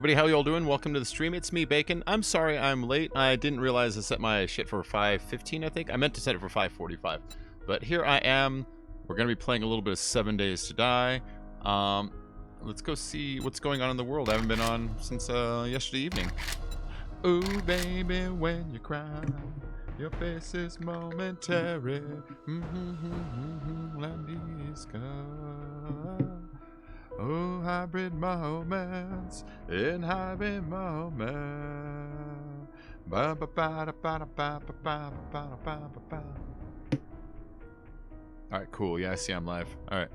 Everybody, how y'all doing? Welcome to the stream. It's me, Bacon. I'm sorry I'm late. I didn't realize I set my shit for 5:15, I think. I meant to set it for 5:45. But here I am. We're going to be playing a little bit of 7 Days to Die. Let's go see what's going on in the world. I haven't been on since yesterday evening. Ooh, baby, when you cry, your face is momentary. Oh, hybrid moments in hybrid moments. Alright, cool. Yeah, I see I'm live. Alright.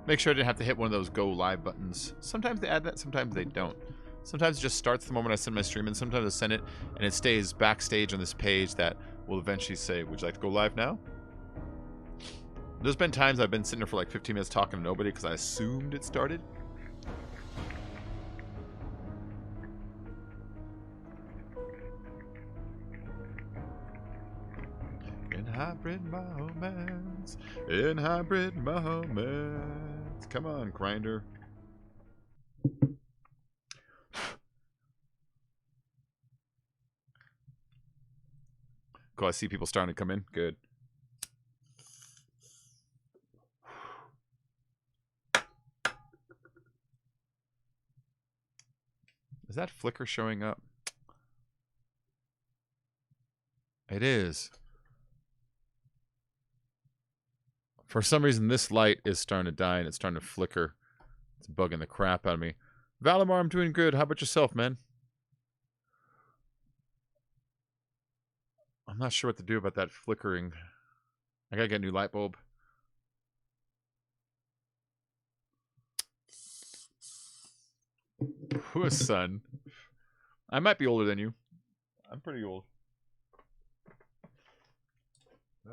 Make sure I didn't have to hit one of those go live buttons. Sometimes they add that, sometimes they don't. Sometimes it just starts the moment I send my stream, and sometimes I send it and it stays backstage on this page that will eventually say, would you like to go live now? There's been times I've been sitting there for like 15 minutes talking to nobody because I assumed it started. In hybrid moments, in hybrid moments. Come on, Grinder. Cool, I see people starting to come in. Good. Is that flicker showing up? It is. For some reason, this light is starting to die and it's starting to flicker. It's bugging the crap out of me. Valimar, I'm doing good. How about yourself, man? I'm not sure what to do about that flickering. I gotta get a new light bulb. Who's son? I might be older than you. I'm pretty old. I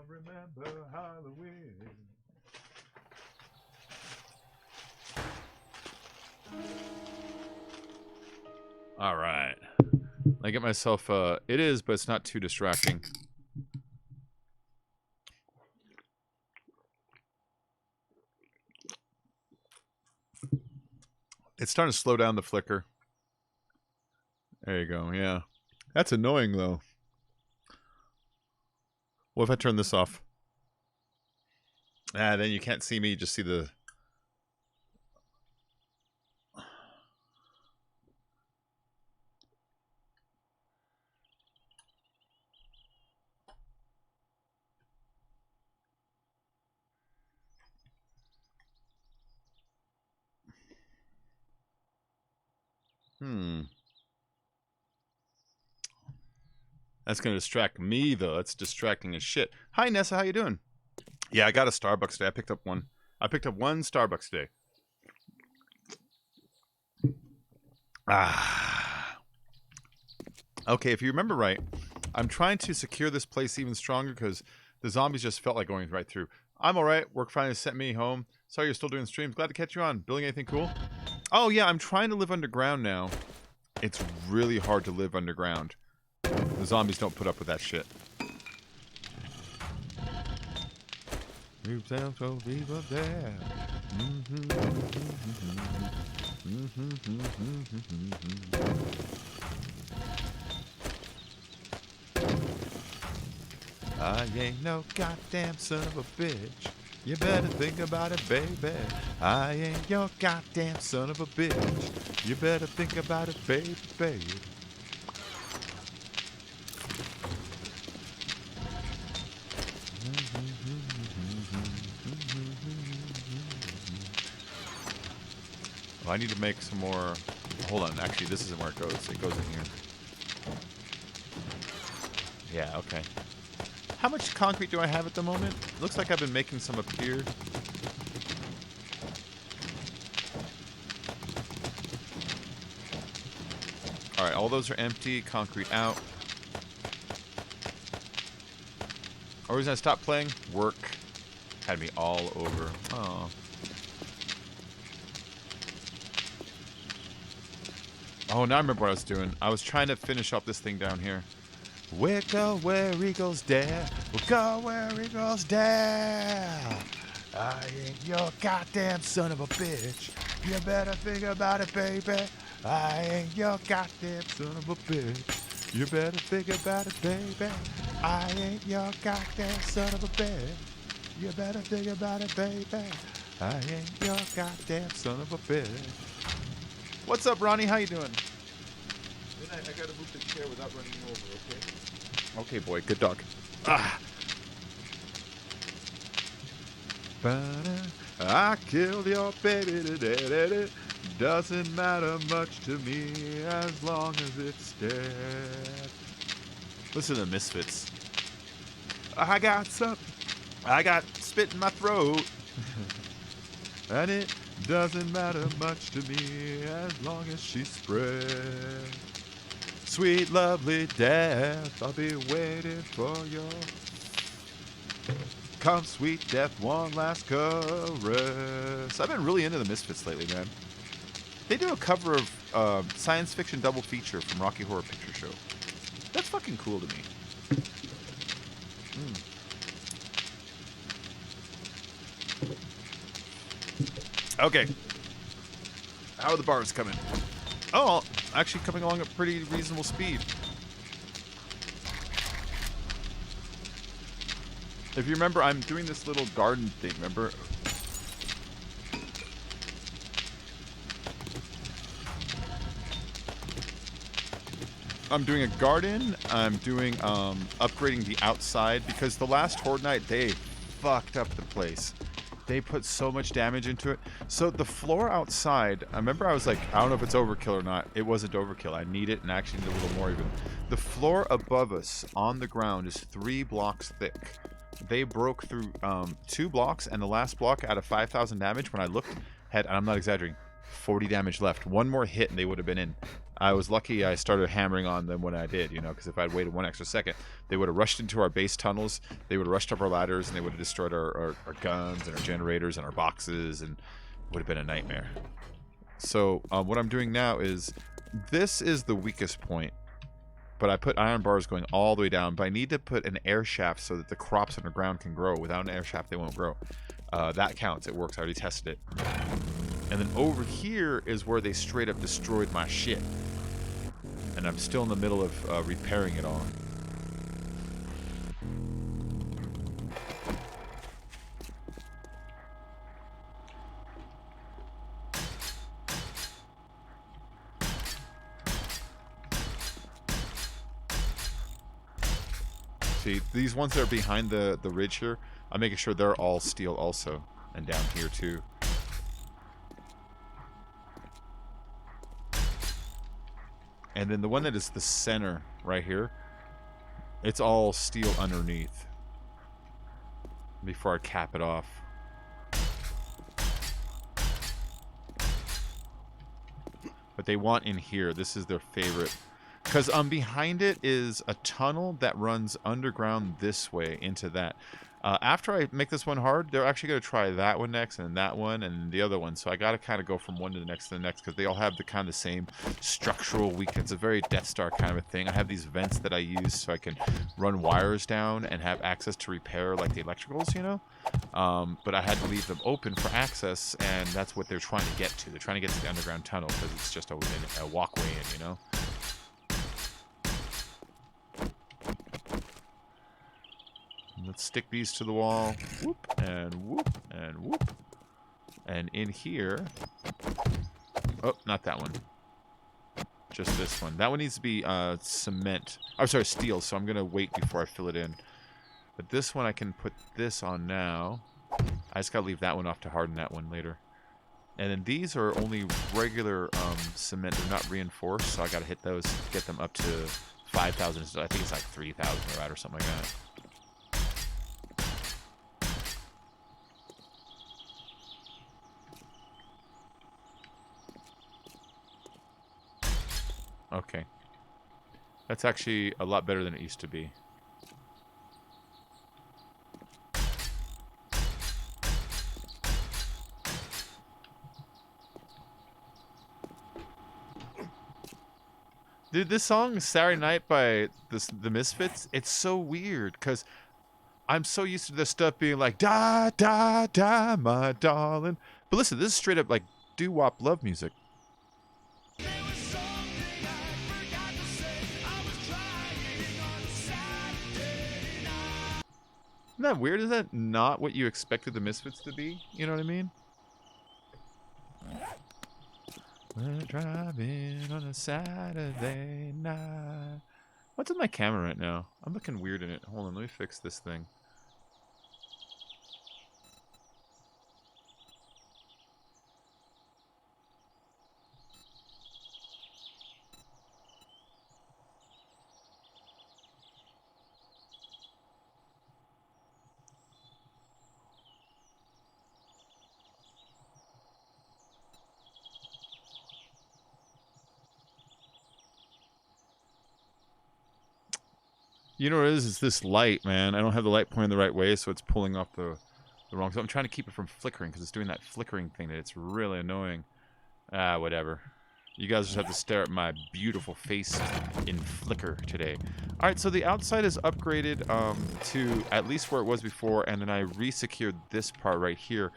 remember Halloween. All right. I get myself it is, but it's not too distracting. It's starting to slow down the flicker. There you go. Yeah. That's annoying though. What if I turn this off? Ah, then you can't see me, you just see the... That's going to distract me, though. That's distracting as shit. Hi, Nessa. How you doing? Yeah, I got a Starbucks today. I picked up one. I picked up one Starbucks today. Okay, if you remember right, I'm trying to secure this place even stronger because the zombies just felt like going right through. I'm alright. Work finally sent me home. Sorry you're still doing streams. Glad to catch you on. Building anything cool? Oh, yeah, I'm trying to live underground now. It's really hard to live underground. The zombies don't put up with that shit. I ain't no goddamn son of a bitch. You better think about it, baby. I ain't your goddamn son of a bitch. You better think about it, baby, baby. I need to make some more... Hold on, actually, this isn't where it goes. It goes in here. Yeah, okay. How much concrete do I have at the moment? Looks like I've been making some up here. Alright, all those are empty. Concrete out. The reason I stopped playing? Work. Had me all over. Oh. Oh, now I remember what I was doing. I was trying to finish up this thing down here. We'll go where eagles dare. We'll go where eagles dare. I ain't your goddamn son of a bitch. You better think about it, baby. I ain't your goddamn son of a bitch. You better think about it, baby. I ain't your goddamn son of a bitch. You better think about it, baby. I ain't your goddamn son of a bitch. What's up, Ronnie? How you doing? Then I gotta move the chair without running you over, okay? Okay, boy. Good dog. Ah. I killed your baby today. Doesn't matter much to me as long as it's dead. Listen to the Misfits. I got spit in my throat. And it doesn't matter much to me as long as she spread. Sweet, lovely death, I'll be waiting for your... Come, sweet death, one last caress. I've been really into the Misfits lately, man. They do a cover of science fiction double feature from Rocky Horror Picture Show. That's fucking cool to me. Okay. How are the bars coming? Oh, actually coming along at pretty reasonable speed. If you remember, I'm doing this little garden thing, remember? I'm doing a garden. I'm doing upgrading the outside because the last Horde Night, they fucked up the place. They put so much damage into it. So the floor outside, I remember I was like, I don't know if it's overkill or not. It wasn't overkill. I need it and actually need a little more even. The floor above us on the ground is 3 blocks thick. They broke through 2 blocks, and the last block out of 5,000 damage, when I looked, had, and I'm not exaggerating, 40 damage left. One more hit and they would have been in. I was lucky I started hammering on them when I did, you know, because if I'd waited 1 extra second, they would have rushed into our base tunnels, they would have rushed up our ladders, and they would have destroyed our guns and our generators and our boxes, and it would have been a nightmare. So what I'm doing now is, this is the weakest point, but I put iron bars going all the way down, but I need to put an air shaft so that the crops underground can grow. Without an air shaft, they won't grow. That counts. It works. I already tested it. And then over here is where they straight up destroyed my shit. And I'm still in the middle of repairing it all. See, these ones that are behind the ridge here, I'm making sure they're all steel also. And down here too. And then the one that is the center right here, it's all steel underneath. Before I cap it off. But they want in here. This is their favorite. Because behind it is a tunnel that runs underground this way into that. After I make this one hard, they're actually going to try that one next, and that one, and the other one. So I got to kind of go from one to the next, because they all have the kind of same structural weakness. It's a very Death Star kind of a thing. I have these vents that I use so I can run wires down and have access to repair, like the electricals, you know? But I had to leave them open for access, and that's what they're trying to get to. They're trying to get to the underground tunnel, because it's just a walkway in, you know? Let's stick these to the wall. Whoop, and whoop, and whoop. And in here... Oh, not that one. Just this one. That one needs to be cement. Oh, sorry, steel, so I'm going to wait before I fill it in. But this one, I can put this on now. I just got to leave that one off to harden that one later. And then these are only regular cement. They're not reinforced, so I got to hit those, get them up to 5,000. So I think it's like 3,000 or something like that. Okay. That's actually a lot better than it used to be. Dude, this song, Saturday Night by the Misfits, it's so weird, because I'm so used to this stuff being like, da, da, da, my darling. But listen, this is straight up like doo-wop love music. Isn't that weird? Is that not what you expected the Misfits to be? You know what I mean? We're driving on a Saturday night. What's with my camera right now? I'm looking weird in it. Hold on, let me fix this thing. You know what it is? It's this light, man. I don't have the light pointing the right way, so it's pulling off the wrong... So I'm trying to keep it from flickering, because it's doing that flickering thing that it's really annoying. Ah, whatever. You guys just have to stare at my beautiful face in flicker today. Alright, so the outside is upgraded to at least where it was before, and then I re-secured this part right here.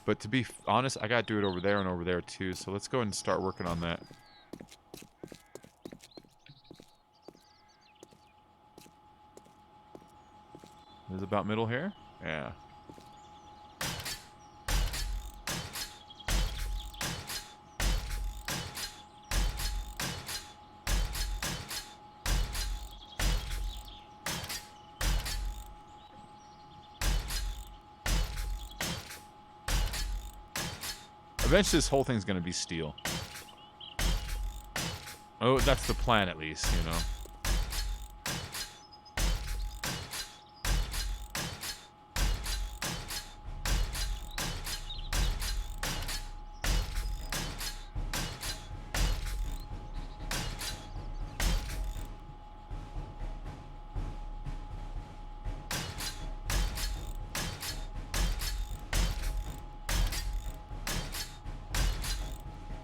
But to be honest, I gotta do it over there and over there too, so let's go ahead and start working on that. Is it about middle here? Yeah. Eventually this whole thing's gonna be steel. Oh, that's the plan at least, you know.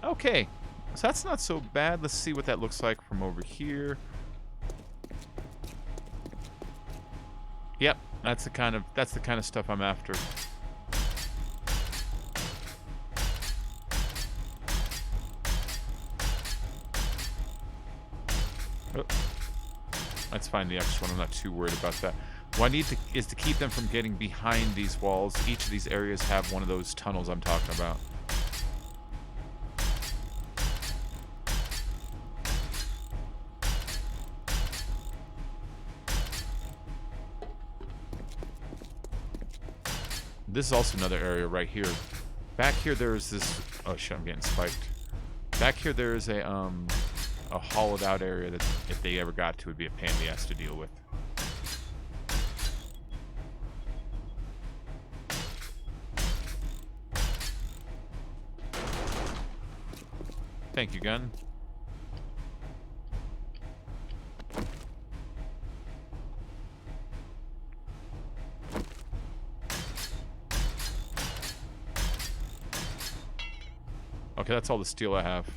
Okay, so that's not so bad. Let's see what that looks like from over here. Yep, that's the kind of stuff I'm after. Oh, let's find the extra one. I'm not too worried about that. What I need is to keep them from getting behind these walls. Each of these areas have one of those tunnels I'm talking about. This is also another area right here. Back here there's this... Oh shit, I'm getting spiked. Back here there is a hollowed out area that if they ever got to would be a pain in the ass to deal with. Thank you, gun. Okay, that's all the steel I have.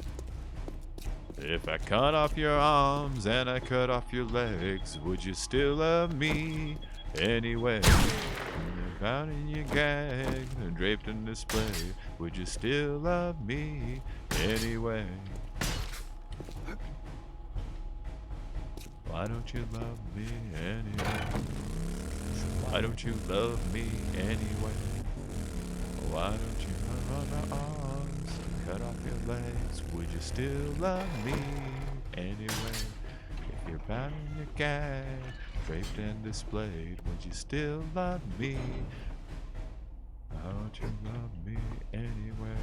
If I cut off your arms and I cut off your legs, would you still love me anyway? You're bound in your gag and draped in display, would you still love me anyway? Why don't you love me anyway? Why don't you love me anyway? Why don't you run my arms? Cut off your legs, would you still love me anyway? If you're bound in your gag, draped and displayed, would you still love me? Why don't you love me anyway?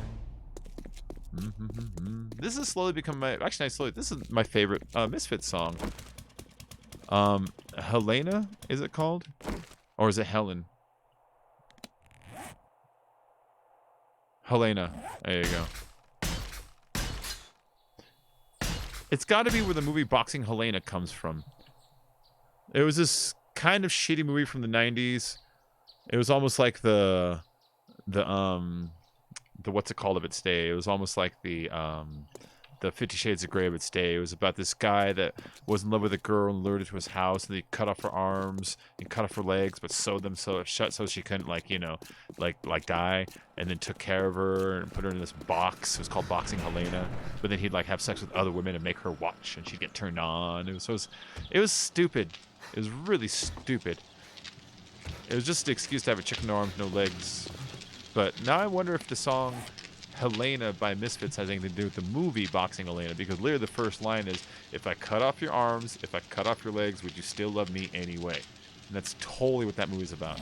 This is slowly becoming my... Actually, this is my favorite Misfits song. Helena, is it called? Or is it Helen? Helena. There you go. It's got to be where the movie Boxing Helena comes from. It was this kind of shitty movie from the 90s. It was almost like the what's it called of its day. It was almost like the the 50 Shades of Grey would stay. It was about this guy that was in love with a girl and lured her to his house, and he cut off her arms and cut off her legs, but sewed them shut so she couldn't like die, and then took care of her and put her in this box. It was called Boxing Helena. But then he'd like have sex with other women and make her watch, and she'd get turned on. It was stupid. It was really stupid. It was just an excuse to have a chicken, no arms, no legs. But now I wonder if the song Helena by Misfits has anything to do with the movie Boxing Helena, because literally the first line is, if I cut off your arms, if I cut off your legs, would you still love me anyway? And that's totally what that movie's about.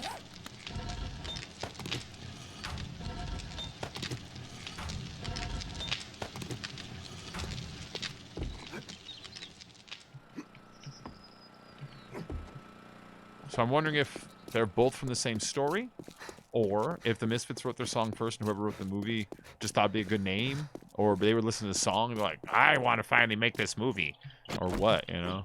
So I'm wondering if they're both from the same story, or if the Misfits wrote their song first and whoever wrote the movie just thought it'd be a good name, or they would listen to the song and be like, I want to finally make this movie, or what, you know?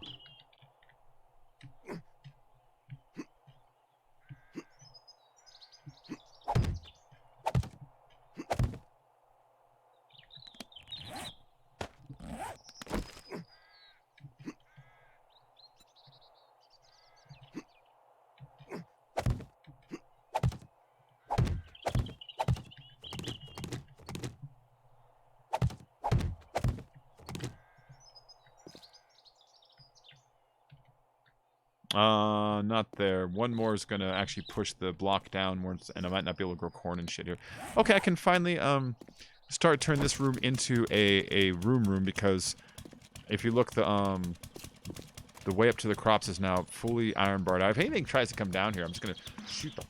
Not there. One more is gonna actually push the block downwards, and I might not be able to grow corn and shit here. Okay, I can finally start turning this room into a room, because if you look, the way up to the crops is now fully iron barred out. If anything tries to come down here, I'm just gonna shoot the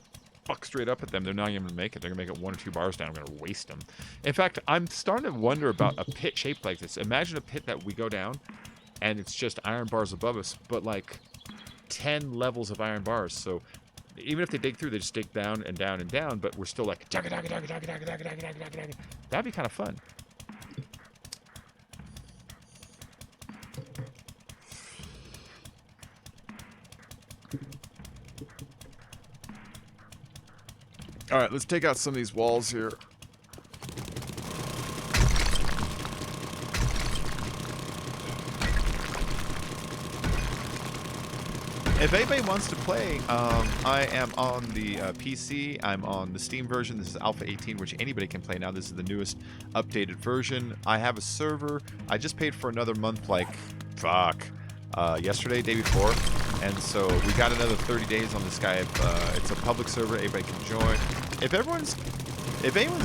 fuck straight up at them. They're not even gonna make it. They're gonna make it 1 or 2 bars down. I'm gonna waste them. In fact, I'm starting to wonder about a pit shaped like this. Imagine a pit that we go down, and it's just iron bars above us, but like 10 levels of iron bars. So even if they dig through, they just dig down and down and down, but we're still like that'd be kind of fun. All right, let's take out some of these walls here. If anybody wants to play, I am on the PC. I'm on the Steam version. This is Alpha 18, which anybody can play now. This is the newest updated version. I have a server. I just paid for another month, yesterday, day before. And so we got another 30 days on this guy. It's a public server. Anybody can join. If anyone's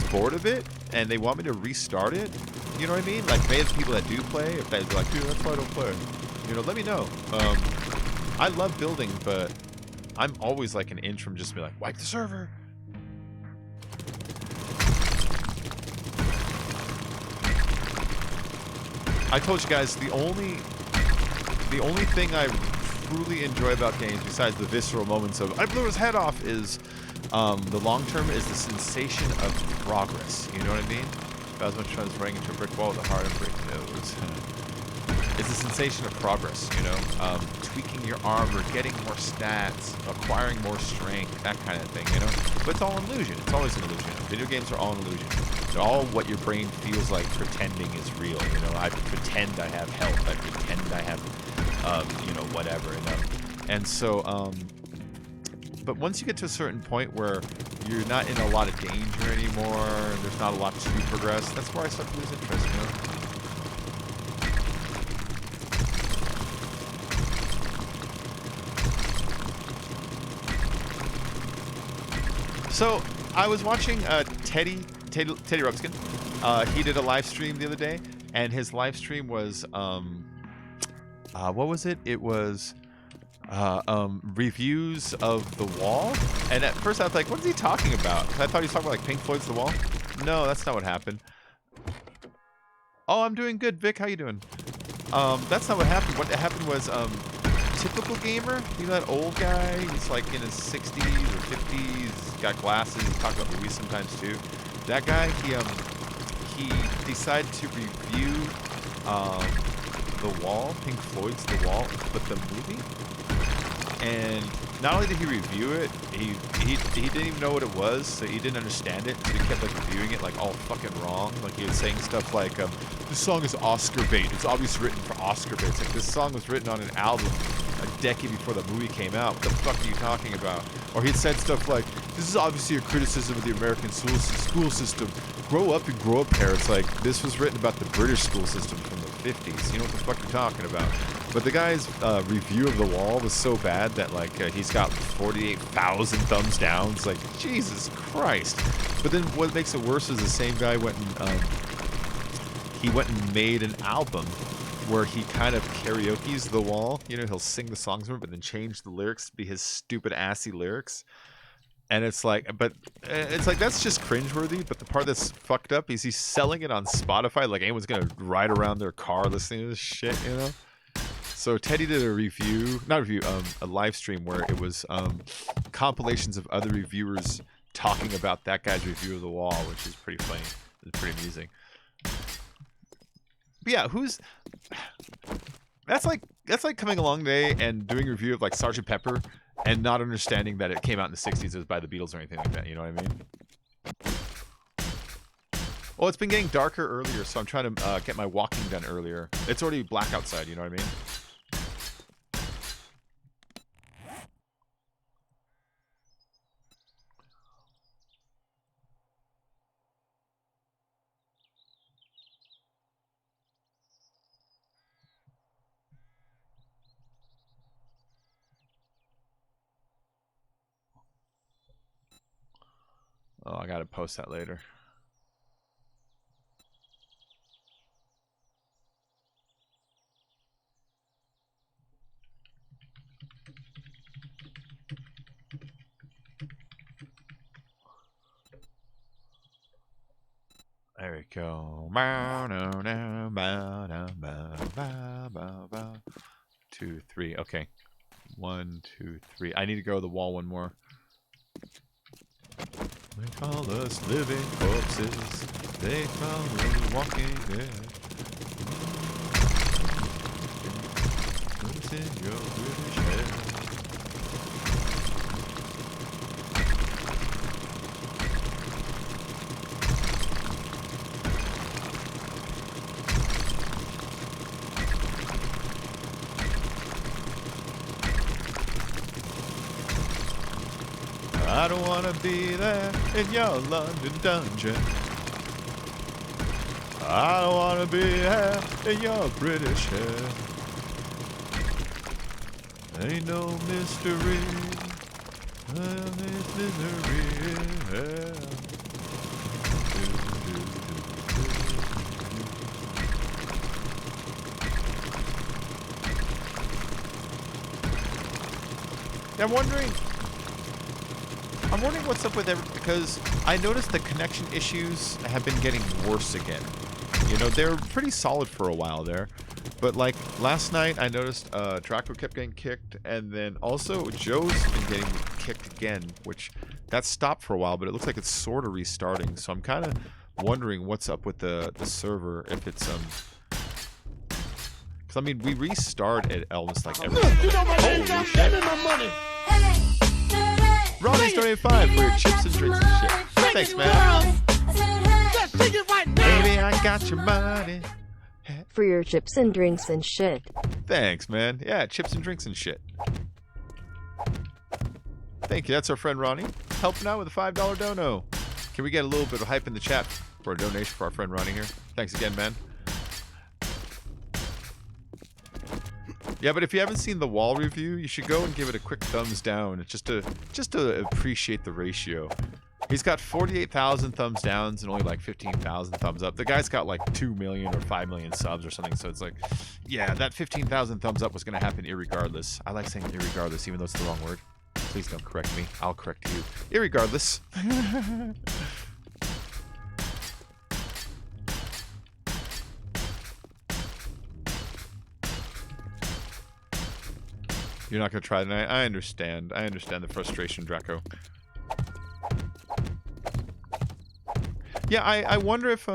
bored of it and they want me to restart it, you know what I mean? Like, maybe the people that do play, if they're like, dude, that's why I don't play. You know, let me know. I love building, but I'm always like an inch from just be like, wipe the server. I told you guys, the only thing I truly enjoy about games, besides the visceral moments of I blew his head off, is the long term is the sensation of progress. You know what I mean? Phasma Trun's running into a brick wall with a hard and brick nose. It's a sensation of progress, you know? Tweaking your armor, getting more stats, acquiring more strength, that kind of thing, you know? But it's all an illusion. It's always an illusion. Video games are all an illusion. They're all what your brain feels like pretending is real, you know? I pretend I have health. I pretend I have, whatever. And so, but once you get to a certain point where you're not in a lot of danger anymore, there's not a lot to progress, that's where I start to lose interest, you know? So, I was watching Teddy Ruxpin. He did a live stream the other day, and his live stream was, what was it? It was reviews of The Wall. And at first I was like, what is he talking about? 'Cause I thought he was talking about like Pink Floyd's The Wall. No, that's not what happened. Oh, I'm doing good, Vic. How you doing? That's not what happened. What happened was, typical gamer, you know that old guy, he's like in his 60s or 50s, got glasses, he talks about movies sometimes too. That guy, he decided to review The Wall, Pink Floyd's The Wall, but the movie. And not only did he review it, he didn't even know what it was, so he didn't understand it. So he kept like reviewing it like all fucking wrong. Like he was saying stuff like, "This song is Oscar bait. It's obviously written for Oscar bait." It's like this song was written on an album a decade before the movie came out. What the fuck are you talking about? Or he'd said stuff like, "This is obviously a criticism of the American school system. Grow up and grow up, parents." Like this was written about the British school system from the 50s. You know what the fuck you're talking about? But the guy's review of The Wall was so bad that like he's got 48,000 thumbs down. It's like, Jesus Christ. But then what makes it worse is the same guy went and made an album where he kind of karaoke's The Wall. You know, he'll sing the songs from it, but then change the lyrics to be his stupid assy lyrics. And it's like, that's just cringeworthy. But the part that's fucked up is he's selling it on Spotify. Like anyone's gonna ride around their car listening to this shit, you know? So Teddy did a live stream where it was compilations of other reviewers talking about that guy's review of The Wall, which is pretty funny. It's pretty amusing. But yeah, that's like coming along today and doing a review of like Sgt. Pepper and not understanding that it came out in the 60s. It was by the Beatles or anything like that. You know what I mean? Well, it's been getting darker earlier, so I'm trying to get my walking done earlier. It's already black outside, you know what I mean? Oh, I gotta post that later. There we go. 2, 3. Okay. 1, 2, 3. I need to go to the wall one more. They call us living corpses. They call us walking dead. What's in your British head? I don't wanna be there in your London dungeon. I don't wanna be there in your British head. Ain't no mystery, it's misery. I'm wondering what's up with because I noticed the connection issues have been getting worse again. You know, they were pretty solid for a while there. But like last night I noticed Draco kept getting kicked, and then also Joe's been getting kicked again, which that stopped for a while, but it looks like it's sort of restarting. So I'm kind of wondering what's up with the server, if it's because I mean we restart it almost like every holy shit. Ronnie's donated 5 for your chips and drinks and shit. Thanks, man. Baby, I got your money. For your chips and drinks and shit. Thanks, man. Yeah, chips and drinks and shit. Thank you. That's our friend Ronnie helping out with a $5 dono. Can we get a little bit of hype in the chat for a donation for our friend Ronnie here? Thanks again, man. Yeah, but if you haven't seen the Wall review, you should go and give it a quick thumbs down, just to appreciate the ratio. He's got 48,000 thumbs downs and only like 15,000 thumbs up. The guy's got like 2 million or 5 million subs or something, so it's like, yeah, that 15,000 thumbs up was going to happen irregardless. I like saying irregardless, even though it's the wrong word. Please don't correct me. I'll correct you. Irregardless. You're not going to try tonight? I understand. I understand the frustration, Draco. Yeah, I wonder if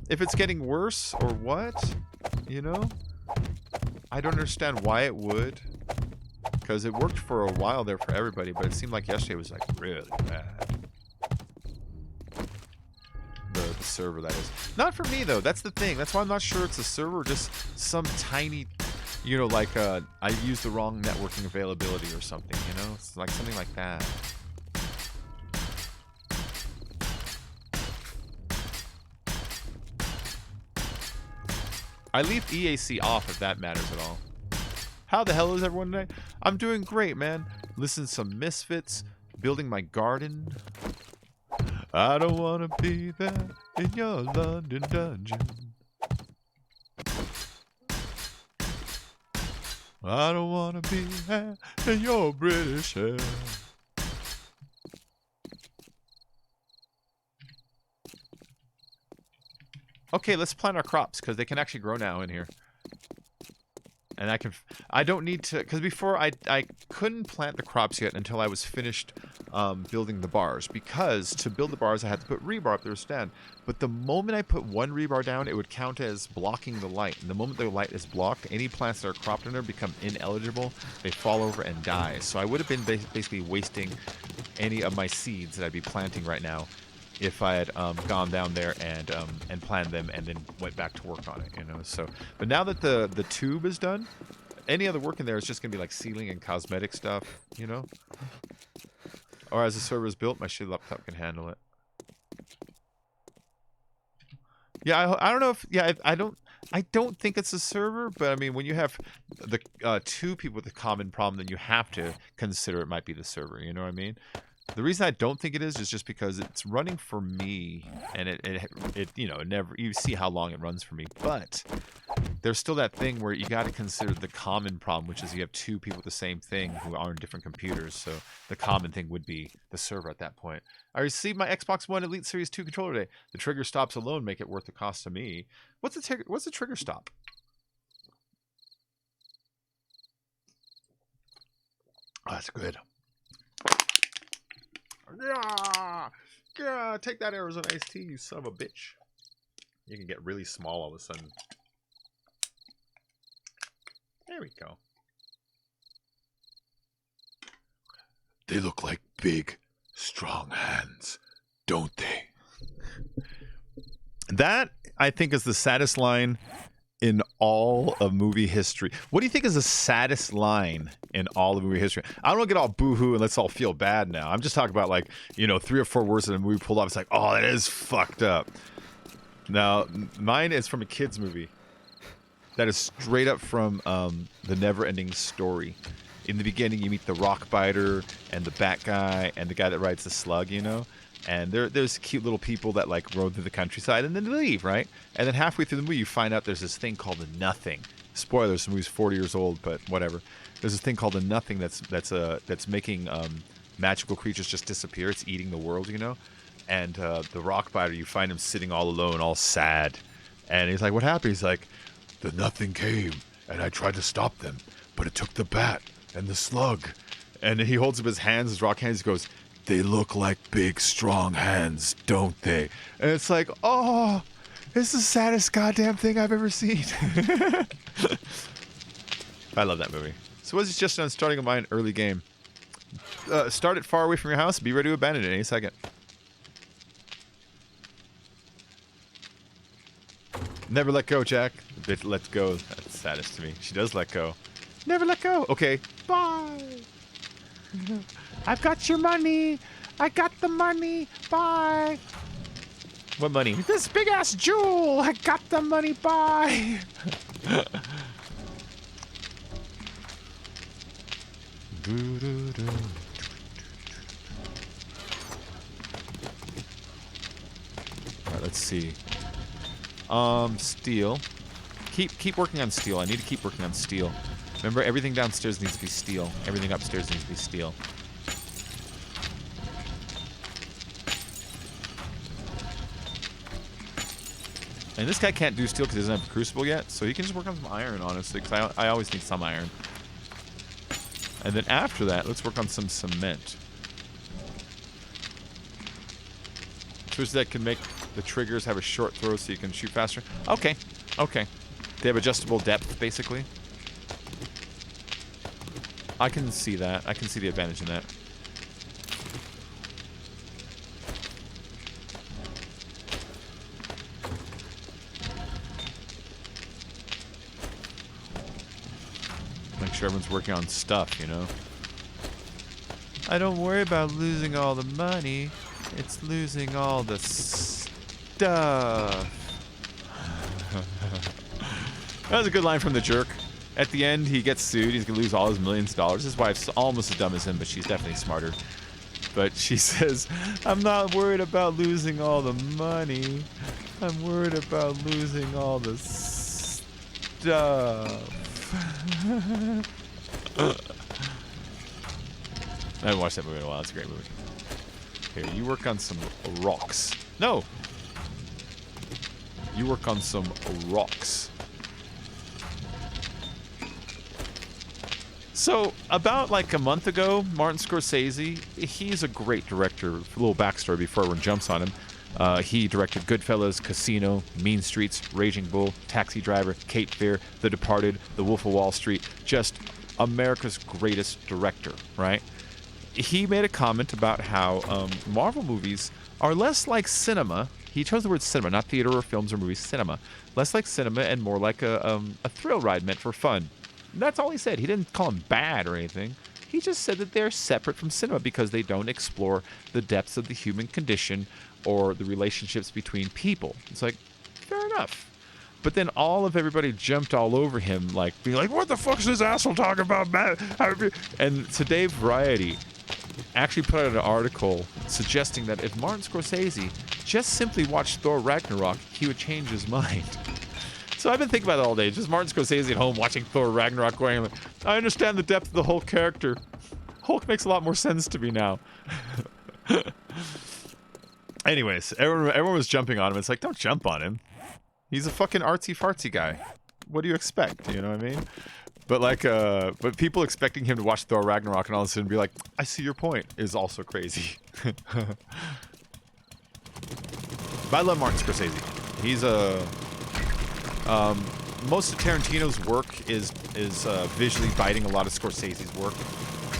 it's getting worse or what, you know? I don't understand why it would. Because it worked for a while there for everybody, but it seemed like yesterday was like really bad. The server, that is. Not for me though, that's the thing. That's why I'm not sure it's a server or just some tiny, you know, like I used the wrong networking availability or something, you know? It's like something like that. I leave EAC off if that matters at all. How the hell is everyone today? I'm doing great, man. Listen to some Misfits, building my garden. I don't want to be there in your London dungeon. I don't want to be there in your British hell. Okay, let's plant our crops, because they can actually grow now in here. And I don't need to, because before I couldn't plant the crops yet until I was finished building the bars. Because to build the bars, I had to put rebar up there to stand. But the moment I put one rebar down, it would count as blocking the light. And the moment the light is blocked, any plants that are cropped in there become ineligible. They fall over and die. So I would have been basically wasting any of my seeds that I'd be planting right now if I had gone down there and planned them and then went back to work on it, you know. So, but now that the tube is done, any other work in there is just gonna be like sealing and cosmetic stuff, you know. Or as the server is built, my shitty laptop can handle it. Yeah, I don't know if I don't think it's a server, but I mean when you have the two people with a common problem, then you have to consider it might be the server. You know what I mean? The reason I don't think it is just because it's running for me, and it you know, you see how long it runs for me. But there's still that thing where you got to consider the common problem, which is you have two people with the same thing who are on different computers. So the common thing would be the server at that point. I received my Xbox One Elite Series 2 controller today. The trigger stops alone make it worth the cost to me. What's the trigger stop? Oh, that's good. Yeah, take that Arizona iced tea, you son of a bitch. You can get really small all of a sudden. There we go. They look like big, strong hands, don't they? That, I think, is the saddest line in all of movie history. What do you think is the saddest line in all of movie history? I don't want to get all boo-hoo and let's all feel bad now. I'm just talking about, like, you know, 3 or 4 words that a movie pulled off. It's like, oh, that is fucked up. Now, mine is from a kid's movie. That is straight up from The Never-Ending Story. In the beginning, you meet the rock biter and the bat guy and the guy that rides the slug, you know? And there's cute little people that like roam through the countryside and then they leave, right? And then halfway through the movie, you find out there's this thing called the Nothing. Spoilers, the movie's 40 years old, but whatever. There's this thing called the Nothing that's making magical creatures just disappear. It's eating the world, you know? And the rock biter, you find him sitting all alone, all sad. And he's like, what happened? He's like, the Nothing came, and I tried to stop them, but it took the bat and the slug. And he holds up his hands, his rock hands, he goes, they look like big, strong hands, don't they? And it's like, oh, it's the saddest goddamn thing I've ever seen. I love that movie. So what is just on starting a mine early game? Start it far away from your house. Be ready to abandon it any second. Never let go, Jack. The bitch lets go. That's the saddest to me. She does let go. Never let go. Okay. Bye. I've got your money. I got the money. Bye. What money? This big ass jewel. I got the money. Bye. Alright, let's see. Steel. Keep working on steel. I need to keep working on steel. Remember, everything downstairs needs to be steel. Everything upstairs needs to be steel. And this guy can't do steel because he doesn't have a crucible yet, so he can just work on some iron, honestly, because I always need some iron. And then after that, let's work on some cement. Tools that can make the triggers have a short throw so you can shoot faster. Okay, okay. They have adjustable depth, basically. I can see that. I can see the advantage in that. Make sure everyone's working on stuff, you know? I don't worry about losing all the money. It's losing all the stuff. That was a good line from the jerk. At the end, he gets sued. He's going to lose all his millions of dollars. His wife's almost as dumb as him, but she's definitely smarter. But she says, I'm not worried about losing all the money. I'm worried about losing all the stuff. I haven't watched that movie in a while. It's a great movie. Here, you work on some rocks. No! You work on some rocks. So, about like a month ago, Martin Scorsese, he's a great director. A little backstory before everyone jumps on him. He directed Goodfellas, Casino, Mean Streets, Raging Bull, Taxi Driver, Cape Fear, The Departed, The Wolf of Wall Street. Just America's greatest director, right? He made a comment about how Marvel movies are less like cinema. He chose the word cinema, not theater or films or movies, cinema. Less like cinema and more like a thrill ride meant for fun. And that's all he said. He didn't call them bad or anything. He just said that they're separate from cinema because they don't explore the depths of the human condition or the relationships between people. It's like, fair enough. But then everybody jumped all over him, like, being like, what the fuck is this asshole talking about, man? And today, Variety actually put out an article suggesting that if Martin Scorsese just simply watched Thor Ragnarok, he would change his mind. So I've been thinking about it all day. Just Martin Scorsese at home watching Thor Ragnarok going, I understand the depth of the Hulk character. Hulk makes a lot more sense to me now. Anyways, everyone was jumping on him. It's like, don't jump on him. He's a fucking artsy-fartsy guy. What do you expect? You know what I mean? But like, but people expecting him to watch Thor Ragnarok and all of a sudden be like, I see your point, is also crazy. But I love Martin Scorsese. He's most of Tarantino's work is visually biting a lot of Scorsese's work.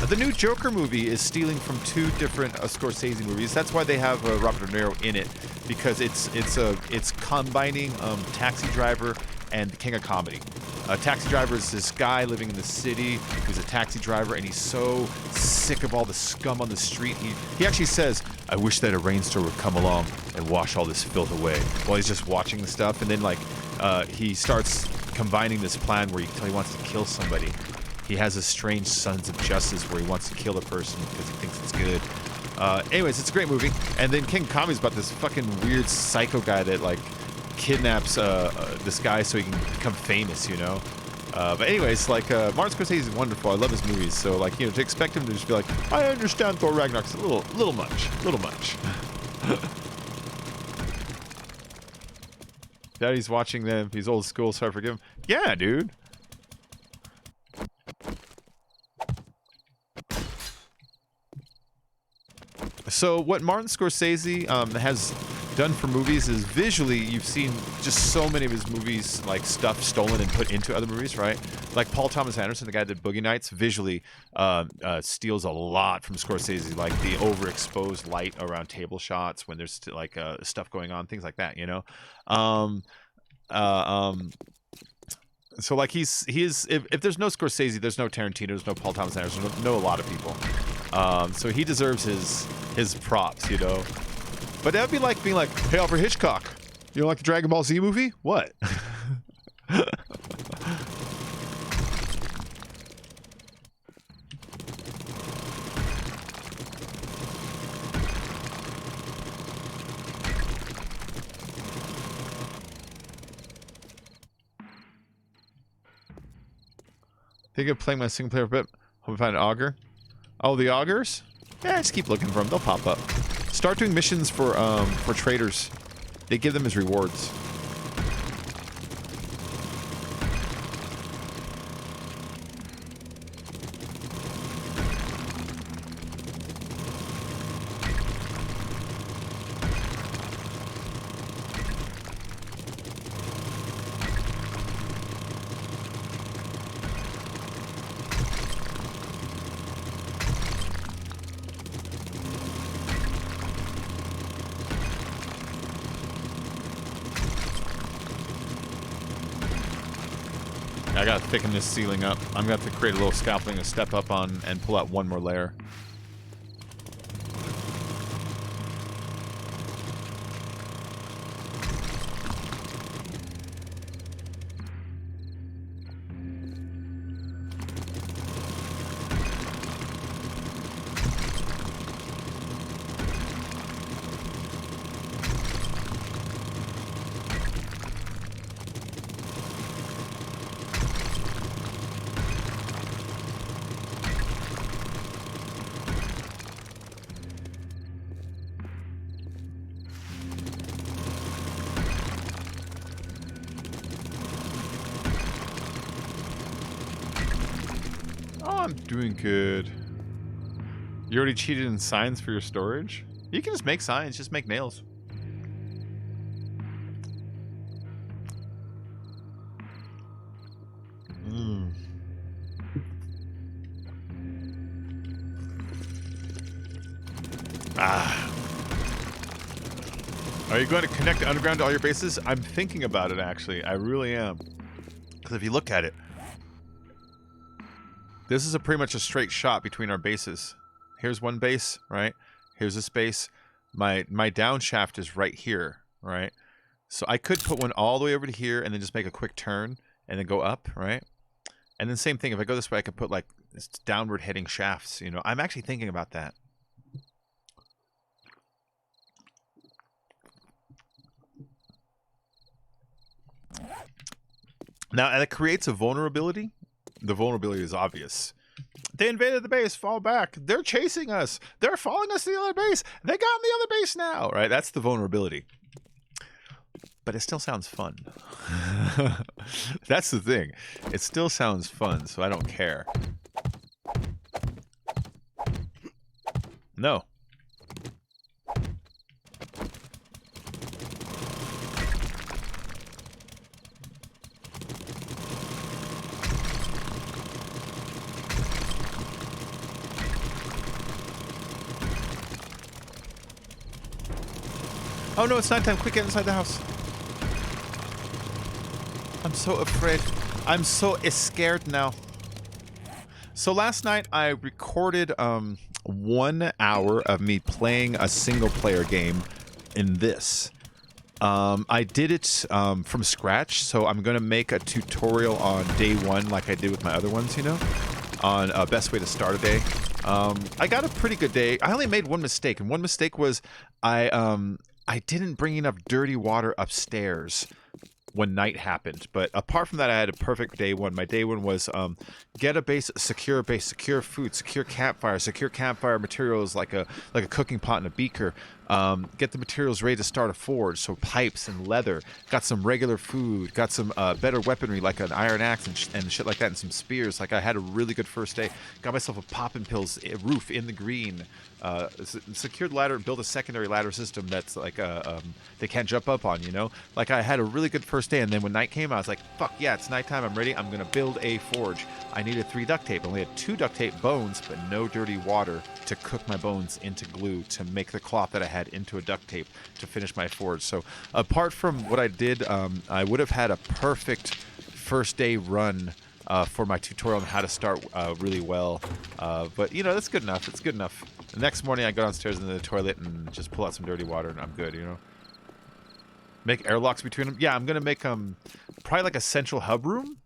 The new Joker movie is stealing from two different Scorsese movies. That's why they have Robert De Niro in it, because it's combining Taxi Driver and The King of Comedy. Taxi Driver is this guy living in the city who's a taxi driver, and he's so sick of all the scum on the street. He actually says, I wish that a rainstorm would come along and wash all this filth away, while he's just watching the stuff. And then like he starts combining this plan where he wants to kill somebody. He has a strange Sons of Justice where he wants to kill a person because he thinks it's good. Anyways, it's a great movie. And then King of Comedy is about this fucking weird psycho guy that like kidnaps this guy so he can become famous, you know. But anyways, like Martin Scorsese is wonderful. I love his movies. So like, you know, to expect him to just be like, I understand Thor Ragnarok's a little much. Daddy's watching them. He's old school, so I forgive him. Yeah, dude. So what Martin Scorsese has done for movies is visually, you've seen just so many of his movies, like stuff stolen and put into other movies, right? Like Paul Thomas Anderson, the guy that did Boogie Nights, visually steals a lot from Scorsese, like the overexposed light around table shots when there's like stuff going on, things like that, you know? So like he is if there's no Scorsese, there's no Tarantino, there's no Paul Thomas Anderson, no a lot of people. So he deserves his props, you know. But that'd be like being like, hey, Alfred Hitchcock, you don't like the Dragon Ball Z movie? What? Think of playing my single player bit. Hope I find an auger. Oh, the augers? Yeah, just keep looking for them. They'll pop up. Start doing missions for traders. They give them as rewards. I gotta thicken this ceiling up. I'm gonna have to create a little scaffolding to step up on and pull out one more layer. I'm doing good. You already cheated in signs for your storage? You can just make signs, just make nails. Are you going to connect the underground to all your bases? I'm thinking about it, actually. I really am. Because if you look at it, this is pretty much a straight shot between our bases. Here's one base, right? Here's this base. My down shaft is right here, right? So I could put one all the way over to here and then just make a quick turn and then go up, right? And then same thing, if I go this way, I could put like downward heading shafts, you know? I'm actually thinking about that. Now, that creates a vulnerability. The vulnerability is obvious. They invaded the base, fall back. They're chasing us. They're following us to the other base. They got in the other base now, right? That's the vulnerability. But it still sounds fun. That's the thing. It still sounds fun, so I don't care. No. Oh no, it's nighttime. Quick, get inside the house. I'm so afraid. I'm so scared now. So last night I recorded 1 hour of me playing a single player game in this. I did it from scratch, so I'm going to make a tutorial on day one like I did with my other ones, you know, on best way to start a day. I got a pretty good day. I only made one mistake, and one mistake was I didn't bring enough dirty water upstairs when night happened. But apart from that, I had a perfect day one. My day one was get a base, secure food, secure campfire materials like a cooking pot and a beaker. Get the materials ready to start a forge, so pipes and leather. Got some regular food. Got some better weaponry like an iron axe and shit like that, and some spears. Like I had a really good first day. Got myself a poppin' pills roof in the green. Secured ladder, build a secondary ladder system that's like they can't jump up on, you know? Like I had a really good first day, and then when night came, I was like, fuck yeah, it's nighttime, I'm ready, I'm gonna build a forge. I needed 3 duct tape. I only had 2 duct tape bones, but no dirty water to cook my bones into glue to make the cloth that I had into a duct tape to finish my forge. So apart from what I did, I would have had a perfect first day run for my tutorial on how to start really well. But you know, that's good enough. It's good enough. The next morning I go downstairs into the toilet and just pull out some dirty water and I'm good, you know. Make airlocks between them. Yeah, I'm gonna make probably like a central hub room,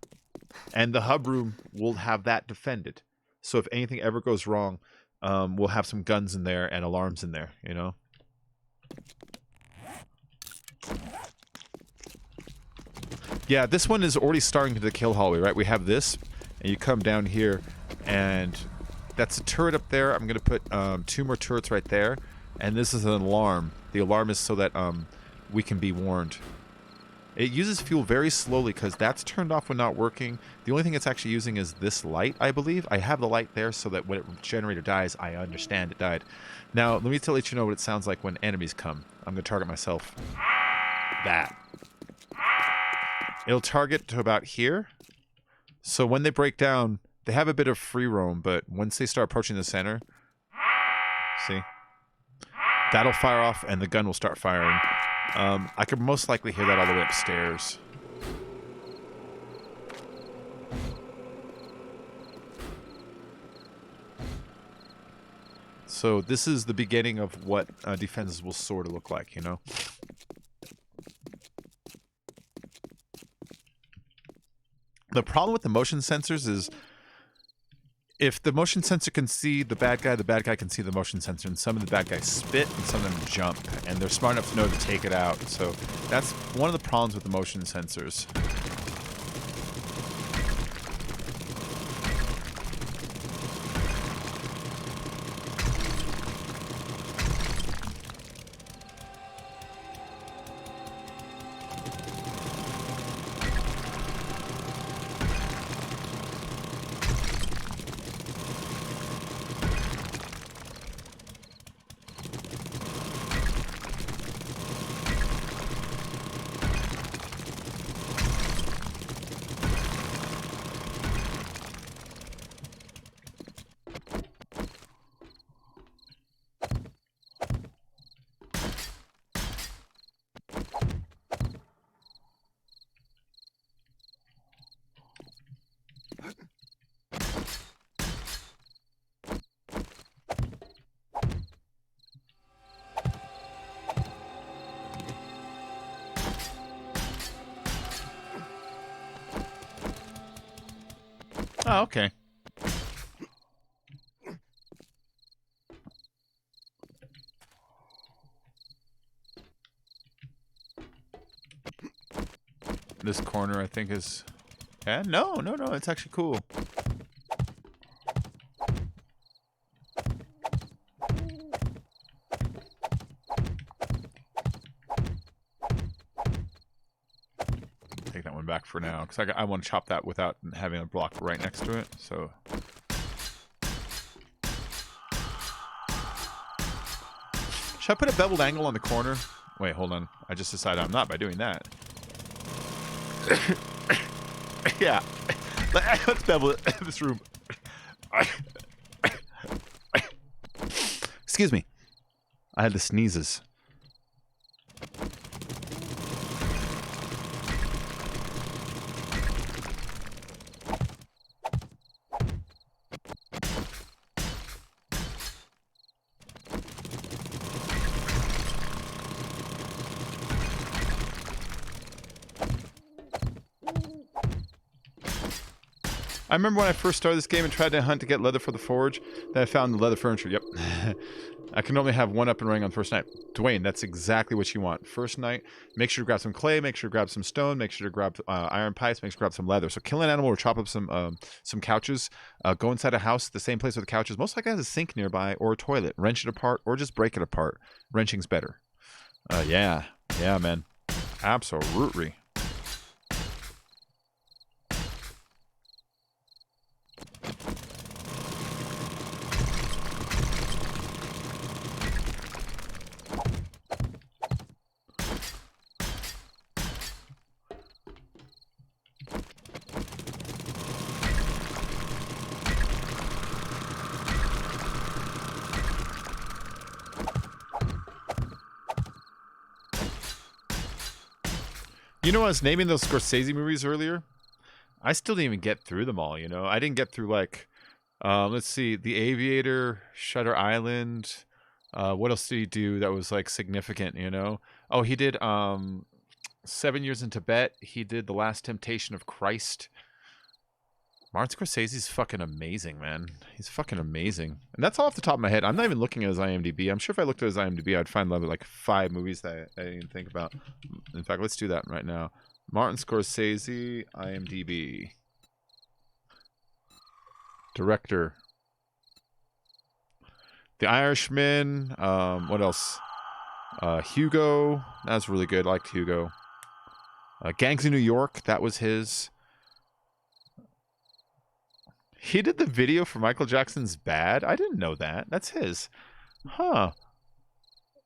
and the hub room will have that defended. So if anything ever goes wrong, we'll have some guns in there and alarms in there, you know. Yeah, this one is already starting to the kill hallway, right? We have this, and you come down here, and that's a turret up there. I'm going to put 2 more turrets right there, and this is an alarm. The alarm is so that we can be warned. It uses fuel very slowly because that's turned off when not working. The only thing it's actually using is this light, I believe. I have the light there so that when the generator dies, I understand it died. Now, let me let you know what it sounds like when enemies come. I'm going to target myself. That. It'll target to about here. So when they break down, they have a bit of free roam, but once they start approaching the center, see? That'll fire off and the gun will start firing. I could most likely hear that all the way upstairs. So this is the beginning of what defenses will sort of look like, you know? The problem with the motion sensors is if the motion sensor can see the bad guy can see the motion sensor, and some of the bad guys spit and some of them jump, and they're smart enough to know to take it out. So that's one of the problems with the motion sensors. Oh, okay. This corner, I think, is... Yeah, no, it's actually cool. Take that one back for now, because I want to chop that without having a block right next to it, so... Should I put a beveled angle on the corner? Wait, hold on. I just decided I'm not by doing that. Yeah. Let's bevel this room. Excuse me. I had the sneezes. I remember when I first started this game and tried to hunt to get leather for the forge, then I found the leather furniture. Yep. I can only have one up and running on first night. Dwayne, that's exactly what you want. First night, make sure to grab some clay, make sure to grab some stone, make sure to grab iron pipes, make sure to grab some leather. So kill an animal or chop up some couches, go inside a house, the same place with the couches. Most likely has a sink nearby or a toilet. Wrench it apart or just break it apart. Wrenching's better. Yeah, man. Absolutely. You know, I was naming those Scorsese movies earlier. I still didn't even get through them all, you know? I didn't get through, like, let's see, The Aviator, Shutter Island. What else did he do that was, like, significant, you know? Oh, he did 7 Years in Tibet. He did The Last Temptation of Christ. Martin Scorsese's fucking amazing, man. He's fucking amazing. And that's all off the top of my head. I'm not even looking at his IMDb. I'm sure if I looked at his IMDb, I'd find like 5 movies that I didn't even think about. In fact, let's do that right now. Martin Scorsese, IMDb. Director. The Irishman. What else? Hugo. That was really good. I liked Hugo. Gangs of New York. That was his. He did the video for Michael Jackson's Bad? I didn't know that. That's his. Huh.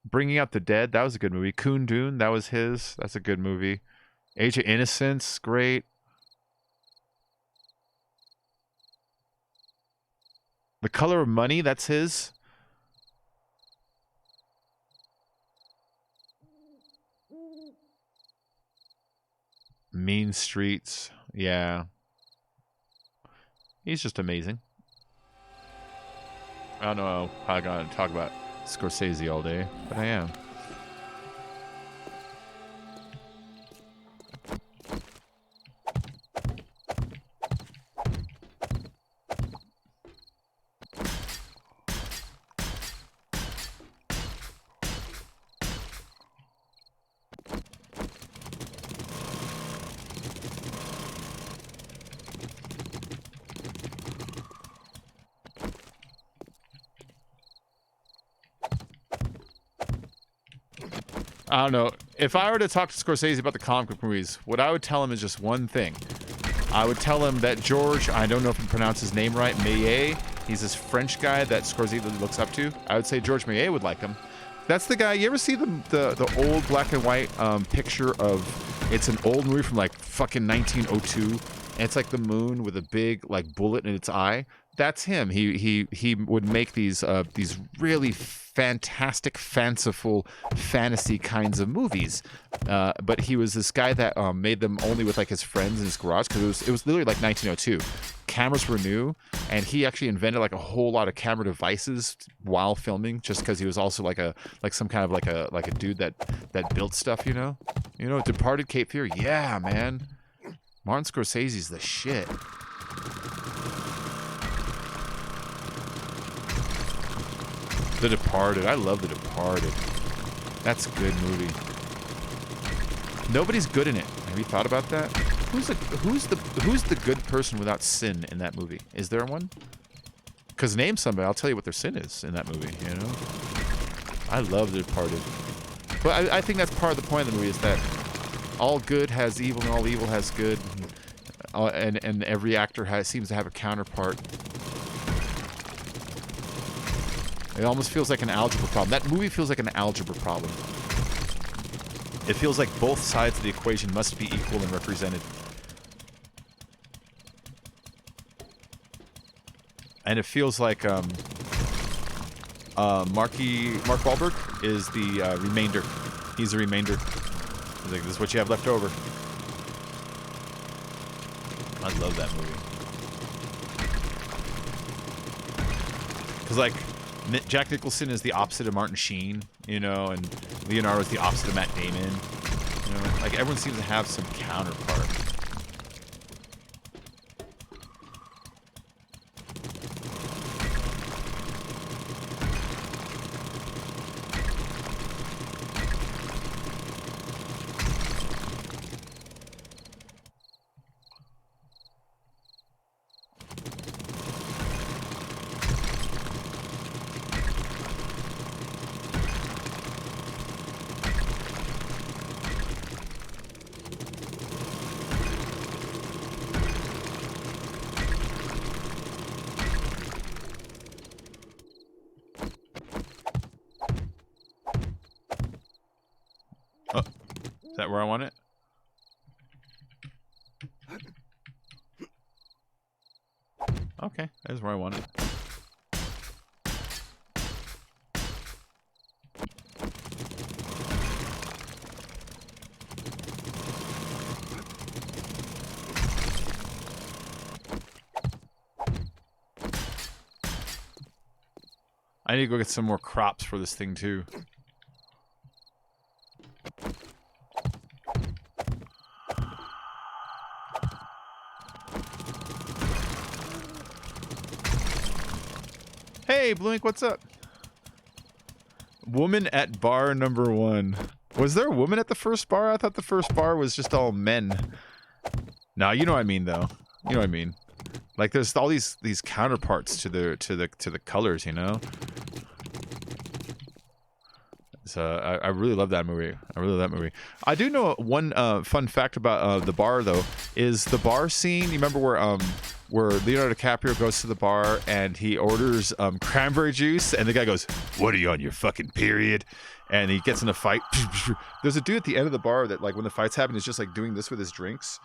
Bringing Out the Dead. That was a good movie. Kundun. That was his. That's a good movie. Age of Innocence. Great. The Color of Money. That's his. Mean Streets. Yeah. He's just amazing. I don't know how I'm gonna talk about Scorsese all day, but I am. I don't know. If I were to talk to Scorsese about the comic book movies, what I would tell him is just one thing. I would tell him that George, I don't know if I pronounce his name right, Méliès, he's this French guy that Scorsese looks up to. I would say George Méliès would like him. That's the guy. You ever see the old black and white picture of, it's an old movie from like fucking 1902, and it's like the moon with a big like bullet in its eye? That's him. He would make these really fantastic, fanciful, fantasy kinds of movies. But he was this guy that made them only with like his friends in his garage, because it was literally like 1902. Cameras were new, and he actually invented like a whole lot of camera devices while filming, just because he was also like some kind of like a dude that built stuff. You know, Departed, Cape Fear. Yeah, man. Martin Scorsese's the shit. The Departed. I love The Departed. That's a good movie. Nobody's good in it. Have you thought about that? Who's the good person without sin in that movie? Is there one? Because name somebody, I'll tell you what their sin is in that movie, you know? I love The Departed. But I think that's part of the point of the movie, is that all good has evil and all evil has good. And every actor seems to have a counterpart. It almost feels like an algebra problem. That movie feels like an algebra problem. It feels like both sides of the equation must be equal and represented. And it feels like Mark Wahlberg is the remainder. He's the remainder. He's like, this is what you have left over. I love that movie. Because, like, Jack Nicholson is the opposite of Martin Sheen, you know, and Leonardo is the opposite of Matt Damon. You know, like, everyone seems to have some counterpart. Is that where I want it? Okay, that's where I want it. I need to go get some more crops for this thing too. Hey, Blink, what's up? Woman at bar number 1. Was there a woman at the first bar? I thought the first bar was just all men. No, you know what I mean, though. You know what I mean. Like, there's all these counterparts to the colors, you know. So I really love that movie. I really love that movie. I do know one fun fact about the bar, though, is the bar scene. You remember where Leonardo DiCaprio goes to the bar and he orders cranberry juice, and the guy goes, "What are you on, your fucking period?" And he gets in a fight. There's a dude at the end of the bar that, like, when the fights happen, is just like doing this with his drinks.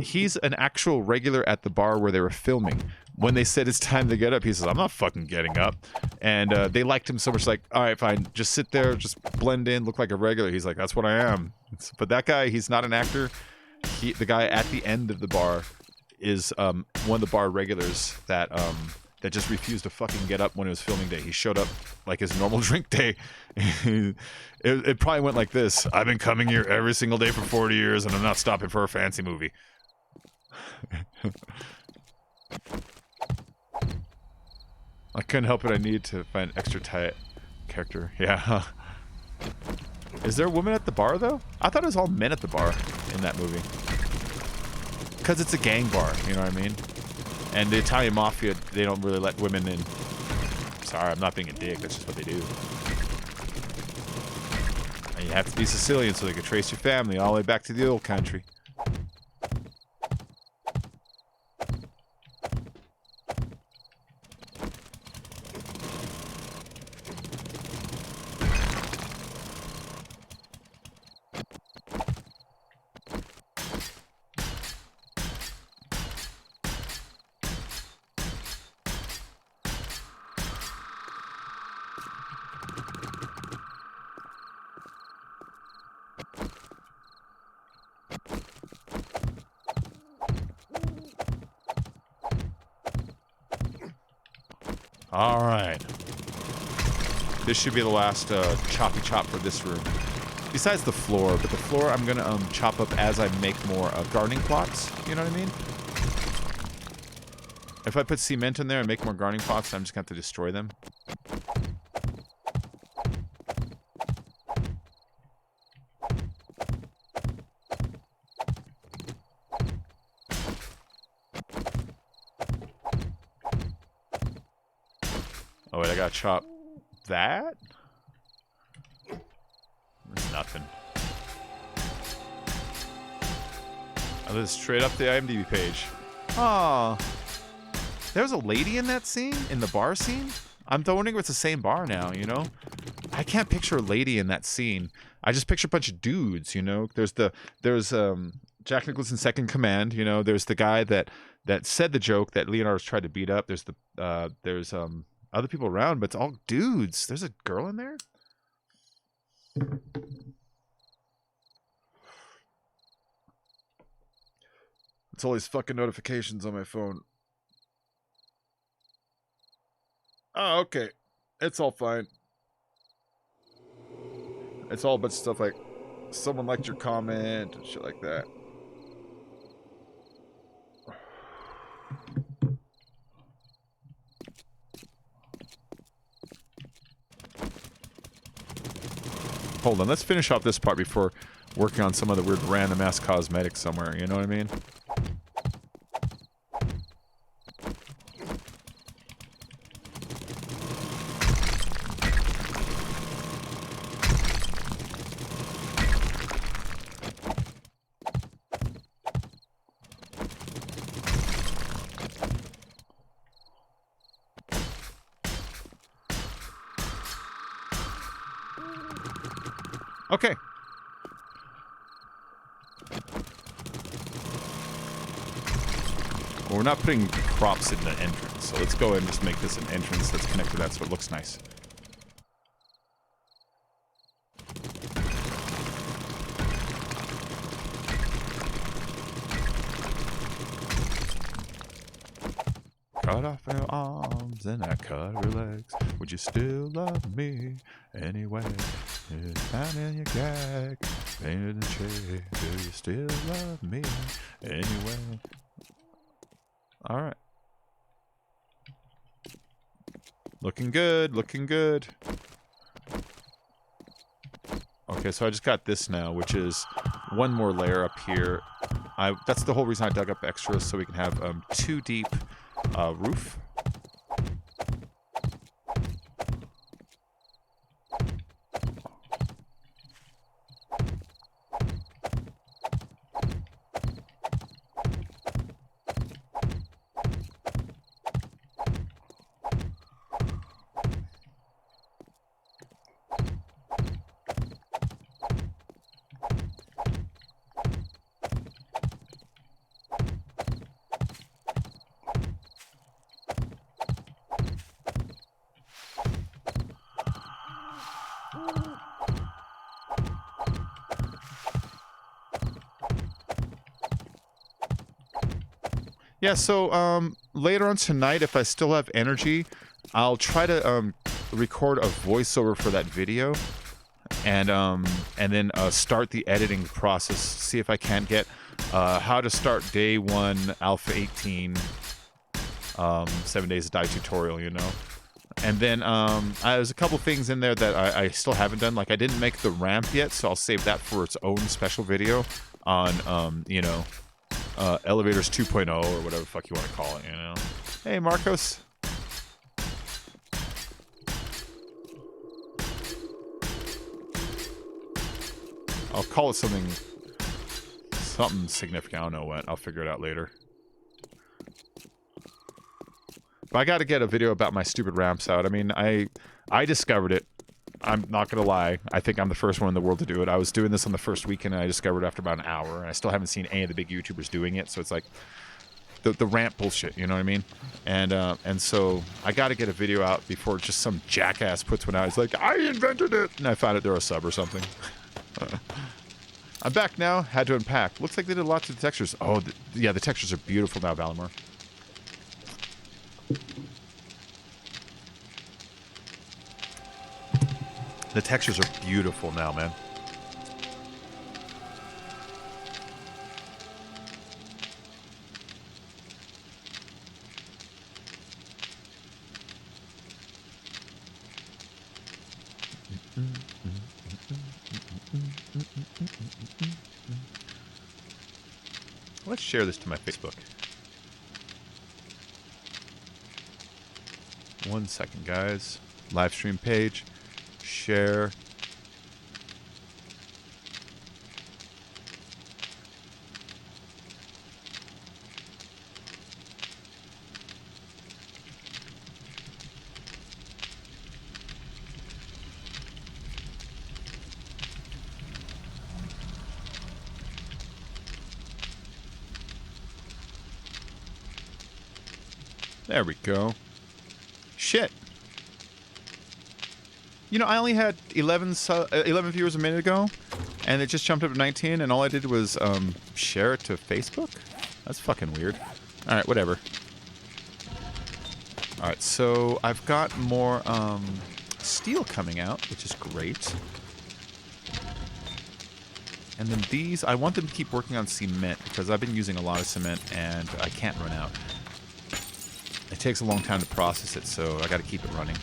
He's an actual regular at the bar where they were filming. When they said it's time to get up, he says, "I'm not fucking getting up." And they liked him so much, like, "All right, fine, just sit there, just blend in, look like a regular." He's like, "That's what I am." But that guy, he's not an actor. The guy at the end of the bar is one of the bar regulars that that just refused to fucking get up when it was filming day. He showed up like his normal drink day. It probably went like this. I've been coming here every single day for 40 years and I'm not stopping for a fancy movie. I couldn't help it. I need to find extra tight character. Yeah. Is there a woman at the bar, though? I thought it was all men at the bar in that movie. Because it's a gang bar, you know what I mean? And the Italian Mafia, they don't really let women in. Sorry, I'm not being a dick. That's just what they do. And you have to be Sicilian so they can trace your family all the way back to the old country. Alright. This should be the last choppy chop for this room. Besides the floor, but the floor I'm gonna chop up as I make more gardening plots, you know what I mean? If I put cement in there and make more gardening plots, I'm just gonna have to destroy them. Oh wait, I gotta chop that? There's nothing. Oh, this is straight up the IMDb page. Aw. There's a lady in that scene? In the bar scene? I'm wondering if it's the same bar now, you know? I can't picture a lady in that scene. I just picture a bunch of dudes, you know? There's Jack Nicholson's second command, you know? There's the guy that said the joke that Leonardo's tried to beat up. There's other people around, but it's all dudes. There's a girl in there? It's all these fucking notifications on my phone. Oh, okay. It's all fine. It's all a bunch of stuff like someone liked your comment and shit like that. Hold on, let's finish off this part before working on some of the weird random ass cosmetics somewhere, you know what I mean? Okay. Well, we're not putting props in the entrance, so let's go ahead and just make this an entrance that's connected to that so it looks nice. Cut off your arms and I cut your legs. Would you still love me anyway? It's found in your gag, painted in shade. Do you still love me anyway? Alright. Looking good, looking good. Okay, so I just got this now, which is one more layer up here. That's the whole reason I dug up extras, so we can have 2 deep roof. Yeah, so later on tonight, if I still have energy, I'll try to record a voiceover for that video, and then start the editing process. See if I can't get how to start day 1 Alpha 18 7 days to die tutorial, you know. And then there's a couple things in there that I still haven't done. Like I didn't make the ramp yet, so I'll save that for its own special video on you know, Elevators 2.0 or whatever the fuck you want to call it, you know. Hey, Marcos. I'll call it something significant. I don't know what. I'll figure it out later. But I got to get a video about my stupid ramps out. I mean, I discovered it. I'm not going to lie. I think I'm the first one in the world to do it. I was doing this on the first weekend, and I discovered it after about an hour. And I still haven't seen any of the big YouTubers doing it. So it's like the ramp bullshit, you know what I mean? And so I got to get a video out before just some jackass puts one out. He's like, I invented it! And I found it they're a sub or something. I'm back now. Had to unpack. Looks like they did lots of the textures. Oh, yeah, the textures are beautiful now, Valimar. The textures are beautiful now, man. Let's share this to my Facebook. 1 second, guys. Live stream page. Share. There we go. Shit. You know, I only had 11 viewers a minute ago, and it just jumped up to 19, and all I did was share it to Facebook? That's fucking weird. Alright, whatever. Alright, so I've got more steel coming out, which is great. And then these, I want them to keep working on cement, because I've been using a lot of cement, and I can't run out. It takes a long time to process it, so I gotta keep it running.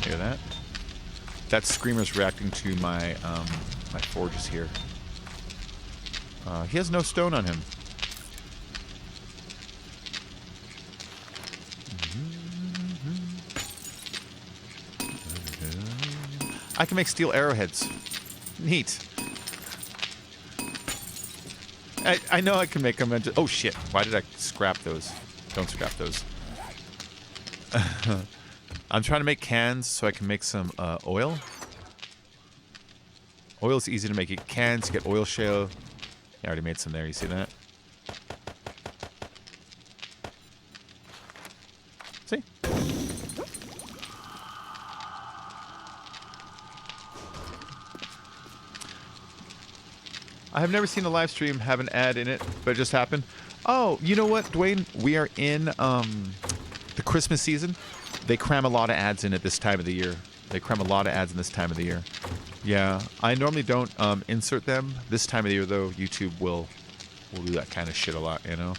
Hear that? That screamer's reacting to my my forges here. He has no stone on him. I can make steel arrowheads. Neat. I know I can make them. Oh shit! Why did I scrap those? Don't scrap those. I'm trying to make cans so I can make some oil. Oil is easy to make. You get cans, you get oil shale. I already made some there. You see that? See? I have never seen a live stream have an ad in it, but it just happened. Oh, you know what, Dwayne? We are in the Christmas season. They cram a lot of ads in at this time of the year. They cram a lot of ads in this time of the year. Yeah, I normally don't insert them. This time of the year, though, YouTube will do that kind of shit a lot, you know?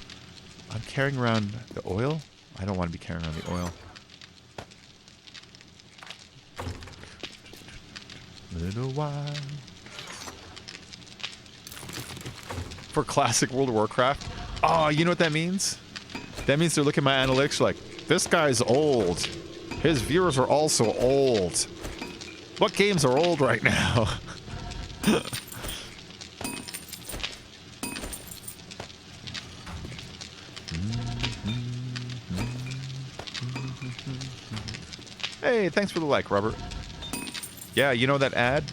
I'm carrying around the oil? I don't want to be carrying around the oil. Little while. For classic World of Warcraft? Oh, you know what that means? That means they're looking at my analytics like, this guy's old. His viewers are also old. What games are old right now? Hey, thanks for the like, Robert. Yeah, you know that ad?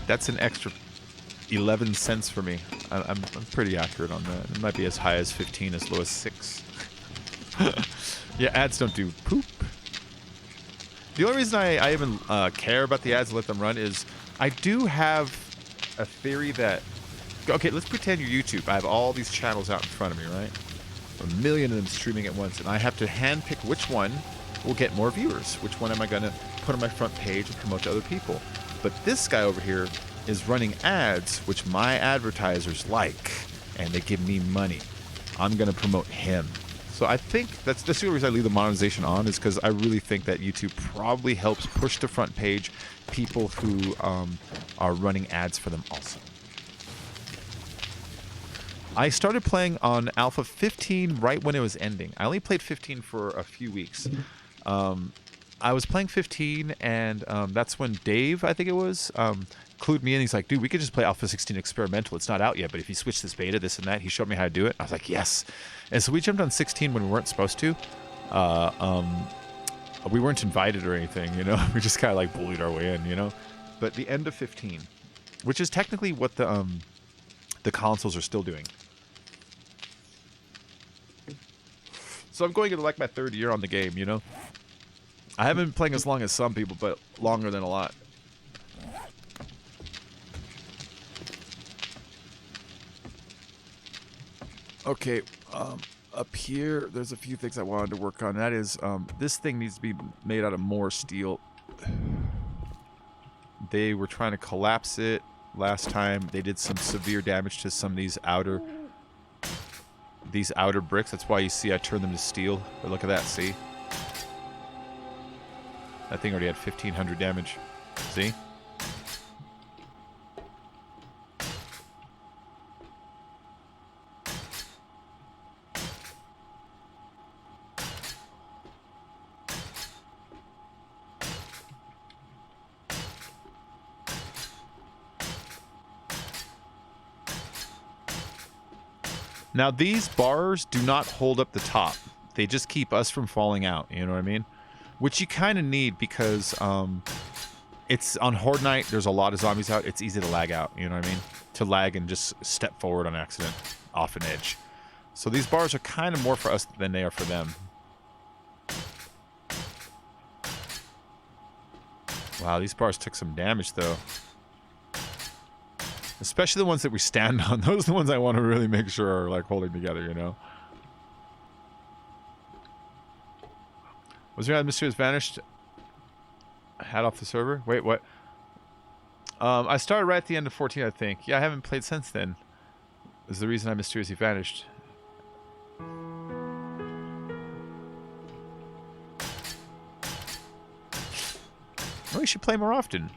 That's an extra 11 cents for me. I'm pretty accurate on that. It might be as high as 15, as low as 6. Yeah, ads don't do poop. The only reason I even care about the ads and let them run is I do have a theory that Okay, let's pretend you're YouTube. I have all these channels out in front of me, right? A million of them streaming at once, and I have to handpick which one will get more viewers. Which one am I gonna put on my front page and promote to other people? But this guy over here is running ads, which my advertisers like, and they give me money. I'm gonna promote him. So I think that's the only reason I leave the monetization on, is because I really think that YouTube probably helps push to front page people who are running ads for them also. I started playing on Alpha 15 right when it was ending. I only played 15 for a few weeks. I was playing 15, and that's when Dave, I think it was, clued me in. He's like, dude, we could just play Alpha 16 experimental. It's not out yet, but if you switch this beta, this and that, he showed me how to do it. I was like, yes. And so we jumped on 16 when we weren't supposed to. We weren't invited or anything, you know. We just kind of like bullied our way in, you know. But the end of 15, which is technically what the consoles are still doing. So I'm going into like my third year on the game, you know. I haven't been playing as long as some people, but longer than a lot. Okay, up here, there's a few things I wanted to work on. That is, this thing needs to be made out of more steel. They were trying to collapse it last time. They did some severe damage to some of these outer bricks. That's why you see I turned them to steel. But look at that, see? That thing already had 1,500 damage. See? Now, these bars do not hold up the top. They just keep us from falling out, you know what I mean? Which you kind of need because it's on Horde Night, there's a lot of zombies out. It's easy to lag out, you know what I mean? To lag and just step forward on accident, off an edge. So these bars are kind of more for us than they are for them. Wow, these bars took some damage, though. Especially the ones that we stand on. Those are the ones I want to really make sure are like holding together, you know? Was there a mysterious vanished? Hat off the server? Wait, what? I started right at the end of 14, I think. Yeah, I haven't played since then. Is the reason I mysteriously vanished. Well, you should play more often.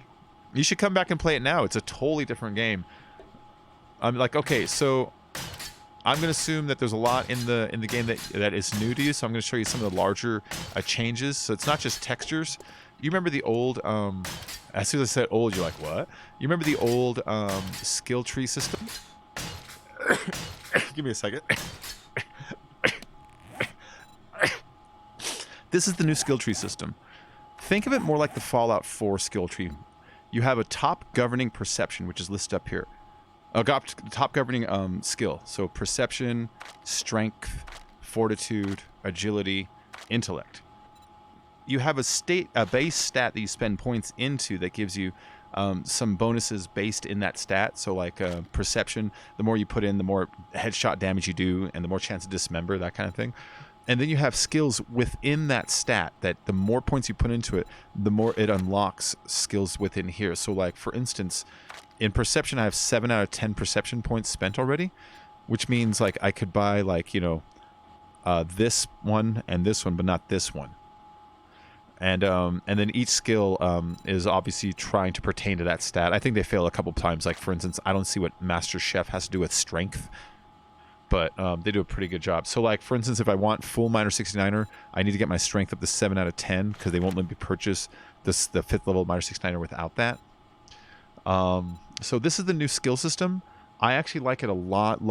You should come back and play it now. It's a totally different game. I'm like, okay, so I'm going to assume that there's a lot in the game that is new to you. So I'm going to show you some of the larger changes. So it's not just textures. You remember the old, as soon as I said old, you're like, what? You remember the old skill tree system? Give me a second. This is the new skill tree system. Think of it more like the Fallout 4 skill tree. You have a top governing perception, which is listed up here. Top governing skill. So perception, strength, fortitude, agility, intellect. You have a base stat that you spend points into that gives you some bonuses based in that stat. So like perception, the more you put in, the more headshot damage you do, and the more chance to dismember, that kind of thing. And then you have skills within that stat that the more points you put into it, the more it unlocks skills within here. So like, for instance, in perception, I have 7 out of 10 perception points spent already, which means like I could buy like, you know, this one and this one, but not this one. And then each skill is obviously trying to pertain to that stat. I think they fail a couple times. Like, for instance, I don't see what Master Chef has to do with strength. But they do a pretty good job. So, like, for instance, if I want full Miner 69er, I need to get my strength up to 7 out of 10 because they won't let me purchase the 5th level Miner 69er without that. So this is the new skill system. I actually like it a lot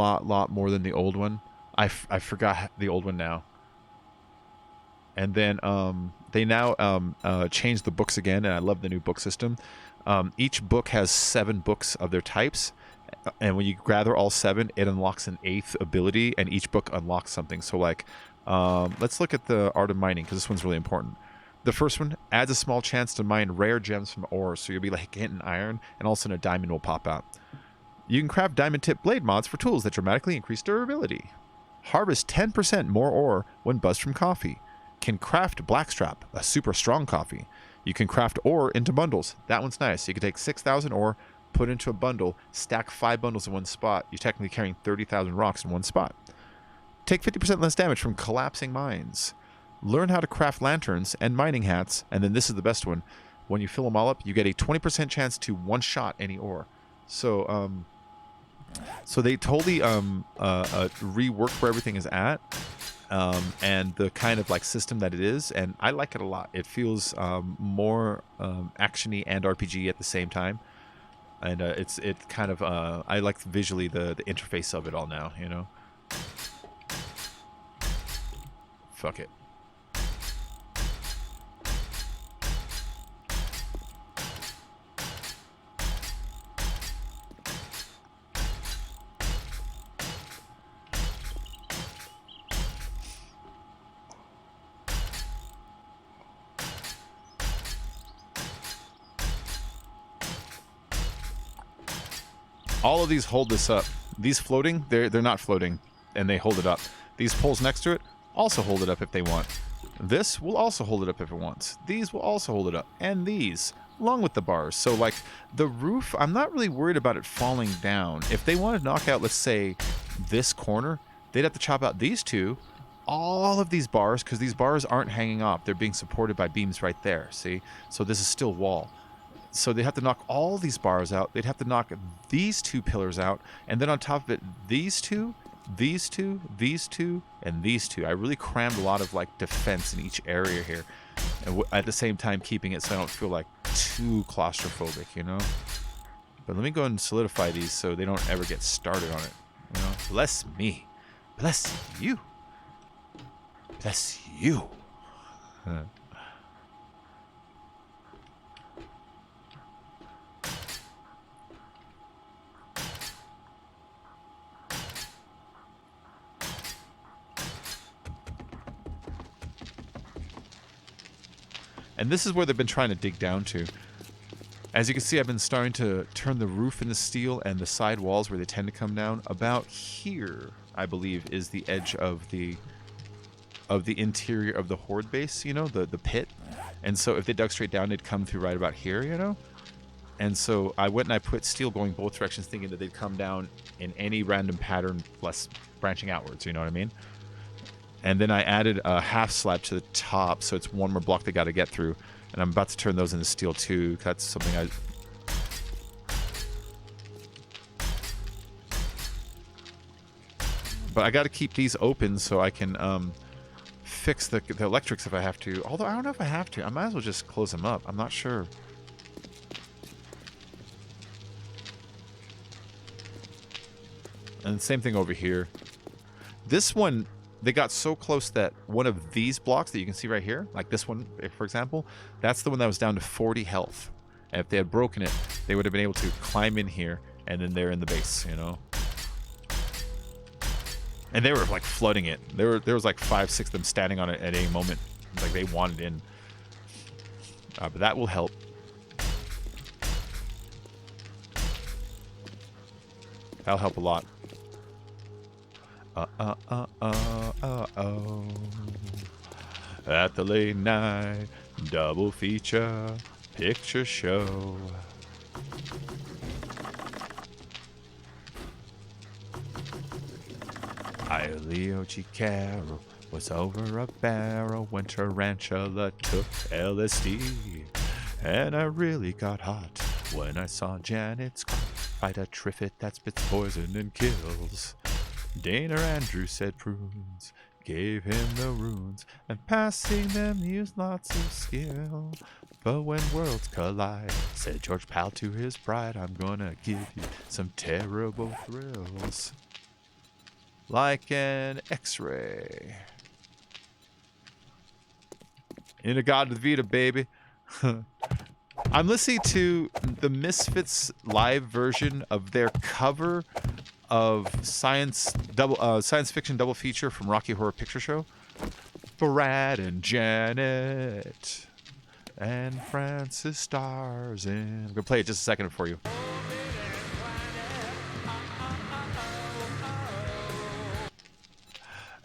more than the old one. I forgot the old one now. And then they now changed the books again, and I love the new book system. Each book has 7 books of their types. And when you gather all 7, it unlocks an 8th ability, and each book unlocks something. So, like, let's look at the Art of Mining, because this one's really important. The first one adds a small chance to mine rare gems from ore, so you'll be like hitting iron, and all of a sudden a diamond will pop out. You can craft diamond tip blade mods for tools that dramatically increase durability. Harvest 10% more ore when buzzed from coffee. Can craft blackstrap, a super strong coffee. You can craft ore into bundles. That one's nice. You can take 6,000 ore, put into a bundle, stack 5 bundles in one spot. You're technically carrying 30,000 rocks in one spot. Take 50% less damage from collapsing mines. Learn how to craft lanterns and mining hats, and then this is the best one. When you fill them all up, you get a 20% chance to one-shot any ore. So they totally rework where everything is at, and the kind of like system that it is, and I like it a lot. It feels more actiony and RPG at the same time, and it kind of I like visually the interface of it all now. You know, fuck it. All of these hold this up. These floating, they're not floating, and they hold it up. These poles next to it also hold it up if they want. This will also hold it up if it wants. These will also hold it up. And these, along with the bars. So like the roof, I'm not really worried about it falling down. If they want to knock out, let's say, this corner, they'd have to chop out these two, all of these bars, because these bars aren't hanging off. They're being supported by beams right there, see? So this is still wall. So they have to knock all these bars out. They'd have to knock these 2 pillars out. And then on top of it, these two, these two, these two, and these two. I really crammed a lot of like defense in each area here. And at the same time keeping it so I don't feel like too claustrophobic, you know? But let me go and solidify these so they don't ever get started on it. You know? Bless me. Bless you. Bless you. And this is where they've been trying to dig down to. As you can see, I've been starting to turn the roof into steel, and the side walls where they tend to come down. About here, I believe, is the edge of the interior of the horde base, you know, the pit. And so if they dug straight down, they'd come through right about here, you know? And so I went and I put steel going both directions, thinking that they'd come down in any random pattern, plus branching outwards, you know what I mean? And then I added a half slab to the top, so it's one more block they got to get through. And I'm about to turn those into steel too. That's something I... But I got to keep these open so I can fix the electrics if I have to. Although I don't know if I have to. I might as well just close them up. I'm not sure. And same thing over here. This one... They got so close that one of these blocks that you can see right here, like this one, for example, that's the one that was down to 40 health. And if they had broken it, they would have been able to climb in here, and then they're in the base, you know? And they were, like, flooding it. There was, like, 5, 6 of them standing on it at any moment. Like, they wanted in. But that will help. That'll help a lot. At the late night double feature picture show. Leo Chicaro was over a barrel when Tarantula took LSD. And I really got hot when I saw Janet's fight a Triffid that spits poison and kills. Dana Andrews said prunes, gave him the runes, and passing them used lots of skill. But when worlds collide, said George Pal to his bride, I'm gonna give you some terrible thrills. Like an X-ray. In a God with Vita, baby. I'm listening to the Misfits live version of their cover of science fiction double feature from Rocky Horror Picture Show. Brad and Janet and Francis stars in. I'm gonna play it just a second for you.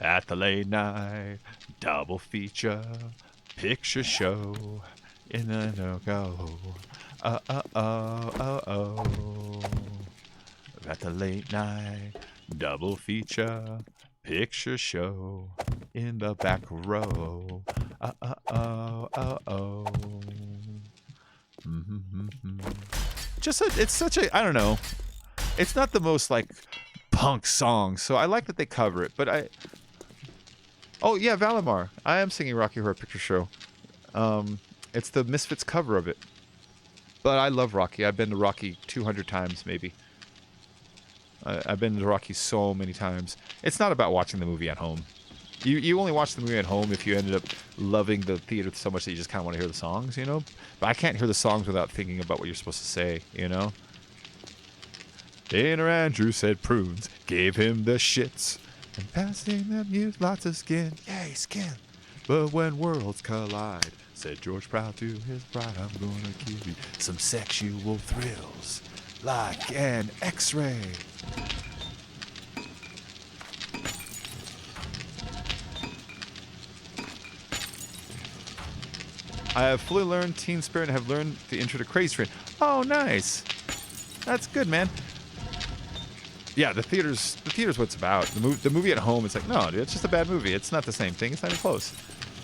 at the late night double feature picture show in the no-go. At the late night double feature picture show in the back row. It's such a, I don't know. It's not the most like punk song, so I like that they cover it. But oh yeah, Valimar. I am singing Rocky Horror Picture Show. It's the Misfits cover of it. But I love Rocky. I've been to Rocky 200 times maybe. I've been to Rocky so many times. It's not about watching the movie at home. You only watch the movie at home if you ended up loving the theater so much that you just kind of want to hear the songs, you know? But I can't hear the songs without thinking about what you're supposed to say, you know? Dana Andrews said prunes gave him the shits. And passing them used lots of skin. Yay, skin. But when worlds collide, said George Proud to his bride, I'm gonna give you some sexual thrills. Like an X-ray. I have fully learned Teen Spirit and have learned the intro to Crazy Train. Oh, nice. That's good, man. Yeah, the theater's what it's about. The movie at home, it's like, no, dude, it's just a bad movie. It's not the same thing. It's not even close.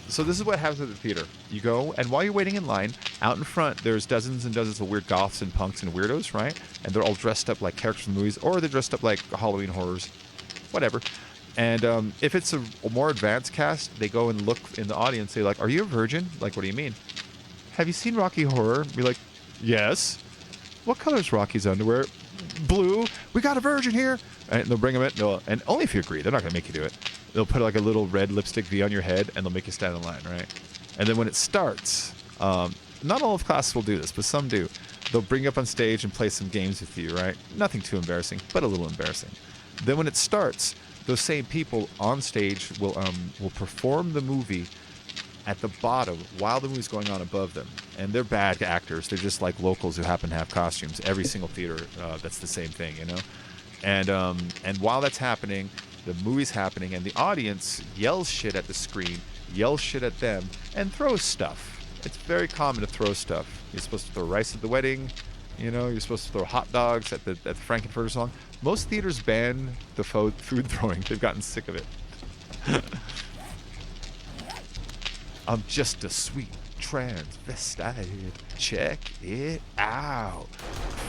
So this is what happens at the theater. You go, and while you're waiting in line, out in front, there's dozens and dozens of weird goths and punks and weirdos, right? And they're all dressed up like characters from movies, or they're dressed up like Halloween horrors, whatever. And if it's a more advanced cast, they go and look in the audience. They're like, are you a virgin? Like, what do you mean? Have you seen Rocky Horror? Be like, yes. What color is Rocky's underwear? Blue. We got a virgin here. And they'll bring them in. And only if you agree. They're not going to make you do it. They'll put like a little red lipstick V on your head, and they'll make you stand in line, right? And then when it starts, not all of classes will do this, but some do. They'll bring you up on stage and play some games with you, right? Nothing too embarrassing, but a little embarrassing. Then when it starts, those same people on stage will perform the movie at the bottom while the movie's going on above them. And they're bad actors. They're just like locals who happen to have costumes. Every single theater, that's the same thing, you know? And while that's happening, the movie's happening, and the audience yells shit at the screen, yells shit at them, and throws stuff. It's very common to throw stuff. You're supposed to throw rice at the wedding. You know, you're supposed to throw hot dogs at the Frankenfurter song. Most theaters ban the food throwing. They've gotten sick of it. I'm just a sweet transvestite. Check it out.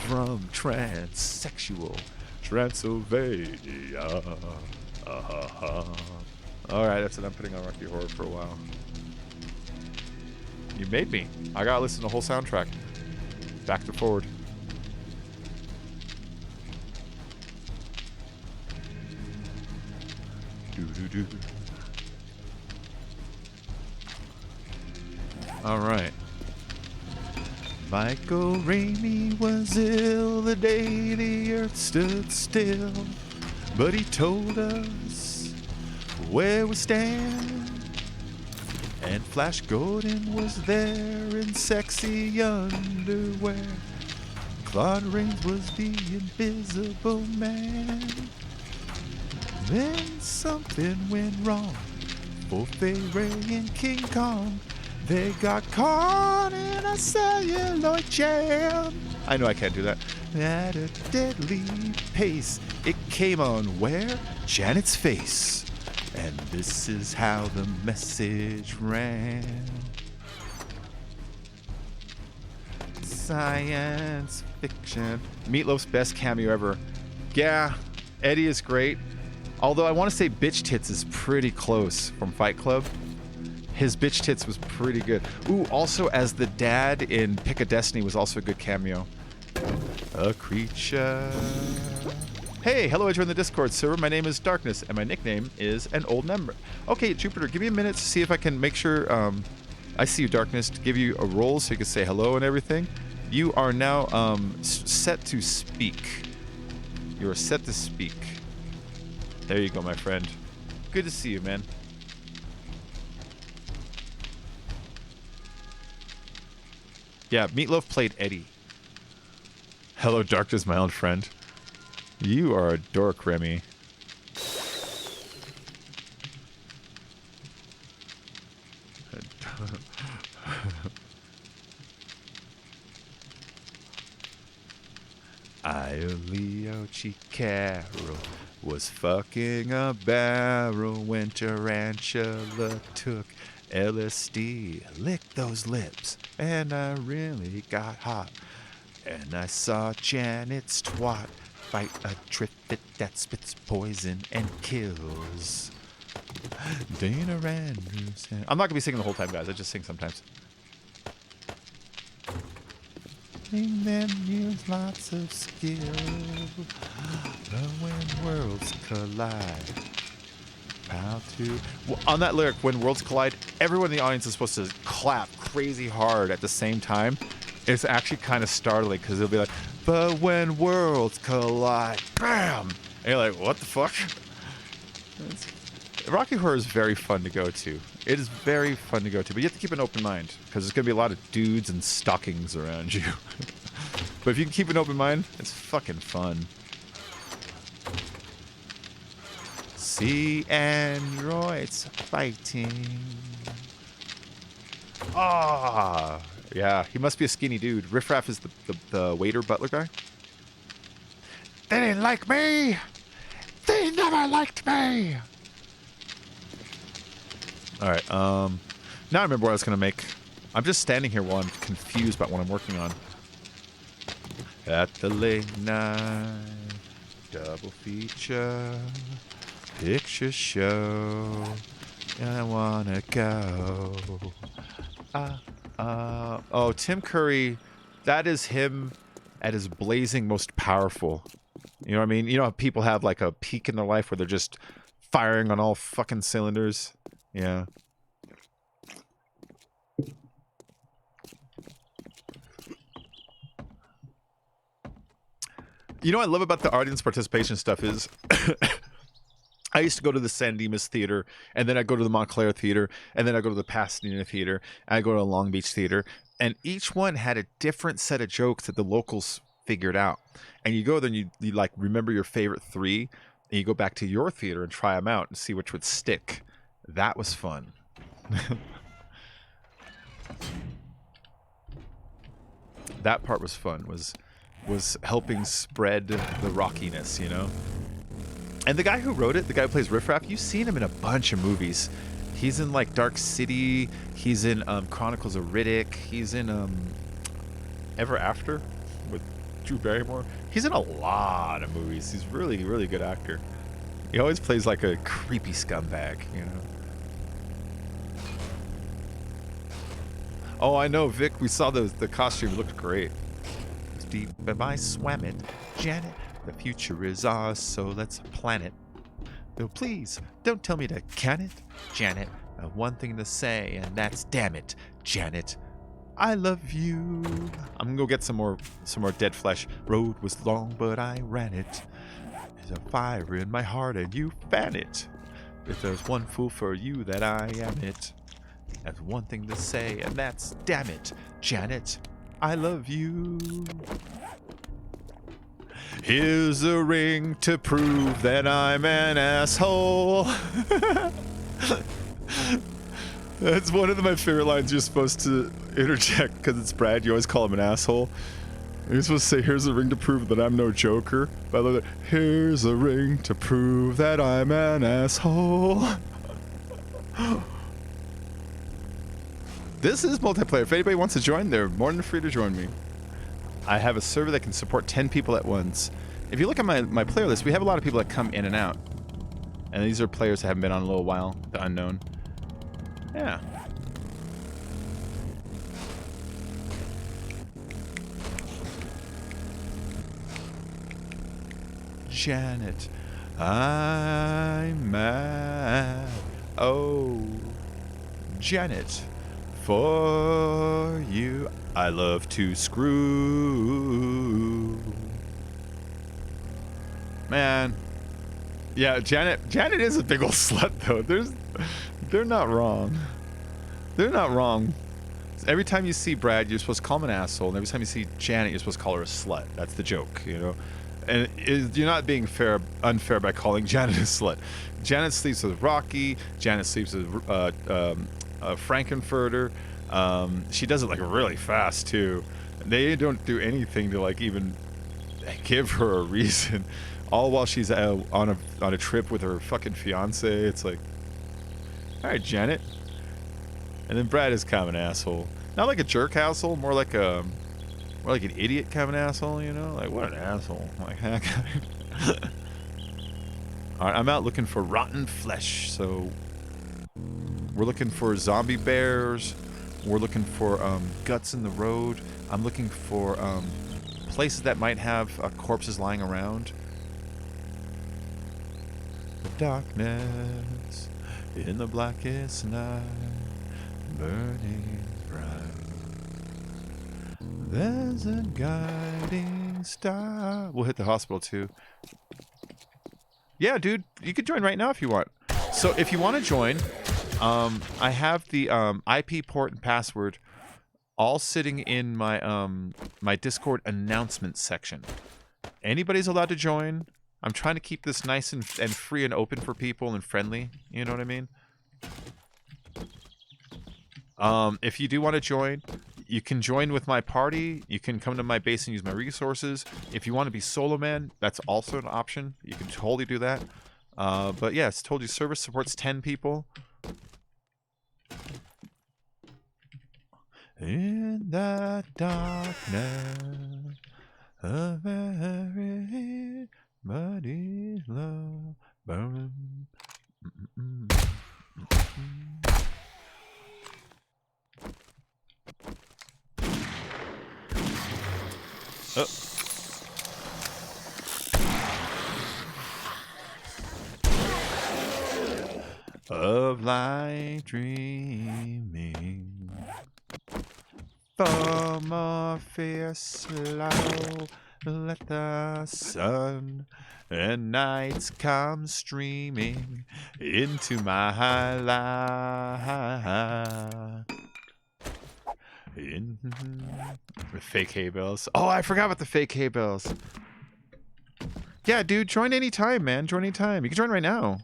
From transsexual Transylvania. Alright, that's it. I'm putting on Rocky Horror for a while. You made me. I gotta listen to the whole soundtrack. Back to forward. Do. Alright. Michael Ramey was ill the day the earth stood still, but he told us where we stand. And Flash Gordon was there in sexy underwear. Claude Rains was the invisible man. Then something went wrong for Fay Ray and King Kong. They got caught in a celluloid jam. I know I can't do that. At a deadly pace, it came on where? Janet's face. And this is how the message ran. Science fiction. Meatloaf's best cameo ever. Yeah, Eddie is great. Although I want to say Bitch Tits is pretty close from Fight Club. His Bitch Tits was pretty good. Ooh, also as the dad in Pick a Destiny was also a good cameo. A creature. Hey, hello, I joined the Discord server. My name is Darkness, and my nickname is an old number. Okay, Jupiter, give me a minute to see if I can make sure I see you, Darkness, to give you a roll so you can say hello and everything. You are now set to speak. You are set to speak. There you go, my friend. Good to see you, man. Yeah, Meatloaf played Eddie. Hello, Darkness, my old friend. You are a dork, Remy. Leo Chicaro was fucking a barrel when Tarantula took LSD, licked those lips, and I really got hot. And I saw Janet's twat fight a Triffitt that spits poison and kills. Dana Andrews. I'm not gonna be singing the whole time, guys. I just sing sometimes. In them use lots of skill, but when worlds collide, how to... Well, on that lyric, when worlds collide, everyone in the audience is supposed to clap crazy hard at the same time. It's actually kind of startling because it'll be like, but when worlds collide, bam! And you're like, what the fuck? Rocky Horror is very fun to go to. It is very fun to go to, but you have to keep an open mind because there's going to be a lot of dudes and stockings around you. But if you can keep an open mind, it's fucking fun. See androids fighting. Ah, yeah, he must be a skinny dude. Riff Raff is the waiter butler guy. They didn't like me. They never liked me. All right. Now I remember what I was gonna make. I'm just standing here while I'm confused about what I'm working on. At the late night double feature picture show, I wanna go. Oh, Tim Curry. That is him at his blazing most powerful. You know what I mean? You know how people have like a peak in their life where they're just firing on all fucking cylinders. Yeah. You know what I love about the audience participation stuff is I used to go to the San Dimas Theater, and then I go to the Montclair Theater, and then I go to the Pasadena Theater, and I go to the Long Beach Theater, and each one had a different set of jokes that the locals figured out. And you go there and you like remember your favorite three, and you go back to your theater and try them out and see which would stick. That was fun. That part was fun, was helping spread the rockiness, you know? And the guy who wrote it, the guy who plays Riff Raff, you've seen him in a bunch of movies. He's in, like, Dark City. He's in Chronicles of Riddick. He's in Ever After with Drew Barrymore. He's in a lot of movies. He's really, really good actor. He always plays like a creepy scumbag, you know? Oh, I know, Vic. We saw the costume. It looked great. It's deep, but I swam it. Janet, the future is ours, so let's plan it. Though please, don't tell me to can it. Janet, one thing to say, and that's damn it. Janet, I love you. I'm gonna go get some more dead flesh. Road was long, but I ran it. There's a fire in my heart, and you fan it. If there's one fool for you, that I am it. That's one thing to say, and that's damn it, Janet, I love you. Here's a ring to prove that I'm an asshole. That's one of my favorite lines you're supposed to interject because it's Brad. You always call him an asshole. You're supposed to say, here's a ring to prove that I'm no joker. By the way, here's a ring to prove that I'm an asshole. This is multiplayer. If anybody wants to join, they're more than free to join me. I have a server that can support 10 people at once. If you look at my player list, we have a lot of people that come in and out. And these are players that haven't been on a little while. The unknown. Yeah. Janet, I'm mad. Oh, Janet. For you, I love to screw. Man. Yeah, Janet is a big old slut, though. They're not wrong. They're not wrong. Every time you see Brad, you're supposed to call him an asshole, and every time you see Janet, you're supposed to call her a slut. That's the joke, you know? And you're not being unfair by calling Janet a slut. Janet sleeps with Rocky. Janet sleeps with Frankenfurter. She does it like really fast too. They don't do anything to like even give her a reason. All while she's on a trip with her fucking fiance. It's like, all right, Janet. And then Brad is kind of an asshole. Not like a jerk asshole, more like an idiot kind of an asshole. You know, like what an asshole. Like that guy. All right, I'm out looking for rotten flesh. So we're looking for zombie bears. We're looking for guts in the road. I'm looking for places that might have corpses lying around. The darkness in the blackest night, burning bright. There's a guiding star. We'll hit the hospital too. Yeah, dude, you could join right now if you want. So if you want to join, I have the IP port and password all sitting in my my Discord announcement section. Anybody's allowed to join. I'm trying to keep this nice and free and open for people and friendly. You know what I mean? If you do want to join, you can join with my party. You can come to my base and use my resources. If you want to be solo man, that's also an option. You can totally do that. But yeah, it's told you service supports 10 people. In the darkness of everybody's love burning. Oh. Of light dreaming, for Morpheus slow, let the sun and nights come streaming into my life. The fake hay bales. Oh, I forgot about the fake hay bales. Yeah, dude, join anytime, man. Join anytime. You can join right now.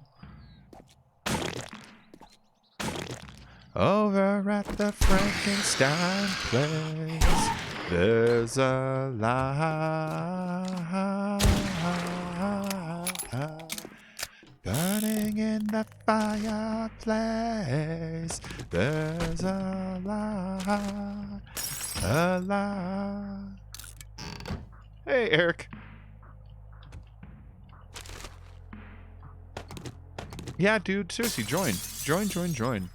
Over at the Frankenstein place, there's a light burning in the fireplace. There's a light, a light. Hey, Eric. Yeah, dude, seriously, join. Join.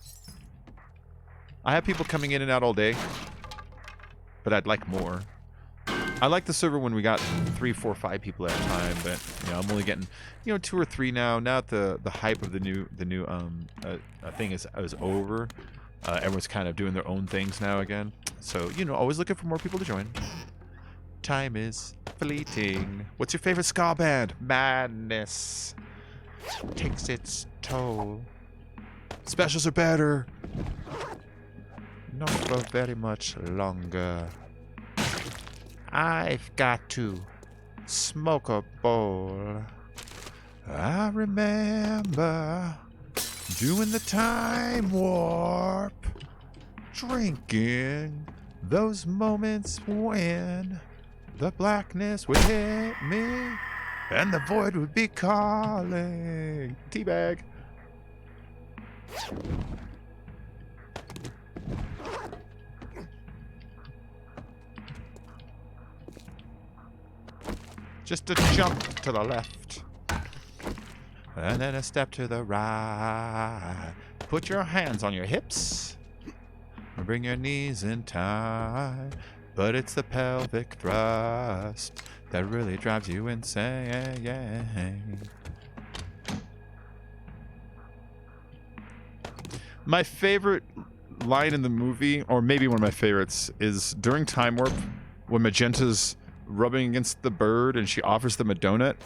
I have people coming in and out all day, but I'd like more. I like the server when we got 3, 4, 5 people at a time, but you know, I'm only getting 2 or 3 now. Now that the hype of the new thing is over, everyone's kind of doing their own things now again. So always looking for more people to join. Time is fleeting. What's your favorite ska band? Madness takes its toll. Specials are better. Not for very much longer. I've got to smoke a bowl. I remember doing the time warp, drinking those moments when the blackness would hit me and the void would be calling. Teabag. Just a jump to the left, and then a step to the right. Put your hands on your hips, bring your knees in tight. But it's the pelvic thrust that really drives you insane. My favorite line in the movie, or maybe one of my favorites, is during Time Warp when Magenta's rubbing against the bird and she offers them a donut.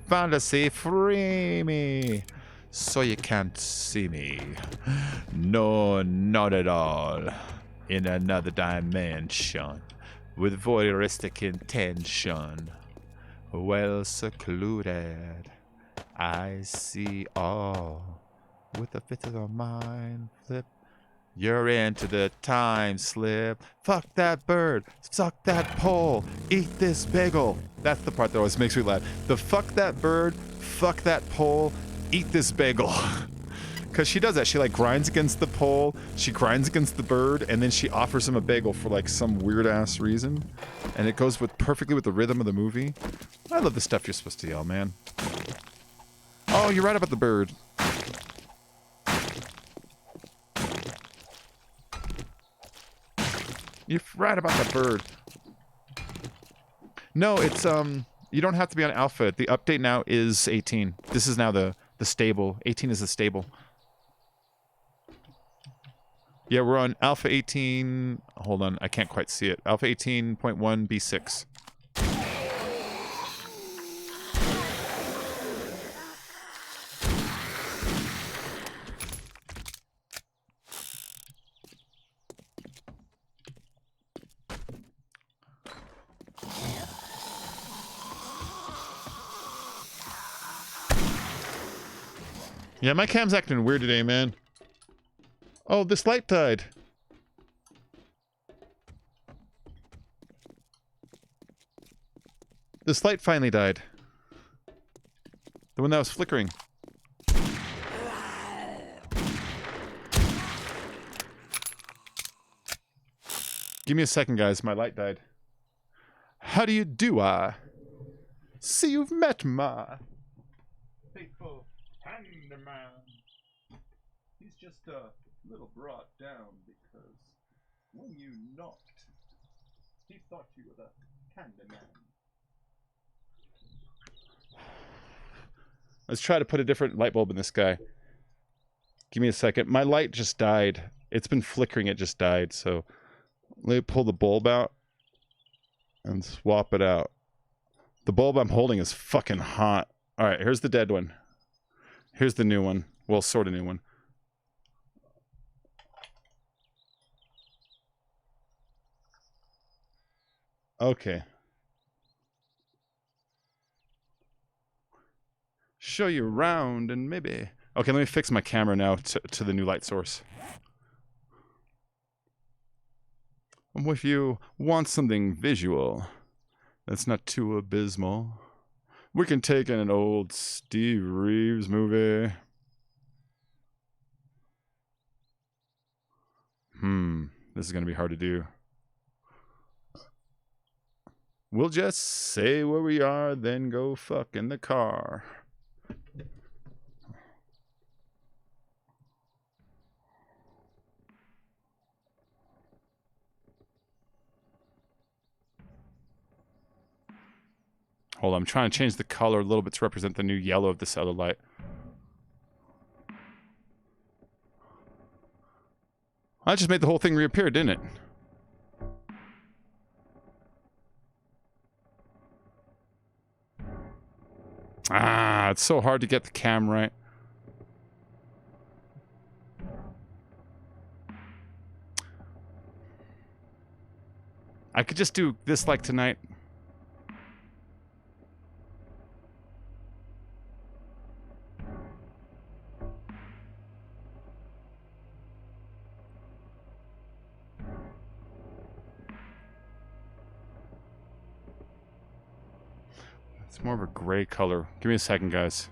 Fantasy, free me so you can't see me. No, not at all. In another dimension with voyeuristic intention, well secluded, I see all with a bit of a mind flip. You're into the time slip. Fuck that bird. Suck that pole. Eat this bagel. That's the part that always makes me laugh. The fuck that bird. Fuck that pole. Eat this bagel. Because she does that. She like grinds against the pole. She grinds against the bird. And then she offers him a bagel for like some weird ass reason. And it goes with perfectly with the rhythm of the movie. I love the stuff you're supposed to yell, man. Oh, you're right about the bird. You're right about the bird. No, it's you don't have to be on alpha. The update now is 18. This is now the stable. 18 is the stable. Yeah, we're on alpha 18. Hold on, I can't quite see it. Alpha 18.1 B6. Yeah, my cam's acting weird today, man. Oh, this light died. This light finally died. The one that was flickering. Give me a second, guys. My light died. How do you do, see you've met my faithful handyman. He's just a little brought down because when you knocked, he thought you were the handyman. Let's try to put a different light bulb in this guy. Give me a second. My light just died. It's been flickering. It just died. So let me pull the bulb out and swap it out. The bulb I'm holding is fucking hot. All right, here's the dead one. Here's the new one. Well, sort of new one. Okay. Show you around and maybe... Okay, let me fix my camera now to the new light source. I'm with you. Want something visual that's not too abysmal? We can take in an old Steve Reeves movie. This is going to be hard to do. We'll just say where we are, then go fuck in the car. Hold on, I'm trying to change the color a little bit to represent the new yellow of this other light. I just made the whole thing reappear, didn't it? Ah, it's so hard to get the cam right. I could just do this like tonight. It's more of a gray color. Give me a second, guys.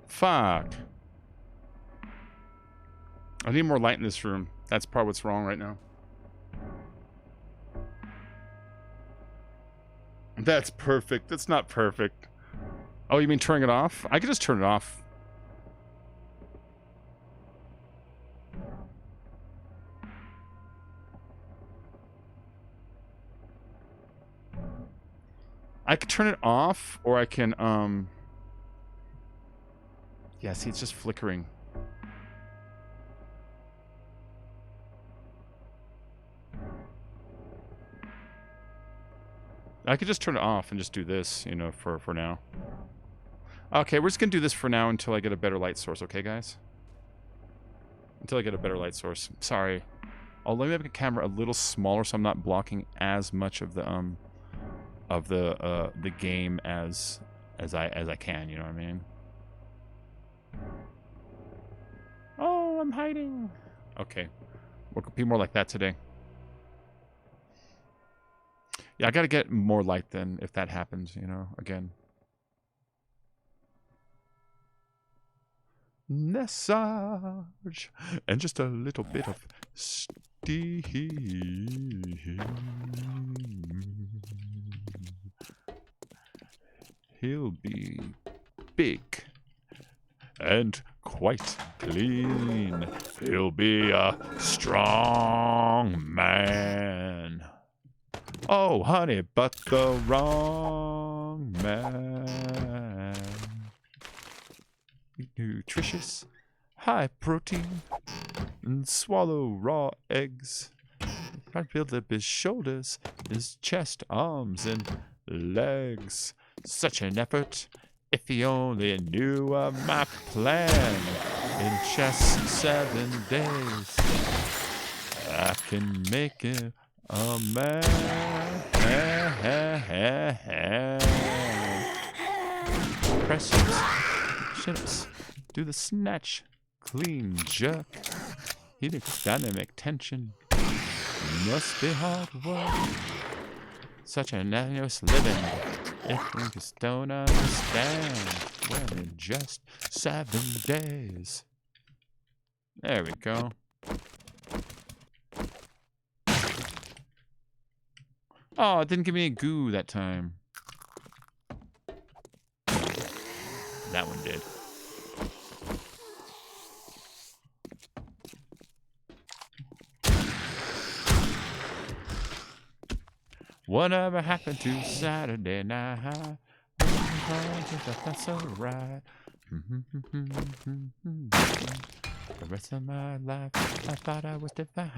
Fuck. I need more light in this room. That's probably what's wrong right now. That's perfect. That's not perfect. Oh, you mean turning it off? I could just turn it off. I could turn it off, or I can, yeah, see, it's just flickering. I could just turn it off and just do this, you know, for now. Okay, we're just going to do this for now until I get a better light source, okay, guys? Until I get a better light source. Sorry. I'll let me make the camera a little smaller so I'm not blocking as much of the game as I can, you know what I mean? Oh, I'm hiding. Okay. We'll be more like that today. Yeah, I gotta get more light then if that happens, you know, again. Massage and just a little bit of steam. He'll be big and quite clean. He'll be a strong man. Oh, honey, but the wrong man. Nutritious, high protein, and swallow raw eggs. I build up his shoulders, his chest, arms, and legs. Such an effort, if he only knew of my plan. In just 7 days, I can make him a man. Presses, chips, do the snatch, clean jerk. He needs dynamic tension. Must be hard work. Such an endless living. If we just don't understand, well, in just 7 days. There we go. Oh, it didn't give me a goo that time. That one did. Whatever happened to Saturday night? That's alright. The rest of my life, I thought I was divine.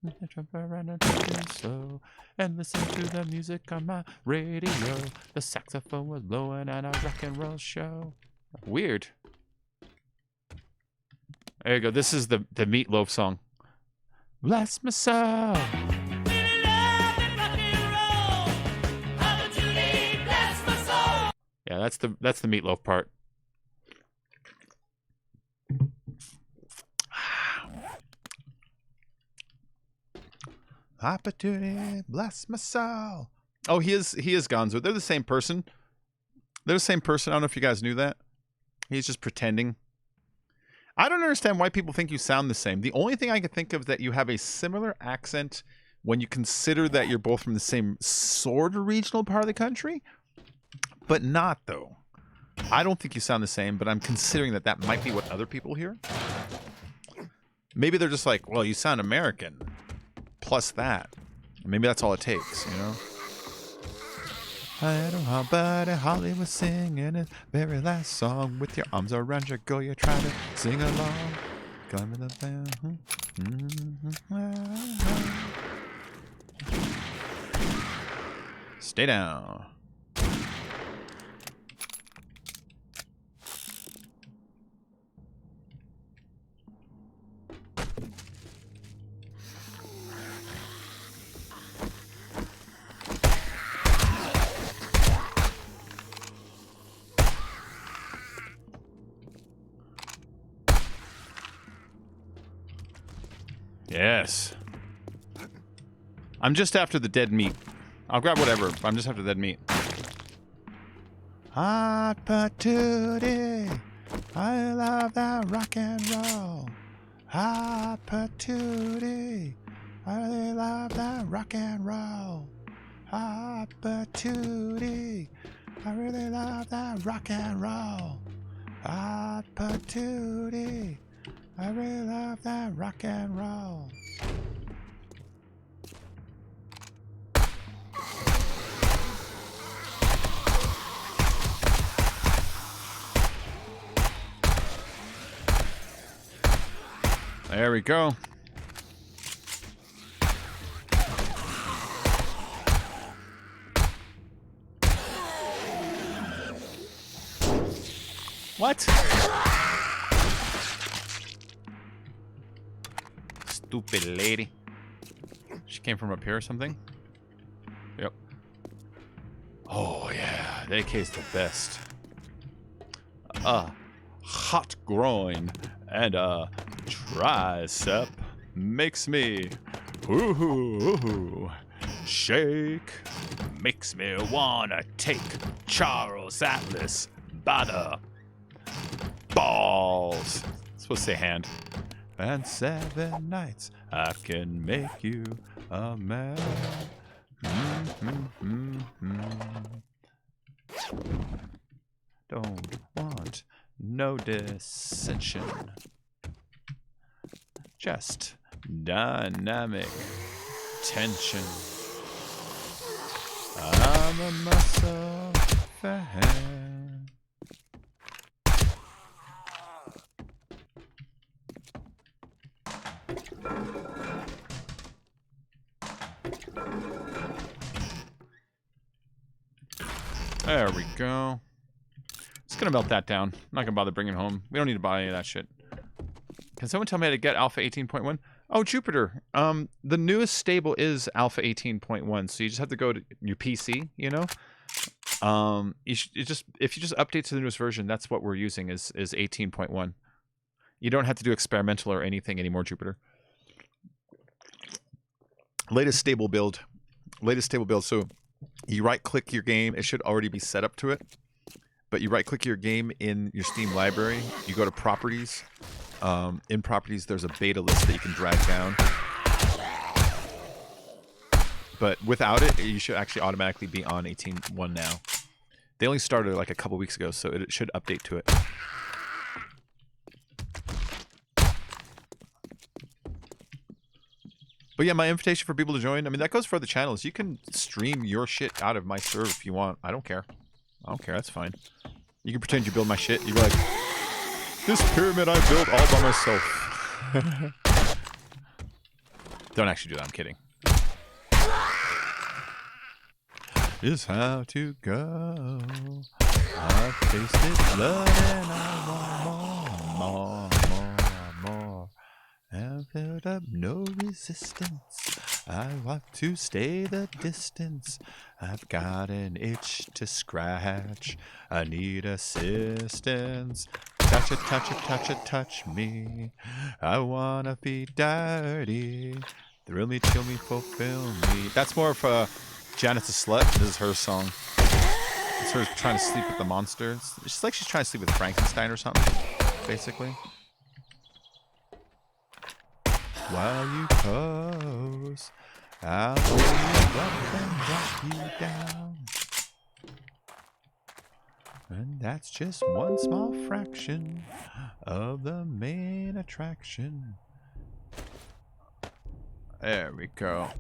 I jump around and do so, and listen to the music on my radio. The saxophone was blowing on a rock and roll show. Weird. There you go. This is the Meatloaf song. Bless my soul. Yeah, that's the Meatloaf part. Opportunity, bless my soul. Oh, he is Gonzo. They're the same person. They're the same person. I don't know if you guys knew that. He's just pretending. I don't understand why people think you sound the same. The only thing I can think of is that you have a similar accent when you consider that you're both from the same sort of regional part of the country, but not though. I don't think you sound the same, but I'm considering that that might be what other people hear. Maybe they're just like, well, you sound American. Plus that. Maybe that's all it takes, you know? I don't know, Buddy Holly was singing his very last song. With your arms around your girl, you're trying to sing along. Climbing the band. Stay down. Yes. I'm just after the dead meat. I'll grab whatever. I'm just after the dead meat. Hot patootie. I love that rock and roll. Hot patootie. I really love that rock and roll. Hot patootie. I really love that rock and roll. Hot patootie. I really love that rock and roll. There we go. What? Stupid lady. She came from up here or something? Yep. Oh, yeah. The AK's the best. Hot groin and a tricep makes me ooh, shake. Makes me wanna take Charles Atlas by the balls. Supposed to say hand. And 7 nights I can make you a man. Don't want no dissension. Just dynamic tension. I'm a muscle fan. There we go. Just gonna melt that down. I'm not gonna bother bringing it home. We don't need to buy any of that shit. Can someone tell me how to get Alpha 18.1? Oh, Jupiter. The newest stable is Alpha 18.1, so you just have to go to your PC. You know, if you just update to the newest version, that's what we're using is 18.1. You don't have to do experimental or anything anymore, Jupiter. Latest stable build. So you right-click your game. It should already be set up to it. But you right-click your game in your Steam library. You go to Properties. In Properties, there's a beta list that you can drag down. But without it, you should actually automatically be on 18.1 now. They only started like a couple weeks ago, so it should update to it. But yeah, my invitation for people to join, I mean, that goes for other channels. You can stream your shit out of my server if you want. I don't care. That's fine. You can pretend you build my shit. You're like, this pyramid I built all by myself. Don't actually do that. I'm kidding. Is how to go. I've tasted blood and I want more. I've built up no resistance. I want to stay the distance. I've got an itch to scratch. I need assistance. Touch it, touch it, touch it, touch me. I wanna be dirty. Thrill me, chill me, fulfill me. That's more of a Janet's a slut. This is her song. It's her trying to sleep with the monster. It's just like she's trying to sleep with Frankenstein or something, basically. While you pose, I'll pull you up and drop you down. And that's just one small fraction of the main attraction. There we go.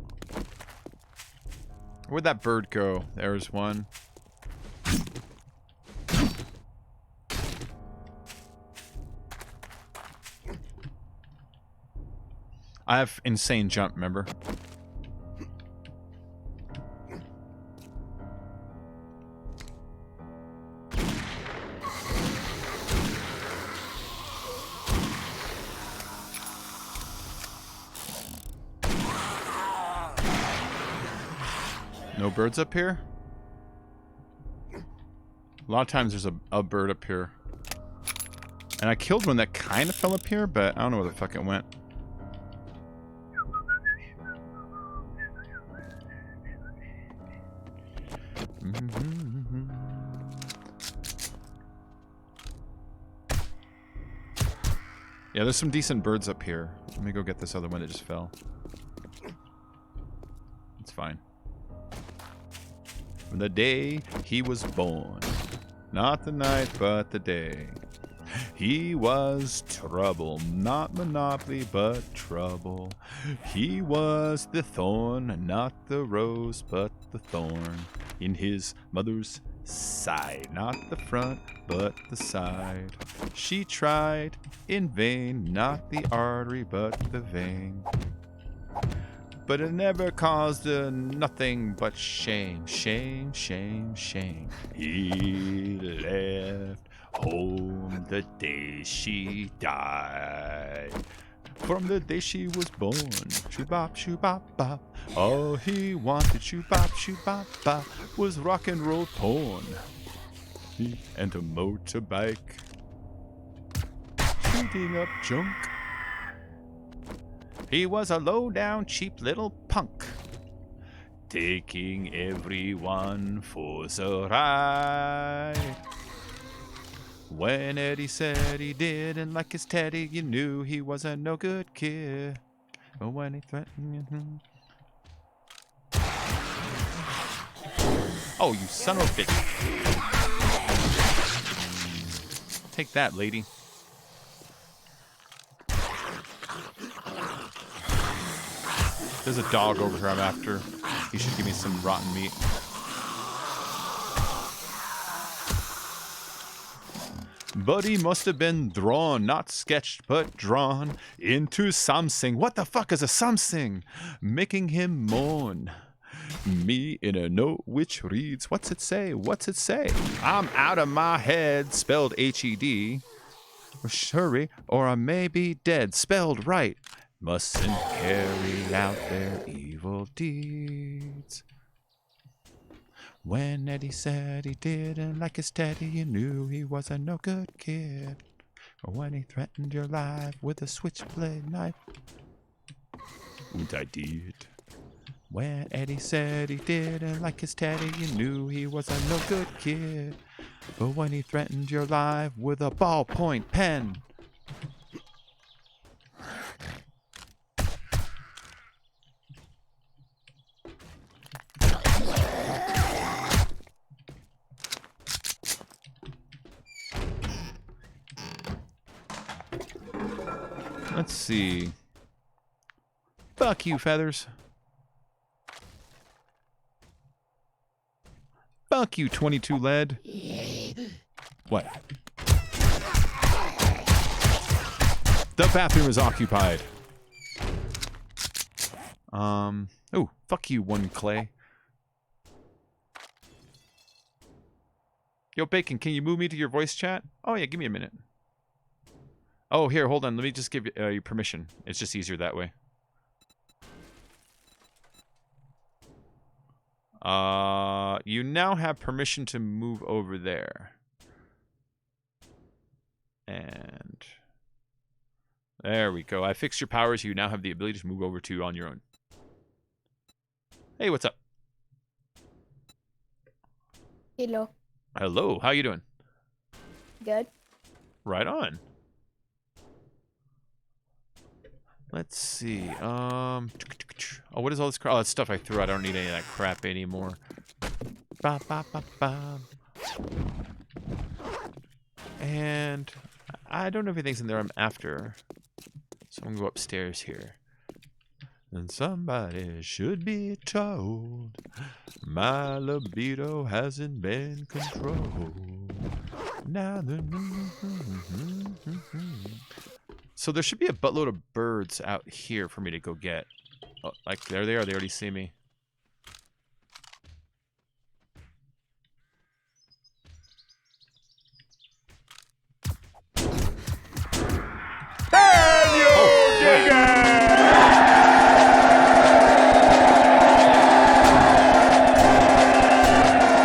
Where'd that bird go? There's one. I have insane jump, remember? No birds up here? A lot of times there's a bird up here. And I killed one that kind of fell up here, but I don't know where the fuck it went. Yeah, there's some decent birds up here. Let me go get this other one that just fell. It's fine. From the day he was born, not the night but the day, he was trouble, not Monopoly but trouble. He was the thorn, not the rose but the thorn, in his mother's side, not the front but the side. She tried in vain, not the artery but the vein, but it never caused nothing but shame, shame, shame, shame. He left home the day she died. From the day she was born, shoo-bop, shoo-bop-bop. All he wanted, shoo-bop, shoo-bop-bop, was rock and roll porn. He and a motorbike, shooting up junk. He was a low-down, cheap little punk, taking everyone for the ride. When Eddie said he didn't like his teddy, you knew he was a no good kid. But when he threatened you... Oh, you son of a bitch. Take that, lady. There's a dog over here I'm after. He should give me some rotten meat. But he must have been drawn, not sketched, but drawn into something. What the fuck is a something? Making him mourn. Me in a note which reads, what's it say? What's it say? I'm out of my head, spelled H-E-D. Hurry, or I may be dead, spelled right. Mustn't carry out their evil deeds. When Eddie said he didn't like his teddy, you knew he was a no good kid. Or when he threatened your life with a switchblade knife, and I did. When Eddie said he didn't like his teddy, you knew he was a no good kid. But when he threatened your life with a ballpoint pen, let's see. Fuck you, Feathers. Fuck you, 22 lead. What? The bathroom is occupied. Oh, fuck you, one clay. Yo, Bacon, can you move me to your voice chat? Oh, yeah, give me a minute. Oh, here, hold on. Let me just give you permission. It's just easier that way. You now have permission to move over there. And there we go. I fixed your powers. You now have the ability to move over to on your own. Hey, what's up? Hello. Hello. How you doing? Good. Right on. Let's see. Oh, what is all this crap? Oh, that's stuff I threw out. I don't need any of that crap anymore. Ba, ba, ba, ba. And I don't know if anything's in there I'm after. So I'm gonna go upstairs here. And somebody should be told my libido hasn't been controlled. Now the... So there should be a buttload of birds out here for me to go get. Oh, like, there they are. They already see me.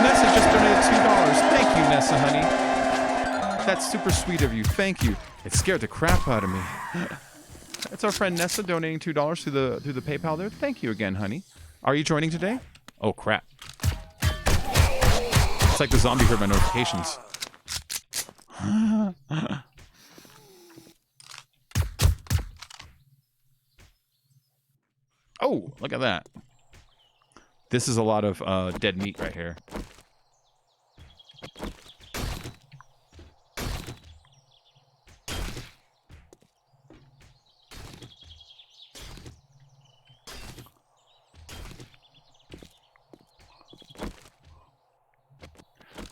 Nessa just donated $2. Thank you, Nessa, honey. That's super sweet of you. Thank you. It scared the crap out of me. That's our friend Nessa donating $2 through the PayPal there. Thank you again, honey. Are you joining today? Oh crap. It's like the zombie heard my notifications. Oh, look at that. This is a lot of dead meat right here.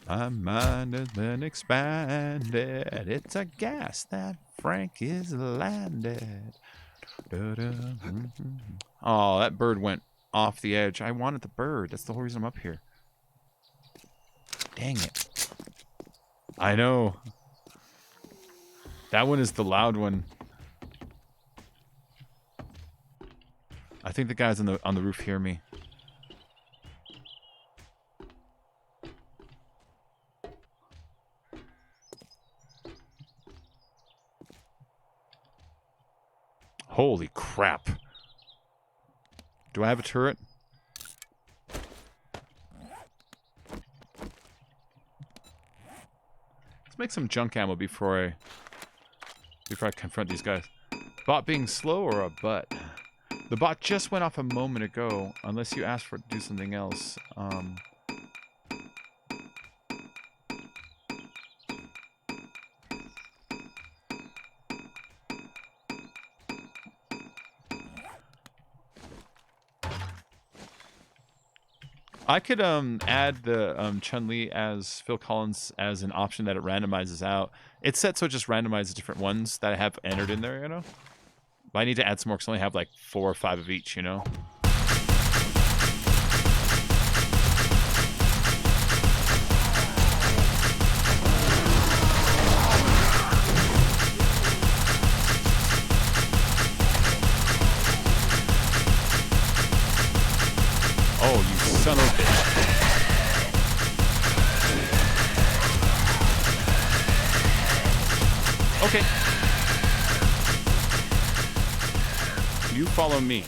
My mind has been expanded. It's a gas that Frank is landed. Oh, that bird went off the edge. I wanted the bird. That's the whole reason I'm up here. Dang it. I know. That one is the loud one. I think the guys on the roof hear me. Holy crap. Do I have a turret? Let's make some junk ammo before I confront these guys. Bot being slow or a butt? The bot just went off a moment ago, unless you asked for it to do something else. I could add the Chun-Li as Phil Collins as an option that it randomizes out. It's set so it just randomizes different ones that I have entered in there, you know? But I need to add some more because I only have like 4 or 5 of each, you know? Oh, you son of a bitch. Okay. You follow me.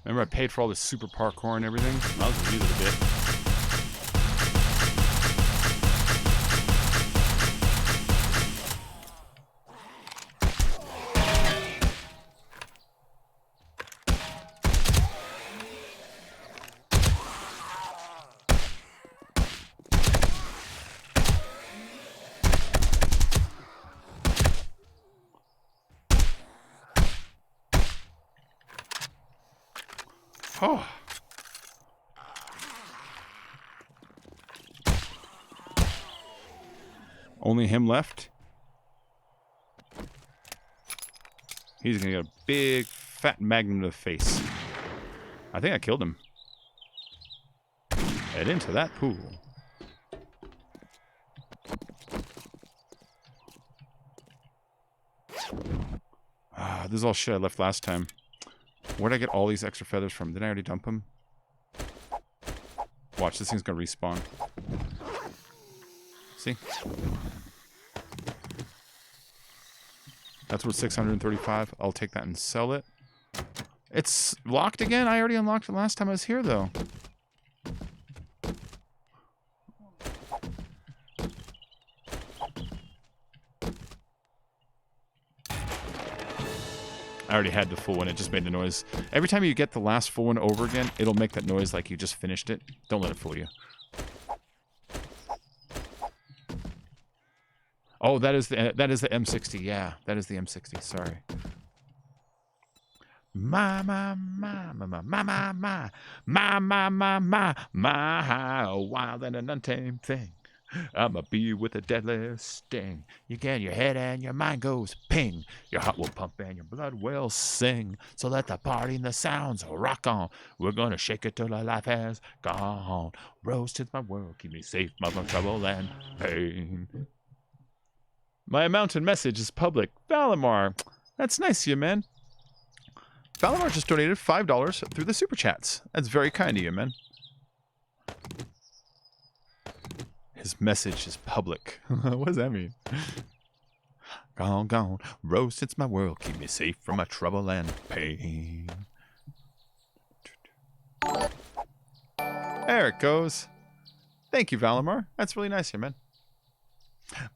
Remember I paid for all this super parkour and everything? I'll just use it a bit. Oh. Only him left? He's gonna get a big fat magnum to the face. I think I killed him. Head into that pool. Ah, this is all shit I left last time. Where'd I get all these extra feathers from? Didn't I already dump them? Watch, this thing's gonna respawn. See? That's worth 635. I'll take that and sell it. It's locked again? I already unlocked it last time I was here, though. I already had the full one. It just made the noise. Every time you get the last full one over again, it'll make that noise like you just finished it. Don't let it fool you. Oh, that is the M60. Yeah, that is the M60. Sorry. My, wild and an untamed thing. I'm a bee with a deadly sting. You get your head and your mind goes ping. Your heart will pump and your blood will sing. So let the party and the sounds rock on. We're gonna shake it till the life has gone. Rose to my world, keep me safe from trouble and pain. My mountain message is public. Valimar, that's nice of you, man. Valimar just donated $5 through the super chats. That's very kind of you, man. His message is public. What does that mean? Gone, gone. Rose, it's my world. Keep me safe from my trouble and pain. There it goes. Thank you, Valimar. That's really nice of you, man.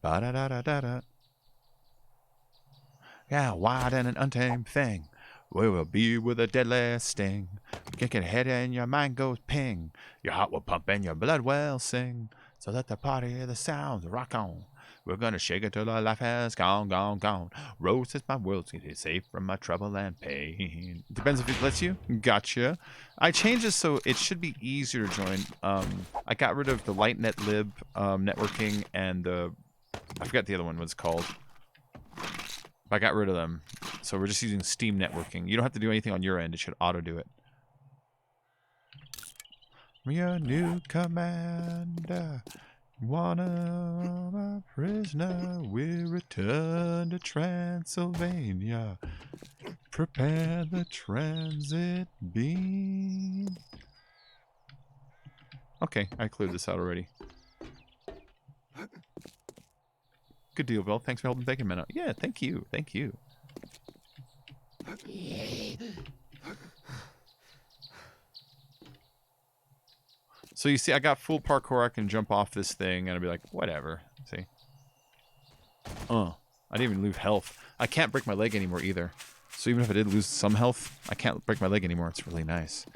Ba-da-da-da-da-da. Yeah, wild and an untamed thing. We will be with a deadly sting. Kick your head and your mind goes ping. Your heart will pump and your blood will sing. So let the party, the sounds rock on. We're gonna shake it till our life has gone, gone, gone. Rose is my world, keep it safe from my trouble and pain. Depends if it lets you. Gotcha. I changed this so it should be easier to join. I got rid of the LightNet lib networking and the... I forgot the other one was called. I got rid of them. So we're just using Steam networking. You don't have to do anything on your end. It should auto do it. Your new commander. Wanna a prisoner. We return to Transylvania. Prepare the transit beam. Okay, I cleared this out already. Good deal, Bill. Thanks for helping Bacon Man out. Yeah, thank you. Thank you. So you see, I got full parkour. I can jump off this thing, and I'll be like, whatever. See? I didn't even lose health. I can't break my leg anymore either. So even if I did lose some health, I can't break my leg anymore. It's really nice.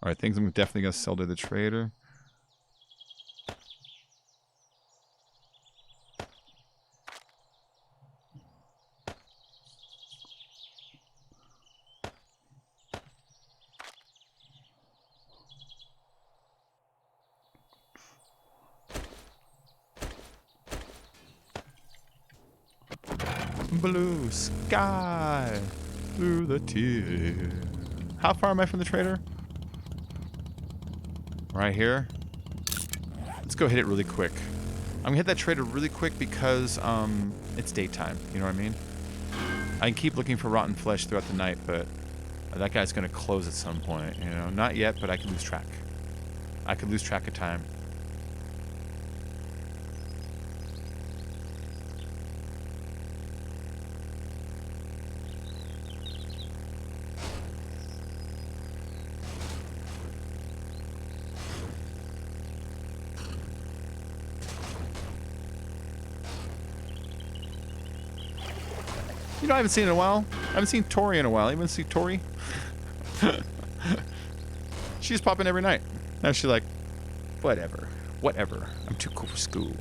Alright, things I'm definitely going to sell to the trader. Blue sky through the tear. How far am I from the trader? Right here. Let's go hit it really quick. I'm gonna hit that trader really quick because it's daytime. You know what I mean? I can keep looking for rotten flesh throughout the night, but that guy's gonna close at some point. You know, not yet, but I can lose track. I could lose track of time. You know, I haven't seen it in a while. I haven't seen Tori in a while. You haven't seen Tori? She's popping every night. Now she's like, whatever. Whatever. I'm too cool for school.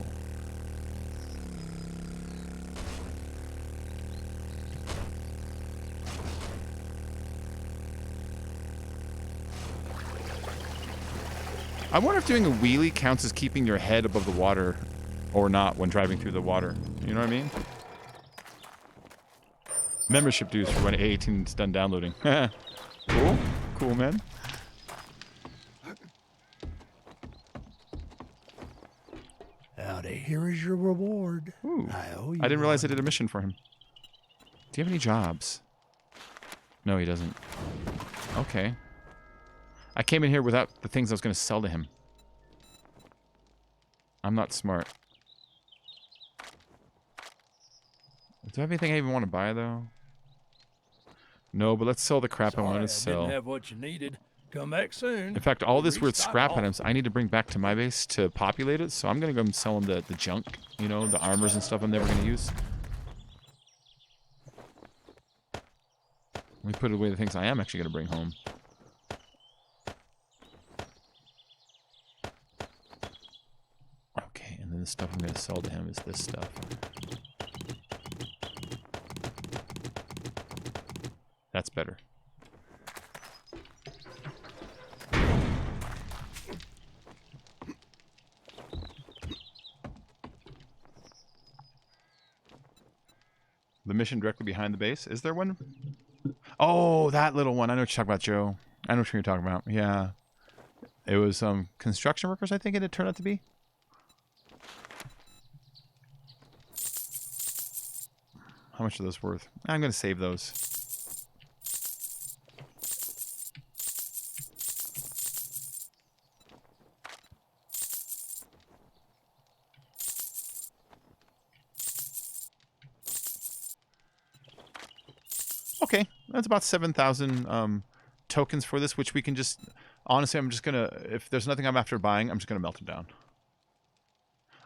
I wonder if doing a wheelie counts as keeping your head above the water or not when driving through the water. You know what I mean? Membership dues for when A18 is done downloading. Cool. Cool, man. Howdy, here is your reward. Ooh. I owe you I didn't realize I one. did a mission for him. Do you have any jobs? No, he doesn't. Okay. I came in here without the things I was going to sell to him. I'm not smart. Do I have anything I even want to buy, though? No, but let's sell the crap I wanted to sell. Didn't have what you needed. Come back soon. In fact, all this weird Restock scrap all. items I need to bring back to my base to populate it, so I'm going to go and sell them the junk, you know, the armors and stuff I'm never going to use. Let me put away the things I am actually going to bring home. Okay, and then the stuff I'm going to sell to him is this stuff. That's better. The mission directly behind the base. Is there one? Oh, that little one. I know what you're talking about, Joe. I know what you're talking about. Yeah. It was construction workers, I think it turned out to be. How much are those worth? I'm going to save those. Okay, that's about 7,000 tokens for this, which we can just... Honestly, I'm just going to... If there's nothing I'm after buying, I'm just going to melt them down.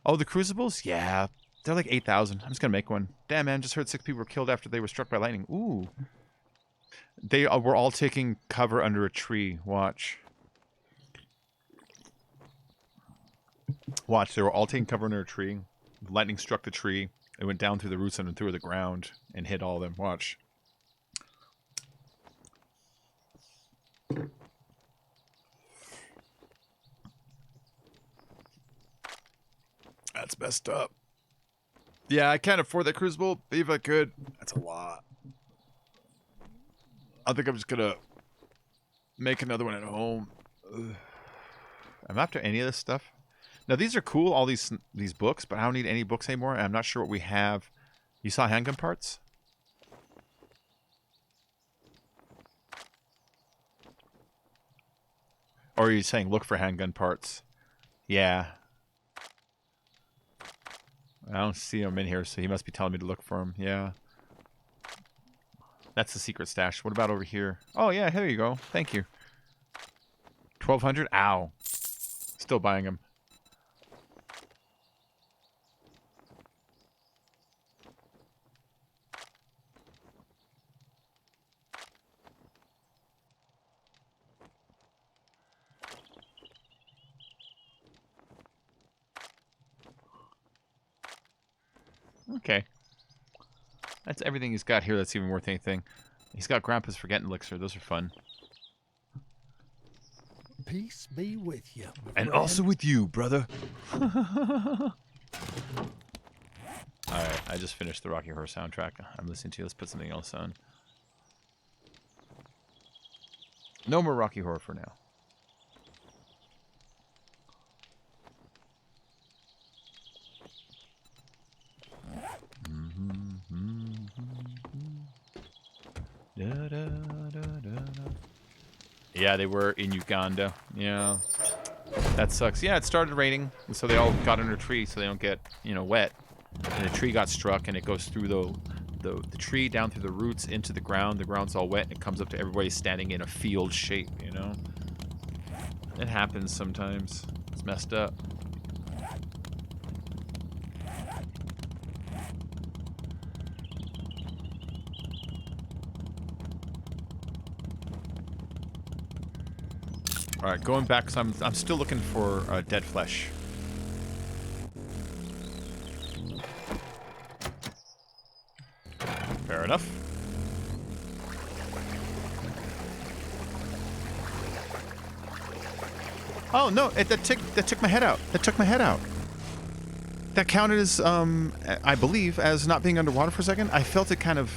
Oh, the crucibles? Yeah, they're like 8,000. I'm just going to make one. Damn, man, just heard 6 people were killed after they were struck by lightning. Ooh. They were all taking cover under a tree. Watch. Watch, they were all taking cover under a tree. Lightning struck the tree. It went down through the roots and through the ground and hit all of them. Watch. That's That's messed up. Yeah, I can't afford that Crucible. But if I could, that's a lot. I think I'm just gonna make another one at home. Ugh. I'm after any of this stuff. Now these are cool, all these books, but I don't need any books anymore. And I'm not sure what we have. You saw handgun parts? Or are you saying look for handgun parts? Yeah. I don't see him in here, so he must be telling me to look for him. Yeah. That's the secret stash. What about over here? Oh, yeah, here you go. Thank you. 1,200? Ow. Still buying them. Okay. That's everything he's got here that's even worth anything. He's got Grandpa's Forgetting Elixir. Those are fun. Peace be with you. And also with you, brother. Alright, I just finished the Rocky Horror soundtrack I'm listening to. Let's put something else on. No more Rocky Horror for now. Da, da, da, da, da. Yeah, they were in Uganda. Yeah. That sucks. Yeah, it started raining, and so they all got under a tree so they don't get, wet. And the tree got struck, and it goes through the tree down through the roots into the ground. The ground's all wet, and it comes up to everybody standing in a field shape, It happens sometimes. It's messed up. All right, going back, because I'm still looking for dead flesh. Fair enough. Oh no! That took my head out. That took my head out. That counted as I believe as not being underwater for a second. I felt it kind of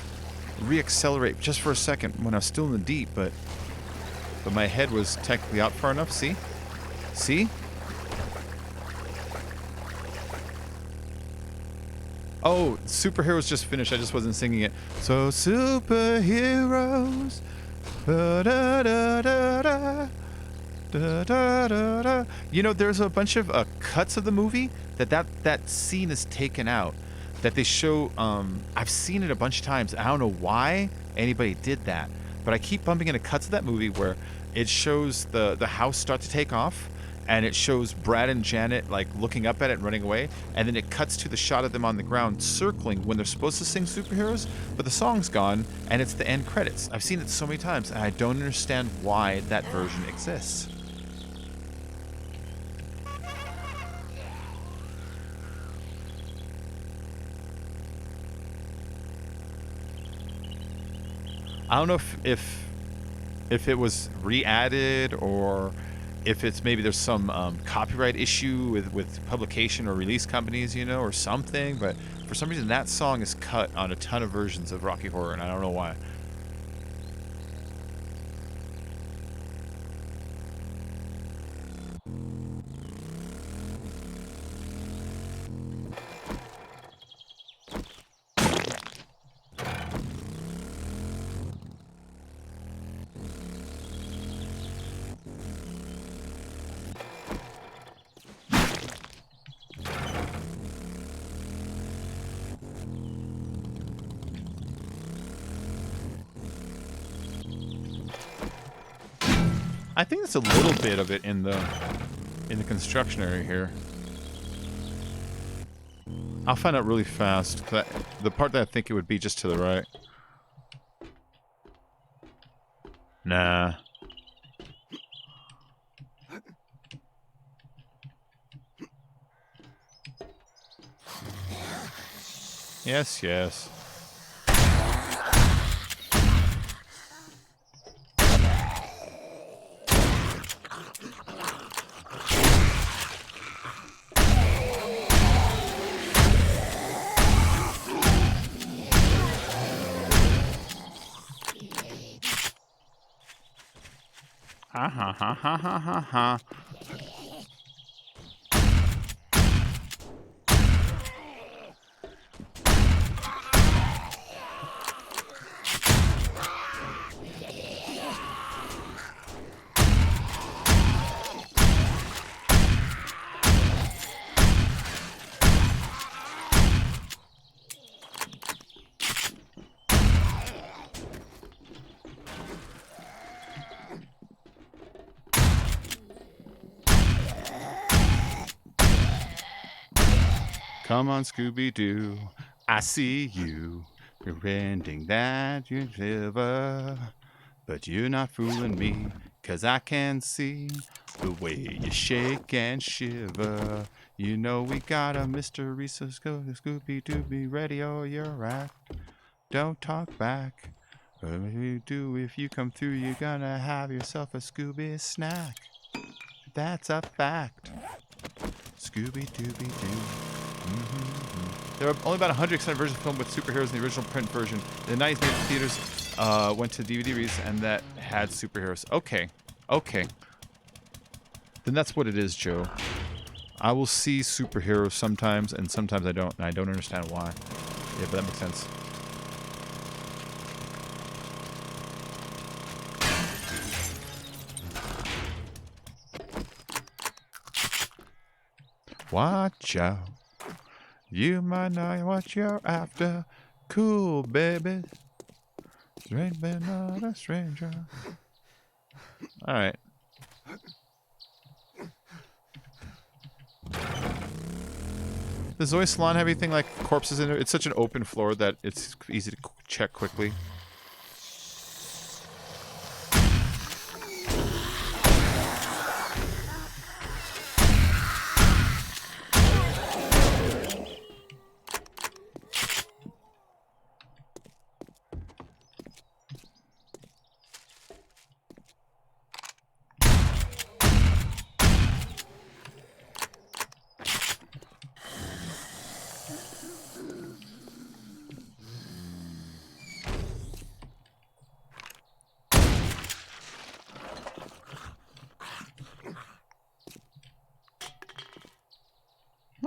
reaccelerate just for a second when I was still in the deep, but my head was technically out far enough. See? See? Oh, Superheroes just finished. I just wasn't singing it. So superheroes. Da, da, da, da, da. Da, da, da, da. There's a bunch of cuts of the movie that scene is taken out. That they show. I've seen it a bunch of times. I don't know why anybody did that, but I keep bumping into cuts of that movie where it shows the house start to take off, and it shows Brad and Janet like looking up at it and running away, and then it cuts to the shot of them on the ground circling when they're supposed to sing Superheroes, but the song's gone and it's the end credits. I've seen it so many times, and I don't understand why that version exists. I don't know if it was re-added or if it's maybe there's some copyright issue with publication or release companies, or something. But for some reason, that song is cut on a ton of versions of Rocky Horror, and I don't know why. I think there's a little bit of it in the construction area here. I'll find out really fast. The part that I think it would be just to the right. Nah. Yes, yes. ha ha ha ha ha ha. Come on, Scooby-Doo, I see you. You're ending that you shiver. But you're not fooling me, 'cause I can see the way you shake and shiver. You know we got a mystery, so Scooby-Doo, be ready or you're at. Don't talk back. What you do if you come through, you're gonna have yourself a Scooby snack. That's a fact. Scooby-Dooby-Doo. There are only about 100 extended versions filmed with superheroes in the original print version. In the 90s, made for theaters, went to DVD release, and that had superheroes. Okay. Okay. Then that's what it is, Joe. I will see superheroes sometimes, and sometimes I don't, and I don't understand why. Yeah, but that makes sense. Watch out. You might not what you're after. Cool, baby. Strange but not a stranger. Alright. Does Zoe Salon have anything like corpses in it? It's such an open floor that it's easy to check quickly.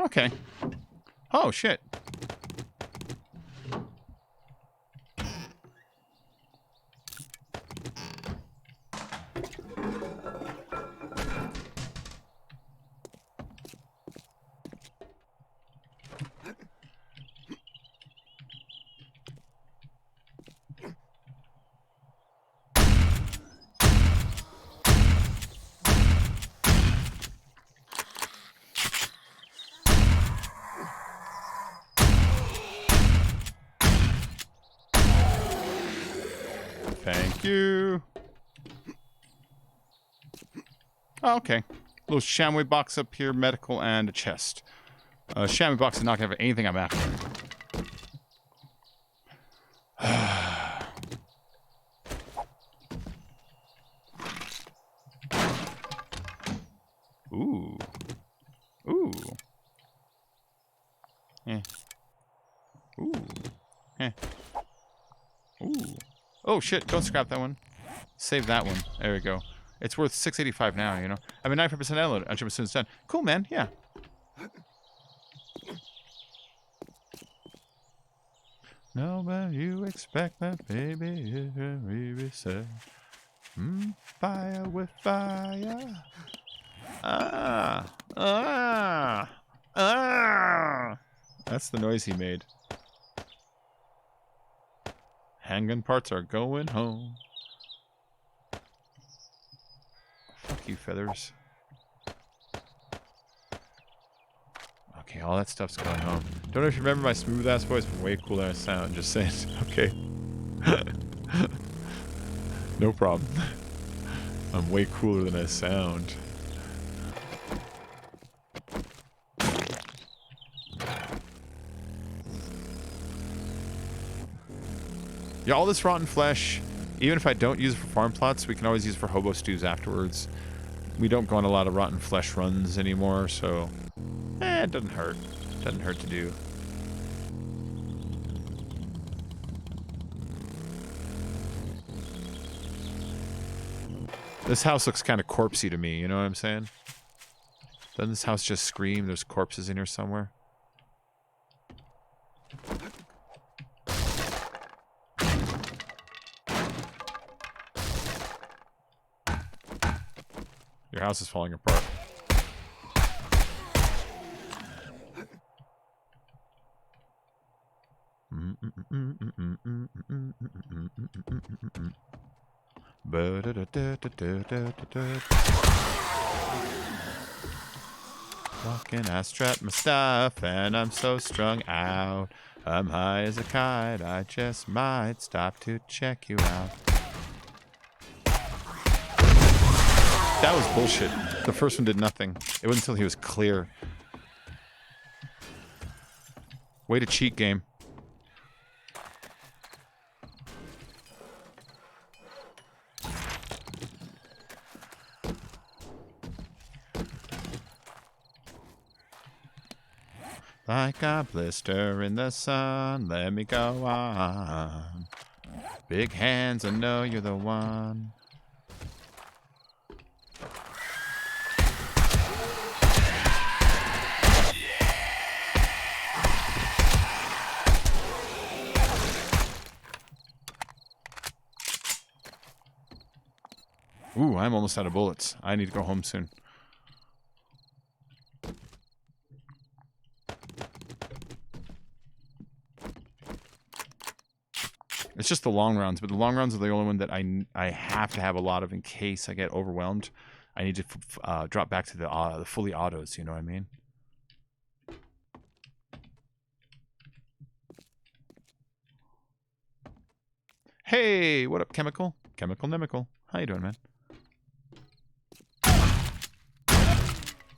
Okay. Oh, shit. Thank you. Oh, okay. Little chamois box up here, medical, and a chest. Chamois box is not gonna have anything I'm after. Ooh. Ooh. Eh. Ooh. Eh. Ooh. Oh shit, don't scrap that one. Save that one. There we go. It's worth $6.85 now, you know. I mean 9% download. I'm sure as soon as it's done. Cool, man. Yeah. No, but you expect that, baby, it can be said. Fire with fire. Ah. Ah. Ah. That's the noise he made. Handgun parts are going home. Fuck you, feathers. Okay, all that stuff's going home. Don't know if you remember my smooth ass voice, but way cooler than I sound. Just saying. Okay. No problem. I'm way cooler than I sound. Yeah, all this rotten flesh, even if I don't use it for farm plots, we can always use it for hobo stews afterwards. We don't go on a lot of rotten flesh runs anymore, so it doesn't hurt. Doesn't hurt to do. This house looks kind of corpsey to me, you know what I'm saying? Doesn't this house just scream there's corpses in here somewhere? Your house is falling apart. Walking, I strap my stuff, and I'm so strung out. I'm high as a kite, I just might stop to check you out. That was bullshit. The first one did nothing. It wasn't until he was clear. Way to cheat, game. Like a blister in the sun, let me go on. Big hands, I know you're the one. Ooh, I'm almost out of bullets. I need to go home soon. It's just the long rounds, but the long rounds are the only one that I have to have a lot of in case I get overwhelmed. I need to drop back to the fully autos, you know what I mean? Hey, what up, Chemical? Chemical Nemical. How you doing, man?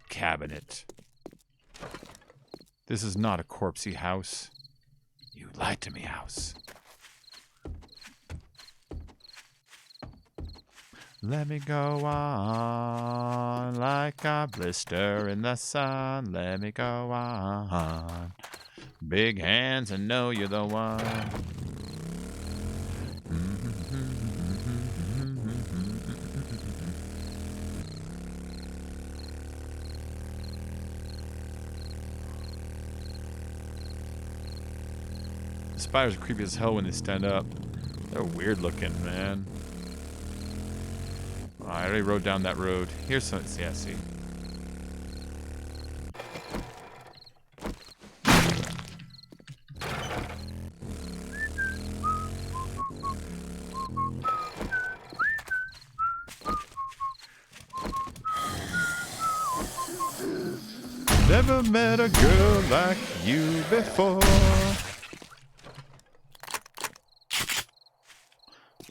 Cabinet. This is not a corpsey house. You lied to me, house. Let me go on like a blister in the sun. Let me go on. Big hands, I know you're the one. Spiders are creepy as hell when they stand up. They're weird looking, man. Oh, I already rode down that road. Here's some. Yeah, see. Never met a girl like you before.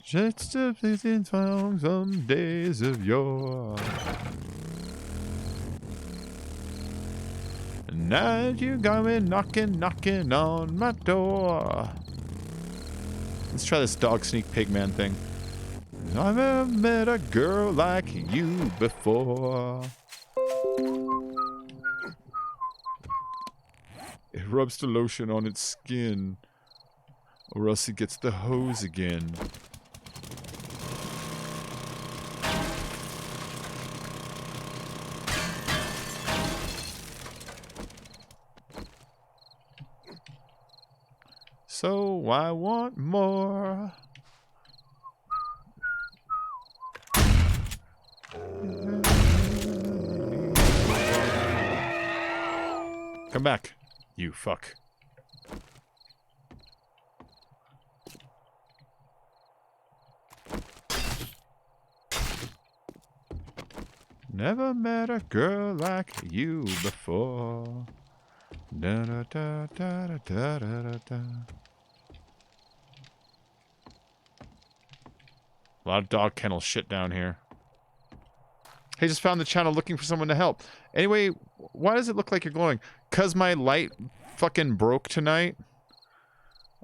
Just a fleeting song, some days of yore. Now you got me knocking on my door. Let's try this dog sneak pigman thing. I've never met a girl like you before. It rubs the lotion on its skin, or else it gets the hose again. So I want more. Come back, you fuck. Never met a girl like you before. Da da da da da da da da. A lot of dog kennel shit down here. Hey, just found the channel looking for someone to help. Anyway, why does it look like you're glowing? 'Cause my light fucking broke tonight.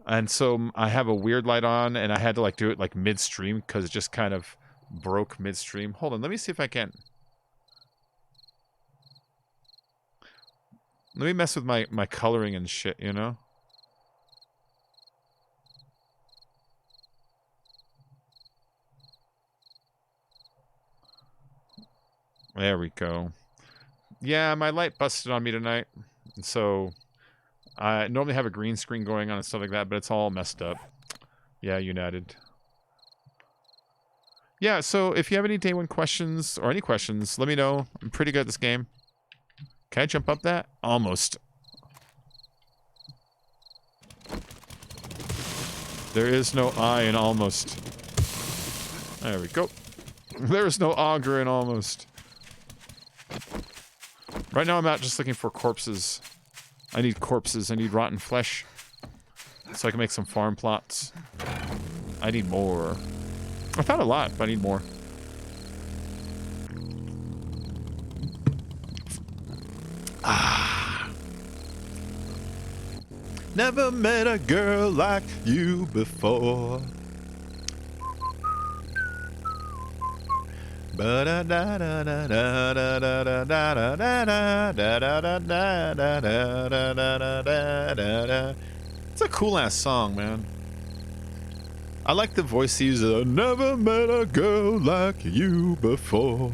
And so I have a weird light on, and I had to like do it like midstream because it just kind of broke midstream. Hold on, let me see if I can. Let me mess with my coloring and shit, you know? There we go. Yeah, my light busted on me tonight. And so I normally have a green screen going on and stuff like that, but it's all messed up. Yeah, United. Yeah, so if you have any day one questions or any questions, let me know. I'm pretty good at this game. Can I jump up that? Almost. There is no I in almost. There we go. There's no auger in almost. Right now I'm out just looking for corpses. I need corpses. I need rotten flesh. So I can make some farm plots. I need more. I found a lot, but I need more. Ah. Never met a girl like you before. It's a cool ass song, man. I like the voice he uses. I never met a girl like you before.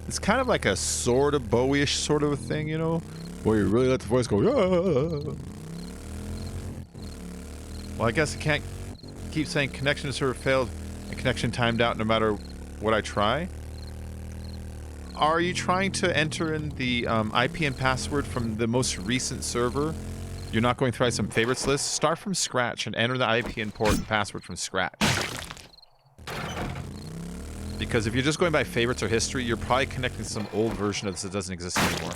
It's kind of like a sort of Bowie-ish sort of a thing, you know, where you really let the voice go. Yeah. Well, I guess I can't keep saying connection server failed and connection timed out no matter what I try. Are you trying to enter in the IP and password from the most recent server? You're not going through some favorites list? Start from scratch and enter the IP and port and password from scratch. Because if you're just going by favorites or history, you're probably connecting to some old version of this that doesn't exist anymore.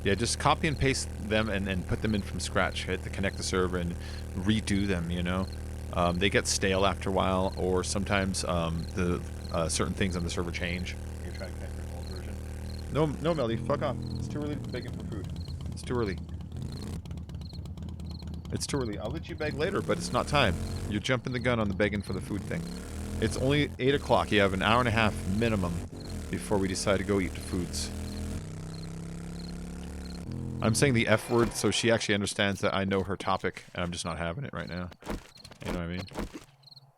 Yeah, just copy and paste them and put them in from scratch. Hit the connect the server and redo them, you know. They get stale after a while, or sometimes the certain things on the server change. You try to connect the old version. No, Melly, fuck off. It's too early to beg for food. It's too early. It's too early. I'll let you beg later, but it's not time. You're jumping the gun on the begging for the food thing. It's only 8 o'clock. You have an hour and a half minimum before we decide to go eat the foods. I'm saying the F word so she actually understands that I know her topic, and I'm just not having it right now. You know what I mean?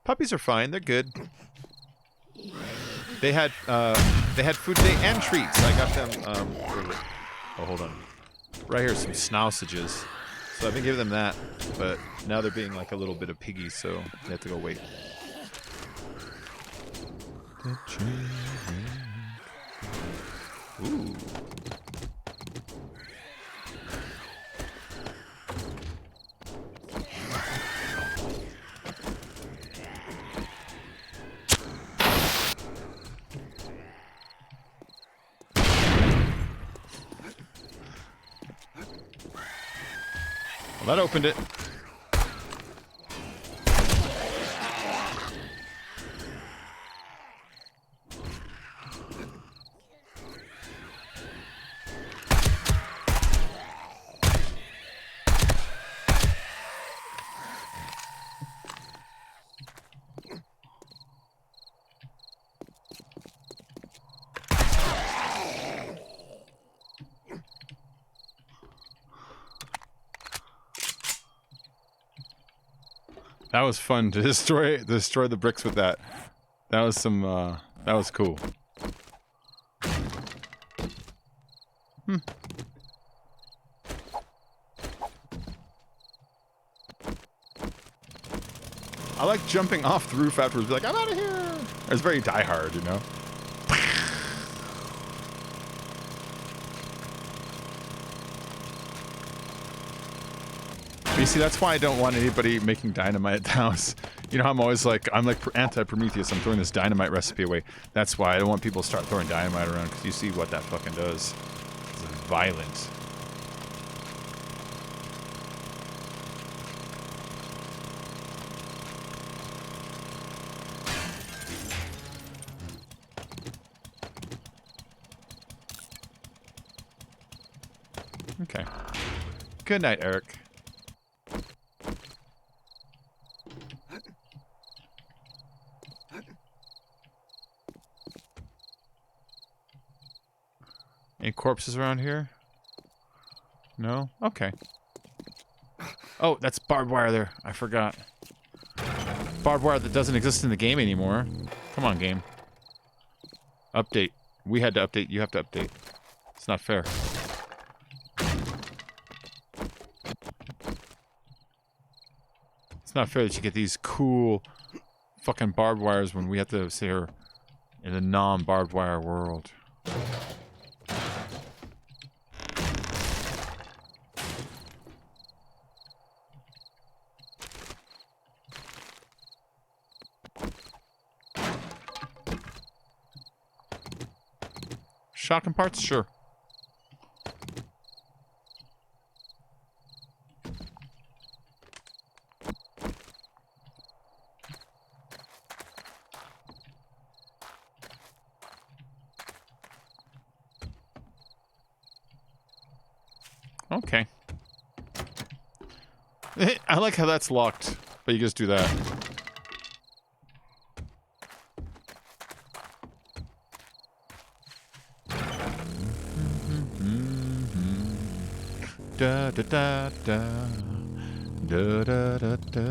Puppies are fine. They're good. They had food today and treats. I got them. Oh, hold on. Right here, some snausages. So I've been giving them that, but now they're being like a little bit of piggies, so they have to go wait. Ooh. Well, that opened it. That was fun to destroy the bricks with that. That was some that was cool. I like jumping off the roof afterwards, be like, I'm out of here. It's very Die Hard, you know. You see, that's why I don't want anybody making dynamite at the house. You know, I'm like anti-Prometheus. I'm throwing this dynamite recipe away. That's why I don't want people to start throwing dynamite around, because you see what that fucking does. It's violent. Okay. Good night, Eric. Any corpses around here? No? Okay. Oh, that's barbed wire there. I forgot. Barbed wire that doesn't exist in the game anymore. Come on, game. Update. We had to update. You have to update. It's not fair. It's not fair that you get these cool fucking barbed wires when we have to sit here in a non-barbed wire world. Shotgun parts? Sure. Okay. I like how that's locked, but you just do that. Da da da da da da da da.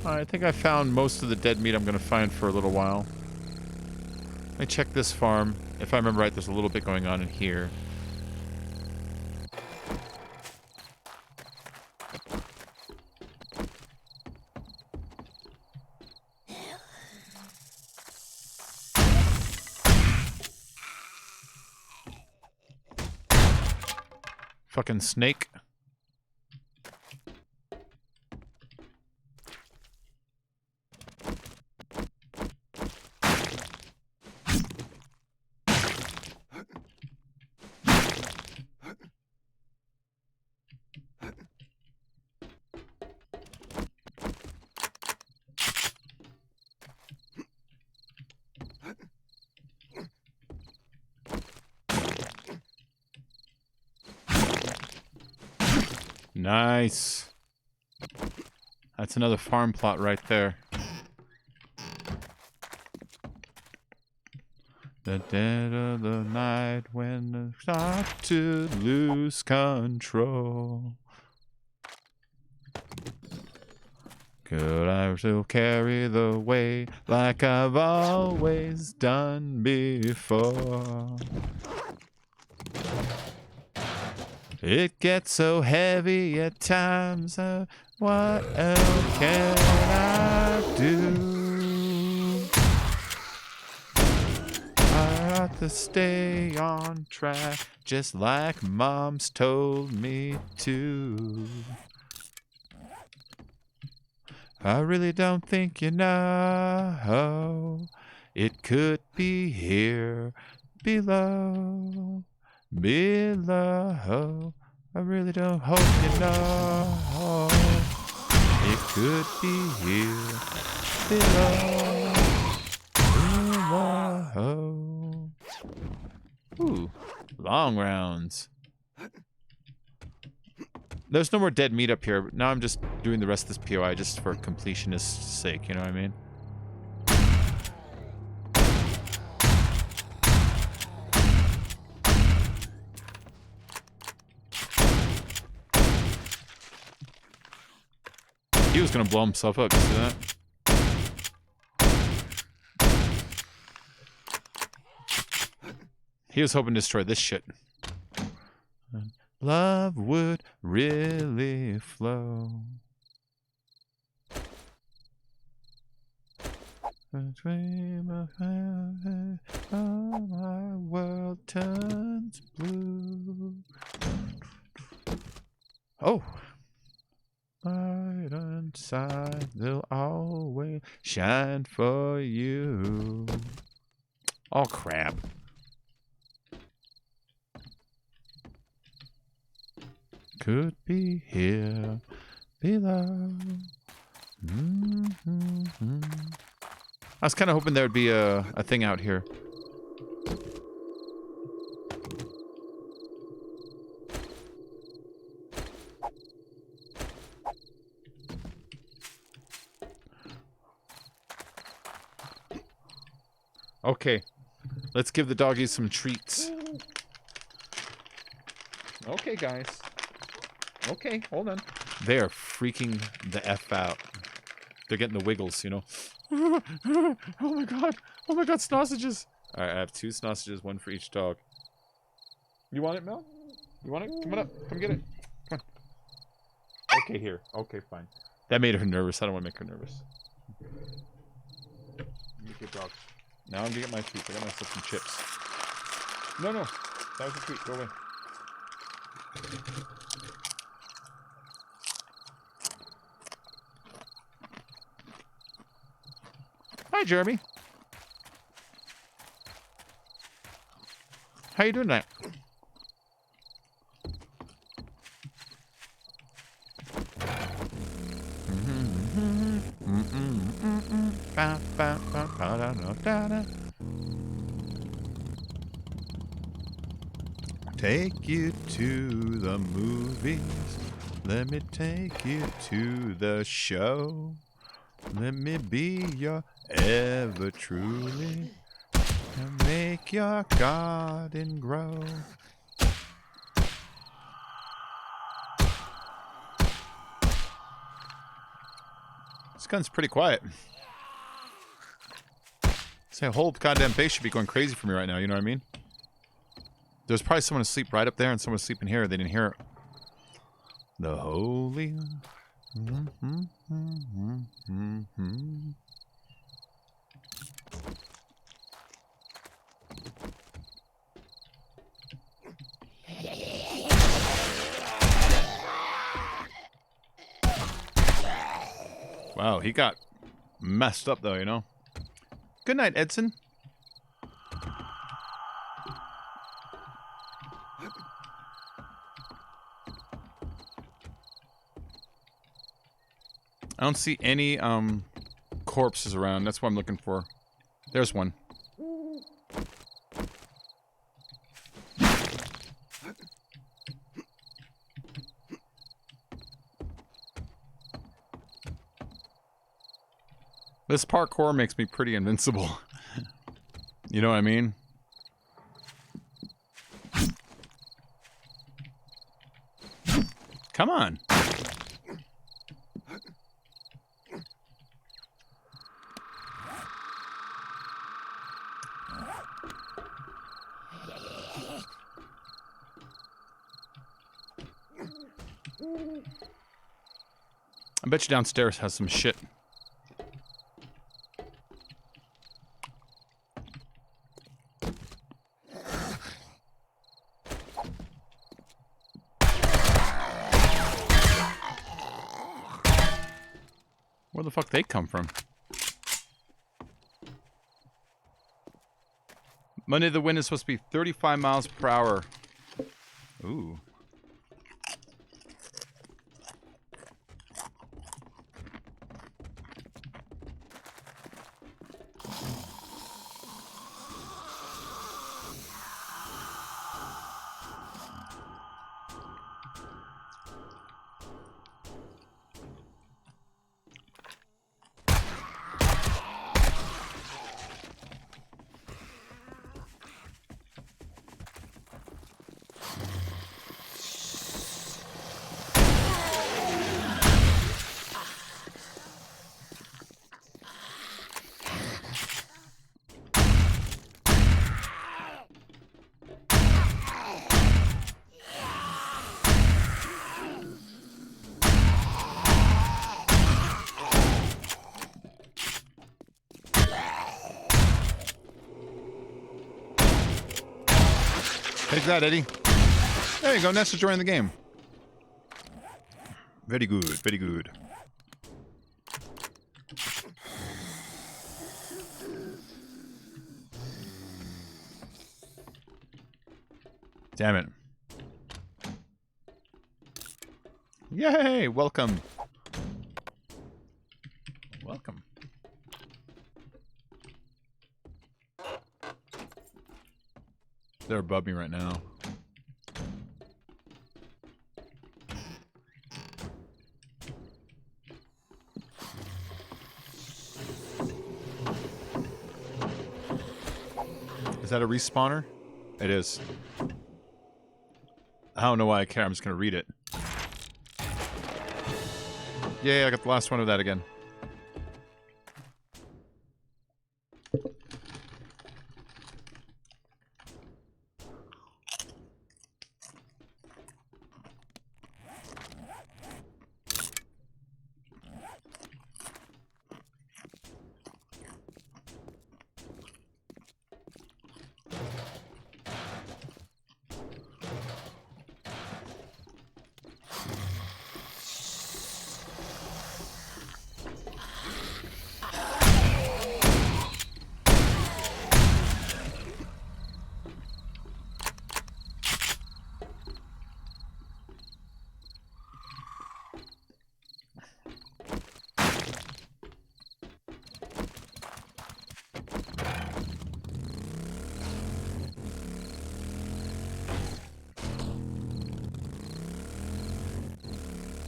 I think I found most of the dead meat I'm gonna find for a little while. Let me check this farm. If I remember right, there's a little bit going on in here. Fucking snake. Nice. That's another farm plot right there. The dead of the night when I start to lose control. Could I still carry the weight like I've always done before? It gets so heavy at times. What else can I do? I ought to stay on track, just like Mom's told me to. I really don't think you know. It could be here below. Below, I really don't hope you know. It could be here below. Below. Ooh, long rounds. There's no more dead meat up here, but now I'm just doing the rest of this POI just for completionist's sake, you know what I mean? He was gonna blow himself up, you see that? He was hoping to destroy this shit. Love would really flow. My world turns blue. Oh. Light inside, they'll always shine for you. Oh, crap. Could be here below. I was kind of hoping there would be a thing out here. Okay. Let's give the doggies some treats. Okay, guys. Okay, hold on. They are freaking the F out. They're getting the wiggles, you know. Oh my god. Oh my god, sausages. Alright, I have 2 sausages, 1 for each dog. You want it, Mel? You want it? Come on up. Come get it. Come on. Okay, here. Okay, fine. That made her nervous. I don't want to make her nervous. Okay, dog. Now I'm gonna get my treats. I got myself some chips. No, no. That was a treat. Go away. Hi, Jeremy. How you doing tonight? Take you to the movies. Let me take you to the show. Let me be your ever truly and make your garden grow. This gun's pretty quiet. Say, a whole goddamn base should be going crazy for me right now, you know what I mean? There's probably someone asleep right up there and someone asleep in here. They didn't hear it. The holy... Wow, he got messed up though, you know? Good night, Edson. I don't see any corpses around. That's what I'm looking for. There's one. This parkour makes me pretty invincible. You know what I mean? Come on. I bet you downstairs has some shit. Where the fuck they come from? Monday the wind is supposed to be 35 miles per hour. Ooh. Take that, Eddie. There you go. Nessa joining the game. Very good. Very good. Damn it. Yay! Welcome. Welcome. They're above me right now. Is that a respawner? It is. I don't know why I care. I'm just going to read it. Yay, I got the last one of that again.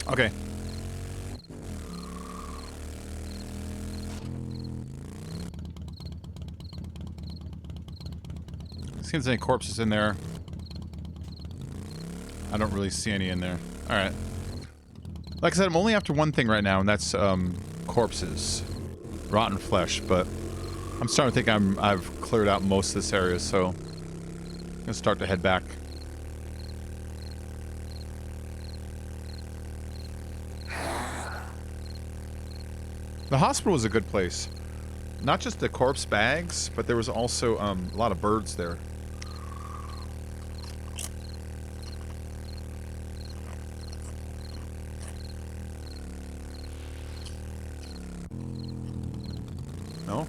Okay. Seems any corpses in there. I don't really see any in there. Alright. Like I said, I'm only after one thing right now, and that's corpses. Rotten flesh, but I'm starting to think I've cleared out most of this area, so I'm gonna start to head back. The hospital was a good place. Not just the corpse bags, but there was also a lot of birds there. No?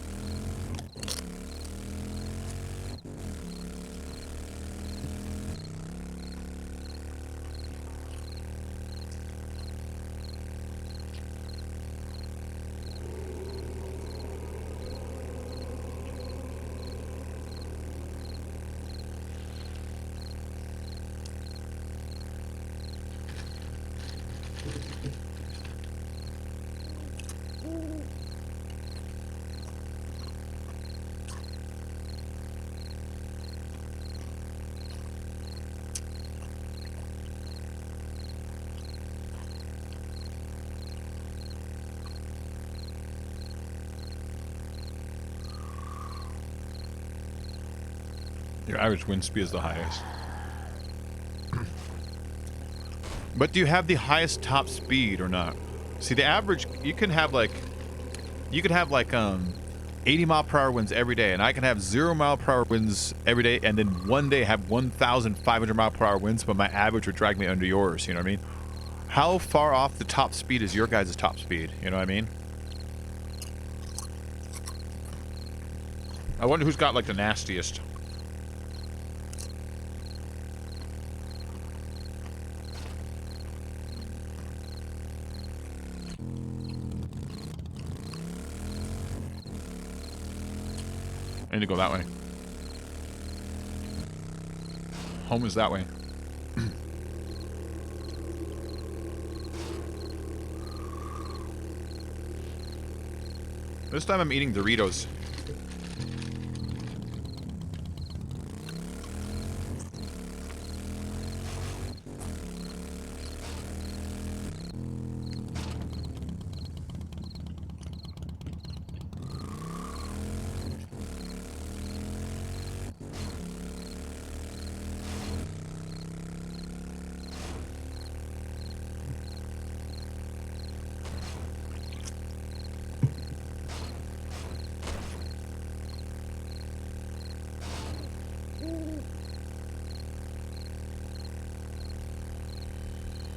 Your average wind speed is the highest. But do you have the highest top speed or not? See, the average, you can have like 80 mile per hour winds every day, and I can have 0 mile per hour winds every day, and then one day have 1,500 mile per hour winds, but my average would drag me under yours, you know what I mean? How far off the top speed is your guys' top speed, you know what I mean? I wonder who's got like the nastiest. I need to go that way. Home is that way. This time I'm eating Doritos.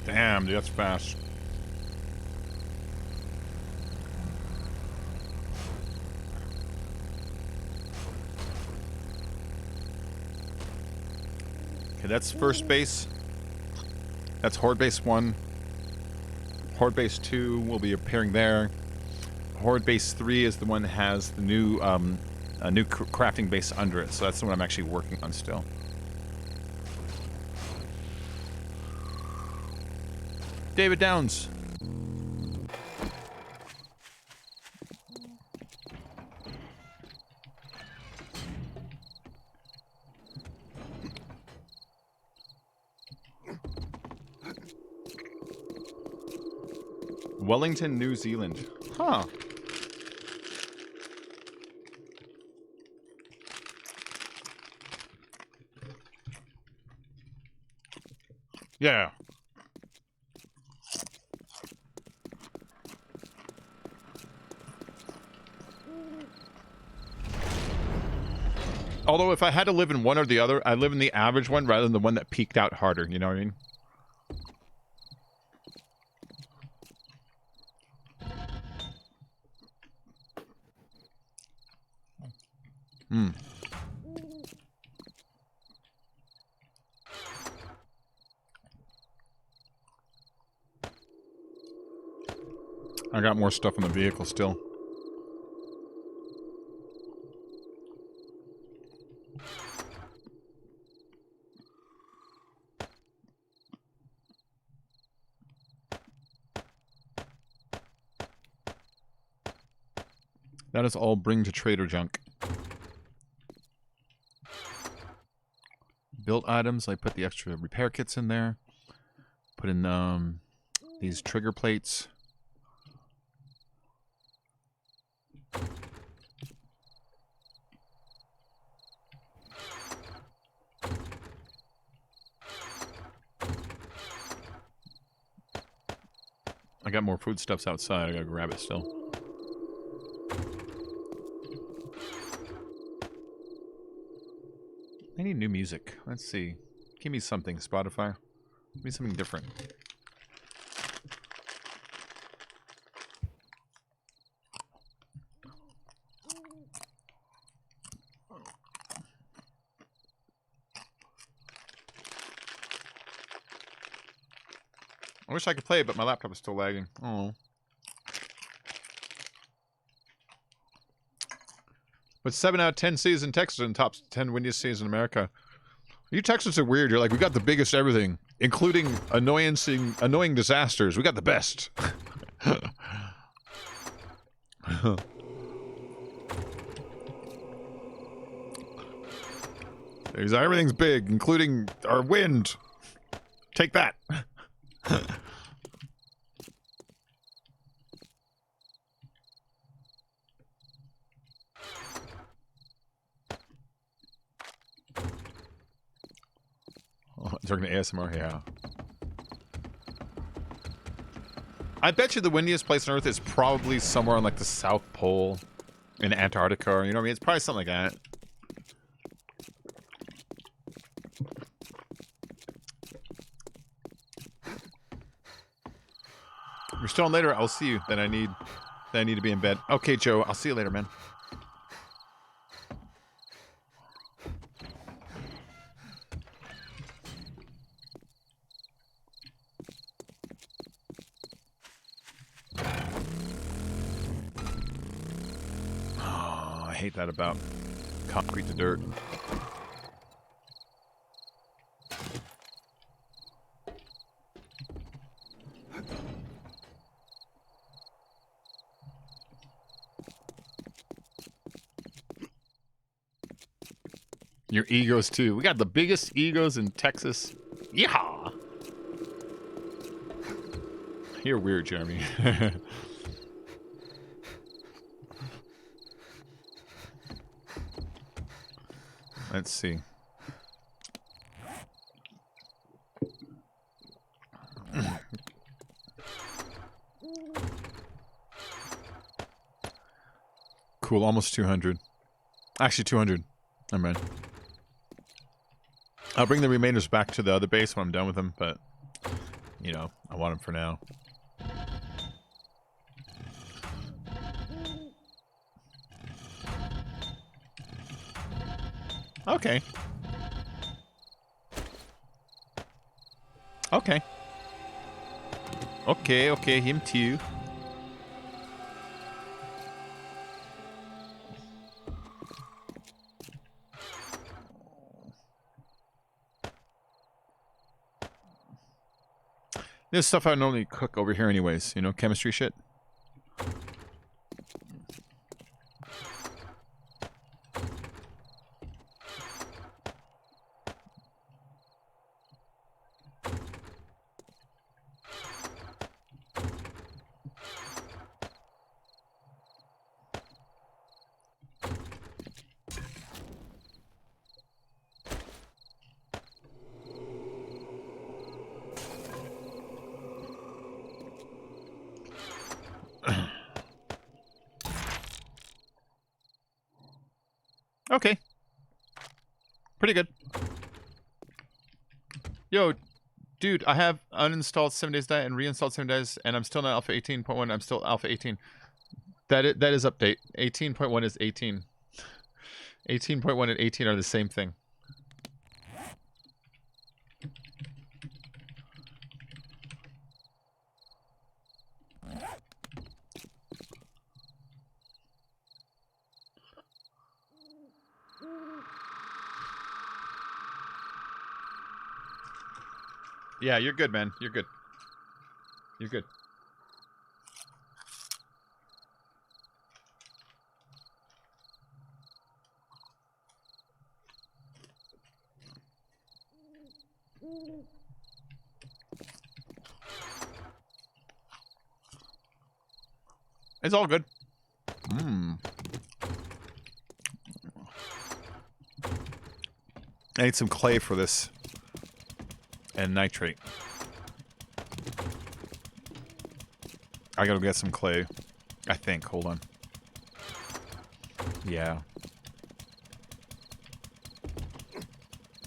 Damn, dude, that's fast. Okay, that's first base. That's Horde Base 1. Horde Base 2 will be appearing there. Horde Base 3 is the one that has the new, a new crafting base under it, so that's the one I'm actually working on still. David Downs. Wellington, New Zealand. Huh. Yeah. Although if I had to live in one or the other, I'd live in the average one rather than the one that peaked out harder, you know what I mean? Hmm. I got more stuff in the vehicle still. That is all bring to trader junk. Built items, I put the extra repair kits in there. Put in these trigger plates. I got more foodstuffs outside. I gotta grab it still. I need new music. Let's see. Give me something, Spotify. Give me something different. I wish I could play it, but my laptop is still lagging. Oh. But 7 out of 10 cities in Texas and top 10 windiest cities in America. You Texans are weird. You're like, we got the biggest everything, including annoying disasters. We got the best. Everything's big, including our wind. Take that. Talking to ASMR, yeah. I bet you the windiest place on Earth is probably somewhere on like the South Pole in Antarctica. You know what I mean? It's probably something like that. If you're still on later, I'll see you. Then I need to be in bed. Okay, Joe, I'll see you later, man. I hate that about concrete to dirt. Your egos too. We got the biggest egos in Texas. Yeehaw! You're weird, Jeremy. Let's see. Cool, almost 200. Actually, 200. Never mind. I'll bring the remainders back to the other base when I'm done with them, but, you know, I want them for now. Okay. Okay. Okay, him too. This stuff I normally cook over here anyways, you know, chemistry shit. Okay. Pretty good. Yo, dude, I have uninstalled 7 Days Diet and reinstalled 7 Days, and I'm still not Alpha 18.1. I'm still Alpha 18. That is update. 18.1 is 18. 18.1 and 18 are the same thing. Yeah, you're good, man. You're good. You're good. It's all good. I need some clay for this. And nitrate. I gotta get some clay. I think. Hold on. Yeah.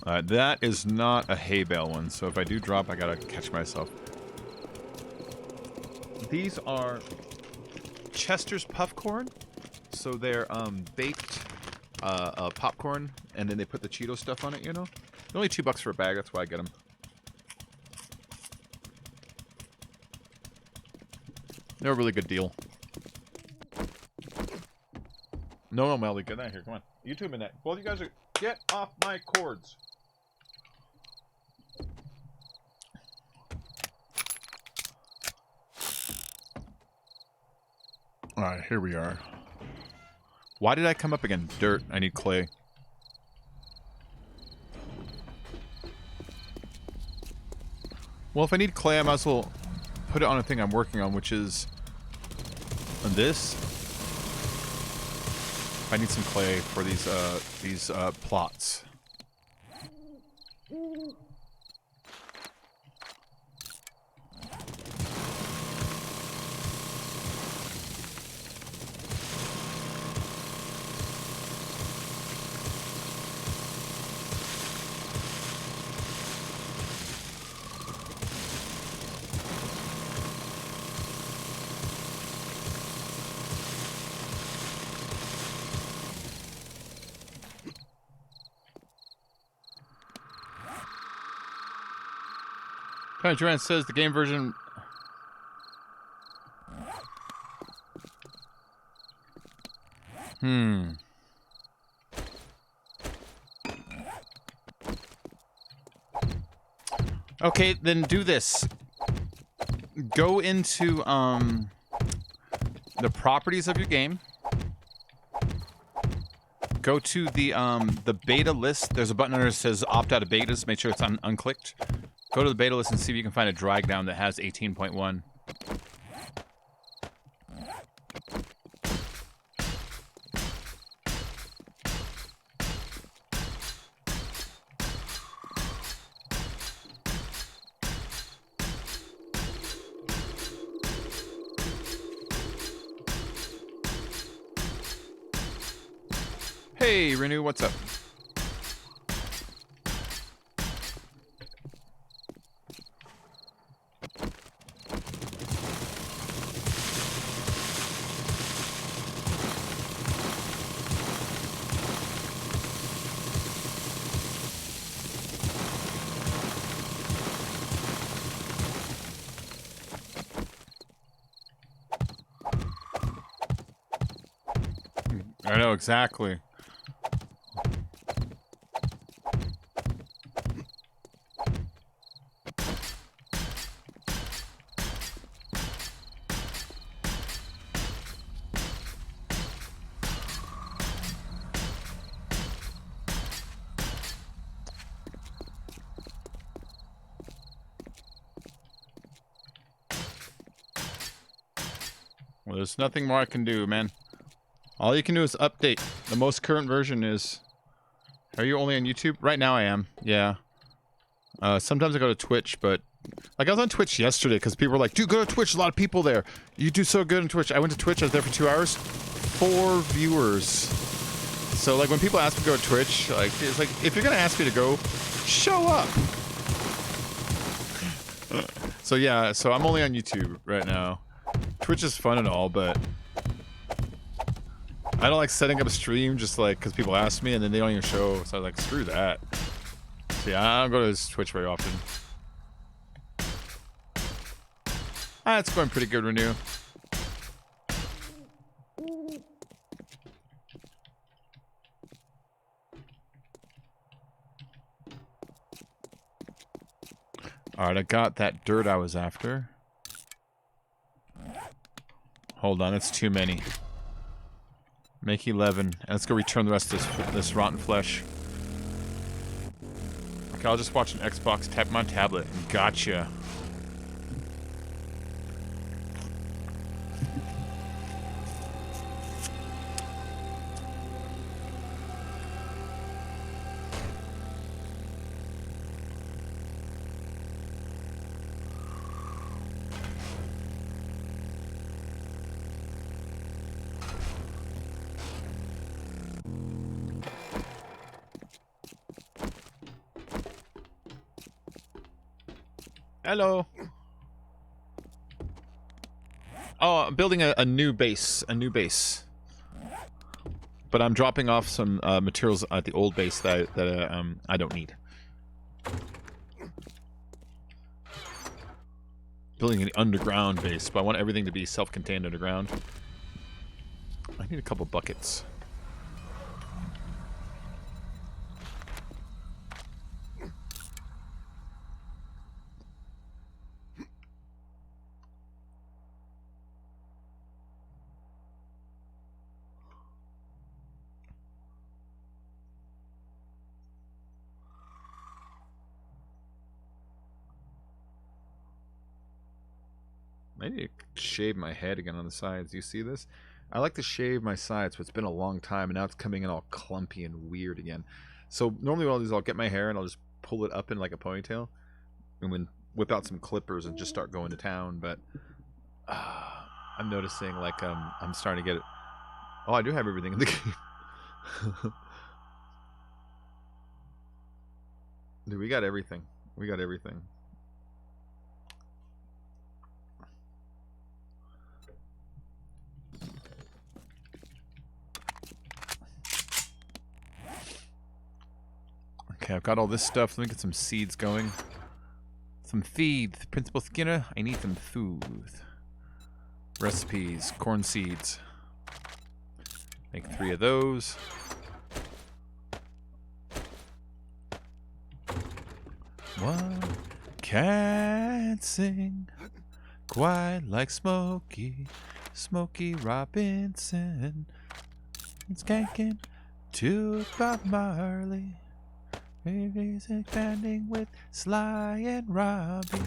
That is not a hay bale one, so if I do drop, I gotta catch myself. These are Chester's puff corn. So they're baked popcorn, and then they put the Cheeto stuff on it, you know? They're only $2 for a bag, that's why I get them. They're a really good deal. No, Melly, get out of here. Come on. You two minute. Both of you guys are... Get off my cords. Alright, here we are. Why did I come up again? Dirt. I need clay. Well, if I need clay, I might as well put it on a thing I'm working on, which is this. I need some clay for these plots. Tony Duran says the game version... Okay, then do this. Go into the properties of your game. Go to the beta list. There's a button under that says opt out of betas. Make sure it's unclicked. Go to the beta list and see if you can find a drag down that has 18.1. Hey, Renew, what's up? I know, exactly. Well, there's nothing more I can do, man. All you can do is update. The most current version is... Are you only on YouTube? Right now I am, yeah. Sometimes I go to Twitch, but... Like, I was on Twitch yesterday because people were like, dude, go to Twitch, a lot of people there. You do so good on Twitch. I went to Twitch, I was there for 2 hours. 4 viewers. So like when people ask me to go to Twitch, like it's like if you're gonna ask me to go, show up. So yeah, so I'm only on YouTube right now. Twitch is fun and all, but I don't like setting up a stream just like because people ask me and then they don't even show. So I'm like, screw that. So yeah, I don't go to his Twitch very often. Ah, it's going pretty good, Renew. Alright, I got that dirt I was after. Hold on, it's too many. Make 11. And let's go return the rest of this rotten flesh. Okay, I'll just watch an Xbox, tap my tablet. Gotcha. Hello. Oh, I'm building a new base. A new base. But I'm dropping off some materials at the old base that I don't need. Building an underground base, but I want everything to be self-contained underground. I need a couple buckets. I need to shave my head again on the sides. Do you see this? I like to shave my sides, but it's been a long time, and now it's coming in all clumpy and weird again. So normally what I'll do is I'll get my hair and I'll just pull it up in like a ponytail, and then whip out some clippers and just start going to town. But I'm noticing like I'm starting to get it. Oh, I do have everything in the game. Dude, we got everything. We got everything. Okay, I've got all this stuff. Let me get some seeds going. Some feed. Principal Skinner, I need some food. Recipes. Corn seeds. Make 3 of those. One can't sing quite like Smokey Robinson. It's skanking to Bob Marley. Baby's expanding with Sly and Robbie.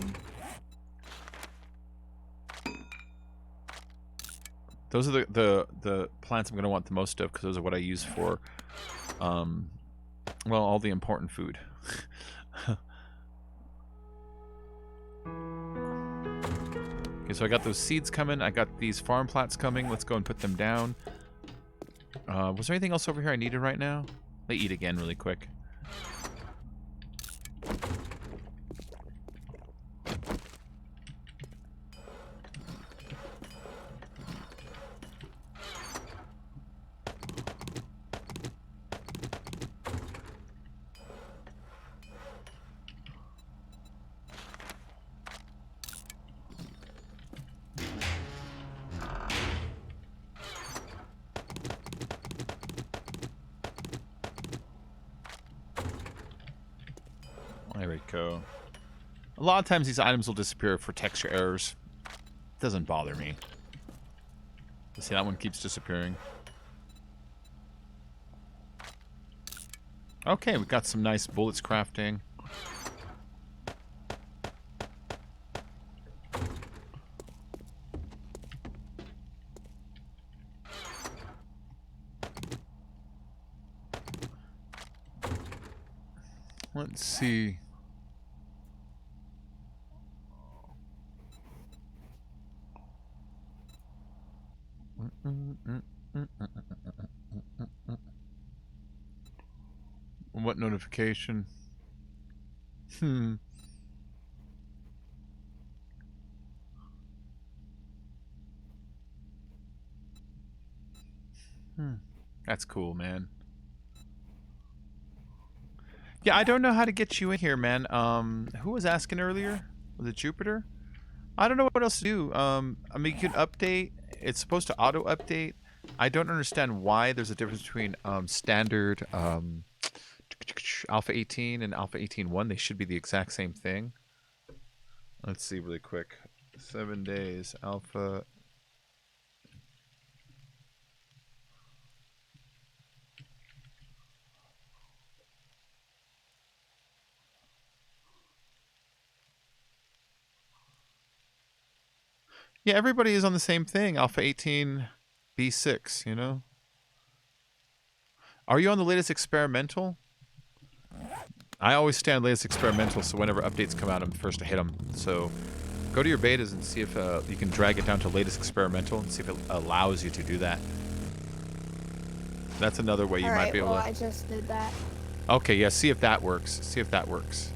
Those are the plants I'm going to want the most of because those are what I use for, well, all the important food. Okay, so I got those seeds coming. I got these farm plots coming. Let's go and put them down. Was there anything else over here I needed right now? Let me eat again really quick. There we go. A lot of times these items will disappear for texture errors. Doesn't bother me. See, that one keeps disappearing. Okay, we got some nice bullets crafting. Let's see. What notification? That's cool, man. Yeah, I don't know how to get you in here, man. Who was asking earlier? Was it Jupiter? I don't know what else to do. I mean, you can update. It's supposed to auto update. I don't understand why there's a difference between standard Alpha 18 and Alpha 18.1. They should be the exact same thing. Let's see really quick. 7 days Alpha. Yeah, everybody is on the same thing. Alpha 18 B6, you know? Are you on the latest experimental? I always stay on latest experimental, so whenever updates come out, I'm the first to hit them. So go to your betas and see if you can drag it down to latest experimental and see if it allows you to do that. That's another way you might be able to... I just did that. Okay, yeah, see if that works. See if that works.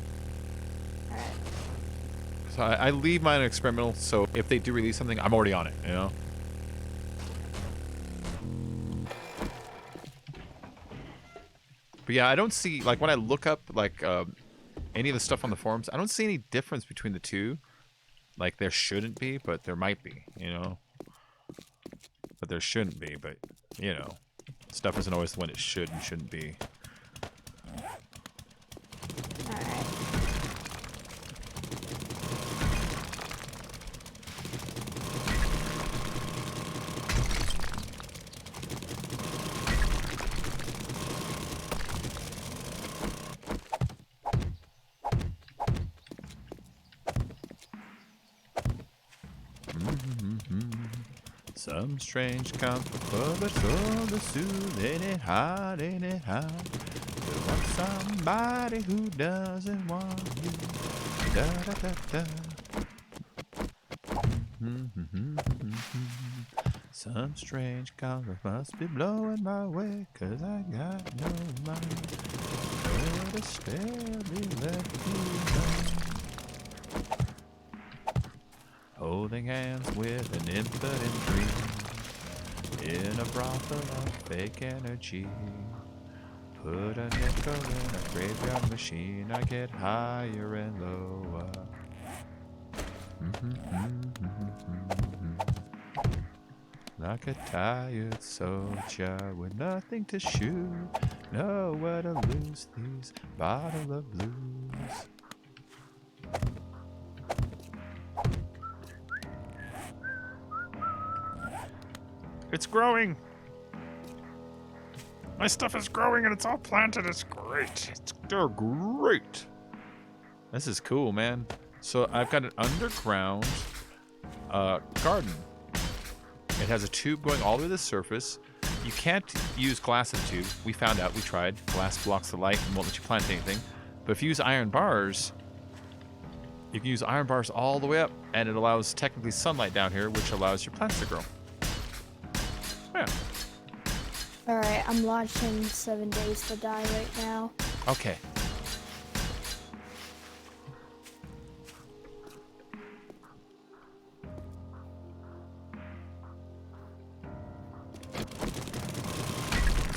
Alright. So I leave mine experimental, so if they do release something, I'm already on it, you know? But yeah, I don't see, like, when I look up, like, any of the stuff on the forums, I don't see any difference between the two. Like, there shouldn't be, but there might be, you know? But there shouldn't be, but, you know. Stuff isn't always when it should and shouldn't be. Alright. Some strange comfort for the soul to soothe. Ain't it hard, ain't it hard? To want somebody who doesn't want you. Da da da da. Some strange comfort must be blowing my way, 'cause I got no money. But a spell be left behind. Holding hands with an impotent dream in a brothel of fake energy. Put a nickel in a graveyard machine. I get higher and lower. Like a tired soldier with nothing to shoot, nowhere to lose these bottle of blues. It's growing. My stuff is growing and it's all planted. It's great. They're great. This is cool, man. So I've got an underground garden. It has a tube going all the way to the surface. You can't use glass in the tube. We found out. We tried. Glass blocks the light and won't let you plant anything. But if you use iron bars, you can use iron bars all the way up, and it allows technically sunlight down here, which allows your plants to grow. Yeah. Alright, I'm launching 7 Days to Die right now. Okay.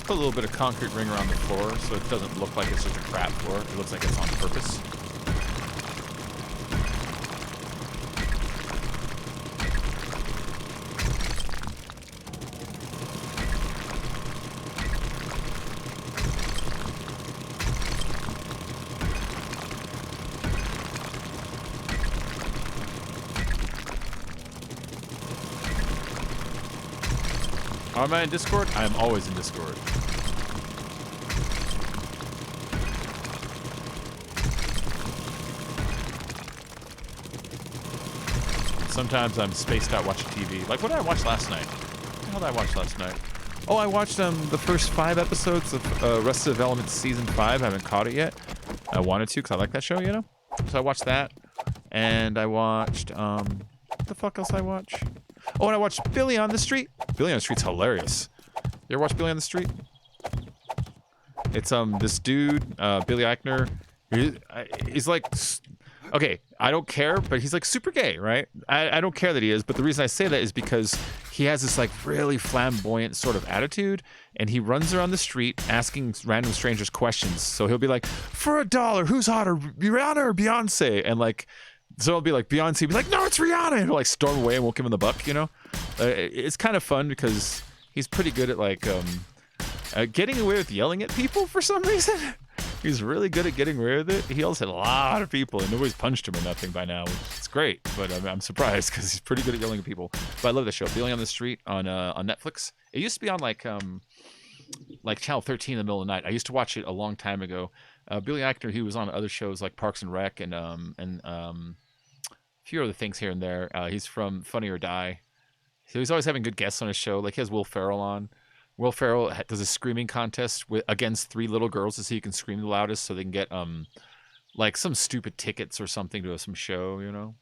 Put a little bit of concrete ring around the floor so it doesn't look like it's just a crap floor. It looks like it's on purpose. Am I in Discord? I am always in Discord. Sometimes I'm spaced out watching TV. Like, what did I watch last night? What the hell did I watch last night? Oh, I watched the first 5 episodes of Arrested Development Season 5. I haven't caught it yet. I wanted to because I like that show, you know? So I watched that. And I watched, what the fuck else I watch? Oh, and I watched Billy on the Street. Billy on the Street's hilarious. You ever watch Billy on the Street? It's this dude, Billy Eichner. He's like, okay, I don't care, but he's like super gay, right? I don't care that he is, but the reason I say that is because he has this like really flamboyant sort of attitude, and he runs around the street asking random strangers questions. So he'll be like, for $1, who's hotter, Rihanna or Beyonce? And like, so it'll be like Beyonce, be like, no, it's Rihanna, and he'll like storm away and won't give him the buck, you know? It's kind of fun because he's pretty good at like getting away with yelling at people for some reason. He's really good at getting away with it. He yells at a lot of people, and nobody's punched him or nothing by now, which is great. But I'm surprised because he's pretty good at yelling at people. But I love the show, Billy on the Street on Netflix. It used to be on like Channel 13 in the middle of the night. I used to watch it a long time ago. Billy Eichner, he was on other shows like Parks and Rec and a few other things here and there. He's from Funny or Die, so he's always having good guests on his show. Like he has Will Ferrell on. Will Ferrell does a screaming contest against 3 little girls to see who can scream the loudest, so they can get like some stupid tickets or something to some show, you know.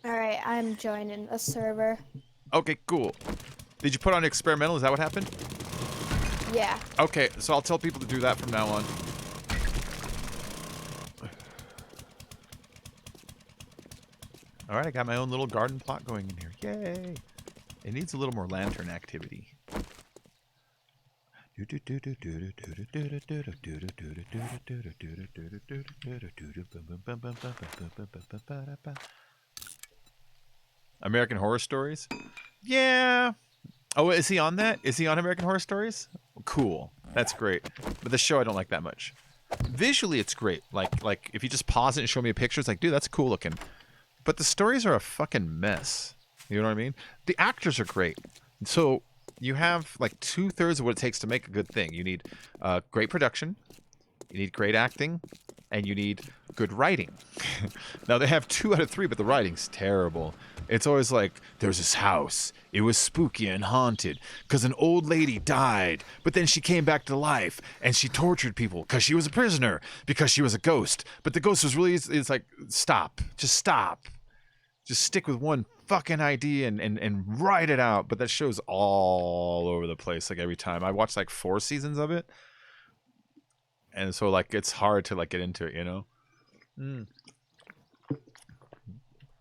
All right, I'm joining a server. Okay, cool. Did you put on experimental? Is that what happened? Yeah. Okay, so I'll tell people to do that from now on. All right, I got my own little garden plot going in here. Yay! It needs a little more lantern activity. American Horror Stories? Yeah. Oh, is he on that? Is he on American Horror Stories? Cool. That's great. But the show I don't like that much. Visually, it's great. Like if you just pause it and show me a picture, it's like, dude, that's cool looking. But the stories are a fucking mess. You know what I mean? The actors are great. So you have like 2/3 of what it takes to make a good thing. You need great production, you need great acting, and you need good writing. Now they have 2 out of 3, but the writing's terrible. It's always like, there's this house. It was spooky and haunted because an old lady died, but then she came back to life and she tortured people because she was a prisoner, because she was a ghost. But the ghost was really, it's like, stop. Just stop. Just stick with one fucking idea and write it out. But that show's all over the place, like every time. I watched like 4 seasons of it. And so like it's hard to like get into it, you know?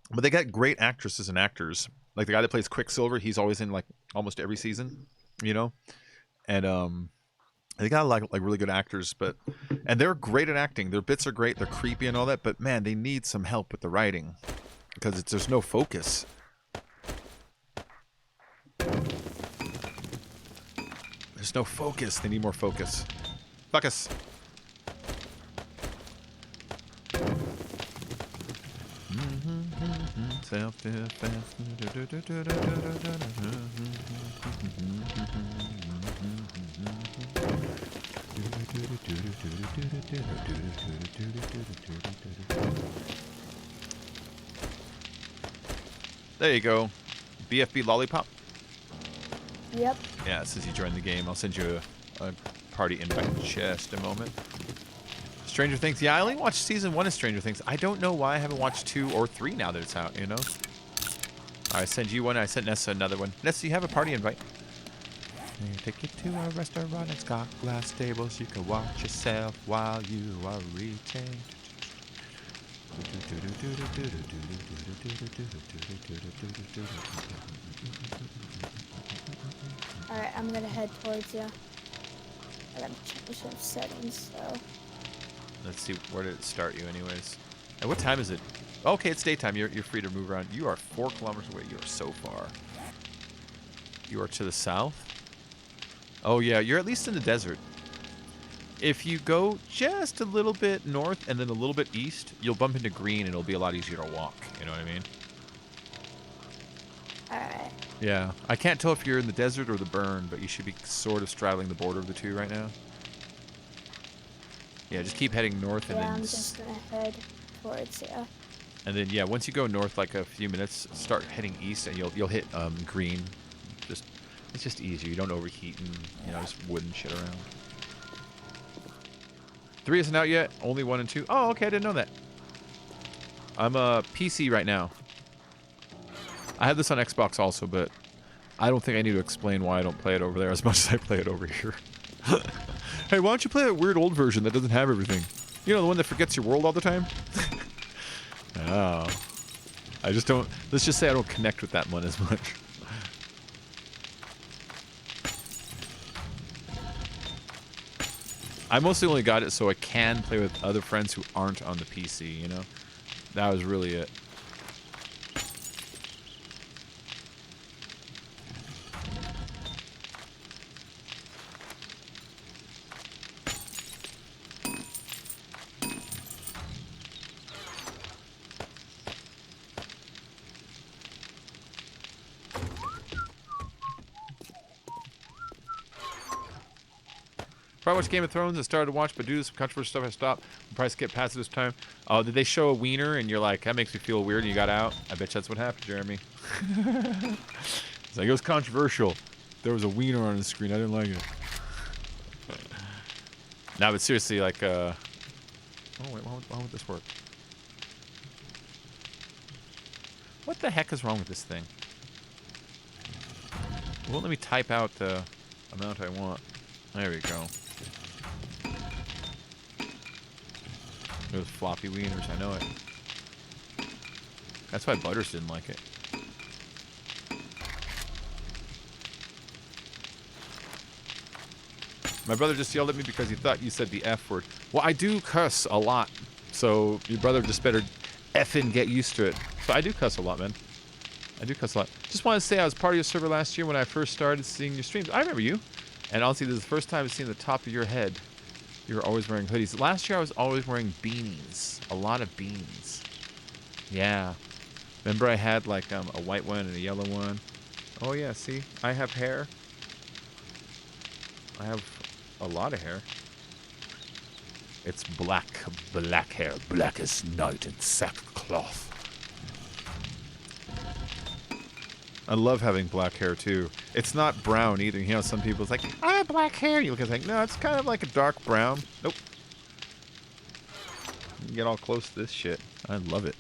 But they got great actresses and actors. Like the guy that plays Quicksilver, he's always in like almost every season, you know? And they got like really good actors, and they're great at acting. Their bits are great, they're creepy and all that, but man, they need some help with the writing. Because there's no focus. There's no focus. They need more focus. Focus. Self-defense. There you go. BFB Lollipop? Yep. Yeah, it says you joined the game. I'll send you a party invite in just a moment. Stranger Things. Yeah, I only watched season 1 of Stranger Things. I don't know why I haven't watched 2 or 3 now that it's out, you know? I send you one. I sent Nessa another one. Nessa, you have a party invite. Take you to a restaurant. It's got glass tables. You can watch yourself while you are retained. Alright, I'm gonna head towards you. I gotta change some settings, so. Let's see, where did it start you anyways? And what time is it? Okay, it's daytime. You're free to move around. You are 4 kilometers away. You are so far. You are to the south? Oh yeah, you're at least in the desert. If you go just a little bit north and then a little bit east, you'll bump into green and it'll be a lot easier to walk. You know what I mean? Alright. Yeah. I can't tell if you're in the desert or the burn, but you should be sort of straddling the border of the two right now. Yeah, just keep heading north and Yeah, then... I'm just gonna head towards you. And then, yeah, once you go north like a few minutes, start heading east and you'll hit green. It's just easier. You don't overheat and, you know, just wooden shit around. 3 isn't out yet. Only 1 and 2. Oh, okay. I didn't know that. I'm PC right now. I have this on Xbox also, but I don't think I need to explain why I don't play it over there as much as I play it over here. Hey, why don't you play that weird old version that doesn't have everything? You know, the one that forgets your world all the time? Oh. I just don't... Let's just say I don't connect with that one as much. I mostly only got it so I can play with other friends who aren't on the PC, you know? That was really it. Probably watched Game of Thrones and started to watch, but due to some controversial stuff I stopped. We'll probably skip past it this time. Oh, did they show a wiener and you're like, that makes me feel weird and you got out? I bet you that's what happened, Jeremy. It's like, it was controversial. There was a wiener on the screen. I didn't like it. Nah, but seriously, like, oh, wait, why would this work? What the heck is wrong with this thing? It won't let me type out the amount I want. There we go. Those floppy wieners, I know it. That's why Butters didn't like it. My brother just yelled at me because he thought you said the F word. Well, I do cuss a lot, so your brother just better effing get used to it. So I do cuss a lot, man. I do cuss a lot. Just want to say I was part of your server last year when I first started seeing your streams. I remember you. And honestly, this is the first time I've seen the top of your head. You were always wearing hoodies. Last year, I was always wearing beanies. A lot of beanies. Yeah. Remember I had like a white one and a yellow one? Oh yeah, see? I have hair. I have a lot of hair. It's black hair. Black as night in sackcloth. I love having black hair too. It's not brown either. You know, some people it's like, I have black hair. You look and think, no, it's kind of like a dark brown. Nope. You can get all close to this shit. I love it.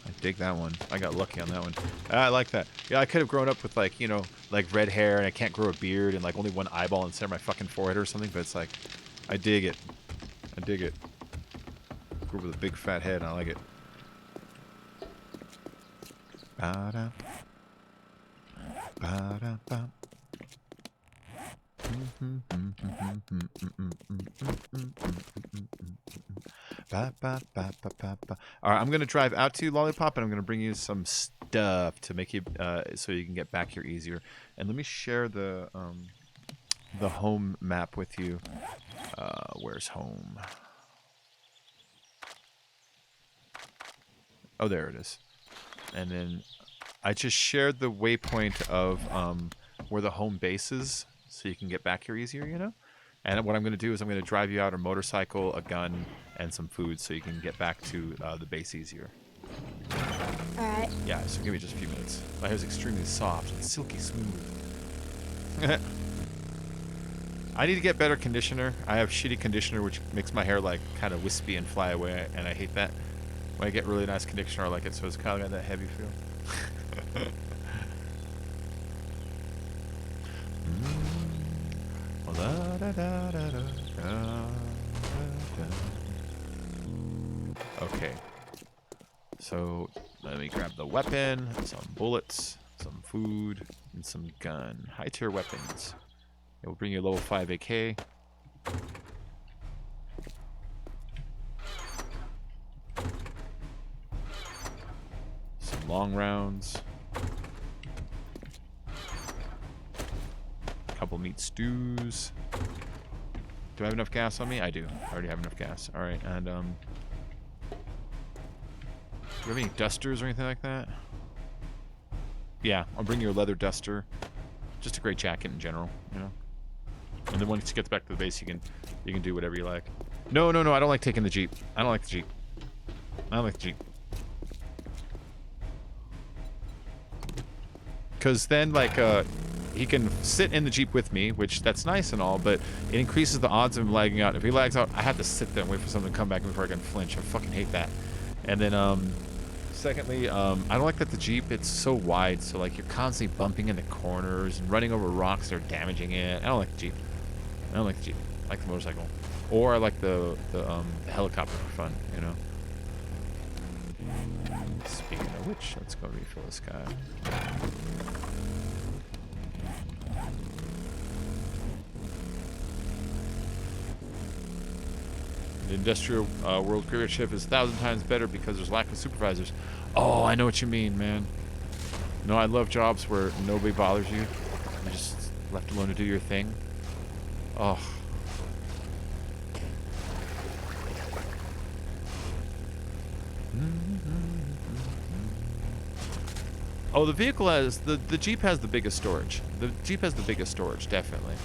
I dig that one. I got lucky on that one. I like that. Yeah, I could have grown up with like, you know, like red hair and I can't grow a beard and like only one eyeball instead of my fucking forehead or something, but it's like, I dig it. I dig it. Grew up with a big fat head and I like it. Ba-da. Ba-da-ba. Alright, I'm gonna drive out to you, Lollipop, and I'm gonna bring you some stuff to make you so you can get back here easier. And let me share the home map with you. Where's home? Oh, there it is. And then I just shared the waypoint of where the home base is, so you can get back here easier, you know? And what I'm going to do is I'm going to drive you out a motorcycle, a gun, and some food so you can get back to the base easier. Alright. Yeah, so give me just a few minutes. My hair's extremely soft and silky smooth. I need to get better conditioner. I have shitty conditioner, which makes my hair like kind of wispy and fly away, and I hate that. When I get really nice conditioner, I like it, so it's kind of got that heavy feel. Okay. So let me grab the weapon, some bullets, some food, and some gun. High tier weapons. It will bring you a level 5 AK. Some long rounds. Couple meat stews. Do I have enough gas on me? I do. I already have enough gas. Alright, and do you have any dusters or anything like that? Yeah, I'll bring you a leather duster. Just a great jacket in general, you know. And then once you get back to the base, you can do whatever you like. No, I don't like taking the Jeep. I don't like the Jeep. I don't like the Jeep. Because then, like, he can sit in the Jeep with me, which that's nice and all, but it increases the odds of him lagging out. If he lags out, I have to sit there and wait for someone to come back before I can flinch. I fucking hate that. And then, Secondly, I don't like that the Jeep, it's so wide, so like you're constantly bumping into corners and running over rocks that are damaging it. I don't like the Jeep. I don't like the Jeep. I like the motorcycle. Or I like the helicopter for fun, you know? Speaking of which, let's go refill this guy. The industrial world graveyard shift is 1,000 times better because there's lack of supervisors. Oh, I know what you mean, man. No, I love jobs where nobody bothers you. You're just left alone to do your thing. Oh. Oh, the vehicle has the Jeep has the biggest storage. The Jeep has the biggest storage, definitely.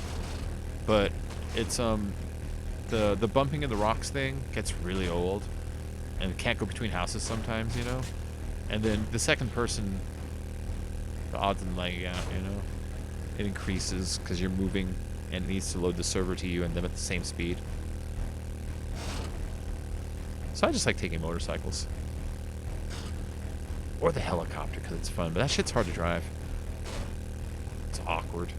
But it's the bumping of the rocks thing gets really old, and it can't go between houses sometimes, you know. And then the second person, the odds and lag out, you know, it increases because you're moving and it needs to load the server to you and them at the same speed. So I just like taking motorcycles. Or the helicopter because it's fun, but that shit's hard to drive. It's awkward.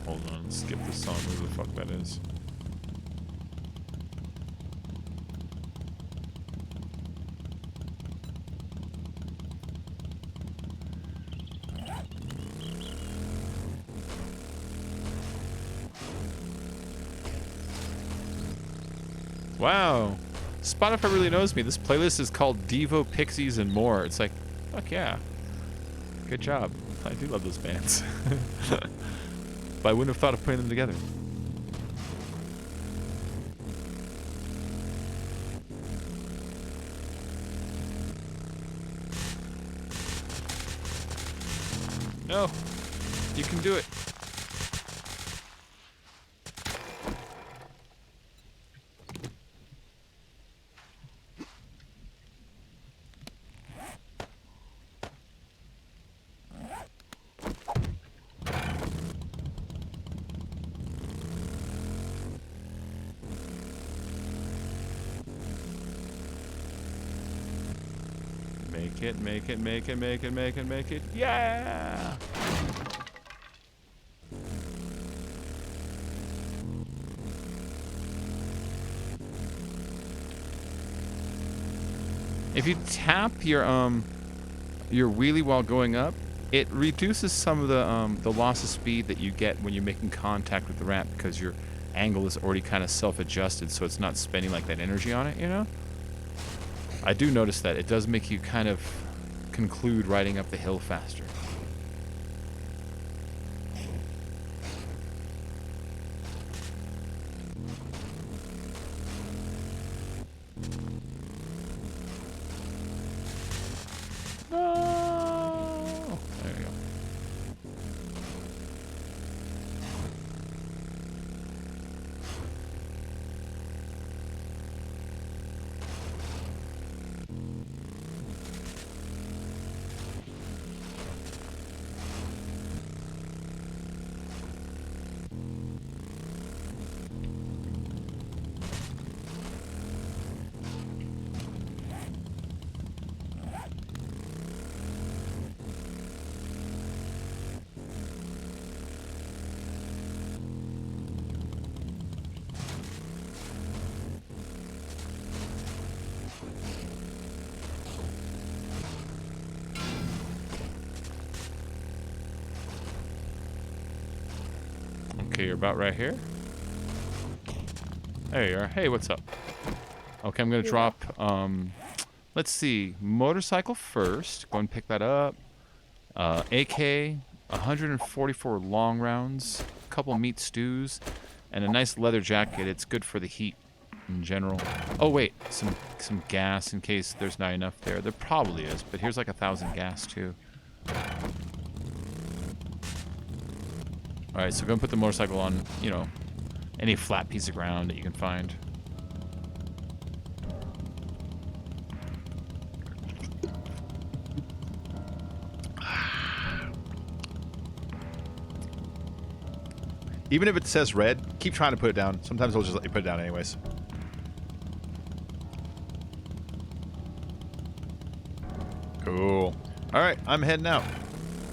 Hold on, skip this song, who the fuck that is. Wow. Spotify really knows me. This playlist is called Devo, Pixies, and More. It's like, fuck yeah. Good job. I do love those bands. But I wouldn't have thought of putting them together. No. You can do it. Make it. Yeah! If you tap your wheelie while going up, it reduces some of the loss of speed that you get when you're making contact with the ramp because your angle is already kind of self-adjusted, so it's not spending like that energy on it, you know? I do notice that. It does make you kind of conclude riding up the hill faster. No! There you go. Okay, you're about right here. There you are. Hey, what's up? Okay, I'm gonna drop, let's see, motorcycle first. Go and pick that up. AK, 144 long rounds, a couple meat stews, and a nice leather jacket. It's good for the heat in general. Oh wait, some gas in case there's not enough there. There probably is, but here's like 1,000 gas too. Alright, so go and put the motorcycle on, you know, any flat piece of ground that you can find. Even if it says red, keep trying to put it down. Sometimes it'll just let you put it down anyways. Cool. All right, I'm heading out.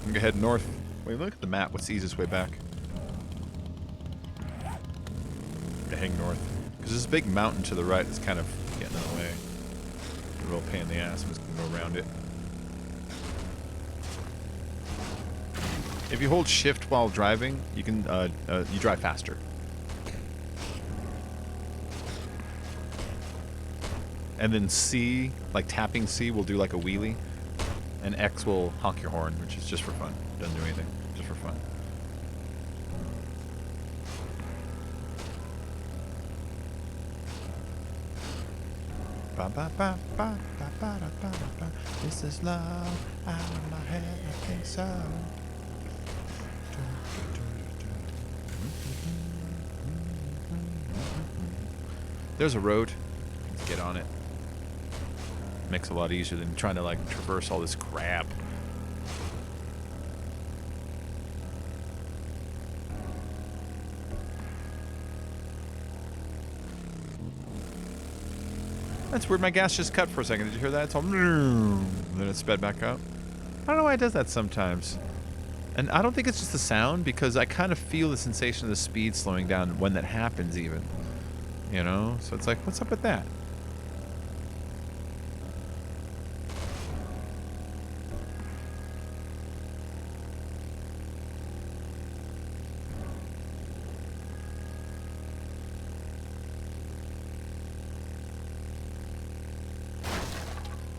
I'm gonna head north. Wait, look at the map. What's the easiest way back? I'm gonna hang north. Because there's a big mountain to the right that's kind of getting in the way. A real pain in the ass. I'm just gonna go around it. If you hold shift while driving, you can you drive faster. And then C, like tapping C, will do like a wheelie. And X will honk your horn, which is just for fun. Doesn't do anything, just for fun. Ba ba ba ba ba ba ba ba ba. This is love out of my head. I think so. There's a road. Let's get on it. Makes it a lot easier than trying to like traverse all this crap. That's weird. My gas just cut for a second. Did you hear that? It's all and then it sped back up. I don't know why it does that sometimes. And I don't think it's just the sound, because I kind of feel the sensation of the speed slowing down when that happens even. You know? So it's like, what's up with that?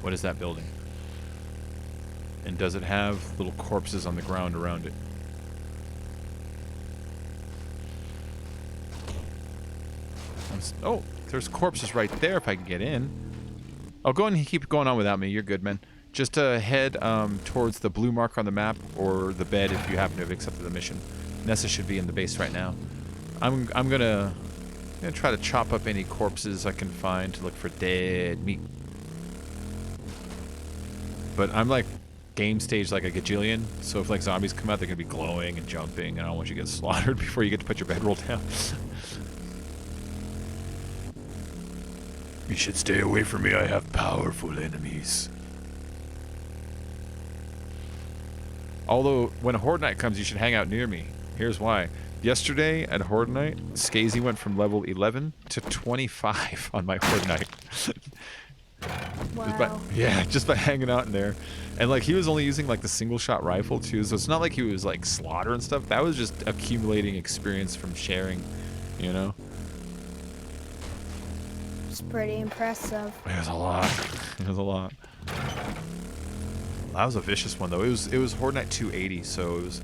What is that building? And does it have little corpses on the ground around it? Oh, there's corpses right there if I can get in. Oh, go and keep going on without me. You're good, man. Just head towards the blue mark on the map, or the bed if you happen to have accepted the mission. Nessa should be in the base right now. I'm gonna try to chop up any corpses I can find to look for dead meat. But I'm like game stage like a gajillion, so if like zombies come out, they're gonna be glowing and jumping, and I don't want you to get slaughtered before you get to put your bedroll down. You should stay away from me. I have powerful enemies. Although when a Horde Night comes, you should hang out near me. Here's why. Yesterday at Horde Night, Skazy went from level 11 to 25 on my Horde Night. Wow. Just by hanging out in there. And like he was only using like the single shot rifle too, so it's not like he was like slaughter and stuff. That was just accumulating experience from sharing, you know? It's pretty impressive. It was a lot. It was a lot. That was a vicious one though. It was Horde Night 280, so it was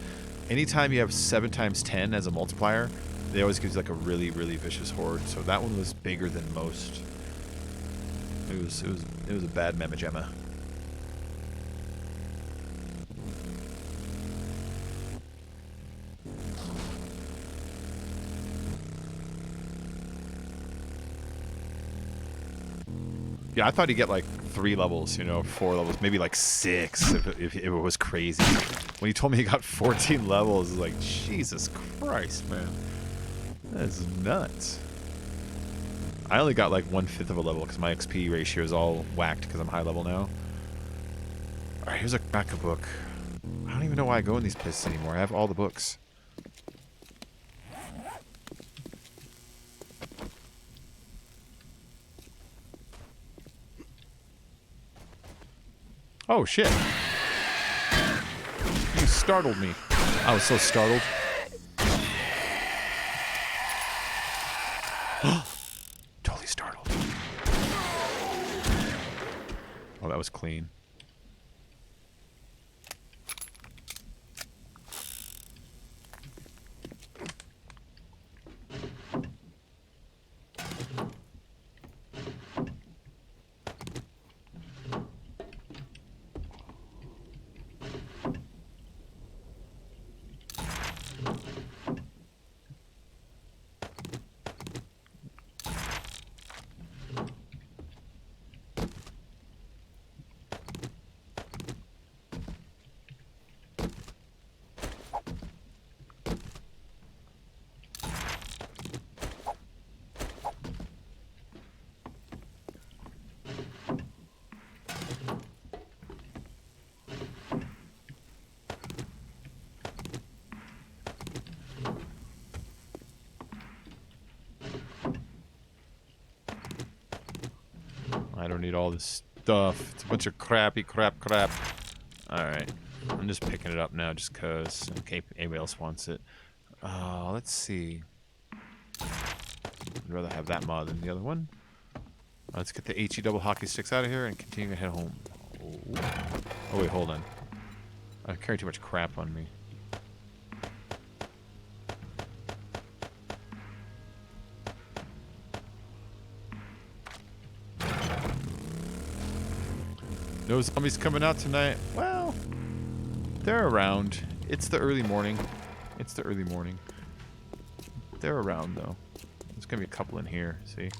anytime you have 7 times 10 as a multiplier, they always give you like a really, really vicious horde. So that one was bigger than most. It was a bad Mema Gemma. Yeah, I thought he'd get like 3 levels, 4 levels, maybe like 6 if it was crazy. When he told me he got 14 levels, I was like, Jesus Christ, man. That's nuts. I only got like 1/5 of a level because my XP ratio is all whacked because I'm high level now. Alright, here's a backup book. I don't even know why I go in these places anymore. I have all the books. Oh shit. You startled me. I was so startled. Totally startled. Oh, that was clean. I don't need all this stuff. It's a bunch of crappy crap. Alright. I'm just picking it up now just because in case anybody else wants it. Let's see. I'd rather have that mod than the other one. Let's get the HE double hockey sticks out of here and continue to head home. Oh wait, hold on. I carry too much crap on me. No zombies coming out tonight. Well, they're around. It's the early morning. They're around though. There's gonna be a couple in here. See.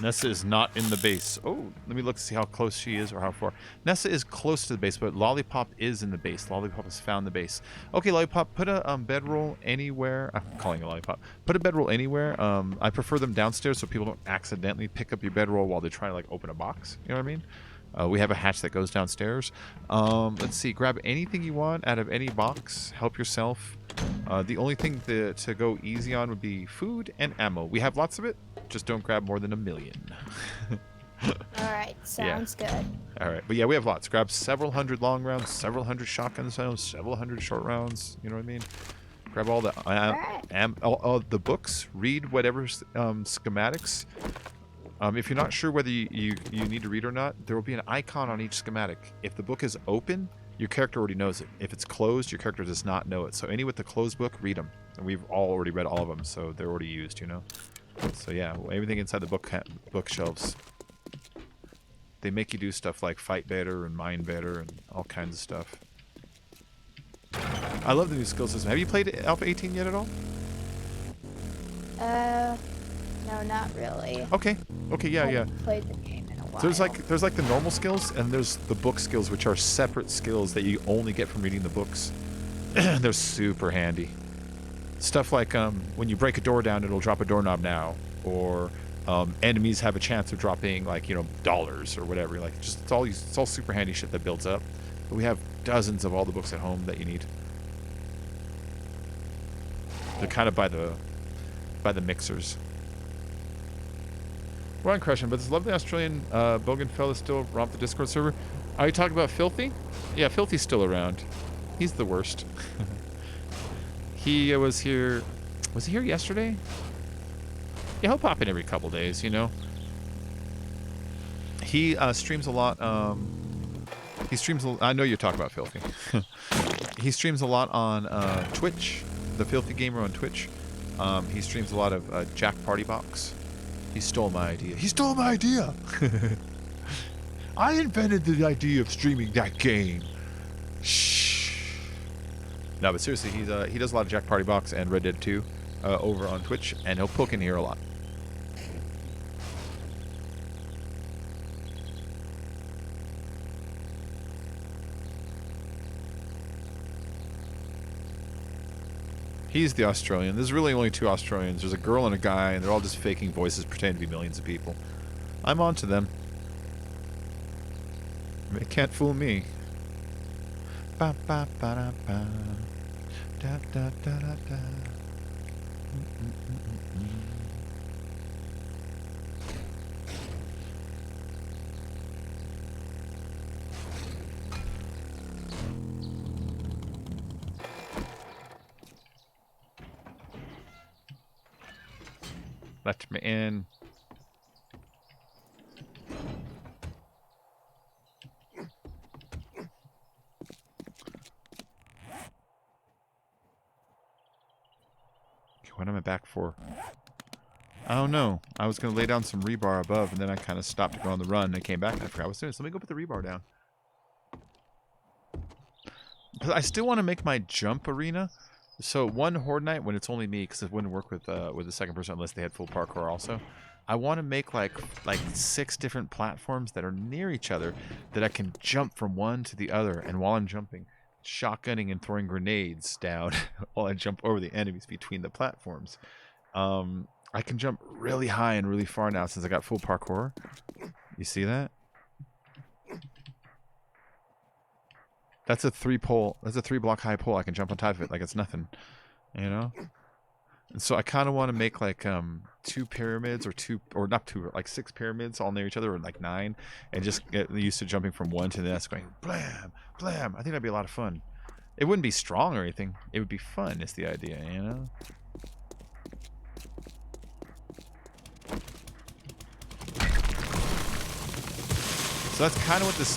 Nessa is not in the base. Oh, let me look to see how close she is or how far. Nessa is close to the base, but Lollipop is in the base. Lollipop has found the base. Okay, Lollipop, put a bedroll anywhere. I'm calling it Lollipop. Put a bedroll anywhere. I prefer them downstairs so people don't accidentally pick up your bedroll while they try to like open a box. You know what I mean? We have a hatch that goes downstairs. Let's see. Grab anything you want out of any box. Help yourself. The only thing to go easy on would be food and ammo. We have lots of it. Just don't grab more than 1 million. Alright, sounds good. Alright, but yeah, we have lots. Grab several hundred long rounds, several hundred shotgun rounds, several hundred short rounds. You know what I mean? Grab all the all the books. Read whatever schematics. If you're not sure whether you need to read or not, there will be an icon on each schematic. If the book is open, your character already knows it. If it's closed, your character does not know it. So any with the closed book, read them. And we've already read all of them, so they're already used, you know? So yeah, everything inside the bookshelves. They make you do stuff like fight better and mine better and all kinds of stuff. I love the new skill system. Have you played Alpha 18 yet at all? No, not really. Okay, yeah. Haven't played the game in a while. There's like the normal skills and there's the book skills, which are separate skills that you only get from reading the books. They're super handy. Stuff like when you break a door down, it'll drop a doorknob now, or enemies have a chance of dropping like dollars or whatever. Like it's all super handy shit that builds up. But we have dozens of all the books at home that you need. They're kind of by the mixers. We're on Crushing, but this lovely Australian Bogan fella still romp the Discord server. Are you talking about Filthy? Yeah, Filthy's still around. He's the worst. He was here. Was he here yesterday? Yeah, he'll pop in every couple days, you know. He streams a lot. He streams. I know you're talking about Filthy. He streams a lot on Twitch. The Filthy Gamer on Twitch. He streams a lot of Jack Party Box. He stole my idea. I invented the idea of streaming that game. Shh. No, but seriously, he does a lot of Jack Party Box and Red Dead 2 over on Twitch, and he'll poke in here a lot. He's the Australian. There's really only 2 Australians. There's a girl and a guy, and they're all just faking voices, pretending to be millions of people. I'm on to them. They can't fool me. Ba ba ba da ba. Da da da da da. Let me in. What am I back for? I don't know. I was going to lay down some rebar above, and then I kind of stopped to go on the run and came back and I forgot what I was doing. So let me go put the rebar down. But I still want to make my jump arena. So one Horde night when it's only me, because it wouldn't work with the second person unless they had full parkour also. I want to make like 6 different platforms that are near each other that I can jump from one to the other. And while I'm jumping, shotgunning and throwing grenades down while I jump over the enemies between the platforms. I can jump really high and really far now since I got full parkour. You see that? That's a 3-block high pole. I can jump on top of it like it's nothing, you know? And so I kind of want to make like 2 pyramids or not 2, like 6 pyramids all near each other, or like 9, and just get used to jumping from one to the next, going blam, blam. I think that'd be a lot of fun. It wouldn't be strong or anything. It would be fun is the idea, you know? So that's kind of what this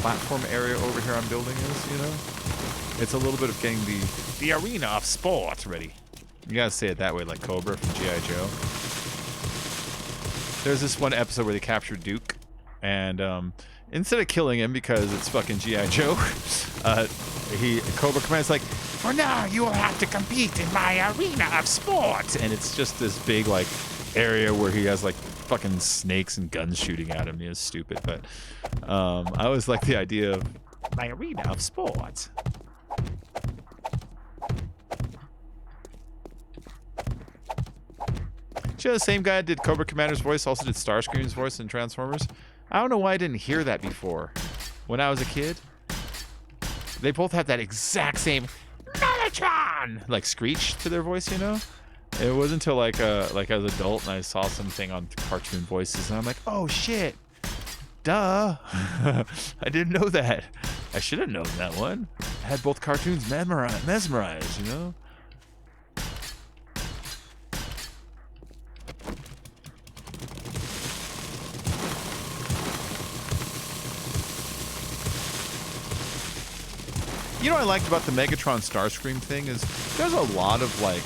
platform area over here I'm building is, you know? It's a little bit of getting the arena of sport ready. You gotta say it that way, like Cobra from G.I. Joe. There's this one episode where they captured Duke, and instead of killing him because it's fucking G.I. Joe, Cobra Command's like, for now you will have to compete in my arena of sport, and it's just this big like area where he has like fucking snakes and guns shooting at him. It's stupid, but I always like the idea of my arena of sport. You know, the same guy that did Cobra Commander's voice also did Starscream's voice in Transformers. I don't know why I didn't hear that before. When I was a kid, they both had that exact same Megatron like screech to their voice, you know? It wasn't until like as an adult and I saw something on Cartoon Voices and I'm like, oh shit, duh. I didn't know that. I should have known that one. I had both cartoons mesmerized, you know? You know what I liked about the Megatron Starscream thing is there's a lot of like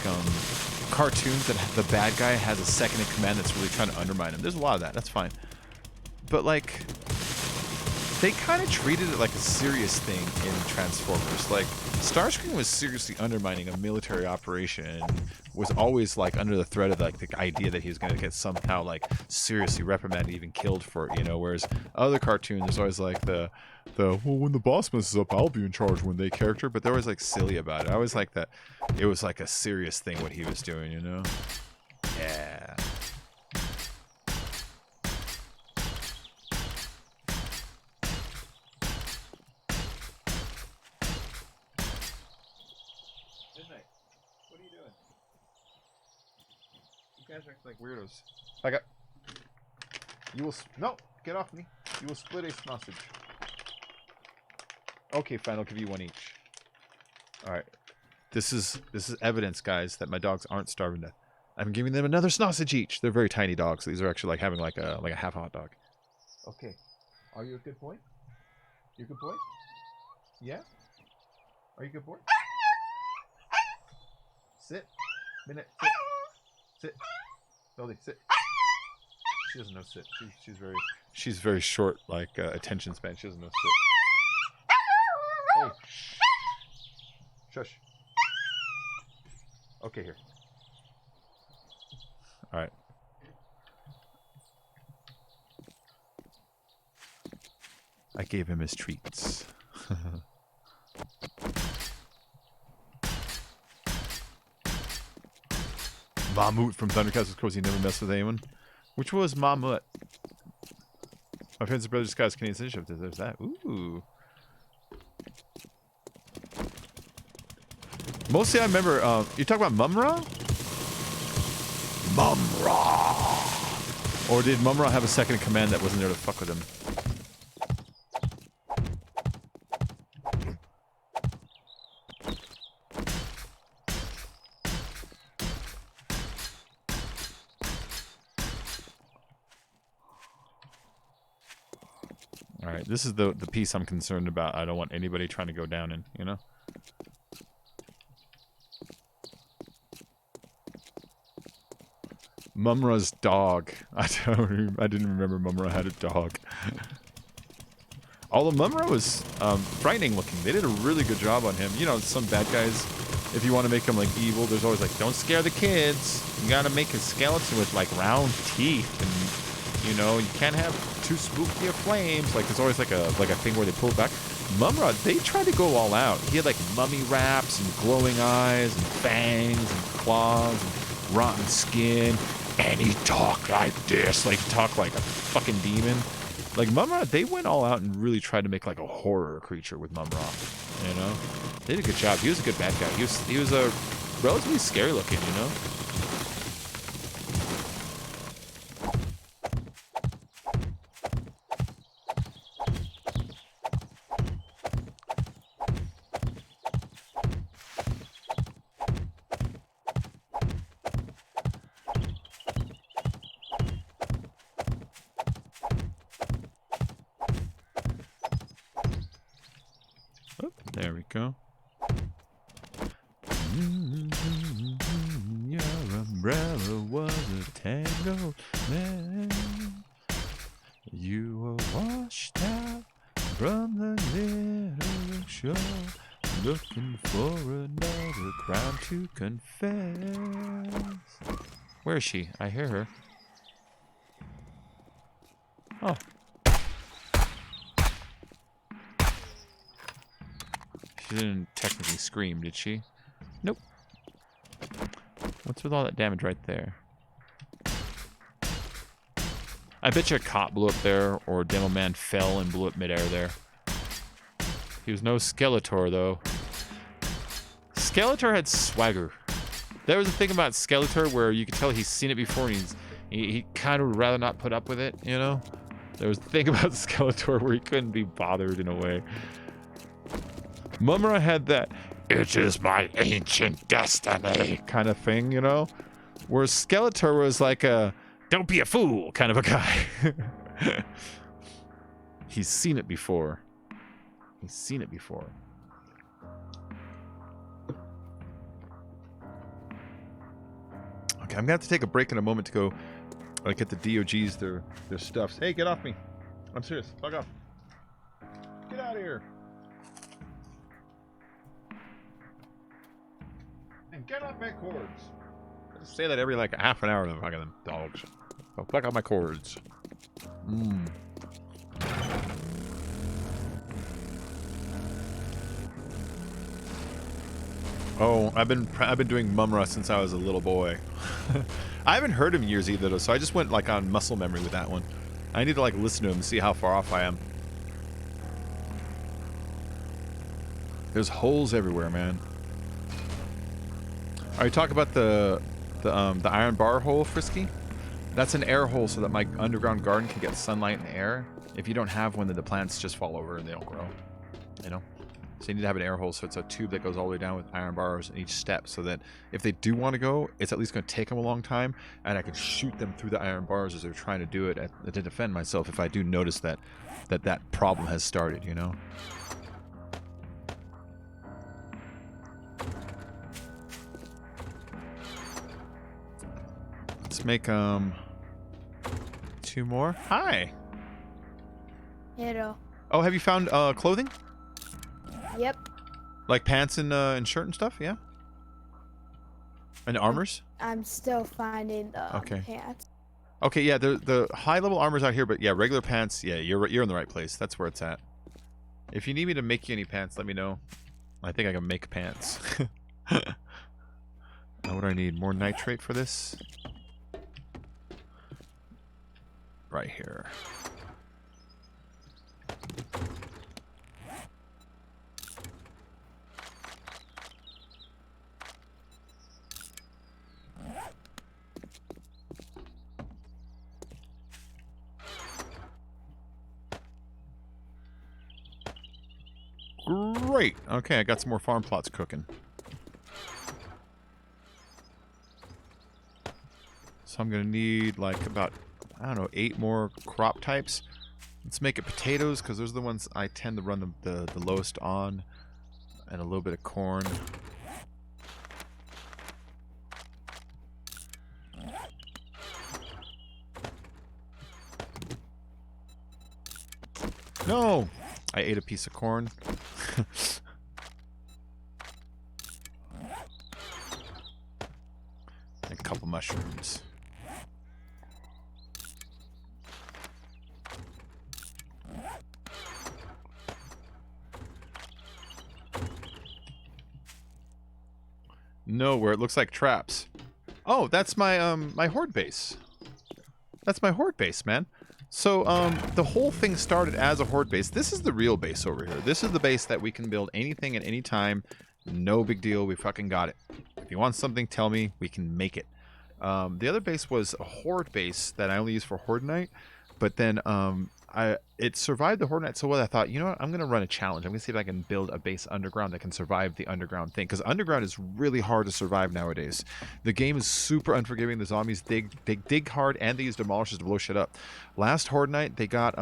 cartoons that the bad guy has a second in command that's really trying to undermine him. There's a lot of that. That's fine. But like they kind of treated it like a serious thing in Transformers. Like Starscream was seriously undermining a military operation and was always like under the threat of like the idea that he was going to get somehow like seriously reprimanded, even killed for it, you know, whereas other cartoons there's always like the well, when the boss messes up I'll be in charge one day character, but they're always like silly about it. I always like that it was like a serious thing what he was doing, you know? Yeah. Midnight, what are you doing? You guys are acting like weirdos. No, get off me. You will split a sausage. Okay, fine, I'll give you one each. Alright. This is evidence, guys, that my dogs aren't starving to death. I'm giving them another sausage each. They're very tiny dogs. So these are actually like having like a half hot dog. Okay. Are you a good boy? You a good boy? Yeah? Are you a good boy? Sit. Minute. Sit. Sit. Lily, sit. She doesn't know sit. She's very short, like attention span. She doesn't know sit. Hey. Shush. Okay, here. All right. I gave him his treats. Mammut from Thundercats, of course, he never messed with anyone. Which was Mammut? My friend's brother disguised Canadian citizenship. There's that. Ooh. Mostly I remember, you talk about Mum-Ra? Mum-Ra! Or did Mum-Ra have a second in command that wasn't there to fuck with him? Alright, this is the piece I'm concerned about. I don't want anybody trying to go down in, you know? Mum-Ra's dog. I didn't remember Mum-Ra had a dog. Although Mum-Ra was frightening looking. They did a really good job on him. You know, some bad guys, if you want to make them like evil, there's always like, don't scare the kids. You gotta make a skeleton with like round teeth, and you know, you can't have too spooky of flames. Like there's always like a thing where they pull it back. Mumra, they tried to go all out. He had like mummy wraps and glowing eyes and fangs and claws and rotten skin. And he talked like this. Like, he talked like a fucking demon. Like, Mumra, they went all out and really tried to make like a horror creature with Mumra. You know? They did a good job. He was a good bad guy. He was a relatively scary looking, you know? There we go. Your umbrella was a tangled man. You were washed out from the little shore, looking for another crime to confess. Where is she? I hear her. Oh. She didn't technically scream, did she? Nope. What's with all that damage right there? I bet you a cop blew up there, or Demo Man fell and blew up midair there. He was no Skeletor, though. Skeletor had swagger. There was a thing about Skeletor where you could tell he's seen it before, and he kind of would rather not put up with it, you know? There was a thing about Skeletor where he couldn't be bothered in a way. Mumra had that, "it is my ancient destiny" kind of thing, you know? Whereas Skeletor was like a, "don't be a fool" kind of a guy. He's seen it before. He's seen it before. Okay, I'm gonna have to take a break in a moment to go get the DOGs their stuffs. Hey, get off me. I'm serious. Fuck off. Get out of here. And get off my cords. I just say that every like half an hour to fucking dogs. So fuck out my cords. Oh, I've been doing Mumra since I was a little boy. I haven't heard him in years either, though, so I just went like on muscle memory with that one. I need to like listen to him and see how far off I am. There's holes everywhere, man. Alright, talk about the iron bar hole, Frisky. That's an air hole so that my underground garden can get sunlight and air. If you don't have one, then the plants just fall over and they don't grow. You know? So you need to have an air hole, so it's a tube that goes all the way down with iron bars in each step, so that if they do want to go, it's at least going to take them a long time, and I can shoot them through the iron bars as they're trying to do it to defend myself if I do notice that problem has started, you know? Let's make 2 more. Hi. Hello. Oh, have you found clothing? Yep. Like pants and shirt and stuff, yeah? And armors? I'm still finding the pants. Okay, yeah, the high level armor's out here, but yeah, regular pants, yeah, you're in the right place. That's where it's at. If you need me to make you any pants, let me know. I think I can make pants. What do I need? More nitrate for this? Right here. Great. Okay, I got some more farm plots cooking. So I'm gonna need like about, I don't know, 8 more crop types. Let's make it potatoes, because those are the ones I tend to run the lowest on, and a little bit of corn. No! I ate a piece of corn. A couple mushrooms. No, where it looks like traps. Oh, that's my my horde base. That's my horde base, man. So the whole thing started as a horde base. This is the real base over here. This is the base that we can build anything at any time. No big deal. We fucking got it. If you want something, tell me. We can make it. The other base was a horde base that I only use for Horde Night. But then it survived the Horde Night so well I thought, you know what, I'm going to run a challenge. I'm going to see if I can build a base underground that can survive the underground thing. Because underground is really hard to survive nowadays. The game is super unforgiving. The zombies dig hard, and they use demolishers to blow shit up. Last Horde Night, they got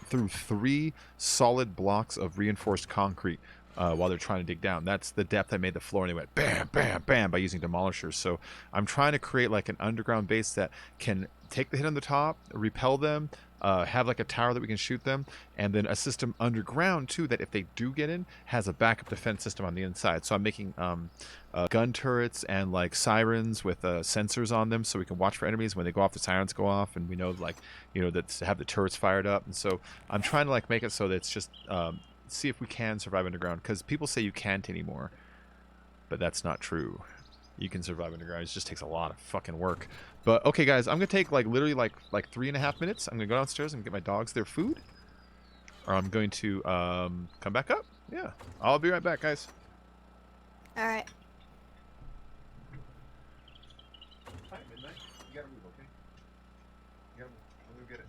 through 3 solid blocks of reinforced concrete. While they're trying to dig down. That's the depth I made the floor, and they went bam, bam, bam by using demolishers. So I'm trying to create like an underground base that can take the hit on the top, repel them, have like a tower that we can shoot them, and then a system underground too that if they do get in, has a backup defense system on the inside. So I'm making gun turrets and like sirens with sensors on them, so we can watch for enemies. When they go off, the sirens go off, and we know like, you know, that to have the turrets fired up. And so I'm trying to like make it so that it's just see if we can survive underground, because people say you can't anymore, but that's not true. You can survive underground. It just takes a lot of fucking work. But okay, guys, I'm gonna take like literally like 3.5 minutes. I'm gonna go downstairs and get my dogs their food, or I'm going to come back up. Yeah, I'll be right back, guys. All right. Hi, Midnight. You gotta move, okay? You gotta move. I'll go get it.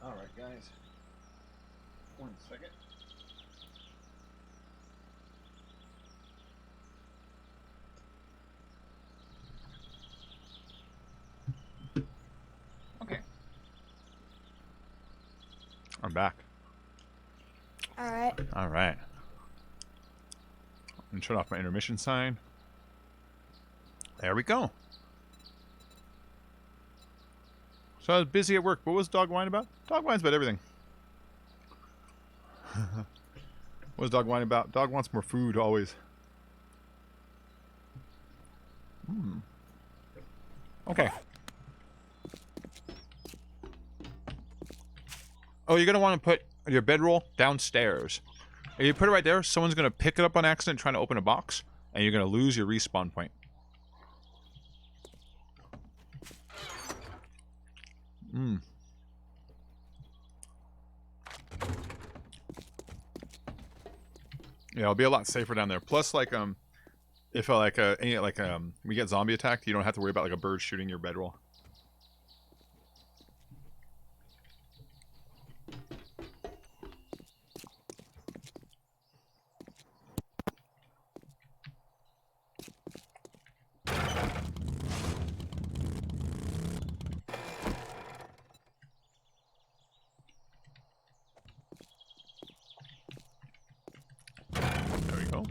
All right, guys. 1 second. Okay. I'm back. All right. All right. I'm turn off my intermission sign. There we go. So I was busy at work. What was Dog Whine about? Dog whines about everything. What was Dog whining about? Dog wants more food always. Okay. Oh, you're going to want to put your bedroll downstairs. If you put it right there, someone's going to pick it up on accident trying to open a box, and you're going to lose your respawn point. Yeah, it'll be a lot safer down there. Plus, like, if we get zombie attacked, you don't have to worry about like a bird shooting your bedroll. There we go.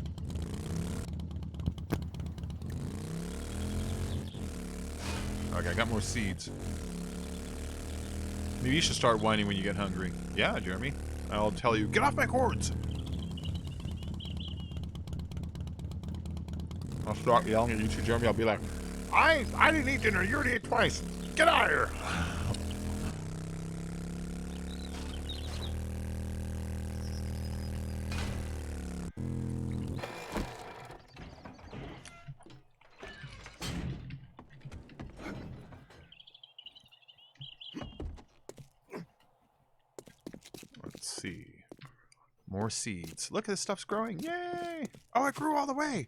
Okay, I got more seeds. Maybe you should start whining when you get hungry. Yeah, Jeremy. I'll tell you, get off my cords! I'll start yelling at you too, Jeremy. I'll be like, I didn't eat dinner. You already ate twice. Get out of here! Let's see. More seeds. Look, this stuff's growing. Yay! Oh, it grew all the way.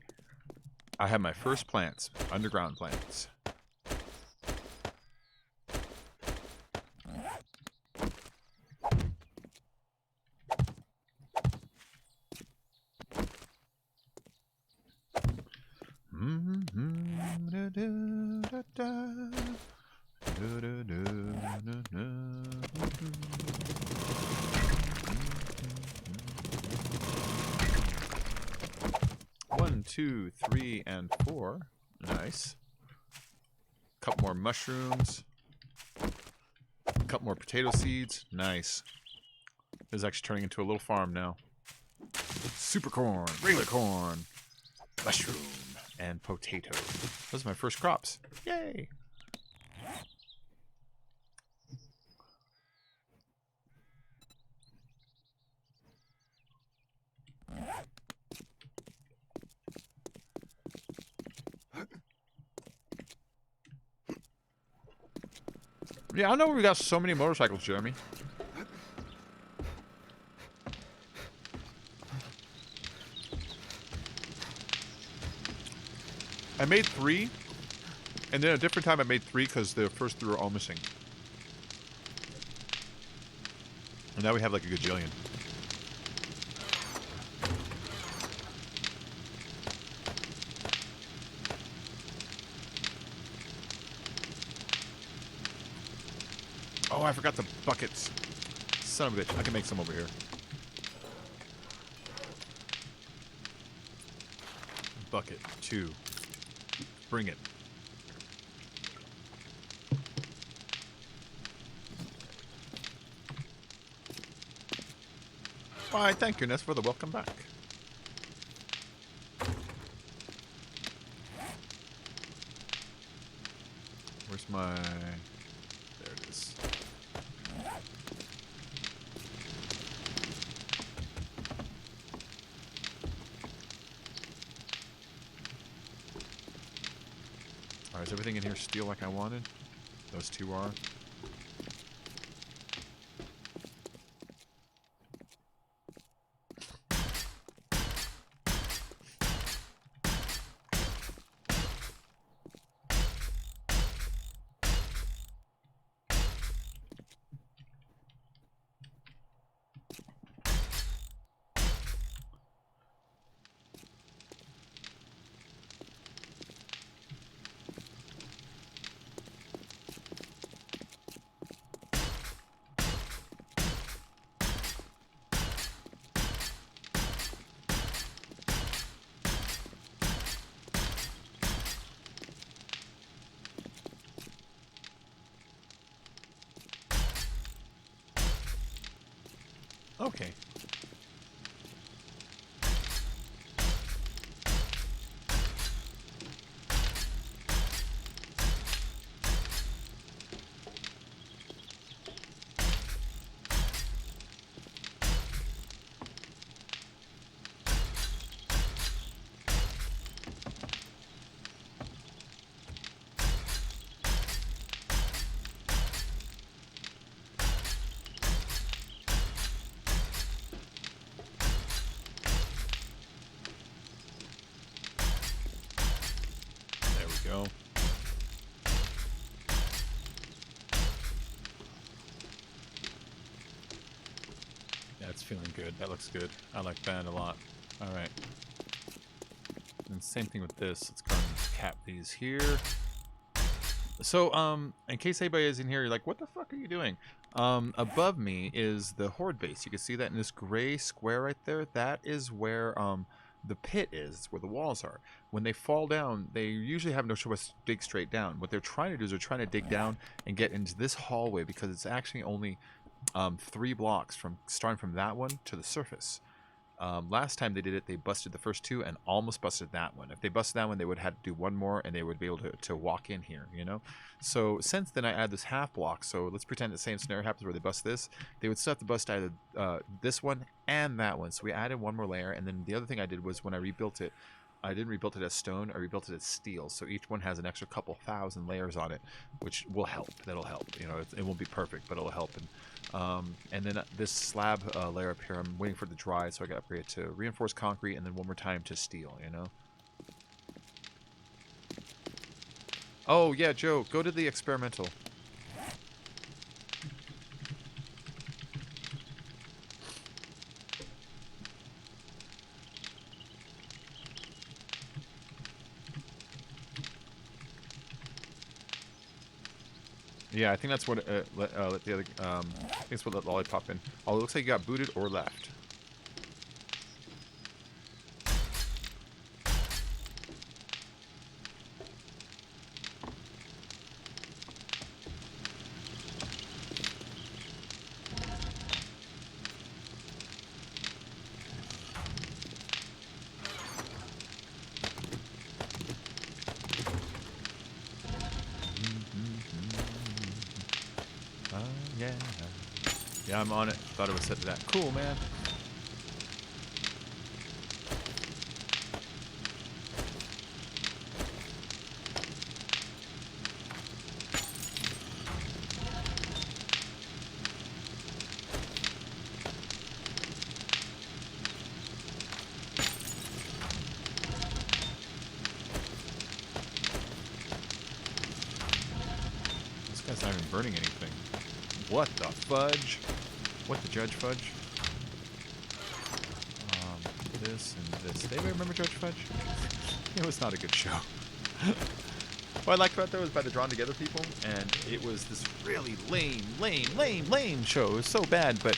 I have my first plants. Underground plants. One, 2, 3, and 4. Nice. Couple more mushrooms. Couple more potato seeds. Nice. This is actually turning into a little farm now. Super corn, regular corn, mushroom, and potato. Those are my first crops. Yay! Yeah, I know we got so many motorcycles, Jeremy. I made 3, and then a different time I made 3 because the first 3 were all missing. And now we have like a gajillion. Oh, I forgot the buckets. Son of a bitch. I can make some over here. Bucket 2. Bring it. Why, thank goodness for the welcome back. Where's my... There it is. Alright, is everything in here steel like I wanted? Those 2 are. Okay. There we go. That's feeling good. That looks good. I like that a lot. All right. And same thing with this. Let's go and cap these here. So, in case anybody is in here, you're like, what the fuck are you doing? Above me is the Horde base. You can see that in this gray square right there. That is where, the pit is, where the walls are. When they fall down, they usually have no choice but to dig straight down. What they're trying to do is they're trying to dig down and get into this hallway because it's actually only 3 blocks from starting from that one to the surface. Last time they did it, they busted the first 2 and almost busted that one. If they busted that one, they would have had to do 1 more and they would be able to walk in here, you know? So since then, I add this half block. So let's pretend the same scenario happens where they bust this. They would still have to bust either this one and that one. So we added 1 more layer. And then the other thing I did was when I rebuilt it, I didn't rebuild it as stone, I rebuilt it as steel. So each one has an extra couple thousand layers on it, which will help. That'll help. You know, it won't be perfect, but it'll help. And then this slab layer up here, I'm waiting for it to dry, so I got to upgrade it to reinforced concrete, and then 1 more time to steel, you know? Oh, yeah, Joe, go to the experimental. Yeah, I think that's what let the other. I think it's what let Lollipop in. Oh, it looks like you got booted or left. Yeah. Yeah, I'm on it. Thought it was set to that. Cool, man. This guy's not even burning anything. What the fudge? What the Judge Fudge? This and this. Anybody remember Judge Fudge? It was not a good show. What I liked about that was by the Drawn Together people, and it was this really lame show. It was so bad, but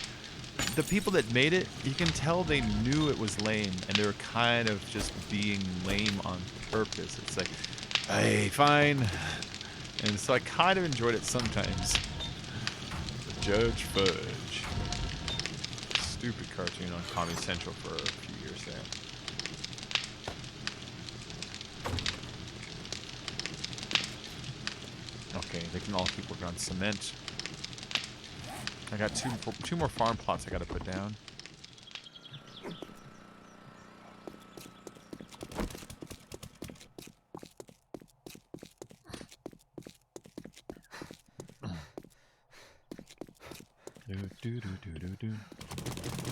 the people that made it, you can tell they knew it was lame, and they were kind of just being lame on purpose. It's like, hey, fine. And so I kind of enjoyed it sometimes. Judge Fudge. Stupid cartoon on Comedy Central for a few years there. Okay, they can all keep working on cement. I got two more farm plots I gotta put down. Do.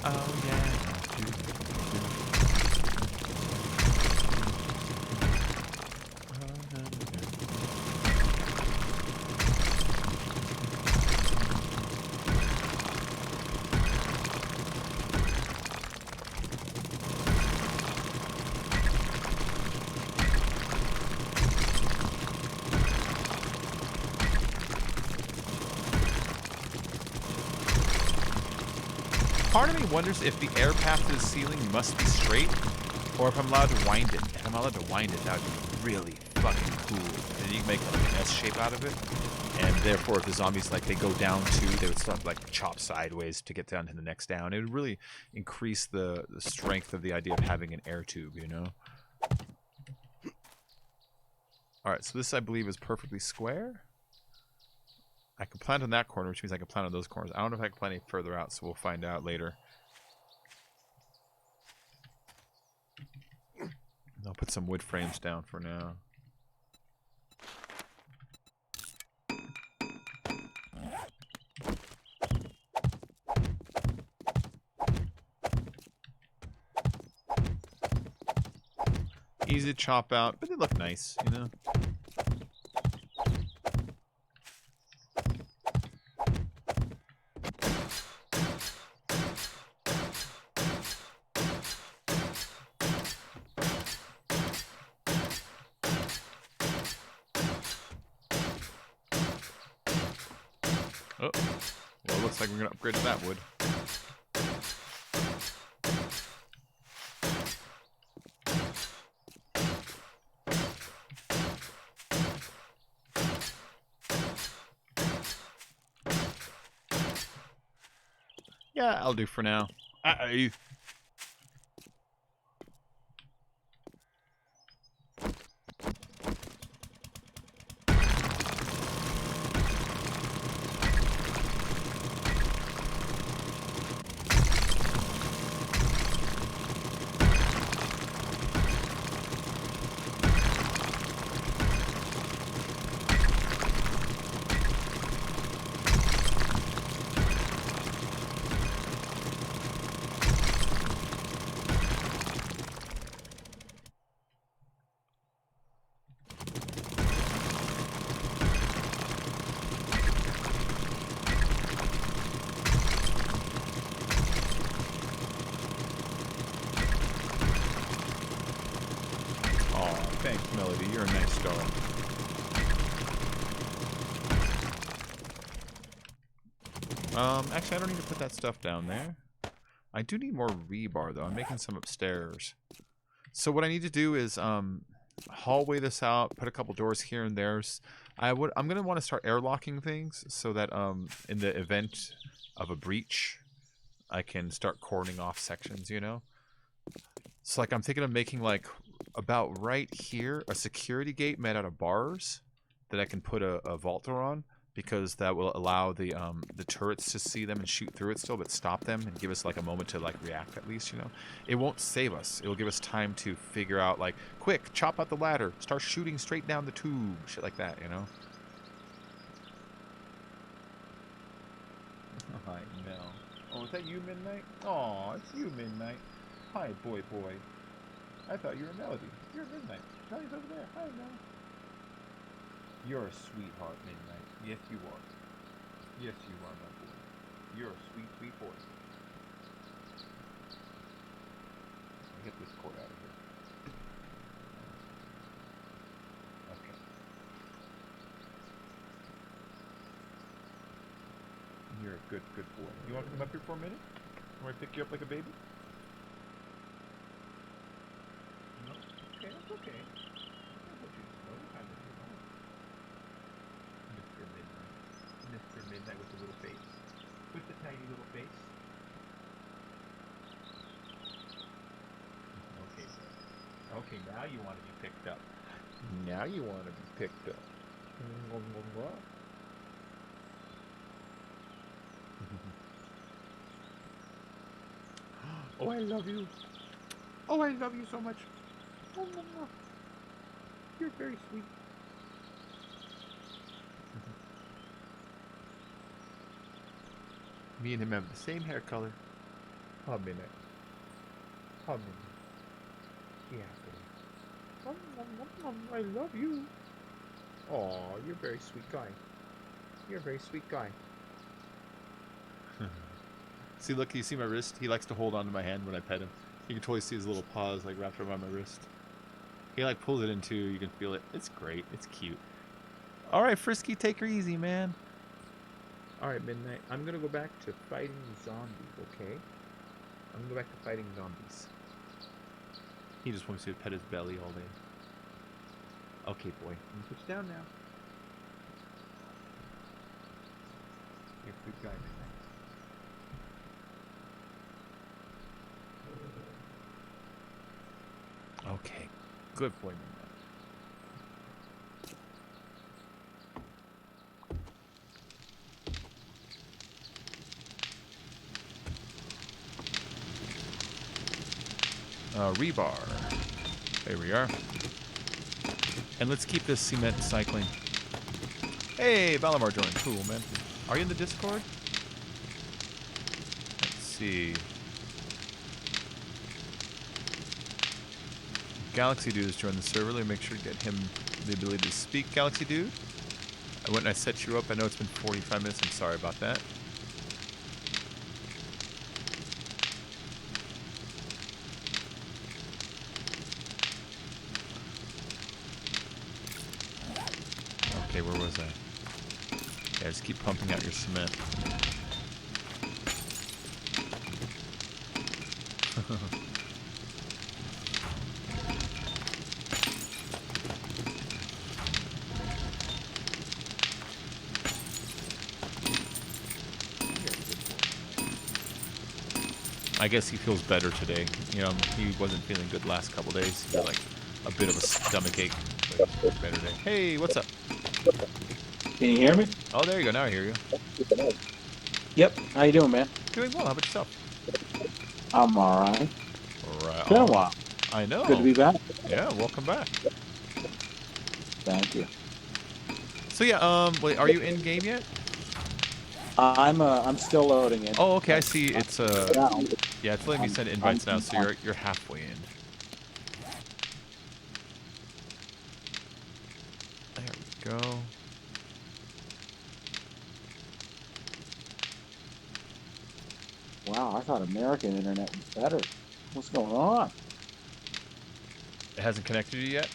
Oh yeah. Do. Part of me wonders if the air path to the ceiling must be straight, or if I'm allowed to wind it. If I'm allowed to wind it, that would be really fucking cool. And you can make like an S shape out of it. And therefore, if the zombies, like, they go down too, they would still have to, like, chop sideways to get down to the next down. It would really increase the strength of the idea of having an air tube, you know? Alright, so this, I believe, is perfectly square. I can plant on that corner, which means I can plant on those corners. I don't know if I can plant any further out, so we'll find out later. I'll put some wood frames down for now. Easy to chop out, but they look nice, you know? Oh, well, it looks like we're gonna upgrade to that wood. Yeah, I'll do for now. Uh-oh. Thanks, Melody. You're a nice dog. Actually, I don't need to put that stuff down there. I do need more rebar, though. I'm making some upstairs. So what I need to do is hallway this out, put a couple doors here and there. I'm gonna want to start airlocking things so that in the event of a breach, I can start cordoning off sections. You know. So like I'm thinking of making like about right here a security gate made out of bars that I can put a vault door on, because that will allow the turrets to see them and shoot through it still, but stop them and give us like a moment to like react at least, you know. It won't save us. It will give us time to figure out like, quick, chop out the ladder, start shooting straight down the tube, shit like that, you know. Hi, Mel. Oh, is that you, Midnight? Aw, it's you, Midnight. Hi, boy. I thought you were Melody. You're Midnight. Melly's over there. Hi, Mel. You're a sweetheart, Midnight. Yes, you are. Yes, you are, my boy. You're a sweet, sweet boy. Let me get this cord out of here. Okay. You're a good boy. You want to come up here for a minute? Want to pick you up like a baby? No? Okay, that's okay. Mr. Midnight with the little face. With the tiny little face. Okay, sir. Okay, now you want to be picked up. Now you want to be picked up. Oh, I love you. Oh, I love you so much. You're very sweet. Me and him have the same hair color. Oh, Midnight. Oh, Midnight. Yeah, I love you. Oh, you're a very sweet guy. You're a very sweet guy. See, look, you see my wrist? He likes to hold on to my hand when I pet him. You can totally see his little paws like wrapped around my wrist. He like pulls it in too. You can feel it. It's great. It's cute. All right, Frisky, take her easy, man. All right, Midnight. I'm gonna go back to fighting zombies. Okay? I'm gonna go back to fighting zombies. He just wants me to pet his belly all day. Okay, boy. You can switch down now. You're a good guy, man. Okay. Good boy, man. Rebar. There we are. And let's keep this cement cycling. Hey, Valimar joined. Cool, man. Are you in the Discord? Let's see. Galaxy Dude has joined the server. Let me make sure to get him the ability to speak. Galaxy Dude, I went and I set you up. I know it's been 45 minutes. I'm sorry about that. Okay, where was I? Yeah, just keep pumping out your cement. I guess he feels better today. You know, he wasn't feeling good the last couple days. He had like a bit of a stomach ache. But he's better today. Hey, what's up? Can you hear me? Oh, there you go. Now I hear you. Yep. How you doing, man? Doing well. How about yourself? I'm all right. Right. Been a while. I know. Good to be back. Yeah, welcome back. Thank you. So yeah, wait, are you in game yet? I'm still loading in. Oh, okay. I see. It's Now, yeah, it's letting me send invites now. So you're halfway in. There we go. wow, I thought American internet was better. What's going on? It hasn't connected you yet.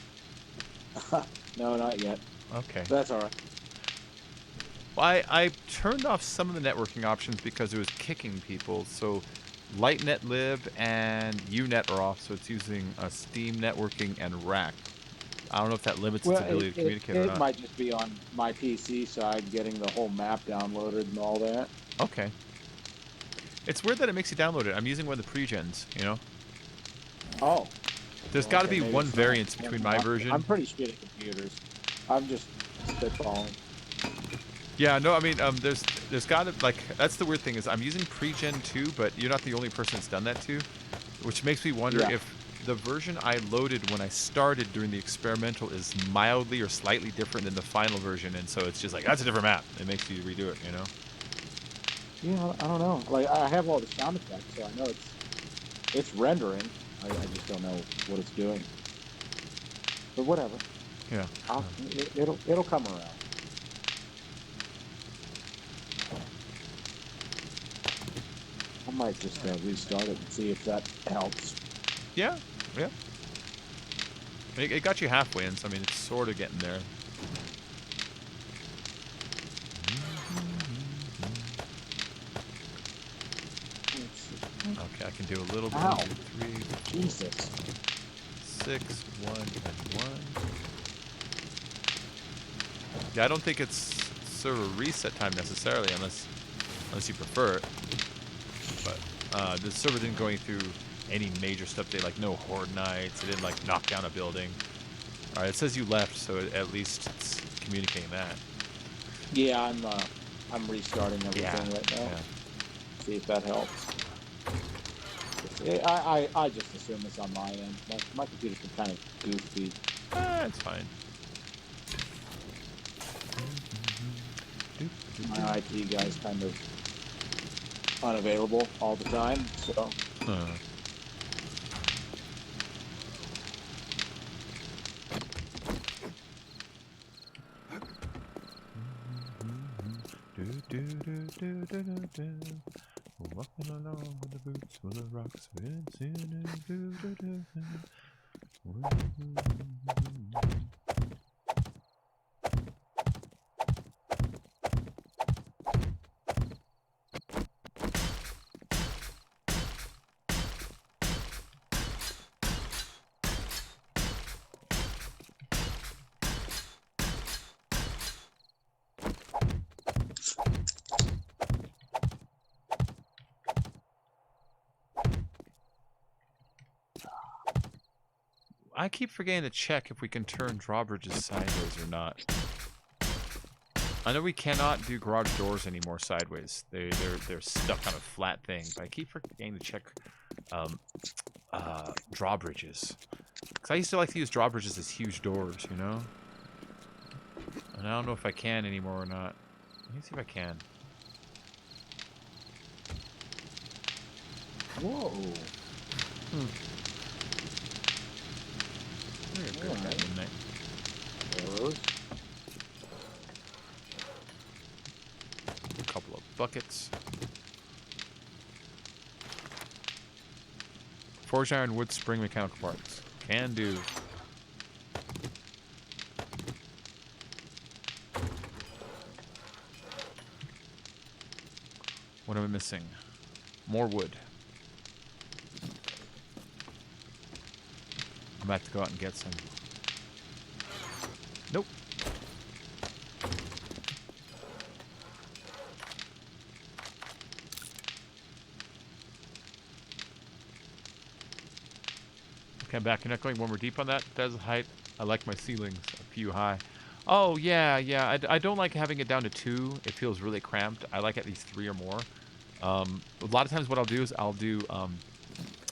No, not yet. Okay. That's all right. Well, I turned off some of the networking options because it was kicking people. So LightNet Lib and Unet are off, so it's using Steam networking and Rack. I don't know if that limits its ability to communicate or it not. might just be on my PC side, getting the whole map downloaded and all that. Okay. It's weird that it makes you download it. I'm using one of the pre-gens, you know? Oh. There's got to Okay, be maybe one it's not. variance between my version. I'm pretty shit at computers. I'm just spitballing. Yeah, no, I mean, there's got to, like, that's the weird thing is I'm using pre-gen 2, but you're not the only person that's done that too, which makes me wonder Yeah. if the version I loaded when I started during the experimental is mildly or slightly different than the final version, and so it's just like, that's a different map. It makes you redo it, you know? Yeah, I don't know. Like, I have all the sound effects, so I know it's rendering. I just don't know what it's doing. But whatever. Yeah. It'll come around. I might just restart it and see if that helps. Yeah, yeah. It got you halfway in, so I mean, it's sort of getting there. Let's see. Okay, I can do a little bit. Ow. 1, 2, 3, 4, Jesus. 6, 1, and 1. Yeah, I don't think it's server reset time necessarily, unless you prefer it. But the server didn't go through any major stuff today, like no horde nights. It didn't like knock down a building. All right, it says you left, so at least it's communicating that. Yeah, I'm restarting everything Yeah, right now. yeah. See if that helps. I just assume it's on my end. My computer's been kind of goofy. It's fine. My IT guy's kind of unavailable all the time, so. Walking along with the boots full of rocks, I keep forgetting to check if we can turn drawbridges sideways or not. I know we cannot do garage doors anymore sideways. They're stuck on a flat thing. But I keep forgetting to check drawbridges. Because I used to like to use drawbridges as huge doors, you know? And I don't know if I can anymore or not. Let me see if I can. Whoa. You're a good guy, Midnight. Errors. A couple of buckets. Forged iron, wood, spring, mechanical parts. Can do. What am I missing? More wood. I'm about to go out and get some. Nope. Okay, I'm back. You're not going one more deep on that. That's the height. I like my ceilings a few high. Oh, yeah. I don't like having it down to 2. It feels really cramped. I like at least 3 or more. A lot of times what I'll do is I'll do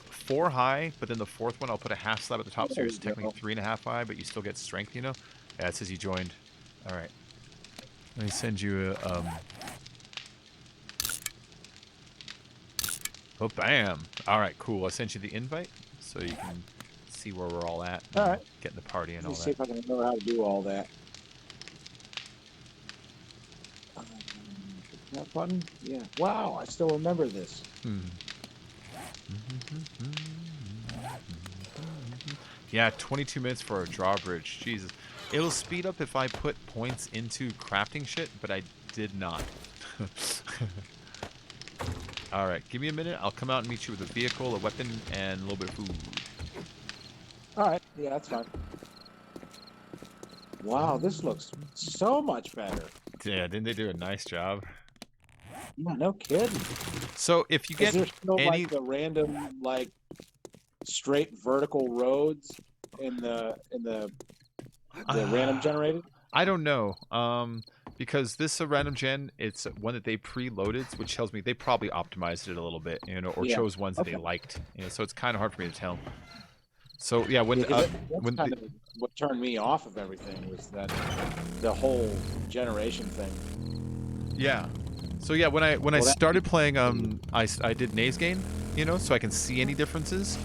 4 high, but then the 4th one I'll put a half slab at the top, so it's technically 3.5 high, but you still get strength, you know? Yeah, it says you joined. All right. Let me send you a... Oh, bam. All right, cool. I sent you the invite, so you can see where we're all at. All right. Getting the party and all Let's see that. if I can remember how to do all that. That button? Yeah. Wow, I still remember this. Yeah, 22 minutes for a drawbridge. Jesus. It'll speed up if I put points into crafting shit, but I did not. Alright, give me a minute. I'll come out and meet you with a vehicle, a weapon, and a little bit of food. Alright, yeah, that's fine. Wow, this looks so much better. Yeah, didn't they do a nice job? Yeah, no kidding. So if you Is get there still any... like the random, like, straight vertical roads in the random generated? I don't know. Because this random gen, it's one that they preloaded, which tells me they probably optimized it a little bit, you know, or Yeah. chose ones that they liked. You know, so it's kind of hard for me to tell. So yeah, when That's when kind of what turned me off of everything was that the whole generation thing. yeah. So yeah, when I Well, that- started playing, I did Naze Game, you know, so I can see any differences.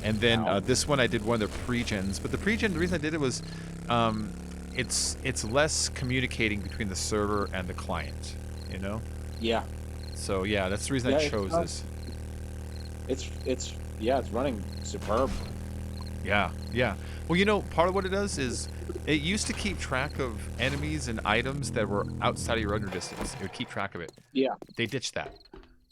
And then Wow. this one I did one of the pre-gens, but the pre-gen, the reason I did it was, it's less communicating between the server and the client, you know. Yeah, So yeah, that's the reason Yeah, I it's chose not- this. it's running superb. Yeah. Well, you know, part of what it does is it used to keep track of enemies and items that were outside of your render distance. It would keep track of it. Yeah. They ditched that.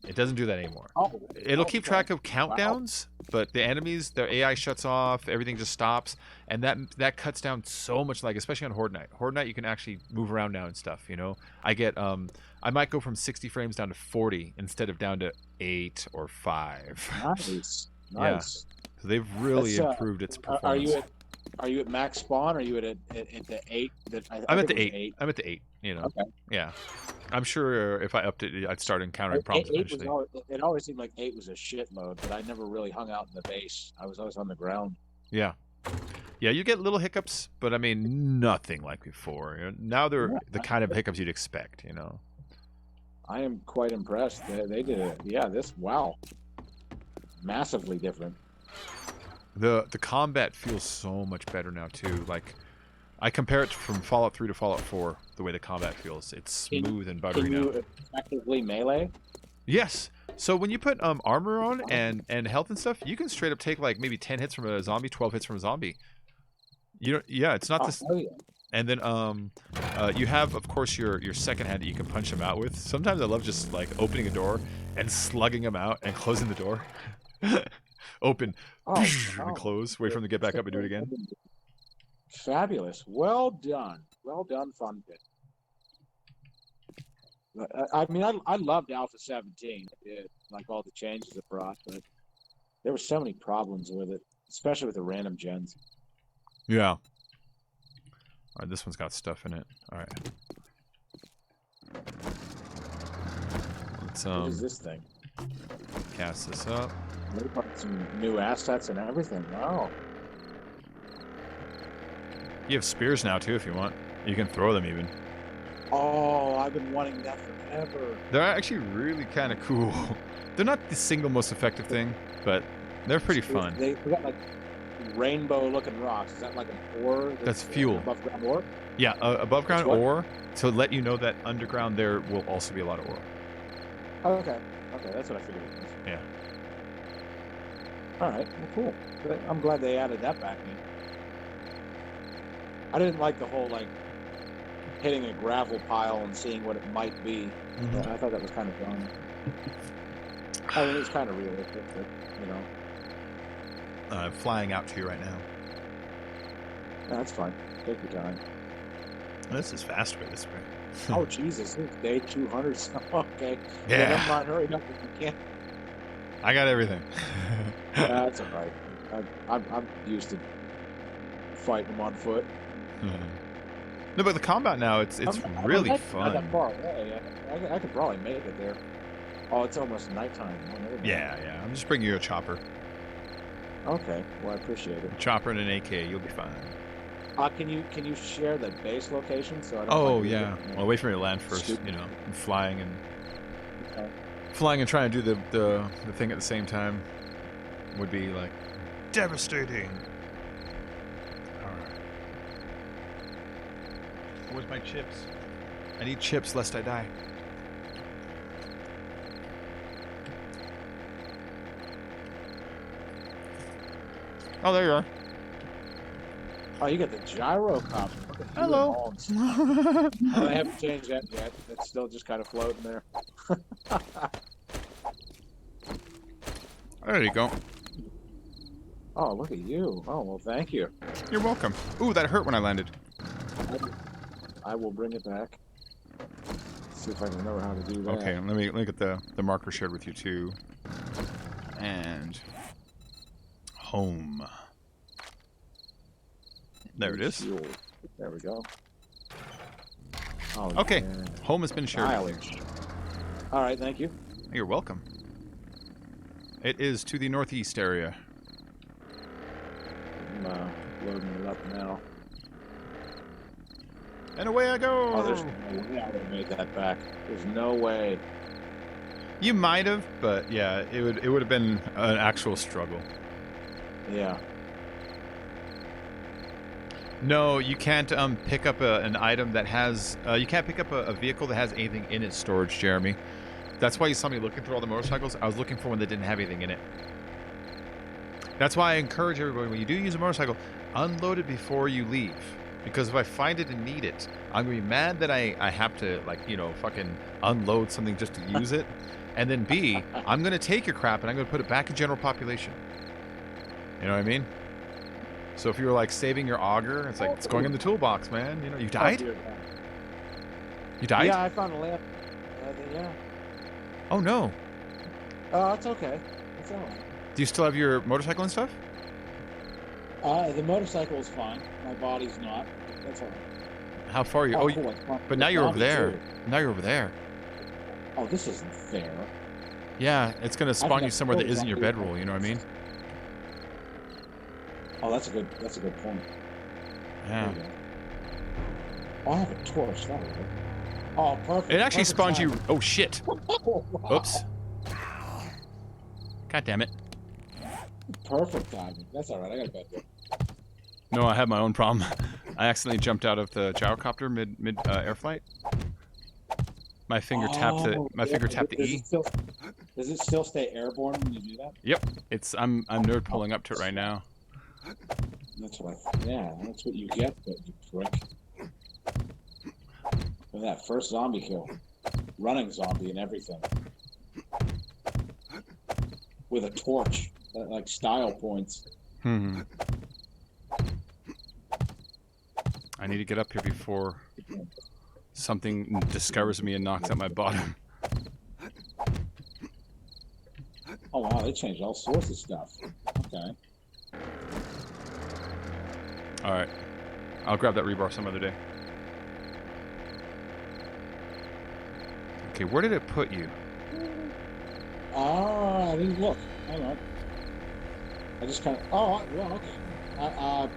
It doesn't do that anymore. Oh, It'll keep okay. track of countdowns, but the enemies, their AI shuts off, everything just stops, and that cuts down so much lag, especially on Horde Night. Horde Night, you can actually move around now and stuff, you know? I get, I might go from 60 frames down to 40 instead of down to 8 or 5. Nice. Yeah. Nice. So they've really That's, improved its Are performance. are you at max spawn? Or are you at the 8? I'm at the 8. I'm at the 8, you know? Okay. Yeah. I'm sure if I upped it, I'd start encountering problems eventually. It always seemed like 8 was a shitload, but I never really hung out in the base. I was always on the ground. Yeah. Yeah, you get little hiccups, but I mean, nothing like before. You know, now they're the kind of hiccups you'd expect, you know? I am quite impressed. They did it. Yeah, wow. Massively different. The combat feels so much better now, too. Like, I compare it from Fallout 3 to Fallout 4, the way the combat feels. It's smooth and buttery Can now. you effectively melee? Yes. So when you put armor on and health and stuff, you can straight up take like maybe 10 hits from a zombie, 12 hits from a zombie. You don't, yeah, it's not this. Oh, yeah. And then you have, of course, your second hand that you can punch them out with. Sometimes I love just like opening a door and slugging them out and closing the door. Open, Oh, and wow. close. Wait for them to get back up and do it again. Fabulous. Well done. Well done, Fun Pit. I mean, I loved Alpha 17, like all the changes it brought, but there were so many problems with it, especially with the random gens. Yeah. All right, this one's got stuff in it. All right. Let's What is this thing? cast this up. They put some new assets and everything. Wow. You have spears now too, if you want. You can throw them even. Oh, I've been wanting that forever. They're actually really kind of cool. They're not the single most effective thing, but they're pretty fun. They got like rainbow-looking rocks. Is that like an ore? That's fuel. Above ground ore? Yeah, above ground what? ore to let you know that underground there will also be a lot of ore. Oh, okay. Okay, that's what I figured it was. Yeah. All right. Well, cool. But I'm glad they added that back in. I didn't like the whole like hitting a gravel pile and seeing what it might be. Mhm. I thought that was kind of fun. I mean, it's kind of realistic, but you know, Flying out to you right now. that's fine. Take your time. This is faster this way. Oh Jesus, it's day 200. So, okay. Yeah. Never mind. Hurry up if you can. I got everything. That's all right. I'm used to fighting them on foot. No, but the combat now, it's I'm really not fun. that far away. I could probably make it there. Oh, it's almost nighttime. Oh, never mind. Yeah. I'm just bringing you a chopper. Okay. Well, I appreciate it. A chopper and an AK, you'll be fine. Can you share the base location so I don't? Oh like, yeah. Well, wait for me to land first. Scoop. You know, and flying Okay. and trying to do the thing at the same time would be like devastating. All right. Where's my chips? I need chips lest I die. Oh, there you are. Oh, you got the gyrocopter. Look at you Hello. and Holmes. Oh, I haven't changed that yet. It's still just kind of floating there. There you go. Oh, look at you. Oh, well, thank you. You're welcome. Ooh, that hurt when I landed. I will bring it back. See if I can remember how to do that. Okay, let me look at the marker shared with you too. And home. There it is. Fuel. There we go. Oh, Okay, yeah. home has been shared. with Mileage. All right, thank you. you. You're welcome. It is to the northeast area. I'm loading it up now. And away I go! Oh, there's no way I would have made that back. There's no way. You might have, but yeah, it would have been an actual struggle. Yeah. No, you can't pick up an item that has. You can't pick up a vehicle that has anything in its storage, Jeremy. That's why you saw me looking through all the motorcycles. I was looking for one that didn't have anything in it. That's why I encourage everybody, when you do use a motorcycle, unload it before you leave. Because if I find it and need it, I'm going to be mad that I have to, like, you know, fucking unload something just to use it. And then B, I'm going to take your crap and I'm going to put it back in general population. You know what I mean? So if you were, like, saving your auger, it's like, it's going in the toolbox, man. You know, you died? Oh, dear God. You died? Yeah, I found a lamp. Yeah. Oh, no. Oh, it's okay. It's all right. Do you still have your motorcycle and stuff? The motorcycle is fine. My body's not. That's all right. How far are you? Oh, cool. It's fine. but now It's you're over zombie there. too. Now you're over there. Oh, this isn't fair. Yeah, it's going to spawn got you somewhere that full isn't your zombie. bedroll, you know what I mean? Oh, that's a good point. Yeah. There you go. Oh, I have a torch. That'll work. Oh, perfect. It actually Perfect spawns you. timing. Oh, shit. Oh, wow. Oops. God damn it. Perfect timing. That's all right. I got a bedroll. No, I had my own problem. I accidentally jumped out of the gyrocopter mid air flight. My finger tapped the Does E. Does it still stay airborne when you do that? Yep. I'm nerd pulling up to it right now. That's what. That's what you get, but you prick. And that first zombie kill, running zombie and everything, with a torch, that, like style points. I need to get up here before something discovers me and knocks out my bottom. Oh wow, they changed all sorts of stuff. Okay. All right. I'll grab that rebar some other day. Okay, where did it put you? I didn't look. Hang on. I just kind of. Oh, well, okay.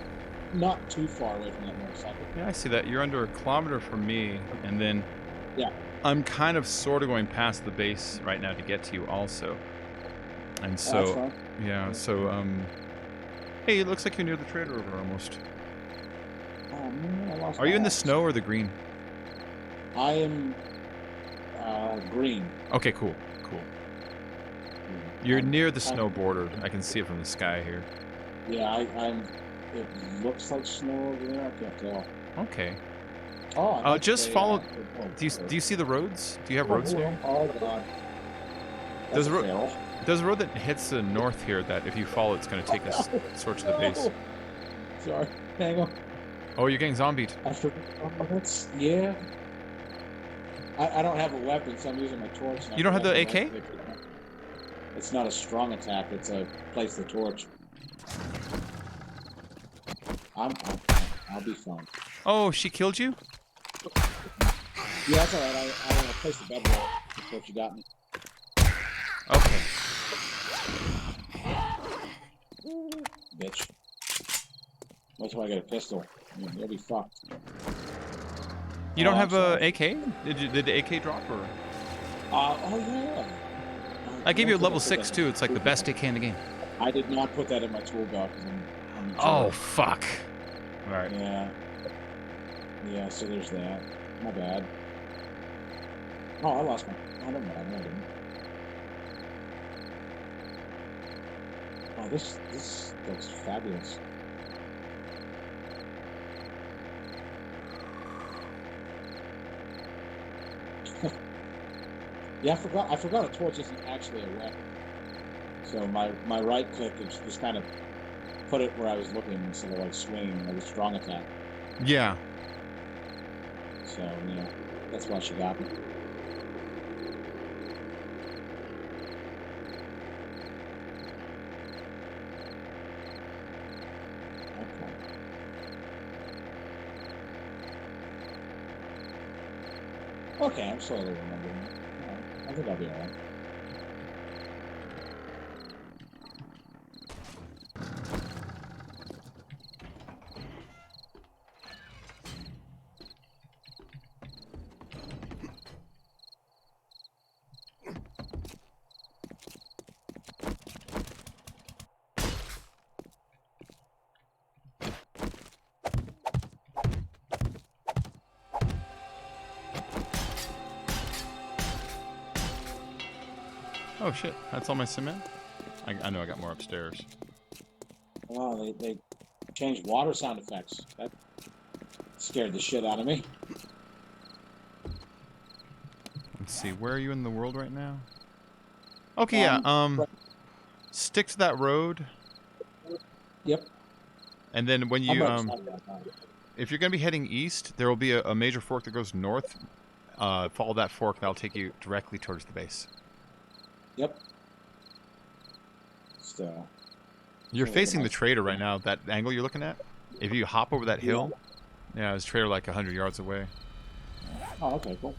Not too far away from that motorcycle. Yeah, I see that. You're under a kilometer from me, and then Yeah. I'm kind of sort of going past the base right now to get to you also. And That's so, fine. yeah, so, hey, it looks like you're near the trader over almost. Oh man, I lost Are you my in the axe. snow or the green? I am green. Okay, cool. You're I'm- near the I'm- snow border. I can see it from the sky here. Yeah, I'm. It looks like snow over there. I can't tell. Okay. Oh, that's just a, follow- oh, Do you see the roads? Do you have roads near you? Oh god. There's That's a ro- feral. There's a road that hits the north here that if you follow, it's going to take us sort to the base. Sorry. Hang on. Oh, you're getting zombied. I forgot. Oh, that's yeah. I don't have a weapon, so I'm using my torch. and I You don't have forgot the to AK? right-click it. It's not a strong attack. It's a place the torch. I'll be fine. Oh, she killed you? Yeah, that's alright. I placed the bedroll before she got me. Okay. Bitch. Wait till I get a pistol. You'll be fucked. You don't Oh, have I'm a sorry. AK? Did the AK drop or? Oh yeah. I gave you a don't think level I put 6 that- too. It's like the best AK in the game. I did not put that in my tool belt because I'm a Oh jerk. fuck. All right. Yeah. Yeah, so there's that. My bad. Oh, I lost my. Oh, never mind. No, I didn't. Oh, this looks fabulous. Yeah, I forgot a torch isn't actually a weapon. So my right click is just kind of put it where I was looking instead of like swinging like a strong attack. Yeah. So yeah, that's why she got me. Okay. Okay, I'm slowly remembering. Alright, I think I'll be alright. Oh shit. That's all my cement? I know I got more upstairs. Oh, they changed water sound effects. That scared the shit out of me. Let's see. Where are you in the world right now? Okay, yeah. right- Stick to that road. Yep. And then when I'm you right beside that now. if you're gonna be heading east, there will be a major fork that goes north. Follow that fork, that'll take you directly towards the base. Yep. So. You're Oh, facing the nice. trader right now. That angle you're looking at. If you hop over that hill, yeah, there's trader like 100 yards away. Oh, okay, cool.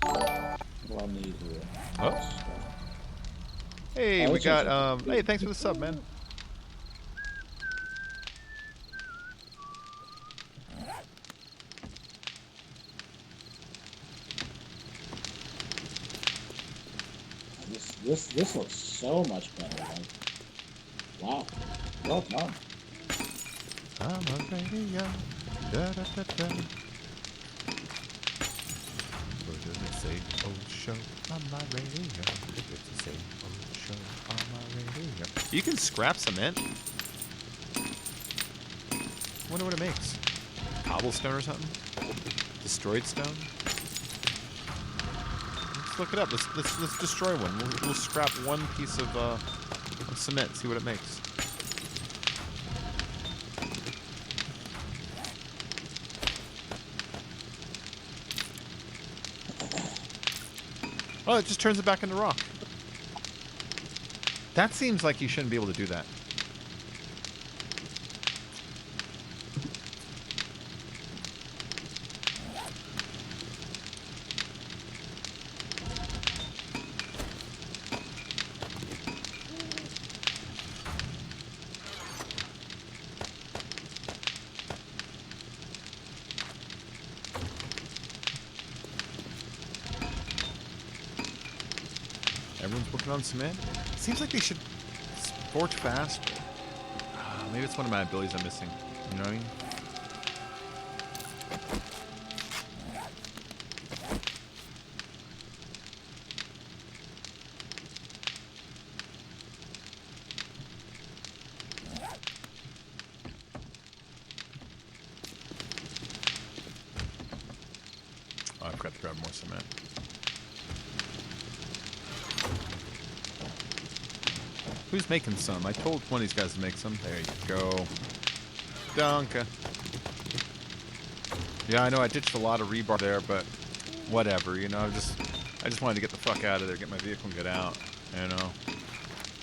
What do I need here? Oh. Hey, Oh, we it's got interesting. hey, thanks for the sub, man. This looks so much better. Like, wow. Well done. I'm a radio. Da, da, da, da. It's the same old show on my radio. It's the same old show on my radio. You can scrap cement. Wonder what it makes. Cobblestone or something? Destroyed stone? Let's look it up. Let's destroy one. We'll scrap one piece of cement. See what it makes. Oh, it just turns it back into rock. That seems like you shouldn't be able to do that. working on cement. Seems like they should forge faster. Maybe it's one of my abilities I'm missing. You know what I mean? Oh, I forgot to grab more cement. Who's making some? I told one of these guys to make some. There you go. Dunka. Yeah, I know I ditched a lot of rebar there, but whatever, you know, I just wanted to get the fuck out of there, get my vehicle and get out, you know.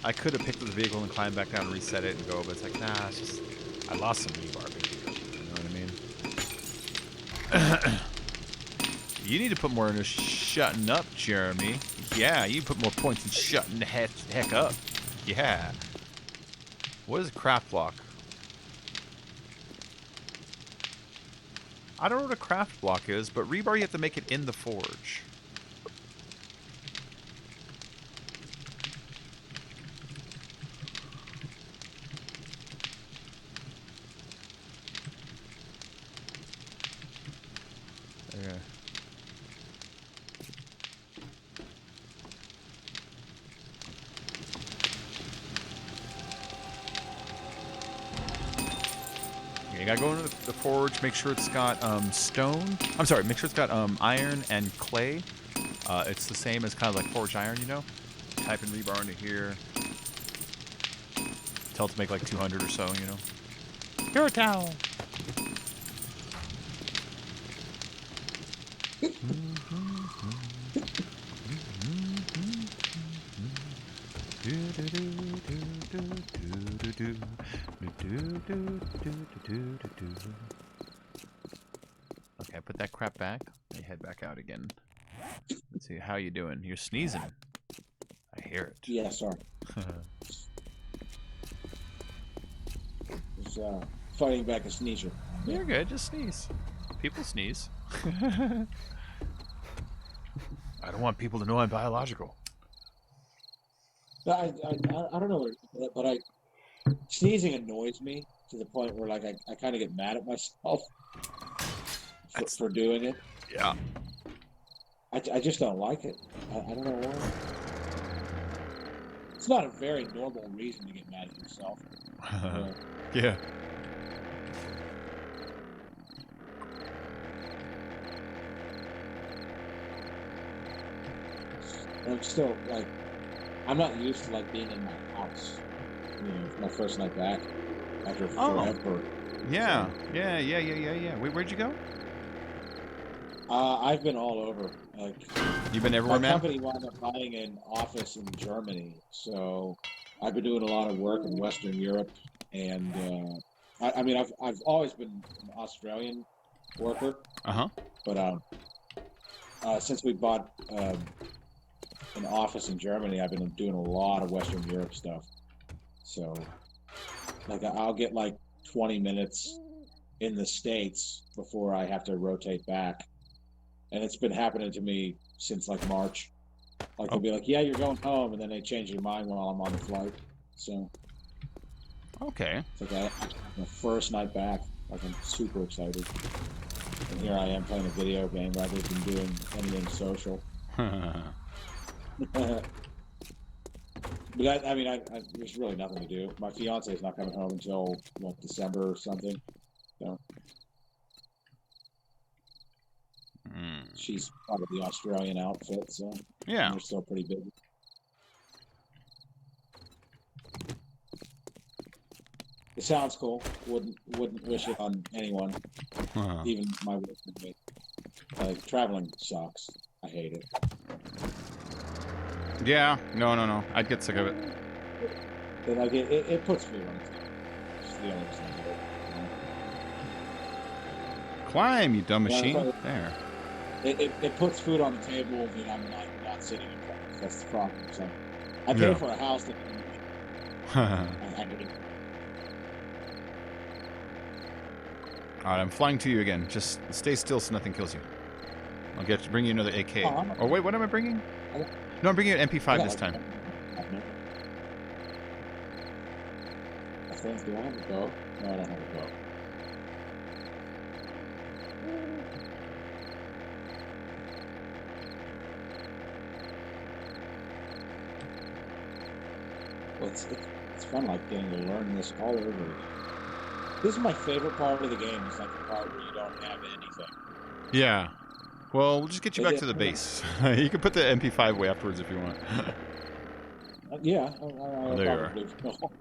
I could have picked up the vehicle and climbed back down and reset it and go, but it's like, nah, it's just, I lost some rebar, baby. You know what I mean? You need to put more into shutting up, Jeremy. Yeah, you put more points in shutting the heck up. Yeah. What is a craft block? I don't know what a craft block is, but rebar you have to make it in the forge. Okay. You gotta go into the forge, make sure it's got stone. I'm sorry, make sure it's got iron and clay. It's the same as kind of like forged iron, you know? Type in rebar into here. Tell it to make like 200 or so, you know? Here a towel. Okay, put that crap back. Let me head back out again. Let's see, how you doing? You're sneezing. I hear it. Yeah, sorry. Just fighting back a sneezer. You're good, just sneeze. People sneeze. I don't want people to know I'm biological. I don't know, but sneezing annoys me to the point where like I kind of get mad at myself for doing it. Yeah. I just don't like it. I don't know why. It's not a very normal reason to get mad at yourself. Yeah. I'm still like, I'm not used to like being in my house. You know, it's my first night back after forever. Yeah. Wait, where'd you go? I've been all over. Like, You've been everywhere, my man? company wound up buying an office in Germany, so I've been doing a lot of work in Western Europe, and I mean, I've always been an Australian worker. But since we bought an office in Germany, I've been doing a lot of Western Europe stuff. So, like, I'll get like 20 minutes in the States before I have to rotate back. And it's been happening to me since like March. Like, they'll be like, yeah, you're going home, and then they change their mind while I'm on the flight. So, Okay. it's like my first night back. Like, I'm super excited. And here I am playing a video game rather than doing anything social. But I mean, there's really nothing to do. My fiance is not coming home until what, December or something. So she's part of the Australian outfit, so Yeah. they're still pretty busy. It sounds cool. Wouldn't wish it on anyone, even my work roommate. Like, traveling sucks. I hate it. Yeah. No. I'd get sick of it. But like, it puts food on the table. It's the only thing. Climb, you dumb Yeah, machine. that's There. It puts food on the table that I'm not sitting in front of. That's the problem. So I pay Yeah. for a house that I hate it. Alright, I'm flying to you again. Just stay still so nothing kills you. I'll bring you another AK. Oh, I'm- Oh, wait, what am I bringing? No, I'm bringing an MP5 this time. I think, do I have a bow? No, I don't have a bow. Well, it's fun, like getting to learn this all over. This is my favorite part of the game. It's like the part where you don't have anything. Yeah. Well, we'll just get you Is back it- to the base. You can put the MP5 away afterwards if you want. Yeah, Oh, there you are. probably will.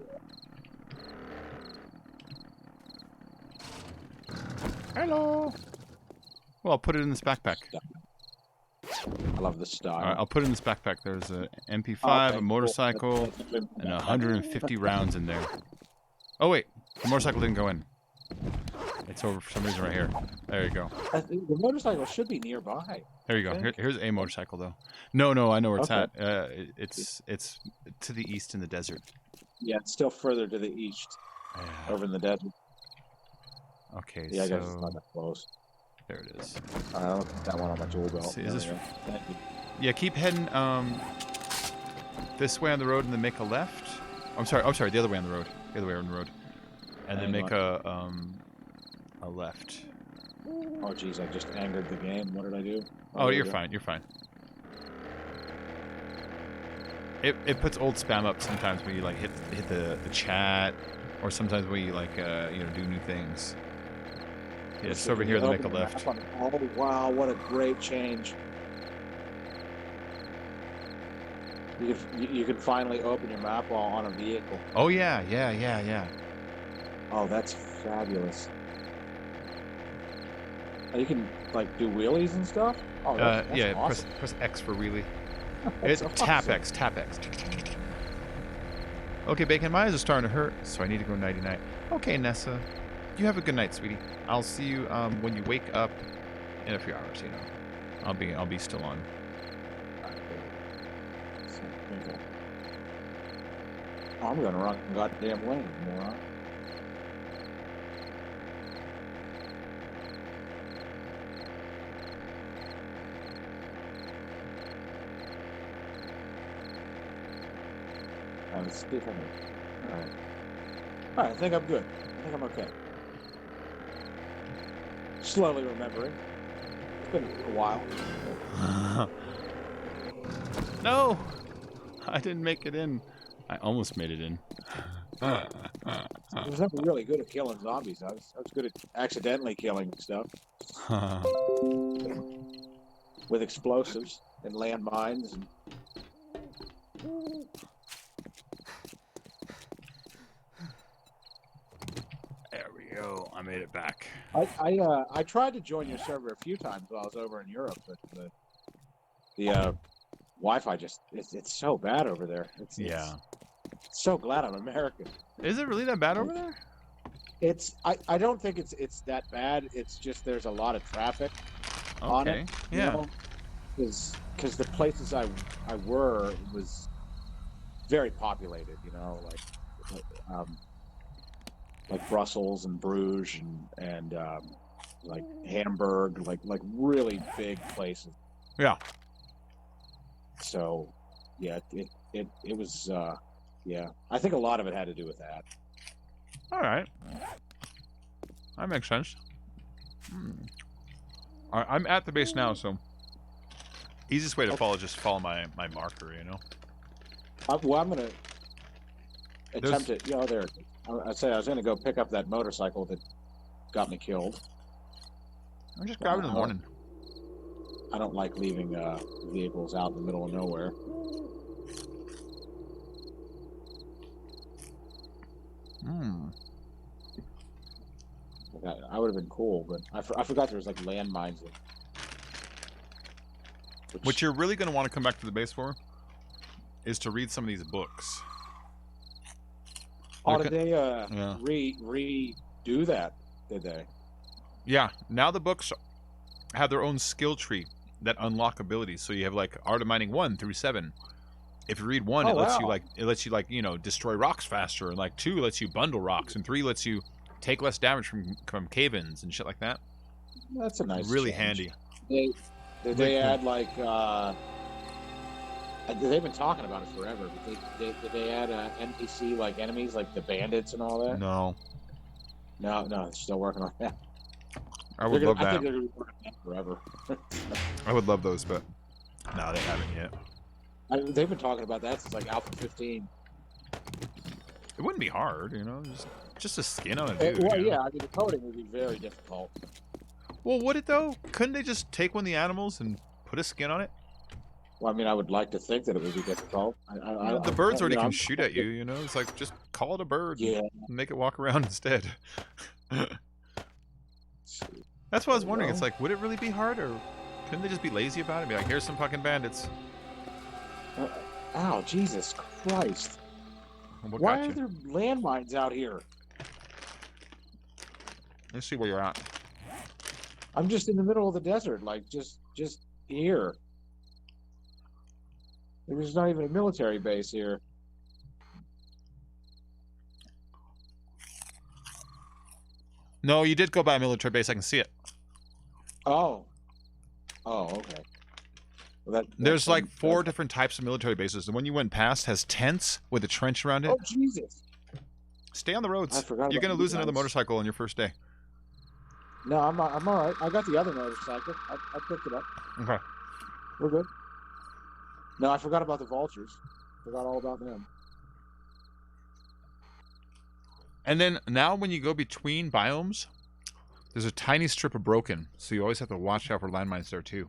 Hello. Well, I'll put it in this backpack. I love the style. All right, I'll put it in this backpack. There's a MP5, Okay, a cool. motorcycle, That's good. and 150 rounds in there. Oh wait, the motorcycle didn't go in. It's over for some reason right here. There you go. The motorcycle should be nearby. There you go. think. Here's a motorcycle though. No, I know where it's Okay. at. It's to the east in the desert. Yeah, it's still further to the east, Yeah. over in the desert. Okay, Yeah, I guess it's so not that close. there it is. I'll put that one on my tool belt. See, is There this- we go. Thank you. Yeah, keep heading this way on the road and then make a left. I'm sorry, the other way on the road. The other way on the road. And then Hang make a left. Oh, geez, I just angered the game. What did I do? Oh, there you're we go. fine. You're fine. It puts old spam up sometimes when you like hit the chat, or sometimes when you like do new things. Yeah, it's over here. Then make a Open the left. map on- Oh, wow, what a great change. You can finally open your map while on a vehicle. Oh yeah. Oh, that's fabulous. And you can like do wheelies and stuff. Oh, that's Yeah. awesome. Press X for wheelie. That's Tap awesome. X. Tap X. Okay, Bacon, my eyes are starting to hurt, so I need to go nighty night. Okay, Nessa, you have a good night, sweetie. I'll see you when you wake up in a few hours. I'll be still on. Oh, I'm gonna run goddamn lane, moron. Let's see if I can. Alright. Alright, I think I'm good. I think I'm okay. Slowly remembering. It's been a while. No, I didn't make it in. I almost made it in. I was never really good at killing zombies. I was good at accidentally killing stuff with explosives and landmines. And... There we go. I made it back. I tried to join your server a few times while I was over in Europe, but the Wi-Fi just it's so bad over there. It's so glad I'm American. Is it really that bad over there? I don't think it's that bad. It's just there's a lot of traffic on Okay. it. Yeah. Because the places I were was very populated. Like Brussels and Bruges and like Hamburg, like really big places. Yeah. So yeah, it was yeah. I think a lot of it had to do with that. All right. That makes sense. I'm at the base now, so easiest way to follow is just follow my marker, Well, I'm gonna attempt it. There. I'd say I was gonna go pick up that motorcycle that got me killed. I'm just grabbing in the morning. I don't like leaving vehicles out in the middle of nowhere. I would have been cool, but I forgot there was like landmines. What you're really going to want to come back to the base for is to read some of these books. Oh, did they Yeah. redo that? Did they? Yeah, now the books have their own skill tree that unlock abilities. So you have like Art of Mining 1 through 7. If you read 1, Oh, it lets wow. you destroy rocks faster, and like 2 lets you bundle rocks, and 3 lets you take less damage from cave-ins and shit like that. That's a nice. Really change. handy. Did they add like They've been talking about it forever. But did they add NPC like enemies, like the bandits and all that? No, No, they're still working on that. I would love I that. think they're gonna be working on that forever. I would love those, but no, they haven't yet. They've been talking about that since like Alpha 15. It wouldn't be hard, you know, just a skin on a dude. Well, you know? yeah, I mean the coding would be very difficult. Well, would it though? Couldn't they just take one of the animals and put a skin on it? Well, I mean, I would like to think that it would be difficult. The birds already can I'm- shoot at you, you know? It's like, just call it a bird Yeah. and make it walk around instead. That's what I was wondering. It's like, would it really be hard, or couldn't they just be lazy about it? Be like, here's some fucking bandits. Ow, Jesus Christ! What Why got are you? there landmines out here? Let's see where you're at. I'm just in the middle of the desert, like just here. There's not even a military base here. No, you did go by a military base. I can see it. Oh. Oh, okay. Well, There's like 4 different types of military bases. The one you went past has tents with a trench around it. Oh, Jesus! Stay on the roads. I forgot You're about gonna you lose another guys. motorcycle on your first day. No, I'm not. I'm all right. I got the other motorcycle. I picked it up. Okay. We're good. No, I forgot about the vultures. Forgot all about them. And then now when you go between biomes, there's a tiny strip of broken, so you always have to watch out for landmines there too.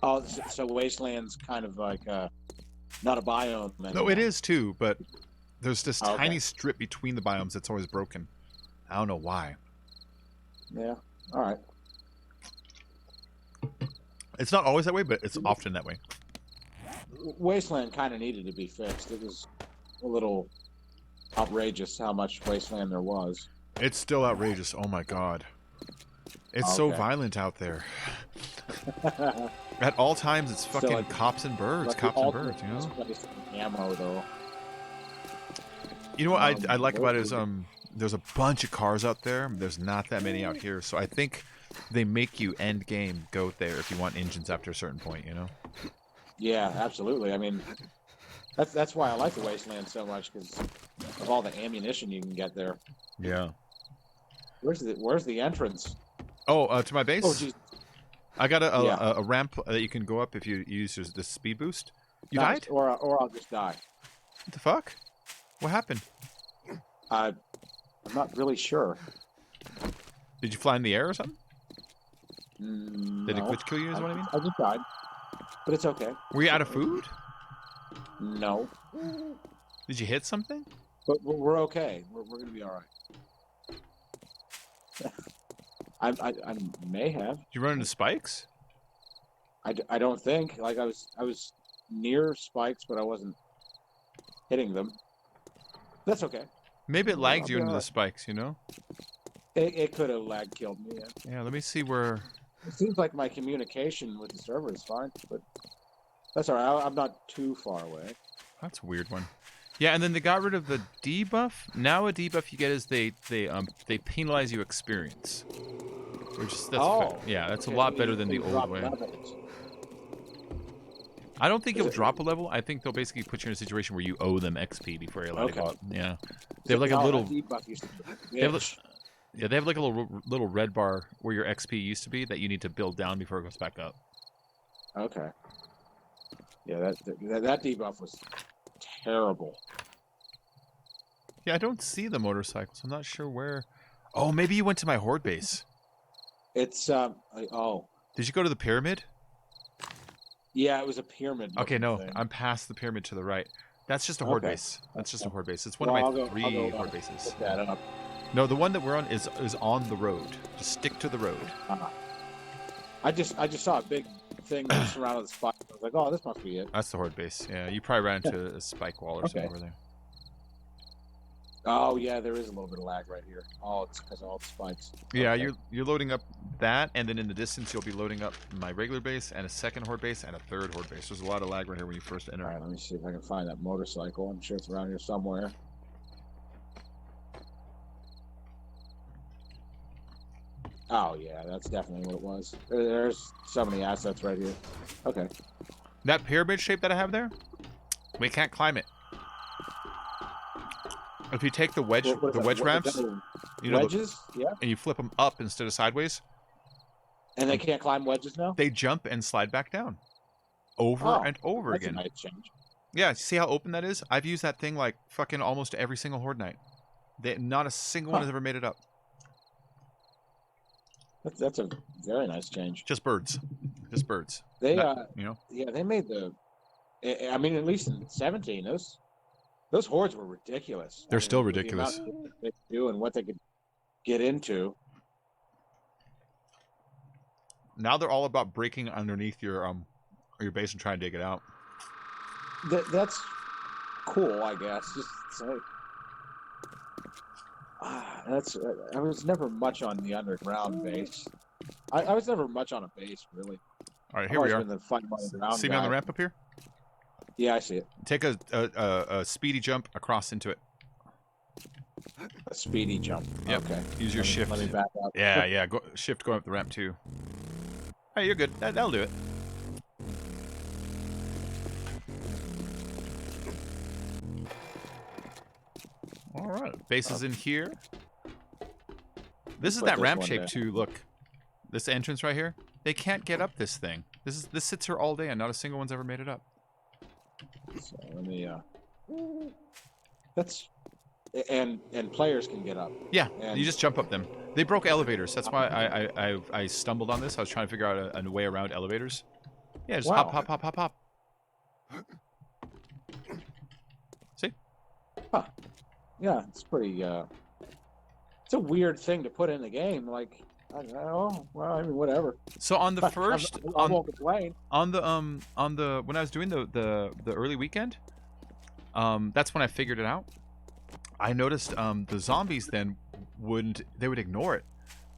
Oh, so Wasteland's kind of like not a biome. No, anymore. it is too, but there's this Okay. tiny strip between the biomes that's always broken. I don't know why. Yeah. All right. It's not always that way, but it's often that way. Wasteland kind of needed to be fixed. It was a little outrageous how much Wasteland there was. It's still outrageous. Oh my god. It's so Okay. violent out there. At all times, it's fucking like- cops and birds, Like the cops and ultimate birds, you know? place in ammo, though. You know what I like about it those is there's a bunch of cars out there. There's not that many out here, so I think they make you end game go there if you want engines after a certain point, you know? Yeah, absolutely. I mean, that's why I like the Wasteland so much, because of all the ammunition you can get there. Yeah. Where's the entrance? Oh, to my base? Oh, geez. I got Yeah. a ramp that you can go up if you use the speed boost. You Nice. died? Or I'll just die. What the fuck? What happened? I'm not really sure. Did you fly in the air or something? Did it No. glitch kill you is what I mean? I just died. But it's okay. Were you out of food? No. Did you hit something? But we're okay. We're going to be all right. I may have. Did you run into spikes? I don't think. Like, I was near spikes, but I wasn't hitting them. That's okay. Maybe it Well, lagged I'll you be into the alright. spikes, you know? It could have lag killed me, yeah. Yeah, let me see where... It seems like my communication with the server is fine, but that's all right. I'm not too far away. That's a weird one. Yeah, and then they got rid of the debuff. Now a debuff you get is they penalize you experience. Which is, that's a lot better than the old way. I don't think it'll drop a level. I think they'll basically put you in a situation where you owe them XP before you're allowed to go Okay. up. Yeah. They have like a little... They they have like a little red bar where your XP used to be that you need to build down before it goes back up. Okay. Yeah, that debuff was terrible. Yeah, I don't see the motorcycles. I'm not sure where... Oh, maybe you went to my horde base. It's oh Did you go to the pyramid? yeah, it was a pyramid. Okay, looking no, thing. I'm past the pyramid to the right. That's just a horde Okay. base. That's just a horde base. It's one Well, of my I'll three go, horde bases. Look that up. No, the one that we're on is on the road. Just stick to the road. I just saw a big thing that surrounded the spot. I was like, oh, this must be it. That's the horde base. Yeah, you probably ran into a spike wall or something Okay. over there. Oh yeah, there is a little bit of lag right here. Oh, it's because of all the spikes. Yeah, Okay. you're loading up that, and then in the distance you'll be loading up my regular base and a second horde base and a third horde base. There's a lot of lag right here when you first enter. All right, let me see if I can find that motorcycle. I'm sure it's around here somewhere. Oh yeah, that's definitely what it was. There's so many assets right here. Okay. That pyramid shape that I have there, we can't climb it. If you take the wedge, What is the that? wedge What- ramps, you know, wedges? Yeah. and you flip them up instead of sideways, And they can't climb wedges now? they jump and slide back down, over Oh, and over That's again. a nice change. Yeah, see how open that is? I've used that thing like fucking almost every single Horde night. Not a single one Huh. has ever made it up. That's a very nice change. Just birds. Just birds. They You know? yeah, they made the. I mean, at least in 17, those hordes were ridiculous. They're I mean, still with the ridiculous. amount they could do and what they could get into. Now they're all about breaking underneath your base and trying to dig it out. That's cool, I guess. Just say. That's. I was never much on the underground base. I was never much on a base, really. All right, I've here we always are. been the fun underground See me on the guy. ramp up here? Yeah, I see it. Take a speedy jump across into it. A speedy jump. Yep. Okay. Use your shift. Let me back up. Yeah. Go shift going up the ramp too. Hey, you're good. That'll do it. All right, base is in here. This is Put that this ramp one shape there. too. Look, this entrance right here. They can't get up this thing. This sits here all day, and not a single one's ever made it up. So let me. That's. And players can get up. Yeah, And- you just jump up them. They broke elevators. That's why I stumbled on this. I was trying to figure out a way around elevators. Yeah, just Wow. hop. See? Yeah, it's pretty. It's a weird thing to put in the game. Like, I don't know. Well, I mean, whatever. So on the first I won't complain. on the when I was doing the early weekend, that's when I figured it out. I noticed the zombies then would ignore it.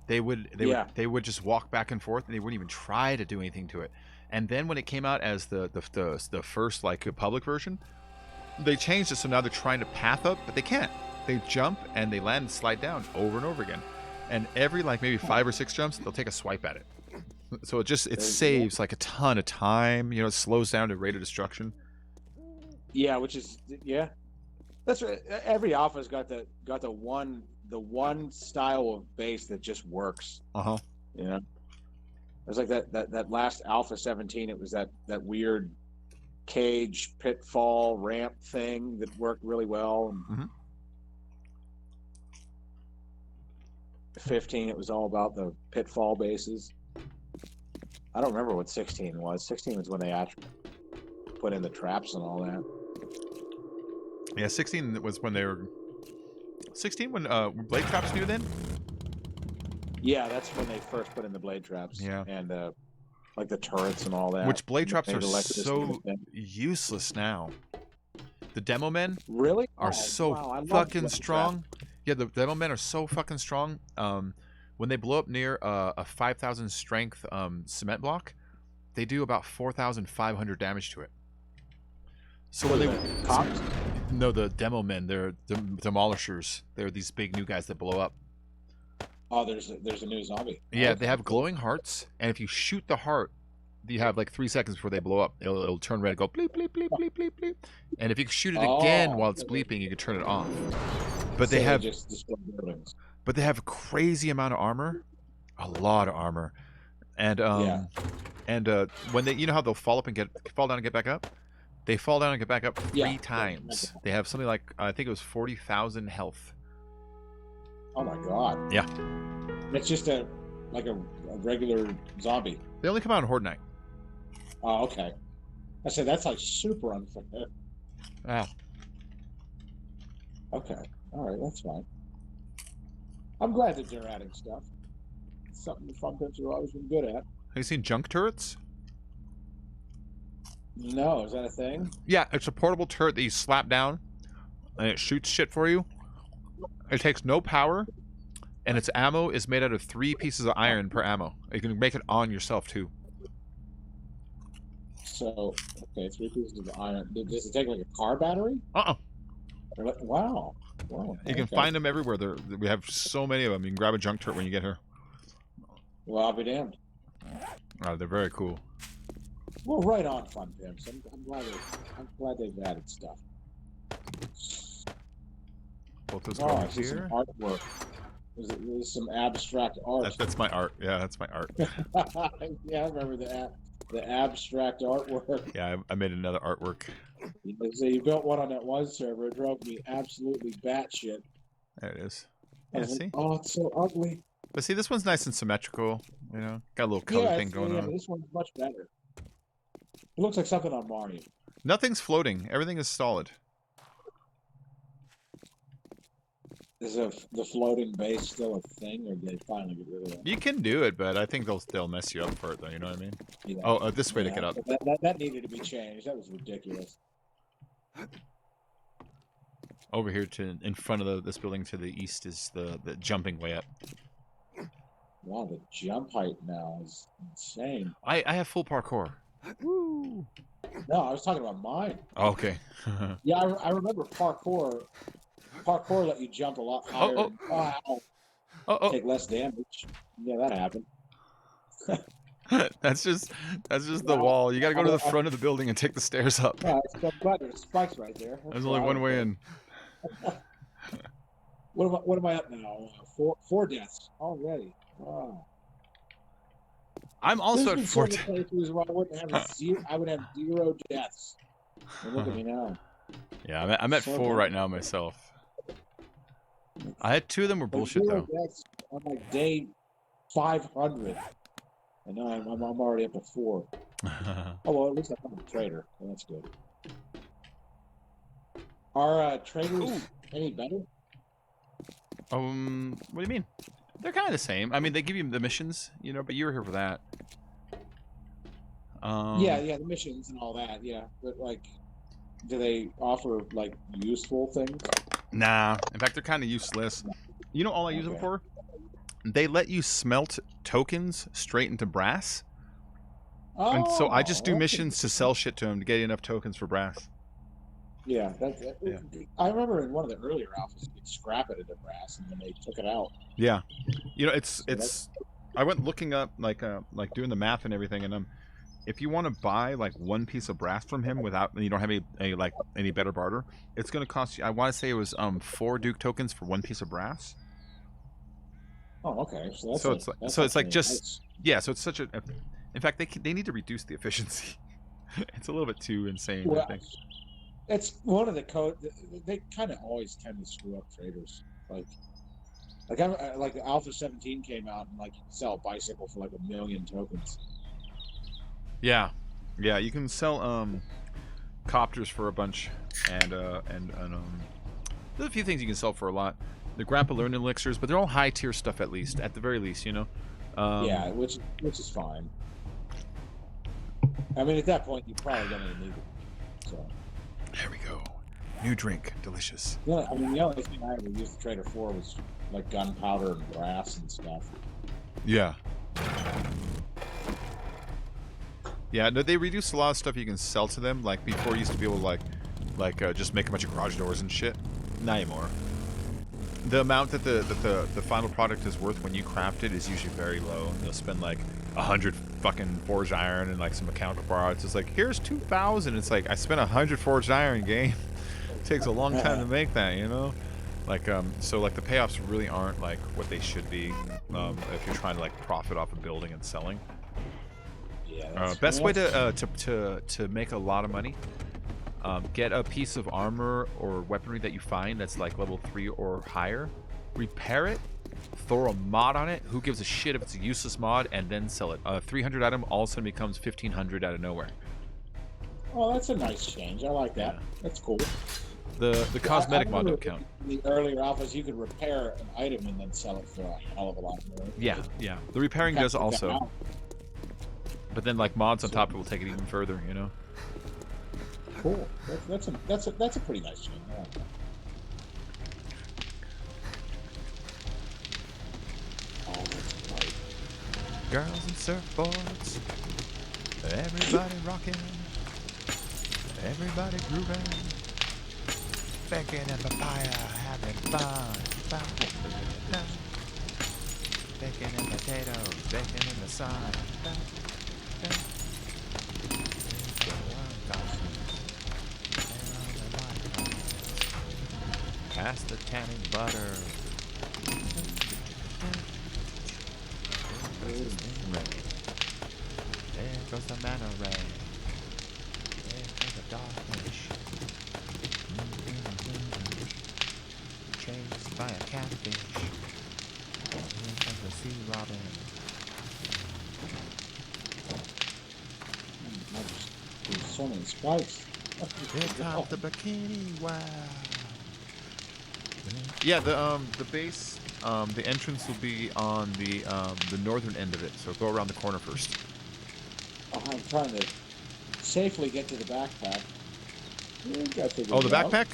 They would just walk back and forth, and they wouldn't even try to do anything to it. And then when it came out as the first like public version, they changed it so now they're trying to path up, but they can't. They jump and they land and slide down over and over again. And every like maybe 5 or 6 jumps, they'll take a swipe at it. So it There you saves like a ton of time. You know, it slows down to rate of destruction. Yeah, which is That's right. Every alpha's got the one style of base that just works. Uh-huh. You know, it was like that last Alpha 17. It was that weird cage pitfall ramp thing that worked really well. And Mhm. 15, it was all about the pitfall bases. I don't remember what 16 was. 16 was when they actually put in the traps and all that. Yeah, 16 was when they were 16 when blade traps new then? Yeah, that's when they first put in the blade traps. Yeah. And like the turrets and all that. Which blade traps Made are electricity so with them. useless now. The demo men Really? are Oh, so wow, I love fucking blade strong. Yeah, the demo men are so fucking strong. When they blow up near a 5,000 strength cement block, they do about 4,500 damage to it. So when traps. they Cops? no, the demo men, they're the demolishers. They're these big new guys that blow up. Oh, there's a new zombie. Yeah, Okay. they have glowing hearts, and if you shoot the heart, you have like 3 seconds before they blow up. It'll turn red, go bleep bleep bleep bleep bleep bleep, and if you shoot it again Oh, while it's okay. bleeping, you can turn it off. But So they have just destroy buildings. a crazy amount of armor, a lot of armor, and Yeah. when they, you know how they'll fall down and get back up. They fall down and get back up 3 Yeah. times. They have something like I think it was 40,000 health. Oh my god. Yeah. It's just a regular zombie. They only come out on Horde Night. Oh, okay. I said that's like super unfair. Ah, Okay. All right, that's fine. I'm glad that they're adding stuff. It's something the Fun Pimps have always been good at. have you seen junk turrets? No, is that a thing? Yeah, it's a portable turret that you slap down, and it shoots shit for you. It takes no power, and its ammo is made out of 3 pieces of iron per ammo. You can make it on yourself too. So, okay, 3 pieces of iron. Does it take like a car battery? Or wow. Wow. You can okay. find them everywhere. We have so many of them. You can grab a junk turret when you get here. Well, I'll be damned. They're very cool. Well, right on, Fun Pimps. I'm glad they've added stuff. Both those Oh, I cars see some here. artwork. There's some abstract art. That's my art. Yeah, that's my art. Yeah, I remember the abstract artwork. Yeah, I made another artwork. So you built one on that one server. It drove me absolutely batshit. There it is. I Yeah, was like, see? oh, it's so ugly. But see, this one's nice and symmetrical. You know, got a little color thing going on. This one's much better. It looks like something on Mario. Nothing's floating. Everything is solid. Is the floating base still a thing, or did they finally get rid of it? You can do it, but I think they'll mess you up for it, though. You know what I mean? Yeah. Oh, this way to Yeah, get up. That needed to be changed. That was ridiculous. Over here to in front of this building to the east is the jumping way up. Wow, the jump height now is insane. I have full parkour. Woo! No, I was talking about mine. Oh, okay. Yeah, I remember parkour. Parkour let you jump a lot higher. Oh. Wow. Oh, Take less damage. Yeah, that happened. that's just the wall. You got to go to the front of the building and take the stairs up. Yeah, but there's spikes right there. There's only one way in. What am I up now? Four deaths already. Wow. I'm also at There's been 14. certain places where I would have 0 deaths. And look at me now. Yeah, I'm at So 4 bad. right now myself. I had 2 of them were bullshit Zero though. deaths on like day 500, and now I'm already up to 4. Oh well, at least I'm a trader. Well, that's good. Are traders any better? What do you mean? They're kind of the same. I mean, they give you the missions, you know, but you were here for that. Yeah, the missions and all that. Yeah, but like, do they offer like useful things? Nah. In fact, they're kind of useless. You know, all I use them Okay. for? They let you smelt tokens straight into brass, and so I just do that's missions to sell shit to them to get enough tokens for brass. Yeah, Yeah. I remember in one of the earlier alphas, you could scrap it into brass, and then they took it out. Yeah, you know, it's. that's- I went looking up like doing the math and everything, and if you want to buy like one piece of brass from him without you don't have any better barter, it's going to cost you. I want to say it was 4 Duke tokens for one piece of brass. Oh, okay. So that's it's like actually just nice. yeah. So it's such a. In fact, they need to reduce the efficiency. It's a little bit too insane. Well, I think. it's one of the code. They kind of always tend to screw up traders. Like Alpha 17 came out and like you could sell a bicycle for like 1 million tokens. Yeah, you can sell copters for a bunch, and there's a few things you can sell for a lot. The Grandpa Learn elixirs, but they're all high tier stuff at the very least, you know. Yeah, which is fine. I mean, at that point, you probably don't even need it. So, There we go. New drink, delicious. yeah, I mean, the only thing I ever used the trader for was like gunpowder and brass and stuff. Yeah. Yeah, no, they reduced a lot of stuff you can sell to them. Like before, you used to be able to just make a bunch of garage doors and shit. Not anymore. The amount that the final product is worth when you craft it is usually very low. They'll spend like 100 fucking forged iron and like some mechanical parts. It's like here's 2,000. It's like I spent 100 forged iron game. It takes a long time to make that, you know. Like so like the payoffs really aren't like what they should be if you're trying to like profit off of building and selling. Yeah. Best way to make a lot of money. Get a piece of armor or weaponry that you find that's like level 3 or higher, repair it, throw a mod on it. Who gives a shit if it's a useless mod, and then sell it. A 300 item all of a sudden becomes 1,500 out of nowhere. Oh, that's a nice change. I like that. Yeah. That's cool. The cosmetic I mod remember don't count. in the earlier alphas, you could repair an item and then sell it for a hell of a lot more. Yeah. The repairing does also, Now, but then like mods on top of it will take it even further. You know. cool. That's a pretty nice change. I like that. Oh, that's right. Girls and surfboards, everybody rocking, everybody grooving, bacon and papaya having fun. Bacon and potatoes, bacon in the sun. Pass the tanning butter. There goes the mana ray. There goes the dogfish. Chased by a catfish. There goes the sea robin. There's so many spikes. Here comes the bikini wow. Yeah, the base, the entrance will be on the northern end of it. So go around the corner first. Oh, I'm trying to safely get to the backpack. Oh, the backpack?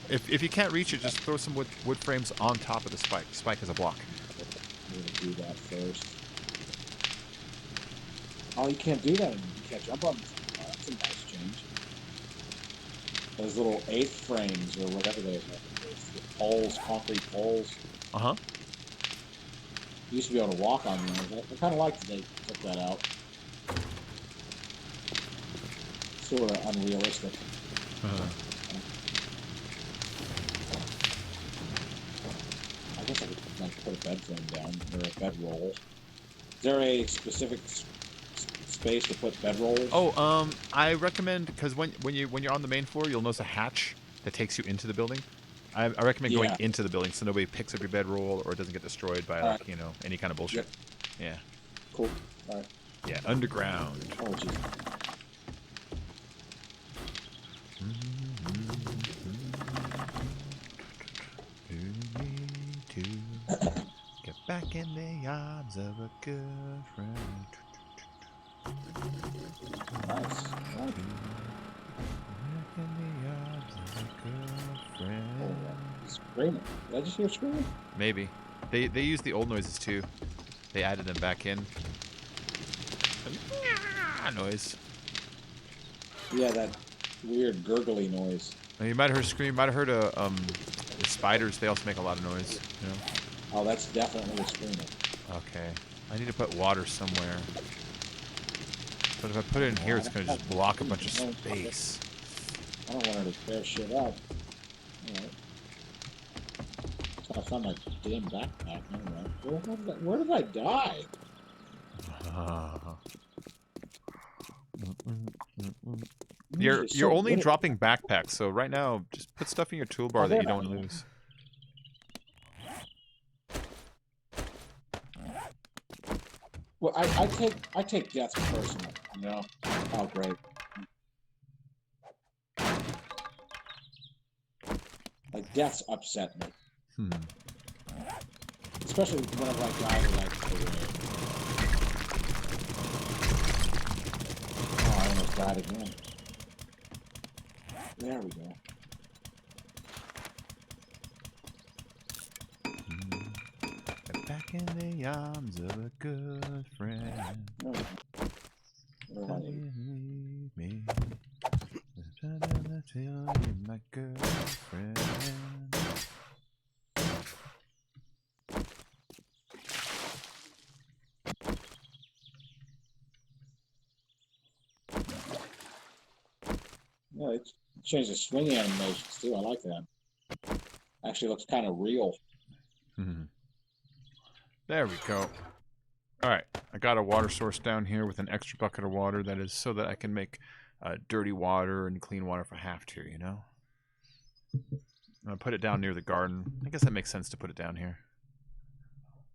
If you can't reach it, just throw some wood frames on top of the spike. Spike as a block. I'm gonna do that first. Oh, you can't do that. You can't jump on them. Oh, that's a nice change. Those little eighth frames or whatever they are. The poles, concrete poles. Uh-huh. You used to be able to walk on those. I kind of like that they took that out. Sort of unrealistic. I guess I could like put a bed frame down or a bed roll. Is there a specific space to put bed rolls? Oh, I recommend, because when you're on the main floor, you'll notice a hatch that takes you into the building. I recommend going into the building so nobody picks up your bedroll or it doesn't get destroyed by like any kind of bullshit. Yeah. Cool. All right. Yeah, underground. Oh, jeez. Get back in the arms of a good friend. Nice. Screaming. Did I just hear screaming? Maybe. They use the old noises too. They added them back in. Noise. Yeah, that weird gurgly noise. Now, you might have heard scream. Might have heard the spiders. They also make a lot of noise. You know. Oh, that's definitely a screamer. Okay. I need to put water somewhere. But if I put it in here, it's gonna just block a bunch of space. I don't want her to tear shit up. Alright. So I found my damn backpack. Alright. Where did I die? You're only dropping backpacks, so right now just put stuff in your toolbar that you don't lose. Well, I take death personally, you know. Oh, great. Like deaths upset me. Especially whenever I die like. Oh, I almost died again. There we go. Back in the arms of a good friend. Leave me. My girlfriend. Yeah, it's changed the swing animations too. I like that. Actually, looks kind of real. There we go. Alright, I got a water source down here with an extra bucket of water. That is so that I can make dirty water and clean water if I have to, you know? I'm going to put it down near the garden. I guess that makes sense to put it down here.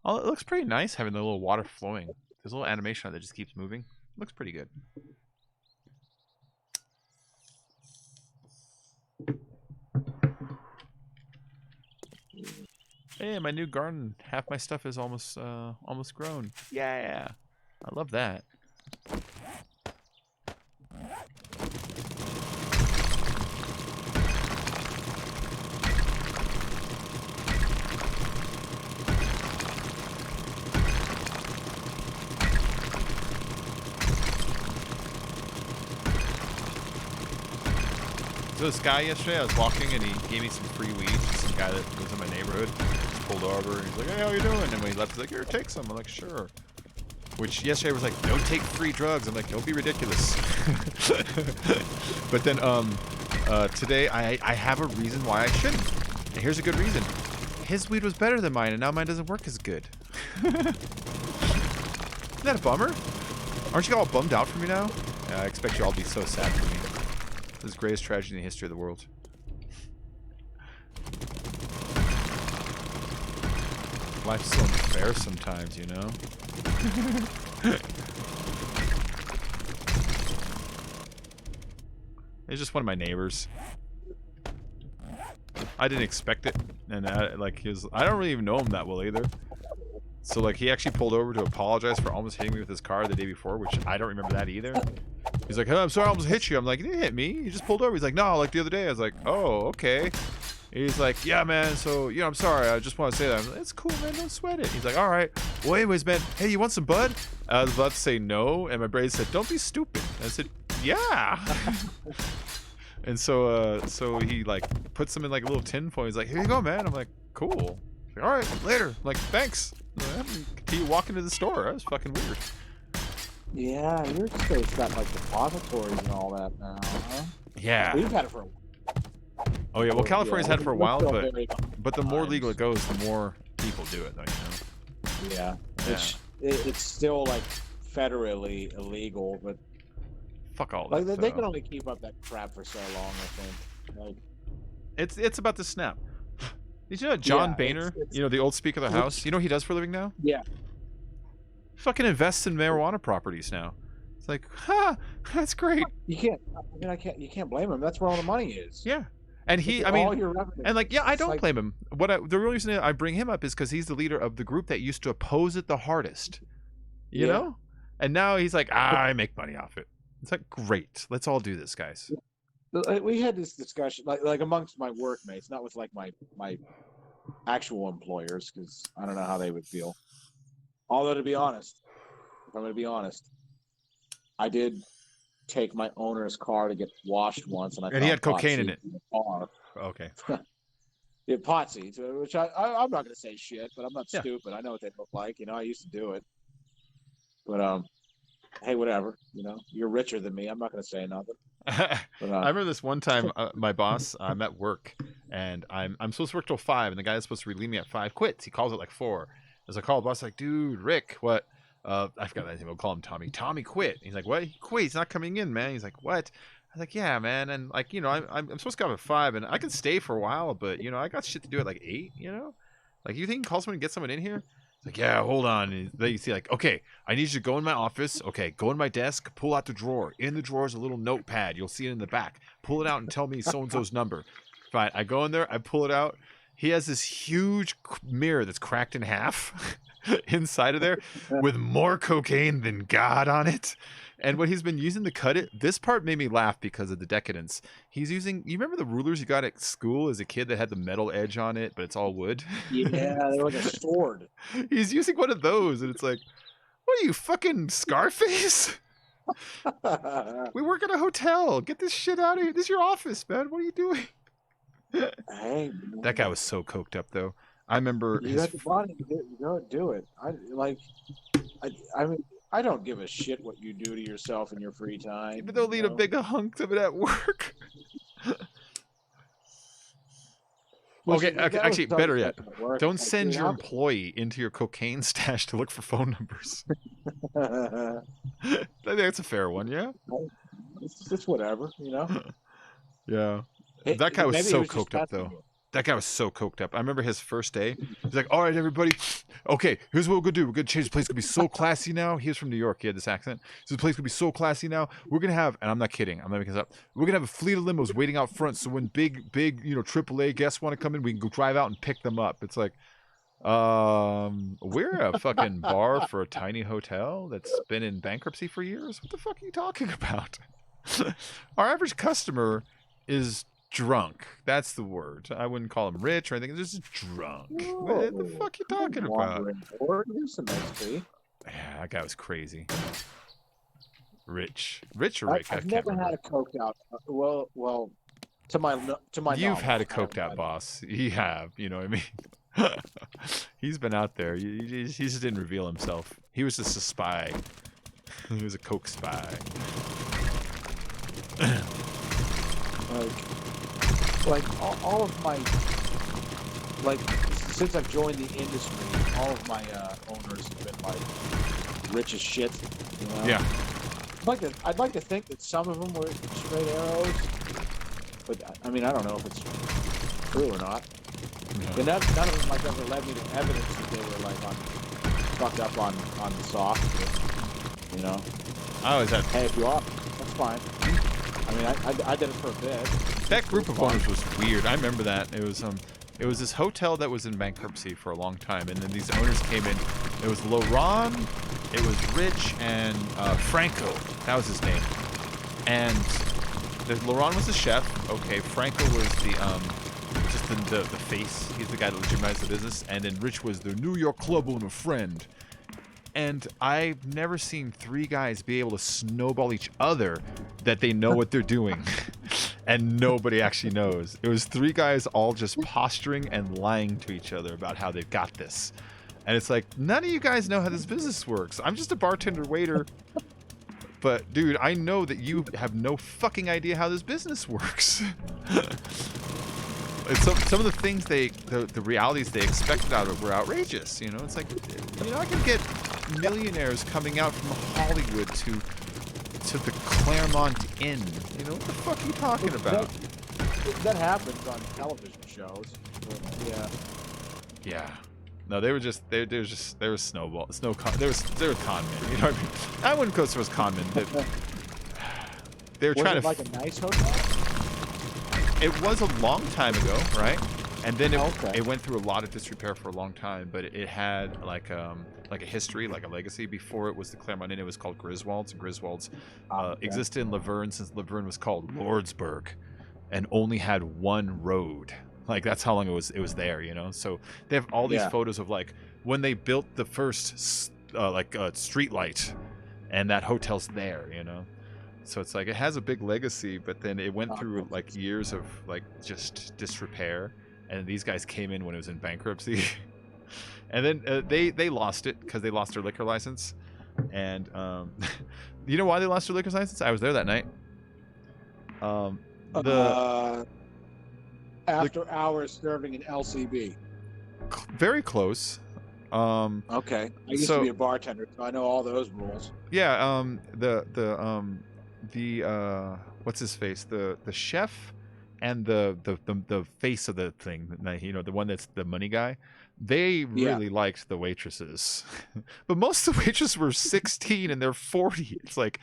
Oh, it looks pretty nice having the little water flowing. There's a little animation on it that just keeps moving. It looks pretty good. Hey, my new garden. Half my stuff is almost grown. Yeah, I love that. So this guy yesterday, I was walking and he gave me some free weed. Some guy that lives in my neighborhood. Pulled over and he's like, hey, how you doing? And when he left, he's like, here, take some. I'm like, sure. Which yesterday was like, don't take free drugs. I'm like, don't be ridiculous. But then today I have a reason why I shouldn't. And here's a good reason. His weed was better than mine, and now mine doesn't work as good. Isn't that a bummer? Aren't you all bummed out for me now? Yeah, I expect you all to be so sad for me. This is the greatest tragedy in the history of the world. Life's so unfair sometimes, you know? It's just one of my neighbors. I didn't expect it, and I don't really even know him that well either. So like he actually pulled over to apologize for almost hitting me with his car the day before, which I don't remember that either. He's like, "Oh, I'm sorry, I almost hit you." I'm like, "You didn't hit me. You just pulled over." He's like, "No, like the other day." I was like, "Oh, okay." He's like, "Yeah, man. So I'm sorry. I just want to say that." I'm like, "It's cool, man. Don't sweat it." He's like, "All right. Well, anyways, man. Hey, you want some bud?" I was about to say no, and my brain said, "Don't be stupid." And I said, "Yeah." And so he like puts them in like a little tin foil. He's like, "Here you go, man." I'm like, "Cool." He's like, "All right, later." I'm like, "Thanks." Continue walking to the store. That was fucking weird. Yeah, your state's got like depositories and all that now, huh? Yeah. We've had it for a while. Oh yeah. Well, California's had it for a while, We're still but very the more behind. legal it goes, the more people do it, though. You know. Yeah, it's still like federally illegal, but Fuck all like that. they can only keep up that crap for so long. I think. Like, It's about to snap. Did you know John Yeah, Boehner, it's- you know, the old Speaker of the House, you know what he does for a living now? Yeah. Fucking invests in marijuana properties now. It's like, ha, that's great. you can't. You can't blame him. That's where all the money is. Yeah. And he, It's I mean, all your revenue. and like, yeah, I It's don't like- blame him. The real reason I bring him up is because he's the leader of the group that used to oppose it the hardest. You Yeah. know? And now he's like, I make money off it. It's like, great. Let's all do this, guys. We had this discussion, like amongst my workmates, not with like my actual employers, because I don't know how they would feel. Although to be honest, if I'm going to be honest, I did take my owner's car to get washed once, and And found he had pot cocaine in seeds it. the car. Okay. Yeah, pot seeds, which I'm not going to say shit, but I'm not Yeah. stupid. I know what they look like. You know, I used to do it. But hey, whatever. You know, you're richer than me. I'm not going to say nothing. But, I remember this one time, my boss, I'm at work, and I'm supposed to work till 5, and the guy that's supposed to relieve me at 5 quits. He calls it like 4. As I call the boss, like, "Dude, Rick, what?" I forgot that name. We'll call him Tommy. Tommy quit. He's like, "What? He quit. He's not coming in, man." He's like, "What?" I was like, "Yeah, man." And like, you know, I'm supposed to go up at 5, and I can stay for a while, but you know, I got shit to do at like 8. You know, like, you think you can call someone and get someone in here? It's like, "Yeah, hold on." And then you see, like, "Okay, I need you to go in my office. Okay, go in my desk, pull out the drawer. In the drawer is a little notepad. You'll see it in the back. Pull it out and tell me so-and-so's number." Fine. I go in there, I pull it out. He has this huge mirror that's cracked in half inside of there with more cocaine than God on it. And what he's been using to cut it, this part made me laugh because of the decadence. He's using, you remember the rulers you got at school as a kid that had the metal edge on it, but it's all wood? yeah, they're like a sword. He's using one of those, and it's like, what are you, fucking Scarface? We work at a hotel. Get this shit out of here. This is your office, man. What are you doing? Hey, That guy was so coked up, though. I remember you his got the money. You go do it. I mean, I don't give a shit what you do to yourself in your free time. But they'll you lead a know? big hunk of it at work. Which Okay, is- that was actually, some better yet, discussion at work. don't Like, send dude, your employee into your cocaine stash to look for phone numbers. how- I think that's a fair one, yeah? it's whatever, you know. Yeah. Hey, That guy was maybe he so just coked up, testing though. you. That guy was so coked up. I remember his first day. He's like, "All right, everybody. Okay, here's what we're going to do. We're going to change the place. It's going to be so classy now." He was from New York. He had this accent. So the place going to be so classy now. We're going to have, and I'm not kidding. I'm not making this up. We're going to have a fleet of limos waiting out front. So when big, you know, AAA guests want to come in, we can go drive out and pick them up. It's like, we're a fucking bar for a tiny hotel that's been in bankruptcy for years. What the fuck are you talking about? Our average customer is drunk. That's the word. I wouldn't call him rich or anything. They're just drunk. What the fuck you talking about? Wandering forward, there's some XP. Yeah, that guy was crazy. Rich or Rick? I I've can't never remember. had a coked out. Well, to my You've knowledge, had a I haven't coked out had- boss. You have. You know what I mean? He's been out there. He just didn't reveal himself. He was just a spy. He was a coke spy. Like all of my like since I've joined the industry, all of my owners have been like rich as shit. You know? Yeah. I'd like to think that some of them were straight arrows, but I mean I don't know if it's true or not. Yeah. None of them like ever led me to evidence that they were like fucked up on the soft. You know. Oh, is that Hey, if you are, that's fine. I mean, I did it for a bit. that group of owners was weird. I remember that. It was this hotel that was in bankruptcy for a long time, and then these owners came in. It was Laurent, it was Rich, and Franco. That was his name. And Laurent was the chef. Okay, Franco was the just the face. He's the guy that legitimized the business. And then Rich was the New York club owner friend. And I've never seen three guys be able to snowball each other that they know what they're doing. And nobody actually knows. It was three guys all just posturing and lying to each other about how they've got this. And it's like, none of you guys know how this business works. I'm just a bartender waiter. But, dude, I know that you have no fucking idea how this business works. And some of the things the realities they expected out of it were outrageous. You know, it's like, you know, I can get millionaires coming out from Hollywood to the Claremont Inn. You know, what the fuck are you talking about? That happens on television shows. But, yeah. Yeah. No, they were snowball. They were con men. You know what I mean? I wouldn't go as con men. They were trying it to. like a nice hotel? It was a long time ago, right? And then Okay. it went through a lot of disrepair for a long time, but it had like a history, like a legacy. Before it was the Claremont Inn, it was called Griswold's. And Griswold's Okay. existed in Laverne since Laverne was called Lordsburg, and only had one road. Like that's how long it was there, you know. So they have all these photos of like when they built the first street light, and that hotel's there, you know. So it's like it has a big legacy, but then it went through like years of like just disrepair, and these guys came in when it was in bankruptcy, and then they lost it because they lost their liquor license, and you know why they lost their liquor license? I was there that night. After hours serving in LCB. Very close. Okay. I used to be a bartender, so I know all those rules. Yeah. The what's his face? The chef and the face of the thing. You know, the one that's the money guy. They really liked the waitresses, but most of the waitresses were 16 and they're 40. It's like.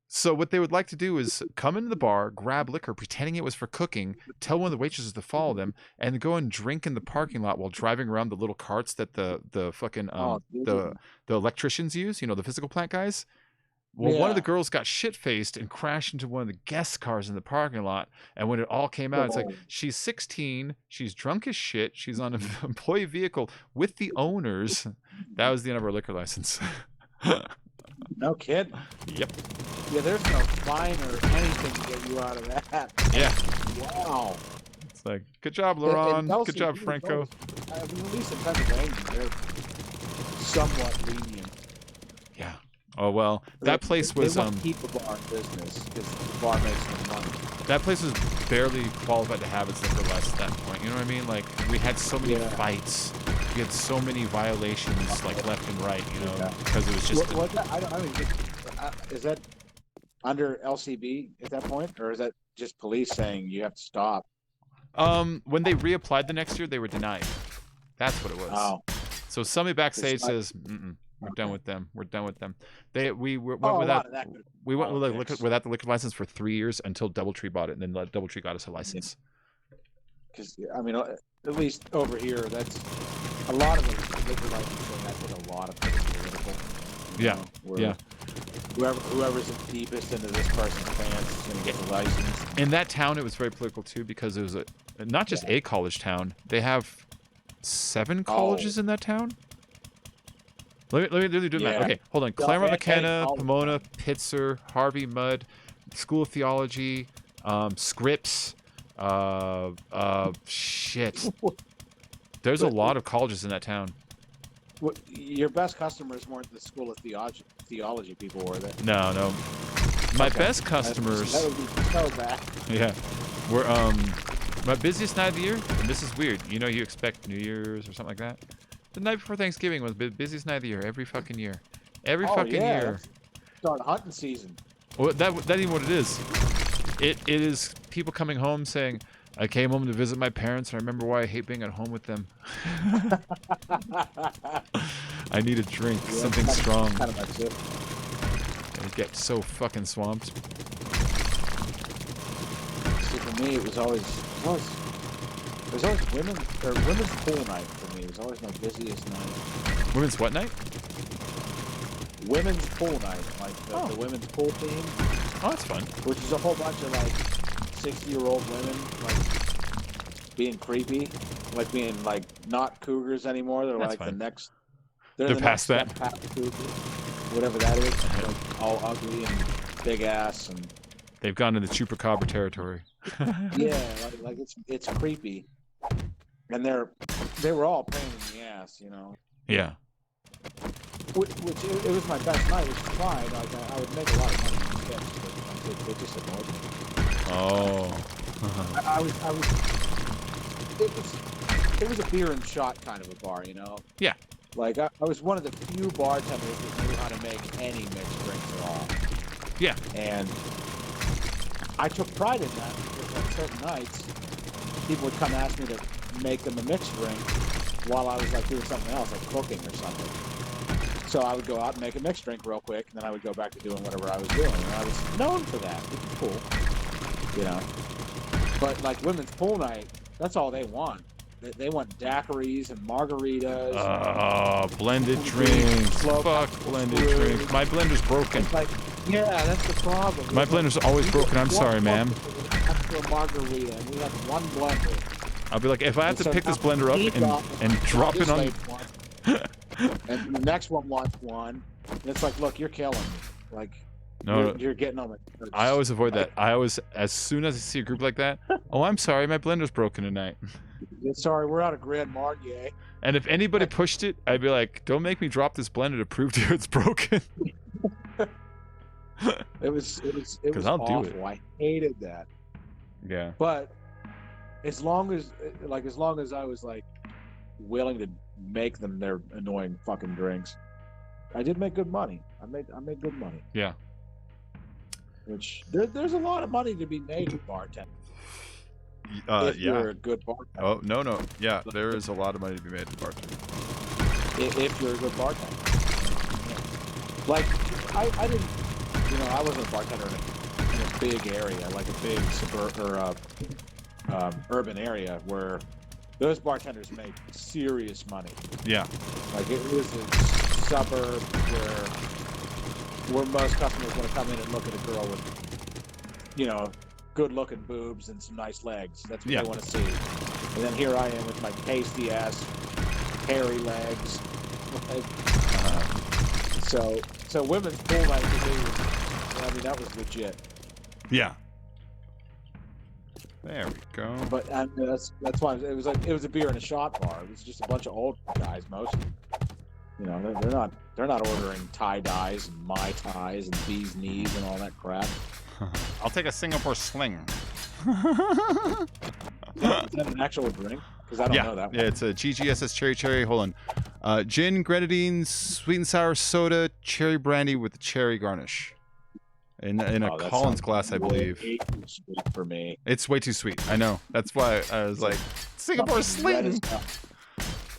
So what they would like to do is come into the bar, grab liquor, pretending it was for cooking, tell one of the waitresses to follow them, and go and drink in the parking lot while driving around the little carts that the fucking the electricians use. You know, the physical plant guys. Well, one of the girls got shit-faced and crashed into one of the guest cars in the parking lot. And when it all came out, it's like, she's 16, she's drunk as shit, she's on an employee vehicle with the owners. That was the end of her liquor license. No kidding. Yep. Yeah, there's no fine or anything to get you out of that. Yeah. Wow. It's like, good job, Laurent. And Good job, Franco. I mean, at least in Pennsylvania, they're somewhat lenient. Yeah. Oh well, that place was They want to keep the bar in business because the bar makes them money. That place was barely qualified to have its liquor license at that point. You know what I mean? Like we had so many fights, we had so many violations, like left and right. You know, because it was just. Is that under LCB at that point, or is that just police saying you have to stop? When they reapplied the next year, they were denied. That's what it was. Oh. So somebody backstage says, "We're done with them. We're done with them." We went without without the liquor license for 3 years until DoubleTree bought it, and then DoubleTree got us a license. Because I mean, at least over here, that's a lot of the liquor licensing. That's what a lot of it is political. Yeah. Whoever's the deepest into this person's pants is going to get the license. In that town, it was very political too because it was not just a college town. They have 7 colleges in that town. Let me do that. Okay, hold on. Claremont McKenna, Pomona, Pitzer, Harvey Mudd, School of Theology, Scripps. Shit. There's a lot of colleges in that town. Your best customers weren't the School of Theology people, were they? No. My best customers. That would be so bad. Yeah, were My busiest night of the year, and this is weird. You know, you expect New Year's or something like that. The night before Thanksgiving was the busiest night of the year, every fucking year. Every fucking year. Start hunting season. Well, that ain't what it is. It is people coming home saying, I came home to visit my parents and I remember why I hate being at home with them. I need a drink, something strong. Kind of like it. I get so fucking swamped. See, for me, it was always women's pool night for me. It was always my busiest night. Women's what night? Women's pool night, like the women's pool team. Oh, that's fun. Which is a whole bunch of like 60-year-old women, like being creepy, like being like not cougars anymore. They're That's like fine. the next. They're the past next that. step past cougars, whatever that is. Like all ugly and big ass and. They've gone into chupacabra territory. Yeah, like it's creepy, and they were all pain in the ass, you know. Yeah. Which it was my best night, which is fine. Like I would make a lot of money instead, but it just annoyed me. Oh. It was a beer and shot kind of a bar, you know. Yeah. Like I was one of the few bartenders that knew how to make any mixed drinks at all. Yeah. And I took pride in that because on certain nights, people would come ask me to make them a mixed drink while I was like doing something else, like cooking or something. So I would go out and make a mixed drink real quick, and then I would go back to doing whatever I was doing. And I was known for that, which is cool, you know. But like women's pool night, that's all they want. They want daiquiris and margaritas. Oh, blended drinks. Fuck blended drinks. My blender's broken. It's like, yeah, that's the problem. My blender's always broken. I'm sorry, ma'am. After a margarita, and we have one blender. I'll be like, if I have to So pick this now blender up each and drop it on. And the next one wants one. And it's like, look, you're killing me. Like, No, you're getting on my nerves. I always avoid that. I always, as soon as I see a group like that, oh, I'm sorry, my blender's broken tonight. Sorry, we're out of Grand Marnier. And if anybody pushed it, I'd be like, don't make me drop this blender to prove to you it's broken. It was I'll do awful. it. I hated that. Yeah. But as long as I was like willing to make them their annoying fucking drinks, I did make good money. I made good money. Yeah. Which there's a lot of money to be made in bartending. If yeah. you're a good bartender. Oh, no. Yeah, there is a lot of money to be made in bartending. If you're a good bartender. Like, I didn't, you know, I wasn't a bartender in a big area, like a big urban area where those bartenders make serious money. Yeah. Like, it was a suburb where most customers want to come in and look at a girl with, you know, good-looking boobs and some nice legs. That's what they want to see. And then here I am with my pasty-ass, hairy legs. So women's pool night to me, I mean, that was legit. Yeah. There we go. But I mean, that's why it was a beer and a shot bar. It was just a bunch of old guys, mostly. You know, they're not ordering tie-dyes and mai tais and bee's knees and all that crap. I'll take a Singapore sling. Is that an actual drink? Because I don't know that one. Yeah, it's a GGSS Cherry. Hold on. Gin, grenadine, sweet and sour soda, cherry brandy with cherry garnish. In a that Collins sounds glass, I believe. way too sweet for me. It's way too sweet. I know. That's why I was like, Singapore sling.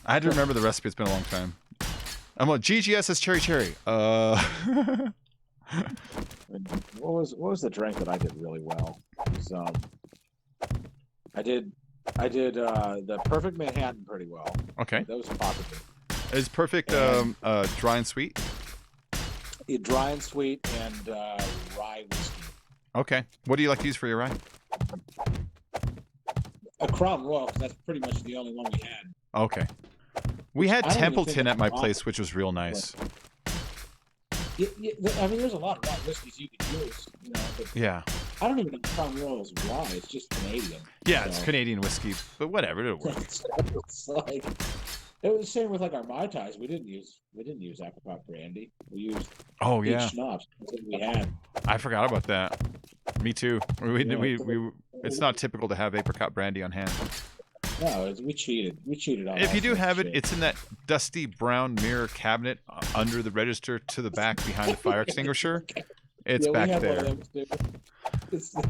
I had to remember the recipe. It's been a long time. I'm on GGSS Cherry. What was the drink that I did really well? It was, I did the Perfect Manhattan pretty well. Okay. That was popular. Is perfect dry and sweet? Yeah, dry and sweet and rye whiskey. Okay. What do you like to use for your rye? A Crown Royal, 'cause that's pretty much the only one we had. Okay. We had I don't even Templeton think at my it's place, which was real nice. Yeah, I mean, there's a lot of rye whiskeys you can use, you know. But Yeah. I don't even know if Crown Royal is rye. It's just Canadian. Yeah, it's So- Canadian whiskey, but whatever, it'll work. it's like it was the same with like our mai tais. We didn't use apricot brandy. We used Oh peach yeah, schnapps. That's what we had. I forgot about that. Me too. It's not typical to have apricot brandy on hand. No, we cheated. We cheated on. If all you do sorts of have it, shit. it's in that dusty brown mirror cabinet under the register to the back behind the fire extinguisher. It's Yeah, back we had there. One of those too. It's the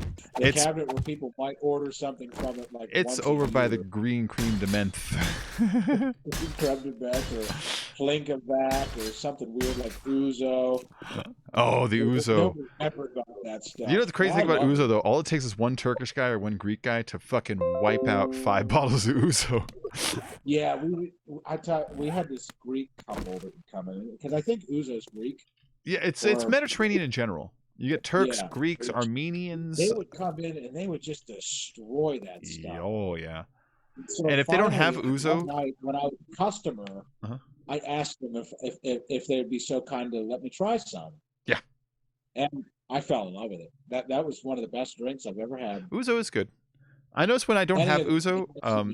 It's- cabinet where people might order something from it, like It's once a over by the year. green cream de menthe. Creme de Menthe or Flinkenvac or something weird like Ouzo. Oh, the Ouzo. Nobody ever got that stuff. You know the crazy I thing about love Ouzo though? All it takes is one Turkish guy or one Greek guy to fucking wipe out 5 bottles of Ouzo. it. Yeah, we had this Greek couple that would come in because I think Ouzo's Greek. Yeah, it's Or- Mediterranean in general. You get Turks, Yeah. Greeks, Armenians. They would come in and they would just destroy that stuff. Oh yeah. So And if they don't have finally, Ouzo- one night when I was a customer, Uh-huh. I asked them if they'd be so kind to let me try some. Yeah. And I fell in love with it. That was one of the best drinks I've ever had. Ouzo is good. I notice when I don't Any have of- Ouzo,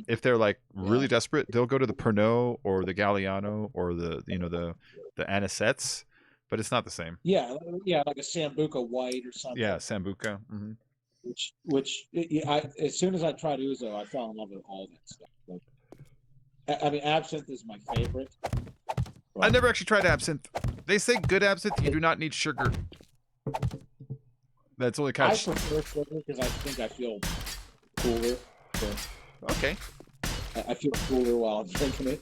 if they're like really Yeah. desperate, they'll go to the Pernod or the Galliano or the Anisettes, but it's not the same. Yeah, like a Sambuca White or something. Yeah, Sambuca. Hmm. As soon as I tried Ouzo, I fell in love with all that stuff. Like, I mean, absinthe is my favorite. I never actually tried absinthe. They say good absinthe, you do not need sugar. That's only kind I of prefer sugar because I think I feel cooler. So okay. I feel cooler while I'm drinking it.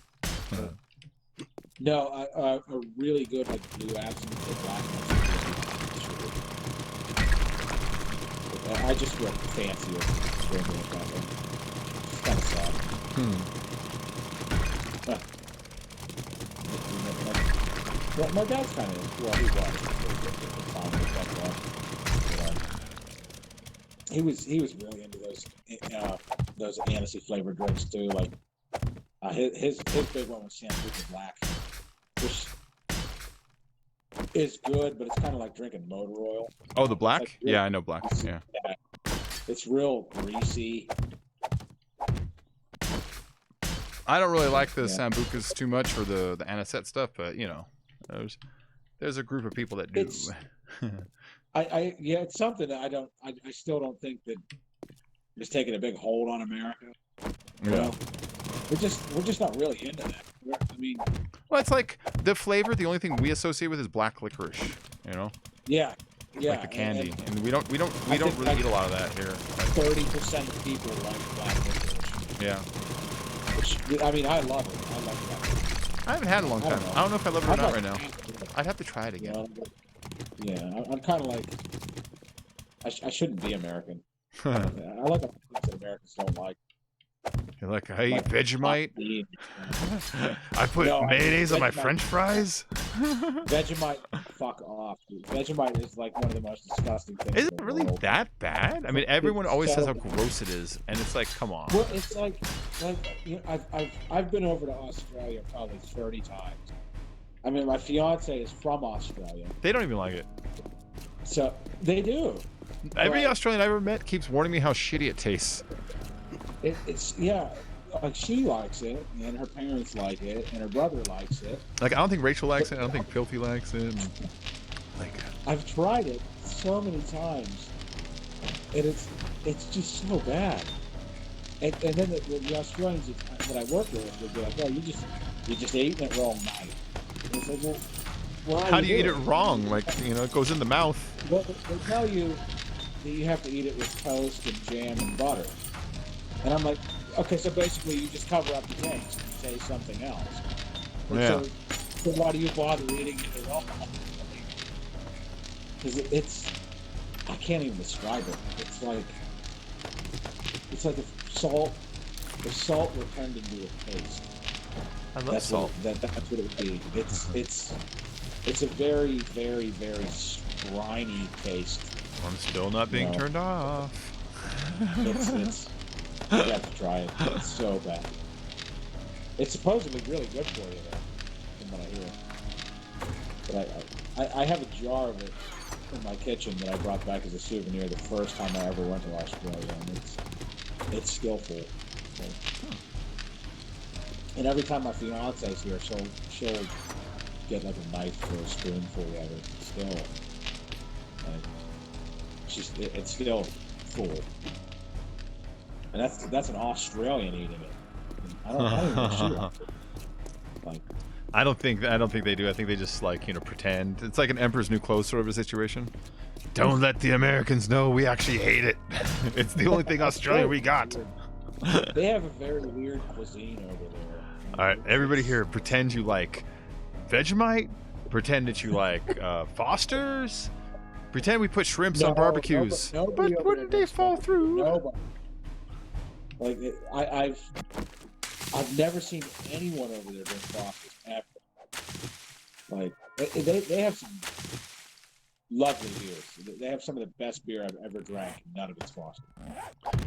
No, a really good like blue absinthe or black absinthe. I just feel fancier drinking it that way. It's kind of sad. My dad's kind of well, he was. Fine with that guy. He was really into those anise flavored drinks too. Like his big one was Sambuca Black, which is good, but it's kind of like drinking motor oil. Oh, the black? Like, Yeah, I know black. Yeah. It's real greasy. I don't really like the Yeah. Sambucas too much for the anisette stuff, but you know, there's a group of people that do. It's- Yeah, it's something that I still don't think that is taking a big hold on America. You know? We're just not really into that. I mean, Well, it's like the flavor. The only thing we associate with is black licorice. You know, yeah, like the candy, and we don't I think, really like, eat a lot of that here. Like, 30% of people like black licorice. yeah, Which, I mean, I love it. I like that. I haven't had it in a long I time. don't know. I don't know if I love it or I'm not like- right now. I'd have to try it You again. know, yeah, I'm kind of like, I shouldn't be American. I like things that Americans don't like. You're like, I eat Like Vegemite. bean. I put No, I mean, mayonnaise on my Vegemite- French fries. Vegemite, fuck off, dude. Vegemite is like one of the most disgusting things. Is in it the really world. that bad? I mean, everyone always says how so- gross it is, and it's like, come on. Well, it's like you know, I've been over to Australia probably 30 times. I mean, my fiance is from Australia, They don't even like it. so they do. Every Right. Australian I ever met keeps warning me how shitty it tastes. It's yeah, like she likes it, and her parents like it, and her brother likes it. Like, I don't think Rachel likes it. I don't think Filthy likes it. and, Like, I've tried it so many times, and it's just so bad. And then the Australians that I work with would be like, "Oh, you just eating it wrong, mate." And it's like, well, why how do you eat it doing wrong? Like, you know, it goes in the mouth. Well, they tell you that you have to eat it with toast and jam and butter. And I'm like, okay, so basically you just cover up the taste and say something else. And Yeah. So why do you bother eating it at all? Because it's, I can't even describe it. It's like if salt were turned into a paste. I love That's salt. that's what it would be. It's a very, very, very briny paste. I'm still not being No. turned off. It's you have to try it. It's so bad. It's supposedly really good for you, though, from what I hear. But I have a jar of it in my kitchen that I brought back as a souvenir the first time I ever went to Australia, and it's skillful. So. And every time my fiance's here, she'll get like a knife or a spoonful of it still. Like, it's still full. And that's an Australian eating it. I don't even know. Like, I don't think they do. I think they just like, you know, pretend. It's like an Emperor's New Clothes sort of a situation. Don't let the Americans know we actually hate it. It's the only thing Australia we got. they have a very weird cuisine over there. All right, everybody here, pretend you like Vegemite. Pretend that you like Foster's. Pretend we put shrimps on barbecues. Nobody But over wouldn't there they does fall Foster's. through? Nobody. Like I've never seen anyone over there drink Foster's ever. Like they have some lovely beers. They have some of the best beer I've ever drank. And none of it's Foster's.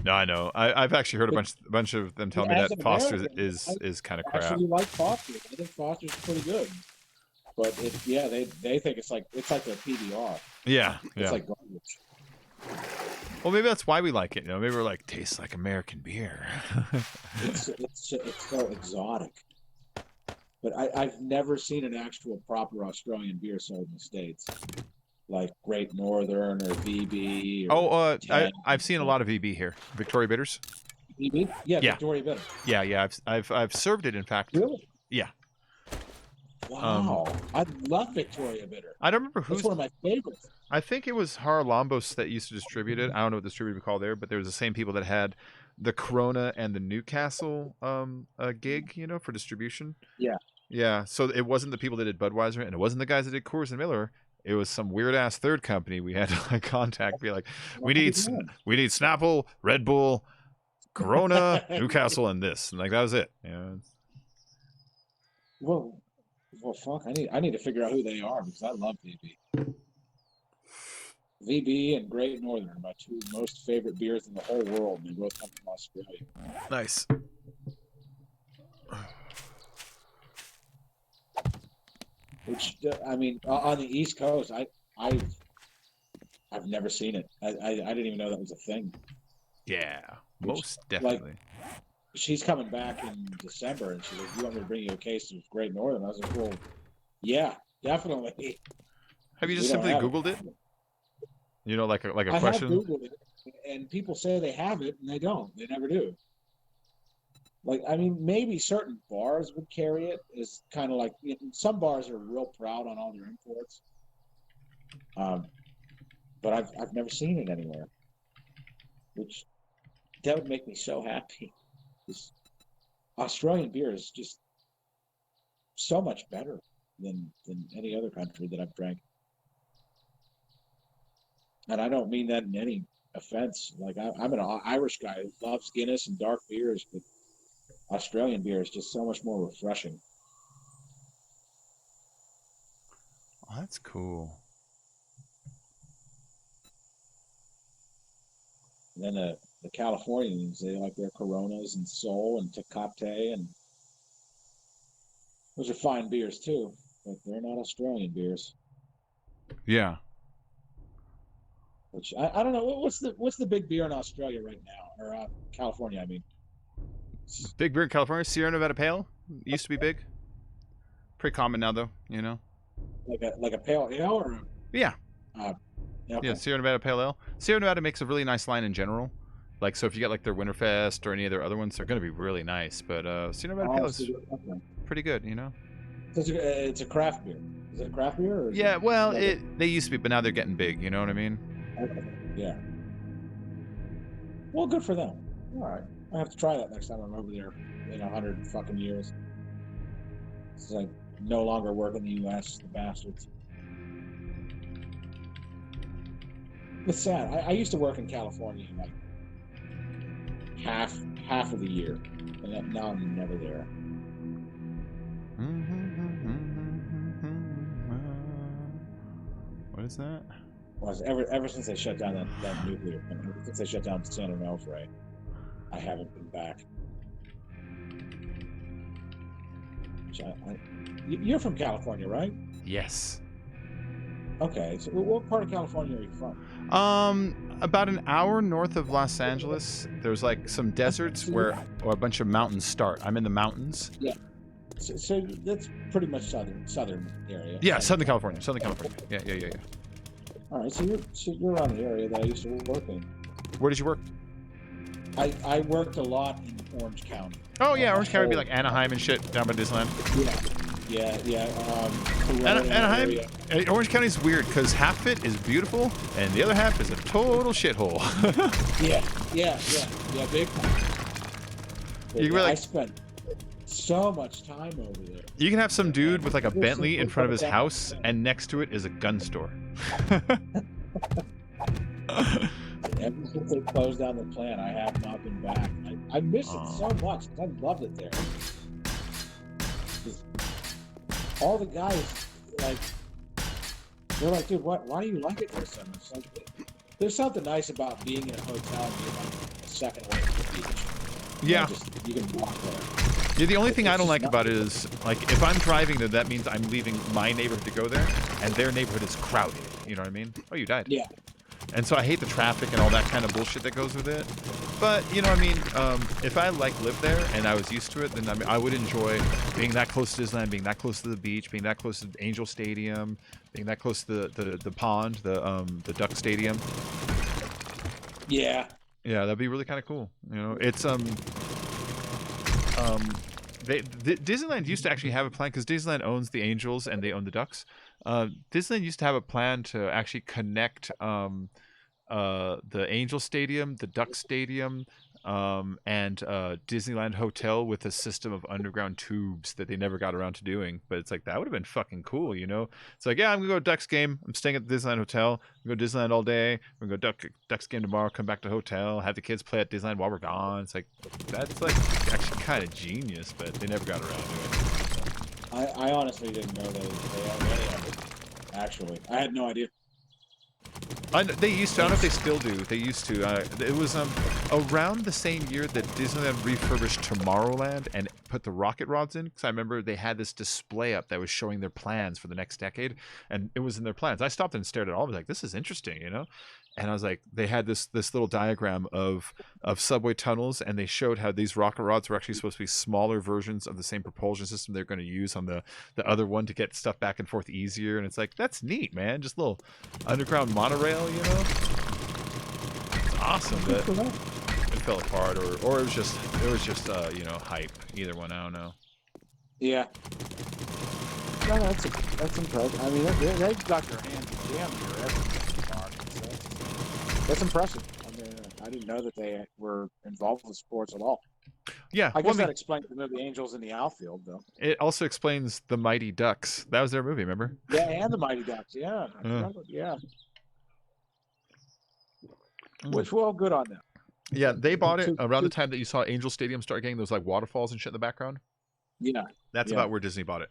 No, I know. I've actually heard a bunch of them tell me As that an Foster's American, is kind of I crap. actually like Foster's. I think Foster's is pretty good. But they think it's like their PBR. Yeah, It's yeah. like garbage. Well, maybe that's why we like it. You know, maybe we're like, tastes like American beer. It's so exotic. But I've never seen an actual proper Australian beer sold in the States, like Great Northern or VB. Or I've seen a lot of VB here. Victoria Bitters. VB? Yeah, Yeah. Victoria Bitter. Yeah. I've served it, in fact. Really? Yeah. Wow, I love Victoria Bitter. I don't remember That's who's. one of my favorites. I think it was Haralambos that used to distribute it. I don't know what distributor we call there, but there was the same people that had the Corona and the Newcastle gig, you know, for distribution. Yeah. Yeah. So it wasn't the people that did Budweiser, and it wasn't the guys that did Coors and Miller. It was some weird ass third company we had to like contact, be like, we need Snapple, Red Bull, Corona, Newcastle, and this, and like that was it. You know. Well, fuck! I need to figure out who they are because I love VB. VB and Great Northern are my two most favorite beers in the whole world, and they both come from Australia. Nice. Which I mean, on the East Coast, I've never seen it. I didn't even know that was a thing. Yeah, most definitely. She's coming back in December, and she's like, "You want me to bring you a case of Great Northern?" I was like, "Well, yeah, definitely." Have you We just don't simply have Googled it? You know, like a I question. have Googled it, and people say they have it, and they don't. They never do. Like, I mean, maybe certain bars would carry it. Is kind of like, you know, some bars are real proud on all their imports. But I've never seen it anywhere, which that would make me so happy. This Australian beer is just so much better than any other country that I've drank. And I don't mean that in any offense. Like, I'm an Irish guy who loves Guinness and dark beers, but Australian beer is just so much more refreshing. Oh, that's cool. And then the Californians, they like their Coronas and Sol and Tecate, and those are fine beers too, but they're not Australian beers. Yeah. Which I don't know. What's the big beer in Australia right now, or California? I mean, Big beer in California, Sierra Nevada Pale. Used to be big. Pretty common now, though. You know. like a pale ale, or Yeah. okay. Yeah. Sierra Nevada Pale Ale. Sierra Nevada makes a really nice line in general. Like, so if you get like their Winterfest or any of their other ones, they're going to be really nice. But Sierra Nevada Pale is Okay. pretty good. You know. So it's a craft beer. Is it a craft beer? Or is Yeah. Well, another- they used to be, but now they're getting big. You know what I mean? Okay. Yeah. Well, good for them. All right. I have to try that next time I'm over there in 100 fucking years. It's like no longer work in the U.S. The bastards. It's sad. I used to work in California like half of the year, and now I'm never there. What is that? Well, ever since they shut down that nuclear plant, ever since they shut down San Onofre, I haven't been back. You're from California, right? Yes. Okay, so what part of California are you from? About an hour north of Los Angeles, there's like some deserts where a bunch of mountains start. I'm in the mountains. So that's pretty much southern area. Yeah, Southern California. Yeah. All right, so you're around the area that I used to work in. Where did you work? I worked a lot in Orange County. Oh yeah, Orange County would be like Anaheim and shit down by Disneyland. Yeah. Anaheim, area. Orange County's weird because half of it is beautiful and the other half is a total shithole. Yeah, big time. You can be I like- spent so much time over there. You can have some dude with like a There's Bentley some in front of his people house, and next to it is a gun store. Ever since they closed down the plant, I have not been back. I miss it so much. I loved it there. Just- all the guys, like, they're like, dude, why do you like it there so much? It's like, there's something nice about being in a hotel and being like a second away from the beach. Yeah. You can walk there. Yeah, the only thing I don't It's like not- about it is, like, if I'm driving there, that means I'm leaving my neighborhood to go there, and their neighborhood is crowded. You know what I mean? Oh, you died. Yeah. And so I hate the traffic and all that kind of bullshit that goes with it. But, you know what I mean? If I, like, lived there and I was used to it, then I mean, I would enjoy being that close to Disneyland, being that close to the beach, being that close to Angel Stadium, being that close to the pond, the Duck Stadium. Yeah. Yeah, that'd be really kind of cool. You know, it's Disneyland used to actually have a plan because Disneyland owns the Angels and they own the Ducks. Disneyland used to have a plan to actually connect the Angel Stadium, the Duck Stadium, and Disneyland Hotel with a system of underground tubes that they never got around to doing. But it's like that would have been fucking cool, you know? It's like, yeah, I'm gonna go to Ducks game. I'm staying at the Disneyland Hotel. I'm gonna go to Disneyland all day. We're gonna go Ducks game tomorrow. Come back to hotel. Have the kids play at Disneyland while we're gone. It's like that's like actually kind of genius, but they never got around to it. I honestly didn't know they owned any of it. Actually, I had no idea. They used to. I don't know if they still do. They used to. It was around the same year that Disneyland refurbished Tomorrowland and put the rocket rods in. Because I remember they had this display up that was showing their plans for the next decade, and it was in their plans. I stopped and stared at it all. I was like, "This is interesting," you know. And I was like, they had this little diagram of subway tunnels, and they showed how these rocket rods were actually supposed to be smaller versions of the same propulsion system they're going to use on the other one to get stuff back and forth easier. And it's like, that's neat, man. Just a little underground monorail, you know? It's awesome. But it fell apart, or it was just you know, hype. Either one, I don't know. Yeah. No, that's impressive. I mean, they've got their hands jammed here everywhere. That's impressive. I mean, I didn't know that they were involved with sports at all. Yeah, I well, guess that explains the movie Angels in the Outfield, though. it also explains the Mighty Ducks. That was their movie, remember? Yeah, and the Mighty Ducks. Yeah, I Yeah. remember, yeah. Which, well, good on them. Yeah, they bought it Two- around the two- time that you saw Angel Stadium start getting those like waterfalls and shit in the background. Yeah. That's Yeah. about where Disney bought it.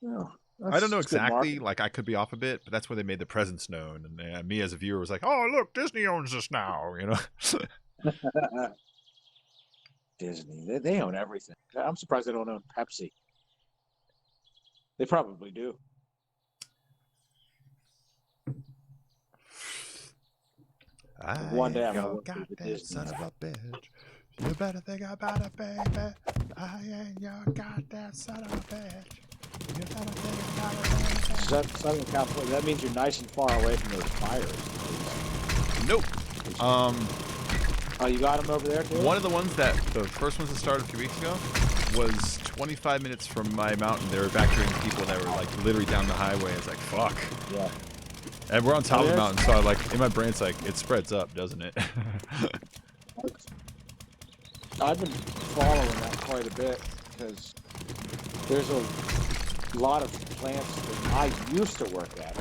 Well, I don't know that's good exactly. marketing. Like, I could be off a bit, but that's where they made the presence known. And me as a viewer was like, "Oh, look, Disney owns this now." You know. Disney, they own everything. I'm surprised they don't own Pepsi. They probably do. One day I'm gonna work for the Disney. son of a bitch. You better think about it, baby. I ain't your goddamn son of a bitch. You better think about it, baby. Southern California. That means you're nice and far away from those fires. Nope. Oh, you got them over there too? One of the ones the first ones that started a few weeks ago was 25 minutes from my mountain. They were evacuating people that were like literally down the highway. It's like, fuck. Yeah. And we're on top of the Yes. mountain, so I like in my brain it's like it spreads up, doesn't it? I've been following that quite a bit because there's a lot of plants that I used to work at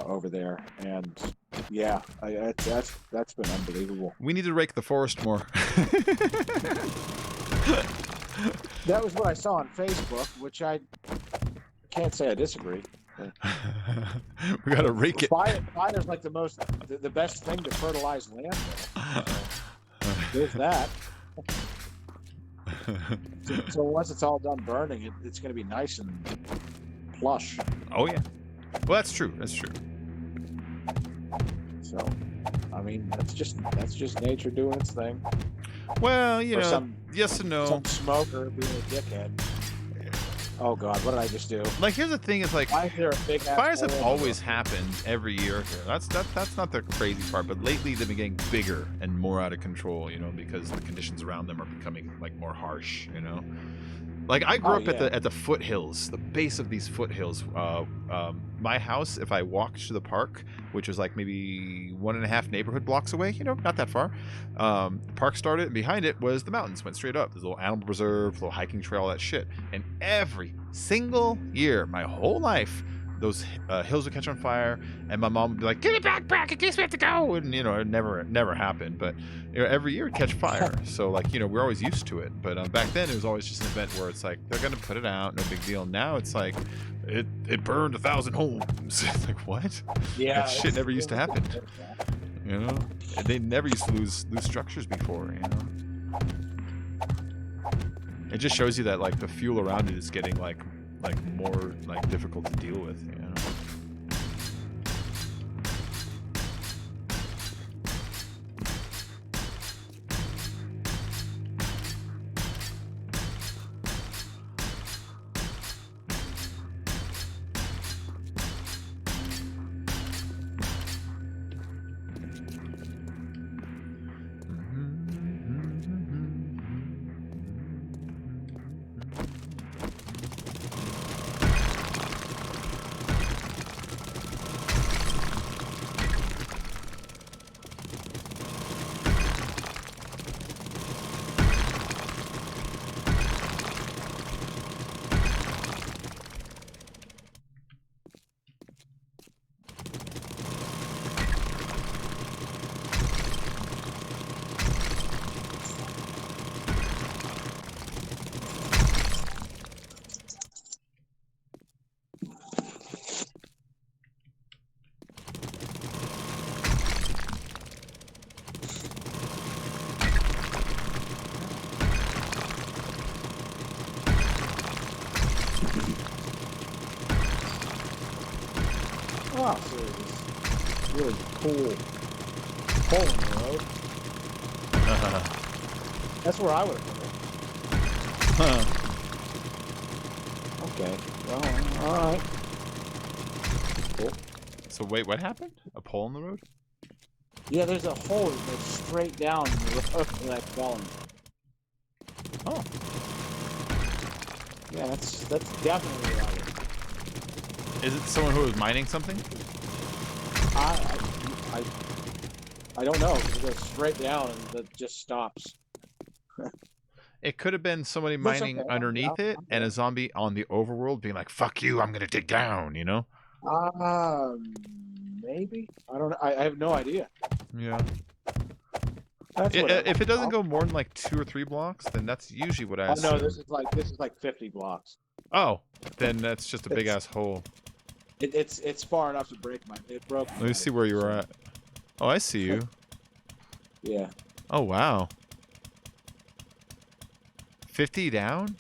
over there, and yeah, that's been unbelievable. We need to rake the forest more. That was what I saw on Facebook, which I can't say I disagree. We gotta rake it. Fire's like the best thing to fertilize land with. There's that. So once it's all done burning, it's going to be nice and plush. Oh yeah. Well, that's true. That's true. So, I mean, that's just nature doing its thing. Well, you Or know, some- yes and no. Some smoker being a dickhead. Oh God, what did I just do? Like, here's the thing: is like Why is there a big ass fires have hole in the always roof? happened every year here. That's not the crazy part. But lately, they've been getting bigger and more out of control. You know, because the conditions around them are becoming like more harsh. You know. Like I grew Oh, up yeah. at the foothills, the base of these foothills. My house, if I walked to the park, which was like maybe 1.5 neighborhood blocks away, you know, not that far. The park started, and behind it was the mountains, went straight up. There's a little animal preserve, little hiking trail, all that shit. And every single year, my whole life, those hills would catch on fire, and my mom would be like, "Get it back! In case we have to go." And you know, it never happened. But you know, every year it'd catch fire. So like, you know, we're always used to it. But back then it was always just an event where it's like they're gonna put it out, no big deal. Now it's like it burned 1,000 homes. It's like, what? Yeah, That shit never used to happen. You know, and they never used to lose structures before. You know, it just shows you that like the fuel around it is getting like more like difficult to deal with. You know. Oh, so this really cool hole in the road. That's where I would have put it. Okay. Well, all right. Cool. So wait, what happened? A pole in the road? Yeah, there's a hole that goes straight down the road that I fell in. Oh. Yeah, that's definitely where I would. Is it someone who was mining something? I don't know, because it goes straight down and it just stops. It could have been somebody That's mining okay. underneath it and a zombie on the overworld being like, "Fuck you, I'm gonna dig down," you know? Maybe. I don't know. I have no idea. Yeah. That's whatever. If it doesn't go more than like 2 or 3 blocks, then that's usually what I Oh assume. no, this is like 50 blocks. Oh, then that's just a big ass hole. It's far enough to break my. It broke. Let me see where you were at. Oh, I see you. Yeah. Oh wow. 50 down?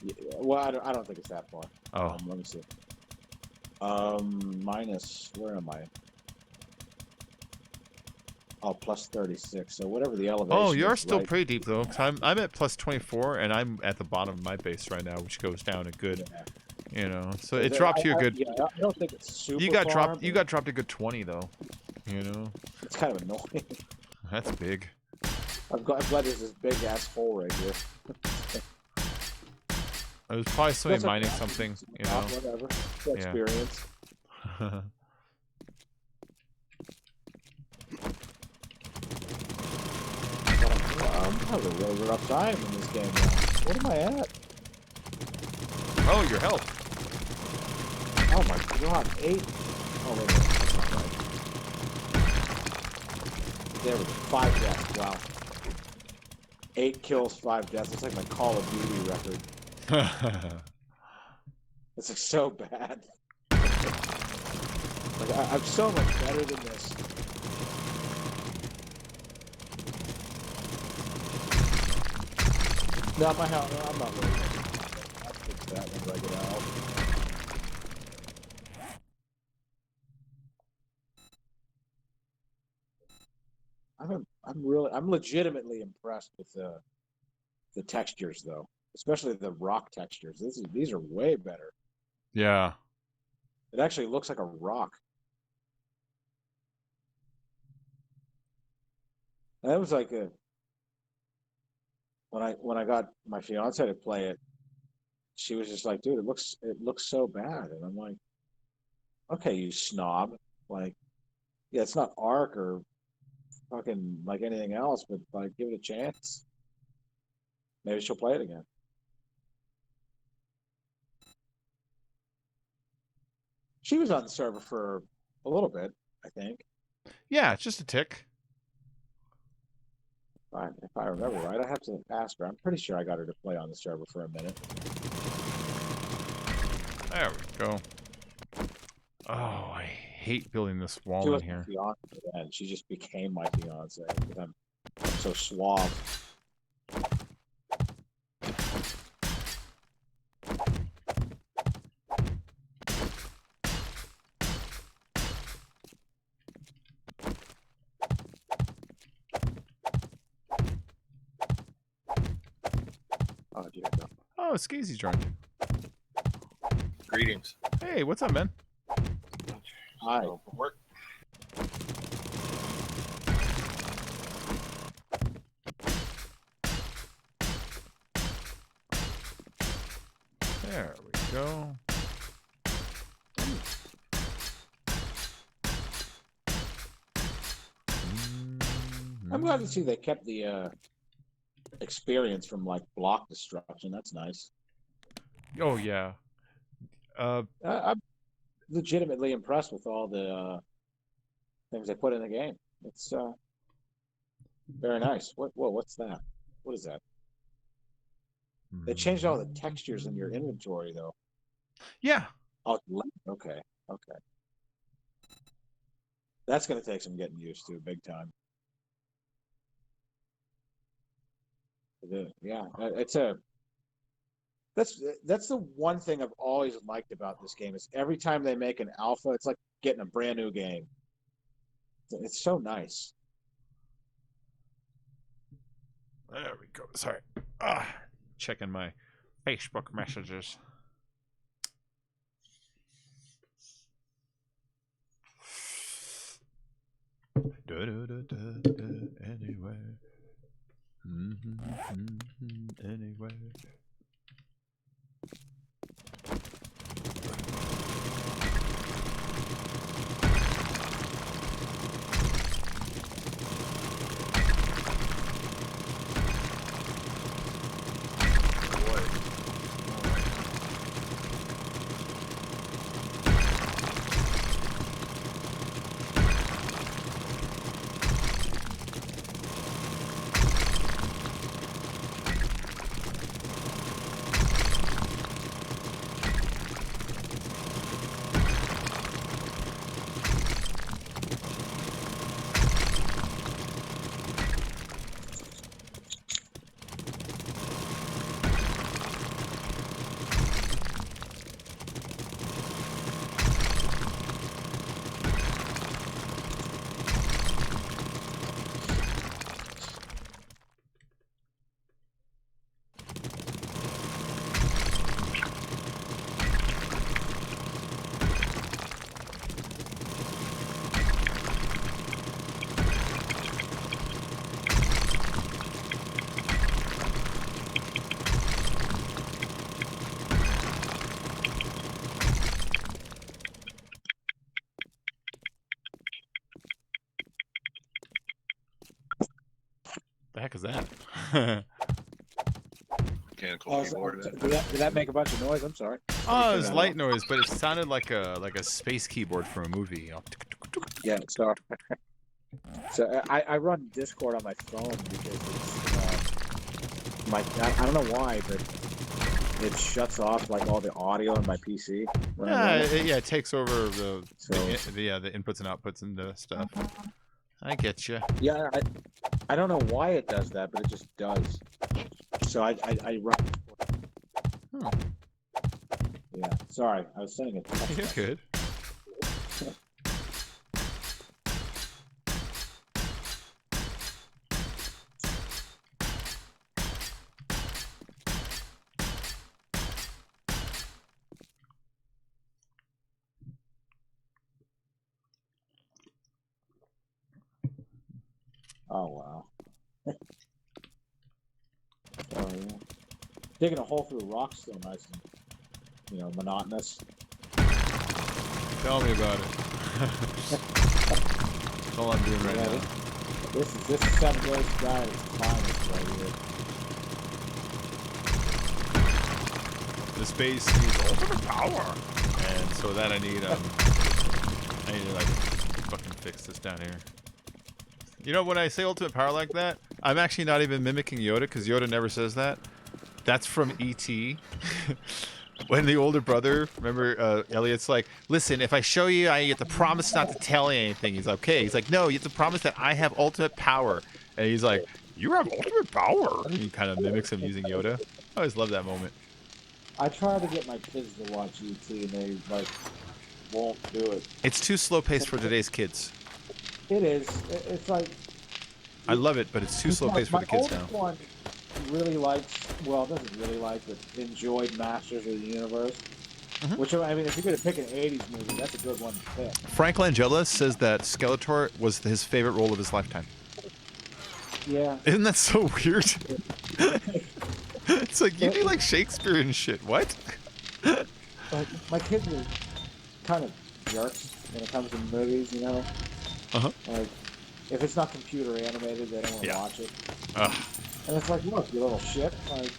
Yeah, well, I don't think it's that far. Oh. Let me see. Minus. Where am I? Oh, plus 36. So whatever the elevation. Oh, you're is, still right? pretty deep though. 'Cause I'm at plus 24 and I'm at the bottom of my base right now, which goes down a good, Yeah. you know. So it dropped you a good. Yeah, I don't think it's super. You got far, dropped. You got dropped a good 20 though. You know. It's kind of annoying. That's big. I'm glad there's this big ass hole right here. It was probably somebody That's okay. mining something, you know. Whatever. It's Yeah. experience. I'm having a really rough time in this game now. What am I at? Oh, your health. Oh my god, 8. Oh, wait a minute. That's not right. There we go. 5 deaths. Wow. 8 kills, 5 deaths. It's like my Call of Duty record. It's like so bad. Like I'm so much better than this. No, my health. No, I'm not really. I'll fix that when I get out. I'm legitimately impressed with the textures though. especially the rock textures. These are way better. Yeah. It actually looks like a rock. And that was like when I got my fiance to play it, she was just like, "Dude, it looks so bad," and I'm like, "Okay, you snob. Like, yeah, it's not Ark or fucking like anything else, but like, give it a chance. Maybe she'll play it again." She was on the server for a little bit, I think. Yeah, it's just a tick. If I remember right, I have to ask her. I'm pretty sure I got her to play on the server for a minute. There we go. Oh, I hate building this She wall in was my here. fiance then. She just became my fiance because I'm so suave. Oh, dear God. Oh, Skazy's joined. Greetings. Hey, what's up, man? Hi. So, from work. There we go. I'm glad to see they kept the experience from like block destruction. That's nice. Oh yeah. I'm legitimately impressed with all the things they put in the game. It's very nice. What's that? What is that? They changed all the textures in your inventory, though. Yeah. Oh, okay. That's going to take some getting used to, big time. Yeah, that's the one thing I've always liked about this game is every time they make an alpha, it's like getting a brand new game. It's so nice. There we go. Sorry. Checking my Facebook messages. Anyway. Anyway. The heck is that? Mechanical Oh, keyboard. did that make a bunch of noise? I'm sorry. Oh, it was light noise, but it sounded like a space keyboard from a movie. Yeah, sorry. So I run Discord on my phone because it's I don't know why, but it shuts off like all the audio on my PC. When I run it. Yeah, it takes over the So- inputs and outputs and the stuff. I get you. Yeah, I don't know why it does that, but it just does. So I run. Oh. Yeah, sorry, I was saying it. You're good. Oh wow. Oh yeah. Digging a hole through rock's still nice and, you know, monotonous. Tell me about it. That's all I'm doing right Yeah, now. This is 7 days to die at its finest right here. The space needs ultimate power, and so that I need to like fucking fix this down here. You know, when I say ultimate power like that, I'm actually not even mimicking Yoda because Yoda never says that. That's from E.T. When the older brother, remember, Elliot's like, listen, if I show you, you have to promise not to tell you anything. He's like, okay. He's like, no, you have to promise that I have ultimate power. And he's like, you have ultimate power. And he kind of mimics him using Yoda. I always love that moment. I try to get my kids to watch E.T. and they like won't do it. It's too slow paced for today's kids. It is. It's like I love it, but it's too slow paced for the kids now. My oldest one really likes, well, doesn't really like, but enjoyed Masters of the Universe. Which, I mean, if you're going to pick an 80s movie, that's a good one to pick. Frank Langella says that Skeletor was his favorite role of his lifetime. Yeah. Isn't that so weird? It's like, you do like Shakespeare and shit. What? Like, my kids are kind of jerks when it comes to movies, you know? Uh-huh. Like, if it's not computer animated, they don't want to watch it. Ugh. And it's like, look, you little shit. Like,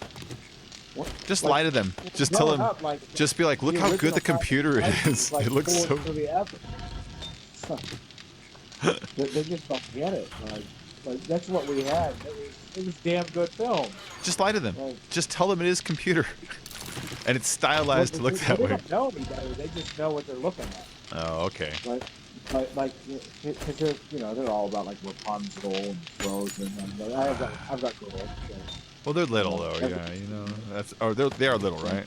what? Just Like, lie to them. Just tell them. up, like, Just be like, look the how good original the computer Fast and is. Furious, It looks coolest so. movie ever. They just don't get it. Like that's what we had. It was damn good film. Just lie to them. Like, Just tell them it is computer. And it's stylized to look that they way. don't know any better. They just know what they're looking at. Oh, okay. Like, because they're, you know, they're all about like Rapunzel and Frozen. And I've got girls. So. Well, they're little though. Yeah, you know. That's. Oh, they are little, right?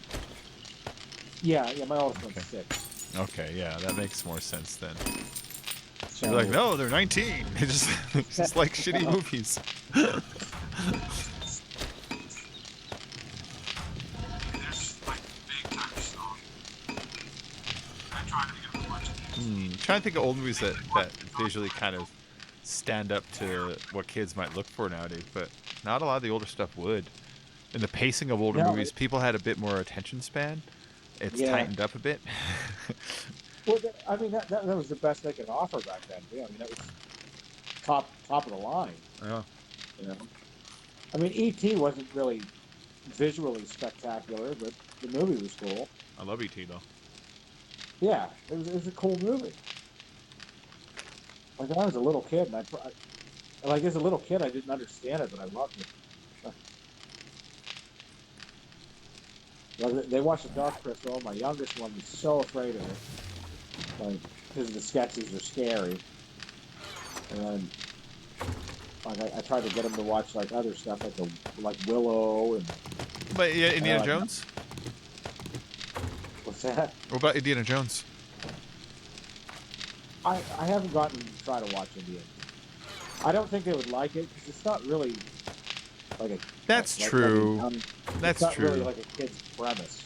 Yeah. My oldest one's Okay. 6. Okay, yeah, that makes more sense then. So, You're like, no, they're 19. They just like shitty movies. Trying to think of old movies that visually kind of stand up to what kids might look for nowadays, but not a lot of the older stuff would. And the pacing of older No, movies, people had a bit more attention span. It's Yeah. tightened up a bit. Well, I mean, that was the best they could offer back then. Yeah, I mean, that was top of the line. Yeah. You know, I mean, E.T. wasn't really visually spectacular, but the movie was cool. I love E.T. though. Yeah, it was a cool movie. Like, I was a little kid, and like as a little kid, I didn't understand it, but I loved it. Like, they watched The Dark Crystal. My youngest one was so afraid of it, like, because the sketches are scary. And then, like, I tried to get him to watch like other stuff, like Willow and. But yeah, Indiana Jones. What's that? What about Indiana Jones? I haven't gotten to try to watch Indiana. I don't think they would like it because it's not really like a. That's like, true. it's That's not true. really like a kid's premise.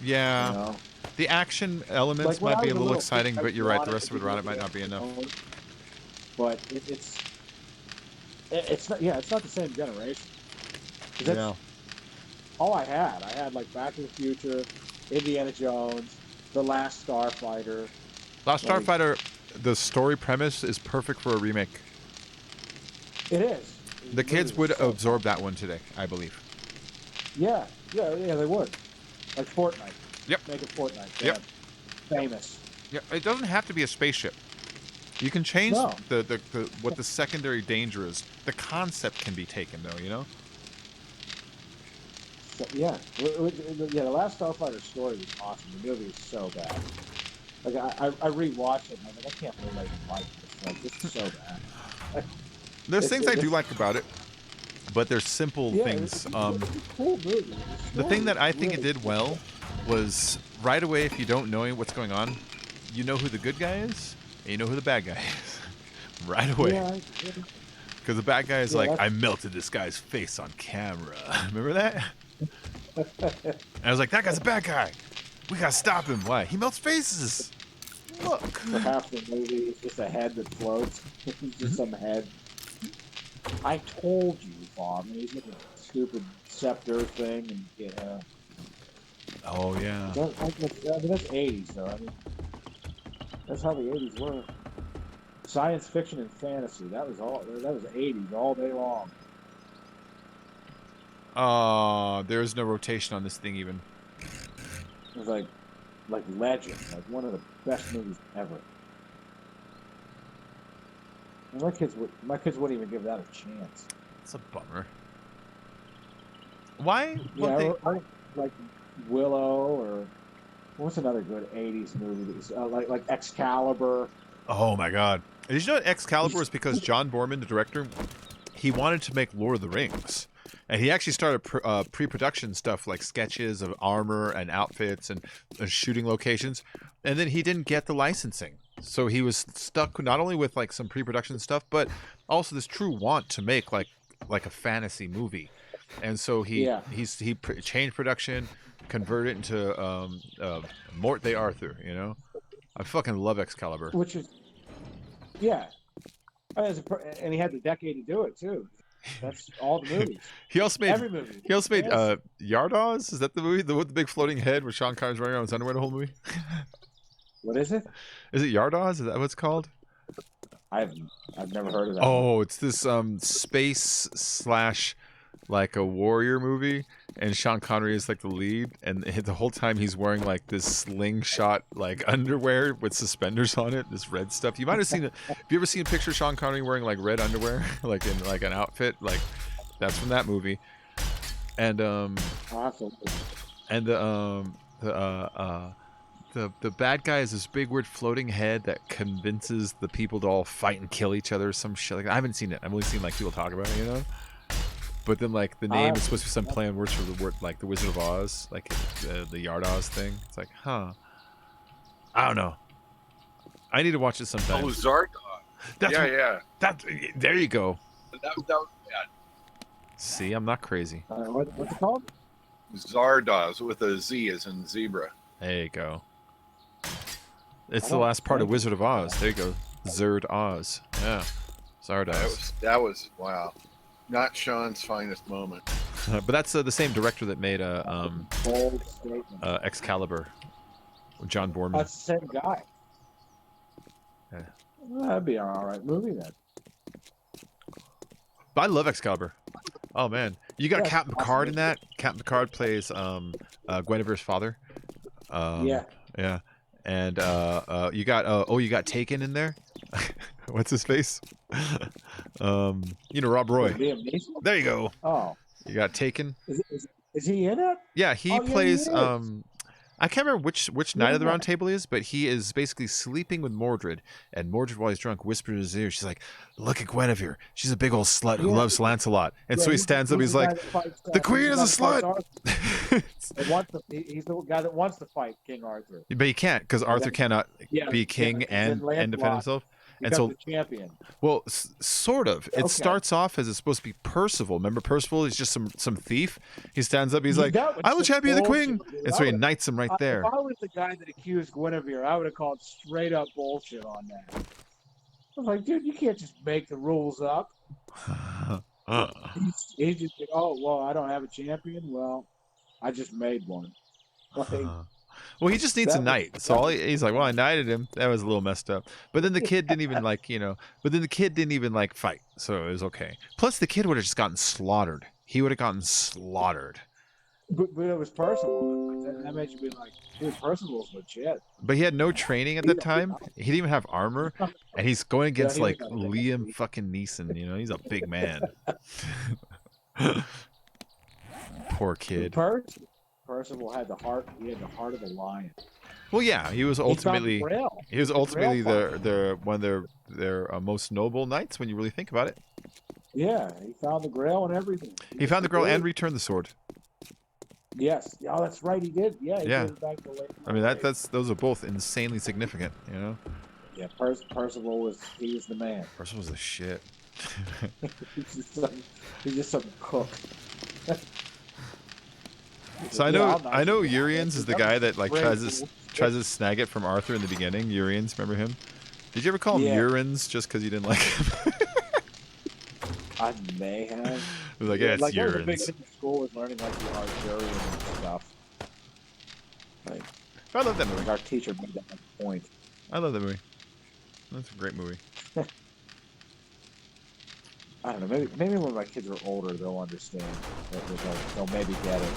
Yeah. You know? The action elements Like, when might I be a was a little little exciting, kid, but you're right. The wanted rest to of it do around it might not be enough. But it's not. Yeah, it's not the same generation. 'Cause that's Yeah. all I had. I had like Back to the Future, Indiana Jones, The Last Starfighter. Last Like- Starfighter, the story premise is perfect for a remake. It is. The kids It would is so- absorb that one today, I believe. Yeah, they would. Like Fortnite. Yep. Make it Fortnite. Yep. Famous. Yeah, it doesn't have to be a spaceship. You can change No. the what the secondary danger is. The concept can be taken though, you know? So, yeah. The Last Starfighter story was awesome. The movie is so bad. Like I rewatched it and I'm like, I can't believe I even like this. Like, this is so bad. There's It's- things I do it's- like about it, but there's simple Yeah, things. it's a cool movie. The thing that I think it really did well was right away, if you don't know what's going on, you know who the good guy is and you know who the bad guy is. Right away. Yeah, Because the bad guy is Yeah, like, that's- I melted this guy's face on camera. Remember that? And I was like, that guy's a bad guy. We gotta stop him. Why? He melts faces. Look. for half the movie, it's just a head that floats. It's just some head. I told you, Bob. He's got a stupid scepter thing, and yeah. Oh yeah. I mean, that's 80s, though. I mean, that's how the 80s were. Science fiction and fantasy. That was 80s all day long. There's no rotation on this thing even. It was like Legend, like one of the best movies ever. And my kids wouldn't even give that a chance. It's a bummer. Why? Yeah, or like Willow, or what's another good 80s movie? Like Excalibur. Oh my God! Did you know what Excalibur is because John Borman, the director, he wanted to make Lord of the Rings, and he actually started pre-production stuff like sketches of armor and outfits and shooting locations, and then he didn't get the licensing, so he was stuck not only with like some pre-production stuff, but also this true want to make like a fantasy movie, and so he changed production, converted it into Mort the Arthur. You know, I fucking love Excalibur. Which is, yeah. And he had the decade to do it, too. That's all the movies. He also made every movie. He also made Yardos. Is that the movie? With the big floating head with Sean Connery's running around his underwear the whole movie? What is it? Is it Yardos? Is that what it's called? I've never heard of that. Oh, it's this space / like a warrior movie, and Sean Connery is like the lead, and the whole time he's wearing like this slingshot like underwear with suspenders on it, this red stuff. You might have seen it. Have you ever seen a picture of Sean Connery wearing like red underwear, like in like an outfit? Like that's from that movie. And awesome. And the bad guy is this big weird floating head that convinces the people to all fight and kill each other or some shit like that. I haven't seen it. I've only seen like people talk about it, you know. But then, like, the name is supposed to be some play on words for the word, like the Wizard of Oz, like the Yardos thing. It's like, huh? I don't know. I need to watch it sometime. Oh, Zardoz. Yeah. There you go. That was bad. See, I'm not crazy. What's it called? Zardoz with a Z as in zebra. There you go. It's the last part of Wizard of Oz. There you go. Zerd Oz. Yeah. Zardoz. That was wow. Not Sean's finest moment. But that's the same director that made Bold statement. Excalibur. John Borman. That's the same guy. Yeah. Well, that'd be an alright movie then. But I love Excalibur. Oh man, you got Captain Picard in that. Captain Picard plays Guinevere's father. Yeah. And you got Taken in there. What's his face? Rob Roy. There you go. Oh. You got Taken. Is he in it? Yeah, he plays. I can't remember which Knight of the Round Table he is, but he is basically sleeping with Mordred, and Mordred, while he's drunk, whispers in his ear. She's like, "Look at Guinevere. She's a big old slut who loves Lancelot." And so he stands up. He's like, "The Queen is a slut." He's the guy that wants to fight King Arthur. But he can't because Arthur cannot be king and defend himself. And so, the champion. Well, sort of. It starts off as it's supposed to be Percival. Remember Percival? He's just some thief. He stands up. He's like, "I will champion the queen," and so he knights him right there. If I was the guy that accused Guinevere, I would have called straight up bullshit on that. I was like, dude, you can't just make the rules up. He's just like, oh, well, I don't have a champion. Well, I just made one. Like, well, he just needs a knight. So he's like, well, I knighted him. That was a little messed up. But then the kid didn't even fight. So it was okay. Plus, the kid would have just gotten slaughtered. He would have gotten slaughtered. But it was Percival. That made you be like, dude, Percival's legit. But he had no training at the time. He didn't even have armor. And he's going against like Liam fucking Neeson. You know, he's a big man. Poor kid. Percival had the heart. He had the heart of a lion. Well, yeah, he was ultimately the one of their most noble knights when you really think about it. Yeah, he found the Grail and everything. He found the Grail and returned the sword. Yes. Oh, that's right. He did. Yeah. He did it back to late. I mean, those are both insanely significant. You know. Yeah, Percival was the man. Percival's the shit. he's just some cook. So I know Uriens is the guy that like tries to snag it from Arthur in the beginning. Uriens, remember him? Did you ever call him Uriens just because you didn't like him? I may have. Like, yeah, it's like that was a big urines. thing in school was learning like the Arthurian and stuff. Like, I love that movie. like our teacher made that point. I love that movie. That's a great movie. I don't know. Maybe when my kids are older, they'll understand. They'll maybe get it.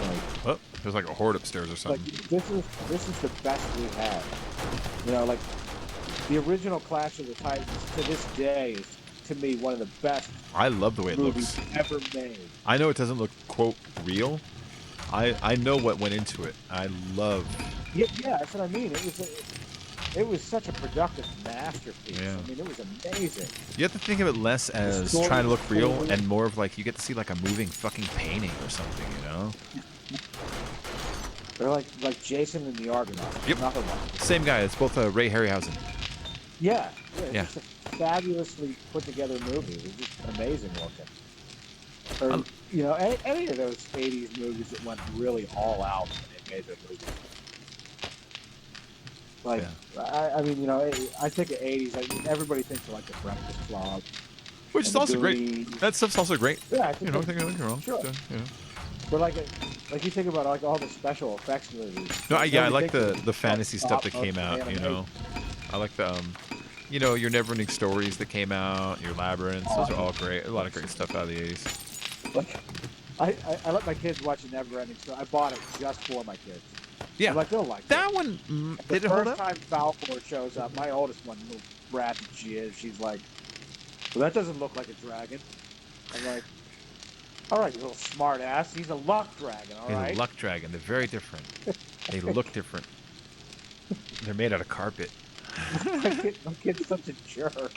Like, Oh, there's like a horde upstairs or like something. this is the best we have. You know, like the original Clash of the Titans to this day is to me one of the best I love the way it movies looks. ever made. I know it doesn't look, quote, real. I know what went into it. I love... Yeah, that's what I mean. It was such a productive masterpiece. Yeah. I mean, it was amazing. You have to think of it less as story trying to look was real cool. and more of like you get to see like a moving fucking painting or something, you know? They're like Jason and the Argonauts. Yep. Nothing like it. Same guy. It's both Ray Harryhausen. Yeah. It's Yeah. just a fabulously put together movie. It was just amazing looking. Or, you know, any of those 80s movies that went really all out when they made their movies. Like, I mean, you know, I think of 80s, I mean, everybody thinks of like the Breakfast Club. Which and is the also great. Goonies. That stuff's also great. Yeah, I think You know, that- don't get me wrong. Sure. You know. But like you think about like all the special effects movies. No, yeah, I Nobody like thinks the of fantasy stuff that stop came out, motion you know. I like the, you know, your Neverending Stories that came out, your Labyrinths, those are all great. A lot of great stuff out of the 80s. Like, I let my kids watch a Neverending Story. I bought it just for my kids. Yeah. I'm like, they'll like That it. one, The did it hold first up? time Falcor shows up, my oldest one, little brat that she is, she's like, well, that doesn't look like a dragon. I'm like, all right, you little smart ass. He's a luck dragon, all They're right? the Luck Dragon. They're very different. They look different. They're made out of carpet. my kid's such a jerk.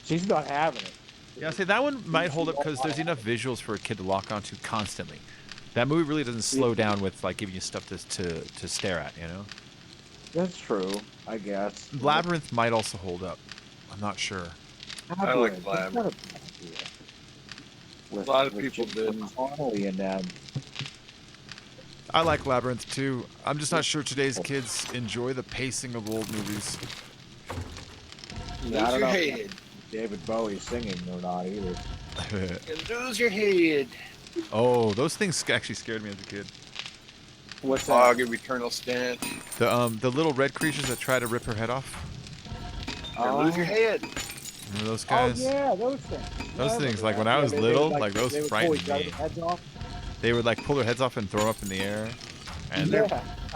She's not having it. Yeah, see, that one might hold up because there's enough visuals for a kid to lock onto constantly. That movie really doesn't slow down with like giving you stuff to stare at, you know? That's true, I guess. Labyrinth might also hold up. I'm not sure. I like That's Labyrinth. not a bad idea. With, A lot of with people Jim did. Connolly and them. I like Labyrinth too. I'm just not sure today's kids enjoy the pacing of old movies. Yeah, I don't Lose your know head. if David Bowie singing or not either. And lose your head. Oh, those things actually scared me as a kid. What's that? Fog of eternal stench. The little red creatures that try to rip her head off. And lose your head. Remember those Oh guys? yeah, those things. Those I things, remember like, that. when I was they little, would, like, those they would frightened pull each other's me. heads off. They would like pull their heads off and throw them up in the air. And Yeah,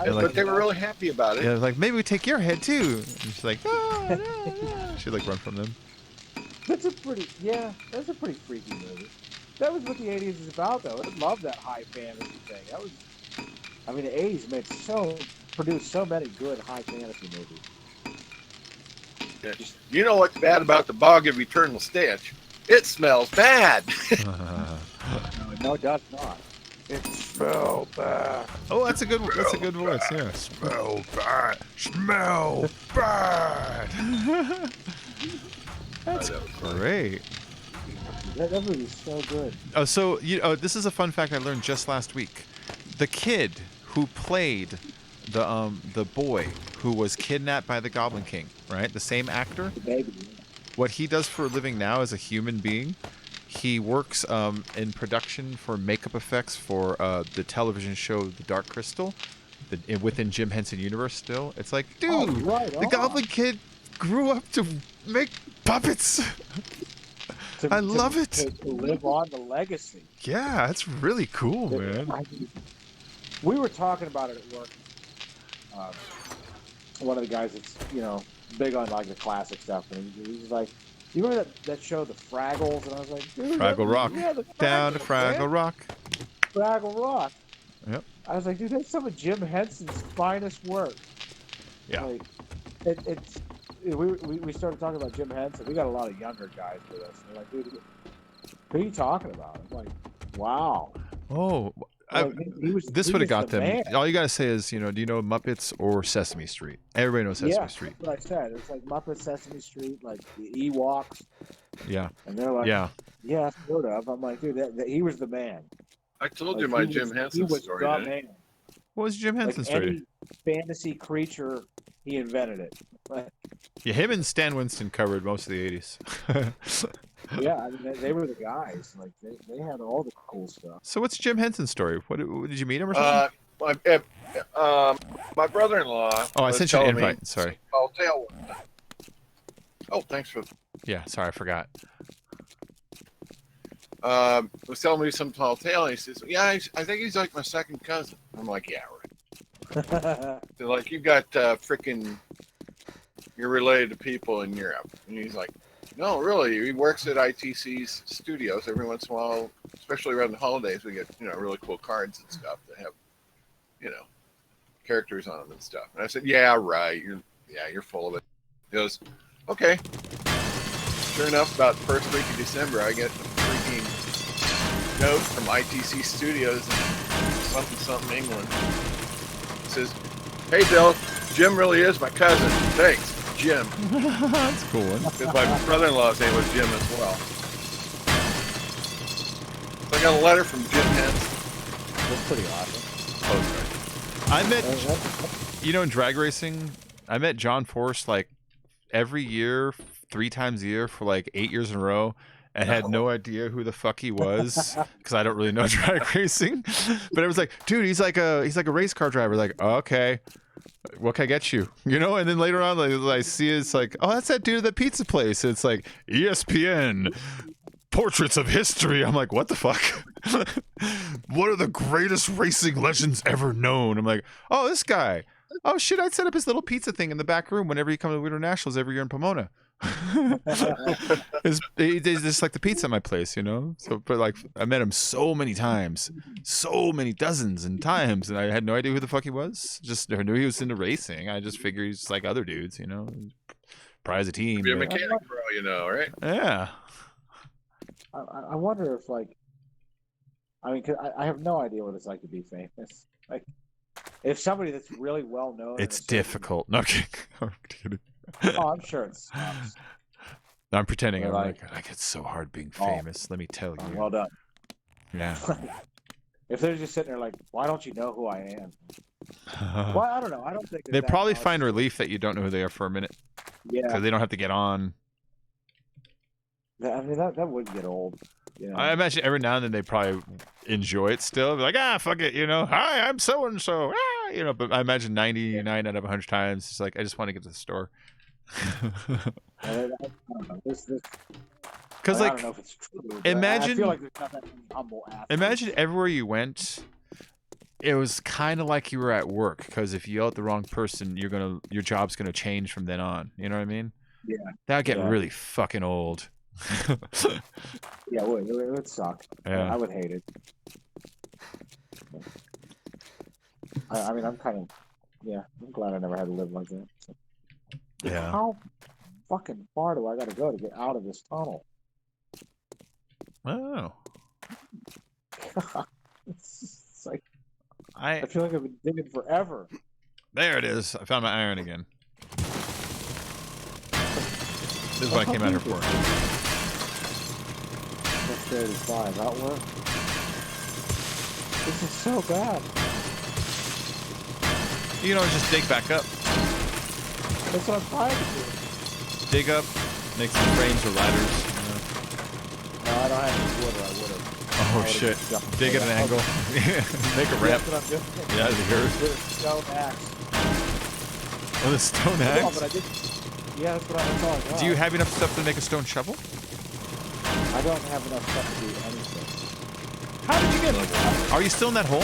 they're like- But they were really happy about it. yeah, like maybe we take your head too. And she's like, no, no, no. She'd like run from them. that's a pretty freaky movie. That was what the '80s is about, though. I love that high fantasy thing. That was, I mean, the '80s produced so many good high fantasy movies. You know what's bad about the Bog of Eternal Stench? It smells bad. No, it does not. It smells bad. Oh, that's a good voice. Yeah. Smell bad. Smell bad. That's great. That movie's so good. Oh, so this is a fun fact I learned just last week. The kid who played the boy who was kidnapped by the Goblin King, right? The same actor. The baby. What he does for a living now as a human being, he works in production for makeup effects for the television show The Dark Crystal, within Jim Henson Universe still. It's like, dude, Oh, right the on. Goblin Kid grew up to make puppets. I love it. To live on the legacy. Yeah, that's really cool, man. We were talking about it at work. One of the guys that's, big on like the classic stuff, and he's like, "You remember that show, The Fraggles?" And I was like, "Dude, Fraggle Rock. Yeah, the Down to Fraggles, Fraggle man. Rock. Fraggle Rock." Yep. I was like, "Dude, that's some of Jim Henson's finest work." Yeah. Like, it's. We started talking about Jim Henson. We got a lot of younger guys with us. They're like, "Dude, who are you talking about?" I'm like, "Wow." Oh, this would have got them. Man. All you gotta say is, do you know Muppets or Sesame Street? Everybody knows Sesame Yeah, Street. that's what I said. It's like Muppet, Sesame Street, like the Ewoks, Yeah. and they're like, Yeah. yeah, sort of. I'm like, dude, he was the man. I told Like, you my he Jim was- Henson he was story. the didn't I? man. What was Jim Like Henson's story? any fantasy creature, he invented it. Like, Yeah, him and Stan Winston covered most of the 80s. Yeah, I mean, they were the guys. Like they had all the cool stuff. So what's Jim Henson's story? What did you meet him or something? My brother-in-law. Oh, I was sent you an telling me invite. Sorry. Tall tale. Oh, thanks for. Yeah, sorry, I forgot. Was telling me some tall tale. And he says, "Yeah, I think he's like my second cousin." I'm like, "Yeah, right." They're like, "You got freaking. You're related to people in Europe," and he's like, "No, really. He works at ITC's studios every once in a while, especially around the holidays. We get really cool cards and stuff that have characters on them and stuff." And I said, "Yeah, right. You're full of it." He goes, "Okay." Sure enough, about the first week of December, I get a freaking note from ITC Studios in something England. It says, "Hey, Bill, Jim really is my cousin. Thanks, Jim." That's a cool one. Because my brother-in-law's name was Jim as well. So I got a letter from Jim Henson. That's pretty awesome. Oh, sorry. I met, in drag racing, I met John Force like every year, 3 times a year for like 8 years in a row, and had no idea who the fuck he was because I don't really know drag racing. But it was like, dude, he's like a race car driver. Like, oh, okay, what can I get you? And then later on, like, I see it's like, oh, that's that dude at the pizza place. It's like ESPN. Portraits of history. I'm like, what the fuck? What are the greatest racing legends ever known? I'm like, oh, this guy. Oh shit, I'd set up his little pizza thing in the back room whenever he comes to Winter Nationals every year in Pomona. It's just like the pizza at my place, So, but like, I met him so many times, dozens and times, and I had no idea who the fuck he was. Just knew he was into racing. I just figured he's like other dudes, Probably as a team. Be a but- mechanic pro, right? Yeah. I wonder if cause I have no idea what it's like to be famous. Like, if somebody that's really well known, It's difficult. No, I'm kidding. I'm kidding. Oh, I'm sure it sucks. No, I'm pretending. They're I'm like, like, it's so hard being famous. Let me tell you. Well done. Yeah. If they're just sitting there like, why don't you know who I am? Well, I don't know. I don't think They that probably much. find relief that you don't know who they are for a minute Yeah, because they don't have to get on. I mean that would get old. I imagine every now and then they probably enjoy it still. They're like, fuck it, Hi, I'm so and so. But I imagine 99 out of 100 times, it's like, I just want to get to the store. I don't know. Because I like, don't know if it's true. but imagine- I feel like there's not that many humble athletes. imagine everywhere you went, it was kind of like you were at work. Because if you yell at the wrong person, your job's gonna change from then on. You know what I mean? Yeah. That'd get Yeah. really fucking old. Yeah, it would suck. Yeah. I would hate it. I mean, I'm kind of, I'm glad I never had to live like that. Yeah. How fucking far do I got to go to get out of this tunnel? Oh. It's like, I I feel like I've been digging forever. There it is. I found my iron again. This is what I came out here for. That's 35. Outwork. This is so bad. Just dig back up. That's what I'm trying to do. Dig up, make some frames or ladders. No, I don't have any wood, or I would have. Oh shit. Dig at an angle. Make a ramp. That's what I'm doing. Yeah, here. With a stone axe. With a stone No, axe. but I did. Yeah, that's all I got. Do you have enough stuff to make a stone shovel? I don't have enough stuff to do anything. How did you get it? Are you still in that hole?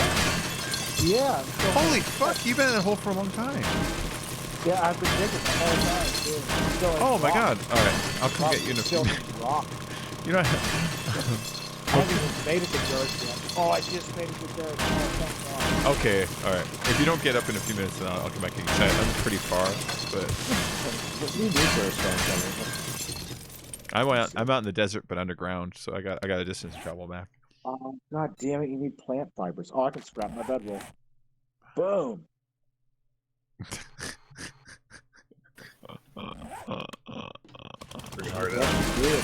Yeah. I'm still, Holy fuck, you've been in that hole for a long time. yeah, I've been digging the whole time. Too. I'm still in Oh my rock. god. Alright, I'll come Rock get you in a few still minutes. in rock. You know, I haven't even made it to dirt yet. Oh, I just made it to dirt. Oh, thank God. okay, alright. If you don't get up in a few minutes, then I'll come back and get you. I'm pretty far, but You need dirt stone. I'm out in the desert but underground, so I got a distance to travel back. Oh, God damn it, you need plant fibers. Oh, I can scrap my bedroll. Boom. Pretty hard out. That's good.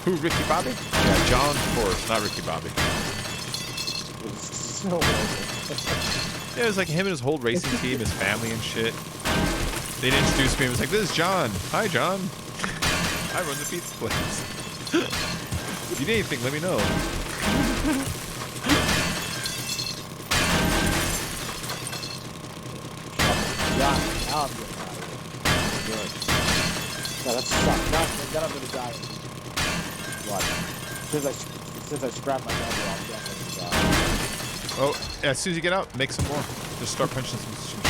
Who, Ricky Bobby? Yeah, John Forrest, not Ricky Bobby. It's so worth it. Yeah, it was like him and his whole racing team, his family and shit. They'd introduce me and was like, this is John. Hi, John. I run the pizza place. If you need anything, let me know. Yeah, now I'm getting out of here. Good. No, that sucks. Now I'm gonna die. What? Since I scrapped my number, I'm definitely gonna die. Oh, as soon as you get out, make some more. Just start punching some shit.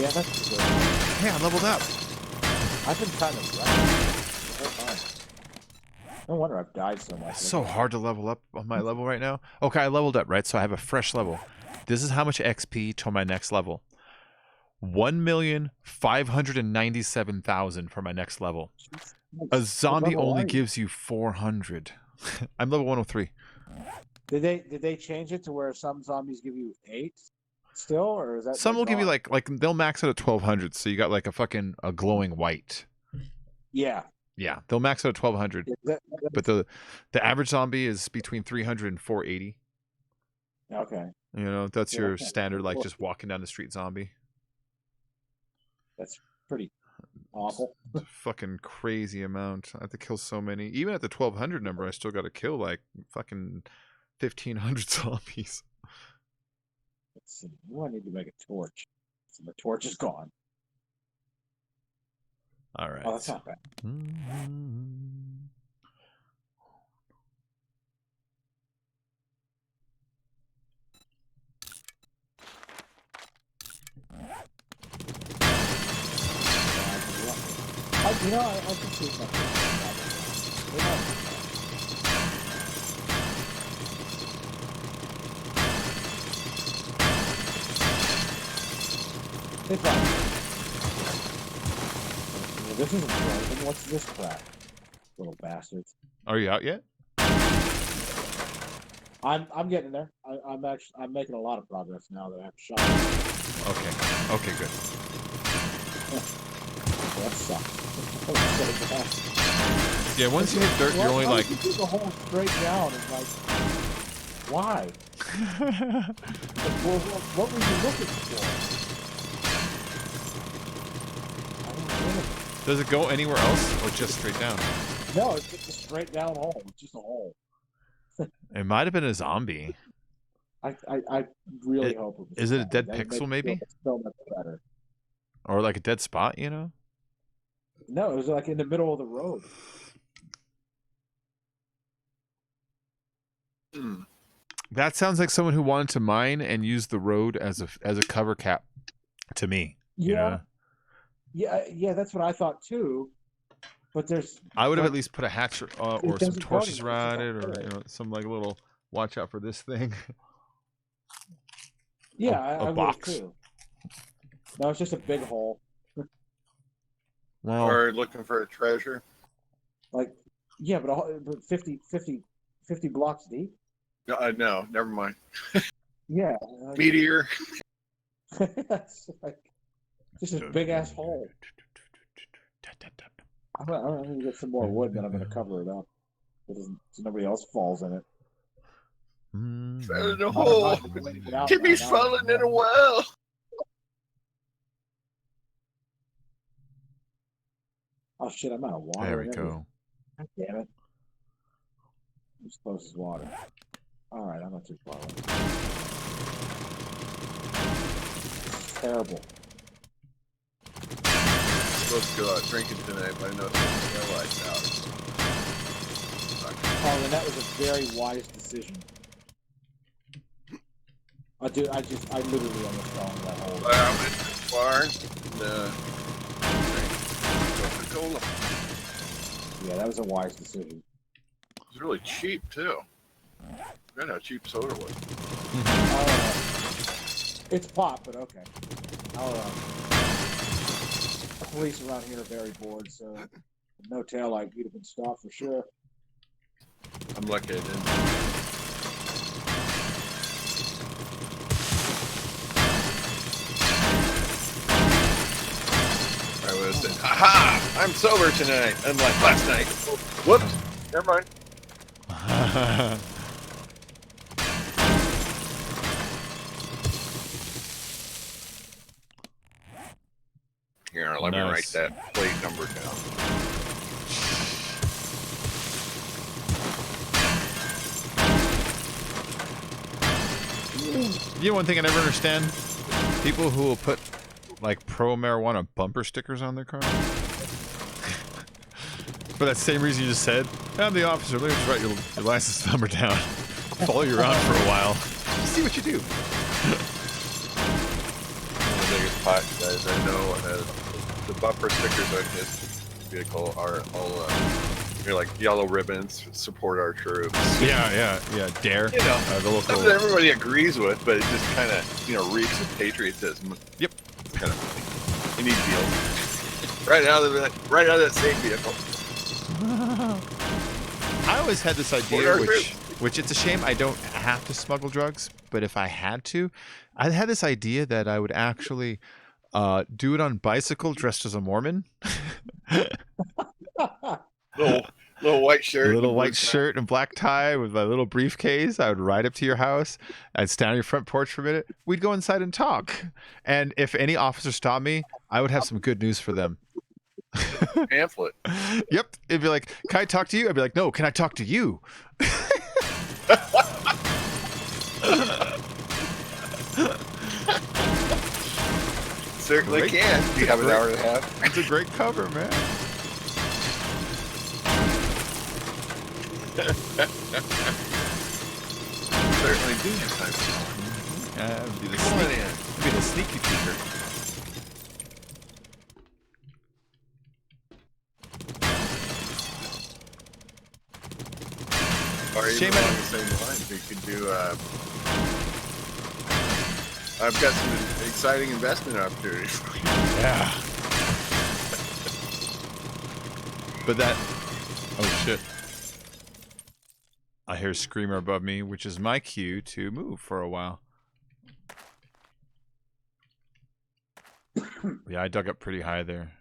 Yeah, that's good. Hey, I leveled up. I've been kind of running the whole time. No wonder I've died so much. It's so hard to level up on my level right now. Okay, I leveled up, right? So I have a fresh level. This is how much XP to my next level. 1,597,000 for my next level. A zombie only gives you 400. I'm level 103. Did they change it to where some zombies give you 8 still, or is that Some will give you gone? like they'll max it at 1,200, so you got like a glowing white. Yeah. Yeah, they'll max it at 1,200, but the average zombie is between 300 and 480. Okay. You know, that's Yeah, your okay. standard, like just walking down the street zombie. That's pretty awful. It's a fucking crazy amount. I have to kill so many. Even at the 1,200 number, I still got to kill like fucking 1,500 zombies. Let's see. Oh, I need to make a torch. So the torch is gone. All right. Oh, that's not bad. I can see nothing. It's fine. Well, this isn't frozen. What's this crap? Little bastards. Are you out yet? I'm getting there. I'm making a lot of progress now that I have a shot. Okay, good. That sucks. Yeah, once you hit dirt, you're only like. You keep the hole straight down and like, why? What were you looking for? I don't get it. Does it go anywhere else or just straight down? No, it's just a straight down hole. It's just a hole. It might have been a zombie. I really hope it was. Is it a dead that would pixel, make maybe? it feel so much better. Or like a dead spot, you know? No, it was like in the middle of the road. That sounds like someone who wanted to mine and use the road as a cover cap to me. You know? Yeah, that's what I thought too. But I would have but at least put a hatch or some doesn't go torches anywhere, around it's it, just or a you know, some like little watch out for this thing. yeah, a I would have box. too. No, it's just a big hole. Well, Or looking for a treasure. Like, yeah, but 50 blocks deep. No, never mind. Yeah. Meteor. It's like just a big ass hole. I'm gonna get some more wood, then I'm gonna cover it up. So nobody else falls in it. Fell in a hole. Timmy's falling in a well. Oh shit, I'm out of water. there we and go. everything. God damn it. I'm as close as water. Alright, I'm not too far away. This is terrible. Supposed to go out drinking tonight, but I know the lights out. Oh, then that was a very wise decision. I literally almost fell in that hole. I went to the bar and Coca-Cola. Yeah, that was a wise decision. It was really cheap too. I forgot how cheap soda was. It's pop, but okay. The police around here are very bored, so no taillight, you'd have been stopped for sure. I'm lucky I didn't. I would have said, "Aha! I'm sober tonight, unlike last night." Whoops. Never mind. Here, let me write Nice. that plate number down. You know one thing I never understand? People who will put like pro marijuana bumper stickers on their car. For that same reason you just said. I'm the officer. Let me just write your license number down. Follow you around for a while. See what you do. One of the biggest pot guys I know has the bumper stickers on his vehicle are all they're like yellow ribbons, support our troops. Yeah. Dare. You know, the local. something that everybody agrees with, but it just kind of reeks of patriotism. Yep. Kind of you need deals right out of that same vehicle. I always had this idea, which it's a shame I don't have to smuggle drugs, but if I had to, I had this idea that I would actually do it on bicycle dressed as a Mormon. Little white shirt. Little white shirt and black tie with my little briefcase. I would ride up to your house. I'd stand on your front porch for a minute. We'd go inside and talk. And if any officer stopped me, I would have some good news for them. Pamphlet. Yep. It'd be like, can I talk to you? I'd be like, no, can I talk to you? Certainly Great. can. You have an hour and a half. It's a great cover, man. Certainly do have time to talk. Be the Come on sneaky, in. be the sneaky peeker. Or even Shame along the same lines, we could do. I've got some exciting investment opportunities. Yeah. But that. Oh shit. I hear a screamer above me, which is my cue to move for a while. Yeah, I dug up pretty high there.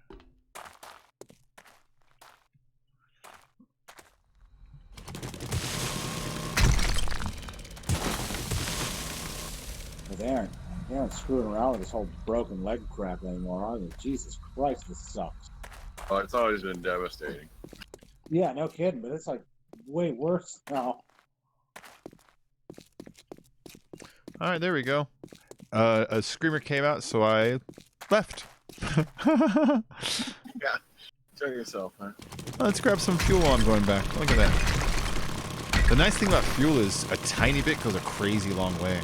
But they aren't screwing around with this whole broken leg crap anymore, are they? Jesus Christ, this sucks. Oh, it's always been devastating. Yeah, no kidding, but it's like way worse now. All right, there we go. A screamer came out, so I left. Yeah. Check yourself, huh? Let's grab some fuel while I'm going back. Look at that. The nice thing about fuel is a tiny bit goes a crazy long way.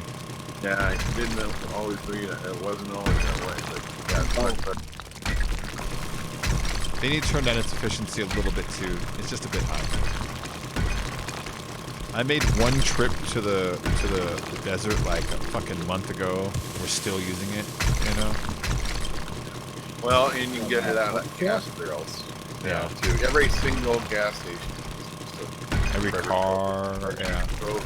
Yeah, I didn't always be. It wasn't always that way. But yeah, it's much better. They need to turn down its efficiency a little bit too. It's just a bit high. I made one trip to the desert like a fucking month ago. We're still using it, you know. Well, and you can get it out of gas barrels. Yeah. Too. Every single gas station. Every car, yeah. Oh,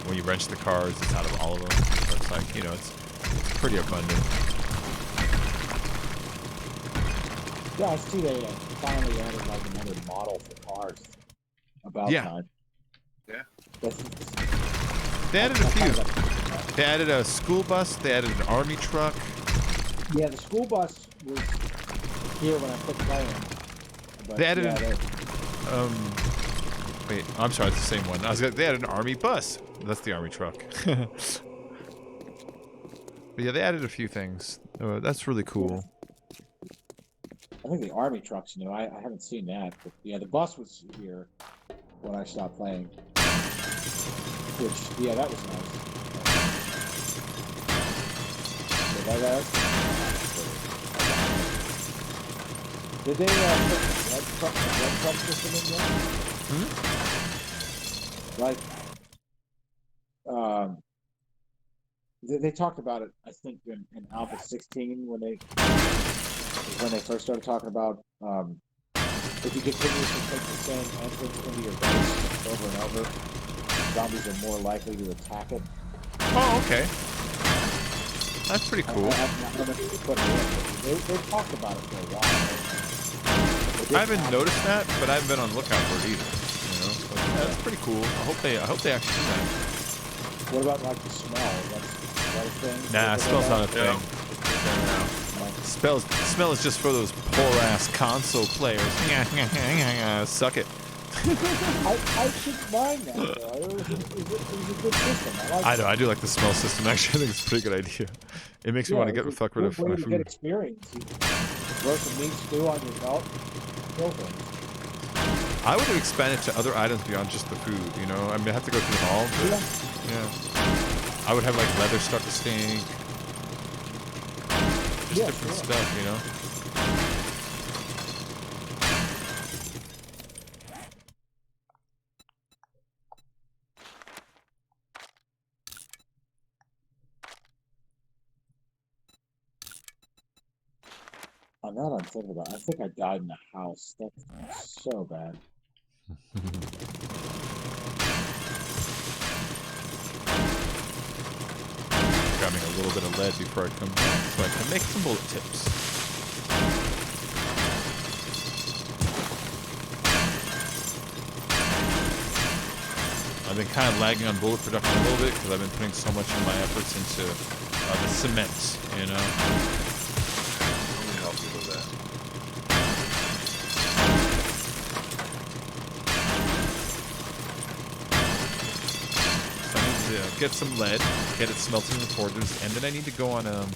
When you wrench the cars, it's out of all of them. So it's like, you know, it's pretty abundant. Yeah, I see they finally added like another model for cars. About time. Yeah. They added a few. They added a school bus. They added an army truck. Yeah, the school bus was here when I quit playing. But They added yeah, wait, I'm sorry, it's the same one. They had an army bus. That's the army truck. But yeah, they added a few things. That's really cool. I think the army truck's new. I haven't seen that. But yeah, the bus was here when I stopped playing. Which, yeah, that was nice. So did they put the red truck system in there? Like, they talked about it, I think, in Alpha 16 when they first started talking about if you continue to take the same entrance into your base over and over, zombies are more likely to attack it. Oh, okay. That's pretty cool. I they've talked about it for a while. I haven't noticed that, but I haven't been on the lookout for it either. You know, so that's pretty cool. I hope they actually do that. What about like the smell? Is that a thing? Nah, smell's not a thing. Smell is just for those poor ass console players. Suck it. I didn't mind that, though. It was a good system. I know, I do like the smell system. Actually, I think it's a pretty good idea. It makes me want to fuck rid of my way to get food. experience. You throw some meat stew on your belt, kill things. I would expand it to other items beyond just the food, you know? I mean, I have to go through them all, but yeah. I would have, like, leather start to stink. Just different stuff, you know? I'm not unthinkable. I think I died in the house. That's so bad. Grabbing a little bit of lead before I come back so I can make some bullet tips. I've been kind of lagging on bullet production a little bit because I've been putting so much of my efforts into the cement, you know? Let me help you with that. So I need to get some lead, get it smelted in the forges, and then I need to go on a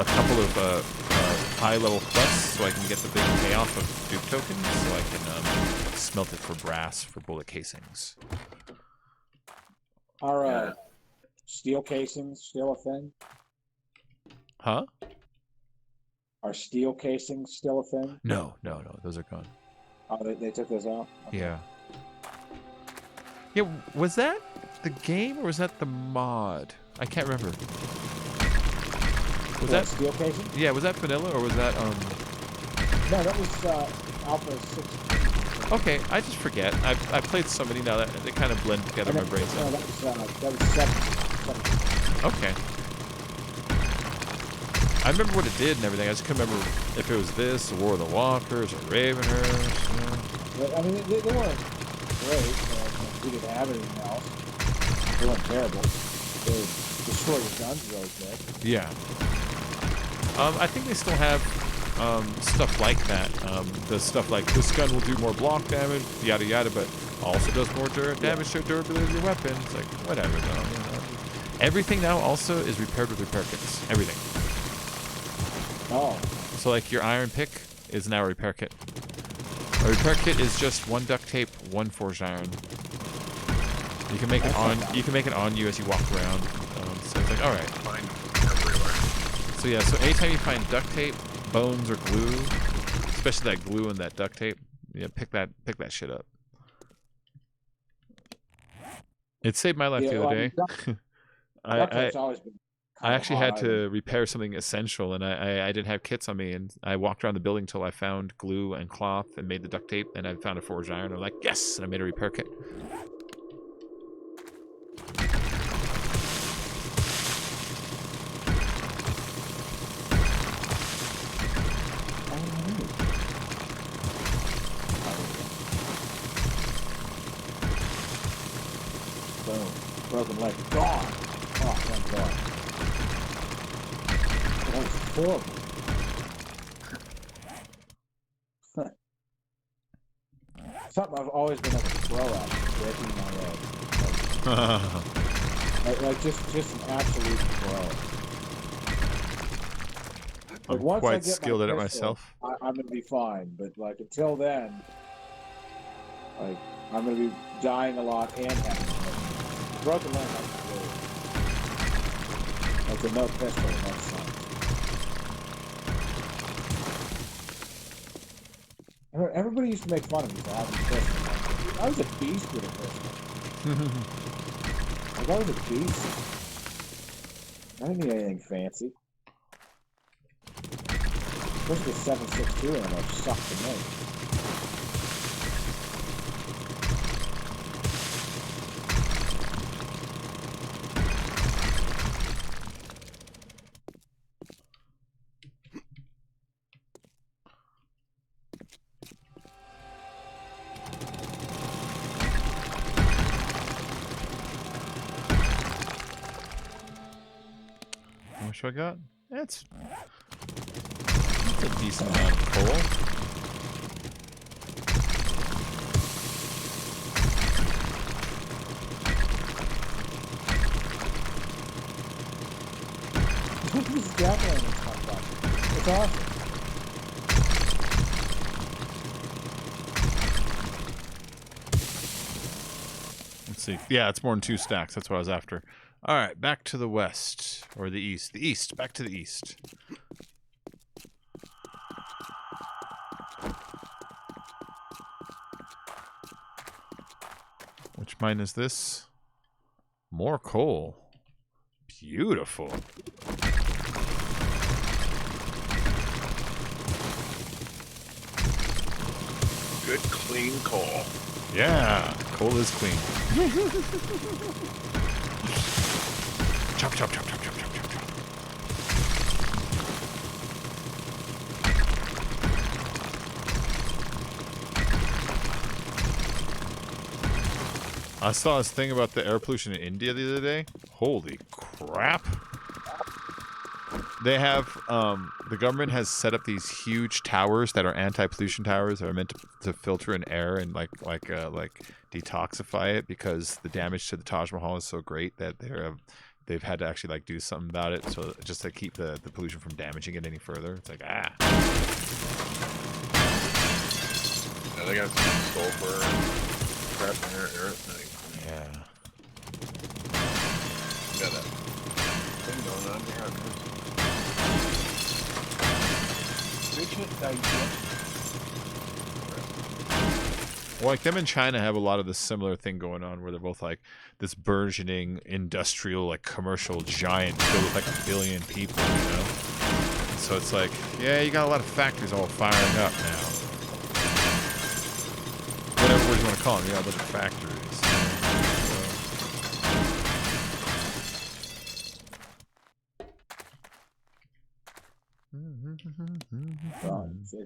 couple of high-level quests so I can get the big payoff of Duke tokens, so I can smelt it for brass for bullet casings. Are steel casings still a thing? Huh? Are steel casings still a thing? No, those are gone. Oh, they took those out? Okay. Yeah. Yeah, was that the game or was that the mod? I can't remember. Was that steel casing? Yeah, was that vanilla or was that No, that was Alpha 16. Okay, I just forget. I played so many now that they kind of blend together in my brain. No, that was 7. Okay. I remember what it did and everything. I just couldn't remember if it was this, or War of the Walkers, or Ravenhurst. You know? I mean, they weren't great. We didn't have anything else. They weren't terrible. They destroyed the guns really quick. Yeah. I think they still have stuff like that. The stuff like this gun will do more block damage, yada yada, but also does more damage to durability of your weapon. It's like, whatever though. You know? Everything now also is repaired with repair kits. Everything. Oh. So like your iron pick is now a repair kit. A repair kit is just 1 duct tape, 1 forged iron. You can make it on. You can make it on you as you walk around. So it's like, all right. Find them everywhere. So yeah. So anytime you find duct tape, bones, or glue, especially that glue and that duct tape, yeah, pick that shit up. It saved my life the other day. I actually had to repair something essential, and I didn't have kits on me, and I walked around the building till I found glue and cloth and made the duct tape, and I found a forged iron. I'm like, yes, and I made a repair kit. Boom. Broken leg. Gone. Oh, thank God. That was horrible. Something I've always been able to throw at, breaking my leg. Like just an absolute throw. I'm once quite I get skilled at it pistol, myself. I'm gonna be fine, but like until then, like I'm gonna be dying a lot and having broken leg. Like a no pistol, that's fine. Everybody used to make fun of me for having a pistol. I was a beast with a pistol. Like I was a beast. I didn't need anything fancy. Especially the 7.62 ammo sucked to me. How much I got? That's a decent amount of coal. This is definitely an fun project. It's awesome. Let's see. Yeah, it's more than 2 stacks. That's what I was after. All right, back to the west or the east. The east. Back to the east. Which mine is this? More coal. Beautiful. Good, clean coal. Yeah, coal is clean. Chop, chop, chop, chop, chop, chop, chop, chop. I saw this thing about the air pollution in India the other day. Holy crap. They have, the government has set up these huge towers that are anti-pollution towers that are meant to filter in air and like detoxify it, because the damage to the Taj Mahal is so great that they've had to actually like do something about it, so just to keep the pollution from damaging it any further. It's like, Yeah, they got some sulfur crap in there, everything. yeah. Got that thing going on here. Well, like them in China have a lot of this similar thing going on, where they're both like this burgeoning industrial, like commercial giant filled with like 1 billion people, you know? So it's like, yeah, you got a lot of factories all firing up now. Whatever word you want to call them, you got a bunch of factories.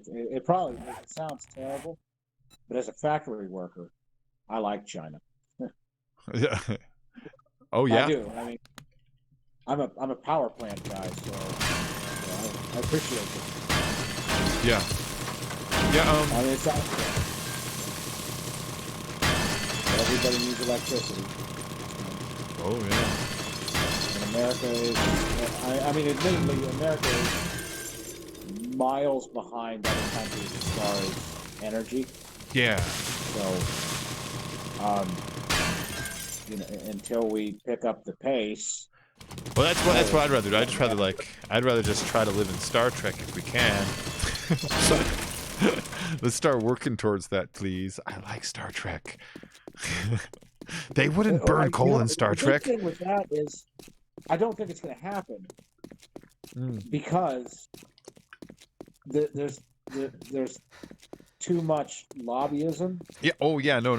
It probably sounds terrible, but as a factory worker, I like China. Yeah. Oh yeah. I do. I mean, I'm a power plant guy, so I appreciate it. Yeah. Yeah. I mean, it sounds good. Everybody needs electricity. Oh yeah. And America is. I mean, admittedly, America is miles behind other countries as far as energy. Yeah. So, until we pick up the pace. Well, that's what I'd rather do. I'd rather just try to live in Star Trek if we can. Let's start working towards that, please. I like Star Trek. They wouldn't burn coal in Star Trek. The thing with that is, I don't think it's going to happen because there's too much lobbyism. Yeah. Oh yeah. No.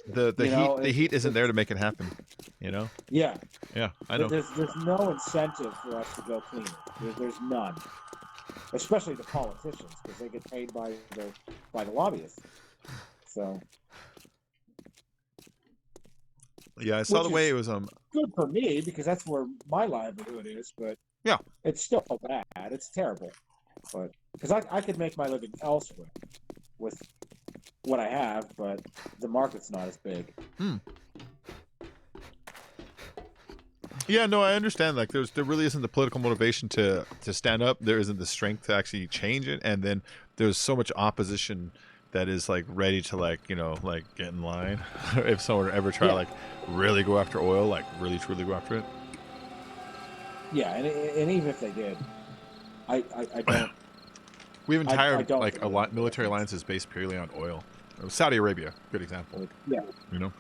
The heat isn't there to make it happen. You know. Yeah. Yeah. I know. There's no incentive for us to go cleaner. There's none. Especially the politicians, because they get paid by the lobbyists. So. Yeah, I saw the way it was. Good for me because that's where my livelihood is, but yeah, it's still bad. It's terrible, but because I could make my living elsewhere with what I have, but the market's not as big. Yeah, no, I understand. Like, there really isn't the political motivation to stand up. There isn't the strength to actually change it, and then there's so much opposition that is like ready to like get in line if someone would ever try to like really go after oil, like really truly go after it. Yeah, and even if they did, I don't. We have entire military alliances based purely on oil. Saudi Arabia, good example. Yeah, you know.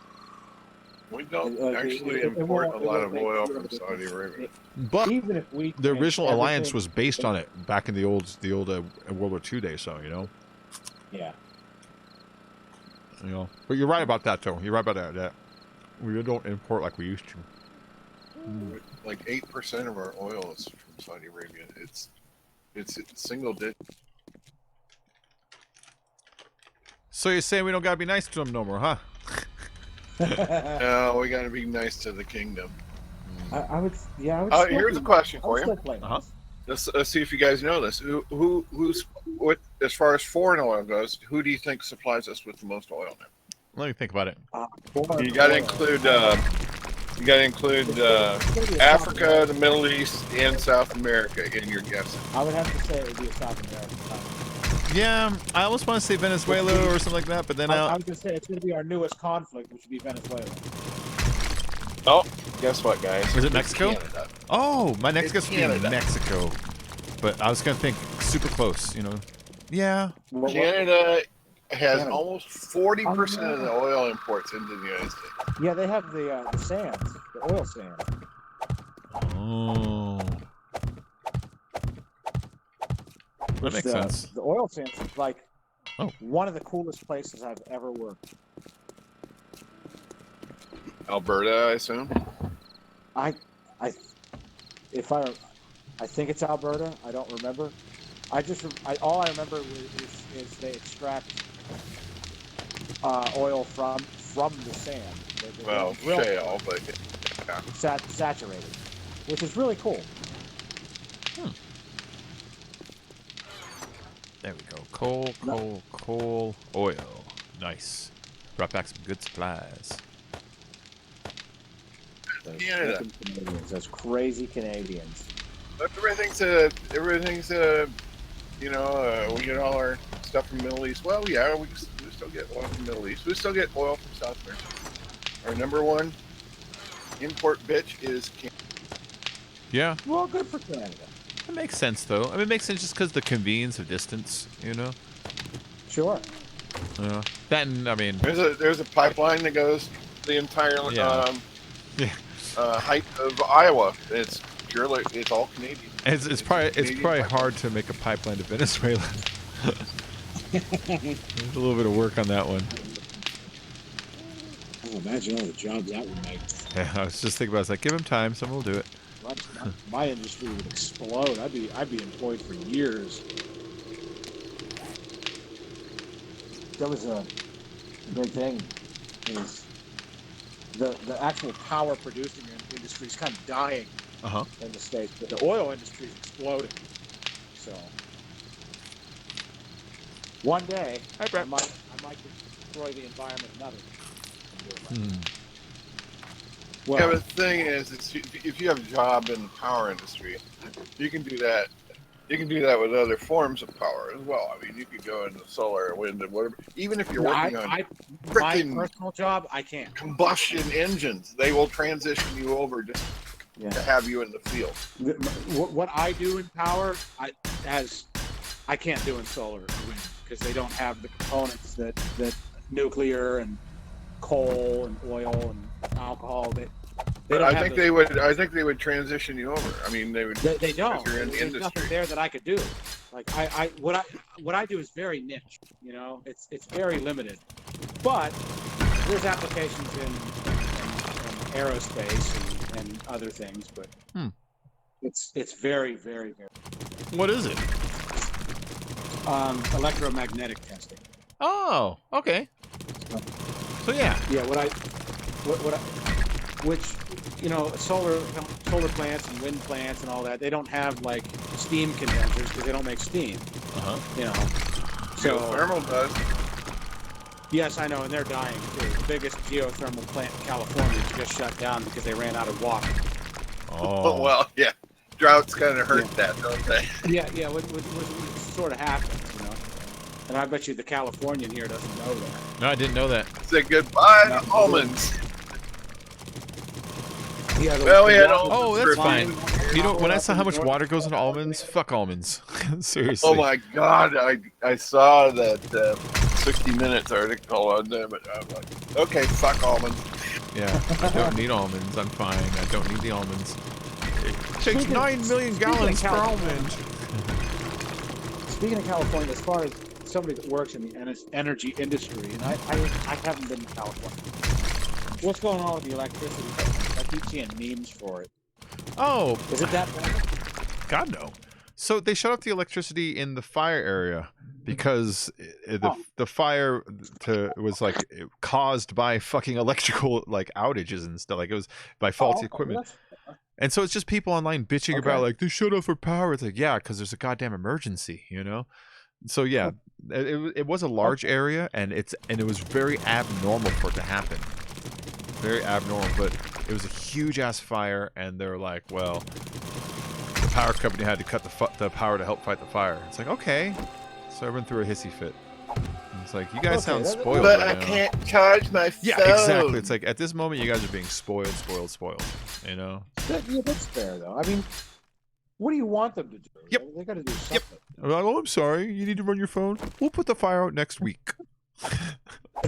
We don't actually import a lot of oil from Saudi Arabia. But even if we the original alliance was based on it back in the old World War II days, so you know. Yeah. You know, but you're right about that, though. You're right about that. We don't import like we used to. Like 8% of our oil is from Saudi Arabia. It's single digit. So you're saying we don't gotta be nice to them no more, huh? No, we gotta be nice to the kingdom. I would. Here's a question for you. Let's see if you guys know this. Who's what as far as foreign oil goes? Who do you think supplies us with the most oil now? Let me think about it. You got to include You got to include Africa, the Middle East, and South America in your guessing. I would have to say it would be a South American conflict. Yeah, I almost want to say Venezuela or something like that, but then I was going to say it's going to be our newest conflict, which would be Venezuela. Oh, guess what, guys? Was it It's Mexico? Canada. Oh, my next guess It's would be Canada. Mexico. But I was gonna think super close, Yeah. Canada has Canada. almost 40% of the oil imports into the United States. Yeah, they have the sands, the oil sands. Oh. That makes sense. The oil sands is like Oh. one of the coolest places I've ever worked. Alberta, I assume. I think it's Alberta. I don't remember. All I remember is they extract oil from the sand. They Well, drill shale, but yeah. saturated, which is really cool. There we go. Coal, oil. Nice. Brought back some good supplies. Canada. Canadians, those crazy Canadians. But everything's we get all our stuff from the Middle East. Well, yeah, we still get oil from the Middle East. We still get oil from South America. Our number one import bitch is Canada. Yeah, Well, good for Canada. that makes sense though. I mean, it makes sense just because the convenience of distance, Sure. That and I mean, There's a pipeline that goes the entire Yeah. Yeah. height of Iowa. It's all Canadian. it's probably Canadian hard to make a pipeline to Venezuela. There's a little bit of work on that one. Oh, imagine all the jobs that would make. Yeah, I was just thinking about it. I was like, give him time, someone will do it. My industry would explode. I'd be employed for years. That was a big thing. Is the actual power producing industry is kind of dying in the States, but the oil industry is exploding. So one day I might destroy the environment another. Well, Yeah, but the thing is, if you have a job in the power industry, you can do that. You can do that with other forms of power as well. I mean, you could go into solar, wind, and whatever. Even if you're working on my frickin' personal job, I can't. combustion engines, they will transition you over to have you in the field. What I do in power, I can't do in solar or wind because they don't have the components that nuclear and coal and oil and alcohol. They don't I have think those. I think they would transition you over. I mean, they would. They don't. If you're in the There's nothing industry. there that I could do. Like what I do is very niche. It's very limited. But there's applications in aerospace and other things. But it's very, very, very. What is it? Electromagnetic testing. Oh, okay. So yeah. Yeah, which solar plants and wind plants and all that, they don't have like steam condensers because they don't make steam. So Geothermal does. yes, I know, and they're dying too. The biggest geothermal plant in California just shut down because they ran out of water. Oh. Well, yeah. Droughts kind of hurt that, don't they? Yeah, what sort of happens, And I bet you the Californian here doesn't know that. No, I didn't know that. Say goodbye to almonds. Yeah, Well, we had water- Oh, that's for fine. fine. When I saw how much water goes into almonds, fuck almonds. Seriously. Oh my God! I saw that 60 Minutes article on them, and I'm like, okay, fuck almonds. Yeah, I don't need almonds. I'm fine. I don't need the almonds. It takes 9 million gallons per almond. Speaking of California, as far as somebody that works in the energy industry, and I haven't been to California. What's going on with the electricity? I keep seeing memes for it. Oh, Is it that bad? God no. So they shut off the electricity in the fire area because the fire was like caused by fucking electrical like outages and stuff. Like it was by faulty equipment. And so it's just people online bitching about like they shut off our power. It's like, yeah, because there's a goddamn emergency, So yeah, it was a large area and it was very abnormal for it to happen. Very abnormal, but It was a huge ass fire, and they're like, well, the power company had to cut the power to help fight the fire. It's like, okay. So everyone threw a hissy fit. And it's like, you guys sound spoiled But right I now. can't charge my phone. Yeah, exactly. It's like, at this moment, you guys are being spoiled. You know? That's fair, though. I mean, what do you want them to do? Yep. They got to do something. I'm like, oh, I'm sorry. You need to run your phone. We'll put the fire out next week.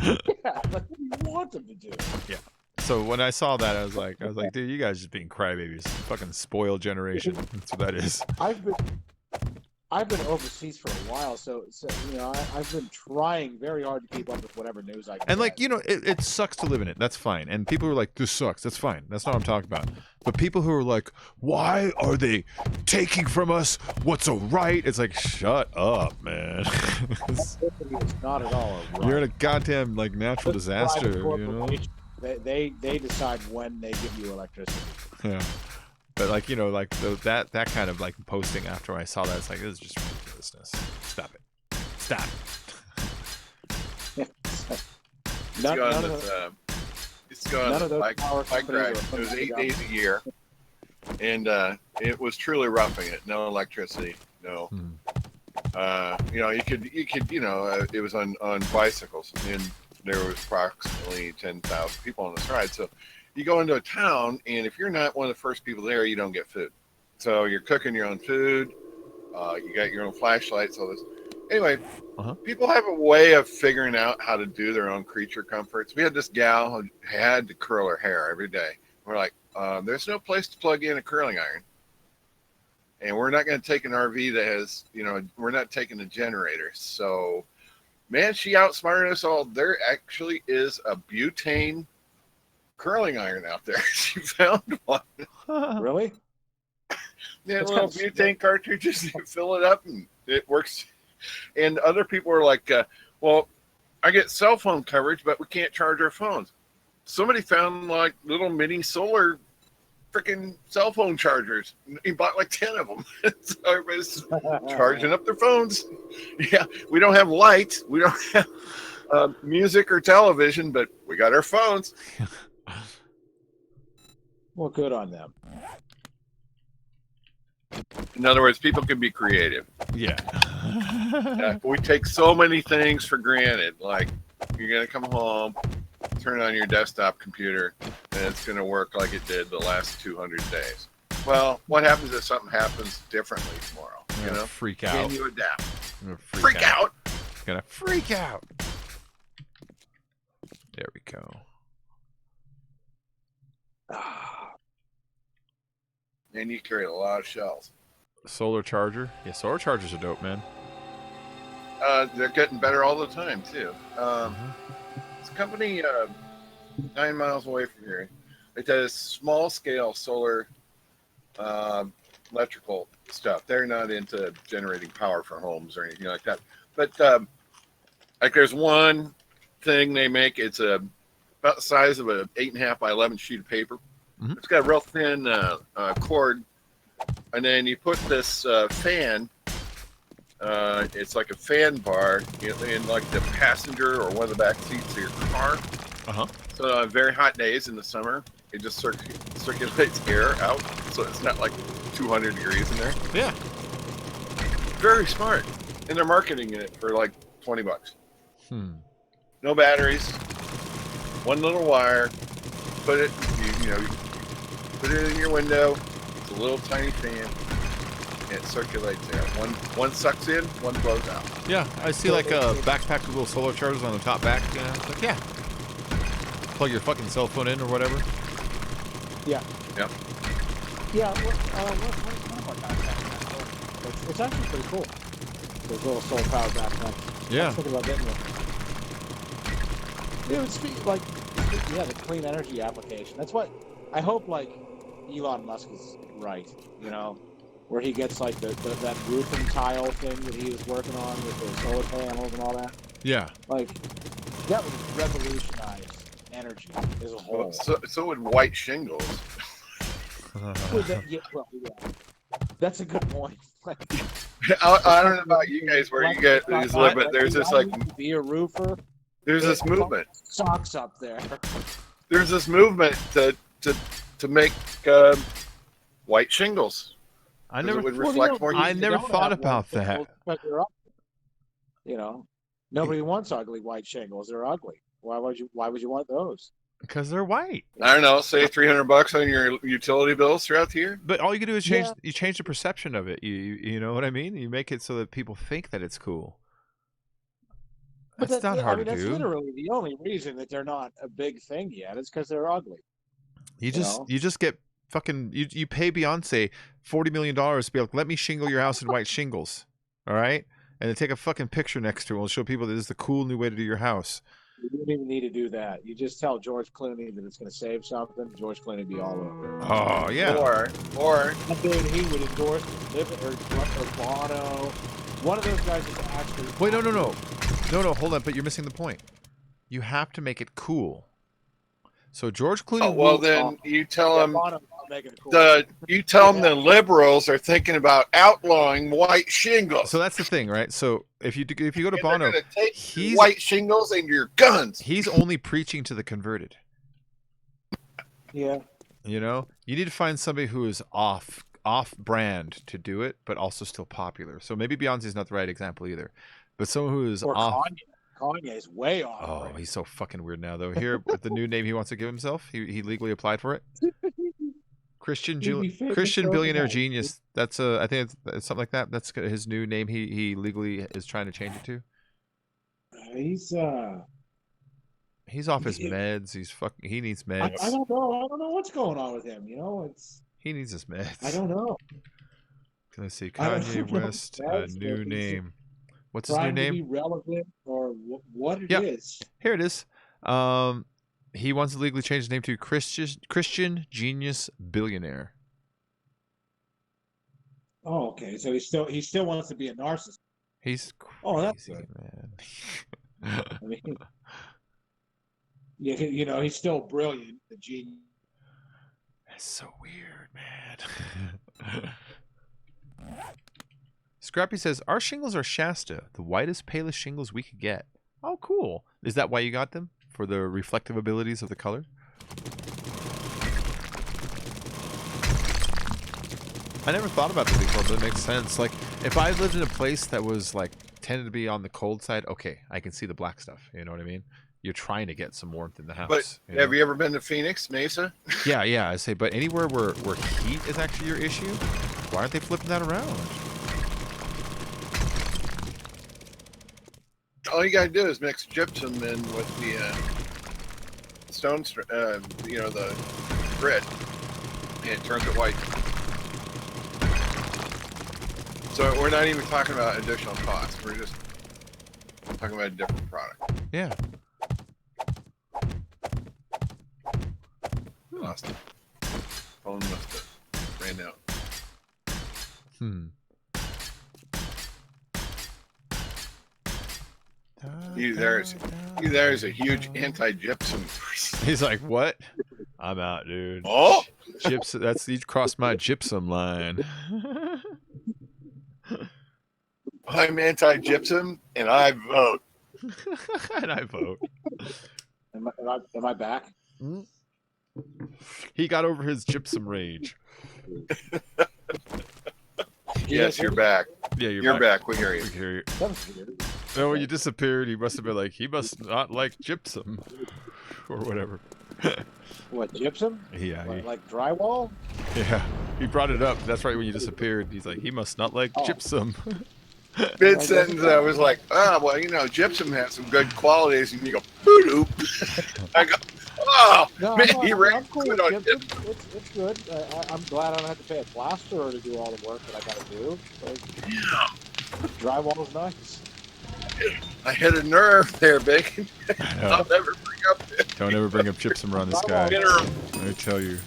Yeah, like, what do you want them to do? So when I saw that, I was like, dude, you guys just being crybabies. Fucking spoiled generation. That's what that is. I've been overseas for a while, so you know, I've been trying very hard to keep up with whatever news I can. And like, get. you know, it sucks to live in it. That's fine. And people are like, this sucks. That's fine. That's not what I'm talking about. But people who are like, why are they taking from us what's a right? It's like, shut up, man. It's not at all. A right. You're in a goddamn like natural disaster, you know? They decide when they give you electricity. Yeah. But like, you know, like that kind of like posting after I saw that, it's like, this is just ridiculousness. Stop it. Stop. It's gone none of those bike power ride. companies It are was putting 8 it days a year, and it was truly roughing it. No electricity, no. You know, you could, it was on bicycles, and there was approximately 10,000 people on this ride. So you go into a town, and if you're not one of the first people there, you don't get food. So you're cooking your own food. You got your own flashlights, all this. Anyway, people have a way of figuring out how to do their own creature comforts. We had this gal who had to curl her hair every day. We're like, there's no place to plug in a curling iron. And we're not going to take an RV that has, you know, we're not taking a generator. So, man, she outsmarted us all. There actually is a butane curling iron out there. She found one. Really? Yeah, little butane cartridges. You fill it up and it works. And other people are like, well, I get cell phone coverage, but we can't charge our phones. Somebody found like little mini solar freaking cell phone chargers. He bought like 10 of them. So everybody's charging up their phones. Yeah, we don't have lights. We don't have music or television, but we got our phones. Well, good on them. In other words, people can be creative. Yeah. We take so many things for granted. Like, you're going to come home, turn on your desktop computer, and it's going to work like it did the last 200 days. Well, what happens if something happens differently tomorrow? You know, freak out. Can you adapt? Freak out. Gonna freak out. There we go. And you carry a lot of shells. Solar charger. Yeah, solar chargers are dope, man. They're getting better all the time too. This company 9 miles away from here, it does small scale solar electrical stuff. They're not into generating power for homes or anything like that. But like there's one thing they make. It's about the size of a 8.5 by 11 sheet of paper. It's got a real thin cord, and then you put this fan. It's like a fan bar in like the passenger or one of the back seats of your car. So on very hot days in the summer, it just circulates air out, so it's not like 200 degrees in there. Yeah. Very smart, and they're marketing it for like $20. No batteries, one little wire. Put it, you put it in your window. It's a little tiny fan. It circulates air. One sucks in, one blows out. Yeah, I see like a backpack with little solar chargers on the top back. It's like, yeah. Plug your fucking cell phone in or whatever. Yeah. Yep. Yeah. It's actually pretty cool. Those little solar powered backpacks. Yeah. I was thinking about getting one. It would speak like, the clean energy application. That's what I hope. Like Elon Musk is right. You know, where he gets like that roofing tile thing that he was working on with the solar panels and all that. Yeah. Like that would revolutionize energy as a whole. So would white shingles. That's a good point. I don't know about you guys where you get these live, but there's this like be a roofer. There's this movement. Socks up there. There's this movement that to make white shingles. I 'Cause never. it would Well, reflect more. I you never don't thought have about white that. shingles because they're ugly. You know, nobody wants ugly white shingles. They're ugly. Why would you want those? Because they're white. I don't know. Save $300 on your utility bills throughout the year. But all you can do is change. Yeah. You change the perception of it. You know what I mean? You make it so that people think that it's cool. That's not hard to that's do. literally the only reason that they're not a big thing yet is because they're ugly. You know? just get fucking you pay Beyonce $40 million to be like, let me shingle your house in white shingles, all right? And then take a fucking picture next to it. We'll show people that this is the cool new way to do your house. You don't even need to do that. You just tell George Clooney that it's going to save something. George Clooney would be all over it. Oh yeah. Or Dude, he would endorse or Bono. One of those guys is actually. Wait, no. Hold on, but you're missing the point. You have to make it cool. So George Clooney. oh, well, then you tell them Bono, make it cool. you tell them the liberals are thinking about outlawing white shingles. So that's the thing, right? So if you go to And Bono, they're gonna take he's white shingles and your guns. he's only preaching to the converted. Yeah. You know, you need to find somebody who is off brand to do it, but also still popular. So maybe Beyonce's not the right example either, but someone who is Or off. Kanye. Kanye's way off. Oh, right? he's so fucking weird now, though. Here, with the new name he wants to give himself, he legally applied for it. Christian billionaire genius. That's I think it's something like that. That's his new name. He legally is trying to change it to. He's off his meds. He needs meds. I don't know. I don't know what's going on with him. You know, He needs his meds. I don't know. Let's see. I don't Kanye know. West, That's new what he's name. What's his new trying to name? be relevant or what it Yep. is. Here it is. He wants to legally change his name to Christian Genius Billionaire. Oh, okay. So he still wants to be a narcissist. He's crazy, Oh, that's good. man. I mean, yeah, you know, he's still brilliant, the genius. That's so weird, man. Scrappy says, our shingles are Shasta, the whitest, palest shingles we could get. Oh, cool. Is that why you got them? For the reflective abilities of the color? I never thought about this before, but it makes sense. Like, if I lived in a place that was, like, tended to be on the cold side, okay, I can see the black stuff. You know what I mean? You're trying to get some warmth in the house. But you know? have you ever been to Phoenix, Mesa? Yeah, I say, but anywhere where heat is actually your issue, why aren't they flipping that around? All you gotta do is mix gypsum in with the stone, the grit, and it turns it white. So we're not even talking about additional costs. We're just talking about a different product. Yeah. Lost it. Phone must have ran out. There's a huge anti-gypsum. He's like, what? I'm out, dude. Oh, Gypsum. You crossed my gypsum line. I'm anti-gypsum, and I vote. And I vote. Am I back? He got over his gypsum rage. Yes, you're back. Yeah, You're back. We hear you. We hear you. That was weird. Oh, when you disappeared, he must have been like, he must not like gypsum. Or whatever. What, gypsum? Yeah. Like drywall? Yeah. He brought it up. That's right when you disappeared. He's like, he must not like Oh. gypsum. Mid sentence, I was like, well, gypsum has some good qualities, and you go, boo I go, oh, No, man, I'm, he I'm, ran I'm cool good with on gypsum. gypsum. It's good. I'm glad I don't have to pay a plasterer to do all the work that I got to do. Yeah. Drywall is nice. I hit a nerve there, Bacon. know. I'll never bring up it. Don't ever bring up gypsum around this guy. Drywall. I tell you.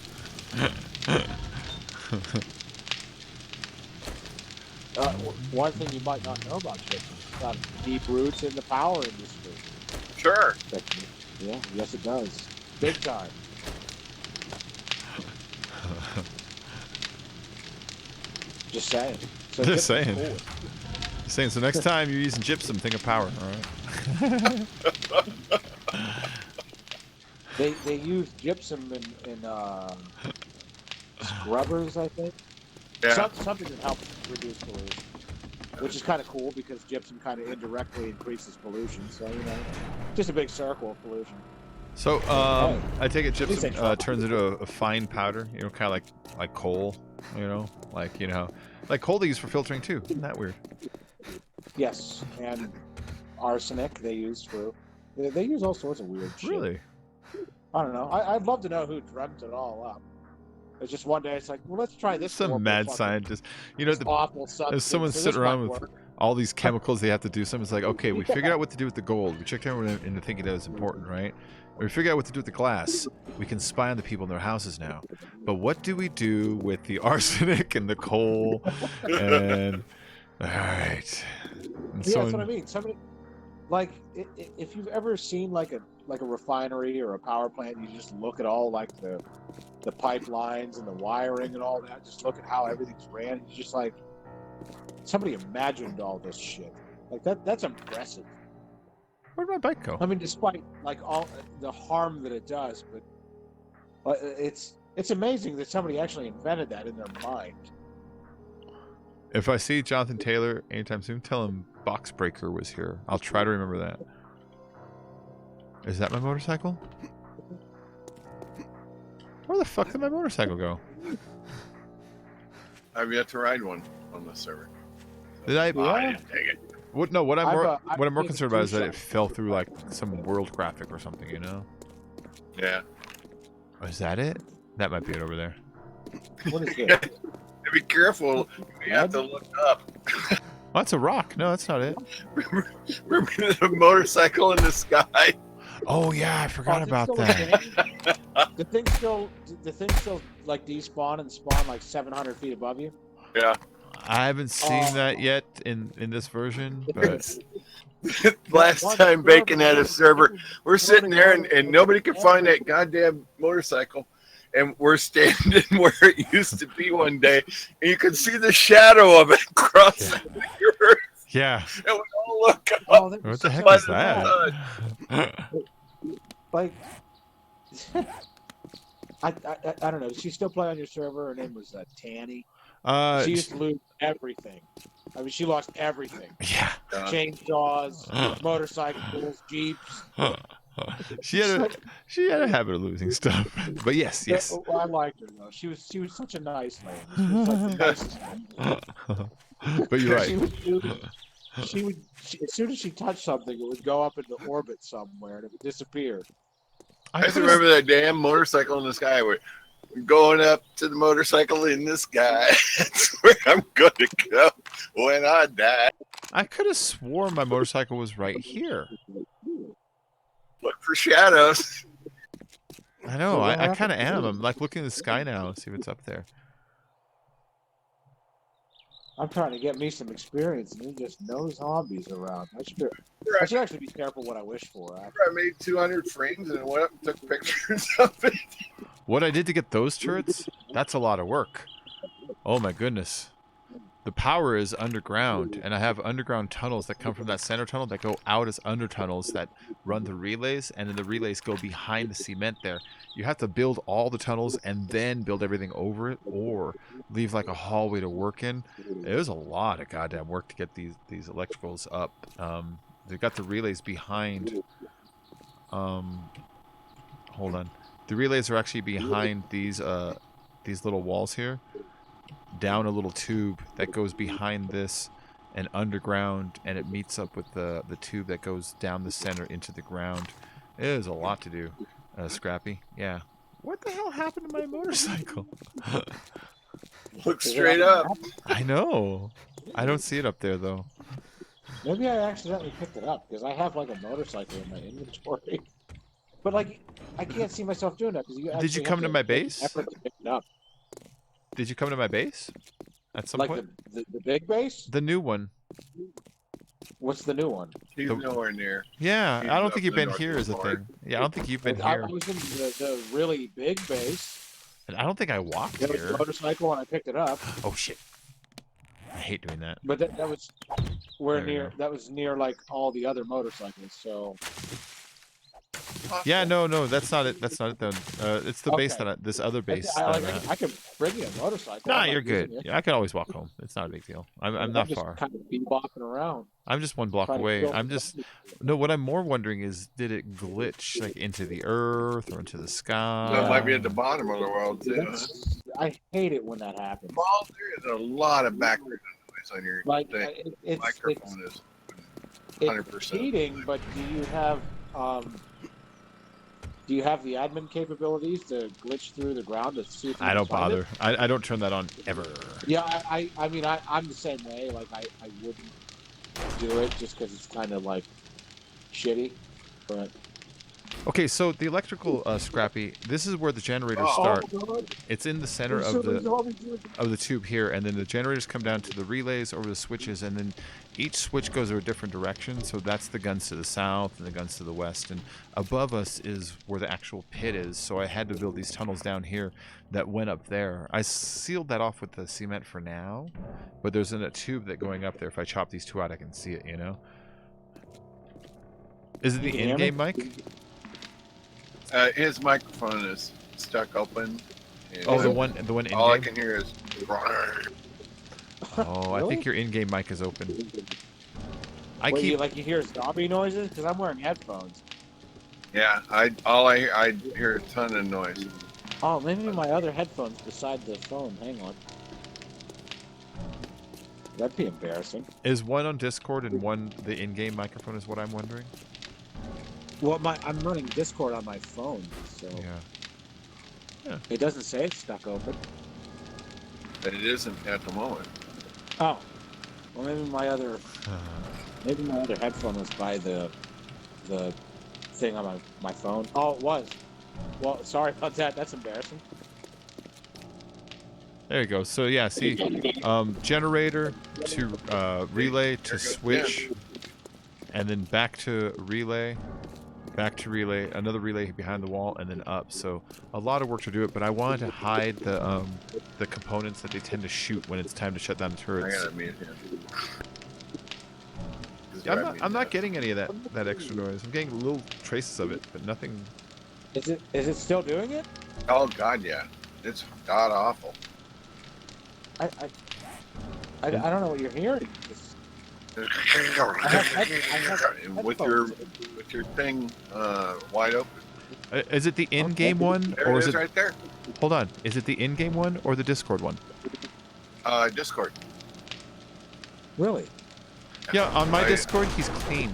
One thing you might not know about gypsum, it's got deep roots in the power industry. Sure. Yeah, yes it does. Big time. Just saying. So Just gypsum's saying. cool. Saying, so next time you're using gypsum, think of power, all right? They use gypsum in scrubbers, I think. Yeah. Something that helps reduce pollution, which is kind of cool because gypsum kind of indirectly increases pollution. So just a big circle of pollution. So, I take it least gypsum they try. turns into a fine powder, kind of like coal, like coal they use for filtering too. Isn't that weird? Yes, and arsenic they use for. They use all sorts of weird shit. Really? I don't know. I'd love to know who dreamt it all up. It's just one day it's like, well, let's try this. Some mad scientist. This awful substance. If someone's so sitting this around might with work. all these chemicals they have to do something, it's like, okay, we figured out what to do with the gold. We tricked everyone into thinking that was important, right? We figured out what to do with the glass. We can spy on the people in their houses now. But what do we do with the arsenic and the coal? And all right. And Yeah, that's what I mean. Somebody, like, if you've ever seen like a refinery or a power plant, you just look at all like the pipelines and the wiring and all that. Just look at how everything's ran. It's just like somebody imagined all this shit. Like that's impressive. Where'd my bike go? I mean, despite like all the harm that it does, but it's amazing that somebody actually invented that in their mind. If I see Jonathan Taylor anytime soon, tell him Boxbreaker was here. I'll try to remember that. Is that my motorcycle? Where the fuck did my motorcycle go? I've yet to ride one on the server. Did I? Oh, I didn't take it. What? No. What I'm more I've concerned about is that two it fell through like some world graphic or something. Yeah. Oh, is that it? That might be it over there. What is this? Be careful. You have to look up. Oh, that's a rock. No, that's not it. Remember the motorcycle in the sky? Oh yeah, I forgot Is it about still a that. thing? The thing still like despawn and spawn like 700 feet above you. Yeah. I haven't seen that yet in this version, but Last time Bacon had a server, we're sitting there and nobody could find that goddamn motorcycle. And we're standing where it used to be one day, and you could see the shadow of it across the earth. yeah. And we all look up. Oh, What the heck By is the that? like I don't know. Does she still play on your server? Her name was Tanny. She used to lose everything. I mean, she lost everything. yeah. Chainsaws, motorcycles, jeeps. She had a habit of losing stuff. But yes. Well, I liked her though. She was such a nice lady. She was like the nicest lady. But you're right. She would as soon as she touched something, it would go up into orbit somewhere and it would disappear. I just remember that damn motorcycle in the sky. We're going up to the motorcycle in the sky. That's where I'm going to go when I die. I could have sworn my motorcycle was right here. Look for shadows. I know. I kind of am. I'm like looking in the sky now and see what's up there. I'm trying to get me some experience, and there's just no zombies around. I should actually be careful what I wish for. I made 200 frames and went up and took pictures of it. What I did to get those turrets, that's a lot of work. Oh my goodness. The power is underground, and I have underground tunnels that come from that center tunnel that go out as under tunnels that run the relays, and then the relays go behind the cement there. You have to build all the tunnels and then build everything over it, or leave like a hallway to work in. It was a lot of goddamn work to get these electricals up. They've got the relays behind. Hold on. The relays are actually behind these little walls here. Down a little tube that goes behind this and underground, and it meets up with the tube that goes down the center into the ground. It is a lot to do, Scrappy. Yeah. What the hell happened to my motorcycle? Look straight up. I know. I don't see it up there though. Maybe I accidentally picked it up because I have like a motorcycle in my inventory. But like, I can't see myself doing that because you. Did you come to my base? Effort to pick it up. Did you come to my base? At some Like point? the big base? The new one. What's the new one? He's nowhere near. Yeah, He's I don't up think you've in been the here as a north thing. Yeah, I don't think you've been I here. was in the really big base. And I don't think I walked There was here. a motorcycle when I picked it up. Oh shit. I hate doing that. But that was There we near go. that was near like all the other motorcycles. So possible? Yeah, no, that's not it. That's not it. Though. It's the base Okay. this other base. I can bring you a motorcycle. Nah, I'm not you're using good. it. Yeah, I can always walk home. It's not a big deal. I'm not just far. kind of bebopping around. I'm just one block trying to away. kill I'm the just zombies. no. What I'm more wondering is, did it glitch like into the earth or into the sky? So it might be at the bottom of the world too. Huh? I hate it when that happens. Well, there is a lot of background noise on your Like thing. it's Microphone is it's 100%. heating, but do you have the admin capabilities to glitch through the ground to see if you I can don't find it? bother. I don't turn that on ever. Yeah, I mean, I'm the same way. Like, I wouldn't do it just because it's kind of like shitty. But Okay, so the electrical Scrappy. This is where the generators Oh. start. God. It's in the center There's of so many the zombies here. tube here, and then the generators come down to the relays over the switches, and then each switch goes in a different direction. So that's the guns to the south and the guns to the west, and above us is where the actual pit is. So I had to build these tunnels down here that went up there. I sealed that off with the cement for now, but there's a tube that going up there. If I chop these two out, I can see it. You know. Is it the Can you hear me? in-game mic? His microphone is stuck open. and Oh, the one in-game. all I can hear is. Oh, I Really? think your in-game mic is open. I Wait, keep. you hear zombie noises? Because I'm wearing headphones. Yeah, I hear a ton of noise. Oh, maybe my other headphones beside the phone. Hang on. That'd be embarrassing. Is one on Discord and one the in-game microphone is what I'm wondering? Well, I'm running Discord on my phone, so Yeah. it doesn't say it's stuck open. But it isn't at the moment. Oh, well, maybe my other headphone was by the thing on my phone. Oh, it was. Well, sorry about that. That's embarrassing. There you go. So yeah, see, generator to relay to switch, and then back to relay, another relay behind the wall, and then up. So a lot of work to do it, but I wanted to hide the components that they tend to shoot when it's time to shut down the I turrets. gotta mute him. Yeah, I'm not getting any of that extra noise. I'm getting little traces of it, but nothing. Is it still doing it? Oh God, yeah, it's god awful. I don't know what you're hearing. It's- with your thing wide open. Is it the in-game one, There or it is is it? right there. Hold on. Is it the in-game one or the Discord one? Discord. Really? Yeah, on my I- Discord, he's clean.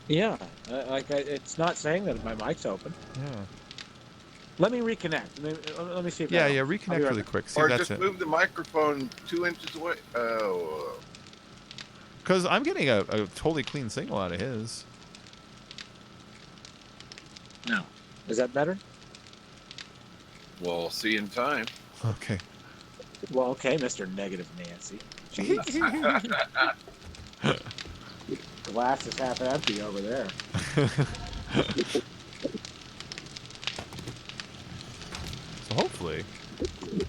Yeah. It's not saying that my mic's open. Yeah. Let me reconnect. Let me see if Yeah, that yeah. helps. I'll be Reconnect right really back. quick. See, Or that's just it. move the microphone 2 inches away. Oh. Because I'm getting a totally clean signal out of his. No. Is that better? We'll see in time. Okay. Well, okay, Mr. Negative Nancy. Jeez. Glass is half empty over there. So hopefully,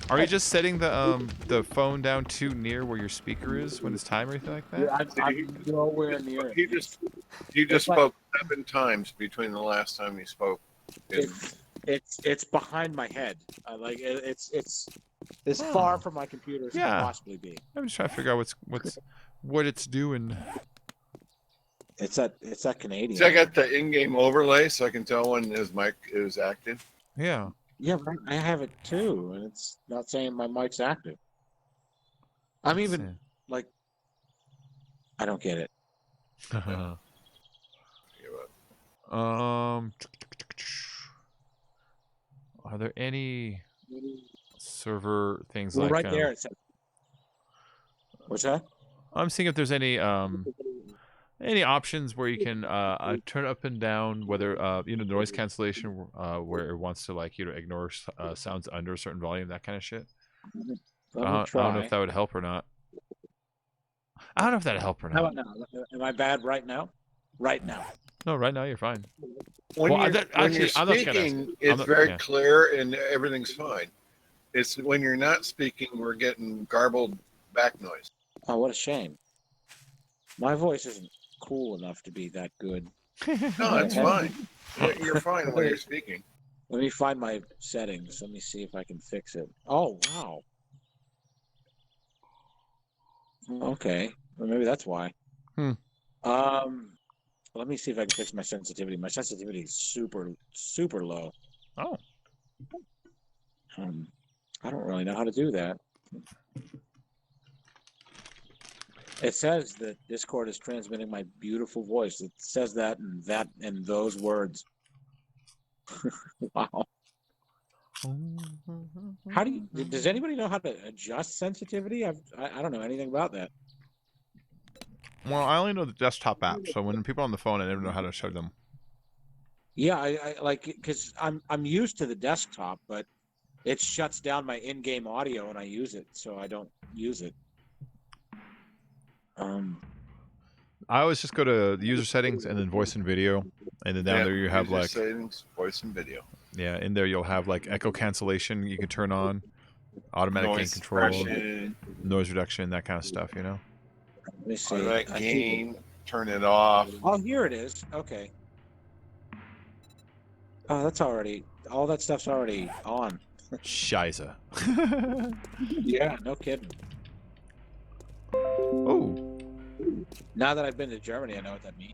are you just setting the phone down too near where your speaker is when it's time or anything like that? I'm nowhere near it. He just It's like- spoke 7 times between the last time he spoke. It's behind my head. It's as Oh. far from my computer as it Yeah. can possibly be. I'm just trying to figure out what it's doing. It's that Canadian. See, I got the in-game overlay, so I can tell when his mic is active. Yeah. Yeah, right. I have it too, and it's not saying my mic's active. I'm Let's even like, I don't get it. see. Are there any server things Well, like? right there it says. What's that? I'm seeing if there's any options where you can turn up and down whether noise cancellation where it wants to ignore sounds under a certain volume, that kind of shit. Let me I don't know try. if that would help or not. I don't know if that'd help or How not. about now? Am I bad right now? Right now. No, right now you're fine. When Well, you're, actually, when you're I'm not gonna- speaking, it's not- very yeah. clear and everything's fine. It's when you're not speaking, we're getting garbled back noise. Oh, what a shame. My voice isn't cool enough to be that good. No, it's fine. You're fine when you're speaking. Let me find my settings. Let me see if I can fix it. Oh, wow. Okay. Well, maybe that's why. Let me see if I can fix my sensitivity. My sensitivity is super, super low. Oh. I don't really know how to do that. It says that Discord is transmitting my beautiful voice. It says that and those words. Wow. How do you? Does anybody know how to adjust sensitivity? I don't know anything about that. Well, I only know the desktop app, so when people are on the phone, I never know how to show them. Yeah, I like because I'm used to the desktop, but it shuts down my in-game audio when I use it, so I don't use it. I always just go to the user settings and then voice and video, and then down there you have user like settings, voice and video. Yeah, in there you'll have like echo cancellation you can turn on, automatic gain Noise control, suppression. noise reduction, that kind of stuff, you know? Let me see. Automatic gain, turn it off. Oh, here it is. Okay. Oh, that's already. All that stuff's already on. Shiza. Yeah, no kidding. Oh. Now that I've been to Germany, I know what that means.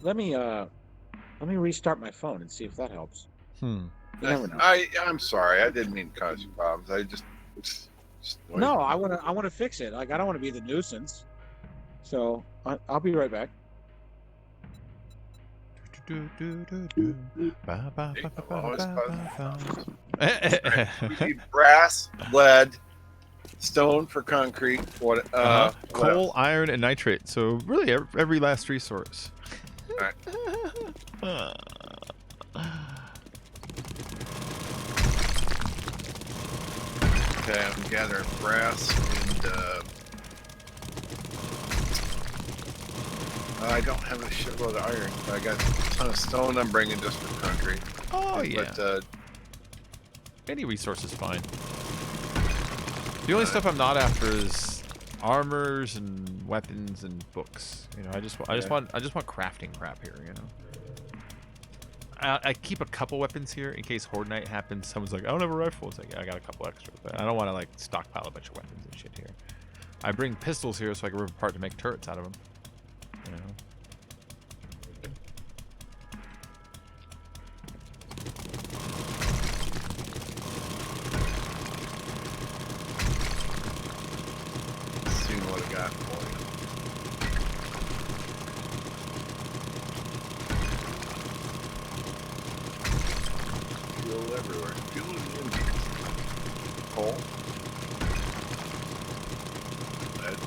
Let me restart my phone and see if that helps. You never know. I'm sorry. I didn't mean to cause you problems. I just No, I want to fix it. Like I don't want to be the nuisance. So I'll be right back. We need brass, lead, stone for concrete. What? What Coal, else? iron, and nitrate. So really, every last resource. All right. Okay, I'm gathering brass and I don't have a shitload of iron. I got a ton of stone I'm bringing just for concrete. Oh yeah. But any resource is fine. The only stuff I'm not after is armors and weapons and books. You know, I just want crafting crap here. You know. I keep a couple weapons here in case Horde Night happens. Someone's like, I don't have a rifle. It's like, yeah, I got a couple extras, but I don't want to like stockpile a bunch of weapons and shit here. I bring pistols here so I can rip apart to make turrets out of them. You know. let's see what I got for you. Fuel everywhere. Fuel in the engines. Coal. Lead.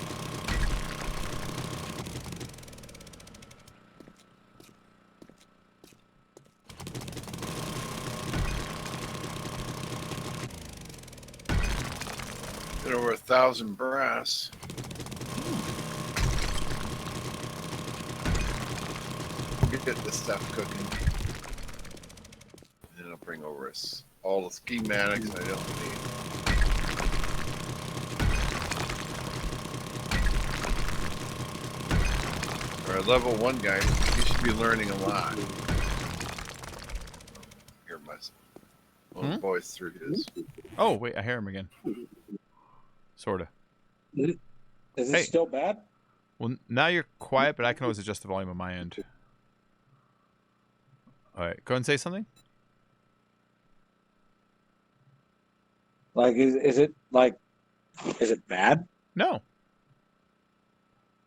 Get over 1,000 brass. Get this stuff cooking. And I'll bring over us all the schematics I don't need. For a level 1 guy, you should be learning a lot. Hear my little voice through his. Oh wait, I hear him again. Sorta. Is it still bad? Well, now you're quiet, but I can always adjust the volume on my end. All right, go ahead and say something. Like, is it bad? No.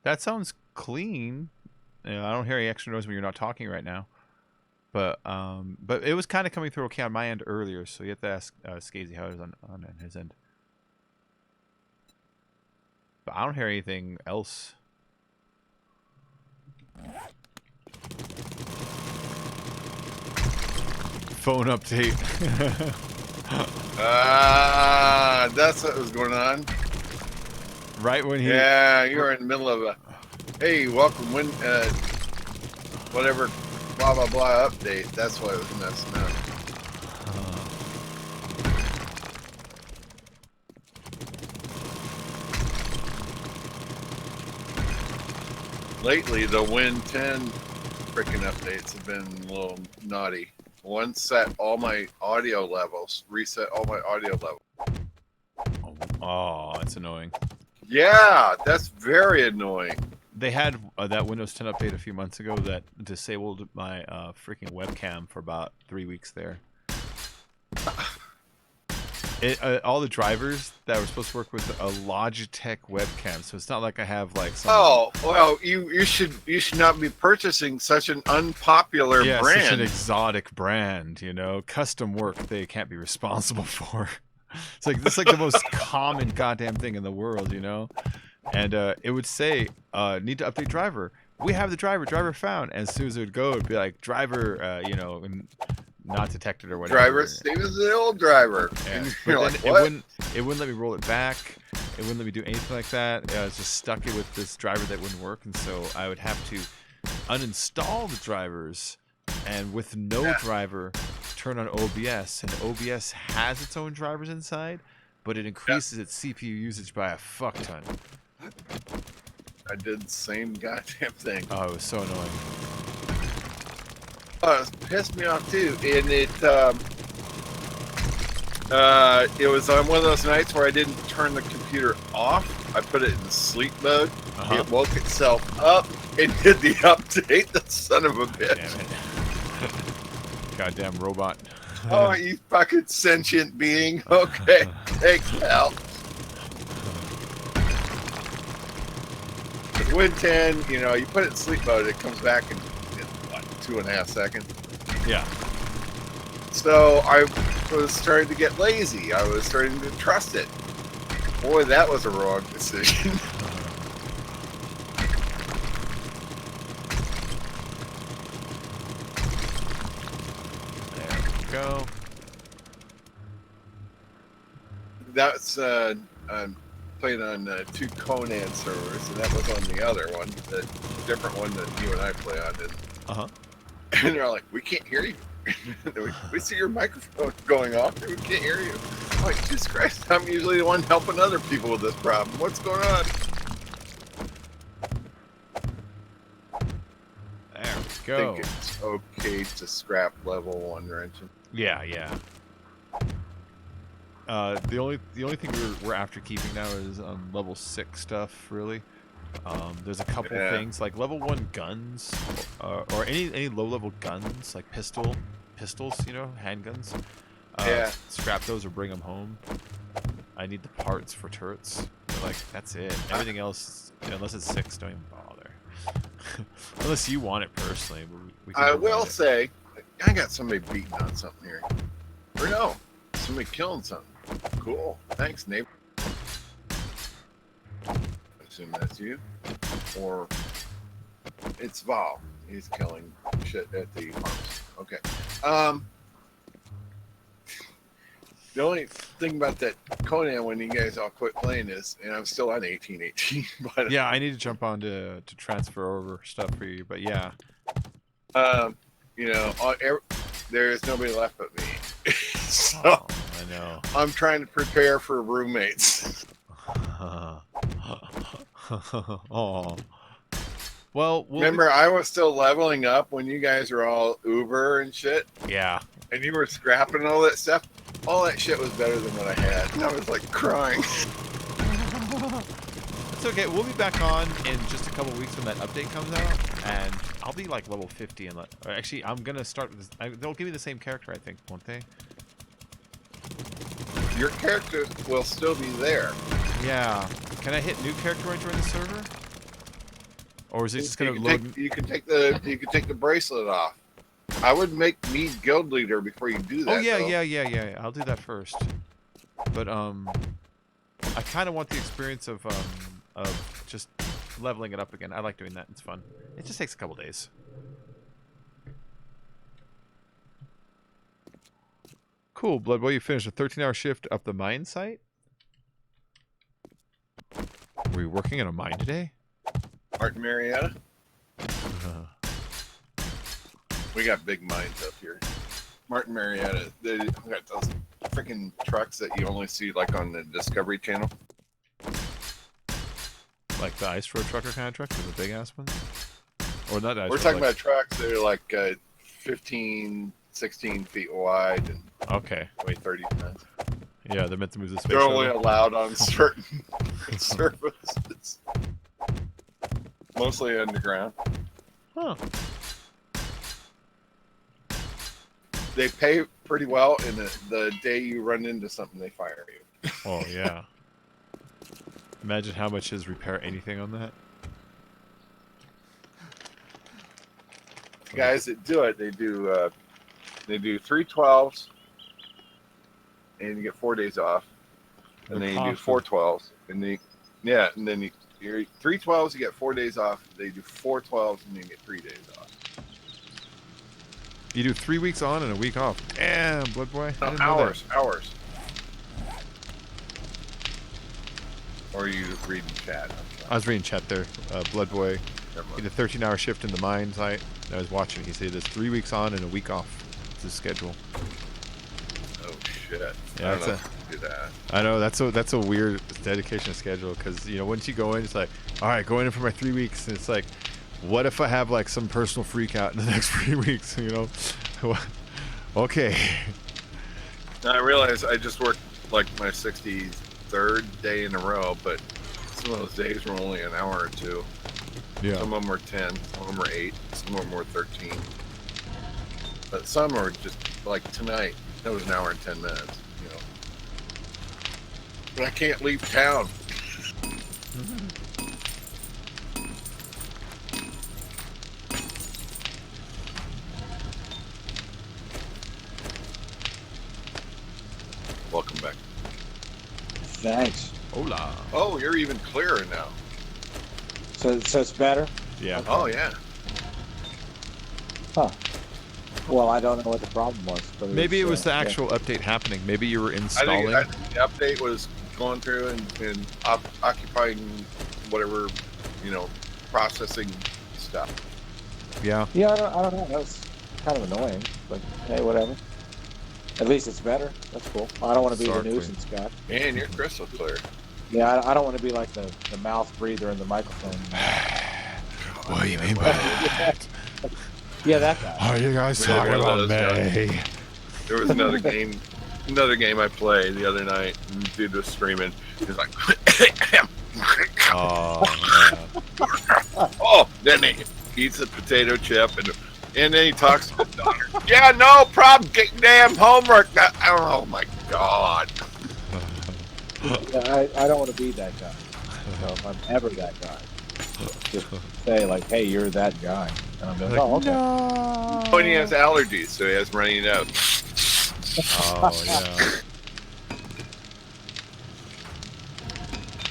That sounds clean. You know, I don't hear any extra noise when you're not talking right now. But it was kind of coming through okay on my end earlier, so you have to ask Skazy how it is on his end. But I don't hear anything else. Phone update. That's what was going on. Right when he... Yeah, you were in the middle of a, hey, welcome, whatever, blah, blah, blah update. That's why it was messing up. lately the Win 10 freaking updates have been a little naughty. One set all my audio levels, reset all my audio levels. Oh, that's annoying. Yeah, that's very annoying. They had that Windows 10 update a few months ago that disabled my freaking webcam for about 3 weeks there. All the drivers that were supposed to work with a Logitech webcam, so it's not like I have like some. Oh well, you should not be purchasing such an unpopular brand. Such an exotic brand, you know, custom work they can't be responsible for. It's like the most common goddamn thing in the world, you know. And it would say, need to update driver. We have the driver found. And as soon as it would go, it'd be like, driver, you know, not detected or whatever. Driver, same as the old driver. Yeah. And But you're then like, what? it wouldn't let me roll it back. It wouldn't let me do anything like that. I was just stuck with this driver that wouldn't work. And so I would have to uninstall the drivers and with no driver, turn on OBS. And OBS has its own drivers inside, but it increases its CPU usage by a fuck ton. I did the same goddamn thing. Oh, it was so annoying. Oh, it pissed me off too, and it was on one of those nights where I didn't turn the computer off. I put it in sleep mode. It woke itself up and did the update. The son of a bitch. Damn it. Goddamn robot. Oh, you fucking sentient being. Okay, thanks, pal. With Win 10, you know, you put it in sleep mode, it comes back in what, 2.5 seconds. Yeah. So I was starting to get lazy. I was starting to trust it. Boy, that was a wrong decision. There we go. That's played on 2 Conan servers, and that was on the other one, the different one that you and I play on. And, and they're like, we can't hear you. we see your microphone going off, and we can't hear you. I'm like, Jesus Christ, I'm usually the one helping other people with this problem. What's going on? There we I go. think it's okay to scrap level 1 wrenching. Yeah, yeah. The only thing we're after keeping now is level 6 stuff, really. There's a couple things like level 1 guns, or any low level guns like pistols, you know, handguns. Scrap those or bring them home. I need the parts for turrets. But, like, that's it. Everything else, unless it's 6, don't even bother. Unless you want it personally. We can I work will on it. say, I got somebody beating on something here. Or no, somebody killing something. Cool. Thanks, neighbor. I assume that's you. Or it's Val. He's killing shit at the farms. Okay. The only thing about that Conan when you guys all quit playing is, and I'm still on 1818, but yeah, I need to jump on to transfer over stuff for you, but yeah. You know, there's nobody left but me. So I know. I'm trying to prepare for roommates. Oh. Well, remember, I was still leveling up when you guys were all Uber and shit. Yeah. And you were scrapping all that stuff. All that shit was better than what I had. And I was like crying. It's okay. We'll be back on in just a couple weeks when that update comes out, and I'll be like level 50. And actually, I'm gonna start with this. They'll give me the same character, I think, won't they? Your character will still be there. Yeah. Can I hit new character when I join the server? Or is it just gonna load? You can take the bracelet off. I would make me guild leader before you do that. Oh yeah, though. yeah. I'll do that first. But I kind of want the experience of just leveling it up again. I like doing that. It's fun. It just takes a couple days. Cool, Blood Boy. You finished a 13-hour shift up the mine site. Were you working in a mine today? Martin Marietta. We got big mines up here. Martin Marietta. They got those freaking trucks that you only see like on the Discovery Channel. Like the ice road trucker kind of truck, the big ass ones? Or not ice We're road, talking like- about trucks that are like 15, 16 feet wide and Okay. weigh 30 tons. Yeah, they're meant to move the space They're only shuttle. allowed on certain surfaces. Mostly underground. Huh. They pay pretty well, and the day you run into something, they fire you. Oh, yeah. Imagine how much is repair anything on that. Guys that do it, they do 312s, and you get 4 days off, and then you do 412s, and then you're 312s, you get 4 days off. They do 412s, and then you get 3 days off. You do 3 weeks on and a week off. Damn, Blood Boy. I didn't know that. Hours. Or you reading chat? I was reading chat there. Blood Boy. Never He mind. did a 13-hour shift in the mine site. I was watching. He said it's 3 weeks on and a week off. It's his schedule. Oh shit! Yeah, I that's don't know if I can do that. I know that's a weird dedication schedule because once you go in, it's like, all right, going in for my 3 weeks, and it's like, what if I have like some personal freak out in the next 3 weeks? Okay. Now, I realize I just worked like my 63rd day in a row, but some of those days were only an hour or two. Yeah. Some of them were 10, some of them were 8, some of them were 13. But some are just like tonight. That was an hour and 10 minutes. But I can't leave town. Welcome back. Thanks. Hola. Oh, you're even clearer now. So it's better? Yeah. Oh yeah. Huh. Well, I don't know what the problem was. But Maybe it was the yeah. actual update happening. Maybe you were I installing. think the update was going through and occupying whatever, processing stuff. Yeah. Yeah, I don't know. That's kind of annoying, but hey, whatever. At least it's better. That's cool. I don't want to be Exactly. the nuisance guy. And you're crystal clear. Yeah, I don't want to be like the mouth breather in the microphone. What do you mean by that? Yeah, that guy. Are you guys Yeah, talking one of about those me? guys. There was another game I played the other night. And dude was screaming. He's like, Oh, man. oh, then he eats a potato chip and then he talks to his daughter. Yeah, no problem. Get damn homework. Oh my god. Yeah, I don't want to be that guy. So if I'm ever that guy, just say like, "Hey, you're that guy," and I'm like, "Oh, okay." When he has allergies, so he has runny nose. Oh, yeah.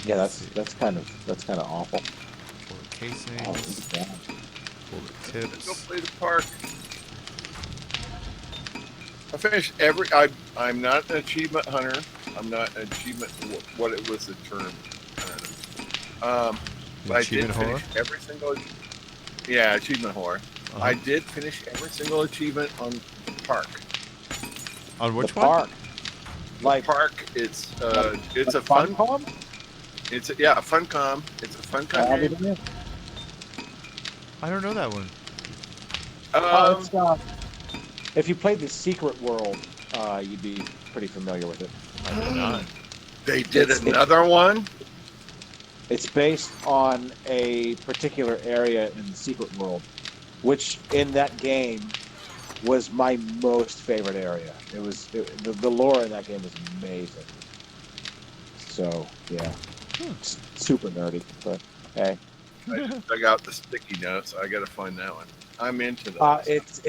Yeah, that's kind of awful. Pull the casings. Oh, it's bad. Pull the Let's go tips. play the park. I finished I'm not an achievement hunter. I'm not an achievement. What it was the term? I don't know. But I did Achievement finish whore? every single. Yeah, achievement whore. Uh-huh. I did finish every single achievement on the park. On which the one? park. Like Park. It's a fun fun. poem. It's a Funcom. It's a Funcom I'll be game. there. I don't know that one. Oh, it's, if you played the Secret World, you'd be pretty familiar with it. I did not. They did It's- another one. It's based on a particular area in the Secret World, which in that game was my most favorite area. The lore in that game was amazing. So yeah, it's super nerdy, but hey, I just dug out the sticky notes. I got to find that one. I'm into that. it's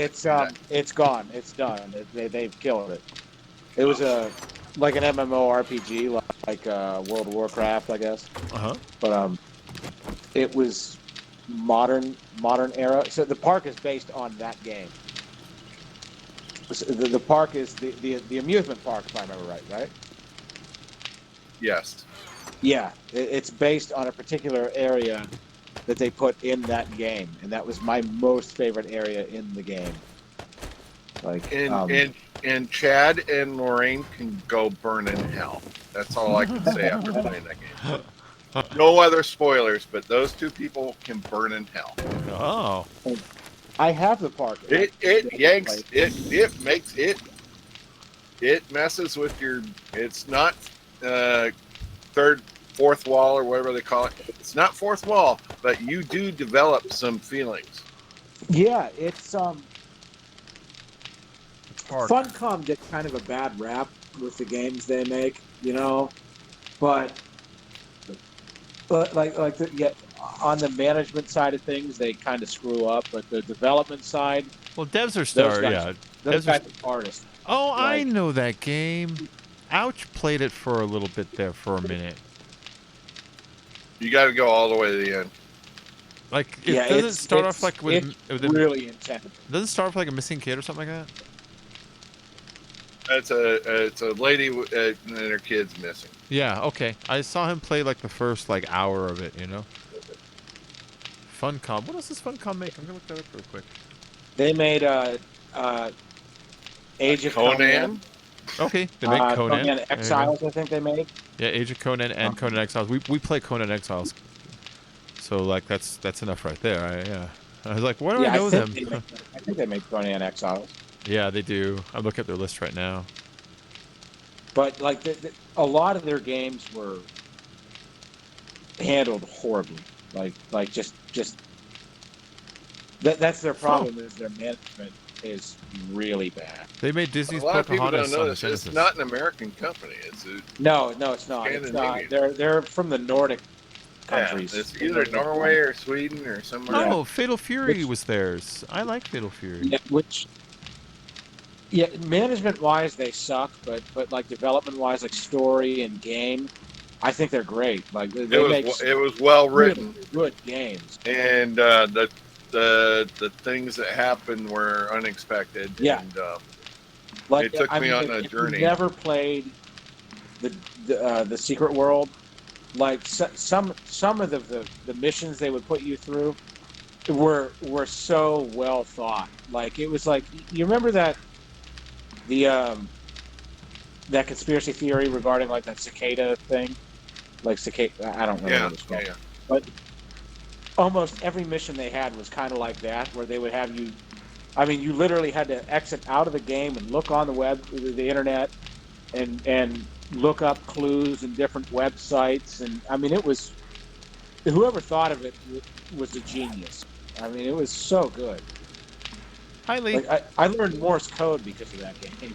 gone. It's done. They've killed it. It was like an MMORPG, like World of Warcraft, I guess. Uh-huh. But it was modern era. So the park is based on that game. So the park is the amusement park, if I remember right? Yes. Yeah, it's based on a particular area that they put in that game, and that was my most favorite area in the game. Like, And Chad and Lorraine can go burn in hell. That's all I can say after playing that game. No other spoilers, but those two people can burn in hell. Oh. I have the park. It yanks it makes it messes with your. It's not third, fourth wall or whatever they call it. It's not fourth wall, but you do develop some feelings. Yeah, it's Park. Funcom gets kind of a bad rap with the games they make, you know, but on the management side of things, they kind of screw up. But the development side, Well, devs are those star. guys, Yeah. those Devs are guys are artists. Oh, I Like- know that game. Ouch played it for a little bit there for a minute. You got to go all the way to the end. Like, it Yeah, doesn't it's- start it's- off like with it's a, really intense. doesn't it start off like a missing kid or something like that? It's a lady and her kid's missing. Yeah. Okay. I saw him play like the first like hour of it. You know. Funcom. What else does Funcom make? I'm gonna look that up real quick. They made Age of Conan. Okay. They make Conan. Conan There you go. Exiles, I think they made. Yeah, Age of Conan and Conan Exiles. We play Conan Exiles. So like that's enough right there. Yeah. I was like, where do I know them? I think they made Conan Exiles. Yeah, they do. I'm looking at their list right now. But like a lot of their games were handled horribly. Like just that's their problem is their management is really bad. They made Disney's A lot of people Pocahontas don't know on this. Genesis. It's not an American company. It's No, it's not. It's not. Scandinavian. They're from the Nordic countries. It's either Norway or Sweden or somewhere. Oh, else. Fatal Fury was theirs. I like Fatal Fury. Yeah, management wise they suck, but like development wise, like story and game, I think they're great. Like they make It was well written, really good games. and the things that happened were unexpected. Yeah. And, Like it took me on a if you journey. never played the Secret World. Like some of the missions they would put you through were so well thought. Like it was like you remember that that conspiracy theory regarding like that cicada thing, like cicada. I don't remember what it's called. yeah. But almost every mission they had was kind of like that, where they would have you. I mean, you literally had to exit out of the game and look on the web, the internet, and look up clues in different websites. And I mean, it was whoever thought of it was a genius. I mean, it was so good. Hi, Lee. Like I learned Morse code because of that game.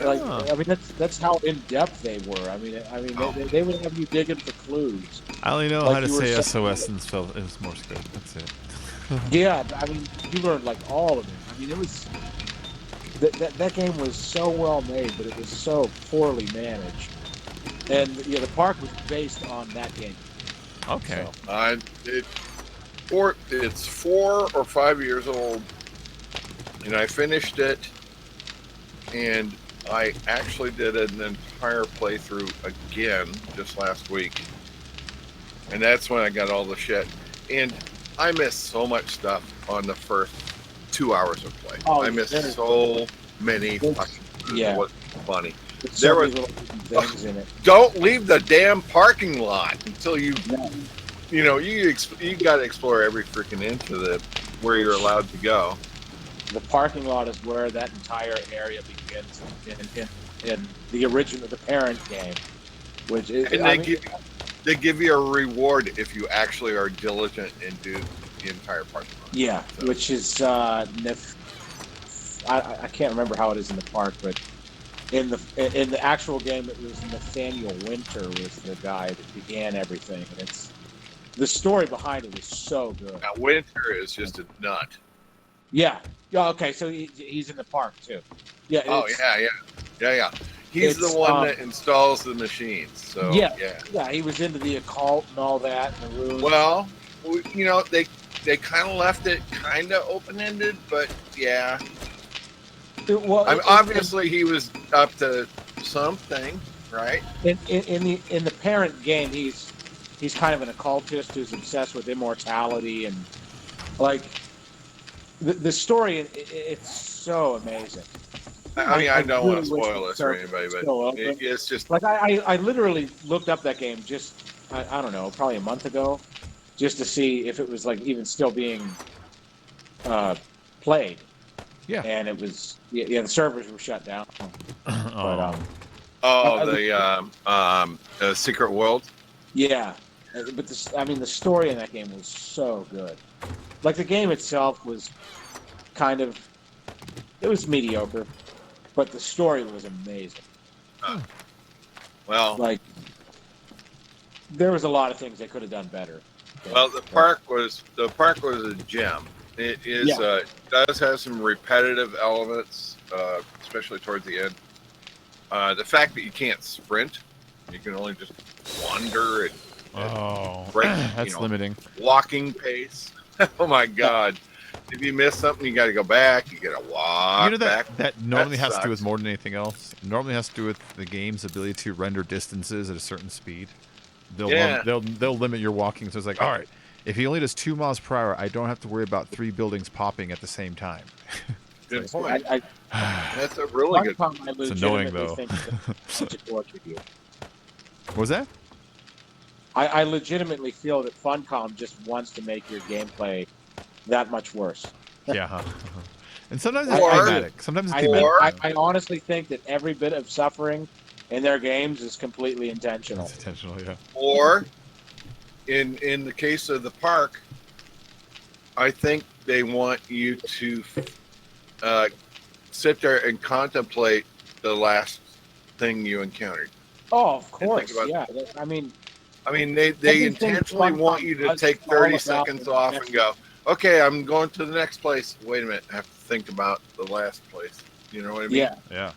Oh. I mean, that's how in depth they were. I mean, they would have you dig into clues. I only know like how to you were say saying- SOS and spell is Morse code. That's it. Yeah, I mean, you learned like all of it. I mean, it was that game was so well made, but it was so poorly managed. And yeah, the park was based on that game. Okay. So, It's 4 or 5 years old, and I finished it, and I actually did an entire playthrough again just last week, and that's when I got all the shit. And I missed so much stuff on the first 2 hours of play. Oh, I missed there's- so many there's- fucking. yeah. It was funny. there's There so was- many little things in it. Don't leave the damn parking lot until you. No. You know, you got to explore every freaking inch of the where you're allowed to go. The parking lot is where that entire area begins in the original, the parent game, which is. And I they mean, give you a reward if you actually are diligent and do the entire parking lot. yeah, So- which is I can't remember how it is in the park, but in the actual game, it was Nathaniel Winter was the guy that began everything, and the story behind it is so good. Now, Winter is just a nut. Yeah. Yeah. Okay. So he's in the park too. Yeah. Oh it's- yeah. He's the It's, one that installs the machines. So Yeah. yeah. Yeah. He was into the occult and all that, and the runes. Well, you know, they kind of left it kind of open ended, but yeah. Obviously, he was up to something, right? in the parent game, he's kind of an occultist who's obsessed with immortality and like the story. It's so amazing. I mean, I don't want to really wish spoil the this for server anybody, was but still open. it's just Like I literally looked up that game just I don't know, probably a month ago, just to see if it was like even still being played. Yeah. And it was the servers were shut down. But the Secret World. yeah, but the story in that game was so good. Like the game itself was kind of it was mediocre, but the story was amazing. Well, Like there was a lot of things they could have done better. well, the park was a gem. It is does have some repetitive elements, especially towards the end. The fact that you can't sprint, you can only just wander and that's limiting. walking pace. Oh my God! If you miss something, you got to go back. You got to walk. You know back. that normally has to do sucks. with more than anything else. It normally has to do with the game's ability to render distances at a certain speed. They'll limit your walking. So it's like, all right, if he only does 2 miles per hour, I don't have to worry about 3 buildings popping at the same time. Good So point. I That's a really good. It's annoying, though. What was that? I legitimately feel that Funcom just wants to make your gameplay that much worse. Yeah. And sometimes Or- it's thematic. Sometimes it's I, thematic. I honestly think that every bit of suffering in their games is completely intentional. It's intentional, yeah. Or, in the case of the park, I think they want you to sit there and contemplate the last thing you encountered. Oh, of course, about- yeah. I mean, They Everything intentionally Funcom want you to does take is all 30 about seconds the off next and go, okay, I'm going to the next place. Wait a minute, I have to think about the last place. You know what I mean? yeah. Yeah.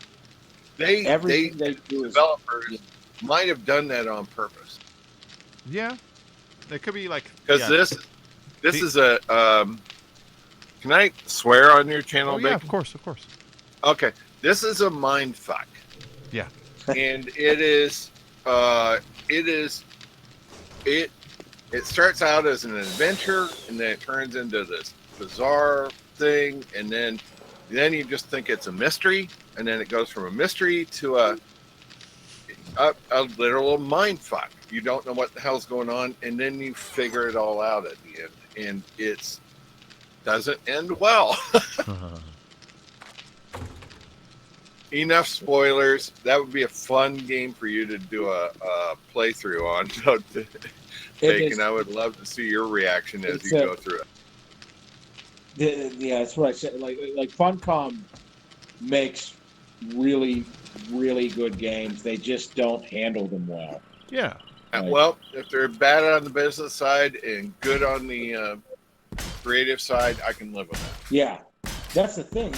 Everything they do is Developers might have done that on purpose. Yeah. It could be like... Because yeah. this is a can I swear on your channel, Oh, yeah, Bacon? of course, of course. Okay, this is a mind fuck. Yeah. And it starts out as an adventure, and then it turns into this bizarre thing, and then you just think it's a mystery, and then it goes from a mystery to a literal mind fuck. You don't know what the hell's going on, and then you figure it all out at the end, and it doesn't end well. Enough spoilers. That would be a fun game for you to do a playthrough on. Bacon, I would love to see your reaction as you go through it. Yeah, that's what I said. Like Funcom makes really, really good games. They just don't handle them well. Yeah. Right. Well, if they're bad on the business side and good on the creative side, I can live with that. Yeah, that's the thing.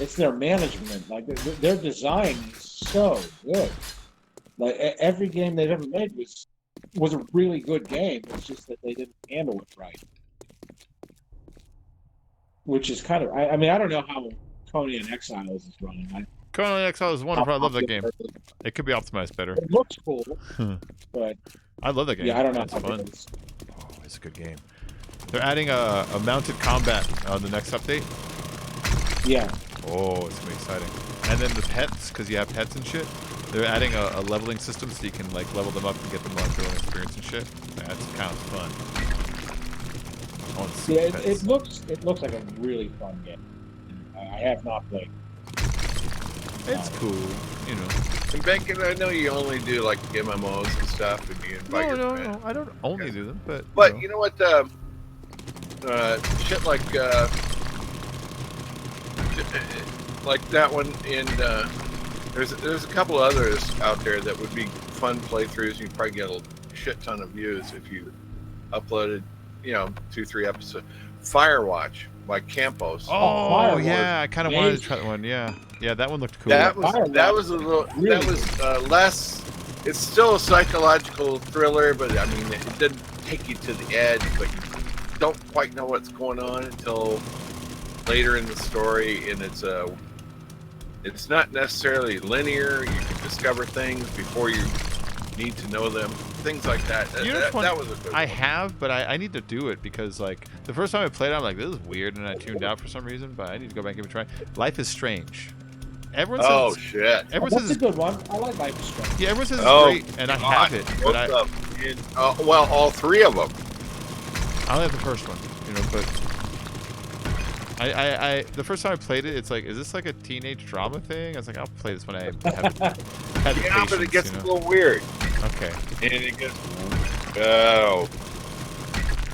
It's their management. Like their design is so good. Like every game they've ever made was a really good game. It's just that they didn't handle it right. Which is kind of I mean I don't know how Conan Exiles is running. Conan Exile is wonderful. I love that game. It could be optimized better. It looks cool, but I love that game. yeah, I don't know. It's how fun. it is. Oh, it's a good game. They're adding a mounted combat on the next update. Yeah. Oh, it's gonna be exciting. And then the pets, because you have pets and shit. They're adding a leveling system so you can like level them up and get them like their own experience and shit. That's kind of fun. I want to see Yeah, pets. it looks like a really fun game. I have not played. It's cool, you know. And Bacon, I know you only do like MMOs and stuff, and you invite your friends. No. I don't only do them, but But you know what? Shit like that one, and there's a couple others out there that would be fun playthroughs. You'd probably get a shit ton of views if you uploaded, 2-3 episodes. Firewatch by Campos. Oh, Firewatch. yeah, I kind of wanted to try that one. Yeah, that one looked cool. That was a little. That was less. It's still a psychological thriller, but I mean, it didn't take you to the edge. But you don't quite know what's going on until later in the story, and it's not necessarily linear. You can discover things before you need to know them. Things like that. You know which one that was a good I one. have, but I need to do it because like the first time I played it, I'm like, this is weird, and I tuned out for some reason. But I need to go back and give it a try. Life is Strange. Everyone Oh says shit! everyone That's says a it's, good one. I like Life is Strange. yeah, everyone says it's Oh, great, and I have it, but I well, all three of them. only have the first one, you know. But I the first time I played it, it's like, is this like a teenage drama thing? I was like, I'll play this when I have the Yeah, but it patience, gets you a know? little weird, Okay. and it gets oh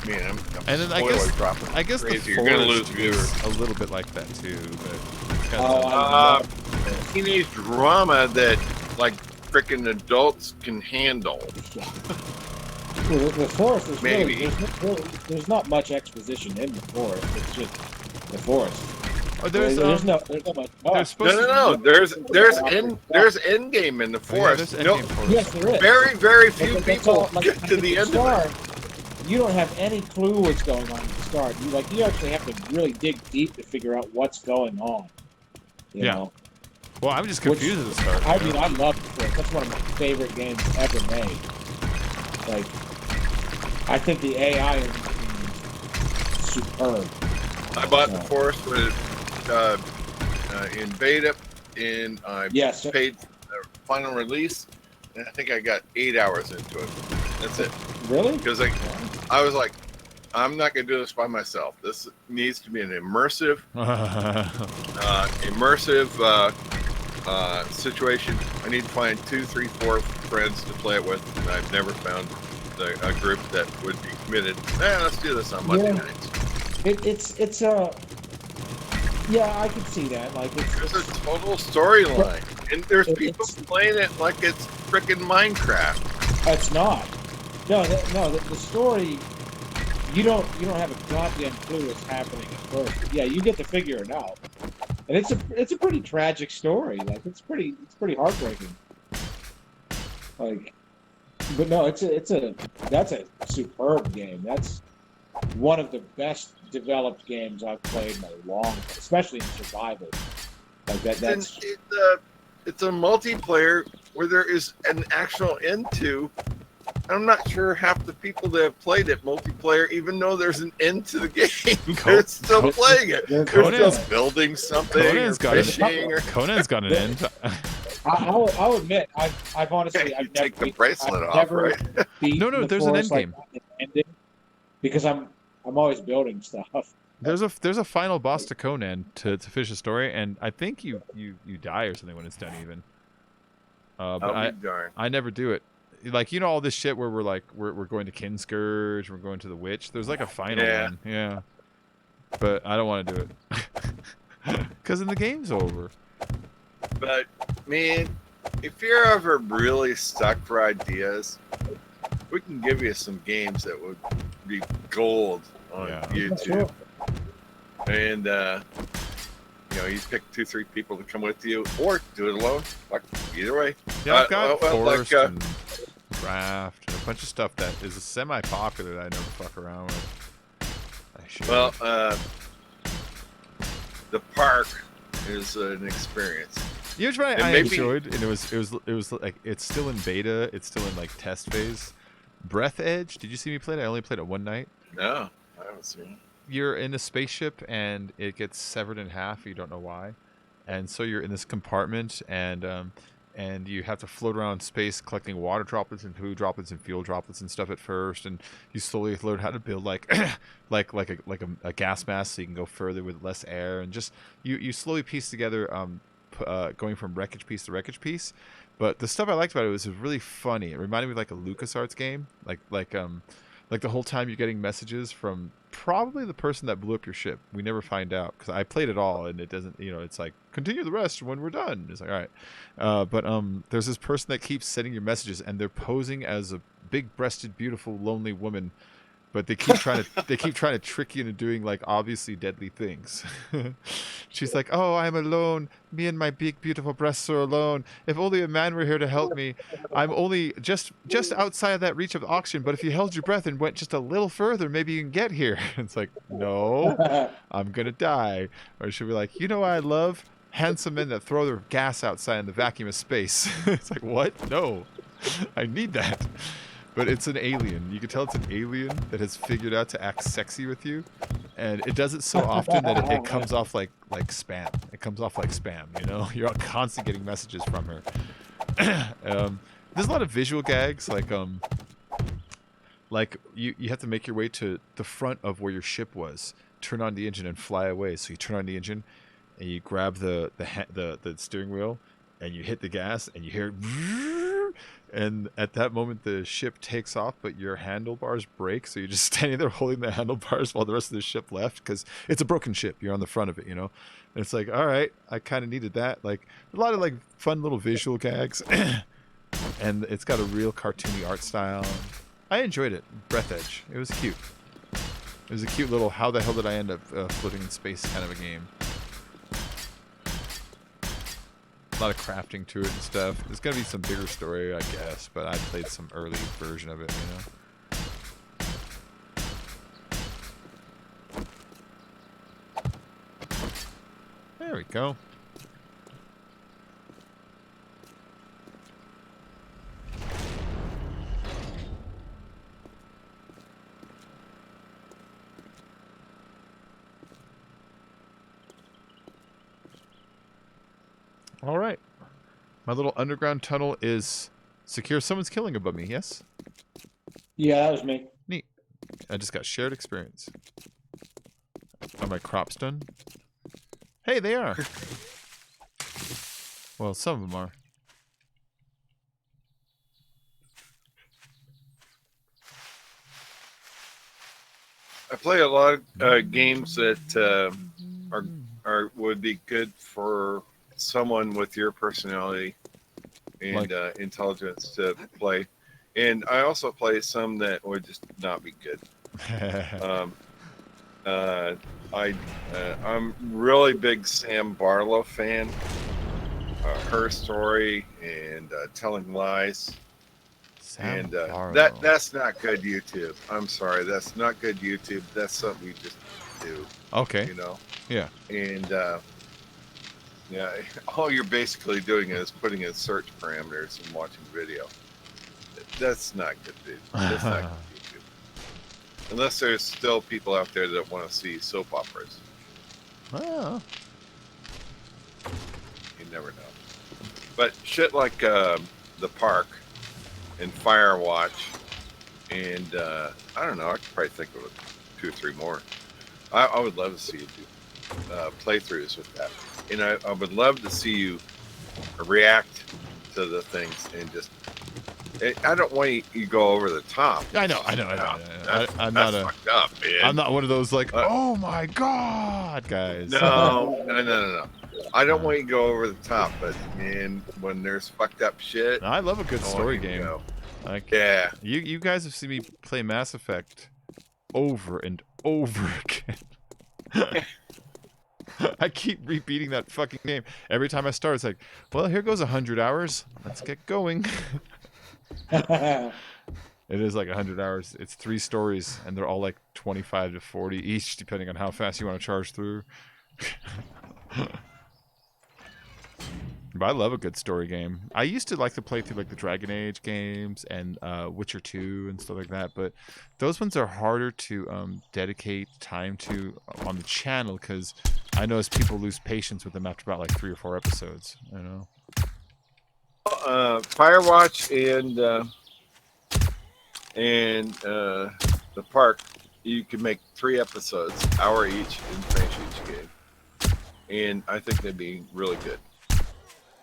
man, I'm And then I spoiler guess dropping the crazy. You're gonna lose forest viewers. is a little bit like that too, but it's kind Oh, of I Teenage drama that like freaking adults can handle. Well, the forest is Maybe. there's not much exposition in the forest. It's just the forest. oh, There's there's no much. there's supposed No. There's end game in the forest. there's No, endgame forest. Yes, there is. very few But that's people all, like, get to the at end of it. start, you don't have any clue what's going on at the start. You actually have to really dig deep to figure out what's going on. You Yeah. know? Well, I'm just Which- confused at the start. I you mean, know? I love the forest. That's one of my favorite games ever made. Like, I think the AI is superb. I bought the forest with in beta, and I Yes. paid the final release, and I think I got 8 hours into it. That's it. Really? Because I was like, I'm not gonna do this by myself. This needs to be an immersive situation. I need to find 2, 3, 4 friends to play it with, and I've never found a group that would be committed. Let's do this on Monday Yeah. nights. It's a yeah, I can see that. Like There's a total storyline, and there's It- people it's- playing it like it's frickin' Minecraft. it's not. No, the story. You don't have a goddamn clue what's happening at first. Yeah, you get to figure it out, and it's a pretty tragic story. Like it's pretty heartbreaking. Like, but no, that's a superb game. That's one of the best developed games I've played in a long, especially in survival. Like that. That's It's a multiplayer where there is an actual end to. I'm not sure half the people that have played it multiplayer even know there's an end to the game. They're still playing it. They're Conan's- still building something Conan's or got it. fishing or Conan's got an end. I'll admit, I've honestly, you I've take never, the bracelet I've off, never right? beat No, the there's an forest, end like, ending, because I'm always building stuff. There's a final boss to Conan to finish the story, and I think you die or something when it's done even. But I'll be darned. I never do it. Like, you know, all this shit where we're like we're going to Kinscourge, we're going to the witch. There's like a final Yeah. one, yeah. But I don't want to do it because then the game's over. But man, if you're ever really stuck for ideas, we can give you some games that would be gold on Yeah. YouTube. And you pick 2, 3 people to come with you, or do it alone. Like either way. Yeah, I've got well, Forest like, and Raft and a bunch of stuff that is semi-popular that I never fuck around with. I should. Well, the park is an experience. You know what and I maybe- enjoyed, and it was like it's still in beta, it's still in like test phase. Breath Edge. Did you see me play it? I only played it one night. No, I haven't seen it. You're in a spaceship and it gets severed in half. You don't know why, and so you're in this compartment and you have to float around space collecting water droplets and food droplets and fuel droplets and stuff at first, and you slowly learn how to build like a gas mask so you can go further with less air, and just you slowly piece together going from wreckage piece to wreckage piece. But the stuff I liked about it was really funny. It reminded me of like a LucasArts game, like the whole time you're getting messages from probably the person that blew up your ship. We never find out because I played it all and it doesn't, it's like continue the rest when we're done. It's like, all right. But there's this person that keeps sending your messages and they're posing as a big-breasted, beautiful, lonely woman, but they keep trying to trick you into doing like obviously deadly things. She's like, "Oh, I'm alone. Me and my big beautiful breasts are alone. If only a man were here to help me. I'm only just outside of that reach of oxygen, but if you held your breath and went just a little further, maybe you can get here." It's like, "No, I'm going to die." Or she'll be like, "You know what I love? Handsome men that throw their gas outside in the vacuum of space." It's like, "What? No. I need that." But it's an alien. You can tell it's an alien that has figured out to act sexy with you. and it does it so often that it comes off like spam. It comes off like spam. You know, you're constantly getting messages from her. There's a lot of visual gags, like you have to make your way to the front of where your ship was, turn on the engine and fly away. So you turn on the engine, and you grab the steering wheel, and you hit the gas, and you hear, and at that moment the ship takes off, but your handlebars break, so you're just standing there holding the handlebars while the rest of the ship left, because it's a broken ship. You're on the front of it, you know. And it's like, all right, I kind of needed that. Like a lot of like fun little visual gags, and it's got a real cartoony art style. I enjoyed it. Breath Edge. It was cute. It was a cute little how the hell did I end up floating in space kind of a game. A lot of crafting to it and stuff. There's gonna be some bigger story, I guess, but I played some early version of it, you know. There we go. All right. My little underground tunnel is secure. Someone's killing above me, yes? Yeah, that was me. Neat. I just got shared experience. Are my crops done? Hey, they are. Well, some of them are. I play a lot of games that would be good for someone with your personality and intelligence to play, and I also play some that would just not be good. I'm really big Sam Barlow fan. Her Story and Telling Lies. Sam and Barlow. that's not good YouTube. I'm sorry, that's not good YouTube. That's something you just do. Okay. You know. Yeah. And yeah, all you're basically doing is putting in search parameters and watching video. That's not good, dude. That's not good YouTube. Unless there's still people out there that want to see soap operas. Oh. You never know. But shit like The Park and Firewatch and I don't know, I could probably think of 2 or 3 more. I would love to see you do playthroughs with that. And I would love to see you react to the things and just. I don't want you go over the top. I know. I'm not fucked up, man. I'm not one of those like, oh my god, guys. No. I don't want you to go over the top, but man, when there's fucked up shit, I love a good story game. Like, yeah, you guys have seen me play Mass Effect over and over again. I keep repeating that fucking game. Every time I start, it's like, well, here goes 100 hours. Let's get going. It is like 100 hours. It's 3 stories, and they're all like 25 to 40 each, depending on how fast you want to charge through. But I love a good story game. I used to like to play through like the Dragon Age games and Witcher 2 and stuff like that, but those ones are harder to dedicate time to on the channel because I notice people lose patience with them after about like 3 or 4 episodes. You know. Firewatch and The Park, you can make 3 episodes, hour each, and finish each game. And I think they'd be really good.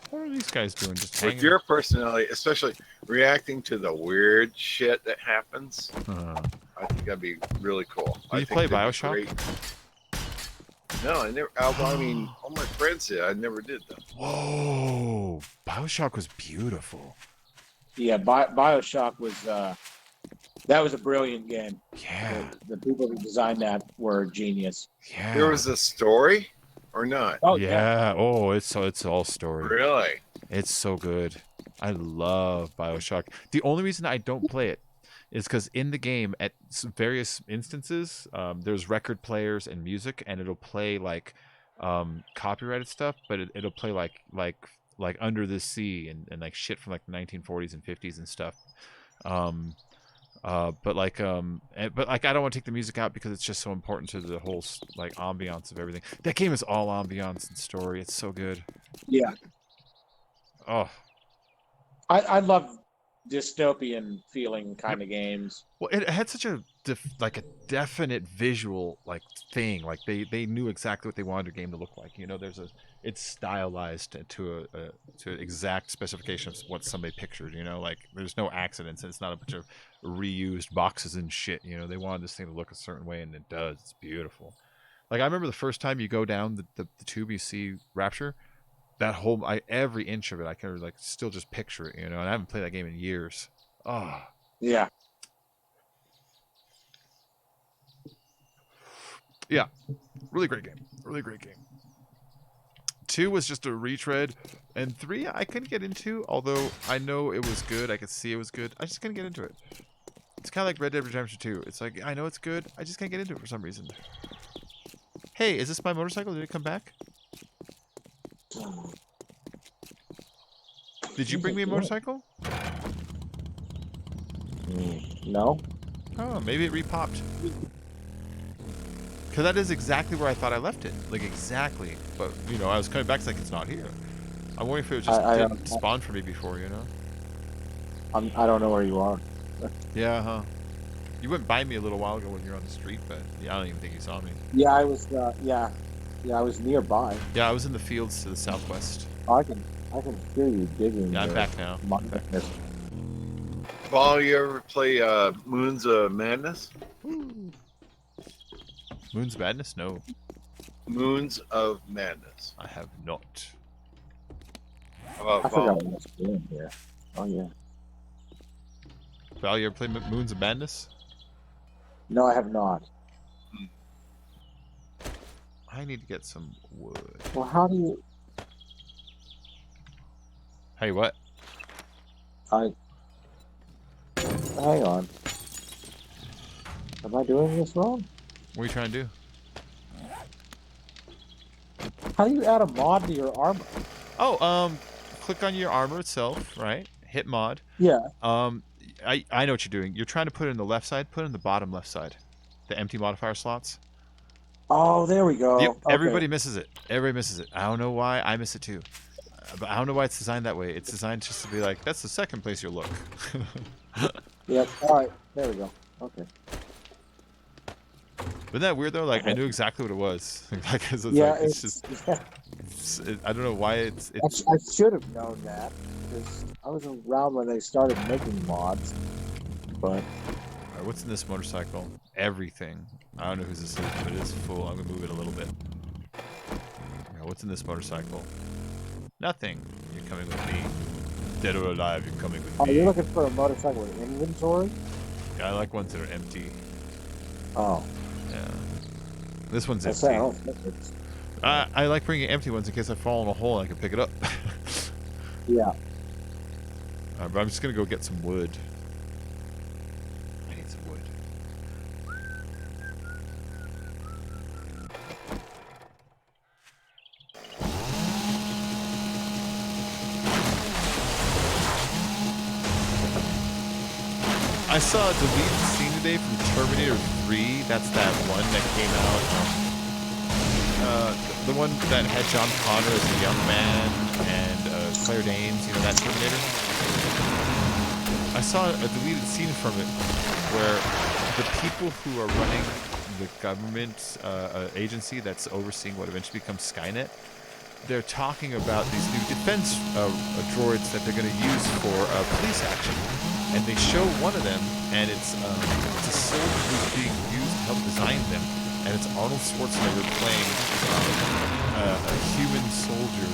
What are these guys doing? Just with your personality, especially reacting to the weird shit that happens. I think that'd be really cool. Do you play BioShock? No, I never. I mean, all my friends did. I never did though. Whoa, BioShock was beautiful. Yeah, BioShock was. That was a brilliant game. Yeah. The people who designed that were genius. Yeah. There was a story. Or not? Oh yeah. Oh, it's all story. Really? It's so good. I love BioShock. The only reason I don't play it is because in the game, at various instances, there's record players and music, and it'll play like copyrighted stuff, but it'll play like Under the Sea and like shit from like the 1940s and 50s and stuff. But like I don't want to take the music out because it's just so important to the whole like ambiance of everything. That game is all ambiance and story. It's so good. Yeah, Oh, I love dystopian feeling kind of games. well, it had such a a definite visual like thing. Like they knew exactly what they wanted a game to look like. You know, it's stylized to an exact specification of what somebody pictured. You know, like there's no accidents. And it's not a bunch of reused boxes and shit. You know, they wanted this thing to look a certain way, and it does. It's beautiful. Like I remember the first time you go down the tube, you see Rapture. That whole every inch of it, I can like still just picture it. You know, and I haven't played that game in years. Oh. Yeah. Yeah, really great game. Really great game. 2 was just a retread, and 3 I couldn't get into, although I know it was good. I could see it was good. I just couldn't get into it. It's kind of like Red Dead Redemption 2. It's like, I know it's good, I just can't get into it for some reason. Hey, is this my motorcycle? Did it come back? Did you bring me a motorcycle? No. Oh, maybe it repopped. Because that is exactly where I thought I left it. Like, exactly. But, you know, I was coming back, it's like, it's not here. I'm wondering if it just didn't spawn for me before, you know? I don't know where you are. Yeah, huh? You went by me a little while ago when you were on the street, but yeah, I don't even think you saw me. Yeah, I was. I was nearby. Yeah, I was in the fields to the southwest. Oh, I can hear you digging. Yeah, I'm back now. Paul, you ever play Moons of Madness? Moon's Madness? No. Moons of Madness. I have not. How about I Val? forgot what was doing here. Oh yeah. Val, you ever play Moons of Madness? No, I have not. I need to get some wood. Well, how do you? Hey, what? Hang on. Am I doing this wrong? What are you trying to do? How do you add a mod to your armor? Oh, click on your armor itself, right? Hit mod. Yeah. I know what you're doing. You're trying to put it in the left side. Put it in the bottom left side. The empty modifier slots. Oh, there we go. Yep. Okay. Everybody misses it. Everybody misses it. I don't know why. I miss it too. But I don't know why it's designed that way. It's designed just to be like, that's the second place you'll look. Yep. All right. There we go. Okay. Wasn't that weird though? Like I knew exactly what it was. Like, it's Yeah. like, it's just. I don't know why it's. I should have known that because I was around when they started making mods. But Alright, what's in this motorcycle? Everything. I don't know whose this is, but it is full. I'm gonna move it a little bit. Alright, what's in this motorcycle? Nothing. You're coming with me. Dead or alive, you're coming with me. you're looking for a motorcycle with inventory? Yeah, I like ones that are empty. Oh. Yeah. This one's I say, I empty. don't think it's... I like bringing empty ones in case I fall in a hole and I can pick it up. Yeah. But I'm just gonna go get some wood. I need some wood. I saw a deleted scene today from Terminator 3. That's that one that came out. The one that had John Connor as a young man and Claire Danes, you know, that Terminator. I saw a deleted scene from it where the people who are running the government agency that's overseeing what eventually becomes Skynet, they're talking about these new defense droids that they're going to use for police action. And they show one of them, and it's a soldier who's being used to help design them. And it's Arnold Schwarzenegger playing a human soldier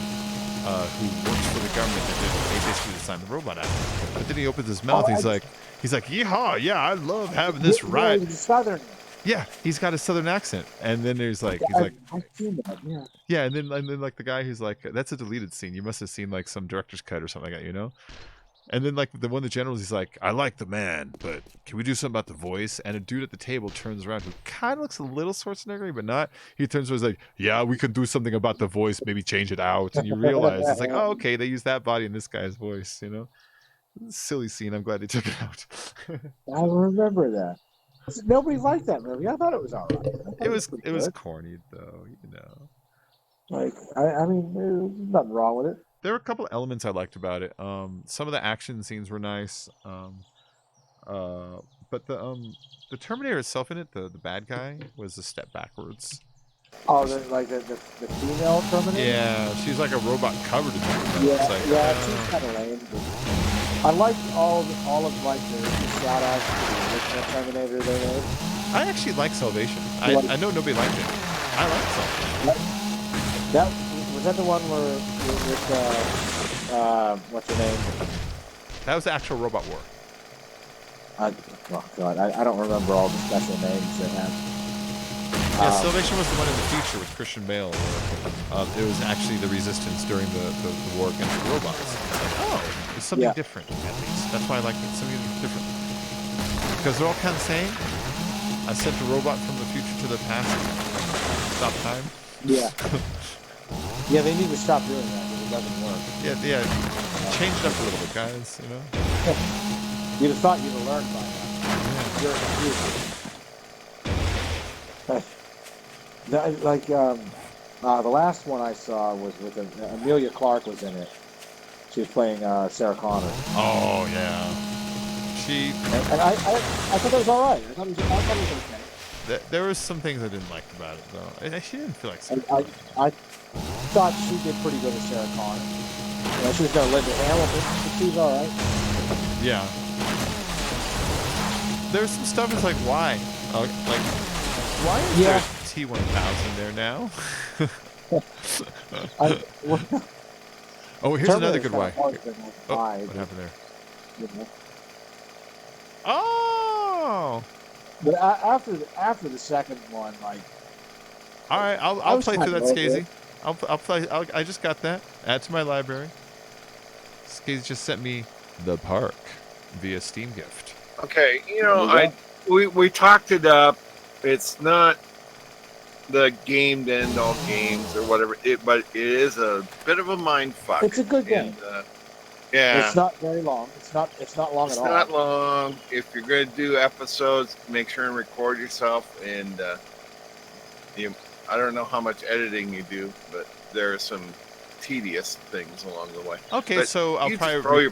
who works for the government, and they basically designed the robot out. But then he opens his mouth, he's like, yeehaw, yeah, I love having this ride. He's Southern. Yeah, he's got a southern accent. And then there's like, I've seen that, yeah. yeah, and then like the guy who's like, that's a deleted scene. You must have seen like some director's cut or something like that, you know? And then like the one of the generals, he's like, I like the man, but can we do something about the voice? And a dude at the table turns around who kind of looks a little Schwarzenegger, but not. He turns around and is like, yeah, we can do something about the voice, maybe change it out. And you realize it's like, oh, okay, they use that body in this guy's voice, you know? Silly scene. I'm glad they took it out. I remember that. Nobody liked that movie. I thought it was all right. I thought it was pretty it was good. corny though, you know. Like I mean, there's nothing wrong with it. There were a couple elements I liked about it. Some of the action scenes were nice. But the Terminator itself in it, the bad guy, was a step backwards. Oh, the female Terminator. Yeah, she's like a robot covered in makeup. Yeah, It's like, she's kind of lame. But I liked all of like the shout outs to the original Terminator they made. I actually like Salvation. I know nobody liked it. I like Salvation. That was that the one where with what's her name? That was the actual Robot War. Oh God, I don't remember all the special names they had. Yeah, Salvation was the one in the future with Christian Bale. Where, it was actually the resistance during the war against the robots. Like, oh, it's something different at least. That's why I like it. Something different. Because they're all kind of the same. I sent a robot from the future to the past. Stop time. Yeah. Yeah, they need to stop doing that because it doesn't work. Yeah. Change it up a little bit, guys. You know. You'd have thought you'd have learned by now. You're confused. The last one I saw was with Amelia Clark was in it. She was playing Sarah Connor. Oh yeah. She. And I thought that was all right. I thought it was okay. There was some things I didn't like about it though. She didn't feel like Sarah I thought she did pretty good as Sarah Connor. You know, she was going to Linda Hamilton, but she was all right. Yeah. There's some stuff that's like, why? Like, why is there T-1000 there now? Oh, here's another good why. Oh, what happened there? You know? Oh! But after the second one, like... All right, I'll play through that, Skazy. I'll play. I just got that. Add to my library. Skazy just sent me The Park via Steam gift. Okay, you know, we talked it up. It's not the game to end all games or whatever, but it is a bit of a mind fuck. It's a good game. Yeah, it's not very long. It's not long at all. It's not long. If you're going to do episodes, make sure and record yourself. And I don't know how much editing you do, but there are some tedious things along the way. Okay, but so I'll probably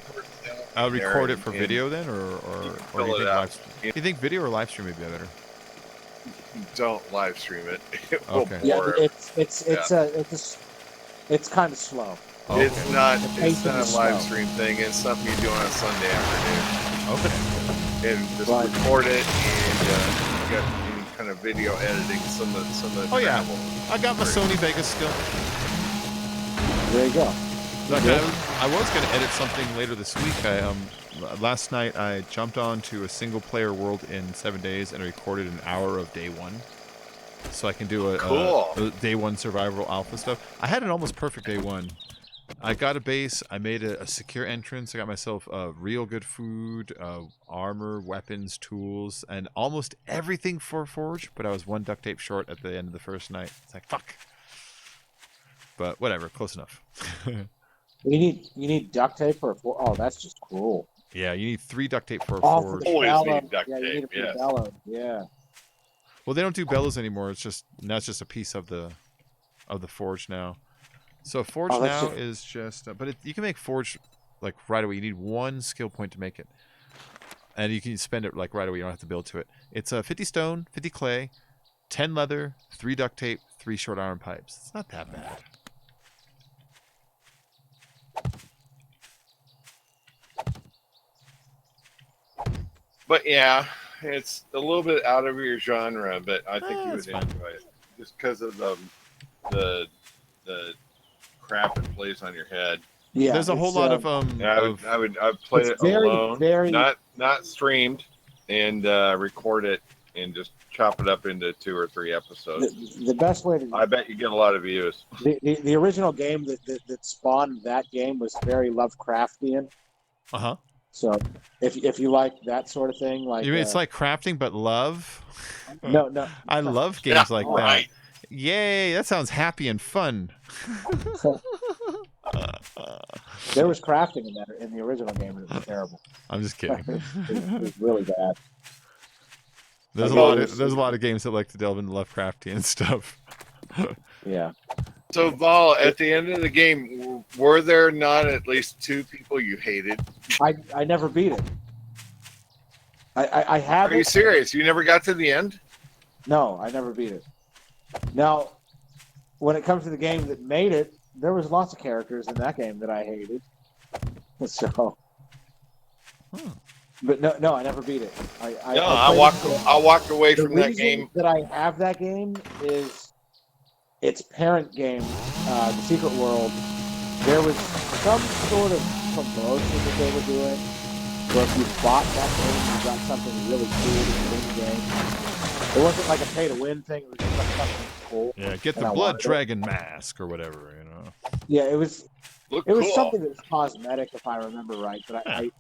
I'll record it for video then, or do you think live? You think video or live stream would be better? Don't live stream it. It will Okay. bore. Yeah, it's kind of slow. Oh, It's okay. not The a pacing is live slow. stream thing. It's something you do on a Sunday afternoon. Okay. And just Right. record it, and you got any kind of video editing. Some of the Oh, yeah. travel. I got my Sony Vegas still. There you go. Like I was going to edit something later this week. Last night I jumped onto a single player world in 7 days and recorded an hour of day one. So I can do a day one survival alpha stuff. I had an almost perfect day one. I got a base. I made a secure entrance. I got myself real good food, armor, weapons, tools, and almost everything for Forge. But I was one duct tape short at the end of the first night. It's like, fuck. But whatever, close enough. You need duct tape for that's just cruel. Yeah, you need 3 duct tape for a Oh, Forge. for the Always bellows. need duct Yeah, you tape, need it for yes. the bellows. Yeah. Well, they don't do bellows anymore. It's just that's just a piece of the Forge now. So Forge Oh, that's now just- is just, but you can make Forge like right away. You need 1 skill point to make it, and you can spend it like right away. You don't have to build to it. It's 50 stone, 50 clay, 10 leather, 3 duct tape, 3 short iron pipes. It's not that bad. But yeah, it's a little bit out of your genre, but I think you would that's fine. enjoy it just because of the crap it plays on your head. Yeah. There's a whole it's, lot of Yeah, I'd play it's it very, alone, very- not streamed, and record it and just chop it up into 2 or 3 episodes. the best way to I bet you get a lot of views. the original game that spawned that game was very Lovecraftian. Uh-huh. So if you like that sort of thing, like You mean it's like crafting but love? no, I love games like that. right. Yay, that sounds happy and fun. There was crafting in the original game, and it was terrible. I'm just kidding. It was really bad. There's a lot of games that like to delve into Lovecraftian stuff. Yeah. So, Val, at the end of the game, were there not at least 2 people you hated? I never beat it. I have. Are you serious? You never got to the end? No, I never beat it. Now, when it comes to the game that made it, there was lots of characters in that game that I hated. So, but no, I never beat it. I walked away from that game. That I have that game is its parent game, The Secret World. There was some sort of promotion that they were doing, where if you bought that game, you got something really cool in the game. It wasn't like a pay-to-win thing. It was just like something cool. Yeah, get the Blood Dragon mask or whatever, you know. Yeah, it was. Look it was cool. something that was cosmetic, if I remember right. But I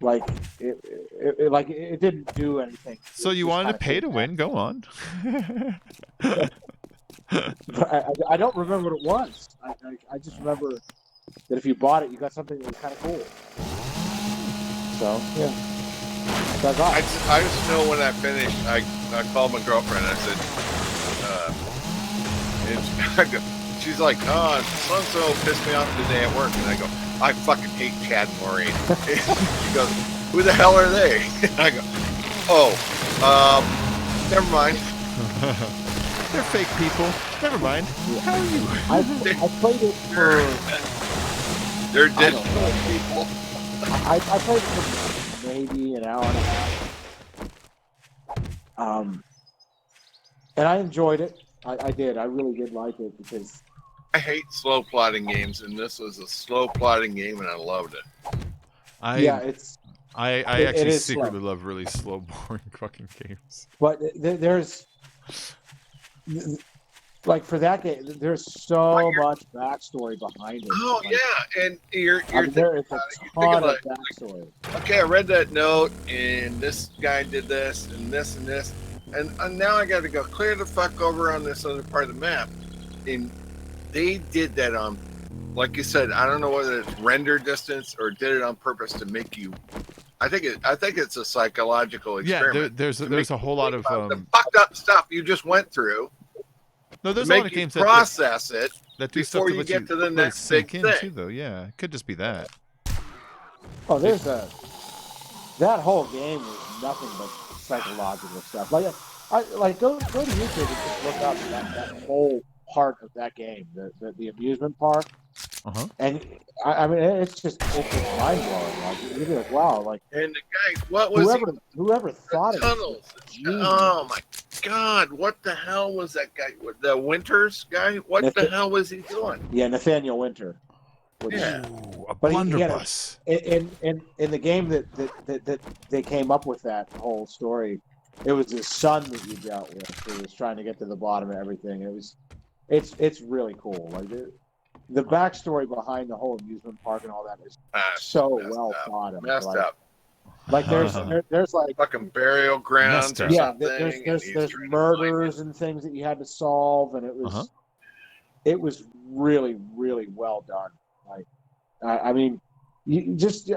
like it didn't do anything. So you wanted to pay to win? Go on. I don't remember what it was. I just remember that if you bought it, you got something that was kind of cool. So yeah. I just know when I finished, I called my girlfriend. I said, she's like, "Oh, so-and-so pissed me off today at work," and I go, "I fucking hate Chad and Maureen." She goes, "Who the hell are they?" I go, "Oh, never mind." They're fake people. Never mind. How are you? I played it for. They're digital people. I played it for maybe an hour and a half. And I enjoyed it. I did. I really did like it because I hate slow plotting games, and this was a slow plotting game, and I loved it. I actually is secretly slow. love really slow, boring fucking games. But there's like for that game, there's so much backstory behind it. Oh like, yeah, and you're there is a ton of backstory. Okay, I read that note, and this guy did this, and this, and now I got to go clear the fuck over on this other part of the map. And they did that on, like you said, I don't know whether it's render distance or did it on purpose to make you. I think it's a psychological experiment. Yeah, there's a whole lot of the fucked up stuff you just went through. No, there's a make lot of you games process it that do before stuff to you let get to the let it next big sink in thing. too, though. Yeah, it could just be that. Oh, that whole game was nothing but psychological stuff. Like go to YouTube and just look up that whole part of that game, the amusement park. Uh-huh. And I mean, it's just mind blowing. Like you're like, wow, like. And the guy, what was whoever thought of tunnels? Oh my God! What the hell was that guy? The Winters guy? What the hell was he doing? Yeah, Nathaniel Winter. Yeah. Ooh, a But blunderbuss. in the game that they came up with that whole story, it was his son that you dealt with who was trying to get to the bottom of everything. It's really cool. Like the backstory behind the whole amusement park and all that is so well thought of. Messed up. Like there's like fucking burial grounds or yeah, something. there's murders and things that you had to solve, and it was really really well done. Like I mean, just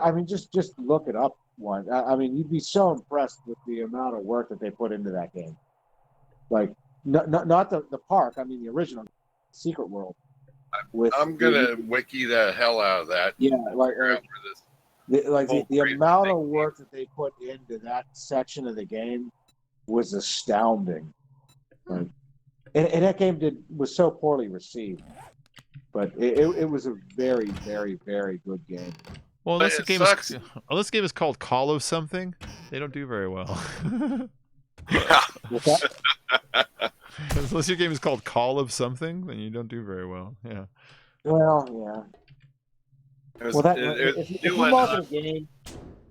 look it up one. I mean, you'd be so impressed with the amount of work that they put into that game. Like not the park. I mean, the original Secret World. I'm gonna wiki the hell out of that. Yeah, the amount of work that they put into that section of the game was astounding. Like, and that game was so poorly received, but it was a very very very good game. Well, unless the game is called Call of something, they don't do very well. What's that? Unless your game is called Call of something, then you don't do very well. Yeah. Well, yeah. If you market a game,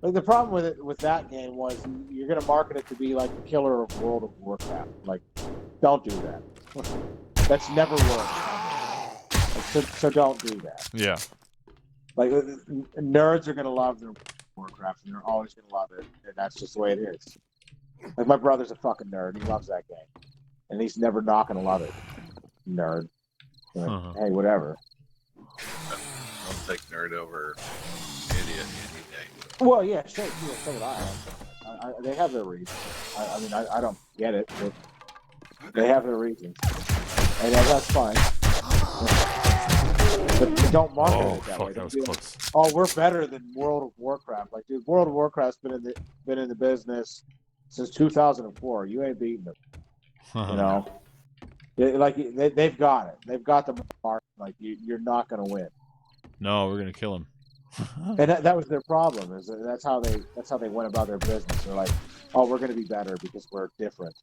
like the problem with that game was you're going to market it to be like the killer of World of Warcraft. Like, don't do that. That's never worked. So don't do that. Yeah. Like nerds are going to love their Warcraft, and they're always going to love it, and that's just the way it is. Like my brother's a fucking nerd. He loves that game, and he's never not going to love it. Nerd. Like, hey, whatever. take nerd over idiot any day. Well, yeah, sure. Yeah, so would I. They have their reasons. I mean, I don't get it, but they have their reasons, and that's fine. But they don't market it that way. That was They do, close. oh, we're better than World of Warcraft. Like, dude, World of Warcraft's been in the business since 2004. You ain't beating them. You know, they've got it. They've got the mark. Like, you're not going to win. No, we're gonna kill him. And that was their problem. Is that's how they went about their business. They're like, oh, we're going to be better because we're different.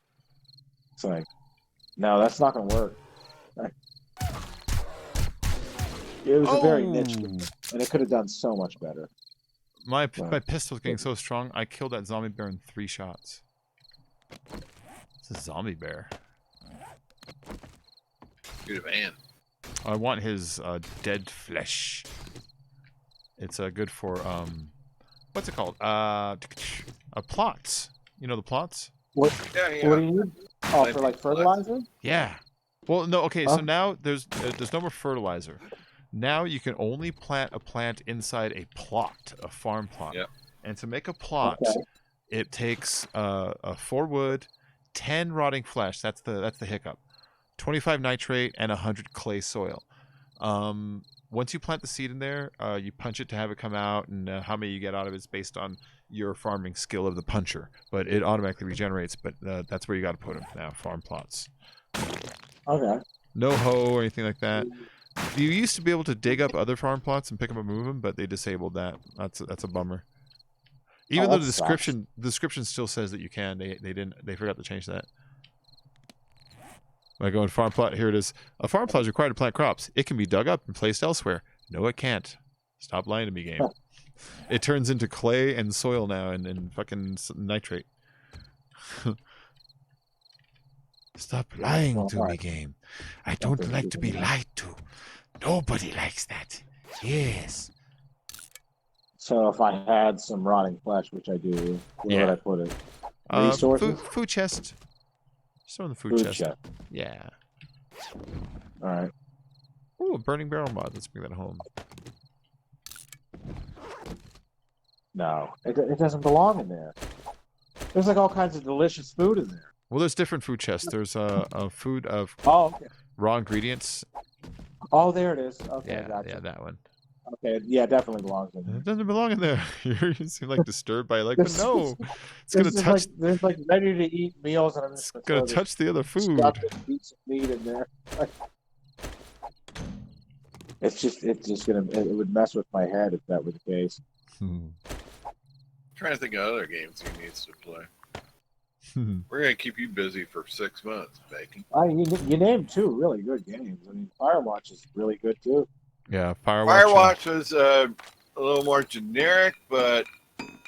It's like, no, that's not going to work. It was a very niche, and it could have done so much better. My pistol's getting so strong, I killed that zombie bear in 3 shots. It's a zombie bear. Good man. I want his dead flesh. It's good for what's it called? Plots. You know the plots? What? Yeah. What do you need? Oh, for like fertilizer? Yeah. Well, no. Okay, so now there's no more fertilizer. Now you can only plant a plant inside a plot, a farm plot. Yep. And to make a plot, it takes 4 wood, 10 rotting flesh. That's the hiccup. 25 nitrate and 100 clay soil. Once you plant the seed in there, you punch it to have it come out, and how many you get out of it is based on your farming skill of the puncher. But it automatically regenerates. But that's where you got to put them now. Farm plots. Okay. No hoe or anything like that. You used to be able to dig up other farm plots and pick them up and move them, but they disabled that. That's a bummer. Even though the description still says that you can, they forgot to change that. When I go in farm plot, here it is. A farm plot is required to plant crops. It can be dug up and placed elsewhere. No, it can't. Stop lying to me, game. It turns into clay and soil now and fucking nitrate. Stop lying to me, game. I don't like to be lied to. Nobody likes that. Yes. So if I had some rotting flesh, which I do, where would I put it? Resources? Food chest. Just on the food chest. Yeah. All right. Oh, a burning barrel mod. Let's bring that home. No, it doesn't belong in there. There's like all kinds of delicious food in there. Well, there's different food chests. There's a food of raw ingredients. Oh, there it is. Okay, yeah, gotcha. Yeah, that one. Okay, yeah, definitely belongs in there. It doesn't belong in there. You seem like disturbed by it. But no, it's gonna touch. There's like ready to eat meals, and I'm just gonna touch the other food. Piece of meat in there. It's just gonna. It would mess with my head if that were the case. Trying to think of other games he needs to play. We're gonna keep you busy for 6 months, Bacon. You named 2 really good games. I mean, Firewatch is really good too. Yeah, Firewatch. Firewatch was a little more generic, but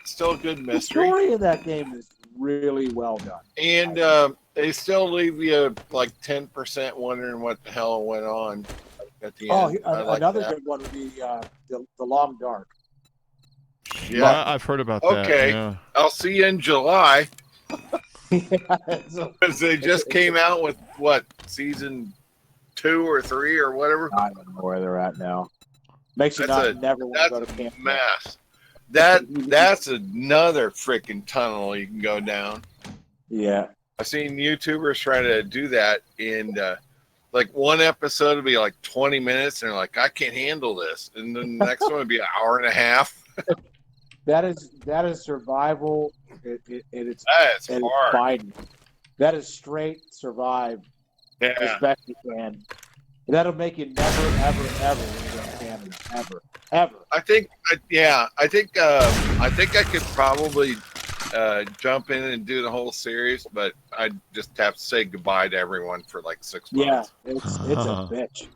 still a good mystery. The story of that game is really well done. And they still leave you like 10% wondering what the hell went on at the end. Another good one would be the Long Dark. Yeah, I've heard about that. Okay, yeah. I'll see you in July. Because they just came out with what, season 2 or 3 or whatever. I don't know where they're at now. Makes you never want to go to camp. Mess. That's another freaking tunnel you can go down. Yeah, I've seen YouTubers try to do that, and like one episode would be like 20 minutes, and they're like, I can't handle this, and then the next one would be an hour and a half. That is survival. It's hard. Fighting. That is straight survive as best you can. That'll make you never, ever, ever leave Canada. Ever. I think I could probably jump in and do the whole series, but I just have to say goodbye to everyone for like 6 months. Yeah, it's a bitch,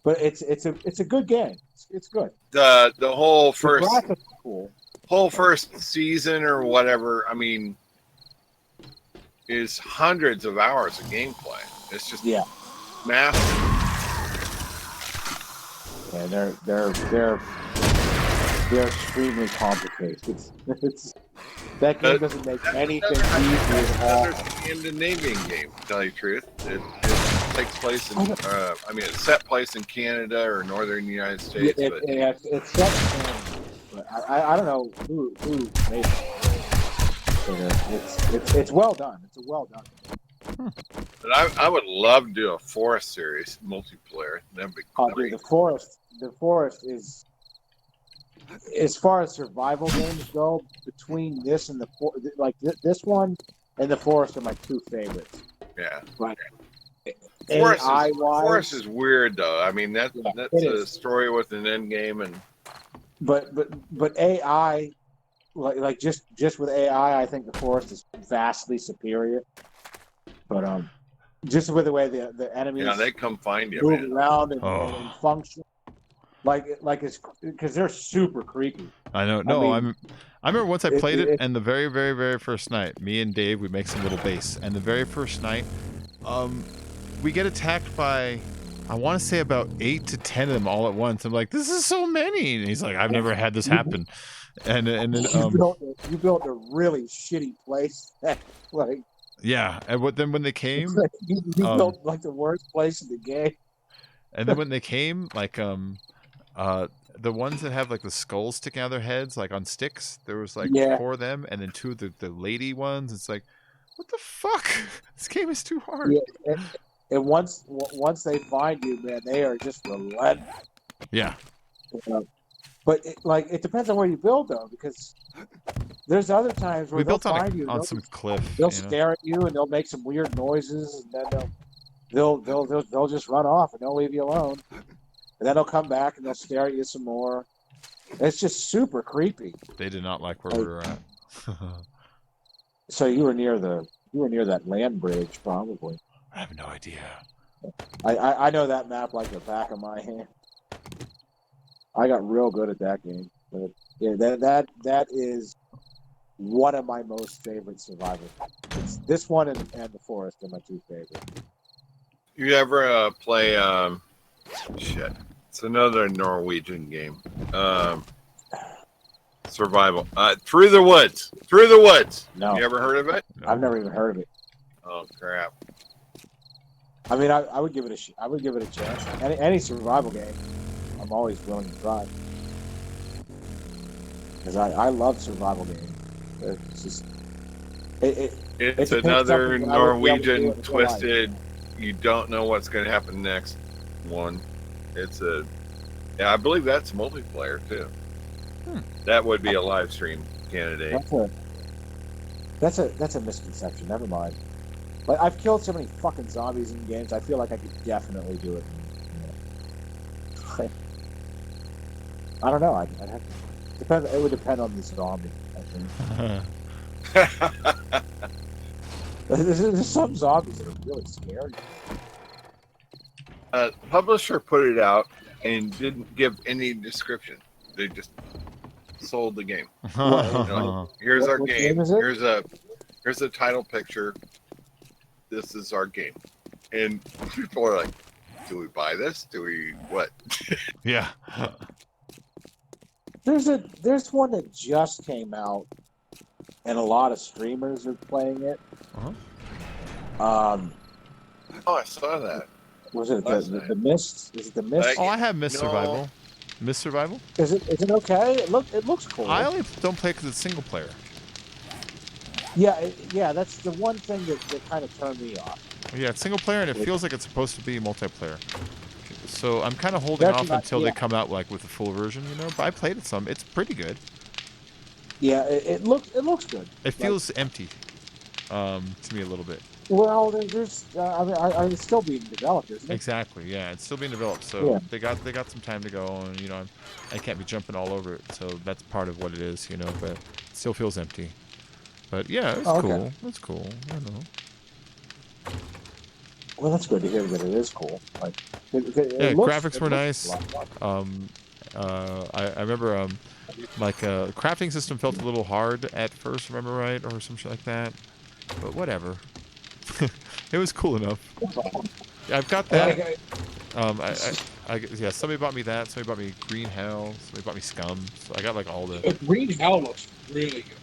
but it's a good game. It's good. The whole first cool. Whole first season or whatever, I mean, is hundreds of hours of gameplay. It's just massive. Yeah, they're extremely complicated. It's that game doesn't make anything easy at all. In the naming game, to tell you the truth, takes place in, I mean, it's set place in Canada or northern United States. But It's set in Canada, but I don't know who made it. But, it's well done. It's a well done. But I would love to do a Forest series multiplayer. That'd be great. The Forest is, as far as survival games go, between this and this one and the Forest are my two favorites. Yeah. But Forest is weird though. I mean that's a story with an end game and. But AI, like just with AI, I think the Forest is vastly superior. But just with the way the enemies they come find you, move man. around and function, like it's because they're super creepy. I know. No, I mean, I remember once I played it, and the very, very, very first night, me and Dave, we make some little base, and the very first night, we get attacked by, I want to say about 8 to 10 of them all at once. I'm like, this is so many, and he's like, I've never had this happen, and then you built a really shitty place, like. Yeah, and then when they came, you built like the worst place in the game. And then when they came, like the ones that have like the skulls sticking out of their heads, like on sticks, there was like 4 of them, and then 2 of the lady ones. It's like, what the fuck? This game is too hard. Yeah, and once they find you, man, they are just relentless. Yeah. But it depends on where you build though, because there's other times where we built find you on some cliff. They'll stare at you and they'll make some weird noises, and then they'll just run off and they'll leave you alone, and then they'll come back and they'll stare at you some more. It's just super creepy. They did not like where we were at. So you were near that land bridge, probably. I have no idea. I know that map like the back of my hand. I got real good at that game. But yeah, that is one of my most favorite survival games. This one and the Forest are my two favorites. You ever play shit? It's another Norwegian game. Survival. Through the Woods. Through the Woods. No. You ever heard of it? No. I've never even heard of it. Oh crap. I mean, I would give it a chance. Any survival game, I'm always willing to try. Because I love survival games. It's just it's another Norwegian twisted. You don't know what's going to happen next. One. I believe that's multiplayer too. That would be a live stream candidate. That's a misconception. Never mind. But I've killed so many fucking zombies in games. I feel like I could definitely do it. I don't know. I'd have to depend. It would depend on the zombie, I think. There's some zombies that are really scary. Publisher put it out and didn't give any description. They just sold the game. Here's our game. Here's a title picture. This is our game. And people are like, do we buy this? Do we what? Yeah. There's one that just came out, and a lot of streamers are playing it. Oh, I saw that. Was it the Mist? Is it the Mist? I have Mist Survival. Mist Survival? Is it okay? It looks cool. I only don't play because it's single player. Yeah, that's the one thing that kind of turned me off. Yeah, it's single player, and it feels like it's supposed to be multiplayer. So I'm kind of holding off until they come out like with the full version, you know. But I played it some. It's pretty good. Yeah, it looks good. It feels empty, to me a little bit. Well, there's it's still being developed, isn't it? Exactly. Yeah, it's still being developed. So they got some time to go, and you know, I can't be jumping all over it. So that's part of what it is, you know. But it still feels empty. But yeah, it's cool. That's cool. I don't know. Well, that's good to hear that it is cool. Like, graphics were nice. I remember the crafting system felt a little hard at first. Remember right, or some shit like that. But whatever. It was cool enough. Yeah, I've got that. Somebody bought me that. Somebody bought me Green Hell. Somebody bought me Scum. So I got like all the. Green Hell looks really good.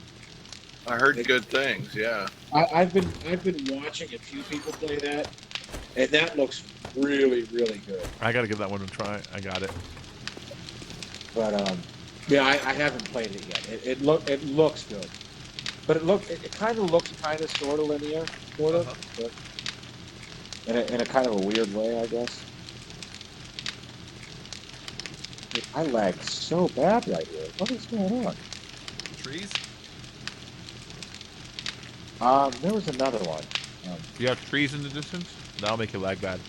I heard good things. Yeah. I've been watching a few people play that, and that looks really good. I gotta give that one a try. I got it. But yeah, I haven't played it yet. It looks good, but it kind of looks kind of sort of linear, sort of, but in a kind of a weird way, I guess. Dude, I lag so bad right here. What is going on? Trees? There was another one. Do you have trees in the distance? That'll make it lag bad.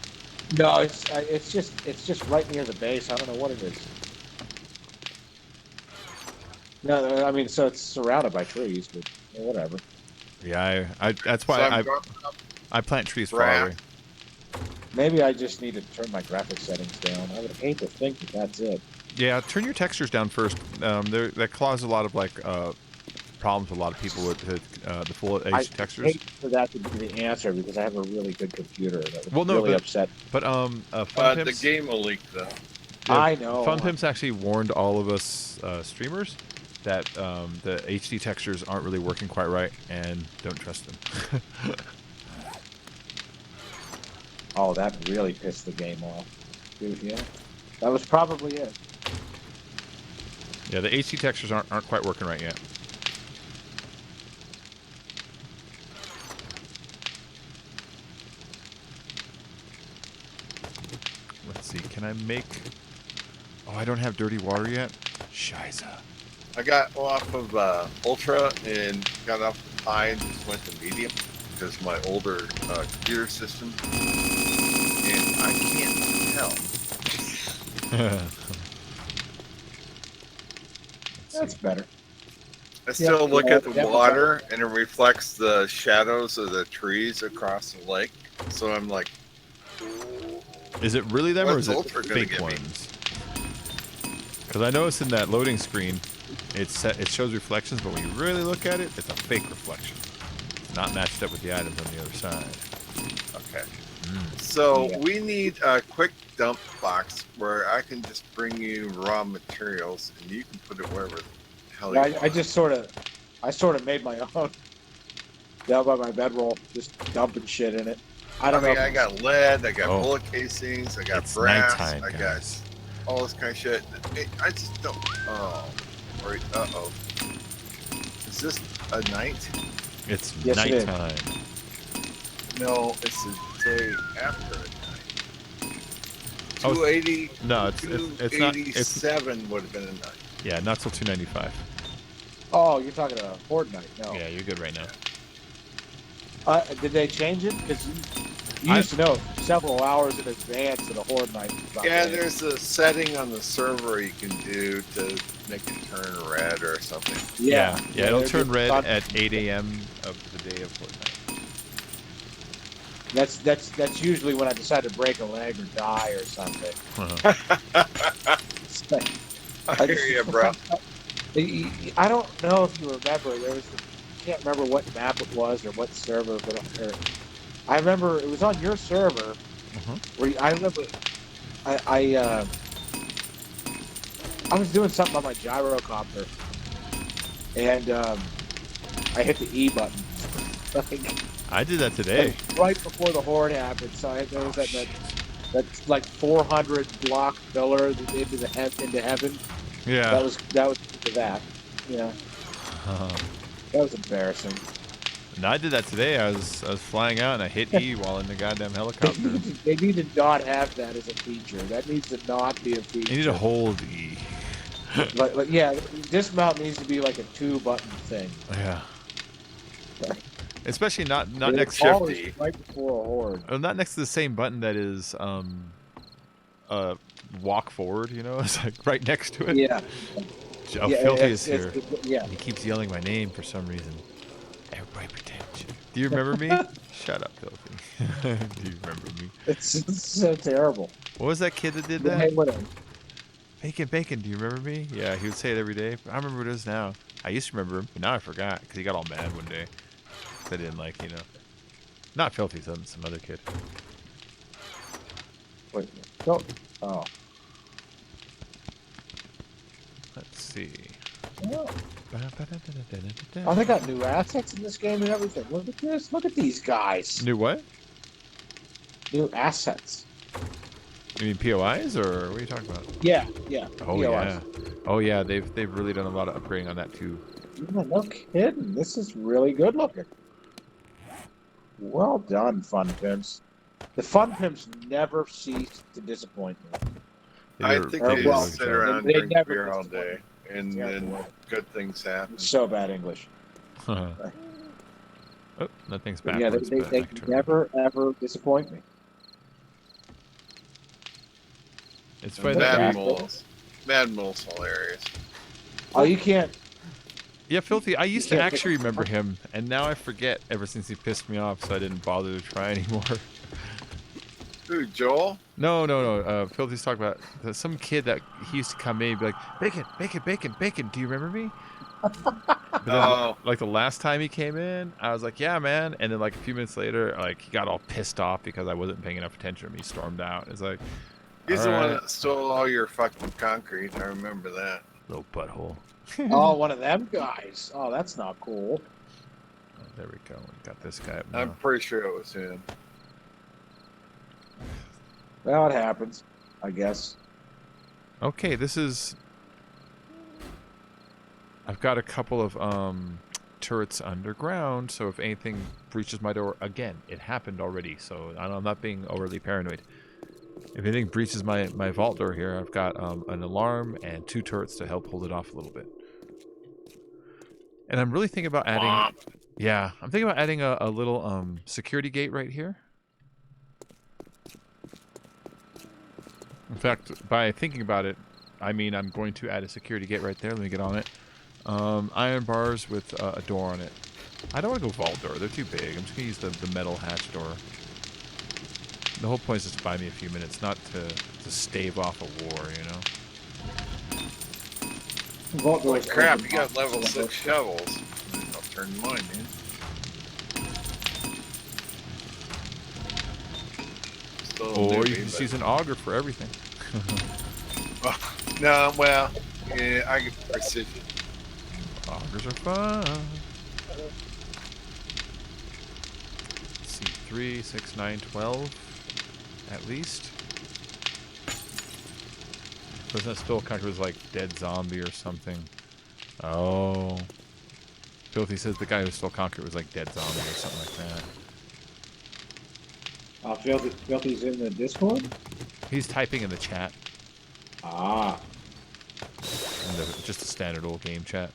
No, it's just right near the base. I don't know what it is. No, I mean, so it's surrounded by trees, but whatever. Yeah, I that's why So I'm dropping up I plant trees far Wrap. away. Maybe I just need to turn my graphic settings down. I would hate to think that that's it. Yeah, turn your textures down first. That causes a lot of like problems with a lot of people with the full I HD textures. hate for that to be the answer because I have a really good computer that would Well, no, really but- upset. But Fun the Pimps, game will leak though. I know. Fun Pimps actually warned all of us streamers that the HD textures aren't really working quite right, and don't trust them. Oh, that really pissed the game off. Dude, yeah, that was probably it. Yeah, the HD textures aren't quite working right yet. Let's see, can I make... Oh, I don't have dirty water yet? Scheiße. I got off of Ultra and got off high and just went to medium because my older computer system, and I can't tell. That's better. I still look at the that was water and it reflects the shadows of the trees across the lake. So I'm like, Is it really them or What's is it Ultra gonna fake give me? ones? Because I noticed in that loading screen, it shows reflections, but when you really look at it, it's a fake reflection. It's not matched up with the items on the other side. okay. So Yeah. we need a quick dump box where I can just bring you raw materials and you can put it wherever the hell you Yeah, want. I sort of made my own down by my bedroll, just dumping shit in it. I don't know. I got lead, I got Oh. bullet casings, I got It's brass, nighttime, I got guys. all this kind of shit. I just don't. Oh, right. Uh-oh. Is this a night? It's Yes, it is. nighttime. No, it's the day after a night. Oh, 280. No, it's not. It's 287 would have been a night. yeah, not till 295. Oh, you're talking a Horde Night? No. Yeah, you're good right now. Did they change it? Because you used to know several hours in advance that a Horde Night was about Yeah, to end. there's a setting on the server you can do to make it turn red or something. Yeah, it'll they're turn just red on- at 8 a.m. of the day of Fortnite. That's usually when I decide to break a leg or die or something. It's like- I hear you, bro. I don't know if you remember. There was, I can't remember what map it was or what server, but I remember it was on your server. Where I remember, I was doing something on my gyrocopter, and I hit the E button. I did that today. Right before the horde happened, so there was that like 400 block pillar into heaven. Yeah. That was for that. Yeah, that was embarrassing. No, I did that today. I was flying out and I hit E while in the goddamn helicopter. They need to not have that as a feature. That needs to not be a feature. You need to hold E. Like, yeah, dismount needs to be like a 2-button thing. Yeah. Especially not But next it's always Shift E. right before a horde. not next to the same button that is walk forward, you know? It's like right next to it. Yeah. Oh, Yeah, Filthy it's- is here. yeah. He keeps yelling my name for some reason. Everybody pretend. Do you remember me? Shut up, Filthy. Do you remember me? It's so terrible. What was that kid that did Hey, that? whatever. Bacon, do you remember me? Yeah, he would say it every day. I remember what it is now. I used to remember him, but now I forgot because he got all mad one day. I didn't like, not Filthy, some other kid. Wait, no. Oh. Let's see. Oh, they got new assets in this game and everything. Look at this. Look at these guys. New what? New assets. You mean POIs or what are you talking about? Yeah. Oh POIs. yeah. Oh yeah, they've really done a lot of upgrading on that too. Yeah, no kidding. This is really good looking. Well done, Fun Pimps. The Fun Pimps never cease to disappoint me. I They're think Or, they well, just sit around they drink never beer all disappoint. day, and Yeah, then boy. good things happen. So bad English. Oh, that thing's But yeah, backwards. they but I can turn it. never ever disappoint me. It's funny Mad that Mad we, Mole's. Mad Mole's hilarious. Oh, you can't. yeah, Filthy. I used to can't pick actually up- remember him, and now I forget ever since he pissed me off, so I didn't bother to try anymore. Who, Joel? No. Filthy's talking about some kid that he used to come in and be like, bacon. Do you remember me? But then, Oh. like the last time he came in, I was like, yeah, man. And then like a few minutes later, like he got all pissed off because I wasn't paying enough attention. He stormed out. It's like, He's the one Alright. that stole all your fucking concrete. I remember that. little butthole. Oh, one of them guys. Oh, that's not cool. Oh, there we go. We got this guy up I'm now. pretty sure it was him. Well, it happens, I guess. Okay, this is. I've got a couple of turrets underground, so if anything breaches my door again, it happened already. So I'm not being overly paranoid. If anything breaches my vault door here, I've got an alarm and 2 turrets to help hold it off a little bit. And I'm really thinking about adding. Yeah, I'm thinking about adding a little security gate right here. In fact, by thinking about it, I mean I'm going to add a security gate right there. Let me get on it. Iron bars with a door on it. I don't want to go vault door. They're too big. I'm just going to use the metal hatch door. The whole point is just to buy me a few minutes, not to stave off a war, you know? Vault Holy doors crap, open you got up. level 6 shovels. I'll turn mine in. Still Or newbie, you can just but- use an auger for everything. No, well, yeah, I get precision. Augers are fun. See, 3, 6, 9, 12, at least. Wasn't that still kind of was like dead zombie or something? Oh. Filthy says the guy who stole concrete was like dead zombie or something like that. Filthy's in the Discord? He's typing in the chat, Ah. in just a standard old game chat.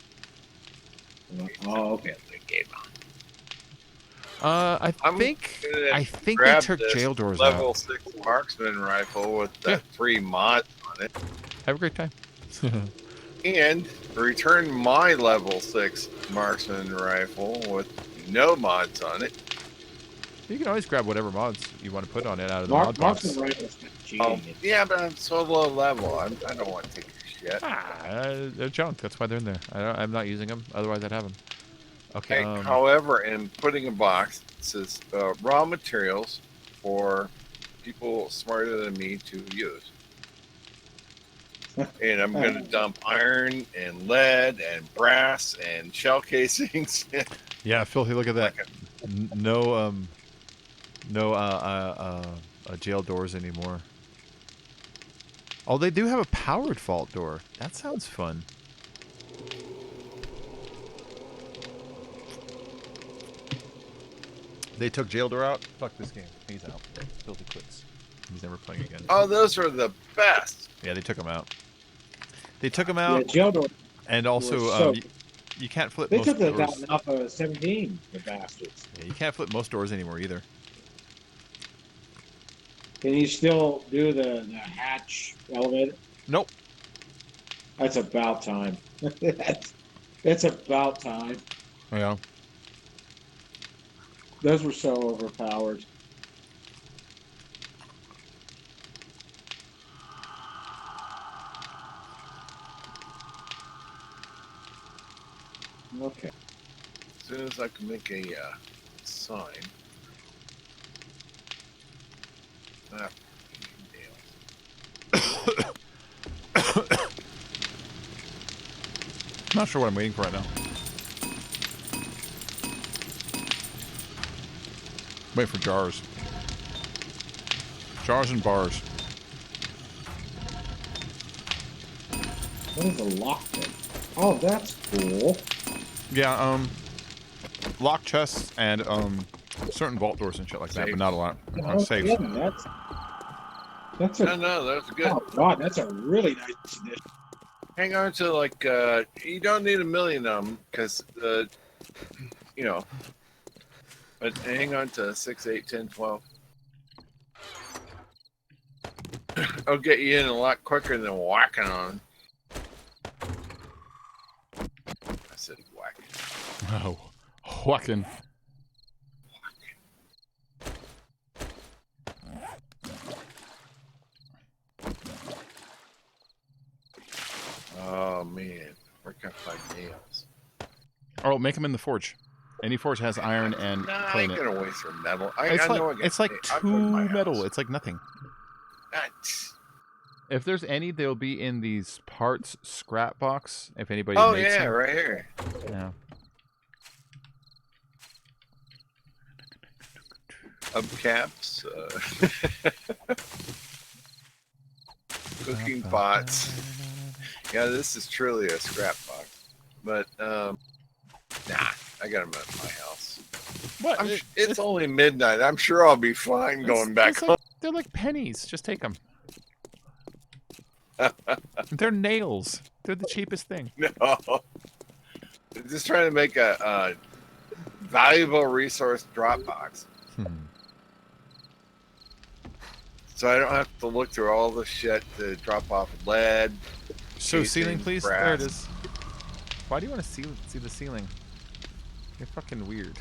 Oh, okay. I I'm think gonna they grab took this jail doors level out. 6 marksman rifle with Yeah. 3 mods on it, Have a great time. and return my level 6 marksman rifle with no mods on it. You can always grab whatever mods you want to put on it out of the mod box. Marksman rifle's cheating. Oh, yeah, but I'm so low level. I don't want to take your shit. They're junk. That's why they're in there. I'm not using them. Otherwise, I'd have them. Okay. Okay, however, in putting a box, it says raw materials for people smarter than me to use. And I'm going to dump iron and lead and brass and shell casings. Yeah, Filthy. Look at that. No jail doors anymore. Oh, they do have a powered vault door. That sounds fun. They took jail door out. Fuck this game. He's out. Filthy quits. He's never playing again. Oh, those are the best. Yeah, they took him out. They took him Yeah, out, jail door. and also so- you can't flip They most took the doors. down off of 17, the bastards. Yeah, you can't flip most doors anymore either. Can you still do the hatch elevator? Nope. That's about time. that's about time. Yeah. Those were so overpowered. Okay. As soon as I can make a sign. Ah, damn. not sure what I'm waiting for right now. Wait for jars. Jars and bars. What is a lockpick? Oh, that's cool. Yeah, lock chests and certain vault doors and shit like that, but not a lot. Safes. That's No, that's good. Oh God, that's a really nice addition. Hang on to like you don't need a million of them because you know, but hang on to 6, 8, 10, 12. I'll get you in a lot quicker than whacking on. I said whacking. Oh, whacking. Oh man, where can I find nails? Oh, make them in the forge. Any forge has iron and Nah, I clay ain't in it. gonna waste for metal. I It's know like I got it's like I put it in my 2 metal. house. It's like nothing. That's- If there's any, they'll be in these parts scrap box. If anybody Oh makes yeah, them. right here. Yeah. Hubcaps, cooking pots. Yeah, this is truly a scrap box. But nah, I got them at my house. What? It's only midnight. I'm sure I'll be fine going back home. They're like pennies. Just take them. They're nails. They're the cheapest thing. No, just trying to make a valuable resource drop box. So I don't have to look through all the shit to drop off lead. So ceiling, casing, please. brass. There it is. Why do you want to see the ceiling? You're fucking weird.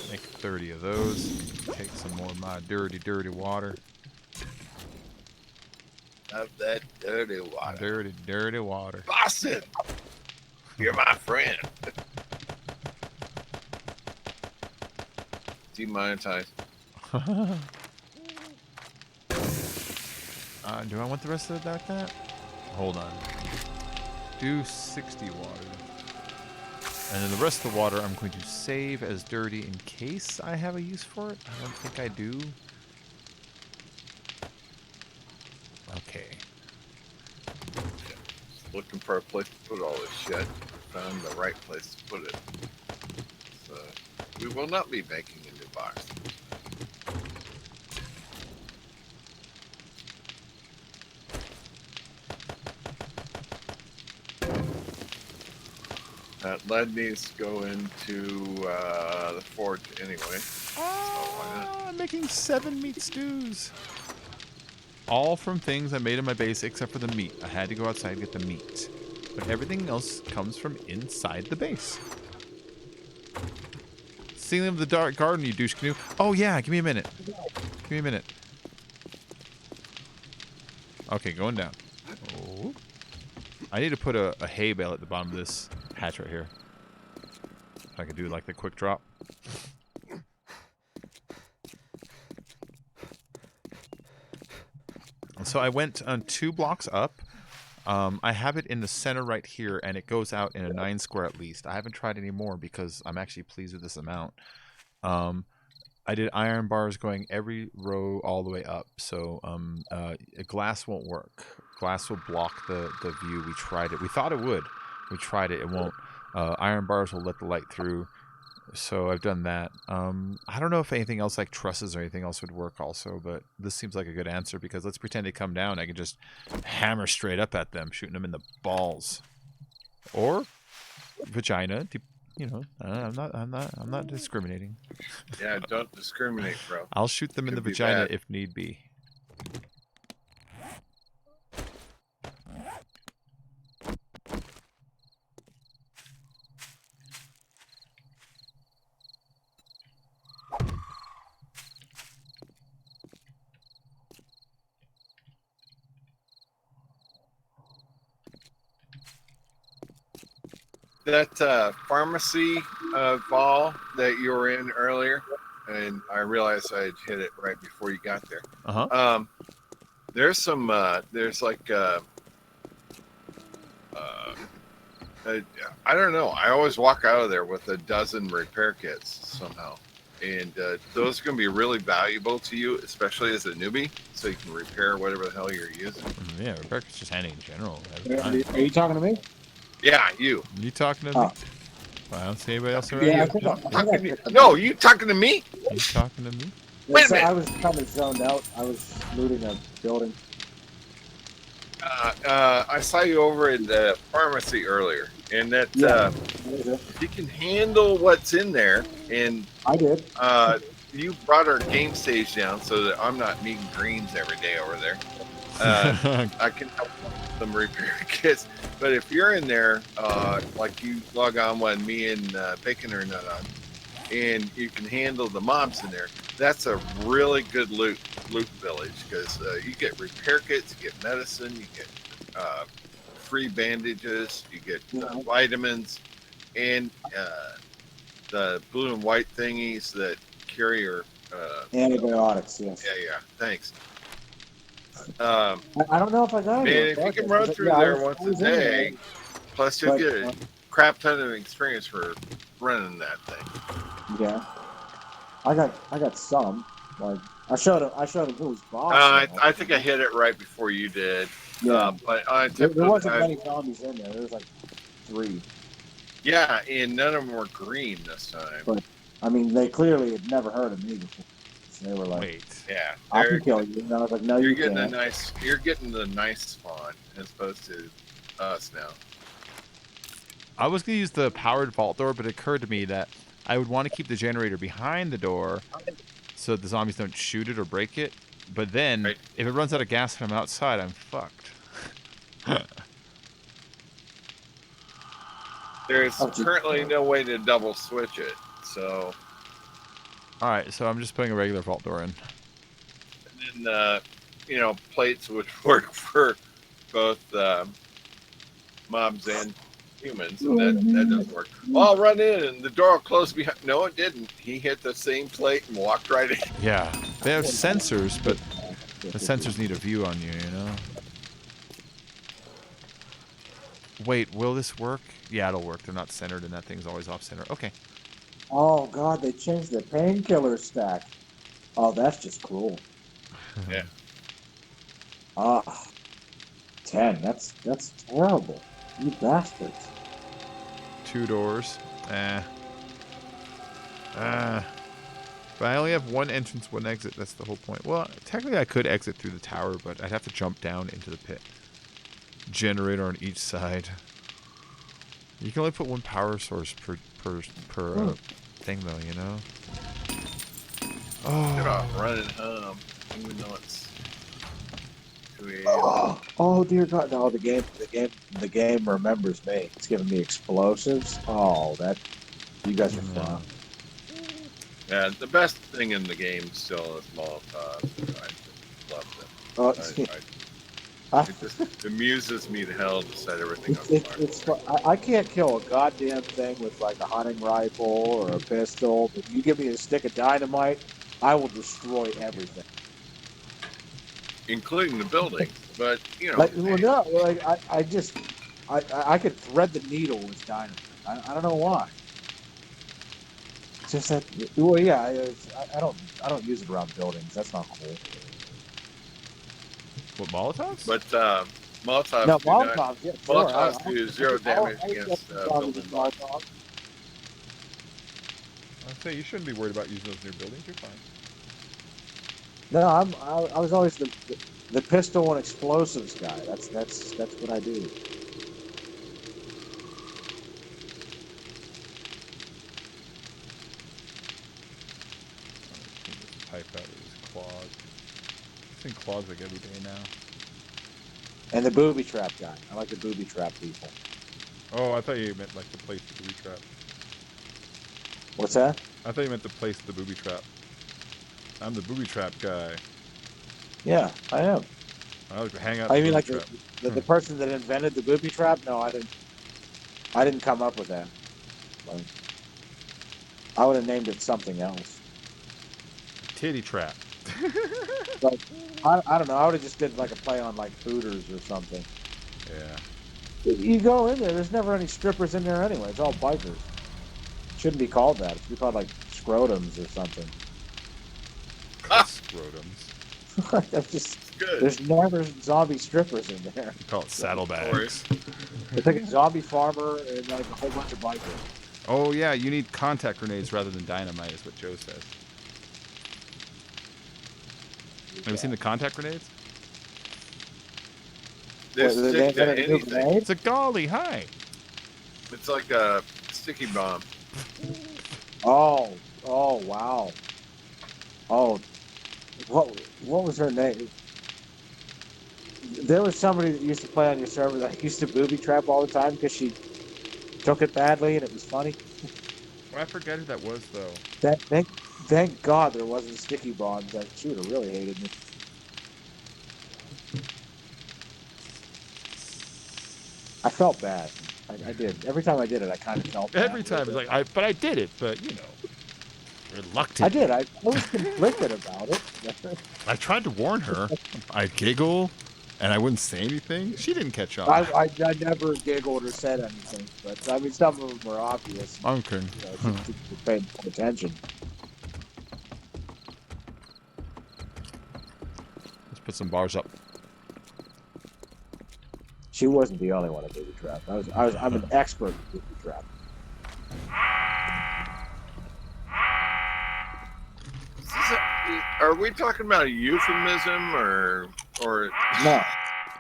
Make 30 of those. Take some more of my dirty, dirty water. Of that dirty water. Dirty, dirty water. Boston, you're my friend. Demonetized. Do I want the rest of it like that? Hold on. Do 60 water. And then the rest of the water I'm going to save as dirty in case I have a use for it. I don't think I do. Okay. Looking for a place to put all this shit. Found the right place to put it. So we will not be making a new box. That lead needs to go into the forge anyway. I'm making 7 meat stews. All from things I made in my base except for the meat. I had to go outside and get the meat. But everything else comes from inside the base. Ceiling of the dark garden, you douche canoe. Oh yeah, give me a minute. Give me a minute. Okay, going down. Oh. I need to put a hay bale at the bottom of this hatch right here. If I could do like the quick drop. So I went 2 blocks up. I have it in the center right here, and it goes out in a 9 square at least. I haven't tried any more because I'm actually pleased with this amount. I did iron bars going every row all the way up, so glass won't work. Glass will block the view. We tried it. We thought it would. We tried it. It won't. Iron bars will let the light through. So I've done that. I don't know if anything else like trusses or anything else would work also, but this seems like a good answer because let's pretend they come down. I can just hammer straight up at them, shooting them in the balls, or vagina. You know, I'm not discriminating. Yeah, don't discriminate, bro. I'll shoot them in the Could be vagina bad. if need be. that pharmacy ball that you were in earlier, and I realized I had hit it right before you got there. Uh-huh. There's some. There's like. I don't know. I always walk out of there with a dozen repair kits somehow, and those are going to be really valuable to you, especially as a newbie, so you can repair whatever the hell you're using. Yeah, repair kit's just handy in general. Are you talking to me? Yeah, you. You talking to me? I don't see anybody else around. Yeah, you. No, you talking to me? You talking to me? Wait a So minute. I was kind of zoned out. I was looting a building. I saw you over in the pharmacy earlier, and that if you can handle what's in there, and I did. you brought our game stage down so that I'm not needing greens every day over there. I can help with some repair kits. But if you're in there, like you log on when me and Bacon are not on, and you can handle the mobs in there, that's a really good loot village, because you get repair kits, you get medicine, you get free bandages, you get vitamins, and the blue and white thingies that carry your Antibiotics, yes. yeah, thanks. I don't know if I got Man, it. if you can run through there once a day, plus you'll get a crap ton of experience for running that thing. Yeah, I got some. Like I showed him who was boss. I think I hit it right before you did. Yeah, but there wasn't many zombies in there. There was like 3. Yeah, and none of them were green this time. But I mean, they clearly had never heard of me before. So they were like, Wait. Yeah, "I can kill you." And I was like, "No, you getting can't." you're getting the nice spawn as opposed to us now. I was going to use the powered vault door, but it occurred to me that I would want to keep the generator behind the door so the zombies don't shoot it or break it. But then, if it runs out of gas when I'm outside, I'm fucked. There's currently no way to double switch it, so. Alright, so I'm just putting a regular vault door in. And then, plates would work for both mobs and humans, and that doesn't work. Well, I'll run in, and the door will close behind. No, it didn't. He hit the same plate and walked right in. Yeah, they have sensors, but the sensors need a view on you, you know? Wait, will this work? Yeah, it'll work. They're not centered, and that thing's always off-center. Okay. Oh God, they changed the painkiller stack. Oh, that's just cruel. Yeah. 10. That's terrible. You bastards. 2 doors. But I only have 1 entrance, 1 exit. That's the whole point. Well, technically I could exit through the tower, but I'd have to jump down into the pit. Generator on each side. You can only put 1 power source per thing, though, you know? Get off running home, even though it's 2 a.m. Oh dear God! No, the game remembers me. It's giving me explosives. Oh, you guys are fun. Yeah, the best thing in the game still is Molotov. I love them. It just amuses me to hell to set everything on fire. It's fun. I can't kill a goddamn thing with like a hunting rifle or a pistol. If you give me a stick of dynamite, I will destroy everything, including the building. But I could thread the needle with dynamite. I don't know why. It's just that. Well, yeah, I don't use it around buildings. That's not cool. What, Molotovs? But Molotovs No, do Molotovs. Yeah, sure. Molotovs do 0 damage against building blocks. I'd say you shouldn't be worried about using those near buildings. You're fine. No, I was always the pistol and explosives guy. That's what I do. Pipe out of this clog. I've seen clogs like every day now. And the booby trap guy. I like the booby trap people. Oh, I thought you meant like the place the booby trap. What's that? I thought you meant the place the booby trap. I'm the booby trap guy. Yeah, I am. I like to hang out. I mean, like the person that invented the booby trap? No, I didn't. I didn't come up with that. Like, I would have named it something else. Titty trap. Like, I don't know. I would have just did like a play on like Hooters or something. Yeah. You go in there. There's never any strippers in there anyway. It's all bikers. Shouldn't be called that. It should be called like scrotums or something. Scrotums. That's just. Good. There's never zombie strippers in there. We call it saddlebags. It's like a zombie farmer and like a whole bunch of bikers. Oh yeah, you need contact grenades rather than dynamite, is what Joe says. Have you seen the contact grenades? This Wait, stick they to got a new anything. grenade? It's a golly, hi. It's like a sticky bomb. Oh, wow. Oh, what was her name? There was somebody that used to play on your server that used to booby trap all the time because she took it badly and it was funny. Well, I forget who that was though. Thank God there wasn't sticky bombs. That she would have really hated me. I felt bad. I did. Every time I did it, I kind of felt bad. Every time it's like, but I did it, but you know, reluctant. I did. I was conflicted about it. I tried to warn her. I giggle, and I wouldn't say anything. She didn't catch on. I never giggled or said anything, but I mean, some of them were obvious. Okay. You know, she paid attention. Let's put some bars up. She wasn't the only one at booby trap. I'm an expert at booby trap. Are we talking about a euphemism or? No,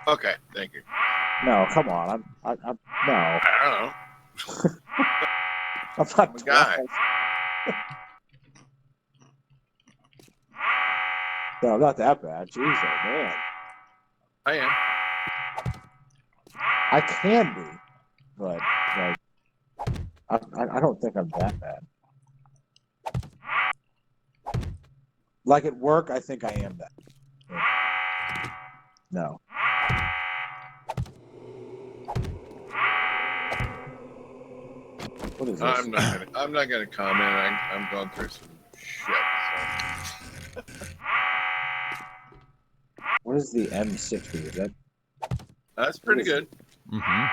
Okay, thank you. no, come on. I'm no. I don't know. I'm not I'm a guy. 12. No, not that bad. Jeez, oh man. I am. I can be, but like, I don't think I'm that bad. Like at work, I think I am that. No. What is this? I'm not gonna comment. I'm going through some shit. What is the M60? Is that? That's pretty good. Mm-hmm.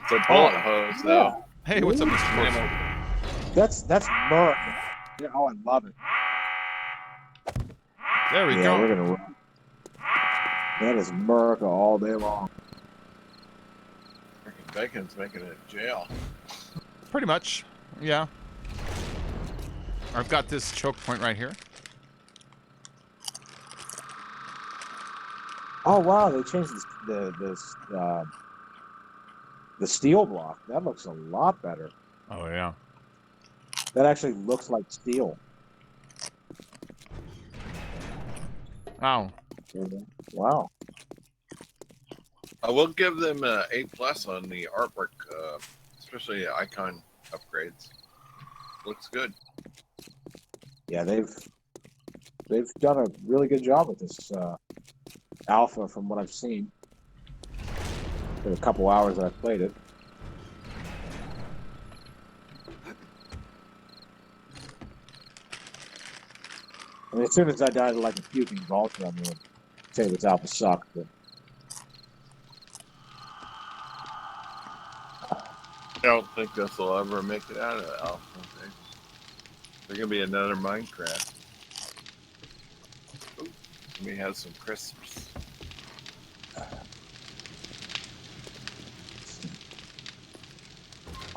It's a bullet hose, though. Hey, what's up, Mr. Morse? That's America. Yeah, oh, I love it. There we Yeah, go. we're gonna run. That is America all day long. Freaking Bacon's making it jail. Pretty much, yeah. I've got this choke point right here. Oh wow, they changed the steel block. That looks a lot better. Oh yeah. That actually looks like steel. Wow. Wow. I will give them an A+ on the artwork, especially the icon upgrades. Looks good. Yeah, they've done a really good job with this alpha from what I've seen. For a couple hours that I've played it. I mean, as soon as I died like a puking vulture, I'm going to say this alpha sucked. But I don't think this will ever make it out of the alpha. Okay? There's gonna be another Minecraft. Ooh, let me have some crisps.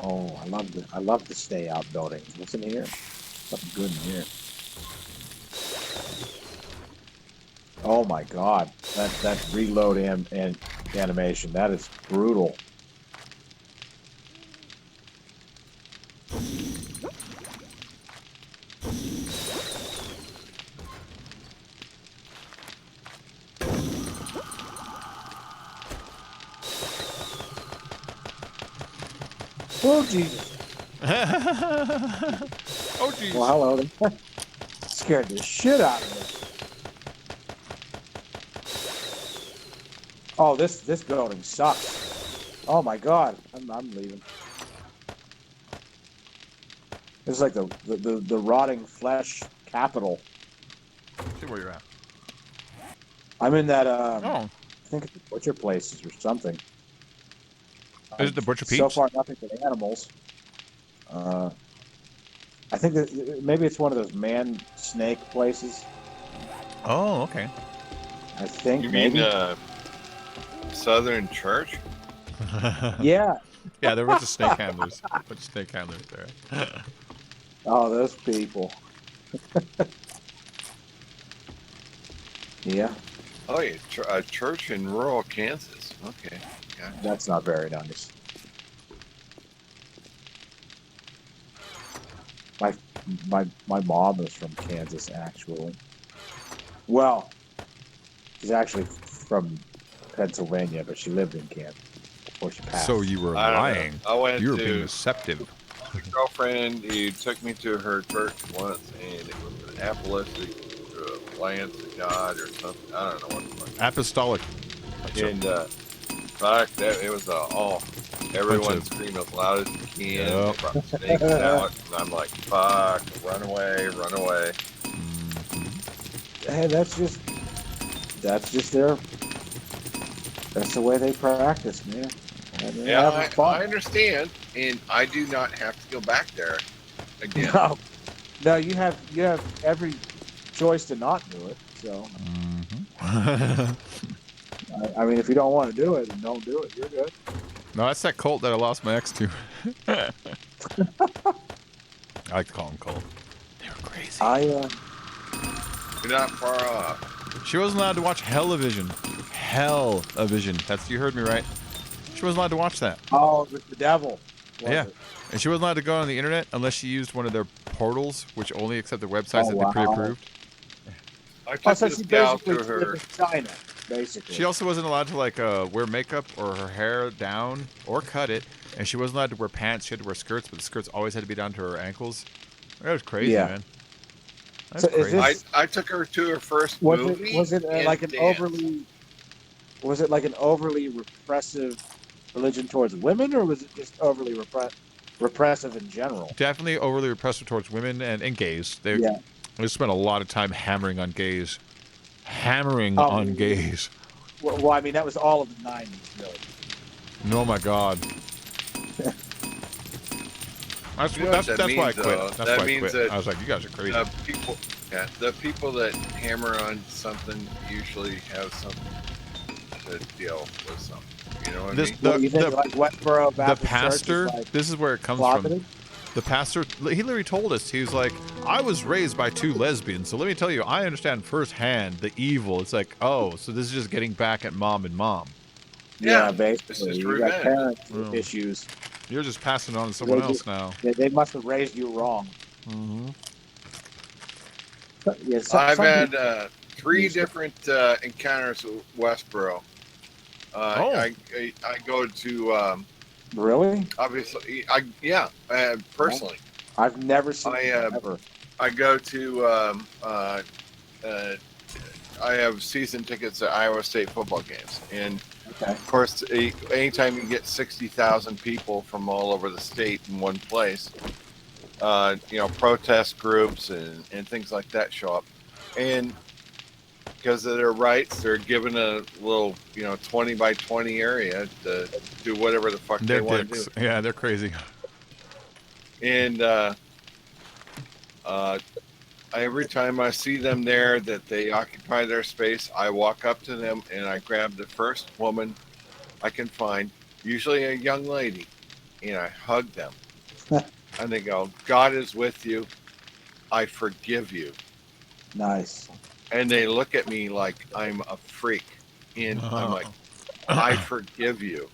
oh, I love the stay out building. What's in here? Something good in here. Oh my god, that reload and animation, that is brutal. Oh Jesus! Oh geez. Well, hello. Scared the shit out of me. Oh, this building sucks. Oh my God, I'm leaving. This is like the rotting flesh capital. See where you're at. I'm in that Oh, I think it's the butcher places or something. is it the Butcher So Pete's? far, nothing but animals. I think that maybe it's one of those man snake places. Oh, okay. I think You mean maybe. Southern Church? Yeah. Yeah, there were a bunch of snake handlers. A bunch of snake handlers there. Oh, those people. Yeah, Oh, yeah, a church in rural Kansas. Okay, gotcha. that's not very nice. My mom is from Kansas, actually. Well, she's actually from Pennsylvania, but she lived in Kansas before she passed. So you were I don't know. lying. I went You were to being deceptive. a girlfriend who took me to her church once, and it was an apostolic Alliance of God or something. I don't know what the fuck. Apostolic. And fuck that, it was everyone of- screamed as loud as you can. Yep. They brought snakes out, and I'm like, fuck, run away, run away. Hey, that's just that's the way they practice, man. And they're Yeah, having I fun. understand, and I do not have to go back there again. No, you have every choice to not do it. So, I mean, if you don't want to do it, then don't do it. You're good. No, that's that cult that I lost my ex to. I like to call him cult. They were crazy. You're not far off. She wasn't allowed to watch Hell-O-Vision. Hell-O-Vision. You heard me right. She wasn't allowed to watch that. Oh, it was the devil. was Yeah. it? And she wasn't allowed to go on the internet unless she used one of their portals, which only accept the websites Oh, that wow. they pre-approved. I Oh, took so this she gal basically to her. lived in China, basically. She also wasn't allowed to wear makeup or her hair down or cut it, and she wasn't allowed to wear pants. She had to wear skirts, but the skirts always had to be down to her ankles. That was crazy, Yeah. man. That's So is crazy. this- I took her to her first was movie. it was it and like an dance. overly repressive religion towards women, or was it just overly repressive in general? Definitely overly repressive towards women and gays. They spent a lot of time hammering on gays. Hammering Oh, on gays. Well, I mean, that was all of the 90s, really. Oh my god. That's, You know what that that's why I means, quit. though? That's That why I means quit. that I was like, you guys are crazy. The people that hammer on something usually have something to deal with something. You know what This I mean? What do you think, like Westboro the Baptist Church pastor, is like this is where it comes closeted? from. The pastor, he literally told us, he was like, I was raised by two lesbians, so let me tell you, I understand firsthand the evil. It's like, oh, so this is just getting back at mom and mom. Yeah, It's basically. just You got revenge. parent Oh. issues. You're just passing it on to someone They else just- now. They must have raised you wrong. Mm-hmm. Yeah, I've some had people- 3 different encounters with Westboro. Oh. I go to really? obviously personally. I've never seen I, it ever. I go to I have season tickets at Iowa State football games, and Okay. of course, anytime you get 60,000 people from all over the state in one place, protest groups and things like that show up, and because of their rights, they're given a little 20 by 20 area to do whatever the fuck They're they want to do. dicks. Yeah, they're crazy. And every time I see them there, that they occupy their space, I walk up to them and I grab the first woman I can find, usually a young lady, and I hug them. And they go, God is with you. I forgive you. Nice. And they look at me like I'm a freak. And I'm like, I forgive you.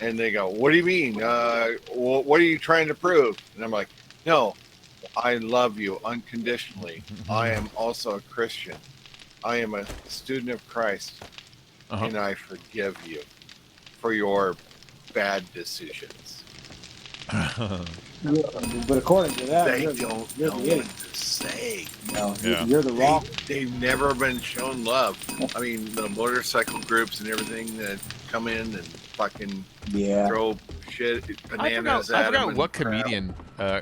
And they go, what do you mean? What are you trying to prove? And I'm like, no, I love you unconditionally. I am also a Christian. I am a student of Christ. And I forgive you for your bad decisions. But according to that, They you're don't you're know the what idiot. to say. No, Yeah. you're the wrong. They've never been shown love. I mean, the motorcycle groups and everything that come in and fucking Yeah. throw shit, I bananas forgot at him. and what crap. comedian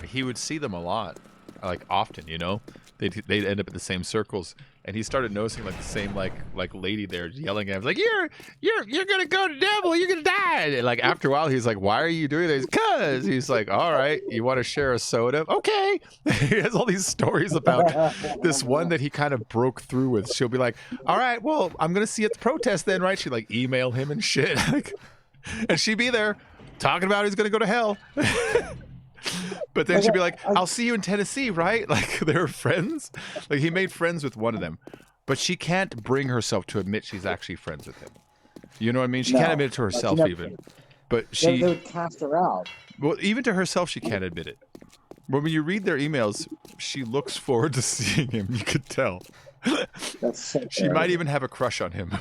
he would see them a lot, like often. You know, they'd end up in the same circles, and he started noticing like the same like lady there yelling at him like you're gonna go to devil, you're gonna die. And like after a while, he's like, why are you doing this? Cause he's like, all right, you want to share a soda? Okay. He has all these stories about this one that he kind of broke through with. She'll be like, all right, well, I'm gonna see you at the protest then, right? She'd like email him and shit, like, and she'd be there talking about he's gonna go to hell. But then she'd be like, I'll see you in Tennessee, right? Like they're friends. Like he made friends with one of them, but she can't bring herself to admit she's actually friends with him. You know what I mean? She can't admit it to herself even. But They would cast her out. well, even to herself, she can't admit it. When you read their emails, she looks forward to seeing him. You could tell. That's so She might even have a crush on him.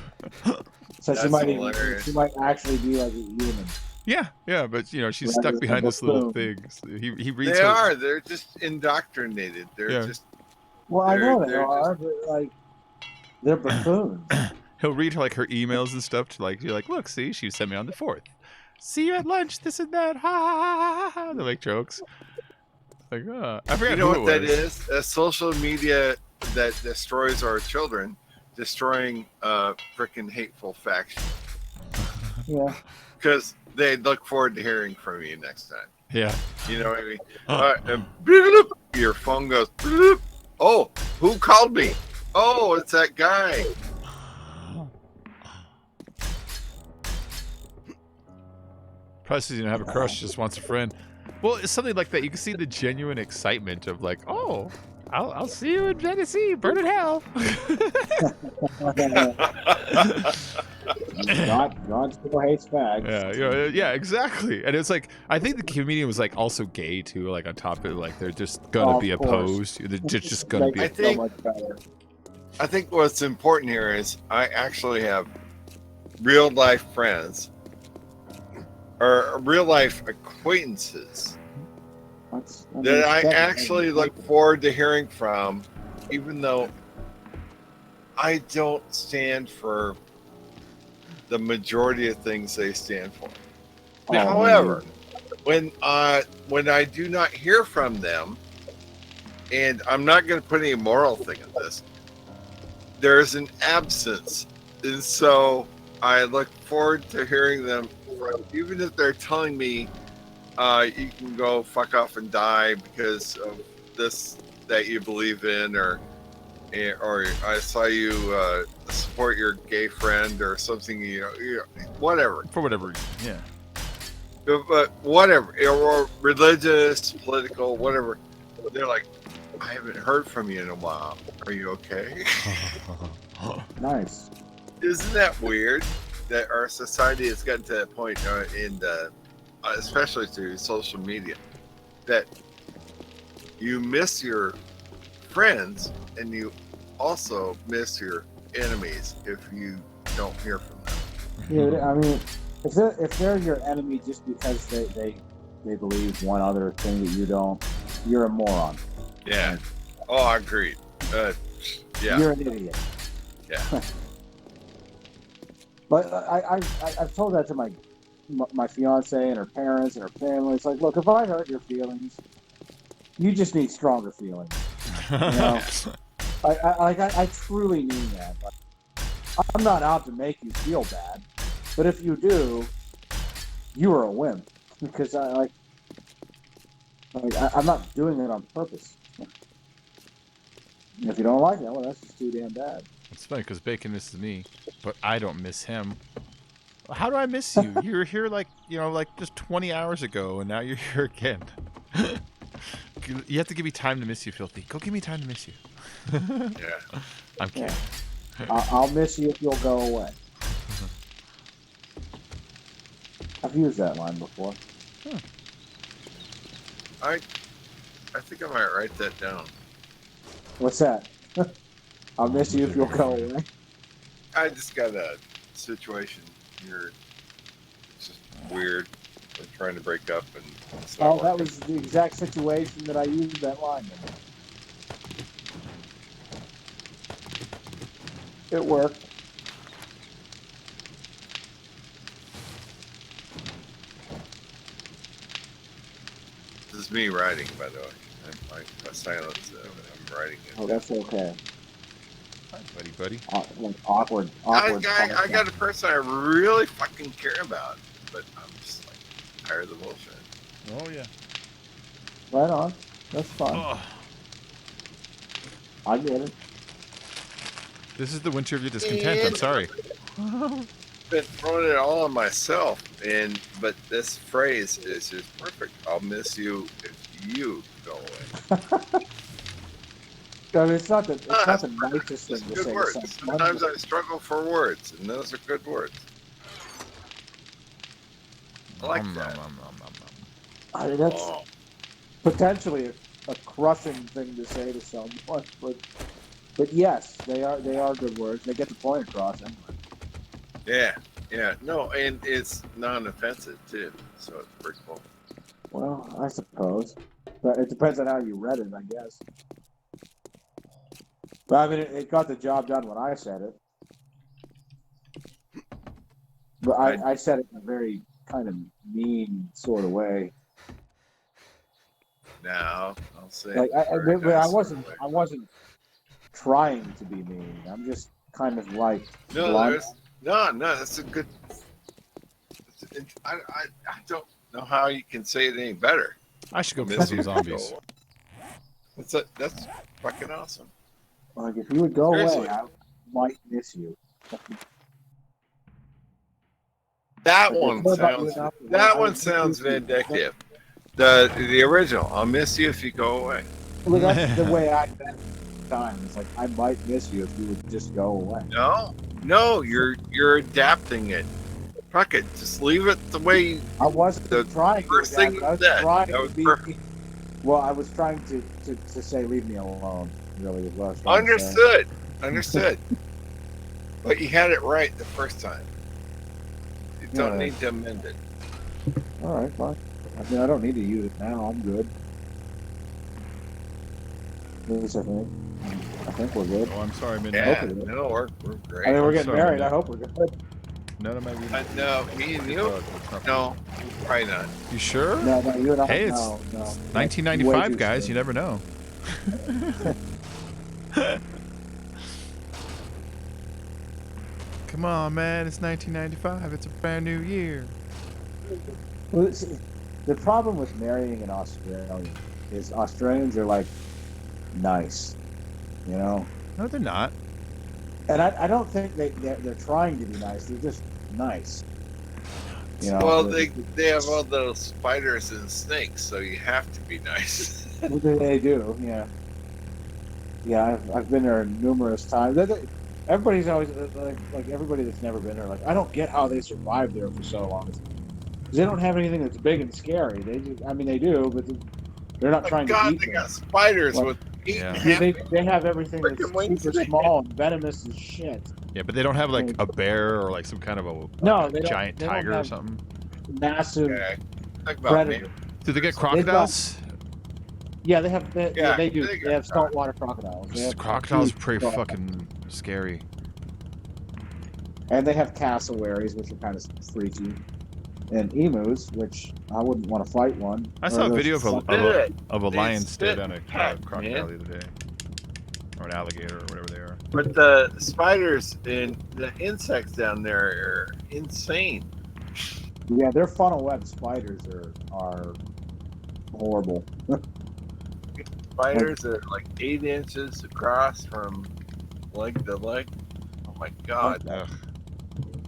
So she That's might hilarious. she might actually be like a human. Yeah, but you know she's Rather stuck than behind a this little buffoon. thing. He reads. They her, are. They're just indoctrinated. They're Yeah. just. Well, I know they They're are, but like they're buffoons. He'll read her like her emails and stuff to like you're like, look, see, she sent me on the 4th. See you at lunch, this and that. Ha ha ha ha ha. They make jokes. Like, I forgot You know who what that it was. is? A social media that destroys our children, destroying freaking hateful faction. Yeah. Because they look forward to hearing from you next time. Yeah. You know what I mean? And bloop, your phone goes. Bloop. Oh, who called me? Oh, it's that guy. Probably says you don't have a crush, just wants a friend. Well, it's something like that. You can see the genuine excitement of like, oh, I'll see you in Tennessee, burn in hell. God still hates fags. Yeah, exactly. And it's like I think the comedian was like also gay too. Like on top of it, like they're just gonna Of be course. opposed. They're just gonna Makes be. I it so think- much better. I think what's important here is I actually have real life friends or real life acquaintances that I actually look forward to hearing from, even though I don't stand for the majority of things they stand for. However, when I do not hear from them, and I'm not going to put any moral thing in this, there's an absence, and so I look forward to hearing them, even if they're telling me you can go fuck off and die because of this that you believe in, or I saw you support your gay friend or something, you know, whatever. For whatever reason, yeah. But whatever, or religious, political, whatever. They're like, I haven't heard from you in a while. Are you okay? Nice. Isn't that weird that our society has gotten to that point, especially through social media, that you miss your friends and you also miss your enemies if you don't hear from them. Yeah, I mean, if they're your enemy just because they believe one other thing that you don't, you're a moron. Yeah. Oh, I agree. Yeah. You're an idiot. Yeah. But I've told that to my fiance and her parents and her family. It's like, look, if I hurt your feelings, you just need stronger feelings. You know? I truly mean that. Like, I'm not out to make you feel bad, but if you do, you are a wimp. Because I'm not doing it on purpose. If you don't like that, well, that's just too damn bad. It's funny because Bacon misses me, but I don't miss him. How do I miss you? You were here like just 20 hours ago, and now you're here again. You have to give me time to miss you, Filthy. Go give me time to miss you. Yeah. I'm kidding. I'll miss you if you'll go away. I've used that line before. I think I might write that down. What's that? I'll miss you if you'll go away. I just got a situation here. It's just weird. We're trying to break up, and it's not Oh, that working. was the exact situation that I used that line in. It worked. is me writing, by the way. My silence. I'm writing it. Oh, that's okay. Hi, buddy. Like awkward. I got a person I really fucking care about, but I'm just like tired of the bullshit. Oh yeah. Right on. That's fine. Oh, I get it. this is the winter of your discontent. I'm sorry. Been throwing it all on myself, but this phrase is just perfect. I'll miss you if you go away. I mean, it's not the nicest It's thing to good say. to words. someone. Sometimes I struggle for words, and those are good words. I like that. I mean, that's Oh, potentially a crushing thing to say to someone, but yes, they are good words. They get the point across anyway. yeah. No, and it's non-offensive too, so it's pretty cool. Well, I suppose, but it depends on how you read it, I guess. But I mean, it got the job done when I said it. But I said it in a very kind of mean sort of way. Now I'll say. Like it very but I nice wasn't. way. I wasn't trying to be mean. I'm just kind of like No, blunt. no. That's a good. I don't know how you can say it any better. I should go Miss kill some you. zombies. That's fucking awesome. Like if you would go Seriously. away, I might miss you. That But one it's more about you sounds. enough That I one would sounds miss you. vindictive. The original. I'll miss you if you go away. Well, that's the way I meant it time. It's like I might miss you if you would just go away. No, you're adapting it. Fuck it, just leave it the way. I wasn't The trying to. first thing I was you said, trying that to was be. perfect. Well, I was trying to say leave me alone. Really, is what I was trying to say. Understood. But you had it right the first time. You don't Yeah. need to amend it. All right, fine. I mean, I don't need to use it now. I'm good. At least I think. I think we're good. Oh, I'm sorry, Midnight. Yeah, Hopefully. no, we're great. I mean, we're I'm getting sorry, married. man. I hope we're good. None of my videos. No, me and you? No, probably not. You sure? No, you and I. Hey, it's no. 1995, Way guys. too You never know. Come on, man. It's 1995. It's a brand new year. Well, see, the problem with marrying an Australian is Australians are like nice, you know. No, they're not. And I don't think they're trying to be nice. They're just nice. You know, Well, they have all those spiders and snakes, so you have to be nice. they do, yeah. Yeah, I've been there numerous times. Everybody's always like everybody that's never been there. Like, I don't get how they survived there for so long. 'Cause they don't have anything that's big and scary. They just, I mean, they do, but they're not trying God, to eat they them. got spiders Like, with eight Yeah. and a Yeah, half they have everything that's Freaking wings. super small and venomous as shit. Yeah, but they don't have like a bear or like some kind of a No, they don't- giant they don't tiger or have- something. Massive Okay. Think about predator. me. Do they get crocodiles? Yeah, they have. They Yeah, do. they They have saltwater crocodiles. They have Crocodiles huge pretty crocodiles. fucking scary. And they have cassowaries, which are kind of freaky. And emus, which I wouldn't want to fight one. I Or saw a those video fuck- of a They lion spit stare down a pack, crocodile man. the other day, or an alligator or whatever they are. But the spiders and the insects down there are insane. Yeah, their funnel web spiders are horrible. Spiders are like 8 inches across from leg to leg. Oh my god. Ugh.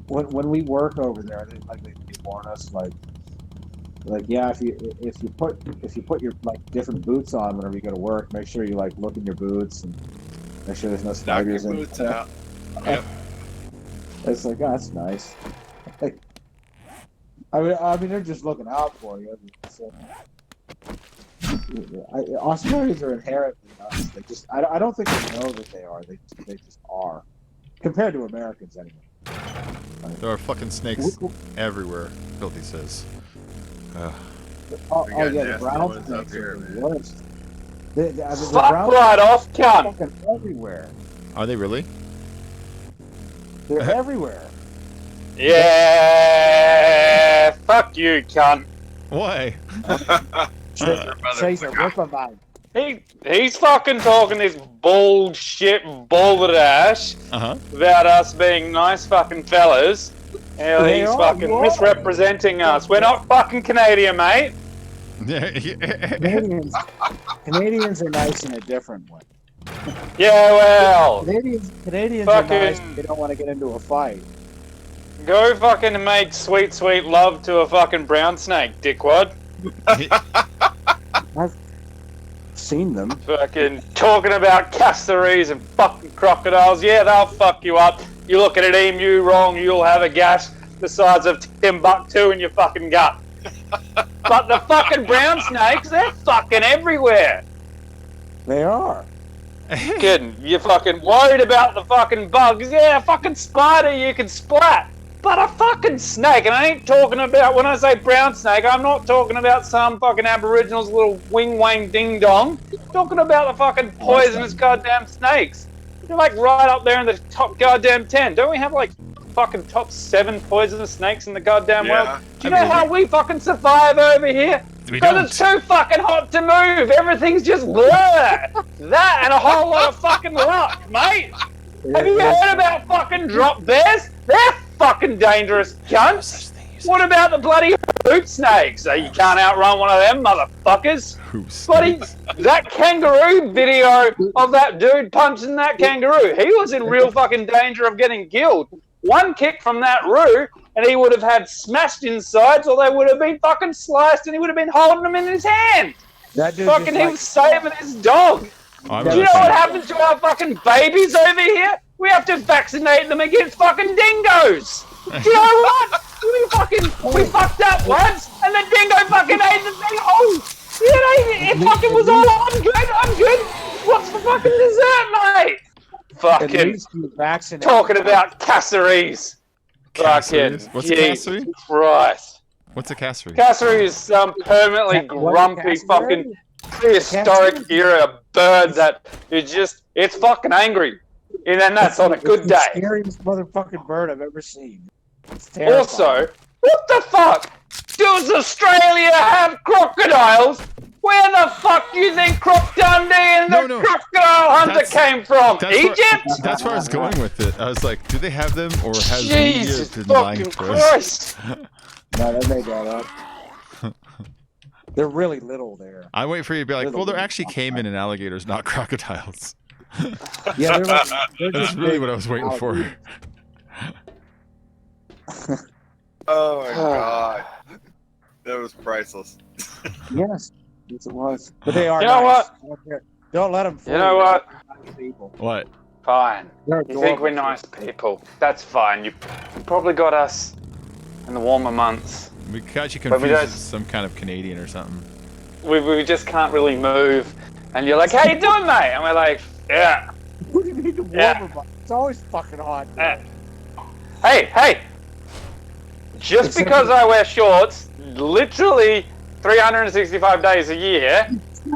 When we work over there, they warn us like yeah, if you put your like different boots on whenever you go to work, make sure you like look in your boots and make sure there's no Knock your spiders in. boots out. Yep. It's like, oh, that's nice. Like, I mean, they're just looking out for you. So, Australians are inherently nice. They just, I don't think they know that they are. They just are, compared to Americans anyway. There are fucking snakes everywhere. Filthy says. Ugh. Oh, We got yeah, the nasty brown ones up snakes here, are the man. worst. The Fuck brown right off, snakes are cunt. fucking everywhere. Are they really? They're everywhere. Yeah, fuck you, cunt. Why? Caesar, rip him out. He's fucking talking this bullshit balderdash about us being nice fucking fellas. And he's fucking misrepresenting us. We're not fucking Canadian, mate. Canadians are nice in a different way. Yeah, well. Canadians fucking, are nice. They don't want to get into a fight. Go fucking make sweet, sweet love to a fucking brown snake, dickwad. I've seen them. Fucking talking about cassowaries and fucking crocodiles. Yeah, they'll fuck you up. You look at an emu wrong, you'll have a gash the size of Timbuktu in your fucking gut. But the fucking brown snakes, they're fucking everywhere. They are. Kidding. You're fucking worried about the fucking bugs. Yeah, a fucking spider you can splat. But a fucking snake, and I ain't talking about, when I say brown snake, I'm not talking about some fucking Aboriginal's little wing-wang ding-dong. I'm talking about the fucking poisonous goddamn snakes. They're like right up there in the top goddamn 10. Don't we have like fucking top 7 poisonous snakes in the goddamn world? Do you know how we fucking survive over here? Because it's too fucking hot to move. Everything's just blur. That and a whole lot of fucking luck, mate. Have you heard about fucking drop bears? They're fucking dangerous cunts. What about the bloody hoop snakes? You can't outrun one of them motherfuckers. Bloody that kangaroo video of that dude punching that kangaroo. He was in real fucking danger of getting killed. One kick from that roo and he would have had smashed insides, or they would have been fucking sliced and he would have been holding them in his hand. That dude fucking he was saving his dog. Do you know what happens to our fucking babies over here? We have to vaccinate them against fucking dingoes. Do you know what? We fucked up once, and the dingo fucking ate the thing. Oh, it fucking was all. I'm good. What's the fucking dessert, mate? Fucking talking about cassowaries. Fucking what's a cassowary? Christ. What's a cassowary? Cassowary is some permanently grumpy fucking prehistoric era bird that is just, it's fucking angry. And then that's on a good day. It's the scariest motherfucking bird I've ever seen. Also, what the fuck? Does Australia have crocodiles? Where the fuck do you think Croc Dundee and the crocodile hunter came from? Egypt? That's where I was going with it. I was like, do they have them, or has Jesus been lying fucking for us? Christ! No, they made that up. They're really little there. I wait for you to be like, well, they're actually caiman and alligators, not crocodiles. Yeah, that's really what I was waiting for. Oh my god, that was priceless. Yes, it was. But they are. You know nice. what? Don't let them. You know what? What? Fine. You think we're nice people? That's fine. You probably got us in the warmer months. We got you confused as some kind of Canadian or something. We just can't really move. And you're like, how you doing, mate? And we're like, yeah. What do you mean the warmer months? It's always fucking hot. Hey! Just because I wear shorts, literally 365 days a year,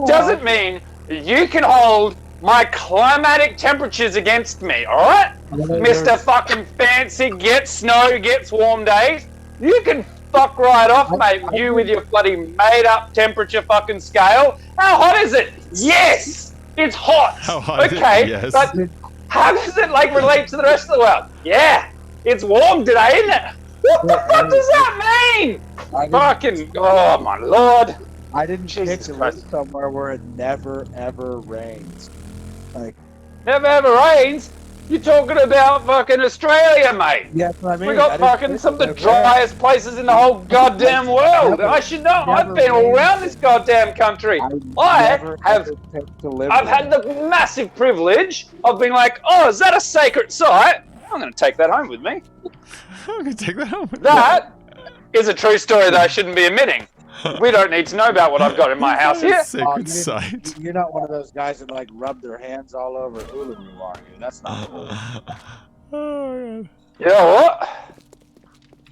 doesn't mean you can hold my climatic temperatures against me, alright? Mr. fucking fancy, gets snow, gets warm days. You can fuck right off, mate. You with your bloody made-up temperature fucking scale. How hot is it? Yes! It's hot! How hot is it? Okay, Yes. but how does it, like, relate to the rest of the world? Yeah! It's warm today, isn't it? What the fuck does that mean? Fucking, oh my lord. I didn't pick Jesus to Christ. live somewhere where it never ever rains. Like, Never ever rains? You're talking about fucking Australia, mate. yeah, that's what I mean. We got fucking some of the driest places in the whole goddamn world. I should know. I've been all around this goddamn country. I've had the massive privilege of being like, oh, is that a sacred site? I'm going to take that home with me. I'm gonna take that home. That is a true story that I shouldn't be admitting. We don't need to know about what I've got in my house here. Sacred site. You're not one of those guys that like rub their hands all over Uluru, are you? That's not cool. Oh, You know what?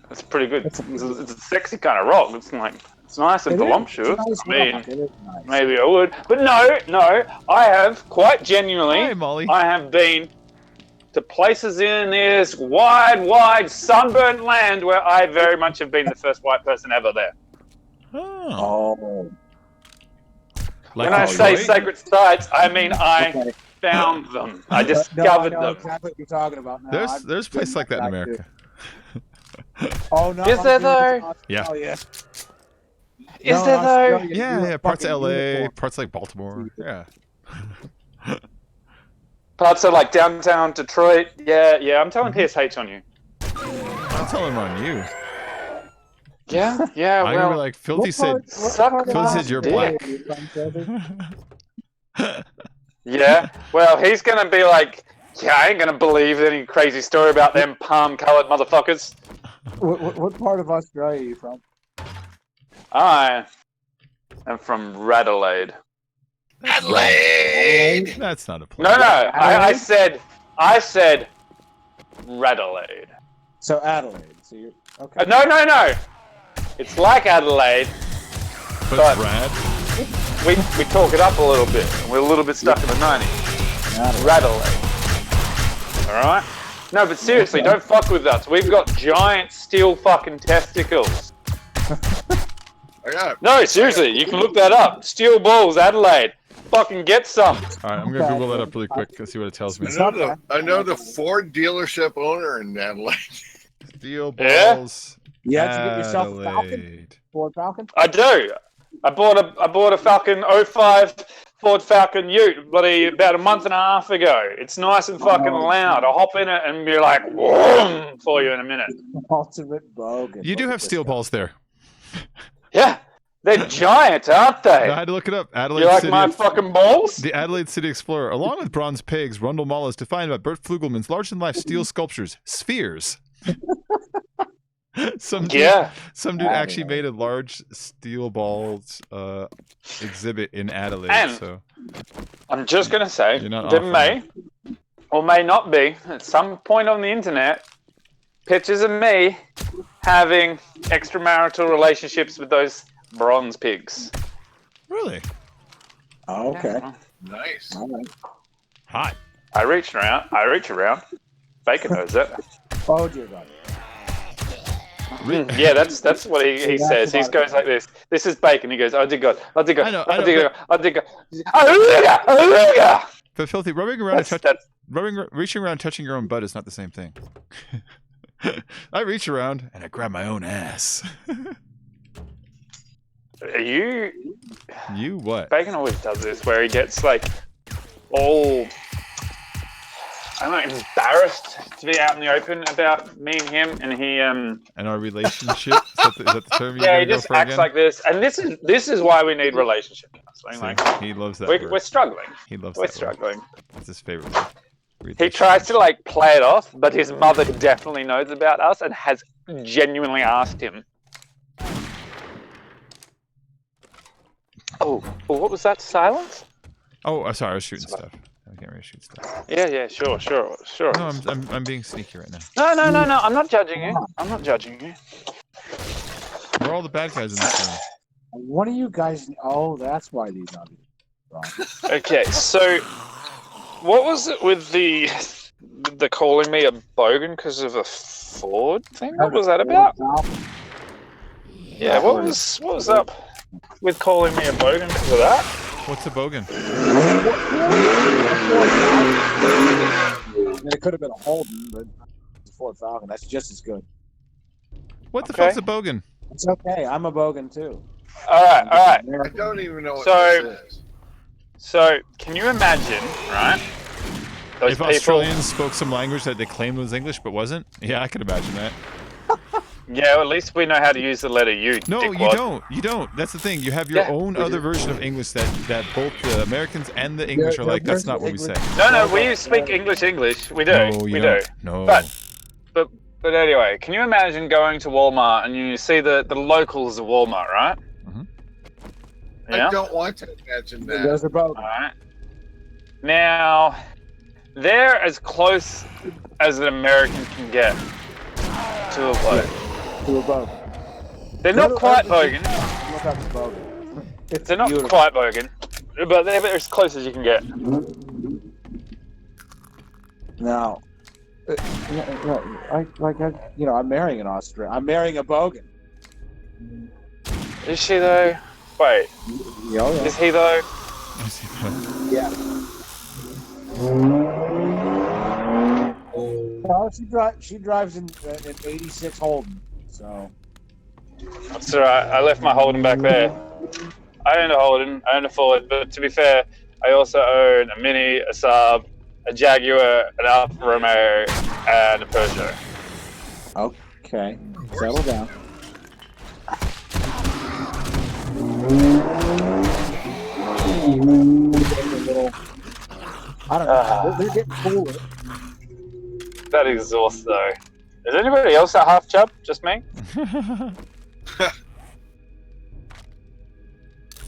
It's pretty good. It's a sexy kind of rock. It's like, it's nice and voluptuous. I mean, maybe I would. But no, I have quite genuinely, Hi, Molly. I have been to places in this wide sunburnt land where I very much have been the first white person ever there. Oh. Like When I say Detroit? sacred sites, I mean I Okay. found them. I No, I discovered know them. exactly what you're talking about now. There's places like that in America. Oh no! Is I'm there, serious. though? Yeah. Oh yeah. Is No, there though? Australia, Yeah, you yeah. were Parts of fucking LA, uniform. parts like Baltimore. Yeah. Parts of like downtown Detroit. Yeah, yeah. I'm telling PSH on you. I'm telling them on you. Yeah, yeah. I'm gonna be Well, like, Filthy said. suck Phil my said you're dick. black. Yeah. Well, he's gonna be like, yeah, I ain't gonna believe any crazy story about them palm-colored motherfuckers. What part of Australia are you from? I am from Radelaide. Adelaide. That's not a place. No, no. I said Radelaide. So Adelaide. So you're okay. No, no, no. It's like Adelaide. But but- it's rad. We talk it up a little bit. We're a little bit stuck in the 90s. Radelaide. Alright? No, but seriously, don't fuck with us. We've got giant steel fucking testicles. I got No, seriously, you can look that up. Steel balls, Adelaide. Fucking get some. All right, I'm gonna Google that up really quick and see what it tells me. I know the Ford dealership owner in Adelaide. Steel Yeah? balls. You had to get yourself a Falcon? Adelaide. Ford Falcon? I do. I bought a Falcon 05 Ford Falcon Ute bloody about a month and a half ago. It's nice and fucking loud. I hop in it and be like, whoom, for you in a minute. Ultimate bogan. You do have steel balls there. Yeah, they're giant, aren't they? I had to look it up. Adelaide You like City. my fucking balls? The Adelaide City Explorer, along with bronze pigs, Rundle Mall is defined by Bert Flugelman's larger-than-life steel sculptures, spheres. Some dude actually made a large steel balls exhibit in Adelaide. And- so I'm just going to say, You're not there off on may or may not be, at some point on the internet, pictures of me having extramarital relationships with those bronze pigs. really Oh, okay. Nice. All right. hot. I reach around. Bacon knows it. Oh, dear God. Yeah, that's what he says. He goes like this. This is Bacon. He goes, oh, dear God. Oh, dear God. I know, Oh, dear God. but- Oh, dear God. Oh, dear God. But Filthy, rubbing around and That's- reaching around and touching your own butt is not the same thing. I reach around and I grab my own ass. You You what? Bacon always does this where he gets like all, I don't know, embarrassed to be out in the open about me and him, and he And our relationship? Is that the term you're yeah, gonna he go just for acts again? like this, and this is why we need relationship counseling. See, Like he loves that we're word. struggling. He loves We're that word. struggling. It's his favorite word. He tries to like play it off, but his mother definitely knows about us and has genuinely asked him. Oh, what was that? Silence? Oh, sorry, I was shooting stuff. I can't really shoot stuff. Yeah, sure. No, I'm being sneaky right now. No. I'm not judging you. We're all the bad guys in this room. One of you guys. Oh, that's why these are wrong. Okay, so what was it with the calling me a bogan because of a Ford thing? What was that about? Yeah, what was up with calling me a bogan because of that? What's a bogan? It could have been a Holden, but it's a Ford Falcon. That's just as good. What the Okay. fuck's a bogan? It's okay. I'm a bogan too. All right. I don't even know what So- this is. So, can you imagine, right? Those If people. Australians spoke some language that they claimed was English but wasn't? Yeah, I could imagine that. Yeah, well, at least we know how to use the letter U. No, you dickwad. don't. You don't. That's the thing. You have your Yeah, own we other do. version of English that both the Americans and the English are like, that's not what we say. No, we speak English. We do. No, you we don't. do. No. But anyway, can you imagine going to Walmart and you see the locals of Walmart, right? Mhm. Yeah. I don't want to imagine that. There's a bogan. All right. Now, they're as close as an American can get to a bogan. To a bogan. They're not quite bogan. Look up the bogan. It's They're not beautiful. quite bogan, but they're as close as you can get. Now, I'm marrying an Australian. I'm marrying a bogan. Is she though? Wait, Yeah. is he though? Yeah. Well, she drives in an '86 Holden, so. That's alright. I left my Holden back there. I own a Holden, I own a Ford, but to be fair, I also own a Mini, a Saab, a Jaguar, an Alfa Romeo, and a Peugeot. Okay, settle down. I don't know. They're getting cooler. That exhausts though. Is anybody else at half chub? Just me?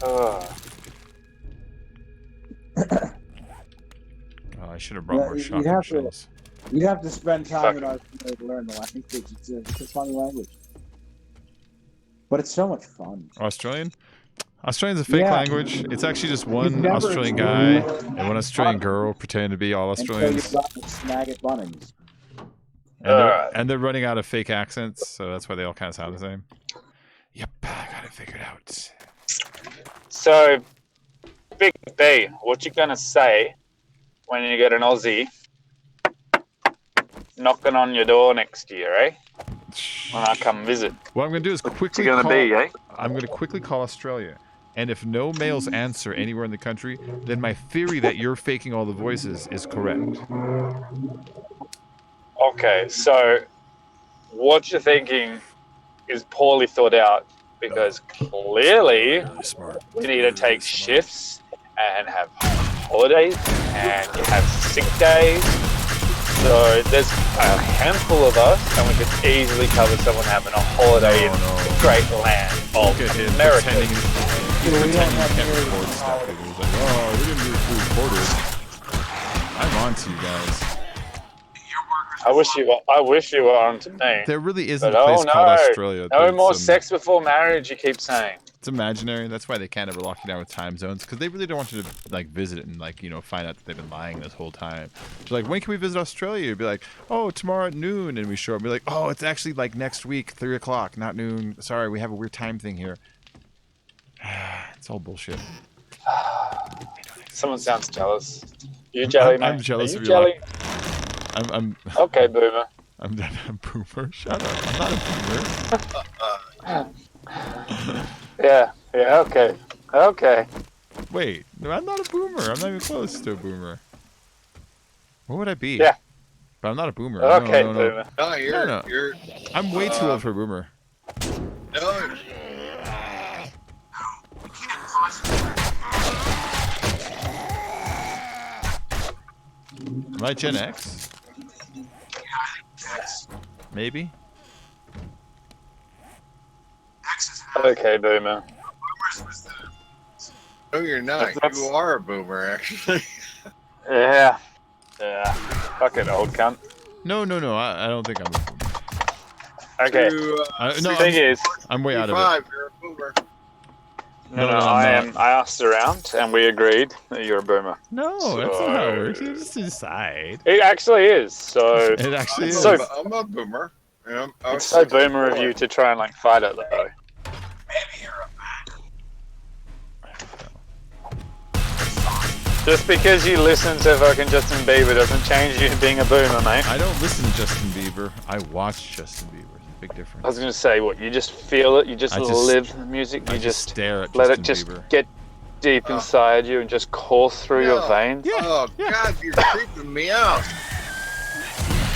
Oh, I should have brought more shotgun shells. You'd have to spend time in Australia to learn the language. It's a funny language. But it's so much fun. Australian? Australian's a fake language. It's actually just one never Australian guy and one Australian girl pretending to be all Australians. Until you got snag at Bunnings. And they're running out of fake accents, so that's why they all kind of sound the same. Yep, I got it figured out. So, Big B, what you gonna say when you get an Aussie knocking on your door next year, eh? When I come visit. What I'm gonna do is quickly I'm gonna quickly call Australia. And if no males answer anywhere in the country, then my theory that you're faking all the voices is correct. Okay, so what you're thinking is poorly thought out because clearly you need to take shifts and have holidays and you have sick days. So there's a handful of us and we could easily cover someone having a holiday in the great land of America. Pretending you can't record stuff. He's like, oh, we didn't record it. I'm on to you guys. I wish you were on to me. There really isn't a place called Australia. No more sex before marriage, you keep saying. It's imaginary. That's why they can't ever lock you down with time zones, because they really don't want you to like visit it and like find out that they've been lying this whole time. They're like, when can we visit Australia? You'd be like, oh, tomorrow at noon, and we show up. And be like, oh, it's actually like next week, 3 o'clock, not noon. Sorry, we have a weird time thing here. It's all bullshit. Someone sounds jealous. You jelly, man? I'm jealous of you. Jelly? I'm okay, boomer. I'm a boomer. Shut up. I'm not a boomer. Yeah, okay. Wait, no, I'm not a boomer. I'm not even close to a boomer. What would I be? Yeah. But I'm not a boomer. Okay, no. boomer. No, you're. I'm way too old for a boomer. No. Am I Gen X? Maybe. Okay, boomer. No, you're not. You are a boomer, actually. Yeah. Fucking old cunt. No. I don't think I'm a boomer. Okay. No, thing is, I'm way out of it. You're a boomer. No, I am. I asked around, and we agreed that you're a boomer. No, that's not how it works. You just decide. It actually is. So it actually is. So, I'm a boomer. It's so boomer of you to try and like fight it though. Just because you listen to fucking Justin Bieber doesn't change you being a boomer, mate. I don't listen to Justin Bieber. I watch Justin Bieber. There's a big difference. I was gonna say, what? You just feel it. You just live the music. You just stare at let Justin it just Bieber. get deep inside you and just course through your veins. Yeah. Oh God, you're creeping me out.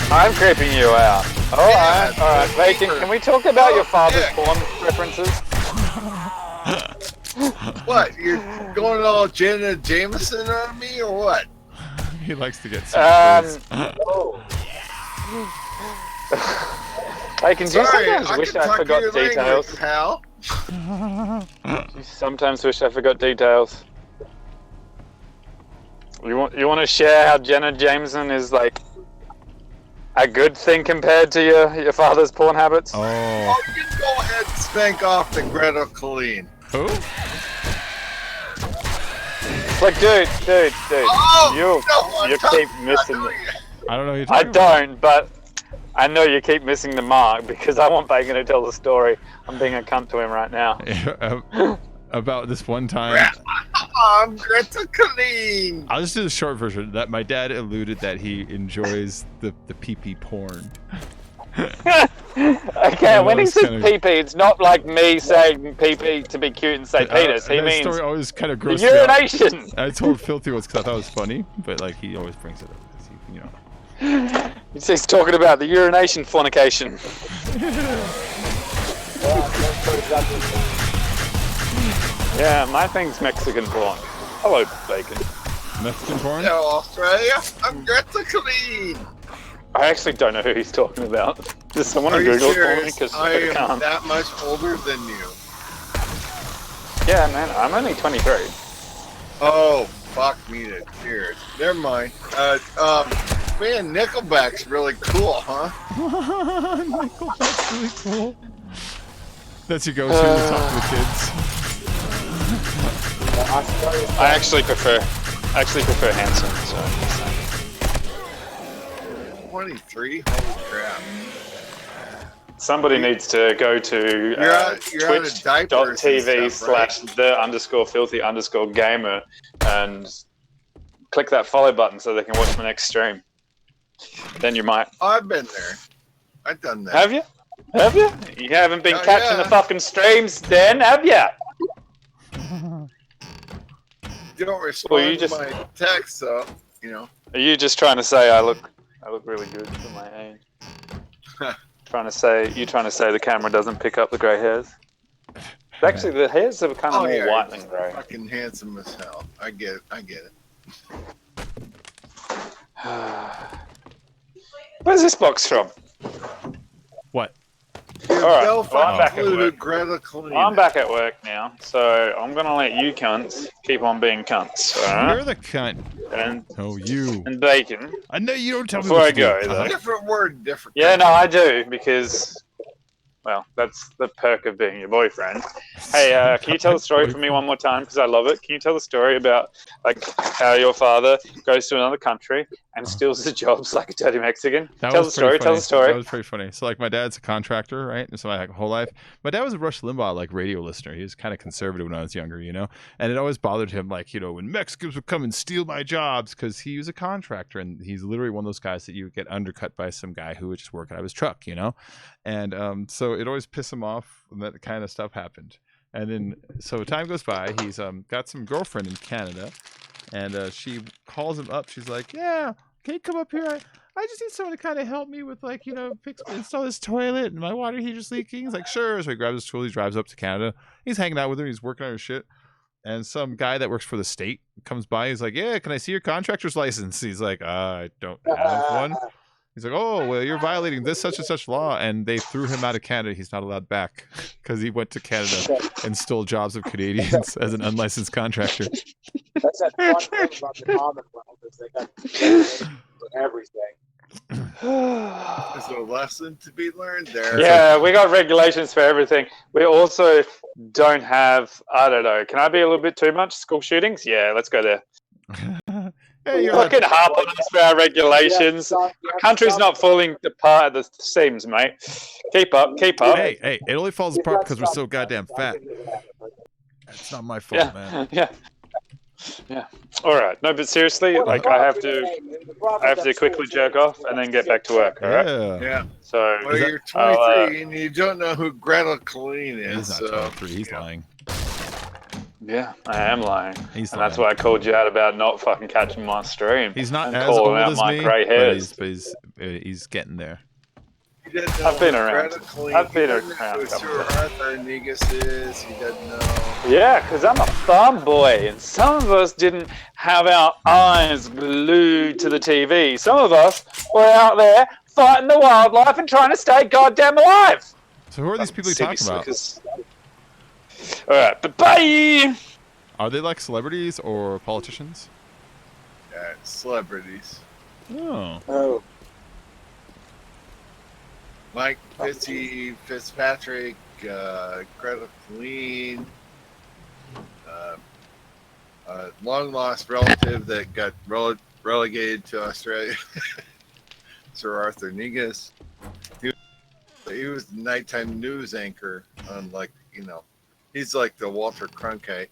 I'm creeping you out. All right. Bacon, can we talk about your father's porn references? What? You're going all Jenna Jameson on me, or what? He likes to get Bacon, do you sometimes wish I forgot details? Pal. You sometimes wish I forgot details. You want to share how Jenna Jameson is like a good thing compared to your father's porn habits? Oh, you go ahead and spank off the Greta Colleen. Who? Like, dude. Oh, you keep missing it. I don't know who you're I talking about. don't, but I know you keep missing the mark because I want Bacon to tell the story. I'm being a cunt to him right now. About this one time. I'm Greta Clean. I'll just do the short version. That my dad alluded that he enjoys the pee-pee porn. Okay, when he says pee-pee, it's not like me saying pee-pee to be cute and say penis. He that means story always kind of grossed me out. urination. I told Filthy once because I thought it was funny, but like he always brings it up because he, you know. He's talking about the urination fornication. Yeah, my thing's Mexican porn. Hello, bacon. Mexican porn? Hello, Australia. I'm Greta Clean. I actually don't know who he's talking about. Does someone Are you Google it for me? serious? Because I I am can't. that much older than you. Yeah, man, I'm only 23. Oh, fuck me to tears. Never mind. Man, Nickelback's really cool, huh? Nickelback's really cool. That's your go-to to talk to the kids. I actually prefer Hanson. So. 23? Holy crap. Somebody needs to go to You're out of diapers and twitch.tv/the_filthy_gamer and click that follow button so they can watch my next stream. Then you might. Oh, I've been there. I've done that. Have you? Have you? You haven't been Oh, catching yeah. the fucking streams then, have you? You don't respond Well, you to just- my text, so, you know. Are you just trying to say I look really good for my age? trying to say the camera doesn't pick up the grey hairs? Actually, the hairs are kind of more yeah, white you're than grey. Fucking handsome as hell. I get it. Where's this box from? What? Dude, Alright, Delphi well, I'm back at included work. Greta Clean. I'm back at work now, so I'm gonna let you cunts keep on being cunts, alright? You're the cunt. And you. And bacon. I know you don't tell me Before what I to do. go, though. Different word, different. Yeah, no, I do, because, well, that's the perk of being your boyfriend. Hey, can you tell the story for me one more time, because I love it? Can you tell the story about, like, how your father goes to another country and steals the jobs like a dirty Mexican? That Tell the was pretty story, tell funny. the story. That was pretty funny. So, like, my dad's a contractor, right? And so my whole life, my dad was a Rush Limbaugh, like, radio listener. He was kind of conservative when I was younger, you know? And it always bothered him, like, you know, when Mexicans would come and steal my jobs, because he was a contractor, and he's literally one of those guys that you would get undercut by some guy who would just work out of his truck, you know? And so it always pissed him off when that kind of stuff happened. And then, so time goes by, he's got some girlfriend in Canada, and she calls him up. She's like, yeah, can you come up here? I just need someone to kind of help me with, like, you know, install this toilet, and my water heater's leaking. He's like, sure. So he grabs his tool, he drives up to Canada. He's hanging out with her, he's working on her shit. And some guy that works for the state comes by. He's like, yeah, can I see your contractor's license? He's like, I don't have one. He's like, oh, well, you're violating this such and such law. And they threw him out of Canada. He's not allowed back because he went to Canada and stole jobs of Canadians as an unlicensed contractor. That's that fun thing about the Commonwealth is they got for everything. There's a lesson to be learned there. Yeah, we got regulations for everything. We also don't have, I don't know, can I be a little bit too much? School shootings? Yeah, let's go there. Hey, Fucking harp on us for our regulations. Our country's not falling apart at the seams, mate. Keep up, keep up. Hey, it only falls apart because we're so goddamn fat. It's not my fault, man. Yeah. All right. No, but seriously, like I have to quickly jerk off and then get back to work. All right. Yeah. So Well, you're 23 and you don't know who Greta Clean is. He's not 23. He's lying. Yeah, I am lying. He's and that's why I called you out about not fucking catching my stream. He's not and as old calling out as my me, grey but hairs. he's getting there. He doesn't know I've been who around. Greta Clean. I've been He doesn't know around a who couple Sir of Arthur Negus is. He doesn't know. Yeah, because I'm a farm boy, and some of us didn't have our eyes glued to the TV. Some of us were out there fighting the wildlife and trying to stay goddamn alive. So who are these people you're talking about? All right, but bye. Are they like celebrities or politicians? Celebrities. Oh. Mike Fitzpatrick, Greta Clean, long lost relative that got relegated to Australia, Sir Arthur Negus. He was the nighttime news anchor on, like, you know, he's like the Walter Cronkite.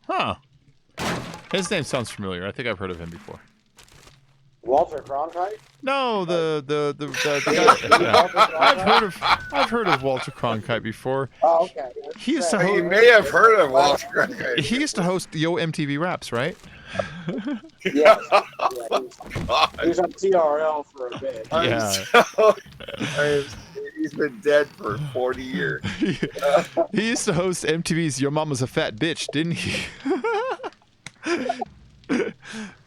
Huh. His name sounds familiar. I think I've heard of him before. Walter Cronkite? No, the guy. Yeah. I've heard of Walter Cronkite before. Oh, okay. He used to You host. may have heard of Walter Cronkite. He used to host Yo MTV Raps, right? Yeah. God. He was on TRL for a bit. He's been dead for 40 years. He used to host MTV's Your Mama's a Fat Bitch, didn't he?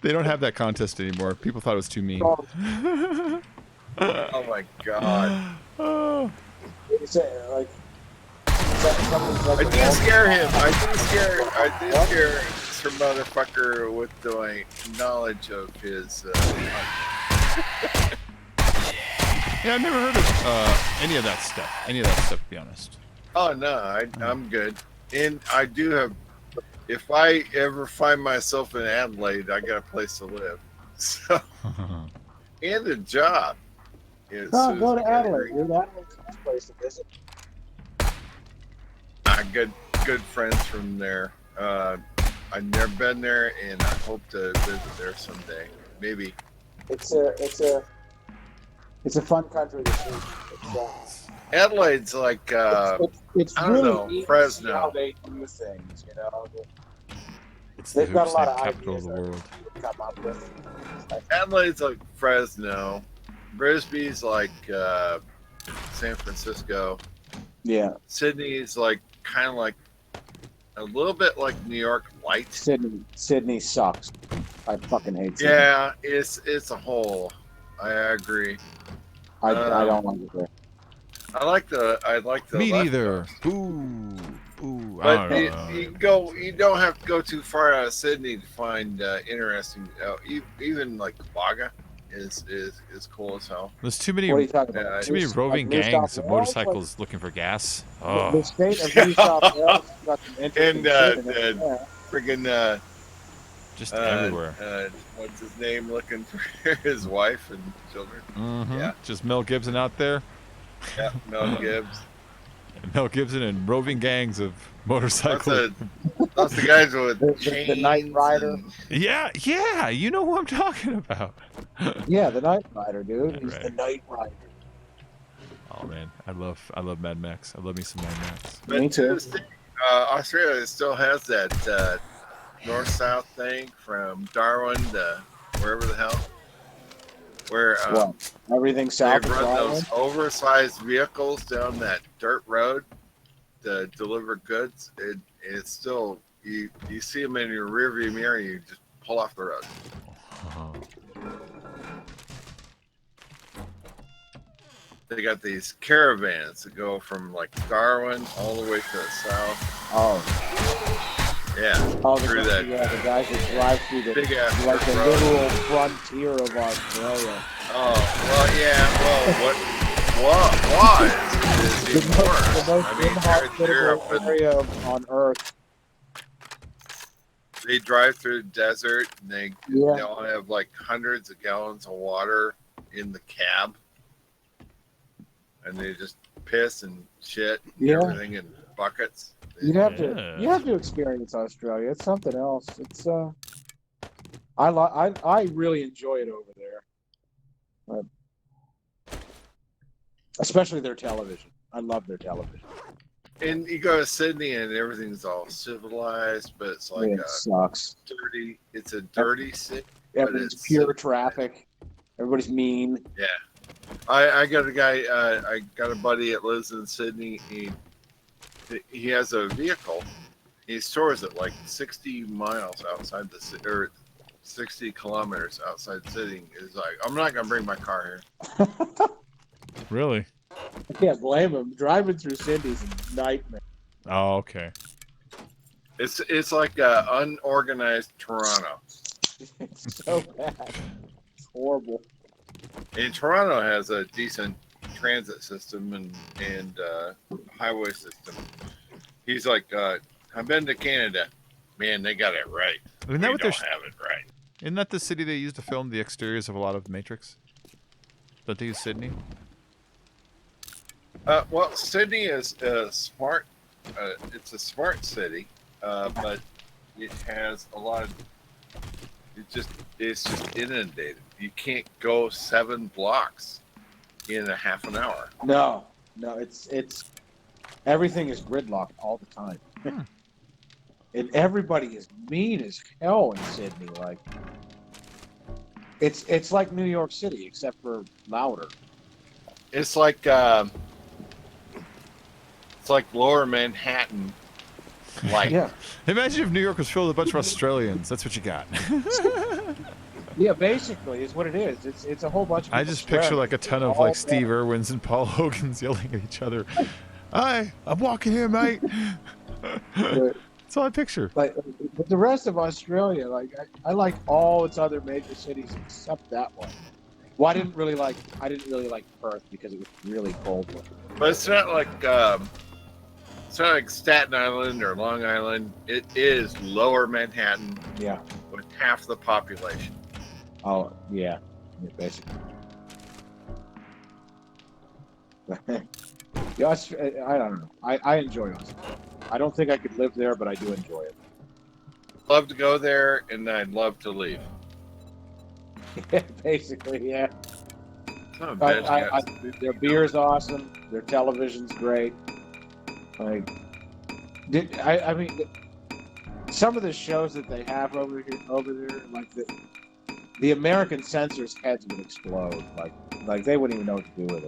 They don't have that contest anymore. People thought it was too mean. Oh my God. Oh. Is that, like, is that something like I did scare him. I did scare some motherfucker with my knowledge of his. Yeah, I've never heard of any of that stuff. To be honest. Oh no, I'm good. And I do have. If I ever find myself in Adelaide, I got a place to live. So, and a job. Go to Adelaide, dude. Adelaide's a nice place to visit. I got good friends from there. I've never been there, and I hope to visit there someday. Maybe. It's a fun country to see. Adelaide's like it's I don't really know, neat to Fresno. see how they do things, you know. It's They've the got a lot hoop of capital of ideas the world. to come up with. Adelaide's like Fresno. Brisbane's like San Francisco. Yeah. Sydney's like kind of like a little bit like New York light. Sydney sucks. I fucking hate Sydney. Yeah, it's a whole. I agree. I don't like it there. I like the. Me left neither. coast. Ooh. But you don't have to go too far out of Sydney to find interesting. Even like Wagga is cool as hell. There's too many. What are you talking about? Too many roving Like New gangs South of Wales? motorcycles looking for gas. The Oh. state of New South Wales has got some interesting shit in it. Yeah. Friggin' Just everywhere. What's his name? Looking for his wife and children. Mhm. Yeah. Just Mel Gibson out there. Yeah, Mel Gibbs. Mel Gibson and roving gangs of motorcycles. Lots of guys with chains The Knight Rider. and- Yeah. You know who I'm talking about. Yeah, the Knight Rider, dude. He's Right. the Knight Rider. Oh man, I love Mad Max. I love me some Mad Max. But Me to too. this day, Australia still has that north-south thing from Darwin to wherever the hell, where What? Everything they south of run Darwin? those oversized vehicles down that dirt road to deliver goods. It's still you see them in your rearview mirror, you just pull off the road. They got these caravans that go from like Darwin all the way to the south. Oh. Yeah, Oh, through that the guys that drive through the big ass like the road. literal frontier of Australia. Oh, well, yeah. Well, what was The even worse. most I mean, they're up inhospitable in, area on Earth. they drive through the desert, and they Yeah. all have like hundreds of gallons of water in the cab, and they just piss and shit and Yeah. everything in buckets. You have Yeah. to experience Australia. It's something else. It's I really enjoy it over there. Especially their television. I love their television. And you go to Sydney, and everything's all civilized, but it's like It sucks. dirty. It's a dirty city. Everything's it's pure civilized. traffic. Everybody's mean. Yeah, I got a guy. I got a buddy that lives in Sydney. He has a vehicle. He stores it like 60 miles outside the city, or 60 kilometers outside the city. He's like, I'm not gonna bring my car here. Really? I can't blame him. Driving through Sydney's a nightmare. Oh, okay. It's like unorganized Toronto. It's so bad. It's horrible. And Toronto has a decent transit system and highway system. He's like, I've been to Canada. Man, they got it right. Isn't that We what don't they're? have it right. Isn't that the city they used to film the exteriors of a lot of Matrix? Don't they use Sydney? Well, Sydney is smart. It's a smart city, but it has a lot of. It's just inundated. You can't go 7 blocks in a half an hour. No, it's everything is gridlocked all the time, and everybody is mean as hell in Sydney. Like it's like New York City except for louder. It's like Lower Manhattan. Like Yeah, Imagine if New York was filled with a bunch of Australians. That's what you got. yeah, basically is what it is. It's a whole bunch of. I people just picture swearing. like a ton of All like Steve Irwins and Paul Hogan's yelling at each other. Hi, I'm walking here, mate. That's all I picture. Like, but the rest of Australia, like I like all its other major cities except that one. Well, I didn't really like Perth because it was really cold. but it's not like Staten Island or Long Island. It is Lower Manhattan Yeah. with half the population. Oh, yeah, basically. Yeah, I don't know. I enjoy Australia. I don't think I could live there, but I do enjoy it. Love to go there, and I'd love to leave. Basically, yeah. Oh, man, Their beer's awesome. Their television's great. Like, I mean, some of the shows that they have over there, like the American censors' heads would explode. Like they wouldn't even know what to do with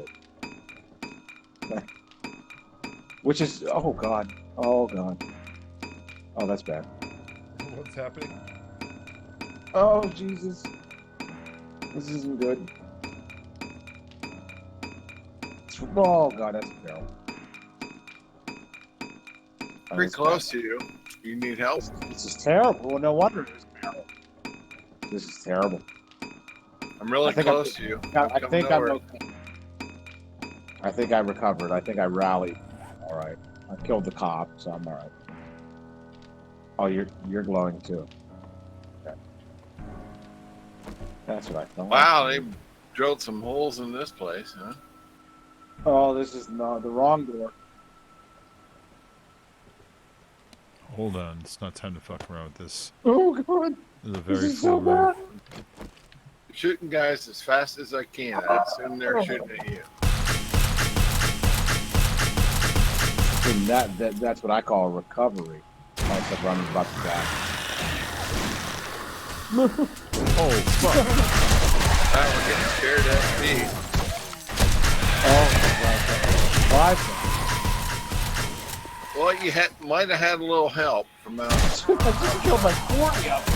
it. Which is, oh god, oh that's bad. What's happening? Oh Jesus, this isn't good. Oh god, that's terrible. pretty close to you. You need help? This is terrible. Well, no wonder it's terrible. This is terrible. I'm really close to you. I think I'm okay. I think I recovered. I think I rallied. All right. I killed the cop, so I'm all right. Oh, you're glowing too. Okay. That's what I thought. Wow, they drilled some holes in this place, huh? Oh, this is not the wrong door. Hold on, it's not time to fuck around with this. Oh god. This is a very This is full so bad. room. Shooting guys as fast as I can. I assume they're shooting at you. And that's what I call a recovery. I said running about to die. Oh fuck! Wow, we're getting scared at speed. Oh my god. Well, you might have had a little help from out. I just killed like 40 of them.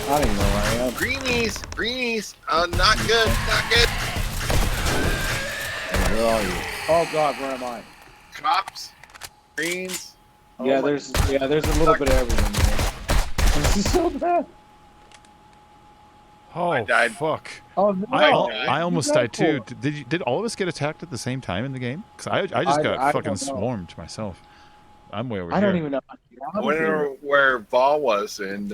I don't even know where I am. Greenies. Not good. Where are you? Oh god, where am I? Cops, greens. Yeah, there's a little bit of everything there. This is so bad. Oh I died. fuck! Oh no! I almost died too. Did all of us get attacked at the same time in the game? Because I just got I fucking don't know. swarmed myself. I'm way over I here. don't even know. I wonder where Vol was, and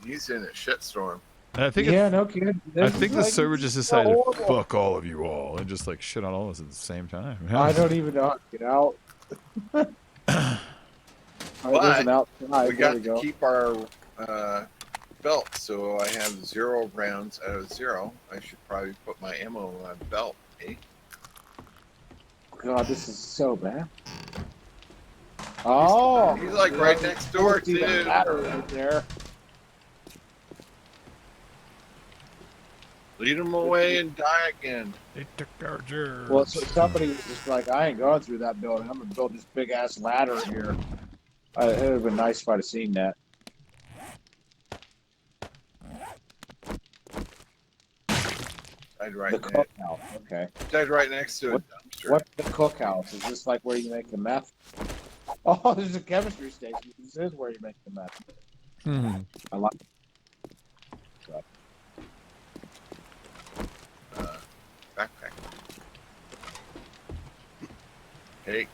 he's in a shitstorm. And I think Yeah, no kidding. I think the server just decided horrible. fuck all of you all and just like shit on all of us at the same time. I don't even know how to get out. There's an outside. We There got we to go. keep our belt, so I have 0 rounds out of 0. I should probably put my ammo on belt, eh? God, this is so bad. Oh, He's like right next door, see that too. ladder right there. Lead him away and die again. They took our germs. Well, so somebody was just like, I ain't going through that building. I'm gonna build this big ass ladder here. It would have been nice if I'd have seen that. Died right The next. cookhouse. Okay. Died right next to a dumpster. What's the cookhouse? Is this like where you make the meth? Oh, there's a chemistry station. This is where you make the meth. Hmm. I like. Backpack. Cake.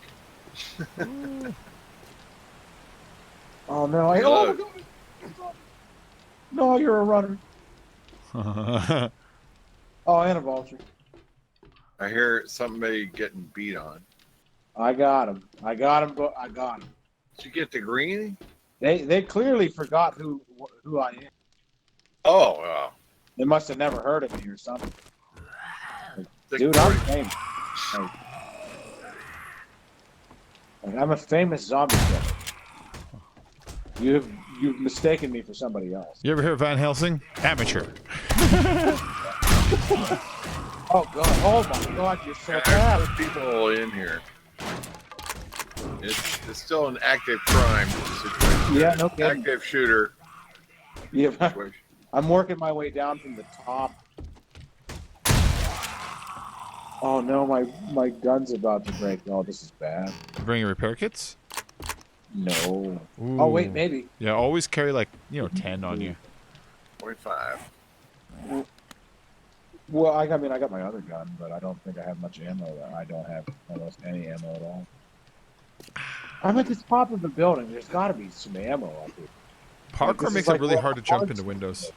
Oh no! Oh my God. No, you're a runner. Oh, and a vulture. I hear somebody getting beat on. I got him. I got him. I got him. Did you get the green? They clearly forgot who I am. Oh, wow. They must have never heard of me or something. The Dude, I'm famous. Like, I'm a famous zombie killer. You've mistaken me for somebody else. You ever hear of Van Helsing? Amateur. Oh god! Oh my god! You're so There's bad. people in here. It's still an active crime situation. Yeah, no kidding. Active shooter. Yeah, situation. I'm working my way down from the top. Oh no, my gun's about to break. Oh, this is bad. Bring your repair kits? No. Ooh. Oh wait, maybe. Yeah, always carry like, 10 on you. 25. Well, I mean, I got my other gun, but I don't think I have much ammo. I don't have almost any ammo at all. I'm at the top of the building. There's got to be some ammo up here. Parkour makes it really hard to jump into windows.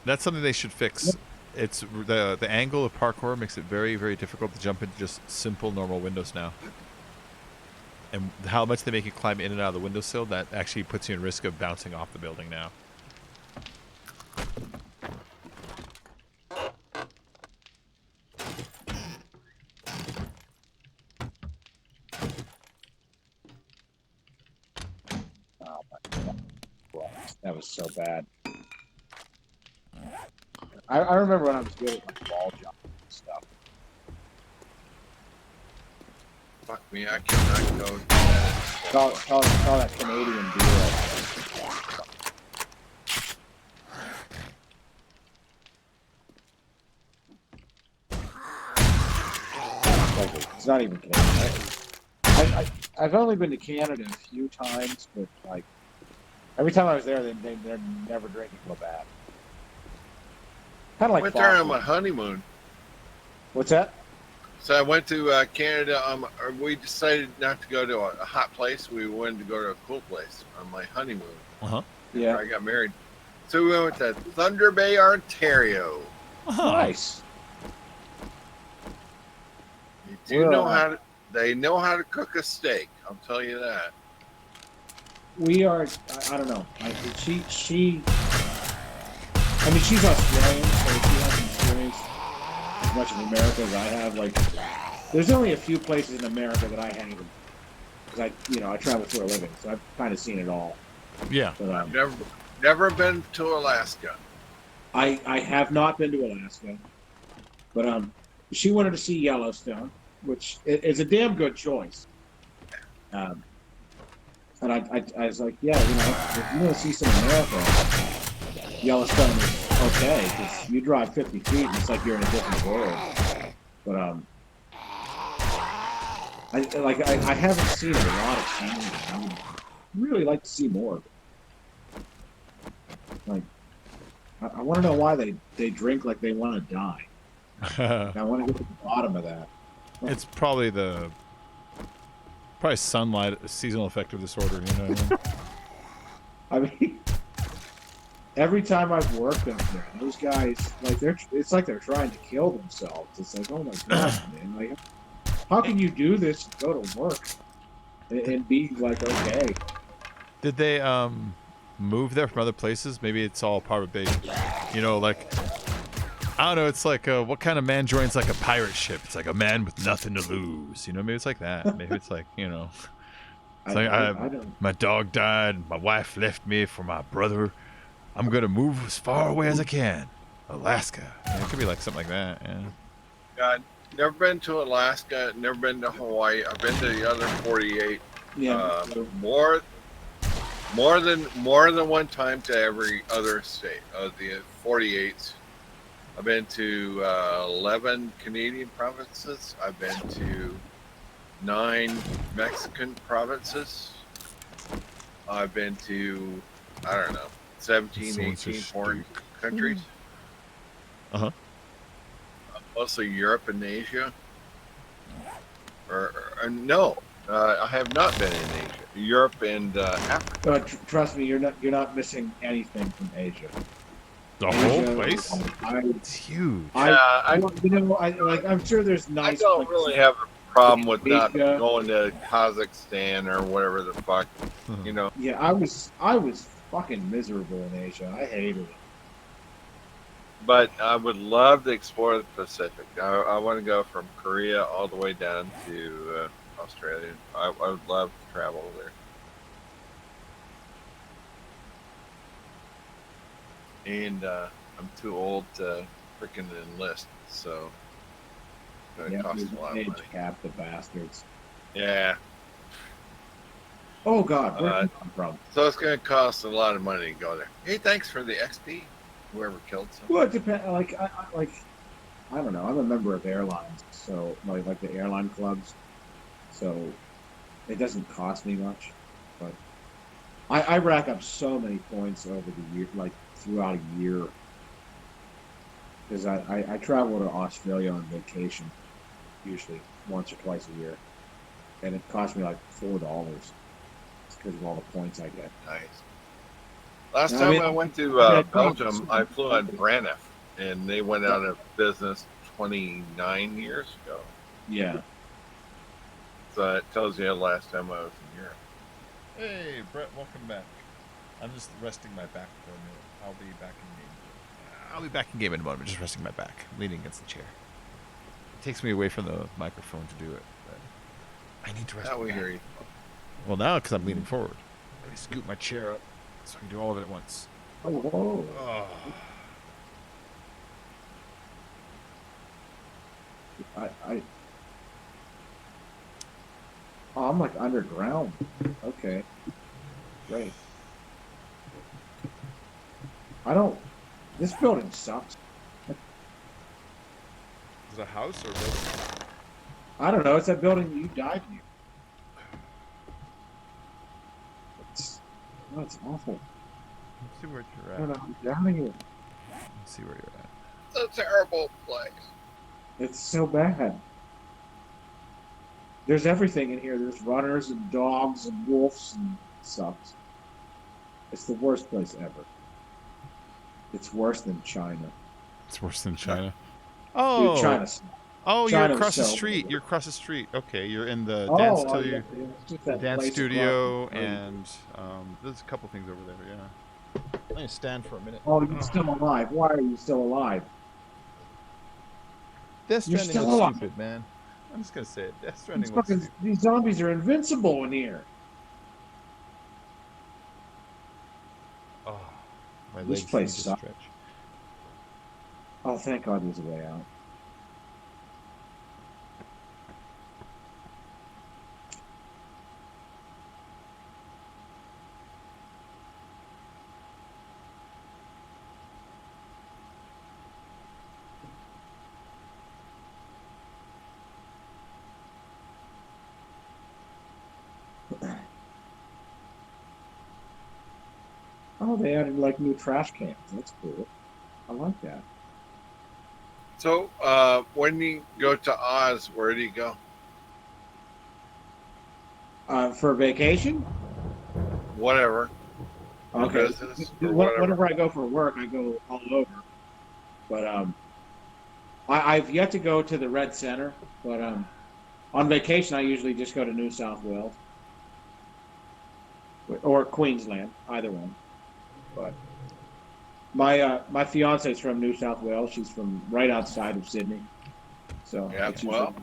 That's something they should fix. It's the angle of parkour makes it very, very difficult to jump into just simple normal windows now. And how much they make you climb in and out of the windowsill, that actually puts you in risk of bouncing off the building now. Oh my god. That was so bad. I remember when I was good at like ball jumping and stuff. Fuck me, I cannot go to that. Call that Canadian deal. It's not even Canadian. I've only been to Canada a few times, but like every time I was there, they're never drinking so bad. Kind of like went there on Boston. my honeymoon. What's that? So I went to Canada. We decided not to go to a hot place. We wanted to go to a cool place on my honeymoon. Uh-huh. Yeah. I got married. So we went to Thunder Bay, Ontario. Nice. You do know how to. They know how to cook a steak. I'll tell you that. We are. I don't know. I mean, she's Australian, so she hasn't experienced as much of America as I have. Like, there's only a few places in America that I haven't, because I travel for a living, so I've kind of seen it all. Yeah. But, I've never been to Alaska. I have not been to Alaska, but she wanted to see Yellowstone, which is a damn good choice. And I was like, yeah, if you want to see some America, Yellowstone is okay, because you drive 50 feet and it's like you're in a different world. But I haven't seen a lot of Canada. I would really like to see more. Like, I want to know why they drink like they want to die. I want to get to the bottom of that. It's probably sunlight, seasonal affective disorder. You know what I mean, every time I've worked up there, those guys, like it's like they're trying to kill themselves. It's like, oh my god, man! Like, how can you do this and go to work and be like okay? Did they move there from other places? Maybe it's all part of big, like, I don't know. It's like what kind of man joins like a pirate ship? It's like a man with nothing to lose. Maybe it's like that. Maybe it's like it's like my dog died. My wife left me for my brother. I'm gonna move as far away as I can. Alaska. Yeah, it could be like something like that. Yeah. God, never been to Alaska. Never been to Hawaii. I've been to the other 48. Yeah. More than one time to every other state of the 48s. I've been to 11 Canadian provinces. I've been to 9 Mexican provinces. I've been to, I don't know, 17, 18 foreign countries. Uh-huh. Mostly Europe and Asia. Or no, I have not been in Asia. Europe and Africa. Trust me, you're not missing anything from Asia. The whole Asia, place? It's huge. I'm sure there's I nice. don't like, really have a problem with not Asia. going to Kazakhstan or whatever the fuck, you know. Yeah, I was fucking miserable in Asia. I hated it. But I would love to explore the Pacific. I want to go from Korea all the way down to Australia. I would love to travel there. And I'm too old to freaking enlist, so it's gonna cost a lot of age money. cap the bastards. Yeah, Oh God, where did you come from? so it's gonna cost a lot of money to go there. Hey, thanks for the XP. Whoever killed someone. Well, it depends. I don't know. I'm a member of airlines, so like the airline clubs. So it doesn't cost me much, but I rack up so many points over the year, like throughout a year, because I travel to Australia on vacation, usually once or twice a year, and it costs me like $4. It's because of all the points I get. Nice. Last I time mean, I went to yeah, Belgium, I flew on Braniff, and they went out of business 29 years ago. Yeah. So that tells you the last time I was in Europe. Hey, Brett, welcome back. I'm just resting my back for a minute. I'll be back in game. I'll be back in game in a moment. Just resting my back, leaning against the chair. It takes me away from the microphone to do it. But I need to rest. Now my we back. hear you. Well, now because I'm leaning forward, let me scoot my chair up so I can do all of it at once. Oh, whoa. Oh. Oh, I'm like underground. Okay. Great. This building sucks. Is it a house or a building? I don't know. It's that building you died in. It's awful. Let's see where you're I at. don't know. I'm down here. Let's see where you're at. It's a terrible place. It's so bad. There's everything in here. There's runners and dogs and wolves and stuff. It's the worst place ever. It's worse than China. It's worse than China. Oh, Dude, China. Oh, China you're across the was so street. weird. You're across the street. Okay, you're in the Oh, dance yeah, studio, it's just that dance place studio, across the street. and there's a couple things over there. Yeah. Let me stand for a minute. Oh, you're still alive. Why are you still alive? Death You're Stranding still was alive. stupid, man. I'm just gonna say it. Death These, Stranding was fucking, stupid. these zombies are invincible in here. Oh, my This legs place need to sucks. stretch. Oh, thank God there's a way out. Oh, they added like new trash cans. That's cool. I like that. So, when you go to Oz, where do you go? For vacation? Whatever. For Okay. business or whatever. Whenever I go for work, I go all over. But I've yet to go to the Red Center. But on vacation, I usually just go to New South Wales or Queensland, either one. But my fiance's from New South Wales. She's from right outside of Sydney. So Yeah, it's usually- well.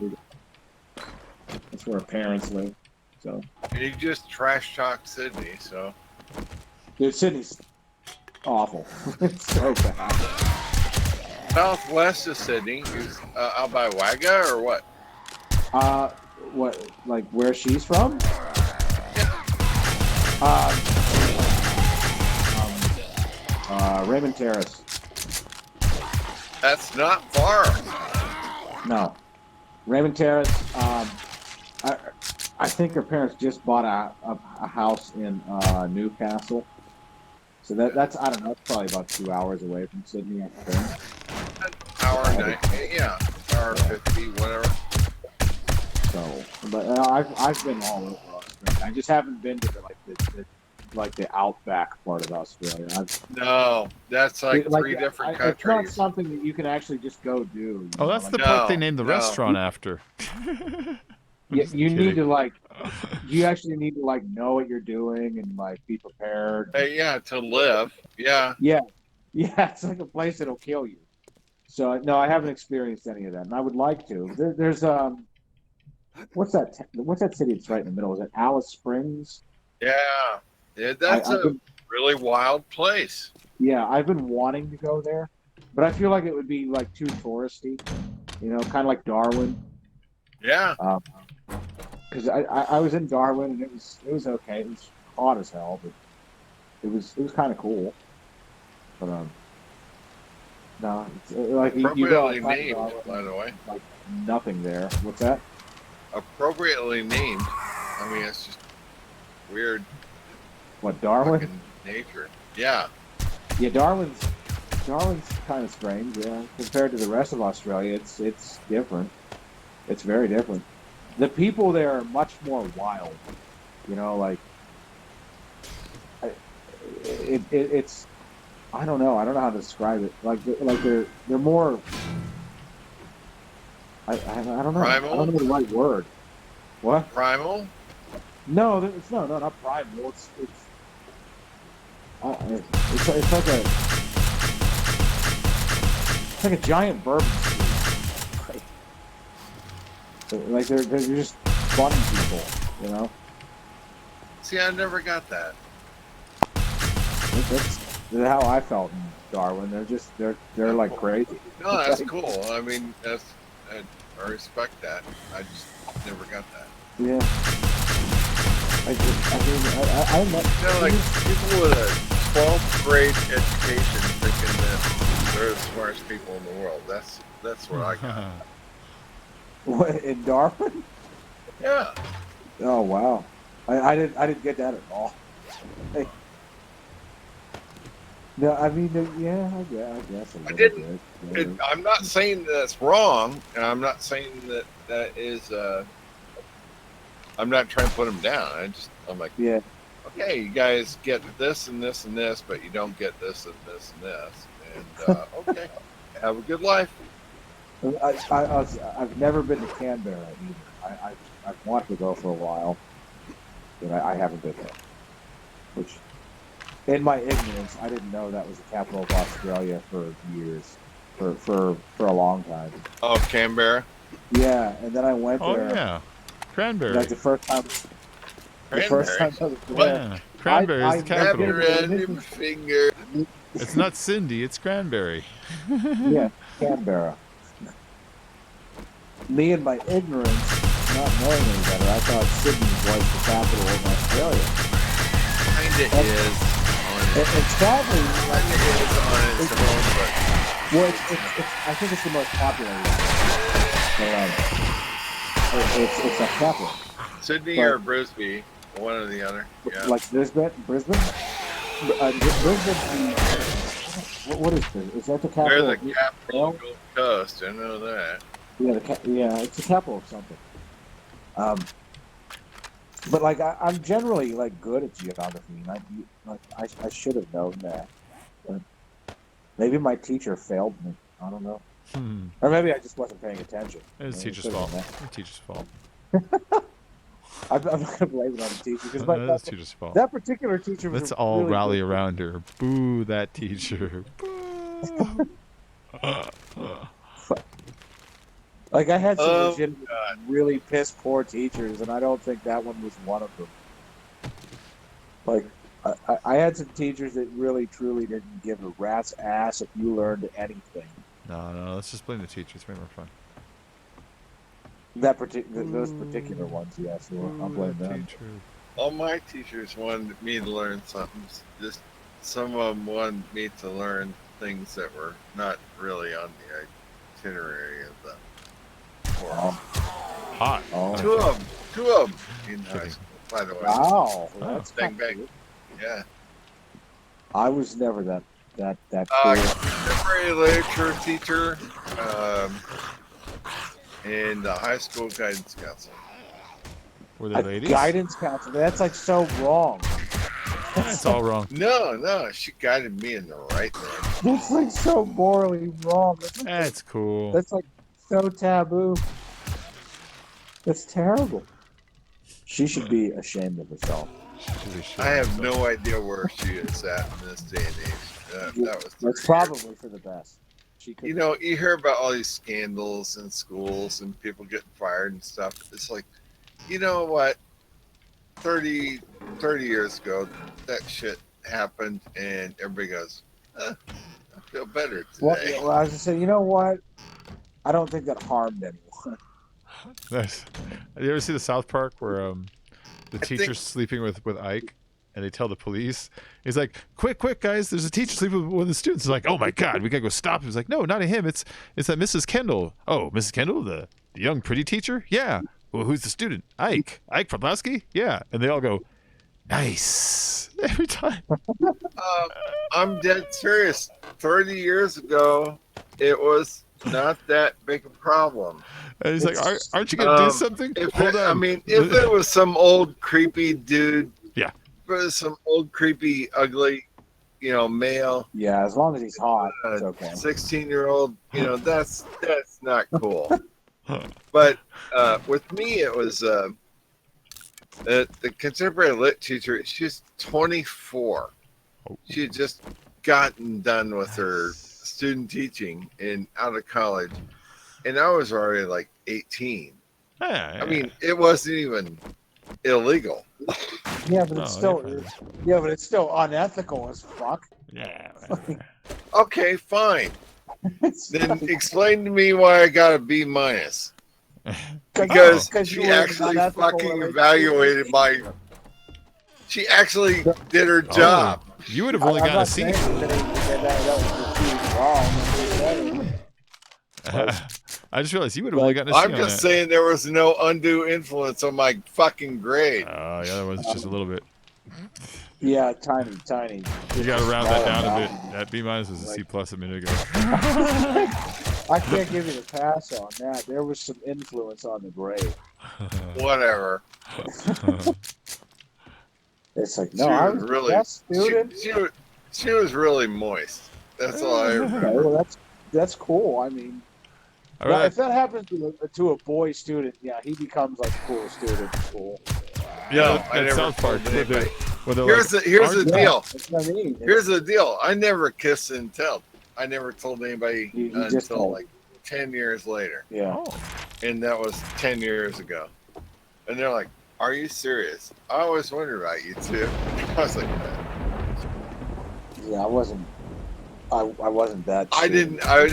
that's where her parents live. So You just trash talk Sydney, so. dude, Sydney's awful. It's so bad. Southwest of Sydney is out by Wagga or what? What, like where she's from? Raymond Terrace. That's not far. No, Raymond Terrace. I think her parents just bought a house in Newcastle. So that's I don't know. It's probably about 2 hours away from Sydney. I think. Hour and yeah, hour 50, whatever. So, but I've been all over Australia. I just haven't been to like the like the outback part of Australia. No, that's like three different countries. It's not something that you can actually just go do. You Oh, know, that's like, the part they No, named the no. restaurant after. you need kidding. to like. You actually need to like know what you're doing and like be prepared. Yeah, to live. Yeah. Yeah, it's like a place that'll kill you. So no, I haven't experienced any of that, and I would like to. There's what's that city that's right in the middle? Is it Alice Springs? Yeah. That's I've a been- really wild place. Yeah, I've been wanting to go there, but I feel like it would be like too touristy. You know, kind of like Darwin. Yeah. Because I was in Darwin and it was okay. It was hot as hell, but it was kind of cool. But no, it's, like you go Appropriately outside named, Darwin, by the way. like nothing there. What's that? Appropriately named. I mean, it's just weird What, Darwin? fucking nature. Yeah. Yeah, Darwin's kind of strange. Yeah, compared to the rest of Australia, it's different. It's very different. The people there are much more wild. You know, like it's. I don't know. I don't know how to describe it. Like they're more. I don't know. Primal? I don't know the right word. What? Primal? No, it's no, not primal. It's like a giant bourbon. Like they're just funny people, you know. See, I never got that. That's how I felt in Darwin. They're like crazy. No, that's cool. I mean, I respect that. I just never got that. Yeah. I met You know, like people with a 12th grade education thinking that they're the smartest people in the world. That's what I got. what, in Darwin. Yeah. Oh wow, I didn't get that at all. Hey. No, I mean, yeah, I guess. I didn't. I'm not saying that's wrong, and I'm not saying that is. I'm not trying to put them down. I'm like, Yeah. Okay, you guys get this and this and this, but you don't get this and this and this. And okay, have a good life. I've never been to Canberra either. I've wanted to go for a while, but I haven't been there. Which, in my ignorance, I didn't know that was the capital of Australia for years, for a long time. Oh, Canberra. Yeah, and then I went Oh there. yeah, cranberry. Like the first time. The first time I was Yeah, there. cranberry is the capital. Random finger. It's not Cindy, it's cranberry. Yeah, Canberra. Me and my ignorance, not knowing any better, I thought Sydney was the capital of Australia. Kinda is. And sadly, Kinda is on its own, but well, it's I think it's the most popular one. It's a capital. Sydney But- or Brisbane, one or the other. Yeah. Like Brisbane? Brisbane, what is this? Is that the capital? They're the of- capital of Gold Coast. I know that. Yeah, it's the capital of something. But like I'm generally like good at geography, and I should have known that. But maybe my teacher failed me. I don't know, or maybe I just wasn't paying attention. It's Maybe teacher's it could've fault. been that. It's teacher's fault. I'm not gonna blame it on the teacher because That's teacher's fault. that particular teacher was. Let's a all really rally good- around her. Boo that teacher. Boo. Like I had some Oh, legitimate, really piss poor teachers, and I don't think that one was one of them. Like I had some teachers that really truly didn't give a rat's ass if you learned anything. No, let's just blame the teacher. It's way more fun. Those particular ones, yes, I'll blame them. Teacher. All my teachers wanted me to learn something. Just some of them wanted me to learn things that were not really on the itinerary of the course. Hot. Oh, Two of them in high school, by the way. wow, that's Bang, kinda bang. good. Yeah. I was never that cool. Contemporary literature teacher, and the high school guidance counselor. Were they ladies? Guidance counselor. That's like so wrong. It's all wrong. No, she guided me in the right direction. That's like so morally wrong. That's cool. That's like so taboo. That's terrible. She should be ashamed of herself. I have no idea where she is at in this day and age. That was That's probably for the best. She could, you know, you hear about all these scandals in schools and people getting fired and stuff. It's like, you know what? 30 years ago, that shit happened, and everybody goes, I feel better today. well, I was just saying, you know what? I don't think that harmed anyone. Nice. You ever see the South Park where the think- teacher's sleeping with Ike, and they tell the police? He's like, "Quick, guys! There's a teacher sleeping with one of the students." He's like, "Oh my God, we gotta go stop him." He's like, "No, not him. It's that Mrs. Kendall." "Oh, Mrs. Kendall, the young pretty teacher? Yeah. Well, who's the student? Ike Podlasky? Yeah." And they all go, "Nice." Every time. I'm dead serious. 30 years ago, it was not that big a problem. And he's like, "Aren't you gonna do something?" Hold on. I mean, if it was some old creepy dude, Yeah. if it was some old creepy ugly, male, Yeah, as long as he's hot, it's okay. 16-year-old, that's not cool. But with me, it was the contemporary lit teacher. She's 24. She had just gotten done with her student teaching and out of college, and I was already like 18. I mean, it wasn't even illegal. Yeah, but it's still unethical as fuck. Yeah. Okay, fine. Then explain to me why I got a B-. Because she actually fucking evaluated she actually did her job. You would have only gotten a C. I just realized you would have only gotten a C. I'm just saying there was no undue influence on my fucking grade. The other one's just a little bit. Yeah, tiny. You got to round that down a bit. That B- was a C+ a minute ago. I can't give you the pass on that. There was some influence on the grade. Whatever. It's like, no, I was really the best student. She was really moist. That's all I remember. Okay, well, that's cool. I mean, Right. if that happens to a boy student, yeah, he becomes like a cool student in school. Yeah, I that never South Park. told anybody. Here's the deal. That's what I mean. Here's the deal. I never kissed and tell. I never told anybody You just until told. like 10 years later. Yeah. And that was 10 years ago. And they're like, "Are you serious?" I always wondered about you too. I was like, Yeah, I wasn't that. I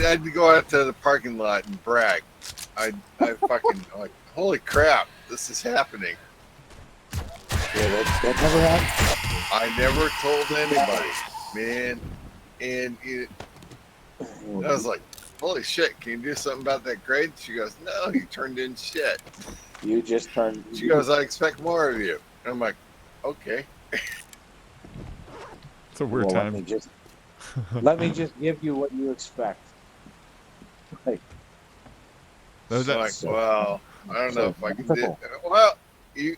had to go out to the parking lot and brag. I fucking like, holy crap, this is happening. Yeah, that never happened. I never told anybody, man. And I was like, holy shit, can you do something about that grade? She goes, no, you turned in shit. You just turned. She goes, I expect more of you. And I'm like, okay. It's a weird time. Let me just give you what you expect. Like, Well, I don't know if I can do. Well, you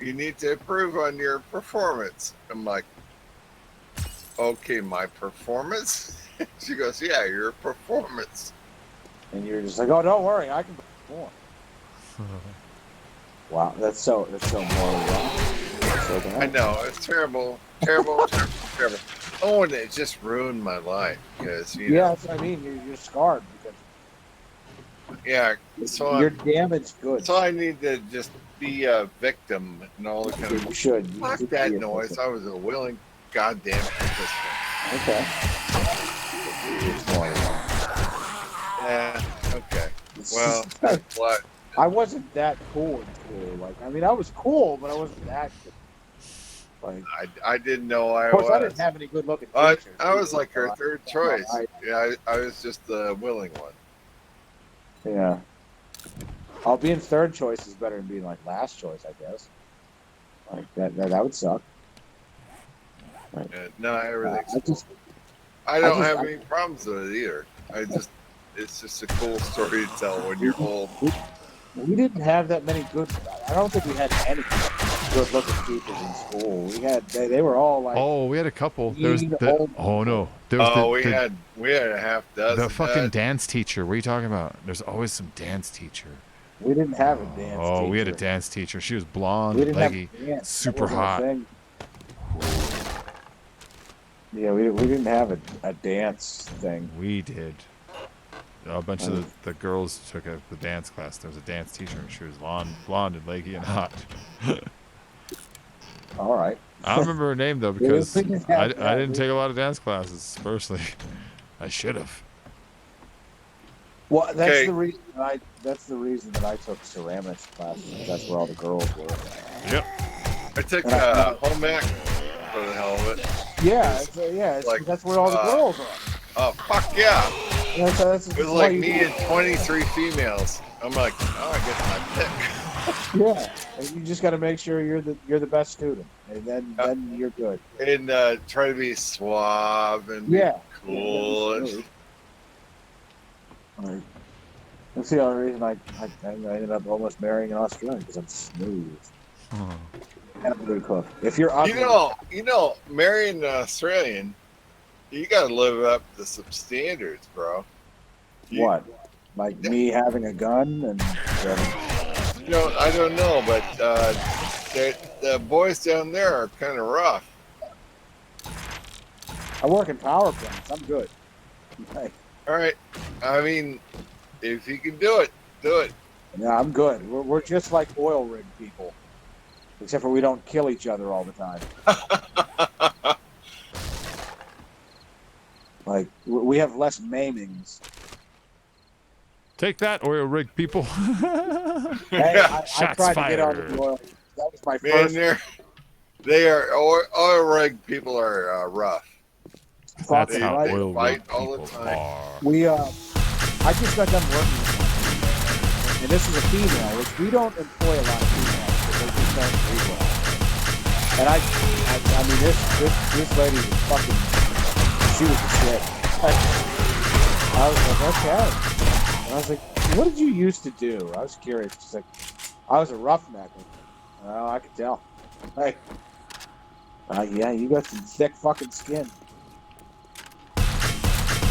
need to improve on your performance. I'm like, okay, my performance? She goes, yeah, your performance. And you're just like, oh, don't worry, I can perform. Wow, that's so morally wrong. That's so bad. I know, it's terrible. Oh, and it just ruined my life because you know. That's what I mean. You're scarred because Yeah, so you're damaged goods. So I need to just be a victim and all the kind of. You should. Fuck You that should be a noise! victim. I was a willing goddamn participant. Okay. It's morally wrong. Yeah. Okay. Well, that's what. I wasn't that cool in school. Like, I mean, I was cool, but I wasn't that good. Like, I didn't know I of course, was. I didn't have any good-looking I teachers. was like her third choice. I- Yeah, I was just the willing one. Yeah. Being third choice is better than being like last choice, I guess. Like that would suck. Right. No, everything's. I I don't just- have any problems with it either. It's just a cool story to tell when you're old. We didn't have that many good. I don't think we had any. good-looking teachers in school. We had they were all like. Oh, we had a couple. There was mean the, old oh no, there was Oh, the, we had a half dozen. the fucking Dad. dance teacher. What are you talking about? There's always some dance teacher. We didn't have a dance. Oh, teacher. we had a dance teacher. She was blonde, We didn't leggy, have a dance. super That wasn't a hot. thing. Yeah, we didn't have a dance thing. We did. A bunch of the girls took the dance class. There was a dance teacher, and she was blonde and leggy and hot. All right. I don't remember her name though Yeah, because we didn't I have that. didn't take a lot of dance classes personally. I should have. Well, that's Okay. the reason that I took ceramics classes. That's where all the girls were. Yep. I took home ec for the hell of it. Yeah, Like, that's where all the girls are. Oh fuck yeah! That's It was why like you me do- and 23 females. I'm like, oh, I get my pick. Yeah, and you just got to make sure you're the best student, and then you're good. And try to be suave and be Yeah. cool. Yeah, Like, that's the only reason I ended up almost marrying an Australian because I'm smooth and I'm a good cook. If you're ugly, You know, marrying an Australian, you got to live up to some standards, bro. what? Like me having a gun and You know, I don't know, but the boys down there are kind of rough. I work in power plants. I'm good. Like, All right, I mean, if you can do it, do it. yeah, I'm good. We're just like oil rig people, except for we don't kill each other all the time. Like we have less maimings. Take that, oil rig people. Hey, I Shots tried to get on fired. the oil. That was my Man, first. they are oil rig people are rough. That's They- how they oil fight rig all the people time. are. We I just got done working with one, and this is a female, which we don't employ a lot of females because they just don't breed well. And I mean this lady was fucking, she was the shit. I was like, okay. And I was like, what did you used to do? I was curious. She's like, I was a roughneck. Well, I could tell. Like, yeah, you got some thick fucking skin.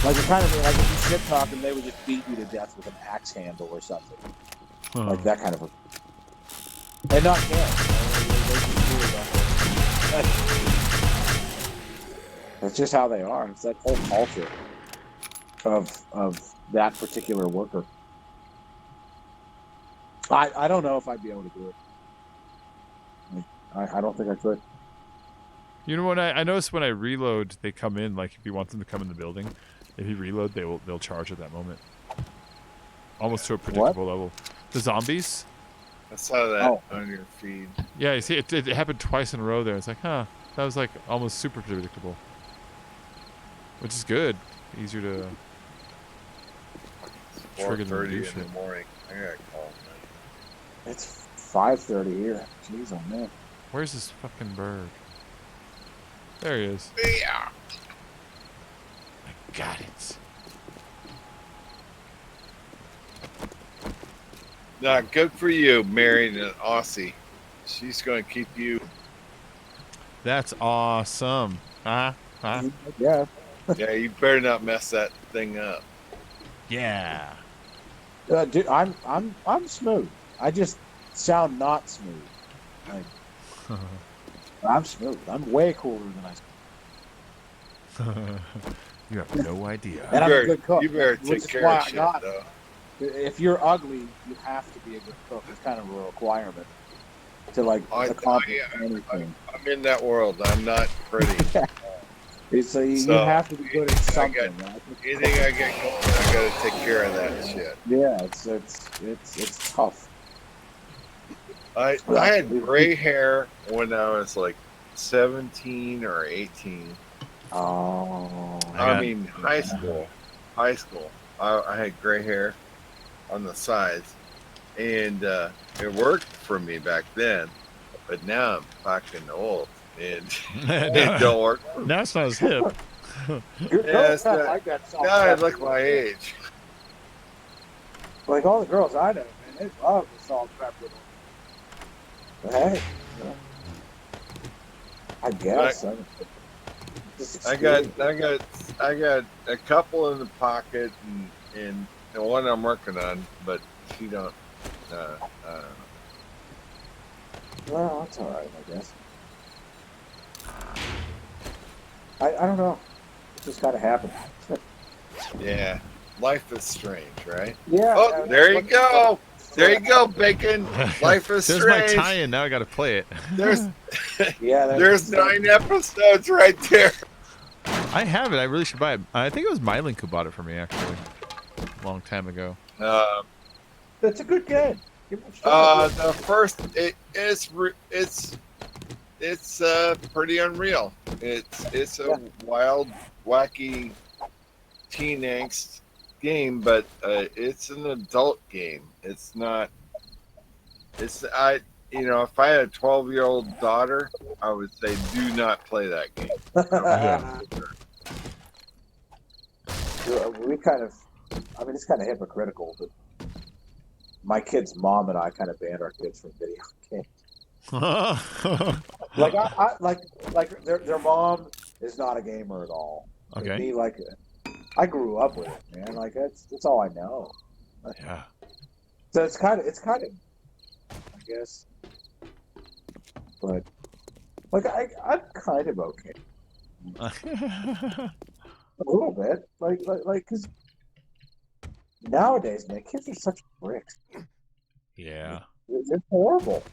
Like, it kind of like if you shit talk and they would just beat you to death with an axe handle or something. Like that kind of a. And not care. They just do it. That's just how they are. It's that whole culture of that particular worker. I don't know if I'd be able to do it. Like, I don't think I could. You know what I noticed when I reload, they come in. Like if you want them to come in the building, if you reload, they'll charge at that moment, almost to a predictable level. The zombies. I saw that on your feed. Yeah, you see, it happened twice in a row there. It's like, huh, that was like almost super predictable, which is good. Easier to trigger them to 4:30 do in shit. the morning. I got called. It's 5:30 here. Jeez, oh man. Where's this fucking bird? There he is. Yeah. I got it. Nah, good for you, marrying an Aussie. She's going to keep you. That's awesome. Huh? Yeah. Yeah, you better not mess that thing up. Yeah. Dude, I'm smooth. I just sound not smooth. Like, I'm smooth. I'm way cooler than I. You have no idea. And I'm a good cook. You better which take is care why of I shit, got it. though. If you're ugly, you have to be a good cook. It's kind of a requirement to like accomplish anything. I'm in that world. I'm not pretty. So you So, have to be good at something. Right? Anything I get going, I got to take care of that shit. Yeah, it's tough. I had gray hair when I was like 17 or 18. Oh. I mean, high school. High school. I had gray hair on the sides, and it worked for me back then. But now I'm fucking old, and it don't work. Now it's not as hip. Yeah, it's not, like that salt now I pepper. look my age. Like all the girls I know, man, they love the salt and pepper. But hey, I guess. I got a couple in the pocket, and the one I'm working on, but she don't. I don't know. Well, that's all right, I guess. I don't know. It just gotta happen. Yeah, life is strange, right? Yeah. Oh, there you go. There you go, Bacon. Life is There's my strange. tie-in. Now I got to play it. There's Yeah. there's 9 episodes right there. I have it. I really should buy it. I think it was Mylink who bought it for me, actually, a long time ago. That's a good game. Give it a shot. The first it's pretty unreal. It's a wild, wacky teen angst game, but it's an adult game. It's not. If I had a 12-year-old daughter, I would say do not play that game. We kind of, I mean, it's kind of hypocritical, but my kid's mom and I kind of banned our kids from video games. Like like their mom is not a gamer at all. Okay. And me, like, I grew up with it, man. Like that's all I know. Yeah. So it's kind of, I guess. But like I'm kind of okay. A little bit, like, because nowadays, man, kids are such bricks. Yeah. They're horrible.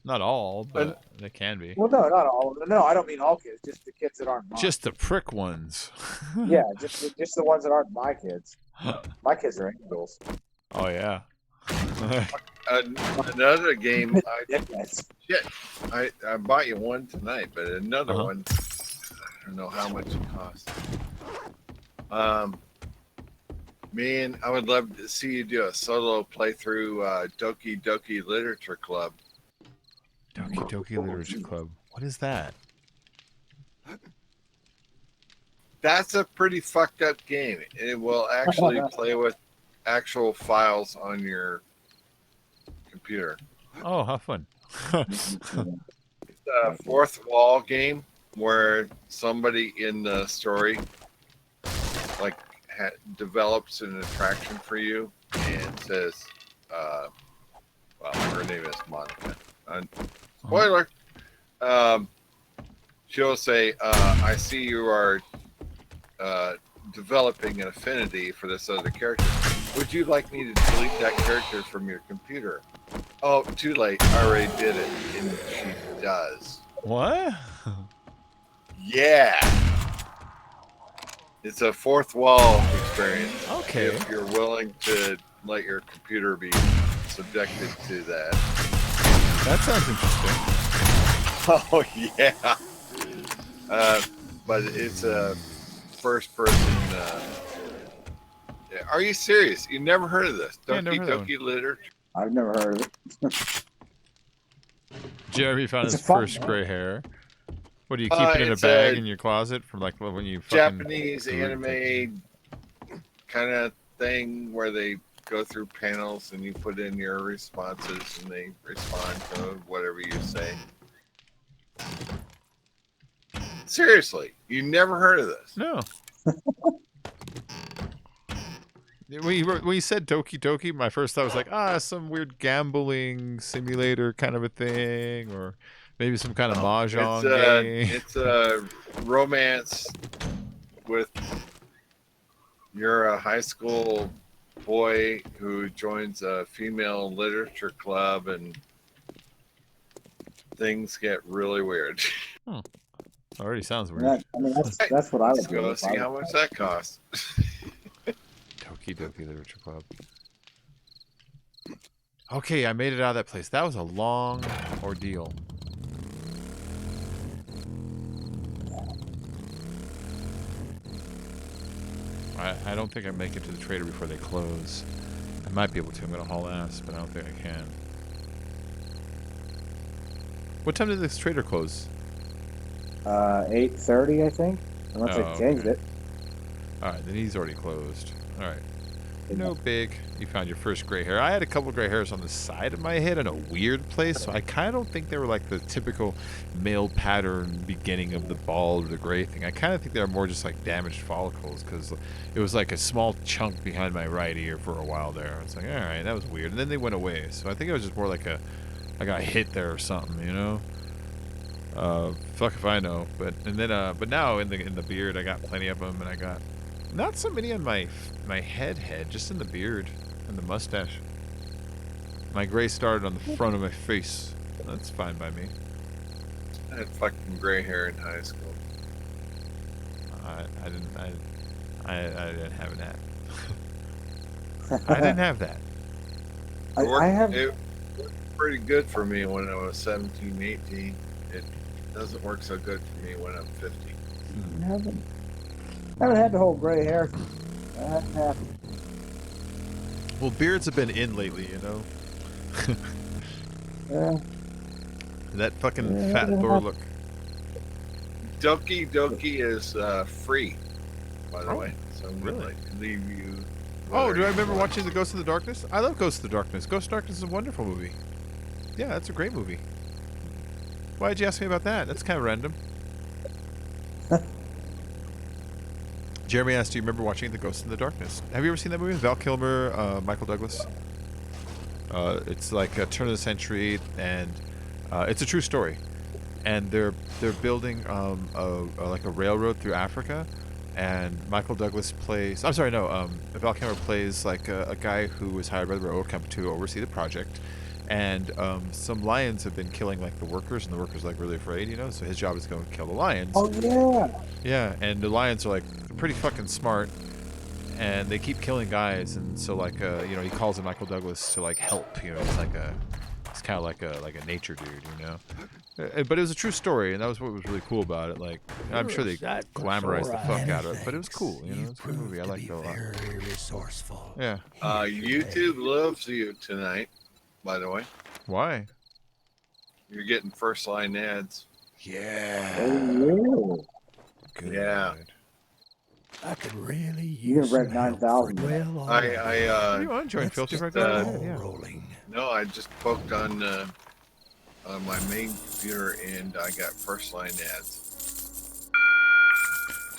Not all, but they can be. Well, no, not all of them. No, I don't mean all kids. Just the kids that aren't mine. Just the prick ones. Yeah, just the ones that aren't my kids. My kids are angels. Oh yeah. Another game. Yes. I bought you one tonight, but another one. I don't know how much it costs. Man, I would love to see you do a solo playthrough Doki Doki Literature Club. Doki Doki Literature Club. What is that? That's a pretty fucked up game. It will actually play with actual files on your computer. Oh, how fun. It's a fourth wall game where somebody in the story like develops an attraction for you and says, well, her name is Monica. Spoiler. She'll say, I see you are developing an affinity for this other character. Would you like me to delete that character from your computer? Oh, too late. I already did it. And she does. What? Yeah. It's a fourth wall experience. Okay. If you're willing to let your computer be subjected to that. That sounds interesting. Oh, yeah. But it's a first person. Are you serious? You never heard of this? Yeah, Doki Doki Literature? I've never heard of it. Jeremy found It's his a fun first one. gray hair. What do you keep it in a It's bag a in your closet from like when you Japanese anime kind of thing where they go through panels and you put in your responses and they respond to whatever you say. Seriously, you never heard of this? No. When you said Doki Doki, my first thought was like, some weird gambling simulator kind of a thing, or maybe some kind of mahjong game. It's a romance with you're a high school boy who joins a female literature club and things get really weird. Already sounds weird. I mean, that's what I would do. Go if see I how was- much that costs. Doki Doki Literature Club. Okay, I made it out of that place. That was a long ordeal. I don't think I make it to the trader before they close. I might be able to. I'm going to haul ass, but I don't think I can. What time did this trader close? 8:30, I think. Unless Oh, they changed okay. it. Alright, then he's already closed. Alright. No big. You found your first gray hair. I had a couple gray hairs on the side of my head in a weird place, so I kind of don't think they were like the typical male pattern beginning of the bald or the gray thing. I kind of think they were more just like damaged follicles, because it was like a small chunk behind my right ear for a while there. I was like, all right, that was weird. And then they went away, so I think it was just more like I got hit there or something, you know? Fuck if I know. But now in the beard, I got plenty of them, and I got not so many on my head, just in the beard and the mustache. My gray started on the front of my face. That's fine by me. I had fucking gray hair in high school. I didn't have that. I didn't have that. It worked pretty good for me when I was 17, 18. It doesn't work so good for me when I'm 50. I haven't had the whole gray hair. Well, beards have been in lately, you know. Yeah. That fucking fat Thor look. Doki Doki is free, by the way. So I'm really? gonna leave you. Oh, do I remember watching The Ghost of the Darkness? I love Ghost of the Darkness. Ghost of the Darkness is a wonderful movie. Yeah, that's a great movie. Why did you ask me about that? That's kind of random. Jeremy asked, do you remember watching The Ghost in the Darkness? Have you ever seen that movie? Val Kilmer, Michael Douglas. It's like a turn of the century, and it's a true story. And they're building like a railroad through Africa, and Michael Douglas plays. I'm sorry, no. Val Kilmer plays like a guy who was hired by the railroad company to oversee the project. And some lions have been killing like the workers, and the workers are like really afraid, you know. So his job is to go and kill the lions. Oh yeah. Yeah, and the lions are like pretty fucking smart, and they keep killing guys. And so like you know, he calls in Michael Douglas to like help. You know, it's kind of like a nature dude, you know. But it was a true story, and that was what was really cool about it. Like, I'm sure they glamorized the fuck out of it, but it was cool. You know, it's a good movie. I liked it a lot. Very resourceful. Yeah. YouTube loves you tonight, by the way. Why? You're getting first line ads. Yeah. Oh, Good. Yeah. I could really You use can break some help 9,000. for well on. You are enjoying Let's Filthy get right the now? ball Yeah. rolling. No, I just poked on my main computer and I got first line ads.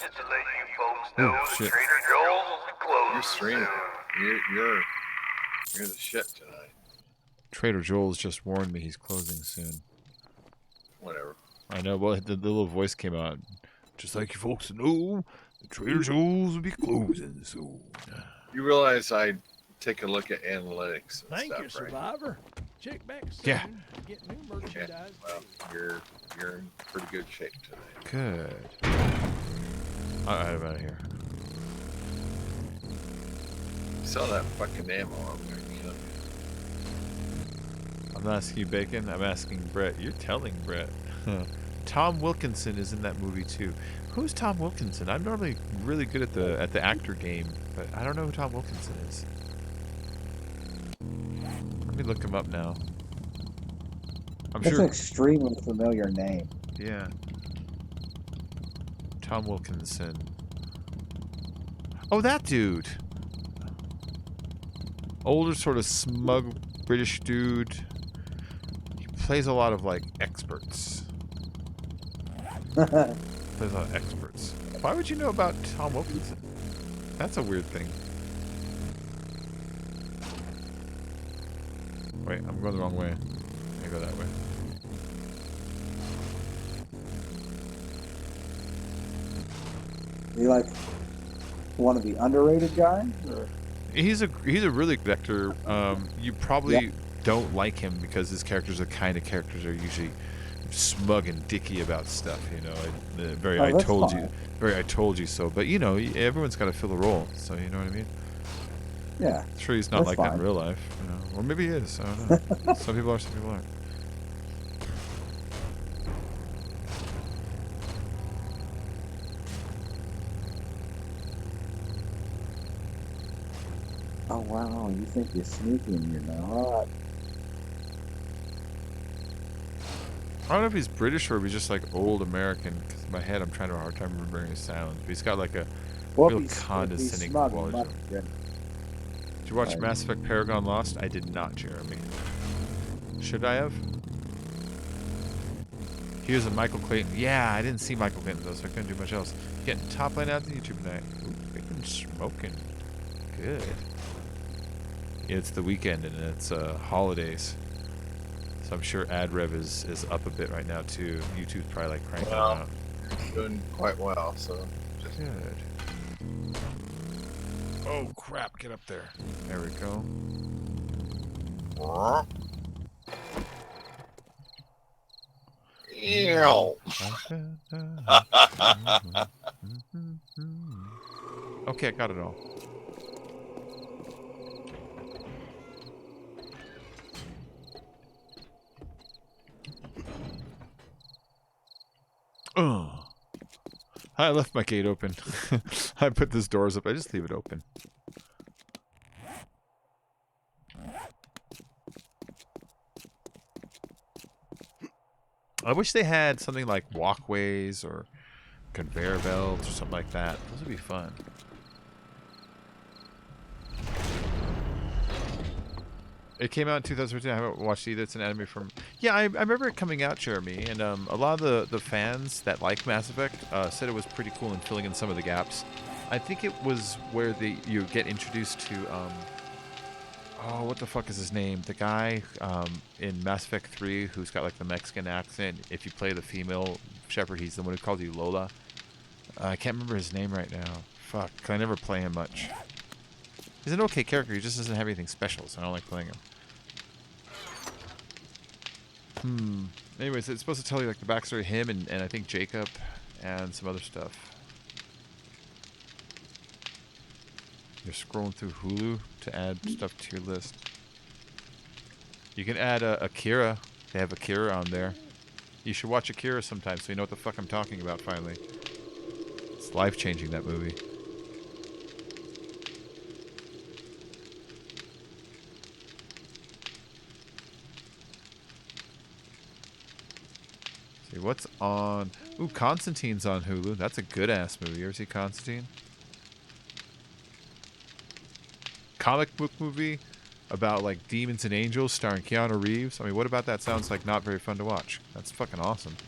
Just to let you folks know, Oh, shit. Trader Joel's will be closed You're streaming. soon. You're the shit tonight. Trader Joel's just warned me he's closing soon. Whatever. I know. Well, the little voice came out. Just like you folks know, the Trader Joel's will be closing soon. You realize I take a look at analytics and Thank stuff, you, right? Survivor. Check back soon Yeah. to get new Okay. merchandise. Well, you're in pretty good shape tonight. Good. Alright, I'm out of here. Sell that fucking ammo. I'm gonna kill you. I'm not asking you, Bacon. I'm asking Brett. You're telling Brett. Tom Wilkinson is in that movie too. Who's Tom Wilkinson? I'm normally really good at the actor game, but I don't know who Tom Wilkinson is. Let me look him up now. I'm That's sure. an extremely familiar name. Yeah. Tom Wilkinson. Oh, that dude. Older, sort of smug British dude. He plays a lot of like experts. Plays a lot of experts. Why would you know about Tom Wilkinson? That's a weird thing. Wait, I'm going the wrong way. I go that way. You like one of the underrated guys? Or? He's a really good actor. You probably don't like him because his characters are the kind of characters that are usually smug and dicky about stuff, you know. Very Oh, I that's told fine. you, very I told you so. But you know, everyone's got to fill the role, so you know what I mean. Yeah. Sure, he's not That's like that in fine. real life, you know. Or maybe he is. I don't know. Some people are, some people aren't. Oh wow, you think you're sneaky and you're not. I don't know if he's British or if he's just like old American. Because in my head, I'm trying to have a hard time remembering his sounds. But he's got like a Well, real if he's condescending smug, he quality. must have been. Did you watch Mass Effect Paragon Lost? I did not, Jeremy. Should I have? Here's a Michael Clayton. Yeah, I didn't see Michael Clayton though, so I couldn't do much else. Getting top line out to YouTube tonight. Ooh, freaking smoking. Good. Yeah, it's the weekend and it's holidays. So I'm sure ad rev is up a bit right now too. YouTube's probably like cranking out. Doing quite well, so just good. Oh crap, get up there. There we go. Ew. Okay, I got it all. Oh. I left my gate open. I put these doors up. I just leave it open. I wish they had something like walkways or conveyor belts or something like that. Those would be fun. It came out in 2013. I haven't watched it either. It's an anime from... Yeah, I remember it coming out, Jeremy. And a lot of the fans that like Mass Effect said it was pretty cool in filling in some of the gaps. I think it was where you get introduced to... oh, what the fuck is his name? The guy in Mass Effect 3 who's got like the Mexican accent. If you play the female Shepard, he's the one who calls you Lola. I can't remember his name right now. Fuck, 'cause I never play him much. He's an okay character, he just doesn't have anything special, so I don't like playing him. Anyways, it's supposed to tell you like the backstory of him and I think Jacob and some other stuff. You're scrolling through Hulu to add stuff to your list. You can add Akira. They have Akira on there. You should watch Akira sometime so you know what the fuck I'm talking about finally. It's life-changing, that movie. See, what's on... Ooh, Constantine's on Hulu. That's a good-ass movie. You ever see Constantine? Comic book movie about like demons and angels starring Keanu Reeves. I mean, what about that sounds like not very fun to watch? That's fucking awesome.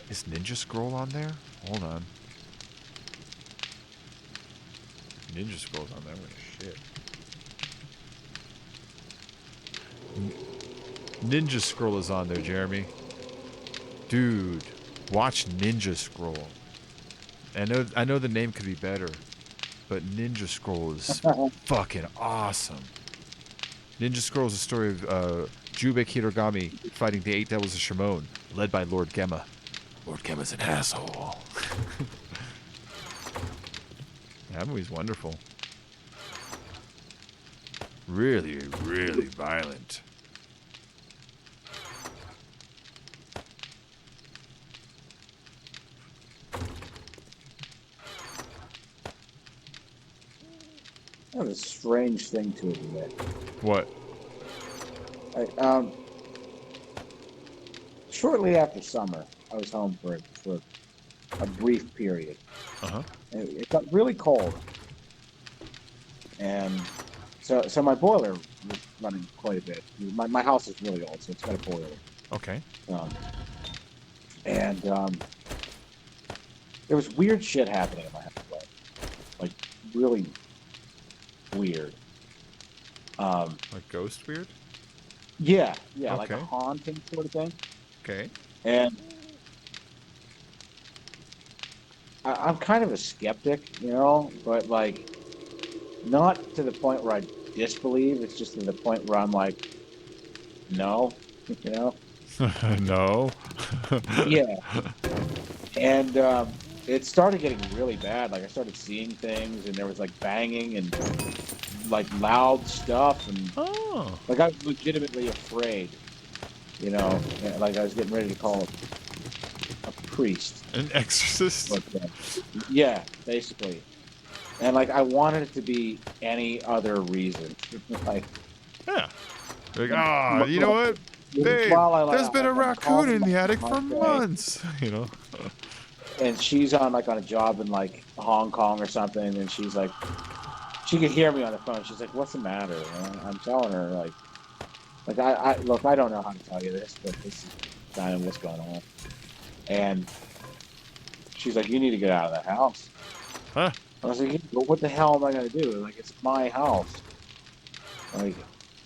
Is Ninja Scroll on there? Hold on. Ninja Scroll's on there. Shit. Ninja Scroll is on there, Jeremy. Dude, watch Ninja Scroll. I know the name could be better, but Ninja Scroll is fucking awesome. Ninja Scroll is the story of Jubei Hirogami fighting the 8 Devils of Shimon, led by Lord Gemma. Lord Gemma's an asshole. That movie's wonderful. Really, really violent. I have a strange thing to admit. What? Shortly after summer, I was home for a brief period. Uh-huh. It got really cold. And so my boiler was running quite a bit. My house is really old, so it's got a boiler. Okay. There was weird shit happening in my house. Like, really weird. Like ghost weird? Yeah, okay. like a haunting sort of thing. Okay. And I'm kind of a skeptic, you know, but like not to the point where I disbelieve. It's just to the point where I'm like, no, you know. No. Yeah. And it started getting really bad. Like I started seeing things, and there was like banging and like loud stuff, and like I was legitimately afraid. You know, like I was getting ready to call a priest, an exorcist. But, yeah, basically. And like I wanted it to be any other reason. Like, yeah. Like, you know what? Babe, there's been a raccoon in the attic for months. You know. And she's on a job in like Hong Kong or something, and she's like, she could hear me on the phone. She's like, "What's the matter?" And I'm telling her like I look, I don't know how to tell you this, but this is kind of what's going on. And she's like, "You need to get out of that house." Huh? I was like, well, "What the hell am I gonna do? Like, it's my house. Like,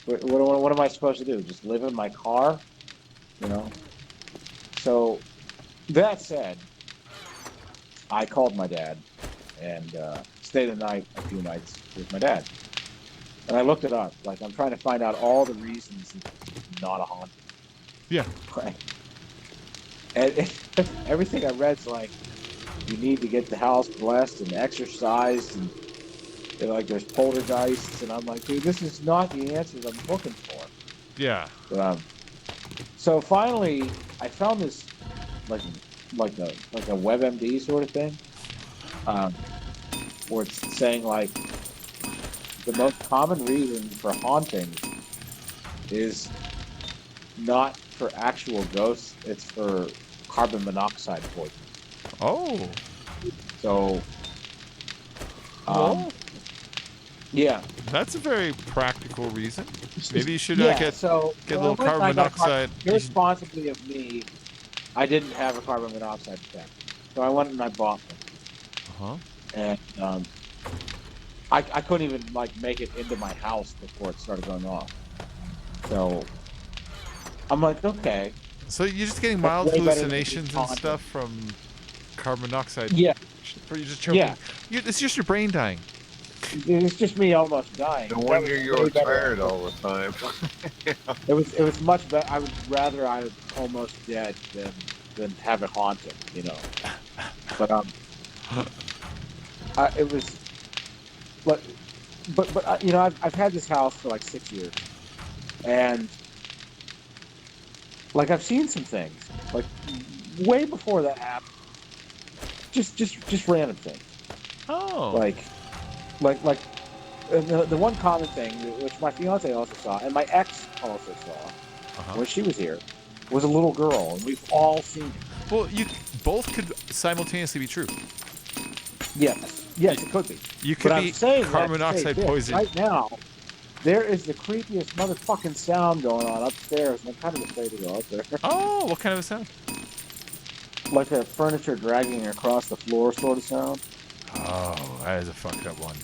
what am I supposed to do? Just live in my car? You know?" So that said, I called my dad and stayed the night a few nights with my dad. And I looked it up. Like, I'm trying to find out all the reasons it's not a haunting. Yeah. Right. And everything I read's like, you need to get the house blessed and exorcised, and like there's poltergeists. And I'm like, dude, this is not the answers I'm looking for. Yeah. So finally, I found this like a WebMD sort of thing, where it's saying like the most common reason for hauntings is not for actual ghosts; it's for carbon monoxide poisoning. Oh. So, Well, yeah, that's a very practical reason. Maybe you should yeah. get a little carbon monoxide. Irresponsibly of me, I didn't have a carbon monoxide detector, so I went and I bought one. And I couldn't even like make it into my house before it started going off. So I'm like, okay. So you're just getting mild hallucinations and stuff from carbon monoxide? Yeah. Or you're just choking? Yeah. It's just your brain dying. It's just me almost dying. No wonder you're tired all the time. It was much better. I would rather I was almost dead than have it haunted, you know. But it was, but you know, I've had this house for like 6 years, and like I've seen some things like way before that happened. Just random things. Oh. Like the one common thing, which my fiance also saw, and my ex also saw, when she was here, was a little girl, and we've all seen it. Well, you both could simultaneously be true. Yes, it could be. You could be carbon monoxide poisoned. Right now, there is the creepiest motherfucking sound going on upstairs, and I'm kind of afraid to go up there. Oh, what kind of a sound? Like a furniture dragging across the floor sort of sound. Oh, that is a fucked up one.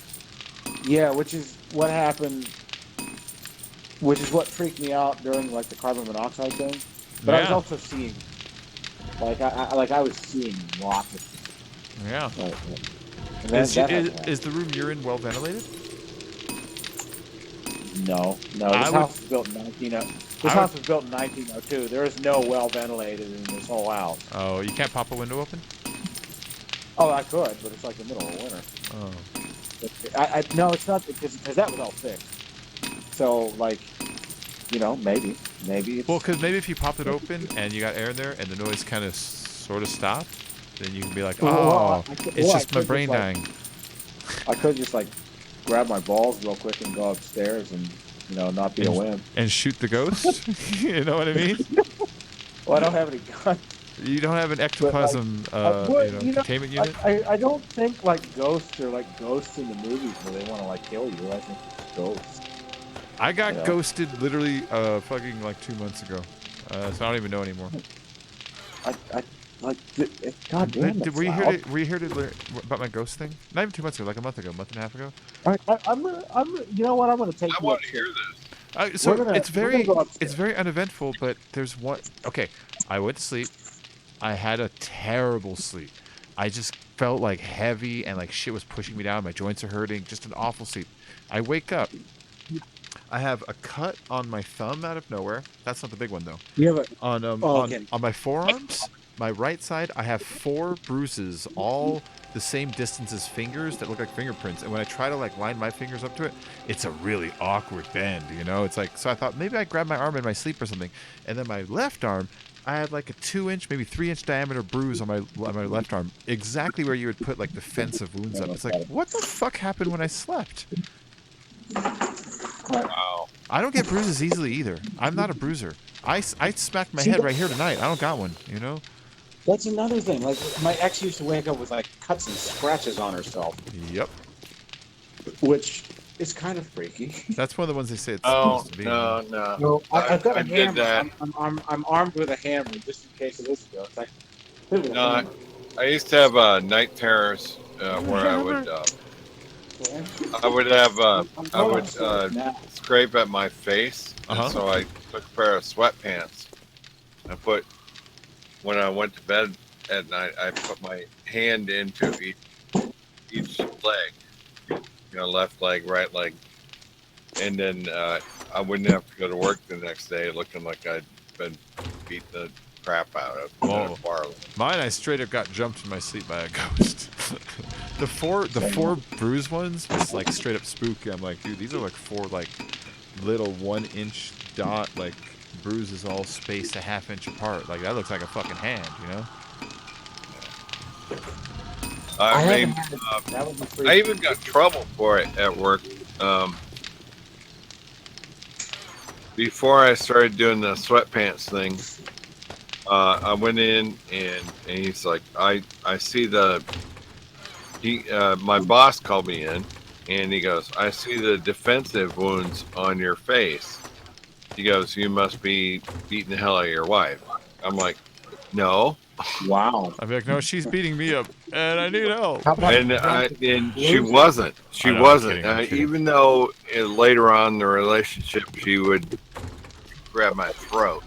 Yeah, which is what happened, which is what freaked me out during like the carbon monoxide thing. But I was also seeing, I was seeing lots of things. Yeah. Is the room you're in well ventilated? No. This house was built in 1902. There is no well ventilated in this whole house. Oh, you can't pop a window open? Oh, I could, but it's like the middle of winter. Oh. No, it's not, because that was all fixed. So, like, you know, maybe it's... Well, because maybe if you popped it open and you got air in there and the noise kind of sort of stopped, then you can be like, it's just my brain dying. I could just, like, grab my balls real quick and go upstairs and, you know, not be a wimp. And shoot the ghost? You know what I mean? Well, I don't have any guns. You don't have an ectoplasm containment unit? I don't think like ghosts are like ghosts in the movies where they want to like kill you. I think it's ghosts. I got ghosted literally fucking like 2 months ago. So I don't even know anymore. God damn it. Were you here to learn about my ghost thing? Not even 2 months ago, like a month ago, month and a half ago. I'm you know what? I'm gonna take. I want to hear this. It's very uneventful, but there's one. Okay, I went to sleep. I had a terrible sleep. I just felt like heavy and like shit was pushing me down. My joints are hurting. Just an awful sleep. I wake up. I have a cut on my thumb out of nowhere. That's not the big one though. You have on my forearms, my right side, I have 4 bruises, all the same distance as fingers that look like fingerprints. And when I try to like line my fingers up to it, it's a really awkward bend. You know, it's like, so I thought maybe I grabbed my arm in my sleep or something. And then my left arm, I had like a 2-inch, maybe 3-inch diameter bruise on my left arm, exactly where you would put like defensive wounds up. It's like, what the fuck happened when I slept? Wow. I don't get bruises easily either. I'm not a bruiser. I smacked my head right here tonight. I don't got one, you know? That's another thing. Like, my ex used to wake up with, like, cuts and scratches on herself. Yep. Which is kind of freaky. That's one of the ones they say it's Oh, supposed to be. no. I've got a I did hammer. that. I'm armed with a hammer just in case it is a ghost. No, I used to have night terrors where I would scrape at my face, and so I took a pair of sweatpants. When I went to bed at night, I put my hand into each leg, left leg, right leg, and then I wouldn't have to go to work the next day looking like I'd been beat the crap out of. Whoa. Mine, I straight up got jumped in my sleep by a ghost. the four bruised ones was like straight up spooky. I'm like, dude, these are like 4 like little 1-inch dot like bruises all spaced a ½ inch apart. Like that looks like a fucking hand, you know? I even got trouble for it at work. Before I started doing the sweatpants thing, I went in and he's like, I see my boss called me in and he goes, I see the defensive wounds on your face. He goes, you must be beating the hell out of your wife. I'm like, no. Wow. I'd be like, no, she's beating me up and I need help. And she wasn't. She wasn't. I'm kidding. Even though later on in the relationship, she would grab my throat.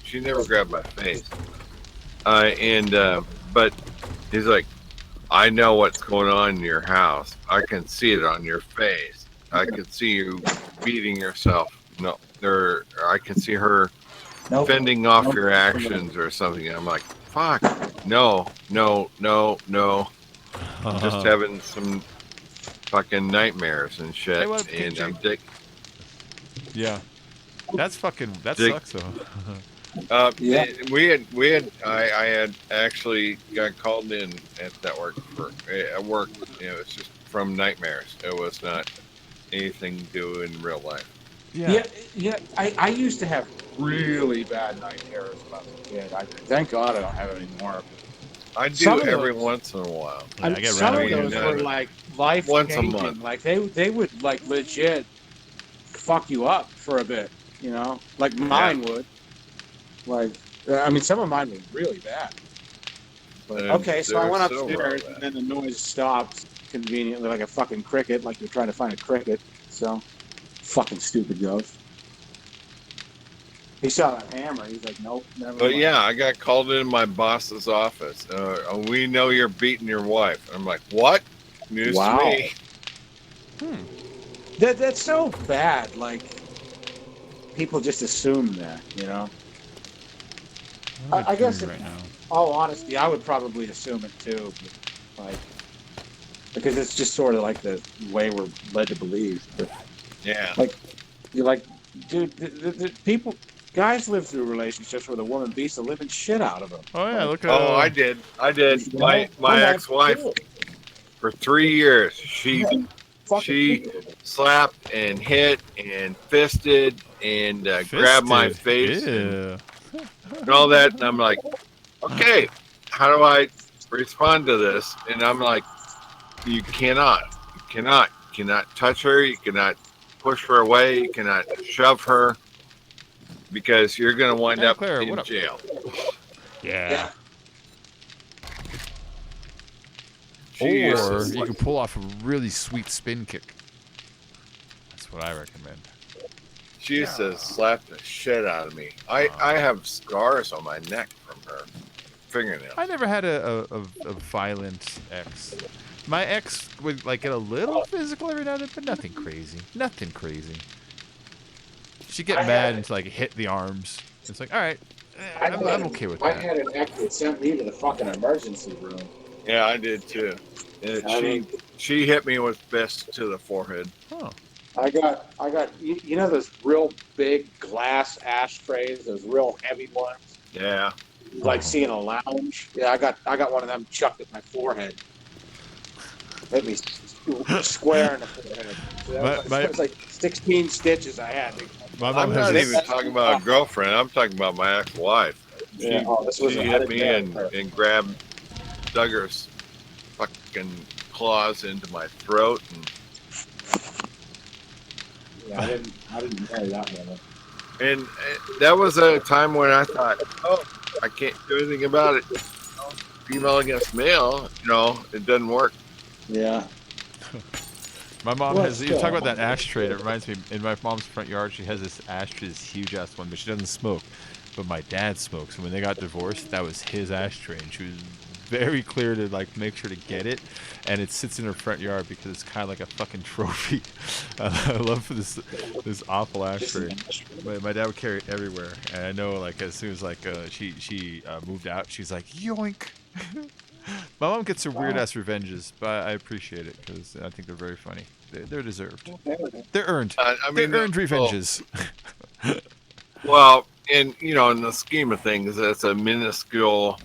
She never grabbed my face. But he's like, I know what's going on in your house. I can see it on your face. I can see you beating yourself. No, I can see her fending off your actions or something. I'm like, fuck, no. I'm just having some fucking nightmares and shit. Hey, and I'm dick. Yeah. That sucks though. I had actually got called in at work. It was just from nightmares. It was not anything to do in real life. Yeah. I used to have really bad night terrors when I was a kid. Thank God I don't have it anymore. I do every once in a while. Some of those were like life changing. Like they would like legit fuck you up for a bit, you know? Like mine would. Like, I mean, some of mine were really bad. But, okay, so I went upstairs and then the noise stopped conveniently, like a fucking cricket, like you're trying to find a cricket. So, fucking stupid ghost. He saw that hammer. He's like, nope, never mind. Yeah, I got called in my boss's office. We know you're beating your wife. I'm like, what? News to me. That's so bad. Like, people just assume that, you know? I guess, in all honesty, I would probably assume it too. But, like, because it's just sort of like the way we're led to believe. But, yeah. Like, you're like, dude, the people... Guys live through relationships where the woman beats the living shit out of them. Oh yeah, look at. Oh, I did. My ex-wife for 3 years. She slapped and hit and fisted and grabbed my face and all that. And I'm like, okay, how do I respond to this? And I'm like, you cannot touch her. You cannot push her away. You cannot shove her. Because you're going to wind up in jail. Yeah. Or you can pull off a really sweet spin kick. That's what I recommend. She used to slap the shit out of me. I have scars on my neck from her fingernails. I never had a violent ex. My ex would like get a little physical every now and then, but nothing crazy. Nothing crazy. She'd get mad and like hit the arms. It's like, all right, I'm okay with that. I had an ex that sent me to the fucking emergency room. Yeah, I did too. She hit me with fist to the forehead. Oh. I got you know those real big glass ashtrays, those real heavy ones. Yeah. Like seeing a lounge. Yeah, I got one of them chucked at my forehead. Hit me square in the forehead. So it was like 16 stitches I had. My I'm mom has not this. even talking about a girlfriend. I'm talking about my ex-wife. Yeah, this was She I hit didn't me know and, her. and grabbed Duggar's fucking claws into my throat, and Yeah, I didn't marry that woman. that was a time when I thought, oh, I can't do anything about it. Female against male, it doesn't work. Yeah. My mom Well, has. You still, talk about that ashtray. It reminds me. In my mom's front yard, she has this ashtray, this huge ass one, but she doesn't smoke. But my dad smokes, and when they got divorced, that was his ashtray, and she was very clear to like make sure to get it, and it sits in her front yard because it's kind of like a fucking trophy. I love this awful ashtray. My dad would carry it everywhere, and I know like as soon as like she moved out, she's like yoink. My mom gets her weird ass revenges, but I appreciate it because I think they're very funny. They're deserved. They're earned. I mean, They're earned revenges. Well, and in the scheme of things, it's a minuscule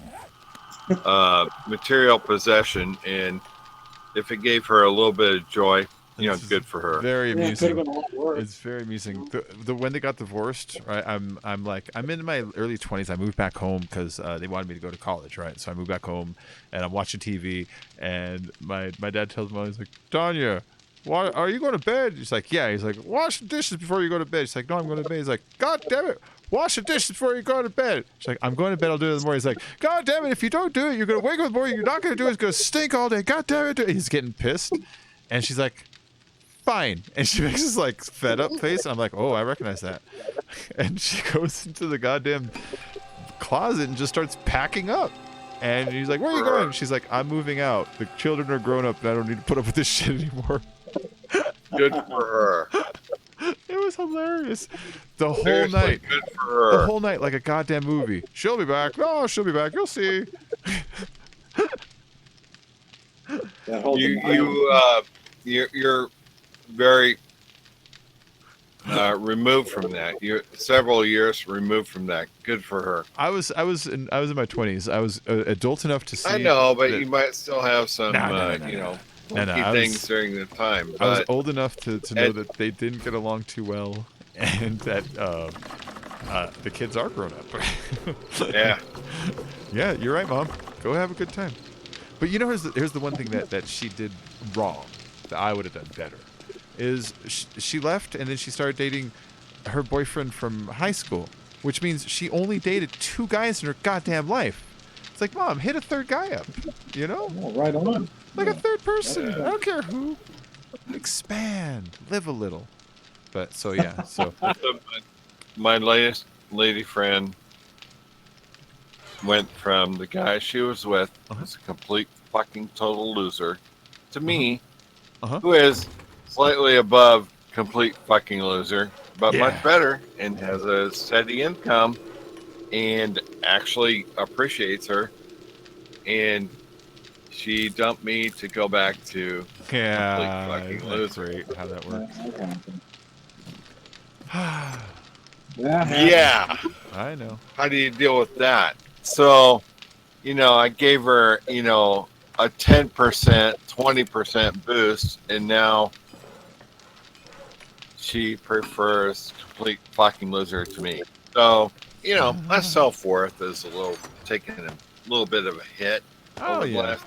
material possession, and if it gave her a little bit of joy, It's good for her. Very Yeah, it could have amusing. been a lot worse. It's very amusing. The when they got divorced, right? I'm in my early 20s. I moved back home because they wanted me to go to college, right? So I moved back home, and I'm watching TV, and my dad tells me, he's like, Tanya, why are you going to bed? He's like, yeah. He's like, wash the dishes before you go to bed. She's like, no, I'm going to bed. He's like, God damn it. Wash the dishes before you go to bed. She's like, I'm going to bed. I'll do it in the morning. He's like, God damn it. If you don't do it, you're going to wake up in the morning. You're not going to do it. It's going to stink all day. God damn it. He's getting pissed. And she's like, fine. And she makes this like fed up face. I'm like, oh, I recognize that. And she goes into the goddamn closet and just starts packing up. And he's like, where are you going? She's like, I'm moving out. The children are grown up and I don't need to put up with this shit anymore. Good for her. It was hilarious. The whole Seriously, night. good for her. The whole night like a goddamn movie. She'll be back. No, she'll be back. You'll see. That whole You're very removed from that. You're several years removed from that. Good for her. I was in my 20s. I was adult enough to see. I know, but that- you might still have some, No, funky I things was- during the time. I was But old enough to know that they didn't get along too well, and that the kids are grown up. yeah, Yeah, you're right, Mom. Go have a good time. But here's the one thing that she did wrong that I would have done better is she left and then she started dating her boyfriend from high school, which means she only dated 2 guys in her goddamn life. It's like, Mom, hit a third guy up, right on. like a third person. I don't care who. Expand, live a little. But so yeah, so my latest lady friend went from the guy she was with, as a complete fucking total loser, to me, who is slightly above complete fucking loser, but Yeah. much better and has a steady income and actually appreciates her. And she dumped me to go back to yeah, complete fucking that's loser. great how that works. Yeah. I know. How do you deal with that? So, I gave her, a 10%, 20% boost, and now she prefers complete fucking loser to me. So, my self-worth is taking a little bit of a hit. Oh over the yeah. last-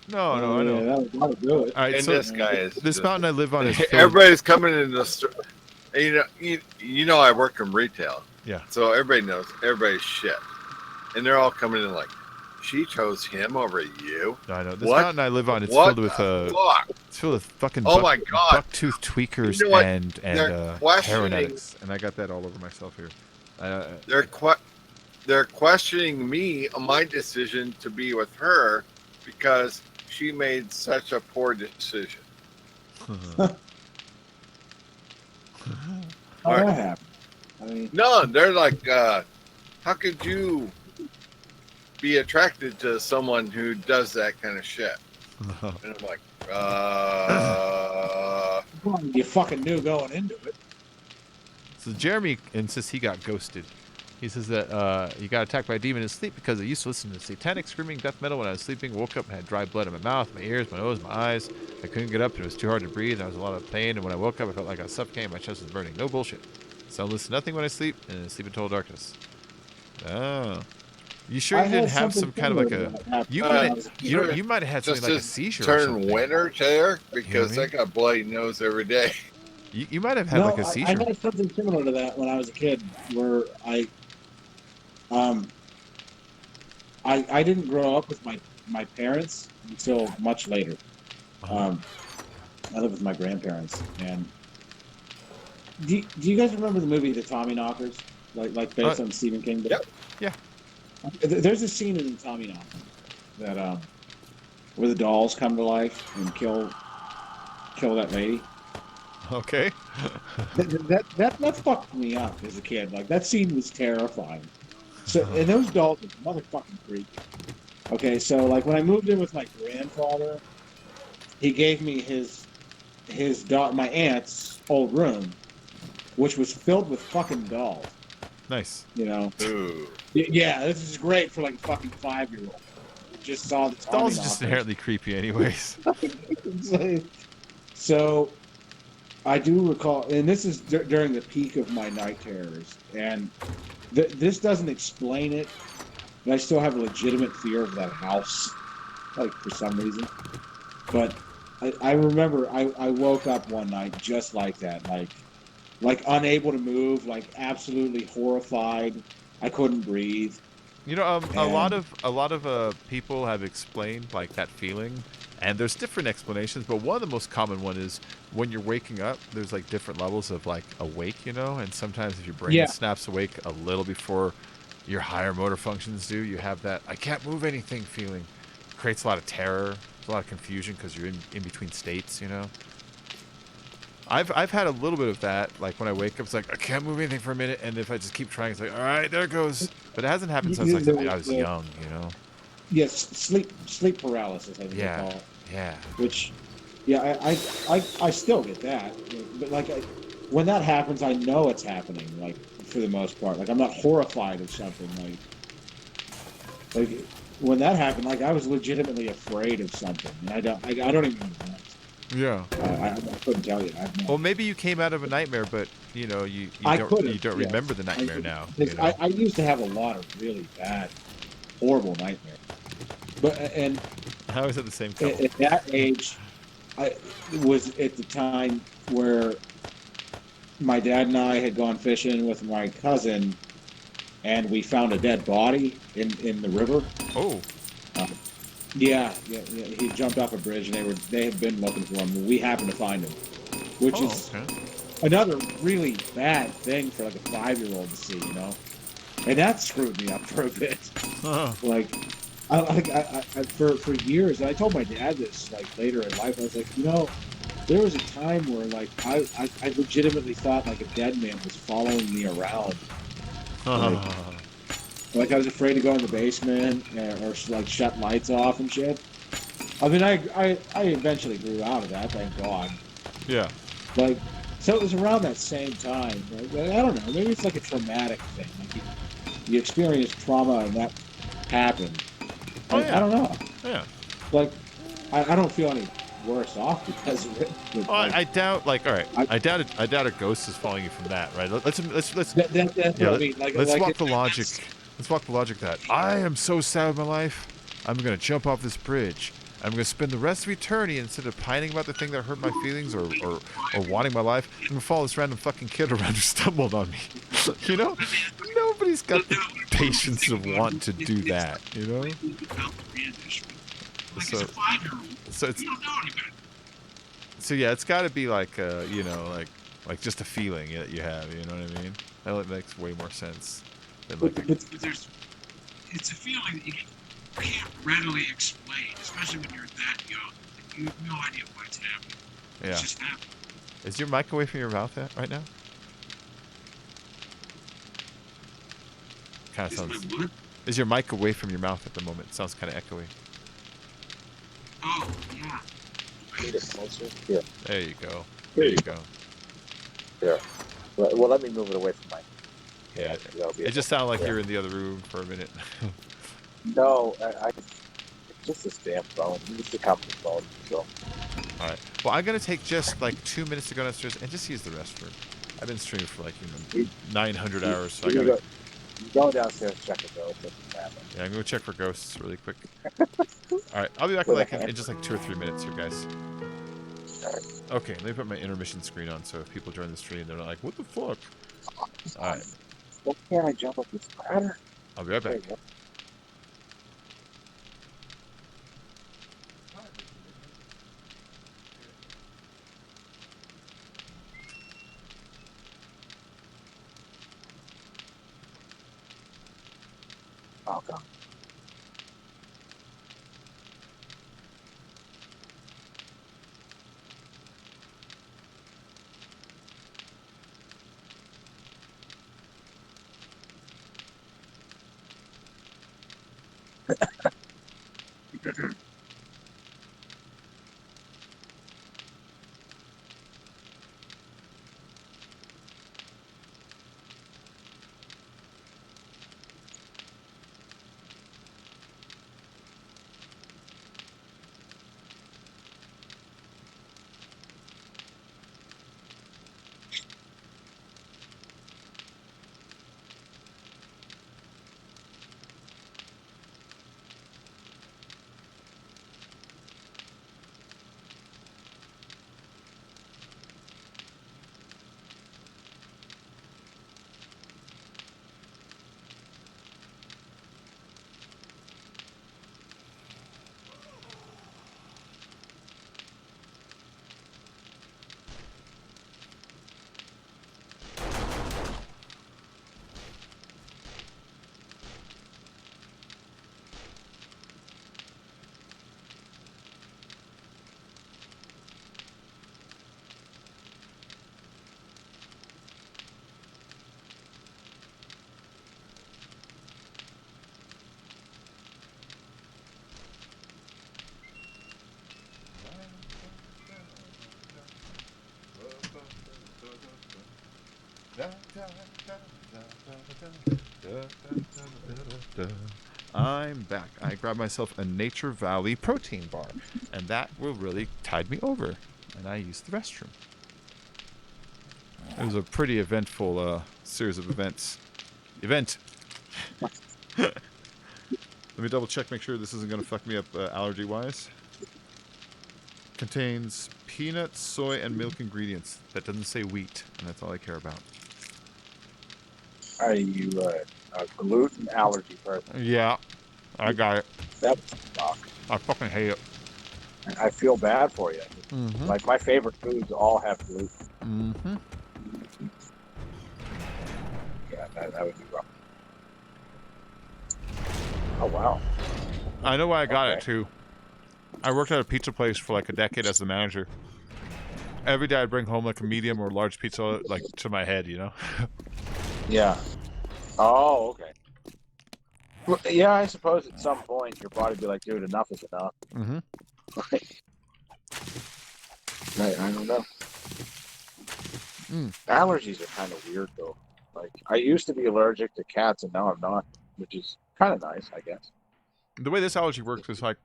No, I know. That'll do it. All right, and so this guy is this just- mountain I live on is filled. everybody's coming in the store. I work in retail. Yeah. So everybody knows everybody's shit. And they're all coming in like, she chose him over you. I know. This What? mountain I live on, it's What filled with the fuck? it's filled with fucking Oh my God. bucktooth tweakers You know what? and They're heroin questioning- addicts, and I got that all over myself here. They're questioning me on my decision to be with her because she made such a poor decision. How that happened? I mean, No, they're like, how could you be attracted to someone who does that kind of shit? And I'm like, You fucking knew going into it. So Jeremy insists he got ghosted. He says that he got attacked by a demon in his sleep because I used to listen to satanic screaming death metal when I was sleeping. Woke up and had dry blood in my mouth, my ears, my nose, my eyes. I couldn't get up and it was too hard to breathe. And I was in a lot of pain. And when I woke up, I felt like I was suffocating. My chest was burning. No bullshit. Sound listen to nothing when I sleep, and sleep in total darkness. Oh. You sure I you didn't had have some something kind of like similar a... to that happen You when might I have, was a you know, kid. you might have had Just something like a this seizure or turn something. winter, Taylor, because I I mean? got bloody nose every day. You might have had No, like a I seizure. had something similar to that when I was a kid, where I didn't grow up with my parents until much later. I lived with my grandparents, and do you guys remember the movie The Tommyknockers, like based on Stephen King? Yep. Yeah. There's a scene in The Tommyknockers that where the dolls come to life and kill that lady. Okay. that fucked me up as a kid. Like, that scene was terrifying. So, and those dolls are motherfucking creepy. Okay, so like when I moved in with my grandfather, he gave me my aunt's old room, which was filled with fucking dolls. Nice. You know. Ooh. Yeah, this is great for like a fucking 5-year-old. Just saw the Dolls are just inherently creepy, anyways. So, I do recall, and this is during the peak of my night terrors, and this doesn't explain it, but I still have a legitimate fear of that house, like, for some reason. But I remember I woke up one night just like that, like unable to move, like absolutely horrified. I couldn't breathe. You know, a lot of people have explained like that feeling, and there's different explanations. But one of the most common one is when you're waking up. There's like different levels of like awake, you know. And sometimes if your brain snaps awake a little before your higher motor functions do, you have that I can't move anything feeling. It creates a lot of terror, a lot of confusion because you're in between states, you know. I've had a little bit of that, like when I wake up, it's like I can't move anything for a minute, and if I just keep trying, it's like all right, there it goes. But it hasn't happened since like I was young, you know. Yes, sleep paralysis, I think they call it. Yeah. Which, yeah, I still get that, but like when that happens, I know it's happening. Like, for the most part, like I'm not horrified of something. Like when that happened, like I was legitimately afraid of something, and I don't even know what. Yeah. I couldn't tell you. Well, maybe you came out of a nightmare, but you know you don't remember the nightmare now. You know? I used to have a lot of really bad, horrible nightmares. But and I was at the same time. At that age, I was at the time where my dad and I had gone fishing with my cousin, and we found a dead body in the river. Oh. Yeah. He jumped off a bridge, and they had been looking for him. We happened to find him, which is another really bad thing for like a 5-year-old to see, you know. And that screwed me up for a bit. Like, for years, and I told my dad this like later in life. I was like, you know, there was a time where like I legitimately thought like a dead man was following me around. Like I was afraid to go in the basement or like shut lights off and shit. I mean, I eventually grew out of that, thank God. Yeah. Like, so it was around that same time. Like, I don't know. Maybe it's like a traumatic thing. Like you experience trauma and that happened. Oh, yeah. I don't know. Yeah. Like, I don't feel any worse off because of it. But, well, I doubt. Like, all right, I doubt a ghost is following you from that, right? Let's that's what I mean. Let's walk the logic. Let's walk the logic that I am so sad with my life. I'm gonna jump off this bridge. I'm gonna spend the rest of eternity, instead of pining about the thing that hurt my feelings or wanting my life, I'm gonna follow this random fucking kid around who stumbled on me. You know, nobody's got the patience to want to do that. You know. So yeah, it's got to be like you know, like just a feeling that you have. You know what I mean? That makes way more sense. But it's a feeling that you can't readily explain, especially when you're that young. You have no idea what's happening. Yeah. It's just happening. Is your mic away from your mouth right now? Kind of sounds. Is your mic away from your mouth at the moment? It sounds kind of echoey. Oh, yeah. Yeah. There you go. There you go. Yeah. Well, let me move it away from my. Yeah. It just sounded like you're in the other room for a minute. No, it's just this damn phone. It's the company phone. So. All right. Well, I'm gonna take just like 2 minutes to go downstairs and just use the restroom. I've been streaming for like 900 hours, so I You gotta. go downstairs and check it though. Yeah, I'm gonna check for ghosts really quick. All right, I'll be back in just like 2 or 3 minutes here, guys. Okay, let me put my intermission screen on so if people join the stream, they're not like, "What the fuck?" All right. Why can't I jump up this ladder? I'll be right back. Oh god. I'm back. I grabbed myself a Nature Valley protein bar, and that will really tide me over. And I used the restroom. It was a pretty eventful series of events. Let me double check, make sure this isn't going to fuck me up allergy-wise. Contains peanuts, soy, and milk ingredients. That doesn't say wheat, and that's all I care about. Are you a gluten allergy person? Yeah, I got it. That sucks. I fucking hate it. I feel bad for you. Mm-hmm. Like my favorite foods all have gluten. Mm-hmm. Yeah, that would be rough. Oh wow. I know why I got it too. I worked at a pizza place for like a decade as the manager. Every day I'd bring home like a medium or large pizza like to my head, you know? Yeah. Oh, okay. Well, yeah, I suppose at some point your body would be like, dude, enough is enough. Mm-hmm. I don't know. Allergies are kind of weird though. Like I used to be allergic to cats and now I'm not, which is kind of nice, I guess. The way this allergy works is like,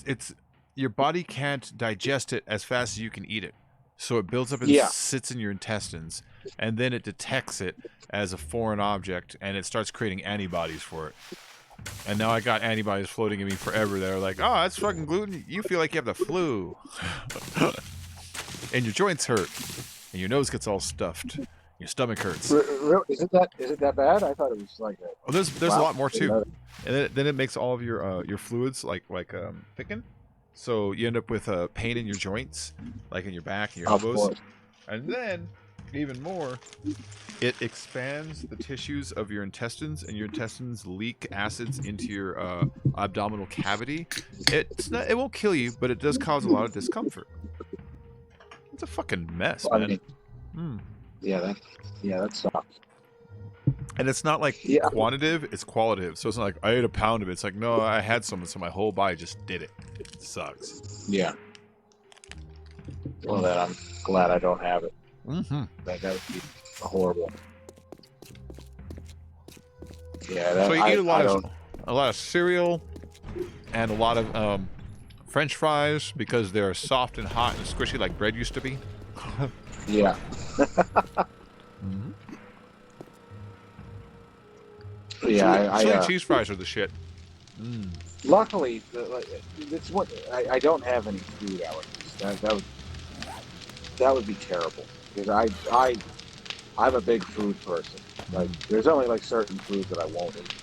it's your body can't digest it as fast as you can eat it, so it builds up and sits in your intestines, and then it detects it as a foreign object, and it starts creating antibodies for it. And now I got antibodies floating in me forever. They're like, oh, that's fucking gluten. You feel like you have the flu, and your joints hurt, and your nose gets all stuffed. Your stomach hurts. Is it that bad? I thought it was like a... Oh, there's a lot more too, and then it makes all of your fluids like thicken, so you end up with pain in your joints, like in your back and your elbows, and then even more, it expands the tissues of your intestines, and your intestines leak acids into your abdominal cavity. It won't kill you, but it does cause a lot of discomfort. It's a fucking mess, man. Yeah, that sucks. And it's not like quantitative, it's qualitative. So it's not like I ate a pound of it. It's like, no, I had some, so my whole body just did it. It sucks. Yeah. Well, then I'm glad I don't have it. Mm-hmm. That would be horrible. Yeah. So you eat a lot of cereal and a lot of French fries because they're soft and hot and squishy like bread used to be. Yeah. Mhm. Yeah, Chili cheese fries are the shit. Mm. luckily, it's what I don't have any food allergies. That would be terrible because I'm a big food person. Like, there's only like certain foods that I won't eat,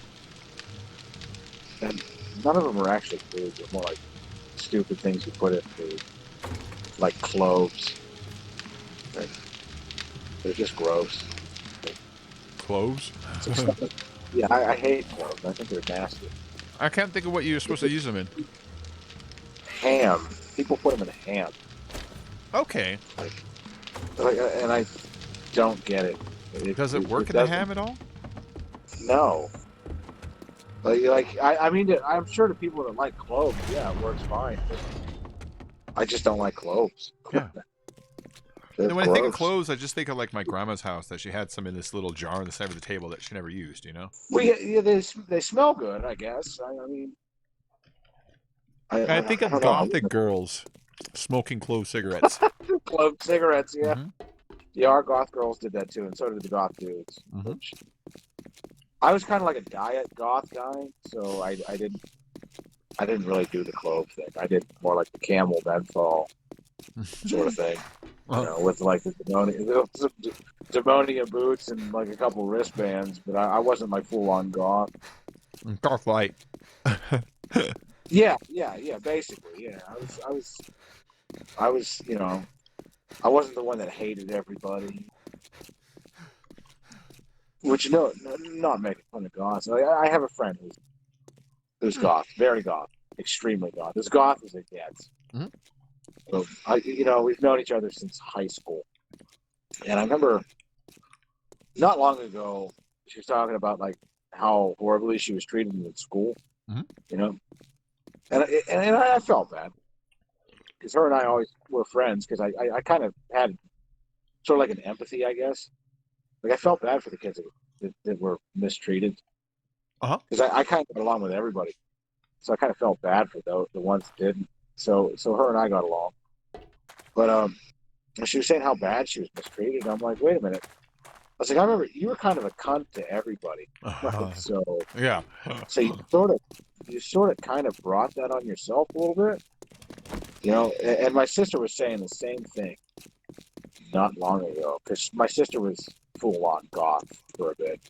and none of them are actually food. They're more like stupid things you put in food, like cloves. Like, they're just gross. Cloves? Yeah, I hate cloves. I think they're nasty. I can't think of what you're supposed to use them in. Ham. People put them in ham. Okay. And I don't get it. Does it work in the ham at all? No. I mean, I'm sure the people that like cloves, yeah, it works fine. But I just don't like cloves. Yeah. They're And when I think of gross. cloves, I just think of like my grandma's house that she had some in this little jar on the side of the table that she never used, you know? Well, yeah, they smell good, I guess. I mean, I think I of don't know. gothic girls smoking clove cigarettes. Clove cigarettes, yeah. Mhm. Yeah, our goth girls did that too, and so did the goth dudes. Mhm. I was kind of like a diet goth guy, so I didn't really do the clove thing. I did more like the camel menthol sort of thing, you know, with like the demonia boots and like a couple wristbands. But I wasn't like full on goth. Goth light. Yeah, basically, yeah. I was, you know, I wasn't the one that hated everybody. Which, no, not making fun of goths. I have a friend who's goth, very goth, extremely goth. As goth as it gets. Mhm. So, we've known each other since high school. And I remember not long ago, she was talking about like how horribly she was treated in school, you know? And I felt bad. Because her and I always were friends, because I kind of had sort of like an empathy, I guess. Like, I felt bad for the kids that were mistreated. Because I kind of got along with everybody. So I kind of felt bad for the ones that didn't. So her and I got along. But she was saying how bad she was mistreated. And I'm like, wait a minute. I was like, I remember you were kind of a cunt to everybody. So yeah. So you sort of kind of brought that on yourself a little bit. You know, and my sister was saying the same thing not long ago, because my sister was full on goth for a bit,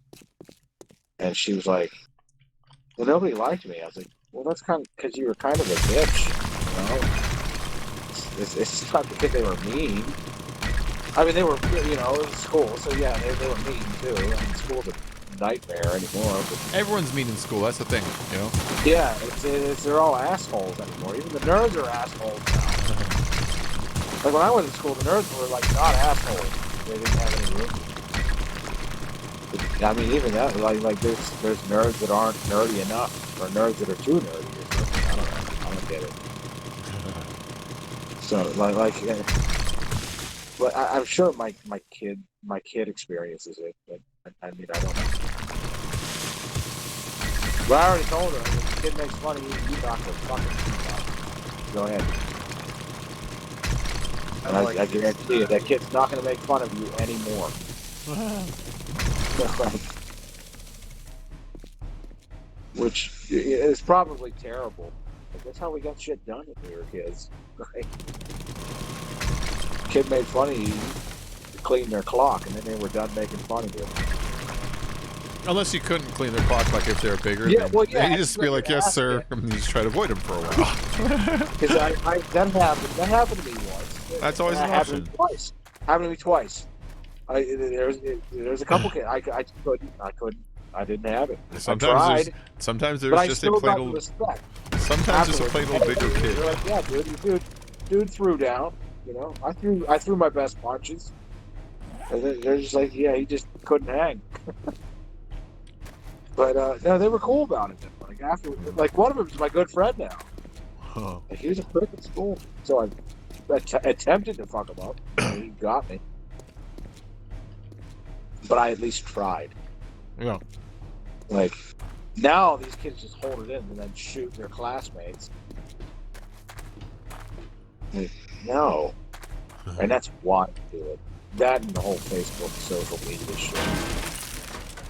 and she was like, "Well, nobody liked me." I was like, "Well, that's kind of because you were kind of a bitch, you know. It's not because they were mean. I mean, they were, you know, it was school, so yeah, they were mean too. I mean, school's a nightmare anymore. But everyone's mean in school. That's the thing, you know. Yeah, they're all assholes anymore. Even the nerds are assholes now. Like when I went to school, the nerds were like not assholes. They didn't have any room. But, I mean, even that, like there's nerds that aren't nerdy enough, or nerds that are too nerdy. Or something. I don't get it. So but I'm sure my kid experiences it. But I mean, I don't know. But I already told her, if the kid makes fun of you, you knock her fucking teeth out. Go ahead. And I guarantee you, that kid's not going to make fun of you anymore. Which is probably terrible. But that's how we got shit done when we were kids. Right? Kid made fun of you, you cleaned their clock, and then they were done making fun of you. Unless you couldn't clean their clock, like if they're bigger. Yeah, well, yeah, you just be like, yes, sir, and you just try to avoid them for a while. Because that happened to me once. That's always an option. Happened to me twice. There's a couple kids. I didn't have it. Sometimes there's just a plain old. Respect. Sometimes it's a plain old bigger kid. They're like, yeah, dude threw down. You know, I threw my best punches. And they're just like, yeah, he just couldn't hang. But no, they were cool about it. Like after, like one of them is my good friend now. Like, he was a prick at school, so I attempted to fuck him up. And he got me, but I at least tried. Yeah. Like now, these kids just hold it in and then shoot their classmates. Like, no, and that's why they do it. that and the whole Facebook social media shit.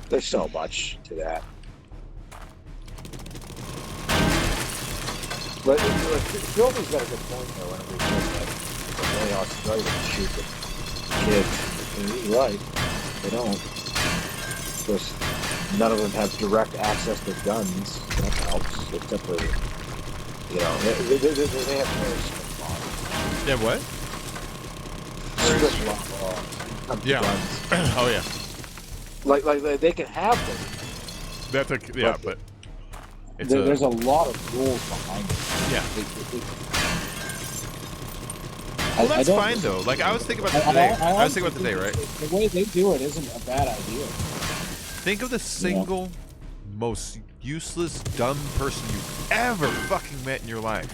There's so much to that. But Philby's got a good point though. Whenever he says that only Australia can shoot the kids, and he's right. They don't. Of course, none of them have direct access to guns. That helps, except for they have very strict laws. Yeah, what? Strict laws. Yeah. Oh yeah. Like they can have them. That's a but it's there's a lot of rules behind it. Yeah. Well, that's fine though. Like I was thinking about the day. I was thinking about the day, right? The way they do it isn't a bad idea. Think of the single most useless, dumb person you've ever fucking met in your life.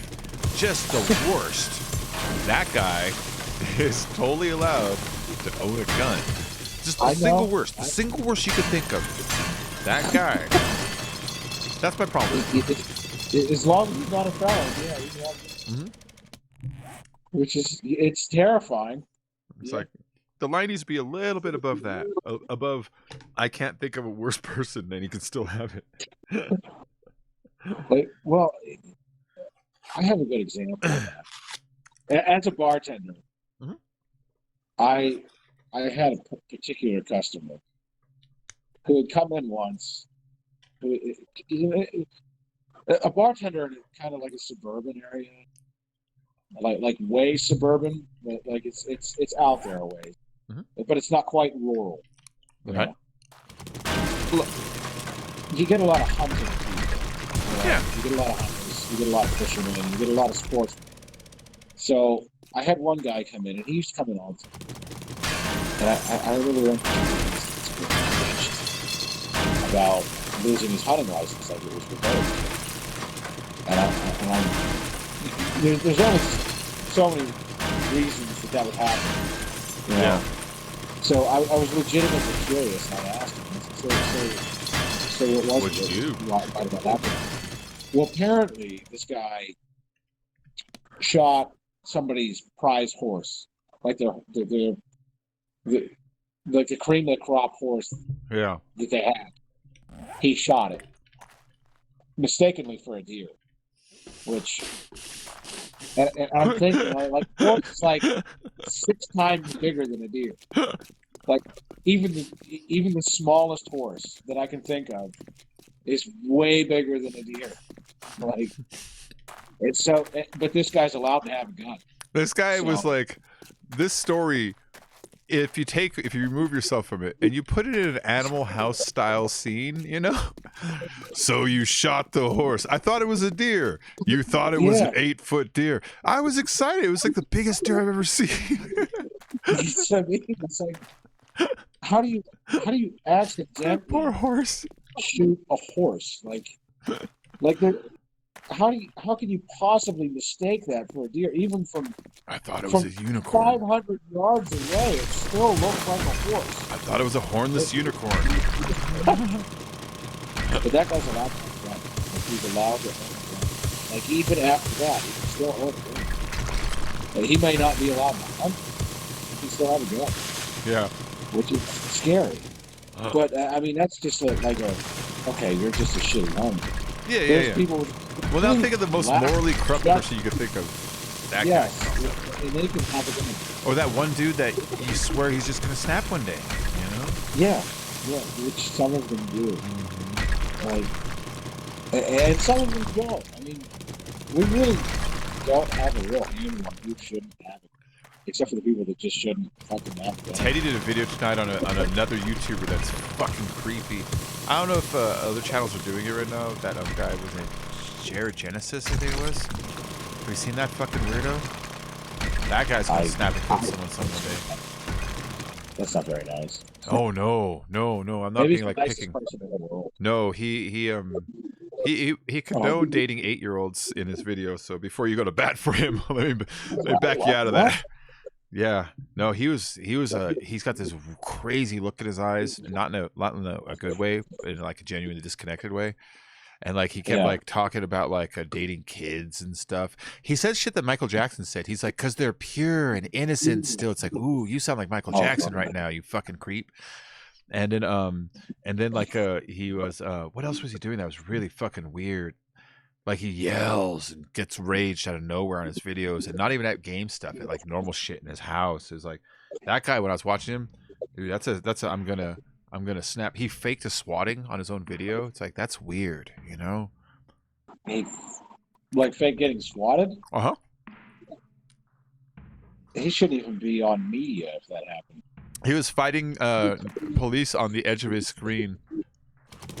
Just the worst. That guy is totally allowed to own a gun. Just the single worst. The single worst you could think of. That guy. That's my problem. As long as he's not a felon, yeah. Which is, it's terrifying. It's like, the line needs to be a little bit above that. Above, I can't think of a worse person, and he can still have it. Well, I have a good example of that. As a bartender, I had a particular customer who would come in once. A bartender in kind of like a suburban area, like way suburban, but like it's out there a ways, but it's not quite rural. Okay. Look, you get a lot of hunting people. Yeah. You get a lot of hunters. You get a lot of fishermen. You get a lot of sportsmen. So I had one guy come in, and he used to come in all the time. And I really went about losing his hunting license, like it was revoked. And there's only so many reasons that would happen. You know? Yeah. So I was legitimately curious, and I asked him, so what was What'd you do? Why did that happen? Well, apparently this guy shot somebody's prize horse, like the cream of the crop horse that they had. He shot it mistakenly for a deer, which, and I'm thinking like horse is like 6 times bigger than a deer. Like even the smallest horse that I can think of is way bigger than a deer. Like it's so, but this guy's allowed to have a gun. This guy was like, this story. If you remove yourself from it and you put it in an Animal House style scene, you know, so you shot the horse. I thought it was a deer. You thought it was an 8-foot deer. I was excited. It was like the biggest deer I've ever seen. It's like, how do you accidentally poor horse shoot a horse? Like how can you possibly mistake that for a deer? Even from I thought it was a unicorn. 500 yards away, it still looks like a horse. I thought it was a hornless unicorn. But that guy's allowed to have a gun. Like he's allowed to have a gun. Like even after that, he can still own a gun. Like, he may not be allowed to hunt, he can still have a gun. Yeah. Which is scary. But I mean, that's just okay, you're just a shitty hunter. Yeah. People. Well, now think of the most morally corrupt person you could think of. That guy. And they can have a gun. Or that one dude that you swear he's just gonna snap one day. You know? Yeah, which some of them do. Like, and some of them don't. I mean, we really don't have a real handle on who shouldn't have it, except for the people that just shouldn't fucking have it. Teddy did a video tonight on another YouTuber that's fucking creepy. I don't know if other channels are doing it right now. That guy was named Jared Genesis, I think it was. Have you seen that fucking weirdo? That guy's gonna snap and kill someone someday. That's not very nice. Oh no! I'm not being like picking. No, he condoned dating 8-year-olds in his video. So before you go to bat for him, let me back you out of that. Yeah, no, he's got this crazy look in his eyes, not in a good way, in like a genuinely disconnected way. And like he kept Yeah. like talking about like dating kids and stuff. He said shit that Michael Jackson said. He's like, because they're pure and innocent still. It's like, ooh, you sound like Michael Jackson right now, you fucking creep. And then like he was what else was he doing that was really fucking weird? Like he yells and gets raged out of nowhere on his videos, and not even at game stuff, at like normal shit in his house. Is like that guy when I was watching him, dude. That's a I'm gonna snap. He faked a swatting on his own video. It's like that's weird, you know. He, like fake getting swatted. Uh huh. He shouldn't even be on media if that happened. He was fighting police on the edge of his screen.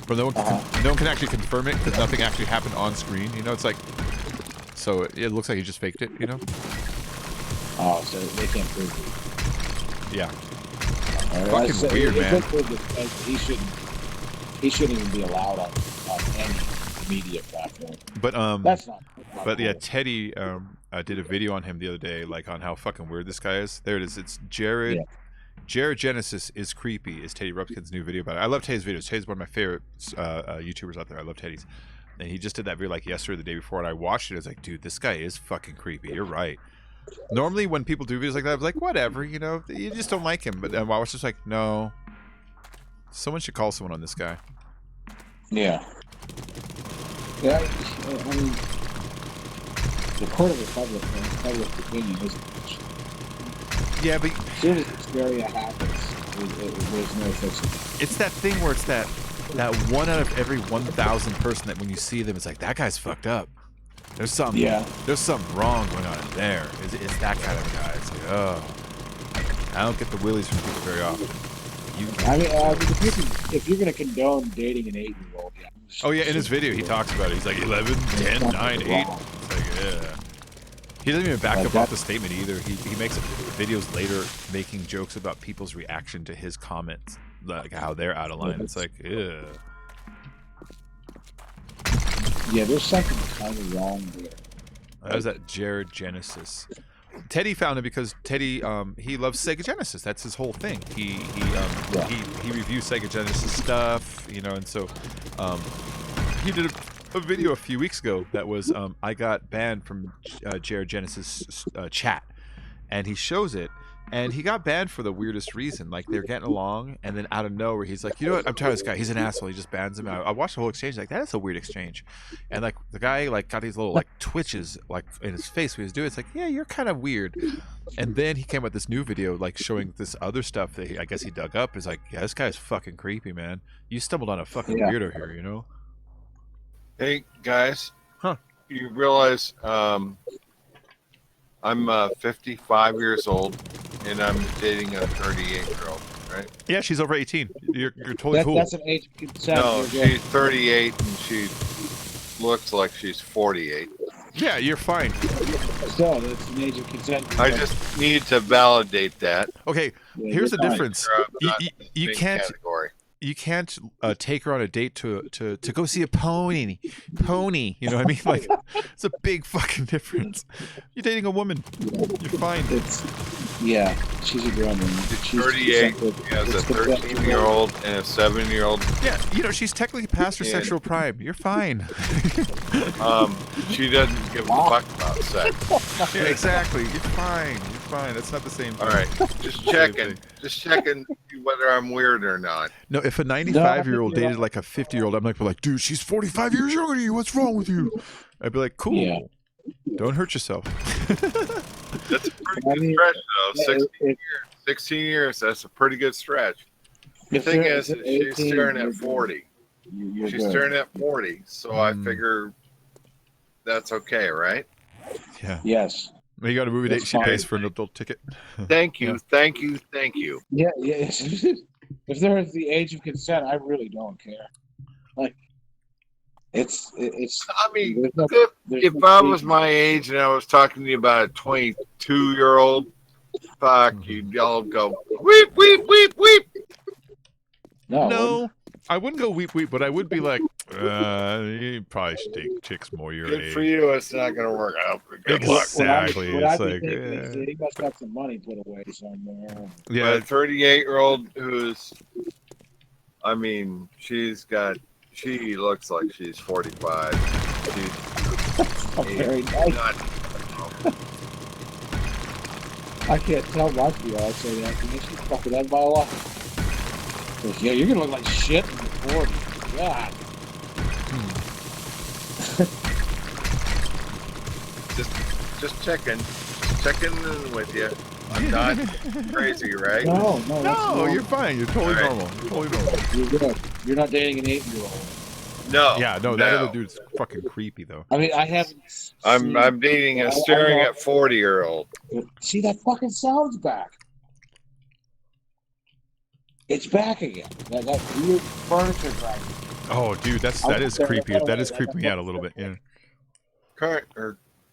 But no one can actually confirm it because nothing actually happened on screen. You know, it's like, so it looks like he just faked it. You know? Oh, so they can't prove it. Yeah. Fucking weird, man. He shouldn't even be allowed on any media platform. But that's not. But yeah, Teddy did a video on him the other day, like on how fucking weird this guy is. There it is. It's Jared. Yeah. Jared Genesis is creepy. Is Teddy Rupkin's new video about it? I love Teddy's videos. Teddy's one of my favorite YouTubers out there. I love Teddy's, and he just did that video like yesterday, or the day before, and I watched it. I was like, dude, this guy is fucking creepy. You're right. Normally, when people do videos like that, I was like, whatever, you know, you just don't like him. But I was just like, no, someone should call someone on this guy. Yeah. Yeah. I mean, the court of the public opinion isn't. Yeah, but as soon as hysteria happens, there's no fixing it. It's that thing where it's that 1 out of every 1,000 person that when you see them, it's like that guy's fucked up. There's something. Yeah. There's something wrong going on in there. It's that kind of guy. It's like, oh, I don't get the willies from people very often. I mean, if you're gonna condone dating an 8-year-old, yeah. Oh yeah, in his video he talks about it. He's like 11, 10, 9, 8. It's like, yeah. He doesn't even back up off the statement either. He makes videos later making jokes about people's reaction to his comments, like how they're out of line. It's like, yeah. Yeah, there's something kind of wrong there. That was that Jared Genesis. Teddy found it because Teddy he loves Sega Genesis. That's his whole thing. He reviews Sega Genesis stuff, you know, and so he did a video a few weeks ago that was I got banned from Jared Genesis chat, and he shows it, and he got banned for the weirdest reason. Like they're getting along, and then out of nowhere he's like, you know what, I'm tired of this guy, he's an asshole, he just bans him out. I watched the whole exchange, like that is a weird exchange, and like the guy like got these little like twitches like in his face when he was doing it. It's like, yeah, you're kind of weird. And then he came with this new video like showing this other stuff that I guess he dug up. Is like, yeah, this guy's fucking creepy, man. You stumbled on a fucking weirdo here, you know. Hey guys, you realize I'm 55 years old and I'm dating a 38-year-old, right? Yeah, she's over 18. You're totally cool. That's an age of consent. No, she's 38 and she looks like she's 48. Yeah, you're fine. So that's an age of consent. I just need to validate that. Okay, here's the difference. You can't. Category. You can't take her on a date to go see a pony. You know what I mean? Like, it's a big fucking difference. You're dating a woman. You're fine. Yeah, she's a grown woman. She's 38. She has a 13-year-old and a 7-year-old. Yeah, you know, she's technically past her sexual prime. You're fine. She doesn't give a fuck about sex. Yeah, exactly. You're fine. You're fine. That's not the same thing. All right, just checking. Just checking whether I'm weird or not. No, if a 95-year-old dated like a 50-year-old, I'm like, dude, she's 45 years younger than you. What's wrong with you? I'd be like, cool. Yeah. Don't hurt yourself. That's a pretty good stretch, though. 16 years, that's a pretty good stretch. The thing is, she's staring at 40. She's staring at 40, so I figure that's okay, right? Yeah. Yes. You got a movie date she pays for an adult ticket. Thank you, thank you, thank you. Yeah, yeah. If there is the age of consent, I really don't care. Like, it's. I mean, if I was my age and I was talking to you about a 22-year-old, fuck, you'd all go weep, weep, weep, weep. No, I wouldn't go weep, weep, but I would be like, you probably should take chicks more your age. Good for you. It's not going to work out. Good Exactly. What It's like, he must have some money put away somewhere. Yeah, a 38-year-old who's, I mean, she's got She looks like she's 45. She's Very nice. not. I can't tell my fiance that. She's fucking out of my life. Yeah, you're gonna look like shit in your 40s. God. Just checking in with you. I'm not crazy, right? No, No, you're fine. You're totally All right. normal. You're totally normal. You're good. You're not dating an 8-year-old. No. Yeah, no, that other dude's fucking creepy though. I mean, I haven't. I'm dating a staring at 40-year-old. See, that fucking sound's back. It's back again. That weird furniture dragging. Oh, dude, that is creepy. That is creeping me out a little bit. Yeah. Current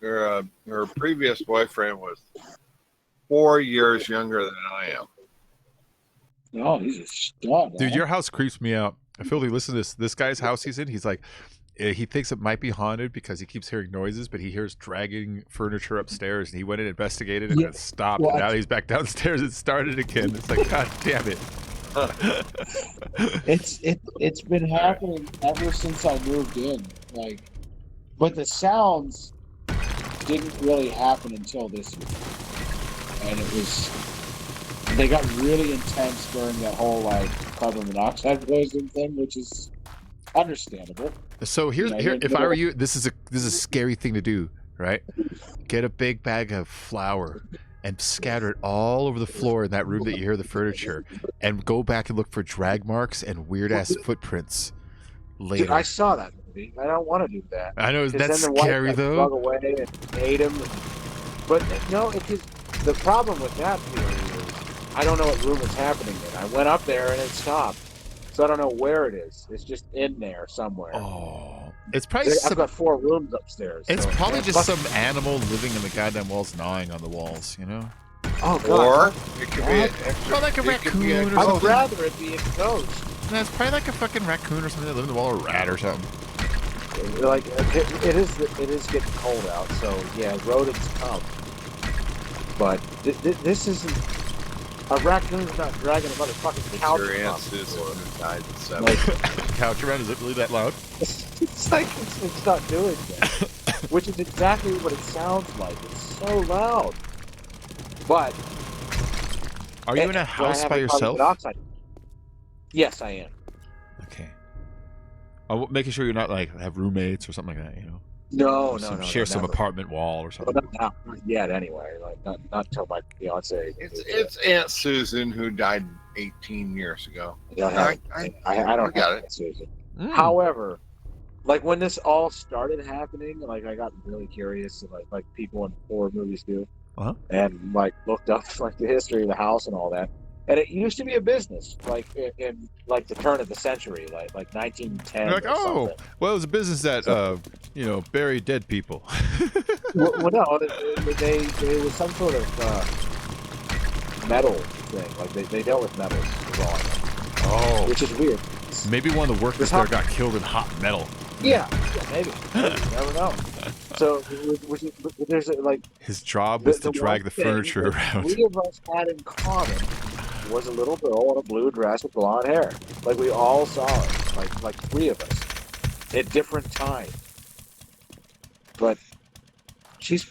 her previous boyfriend was 4 years younger than I am. Oh, he's a stud. Dude, huh? your house creeps me out. I feel like, listen to this guy's house he's in. He's like, he thinks it might be haunted because he keeps hearing noises, but he hears dragging furniture upstairs, and he went and investigated, and Yeah. it stopped. Well, and now he's back downstairs. It started again. It's like, God damn it. It's been happening ever since I moved in. Like, but the sounds didn't really happen until this year, and they got really intense during that whole like carbon monoxide poisoning thing, which is understandable. So here, if I were you, this is a scary thing to do, right? Get a big bag of flour and scatter it all over the floor in that room that you hear the furniture, and go back and look for drag marks and weird ass footprints later. Dude, I saw that movie. I don't want to do that. I know 'Cause that's then the wife scary got though. drug away and ate him. But no, the problem with that theory is I don't know what room it's happening in. I went up there and it stopped, so I don't know where it is. It's just in there somewhere. Oh, it's probably I've got 4 rooms upstairs. It's so probably it just must- some animal living in the goddamn walls, gnawing on the walls. You know? Oh god. Or it could be Or like a raccoon or I'd something. rather it be a ghost. No, it's probably like a fucking raccoon or something that lives in the wall, or a rat or something. Like it is getting cold out, so yeah, rodents come. But this isn't a raccoon's not dragging a motherfucking couch. Your across aunt the Susan floor. who died in 7. Couch around, is it really that loud? It's like it's not doing that, which is exactly what it sounds like. It's so loud. But Are you in a when I house have by a carbon yourself? monoxide- Yes, I am. Okay. Making sure you're not like have roommates or something like that. You know? No, Share some never. apartment wall or something. But not yet, anyway. Like not until my fiance. It's Aunt Susan who died 18 years ago. Yeah, I don't got have it. that, Susan. Mm. However, like when this all started happening, like I got really curious, like people in horror movies do, Uh-huh. and like looked up like the history of the house and all that. And it used to be a business, like in like the turn of the century, like 1910. You're like, or oh, something. well, it was a business that buried dead people. well, no, they was some sort of metal thing. Like they dealt with metals, is all I know. Oh, Which is weird. maybe one of the workers This there hot- got killed in hot metal. Yeah, maybe. You never know. So, there's like His job was to drag one the thing furniture that around. 3 of us had in common was a little girl in a blue dress with blonde hair. Like we all saw it. Like 3 of us at different times. But she's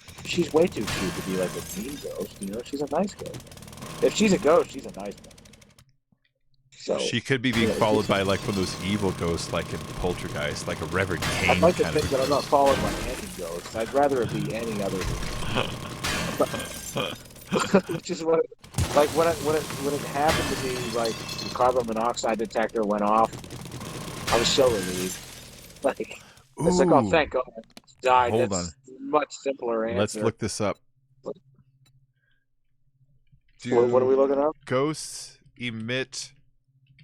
way too cute to be like a mean ghost. You know, she's a nice ghost. If she's a ghost, she's a nice one. So She could be being yeah, followed by like one of those evil ghosts, like in Poltergeist, like a Reverend Cain I'd like to kind think of. that I'm not followed by any ghost. I'd rather it be any other. Which is what, like when it happened to me, like the carbon monoxide detector went off. I was so relieved. Like it's like, oh, Ooh. thank God, it's died. Hold That's much simpler answer. Let's look this up. What are we looking up? Ghosts emit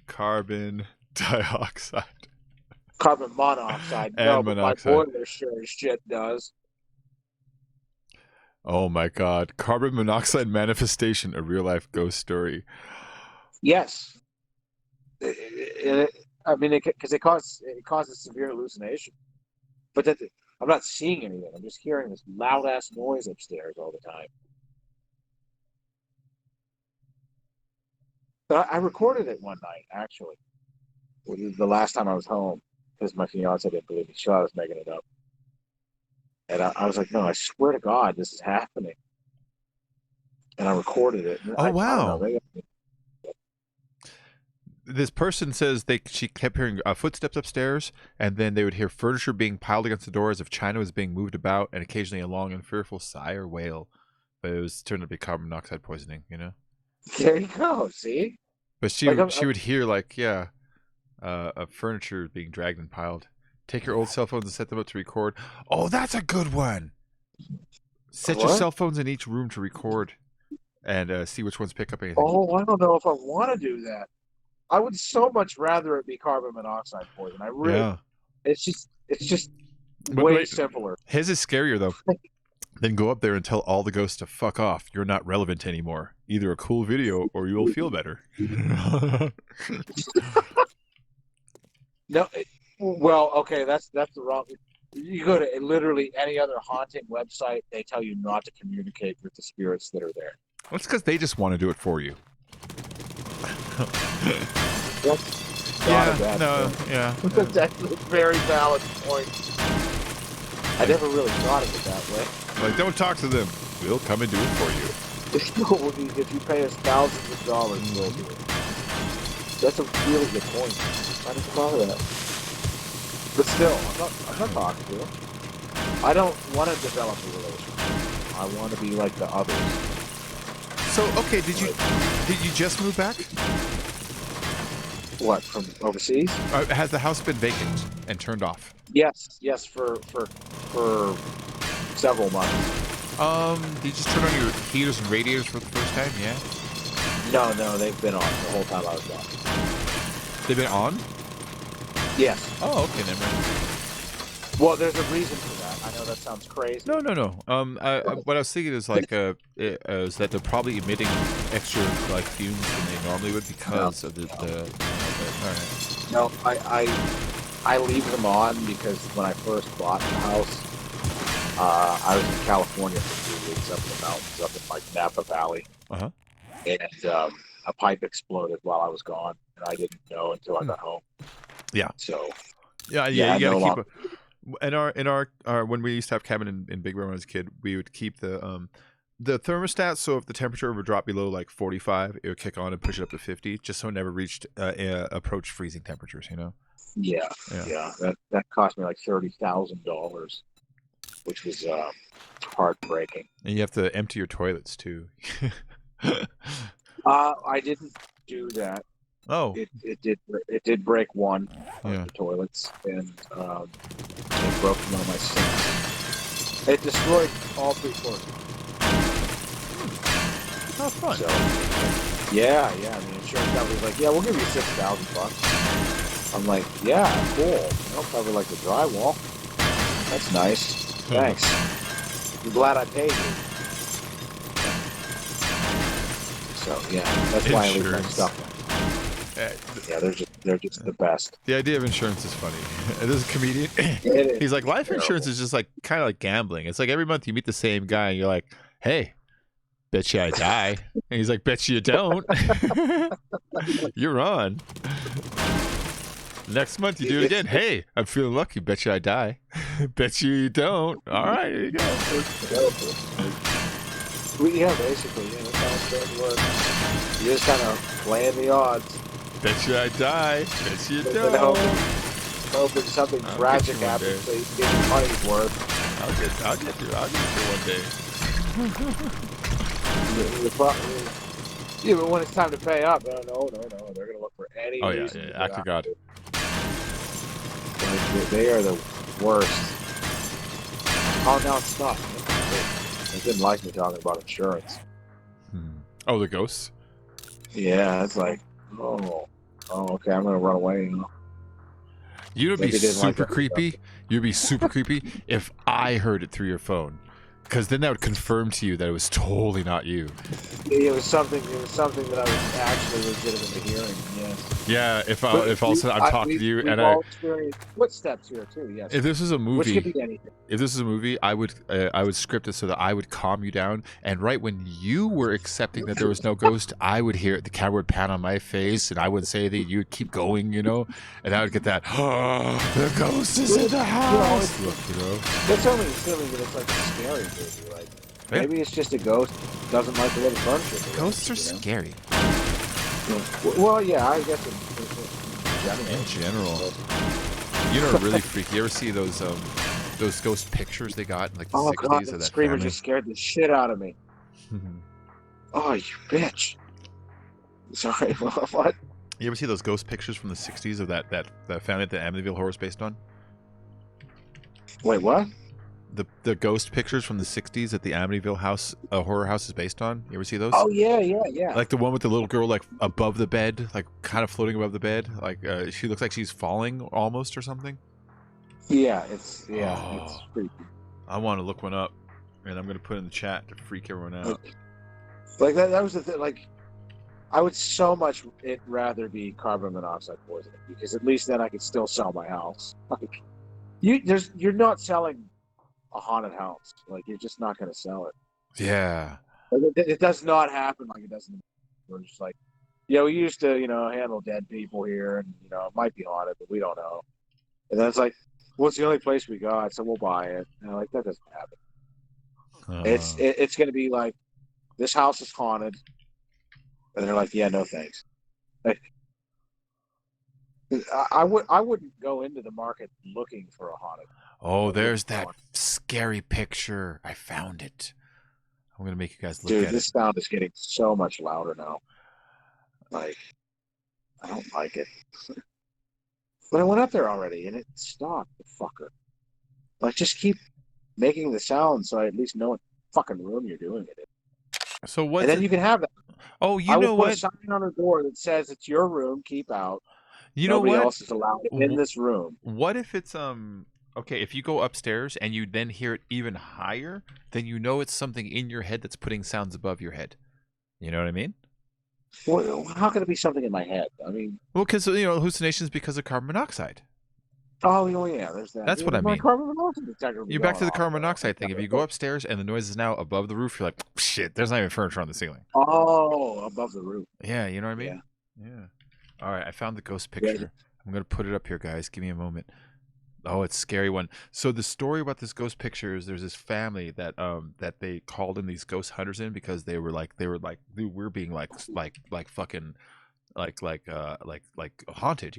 carbon dioxide. Carbon monoxide. And No, monoxide. but my boiler sure as shit does. Oh my God! Carbon monoxide manifestation, a real life ghost story. Yes. I mean, because it causes severe hallucination. But I'm not seeing anything. I'm just hearing this loud ass noise upstairs all the time. But I recorded it one night, actually. The last time I was home. because my fiance didn't believe me. She thought I was making it up. And I was like, no, I swear to God, this is happening. And I recorded it. Oh, wow. They- This person says she kept hearing footsteps upstairs, and then they would hear furniture being piled against the door as if China was being moved about, and occasionally a long and fearful sigh or wail. But it was turned out to be carbon monoxide poisoning, you know? There you go, see? But she Like, she would hear, like, furniture being dragged and piled. Take your old cell phones and set them up to record. Oh, that's a good one! Set your What? cell phones in each room to record, and see which ones pick up anything. Oh, I don't know if I want to do that. I would so much rather it be carbon monoxide poison. I really. Yeah. It's just But way wait, simpler. His is scarier, though. Then go up there and tell all the ghosts to fuck off. You're not relevant anymore. Either a cool video or you'll feel better. No, well, okay, that's the wrong. You go to literally any other haunting website, they tell you not to communicate with the spirits that are there. Well, it's because they just want to do it for you. That's not a bad thing. yeah. That's a very valid point. I never really thought of it that way. Like, don't talk to them. We'll come and do it for you. If you pay us thousands of dollars, we'll do it. That's a really good point. I didn't thought of that. But still, I'm not talking to him. I don't want to develop a relationship. I want to be like the others. So, okay, did you just move back? What, from overseas? Has the house been vacant and turned off? Yes, for several months. Did you just turn on your heaters and radiators for the first time? Yeah. No, they've been on the whole time I was gone. They've been on? Yes. Oh, okay, never mind. Well, there's a reason for that. I know that sounds crazy. No. What I was thinking is like, is that they're probably emitting extra like fumes than they normally would because of the. All right. No, I leave them on because when I first bought the house, I was in California for 2 weeks up in the mountains, up in like Napa Valley. Uh-huh. And a pipe exploded while I was gone, and I didn't know until I got home. Yeah. So. Yeah. You gotta keep. In our when we used to have cabin in Big Bear when I was a kid, we would keep the thermostat, so if the temperature ever dropped below like 45, it would kick on and push it up to 50, just so it never reached approached freezing temperatures, you know. Yeah. That cost me like $30,000, which was heartbreaking. And you have to empty your toilets too. I didn't do that. Oh. It did break one of Yeah. the toilets, and it broke one of my sinks. It destroyed all 3 floors. Oh, fun. So, yeah. The insurance company's like, yeah, we'll give you $6,000. I'm like, yeah, cool. I'll cover like the drywall. That's nice. Thanks. I'm glad I paid you. So yeah, that's why I leave my stuff. Yeah, they're just the best. The idea of insurance is funny. There's a comedian. He's like, life insurance is just like kind of like gambling. It's like every month you meet the same guy and you're like, hey, bet you I die. And he's like, bet you don't. You're on. Next month you do it again. Hey, I'm feeling lucky. Bet you I die. Bet you don't. All right, here you go. Yeah, basically, that's how it's going to work. You just kind of playing the odds. Bet you I die. Bet you don't. Hoping something tragic happens so you can get your money's worth. I'll get you one day. Yeah, but when it's time to pay up, no, they're going to look for any reason. Yeah. Act of God. They are the worst. Oh, now it's not. They didn't like me talking about insurance. Oh, the ghosts? Yeah, it's like, oh, okay, I'm going to run away. You'd be super creepy. You'd be super creepy if I heard it through your phone. Because then that would confirm to you that it was totally not you. It was something that I was actually legitimately hearing. Yes. Yeah, if all of a sudden I'm talking to you we've and all experienced footsteps here too. Yes. if this was a movie, Which could be anything. if this is a movie, I would script it so that I would calm you down, and right when you were accepting that there was no ghost, I would hear it. The camera would pan on my face, and I would say that you would keep going, you know, and I would get that. Oh, the ghost is in the house. Look, you know. It's only silly that it's like a scary movie. Like Yeah. maybe it's just a ghost that doesn't like the way the furniture. Ghosts are scary. Well, yeah, I guess In general. You know, really freaky. You ever see those ghost pictures they got in like the Oh 60s god, of that that screamer family? just scared the shit out of me. Oh, you bitch. Sorry, what? You ever see those ghost pictures from the 60s of that family that the Amityville Horror is based on? Wait, what? The ghost pictures from the 60s that the Amityville horror house is based on. You ever see those? Oh yeah. Like the one with the little girl like above the bed, like kind of floating above the bed, like she looks like she's falling almost or something. Yeah, it's Oh. creepy. I want to look one up, and I'm gonna put it in the chat to freak everyone out. Like that was the thing. Like, I would so much rather be carbon monoxide poisoning because at least then I could still sell my house. Like, you're not selling a haunted house. Like, you're just not going to sell it. Yeah. Like, it does not happen like it does in the We're just like, yeah, we used to, handle dead people here, and it might be haunted, but we don't know. And then it's like, well, it's the only place we got, so we'll buy it. And I'm like, that doesn't happen. It's going to be like, this house is haunted, and they're like, yeah, no thanks. Like, I wouldn't go into the market looking for a haunted. Oh, there's that scary picture. I found it. I'm gonna make you guys look Dude, at this sound is getting so much louder now. Like, I don't like it. But I went up there already, and it stopped. The fucker. Like, just keep making the sound, so I at least know what fucking room you're doing it in. it. So what? And then you can have that. Oh, you I know will put what? a sign on the door that says it's your room. Keep out. You know Nobody what? else is allowed in this room. What if it's okay, if you go upstairs and you then hear it even higher, then you know it's something in your head that's putting sounds above your head. You know what I mean? Well, how can it be something in my head? I mean, Well, because hallucinations because of carbon monoxide. oh yeah, there's that. That's what I My mean. carbon monoxide detector will be You're back to going the carbon off. monoxide thing. If you go upstairs and the noise is now above the roof, you're like, shit, there's not even furniture on the ceiling. Oh, above the roof. Yeah, you know what I mean? Yeah. All right, I found the ghost picture. I'm going to put it up here, guys. Give me a moment. Oh, it's a scary one. So the story about this ghost picture is there's this family that they called in these ghost hunters in because they were being fucking haunted,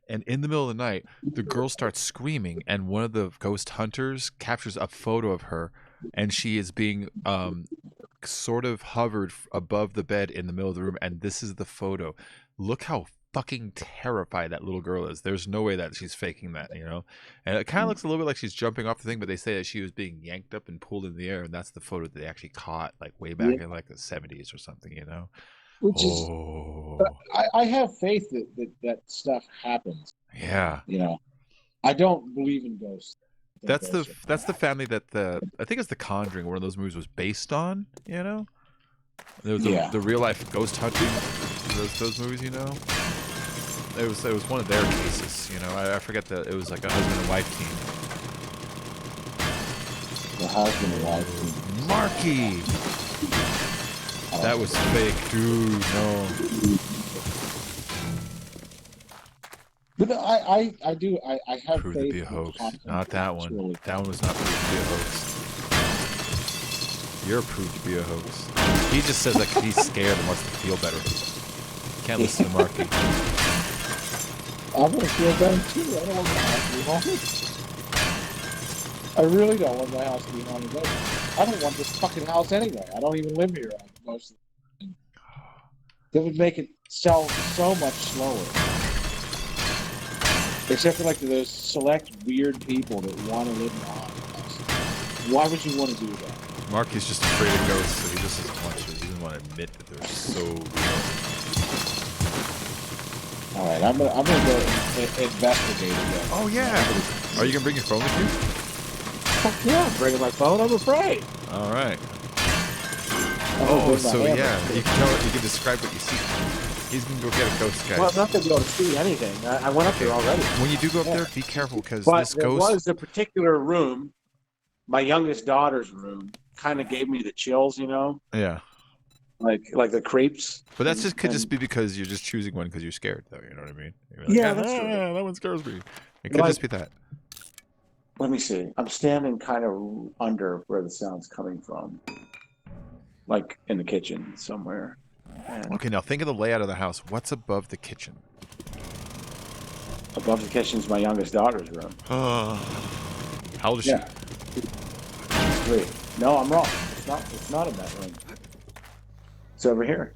And in the middle of the night, the girl starts screaming, and one of the ghost hunters captures a photo of her, and she is being sort of hovered above the bed in the middle of the room, and this is the photo. Look how fucking terrified that little girl is. There's no way that she's faking that, And it kind of looks a little bit like she's jumping off the thing, but they say that she was being yanked up and pulled in the air, and that's the photo that they actually caught like way back in like the 70s or something, Which is, I have faith that stuff happens. Yeah. I don't believe in ghosts. That's the family that I think it's The Conjuring, one of those movies was based on, There was the real life ghost hunting, those movies, It was one of their cases, I forget it was like a husband and wife team. The husband and wife team. Marky! That was fake, dude. No. But I have Proved faith to be a in hoax. content. Not that one. Really. That one was not proved to be a hoax. You're proved to be a hoax. He just says that 'cause he's scared and wants to feel better. Can't listen to Marky. I'm gonna feel better too. I don't want my house to be haunted. I really don't want my house to be haunted. I don't want this fucking house anyway. I don't even live here most of the time. That would make it sell so much slower. Except for like those select weird people that want to live in a haunted house. Why would you want to do that? Marky's just afraid of ghosts, so he just doesn't want to. He doesn't want to admit that they're so real. All right, I'm gonna go investigate again. Oh yeah. Are you gonna bring your phone with you? Fuck yeah, I'm bringing my phone. I'm afraid. All right. Oh, Oh, with my so hammer. yeah, you can describe what you see. He's gonna go get a ghost, guys. Well, I'm not going to be able to see anything. I went up there already. When you do go up there, be careful because But this there ghost. was a particular room, my youngest daughter's room, kind of gave me the chills, you know, Yeah, like the creeps. but that's just could just And- be because you're just choosing one because you're scared, though. You know what I mean? You're Yeah, that's true. That one scares me. It could Like- just be that. Let me see. I'm standing kind of under where the sound's coming from, like in the kitchen somewhere. And Okay, now think of the layout of the house. What's above the kitchen? above the kitchen's my youngest daughter's room. How old is Yeah. 3. No, I'm wrong. It's not. It's not in that room. It's over here.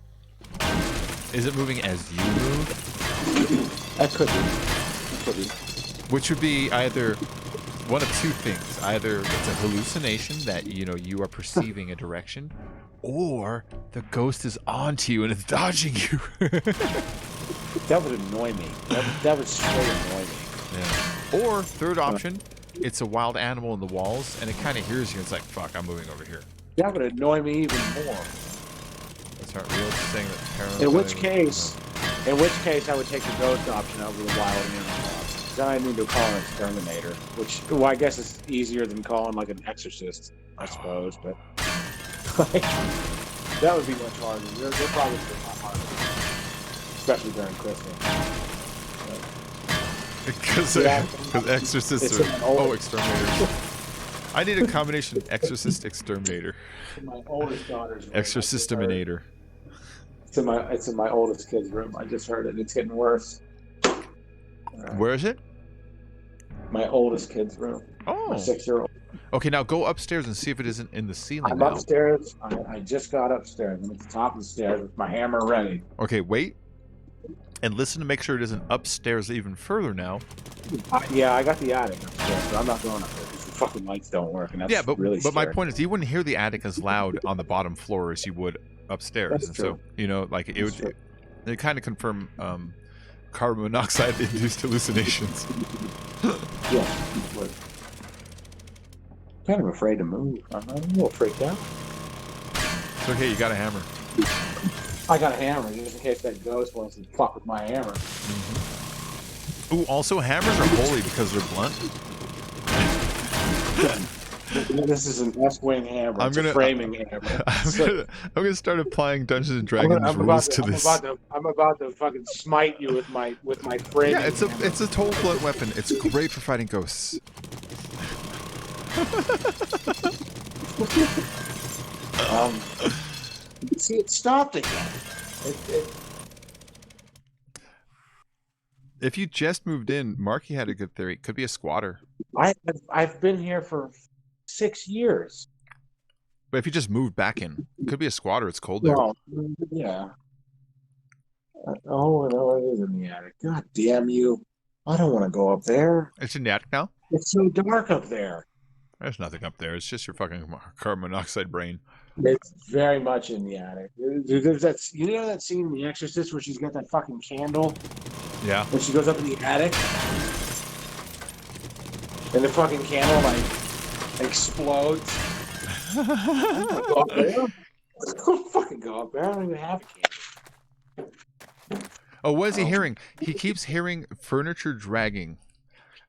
she? Is it moving as you move? That could be. It could be. Which would be either one of two things. Either it's a hallucination that, you know, you are perceiving a direction, or the ghost is onto you and it's dodging you. That would annoy me. That would straight annoy me. Yeah. Or, third option, it's a wild animal in the walls and it kind of hears you. It's like, fuck, I'm moving over here. That would annoy me even more. That's not real. It's saying that paranormal. In which case, I would take the ghost option over the wild animal option. Then I need to call an exterminator, which, well, I guess is easier than calling like an exorcist, I suppose. But like, that would be much harder. They're probably a lot harder, especially during Christmas. Because Yeah. exorcists It's are. an old- Oh, exterminators. I need a combination exorcist exterminator. My oldest daughter's room. Exorcistaminator. It's in my oldest kid's room. I just heard it. It's getting worse. Where is it? My oldest kid's room. Oh. My 6-year-old. Okay, now go upstairs and see if it isn't in the ceiling I'm now. upstairs. I just got upstairs. I'm at the top of the stairs with my hammer ready. Okay, wait. And listen to make sure it isn't upstairs even further now. Yeah, I got the attic upstairs, but I'm not going up there because the fucking lights don't work, and that's Yeah, but really my scary. point is you wouldn't hear the attic as loud on the bottom floor as you would upstairs. That's and true. so, you know, like it That's would it kind of confirm carbon monoxide induced hallucinations. Yeah, it would. Kind of afraid to move. I'm a little freaked out. It's okay, you got a hammer. I got a hammer just in case that ghost wants to fuck with my hammer. Ooh, also hammers are holy because they're blunt. This is an S-wing hammer. I'm It's a gonna- framing hammer. I'm gonna start applying Dungeons and Dragons rules to this. I'm about to fucking smite you with my framing. Yeah, it's a total blunt weapon. It's great for fighting ghosts. See, it stopped again. If you just moved in, Marky had a good theory. It could be a squatter. I've been here for 6 years. But if you just moved back in, it could be a squatter. It's cold there. Well, yeah. Oh, no, it is in the attic. God damn you. I don't want to go up there. It's in the attic now? It's so dark up there. There's nothing up there. It's just your fucking carbon monoxide brain. It's very much in the attic. There's that, you know that scene in The Exorcist where she's got that fucking candle Yeah. and she goes up in the attic? And the fucking candle, like, explodes. Go up there? Don't fucking go up there. I don't even have a candle. Oh, what is he hearing? He keeps hearing furniture dragging.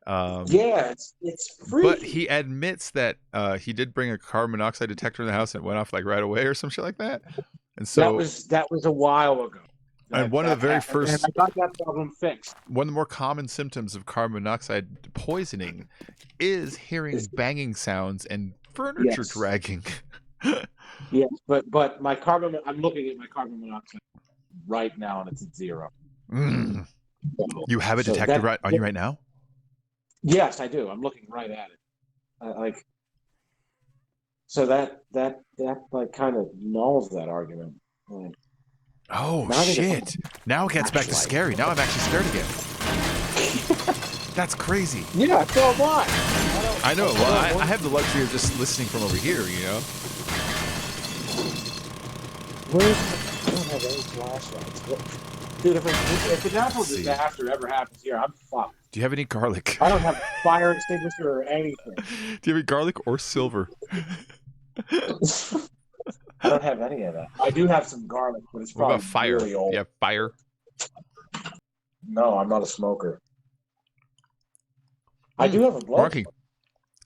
Yeah, it's freaky. But he admits that he did bring a carbon monoxide detector in the house and it went off like right away or some shit like that. And so that was a while ago. and one of the very happened, first and I got that problem fixed. one of the more common symptoms of carbon monoxide poisoning is hearing banging sounds and furniture Yes. dragging. Yes, but I'm looking at my carbon monoxide right now and it's at 0. Mm. You have a So detector that- right on you right now? Yes, I do. I'm looking right at it. So that like kind of nulls that argument. Like, Oh Now they- shit! Now it gets back to scary. Now I'm actually scared again. That's crazy. yeah, so am I. I know. Well, I have the luxury of just listening from over here. You know. I don't have any flashlights. Dude, if a natural Let's see. disaster ever happens here, I'm fucked. Do you have any garlic? I don't have a fire extinguisher or anything. Do you have any garlic or silver? I don't have any of that. I do have some garlic, but it's What probably about fire? really old. You have fire? No, I'm not a smoker. I do have a blow. Marky,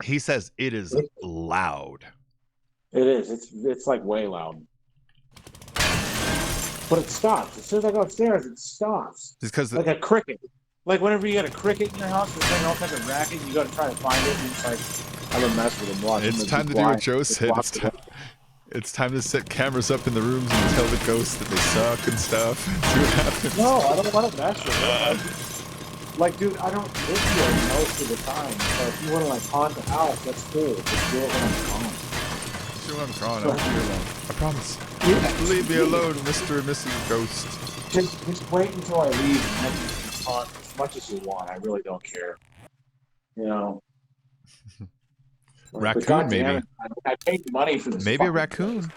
he says it is loud. It is. It's like way loud. But it stops. As soon as I go upstairs, it stops. Just because Like a cricket. Like whenever you got a cricket in your house, it's playing all kinds of racket, you got to try to find it, and it's like, I don't mess with them. Watch it's them, time to be do what quiet. Joe Just said. watch them. It's time to set cameras up in the rooms and tell the ghosts that they suck and stuff. See what happens. No, I don't want to mess with them. Like, dude, I don't live here most of the time. So if you want to like haunt the house, that's cool. Just do it when I'm gone. See what I'm gone. I'll leave you alone. I promise. Yeah. Leave me alone, Mr. and Mrs. Ghost. Just wait until I leave and then you can haunt as much as you want. I really don't care. You know. But Raccoon, goddamn maybe. it, I paid money for this. Maybe a fucking raccoon. place.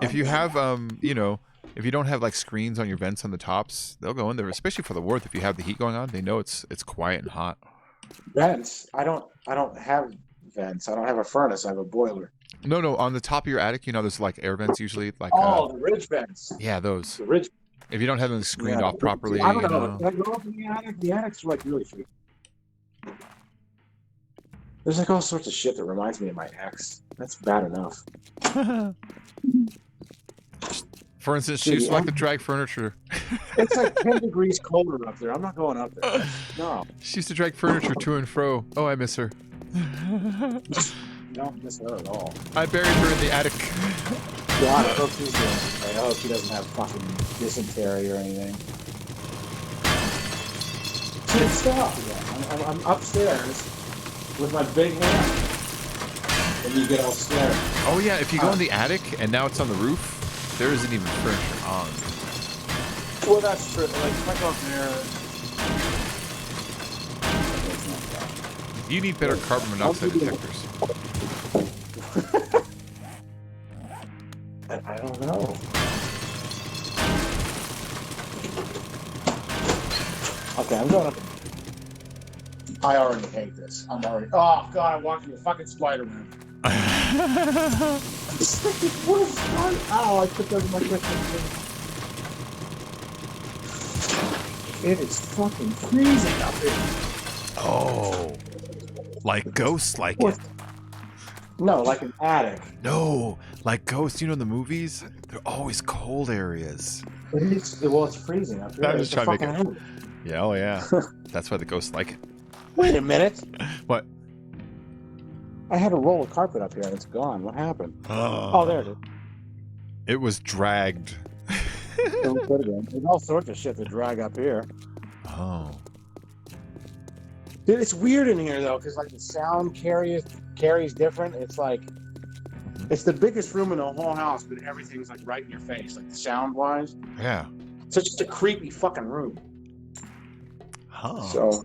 If you have, you know, if you don't have like screens on your vents on the tops, they'll go in there. Especially for the warmth, if you have the heat going on, they know it's quiet and hot. Vents. I don't have vents. I don't have a furnace. I have a boiler. No, on the top of your attic, you know, there's like air vents usually. Like, Oh, the ridge vents. yeah, those. The ridge. If you don't have them screened Yeah. off properly, I don't you know. know. Like, go up in the attic. The attic's like really freaky. There's like all sorts of shit that reminds me of my ex. That's bad enough. For instance, she used to like to drag furniture. It's like 10 degrees colder up there. I'm not going up there. No. She used to drag furniture to and fro. Oh, I miss her. Don't miss her at all. I buried her in the attic. God, I hope she's doing okay. I hope she doesn't have fucking dysentery or anything. Shit, stop again. I'm upstairs with my big hand. And you get all scared. Oh yeah, if you go in the attic and now it's on the roof, there isn't even furniture on. Well, that's true. Like, if I go up there. You need better carbon monoxide detectors. I don't know. Okay, I'm going up. I already hate this. I'm already. Oh god, I'm walking a fucking Spider-Man. What is Spider? Oh, I put those in my Christmas tree. It is fucking freezing up here. Oh, like ghosts like What? it. No, like an attic. No, like ghosts. You know in the movies, they're always cold areas. Well, it's freezing up here. I'm just It's a trying to make fucking it. attic. Yeah, oh yeah. That's why the ghosts like it. Wait a minute. What? I had a roll of carpet up here and it's gone. What happened? Oh, there it is. It was dragged. Don't put it in. There's all sorts of shit to drag up here. Oh. Dude, it's weird in here though, because like the sound carries different. It's like it's the biggest room in the whole house, but everything's like right in your face, like sound wise. Yeah. So it's just a creepy fucking room. Huh. So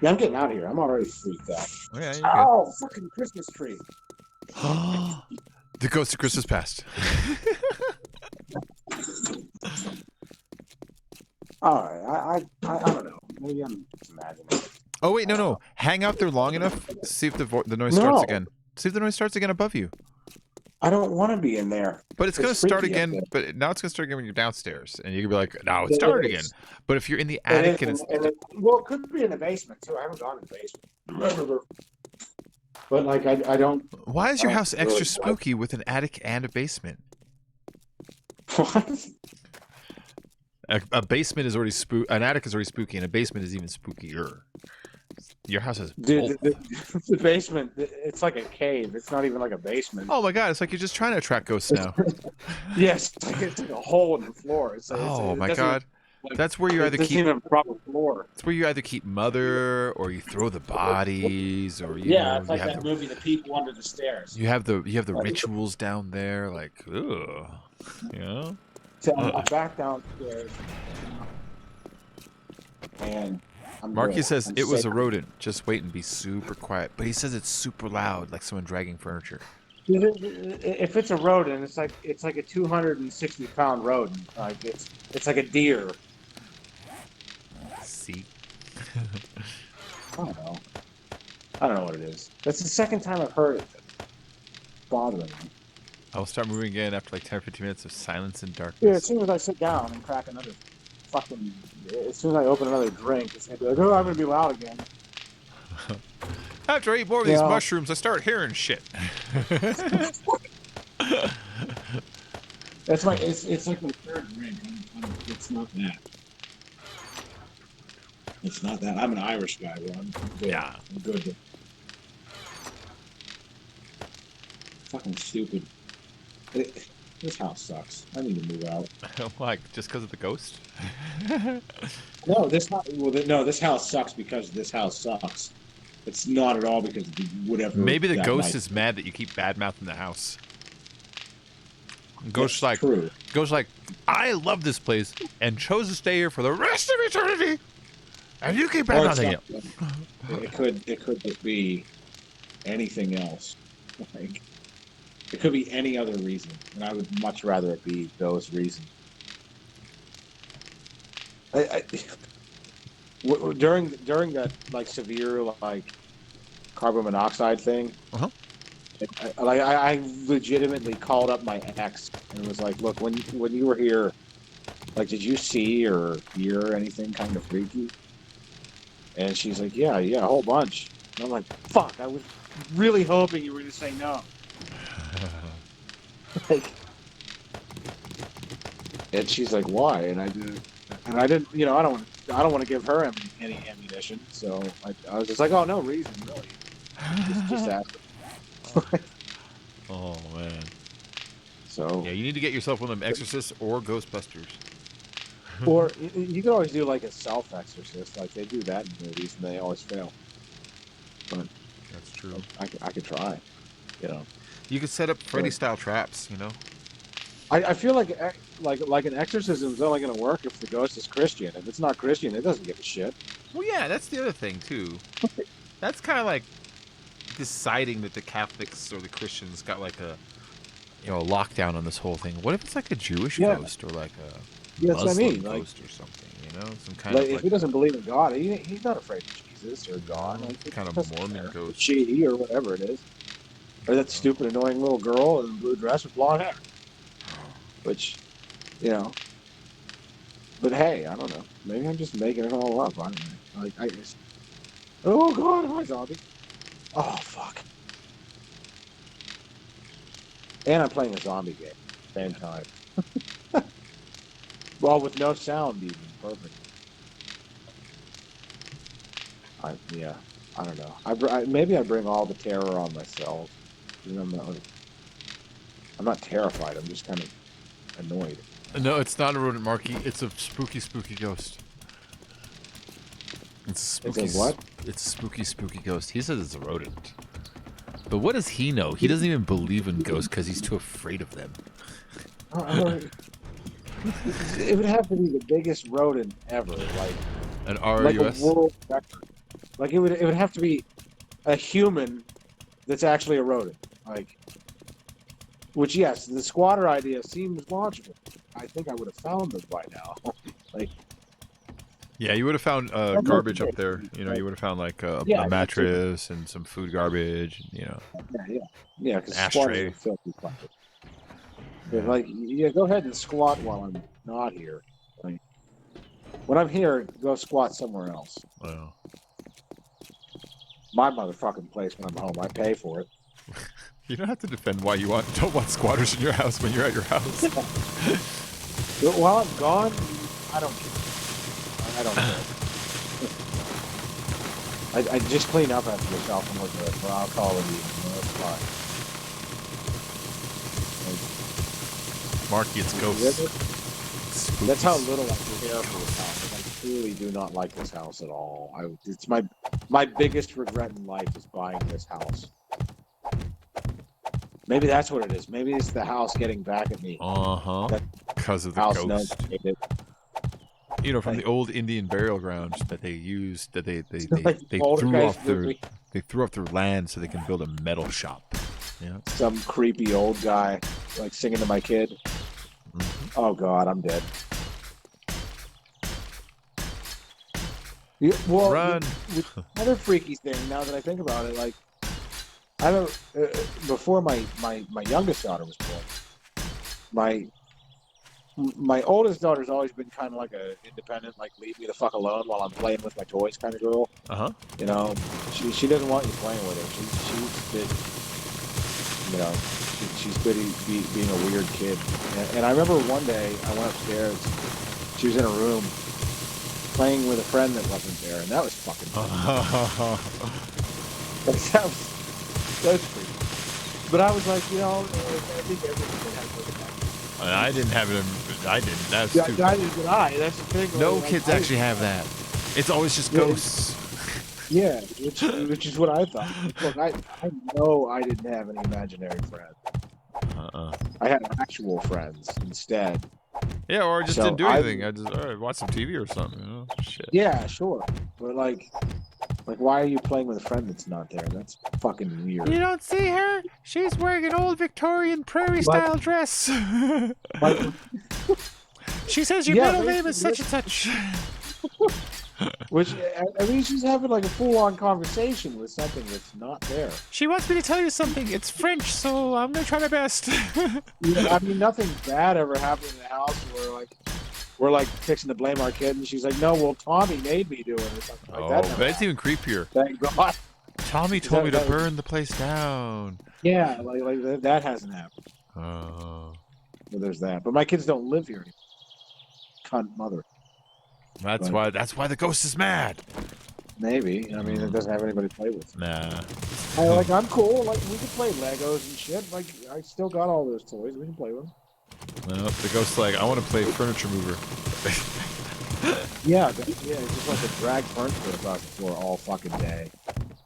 yeah, I'm getting out of here. I'm already freaked out. Oh, yeah, you're Oh, fucking Christmas tree. good. The ghost of Christmas past. All right, I don't know. Maybe I'm just imagining it. Oh wait, no. Hang out there long enough. See if the noise starts No. again. See if the noise starts again above you. I don't want to be in there. But it's gonna start freaky up again. there. But now it's gonna start again when you're downstairs, and you can be like, "No, it started again." But if you're in the attic and it's Well, it could be in the basement too. I haven't gone in the basement. But like, I don't. why is your I don't house extra really like- spooky with an attic and a basement? What? A basement is already an attic is already spooky, and a basement is even spookier. Your house is Dude, the basement, it's like a cave. It's not even like a basement. Oh my god, it's like you're just trying to attract ghosts now. Yes, it's like a hole in the floor. Oh my it doesn't god. like- That's where you it either doesn't keep even have a proper floor. That's where you either keep mother or you throw the bodies or you Yeah, know, it's like you have that the, movie, The People Under the Stairs. you have the rituals down there like ugh. You know? So I'm back downstairs. And Marky good. says I'm it was safe. a rodent. Just wait and be super quiet. But he says it's super loud, like someone dragging furniture. If it's a rodent, it's like a 260-pound rodent. Like it's like a deer. See? I don't know. I don't know what it is. That's the second time I've heard it bothering me. I'll start moving again after like 10 or 15 minutes of silence and darkness. Yeah, as soon as I sit down and crack another fucking... As soon as I open another drink, it's going to be like, oh, I'm going to be loud again. After I eat more of these mushrooms, I start hearing shit. That's my. It's like my third drink. It's not that. It's not that. I'm an Irish guy. Bro. I'm good. Yeah. I'm good. Fucking stupid. This house sucks. I need to move out. Like, just because of the ghost? No, this house. Well, no, this house sucks because this house sucks. It's not at all because of the whatever. Maybe the that ghost might- is mad that you keep bad mouthing the house. Ghost's like, true. Ghost's like, I love this place and chose to stay here for the rest of eternity, and you keep bad Or it's mouthing it. not- It could just be anything else. Like, it could be any other reason, and I would much rather it be those reasons. During that like severe like carbon monoxide thing, I legitimately called up my ex and was like, "Look, when you were here, like, did you see or hear anything kind of freaky?" And she's like, "Yeah, a whole bunch." And I'm like, "Fuck! I was really hoping you were going to say no." Like, and she's like, "Why?" And I didn't. You know, I don't want to give her any ammunition. So I was just like, "Oh, no reason, really. Just ask." Oh man. So yeah, you need to get yourself one of them Exorcists or Ghostbusters. Or you could always do like a self-exorcist, like they do that in movies, and they always fail. But that's true. I could try, you know. You could set up Freddy-style traps, you know. I feel like an exorcism is only going to work if the ghost is Christian. If it's not Christian, it doesn't give a shit. Well, yeah, that's the other thing too. That's kind of like deciding that the Catholics or the Christians got like a lockdown on this whole thing. What if it's like a Jewish ghost or like a That's what I Muslim mean, like, ghost or something? You know, some kind like, of if like he doesn't believe in God, he's not afraid of Jesus or God. Like, kind of Mormon ghost. She or whatever it is, or that stupid, annoying little girl in a blue dress with blonde hair. Which, you know. But hey, I don't know. Maybe I'm just making it all up. I don't know. Like, I just. Oh God, hi zombie. Oh fuck. And I'm playing a zombie game. Same time. Well, with no sound even. Perfect. I don't know. Maybe I bring all the terror on myself. You know, I'm not terrified. I'm just kind of annoyed. No, it's not a rodent, Marky. It's a spooky, spooky ghost. It's a spooky. It's a what? It's a spooky, spooky ghost. He says it's a rodent. But what does he know? He doesn't even believe in ghosts because he's too afraid of them. It would have to be the biggest rodent ever, like An like a RUS? world record. Like it would have to be a human that's actually a rodent. Like, which yes, the squatter idea seems logical. I think I would have found them by now. Like, Yeah, you would have found garbage up there. You know, you would have found like a mattress and some food garbage. You know, yeah, because ashtray. squatters are filthy fuckers. But like, yeah, go ahead and squat while I'm not here. Like, when I'm here, go squat somewhere else. Well, My motherfucking place when I'm home. I pay for it. you don't have to defend why you don't want squatters in your house when you're at your house. But while I'm gone, I don't care. I don't care. I just clean up after yourself and we're good. Well, I'll call it even. That's fine. Marky, it's ghosts. Like, that's how little I care for this house. Like, I truly do not like this house at all. It's my biggest regret in life is buying this house. Maybe that's what it is. Maybe it's the house getting back at me. Because of the house ghost. knows it. You know, from the old Indian burial grounds that they used, that they Like threw off poltergeist their land so they can build a metal shop. Yeah. Some creepy old guy like singing to my kid. Oh God, I'm dead. Yeah, well, Run. Another freaky thing. Now that I think about it, like I remember before my youngest daughter was born, my oldest daughter's always been kind of like a independent, like leave me the fuck alone while I'm playing with my toys kind of girl. You know, she doesn't want you playing with her. She's busy being a weird kid. And I remember one day I went upstairs. She was in a room playing with a friend that wasn't there, and that was fucking fun. that was freaky. But I was like, you know, I think everything has a I didn't have it. I didn't. That's yeah, too. neither did I. That's the thing. No like, kids actually have that. It's always just Yeah. ghosts. Yeah, which is what I thought. Look, I know I didn't have any imaginary friends. I had actual friends instead. Yeah, or I just So didn't do anything. I just watch some TV or something. You know? Shit. Yeah, sure. But like, why are you playing with a friend that's not there? That's fucking weird. You don't see her? She's wearing an old Victorian prairie-style dress. She says your middle name is such and such. Which, I mean, she's having like a full-on conversation with something that's not there. She wants me to tell you something. It's French, so I'm gonna try my best. I mean, nothing bad ever happened in the house where we're fixing to blame our kid, and she's like, "No, well, Tommy made me do it," or something like that. That's even creepier. Thank God. Tommy told me to burn the place down. Yeah, like that hasn't happened. Oh. So there's that. But my kids don't live here anymore. Cunt mother. That's why the ghost is mad. Maybe. I mean, it doesn't have anybody to play with. Nah. I'm cool. Like, we can play Legos and shit. Like, I still got all those toys. We can play with them. No, the ghost's like, I want to play furniture mover. Yeah, it's just like a drag furniture across the floor all fucking day.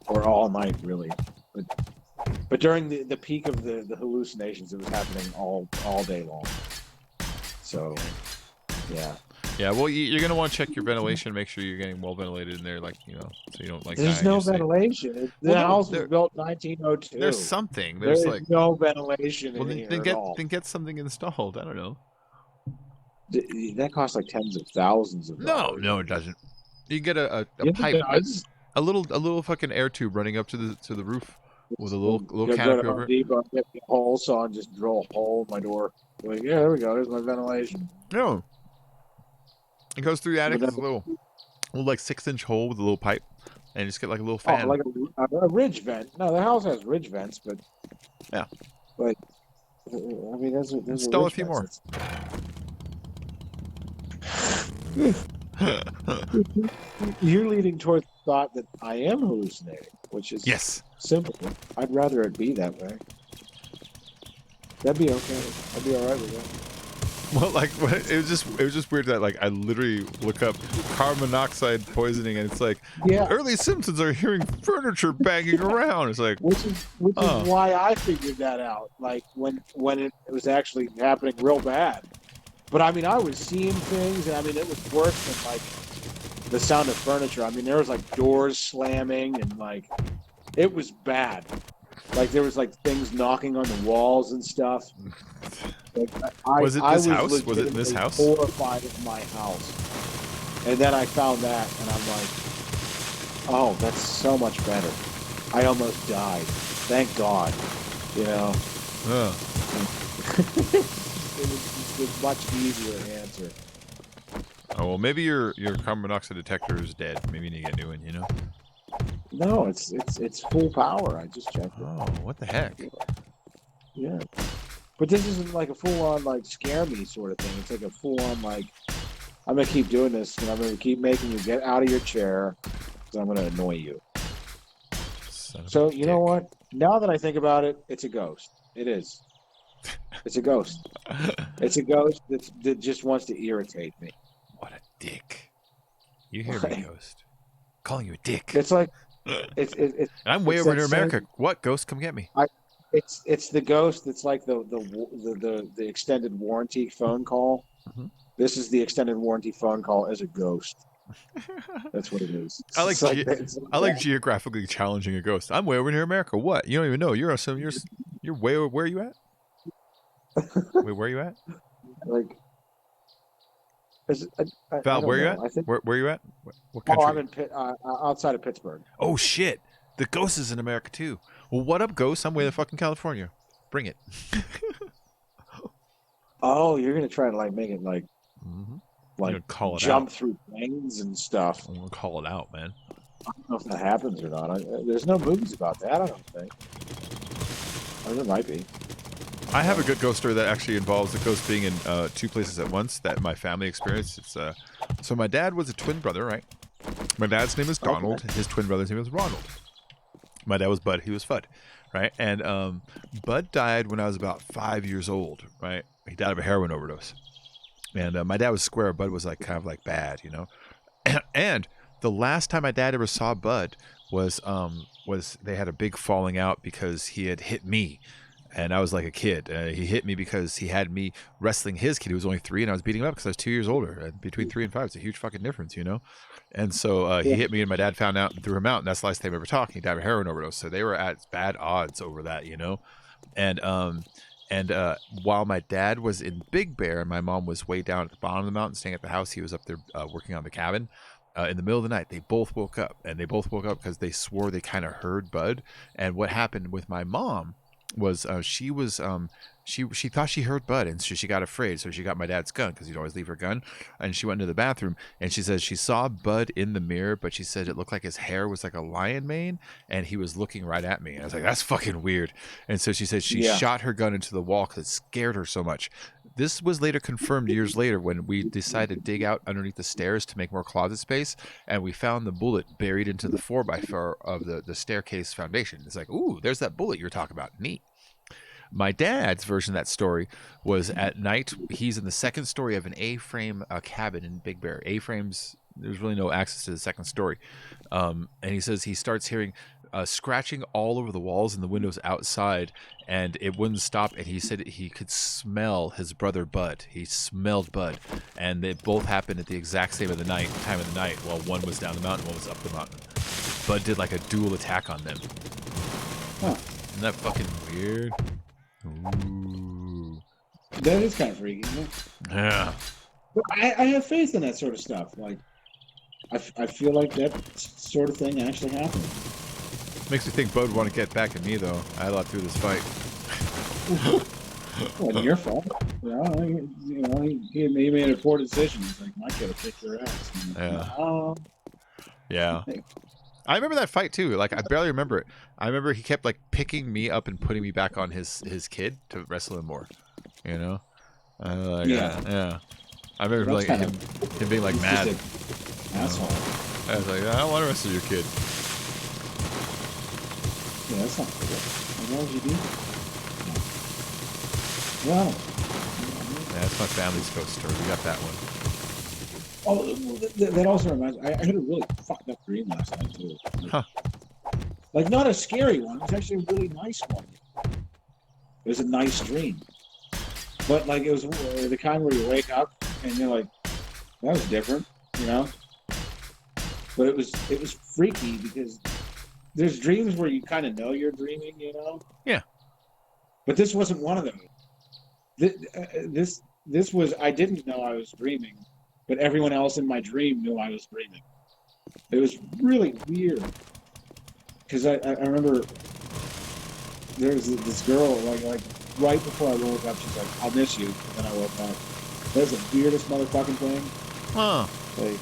Or all night, really. But during the peak of the hallucinations, it was happening all day long. So, yeah. Yeah, well, you're gonna want to check your ventilation, make sure you're getting well ventilated in there, like, you know, so you don't like. There's no ventilation. The house was built 1902. There's something. There's like no ventilation in here then at all. get something installed. I don't know. That costs like tens of thousands of dollars. No, it doesn't. You get a Yes, pipe, it does. a little fucking air tube running up to the roof with a little Go canopy to over Home it. Depot, get the hole saw and just drill a hole in my door. Like, yeah, there we go. There's my ventilation. No. It goes through the attic. It's a little like 6-inch hole with a little pipe, and you just get like a little fan. Oh, like a ridge vent. No, the house has ridge vents, but yeah. But I mean, there's Install a ridge few more. You're leading towards the thought that I am hallucinating, which is simple. I'd rather it be that way. That'd be okay. I'd be all right with that. Well, like it was just weird that like I literally look up carbon monoxide poisoning and it's like early symptoms are hearing furniture banging around. It's like which is why I figured that out. Like when it was actually happening real bad. But I mean, I was seeing things, and I mean, it was worse than like the sound of furniture. I mean, there was like doors slamming, and like it was bad. Like there was like things knocking on the walls and stuff. Like, was it this house? Was it in this house? Horrified of my house. And then I found that, and I'm like, oh, that's so much better. I almost died. Thank God. You know. It was a much easier answer. Oh well, maybe your carbon monoxide detector is dead. Maybe you need to get a new one. You know. No, it's full power. I just checked it. Oh, what the heck? Yeah. But this isn't like a full-on, like, scare me sort of thing. It's like a full-on, like, I'm going to keep doing this, and I'm going to keep making you get out of your chair, because I'm going to annoy you. So, you know what? Now that I think about it, it's a ghost. It is. It's a ghost. It's a ghost that just wants to irritate me. What a dick. You hear me, ghost. Calling you a dick. It's like... It's I'm way over near America. What, ghost? Come get me. It's the ghost that's like the extended warranty phone call. Mm-hmm. This is the extended warranty phone call as a ghost. That's what it is. I like geographically challenging a ghost. I'm way over near America. What? You don't even know. You're way over. Where are you at? Wait, where are you at? Like Val, where you at? I think, Where you at? What country? I'm in outside of Pittsburgh. Oh shit! The Ghost is in America too. Well, what up, Ghost? I'm way to fucking California. Bring it. Oh, you're gonna try to like make it like, call it jump out. through planes and stuff. I'm gonna call it out, man. I don't know if that happens or not. There's no movies about that. I don't think. Or there might be. I have a good ghost story that actually involves the ghost being in 2 places at once that my family experienced. It's so my dad was a twin brother, right? My dad's name is Donald. Okay. His twin brother's name was Ronald. My dad was Bud. He was Fudd, right? And Bud died when I was about 5 years old, right? He died of a heroin overdose. And my dad was square. Bud was like kind of like bad, you know. And the last time my dad ever saw Bud was they had a big falling out because he had hit me. And I was like a kid. He hit me because he had me wrestling his kid who was only 3, and I was beating him up because I was 2 years older. And between 3 and 5, it's a huge fucking difference, you know? And so he hit me, and my dad found out and threw him out, and that's the last time we ever talked. He died of a heroin overdose. So they were at bad odds over that, you know? And while my dad was in Big Bear and my mom was way down at the bottom of the mountain staying at the house, he was up there working on the cabin. In the middle of the night, they both woke up. And they both woke up because they swore they kind of heard Bud. And what happened with my mom was she thought she heard Bud, and so she got afraid, so she got my dad's gun because he'd always leave her gun, and she went into the bathroom, and she says she saw Bud in the mirror, but she said it looked like his hair was like a lion mane, and he was looking right at me. And I was like, that's fucking weird. And so she said she shot her gun into the wall because it scared her so much. This was later confirmed years later when we decided to dig out underneath the stairs to make more closet space, and we found the bullet buried into the 4x4 of the staircase foundation. It's like, ooh, there's that bullet you're talking about. Neat. My dad's version of that story was at night. He's in the second story of an A-frame cabin in Big Bear. A-frames, there's really no access to the second story. And he says he starts hearing scratching all over the walls and the windows outside, and it wouldn't stop. And he said he could smell his brother Bud. He smelled Bud, and they both happened at the exact same time of the night. While one was down the mountain, one was up the mountain. Bud did like a dual attack on them. Huh. Isn't that fucking weird? Ooh. That is kind of freaky, isn't it? Yeah. But I have faith in that sort of stuff. Like, I feel like that sort of thing actually happened. Makes me think Bud would want to get back at me, though. I had a lot through this fight. Well, your fault. He made a poor decision. He's like, my kid will kick your ass. Yeah. Yeah. I remember that fight too. Like, I barely remember it. I remember he kept like picking me up and putting me back on his kid to wrestle him more. You know? Yeah. I remember like him being like mad. Asshole. I was like, I don't want to wrestle your kid. Yeah, that's not good. Why would you do that? Well. Yeah, that's my family's ghost story. We got that one. Oh, that also reminds me. I had a really fucked up dream last night too. Huh. Like, not a scary one. It was actually a really nice one. It was a nice dream. But like, it was the kind where you wake up and you're like, that was different, you know? But it was freaky because there's dreams where you kind of know you're dreaming, you know? Yeah. But this wasn't one of them. This was, I didn't know I was dreaming, but everyone else in my dream knew I was dreaming. It was really weird. Because I remember there was this girl, like right before I woke up, she's like, I'll miss you. And then I woke up. That was the weirdest motherfucking thing. Huh. Like,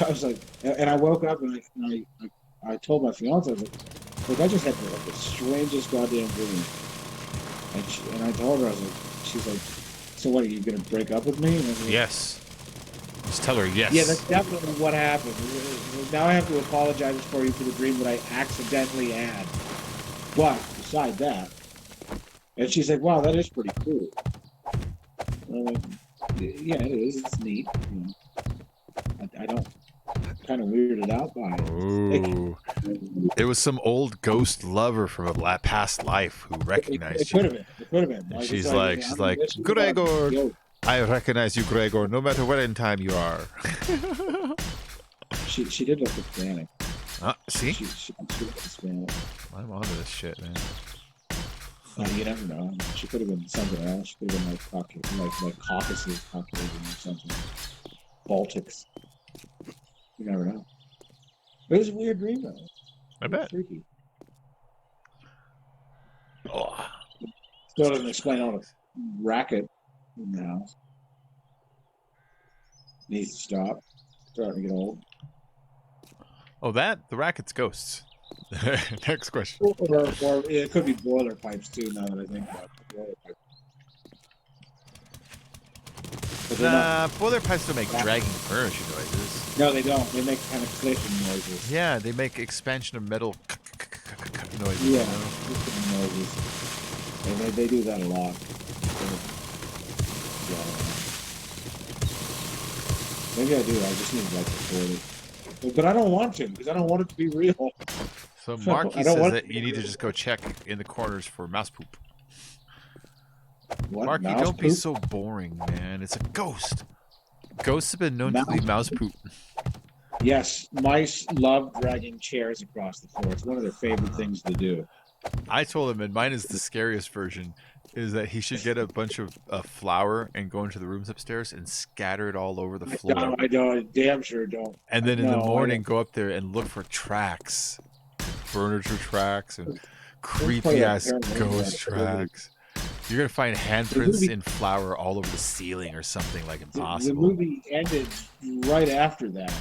I was like, and I woke up and I told my fiance, I was like, I just had like the strangest goddamn dream. And I told her, I was like, she's like, so what, are you going to break up with me? And I was like, yes. Just tell her yes. Yeah, that's definitely what happened. Now I have to apologize for you for the dream that I accidentally had. But beside that, and she's like, wow, that is pretty cool. And I'm like, yeah, it is. It's neat. You know, I don't. I'm kind of weirded out by it. Ooh. It was some old ghost lover from a past life who recognized it could have been. It could have been. And she's like, Gregor, I recognize you, Gregor, no matter where in time you are. she did look Hispanic. See? She looked Hispanic. I'm onto this shit, man. You never know. She could have been something else. She could have been like Caucasus, Caucasian or something. Baltics. You never know. It was a weird dream, though. I bet. Freaky. Oh. Still doesn't explain all the racket in the house. Needs to stop. Starting to get old. Oh, the racket's ghosts. Next question. Or it could be boiler pipes too. Now that I think about it. Boiler pipes. But they're not- boiler pipes don't make dragging furniture noises. No, they don't. They make kind of clicking noises. Yeah, they make expansion of metal noises. Yeah, You know? clicking noises. And they do that a lot. Maybe I do. I just need to like record it. But I don't want to because I don't want it to be real. So Marky I don't says want that to you be need to real. just go check in the corners for mouse poop. What, Marky, mouse don't be poop? so boring, man. It's a ghost. Ghosts have been known to leave mouse poop. Yes, mice love dragging chairs across the floor. It's one of their favorite things to do. I told him, and mine is the scariest version, is that he should get a bunch of flour and go into the rooms upstairs and scatter it all over the floor. I don't. Damn sure don't. And then in No, the I morning, don't. go up there and look for tracks, furniture tracks, and probably creepy like ass paranormal ghost activity. tracks. You're gonna find handprints movie- in flour all over the ceiling or something like The impossible. movie ended right after that,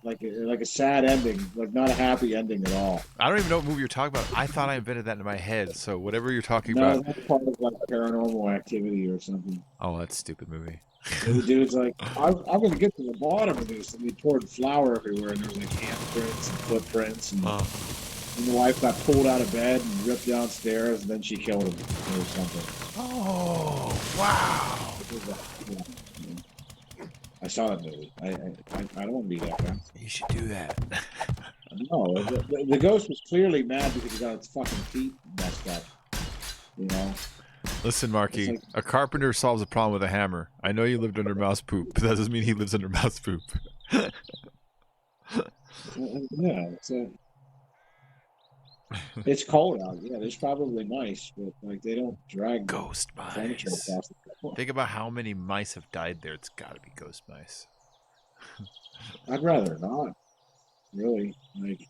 like a sad ending, like not a happy ending at all. I don't even know what movie you're talking about. I thought I invented that in my head. So whatever you're talking No, about. that's part of like Paranormal Activity or something. Oh, that's a stupid movie. And the dude's like, I'm going to get to the bottom of this, and he poured flour everywhere, and there was like handprints and footprints, and, and the wife got pulled out of bed and ripped downstairs, and then she killed him or something. Oh, wow. I saw that movie. I don't want to be that guy. You should do that. No, the ghost was clearly mad because he got its fucking feet messed up. You know? Listen, Marky, It's like- a carpenter solves a problem with a hammer. I know you lived under mouse poop, but that doesn't mean he lives under mouse poop. Yeah, it's cold out. Yeah, there's probably mice, but like they don't drag ghost furniture mice. across the floor. Think about how many mice have died there. It's got to be ghost mice. I'd rather not. Really, like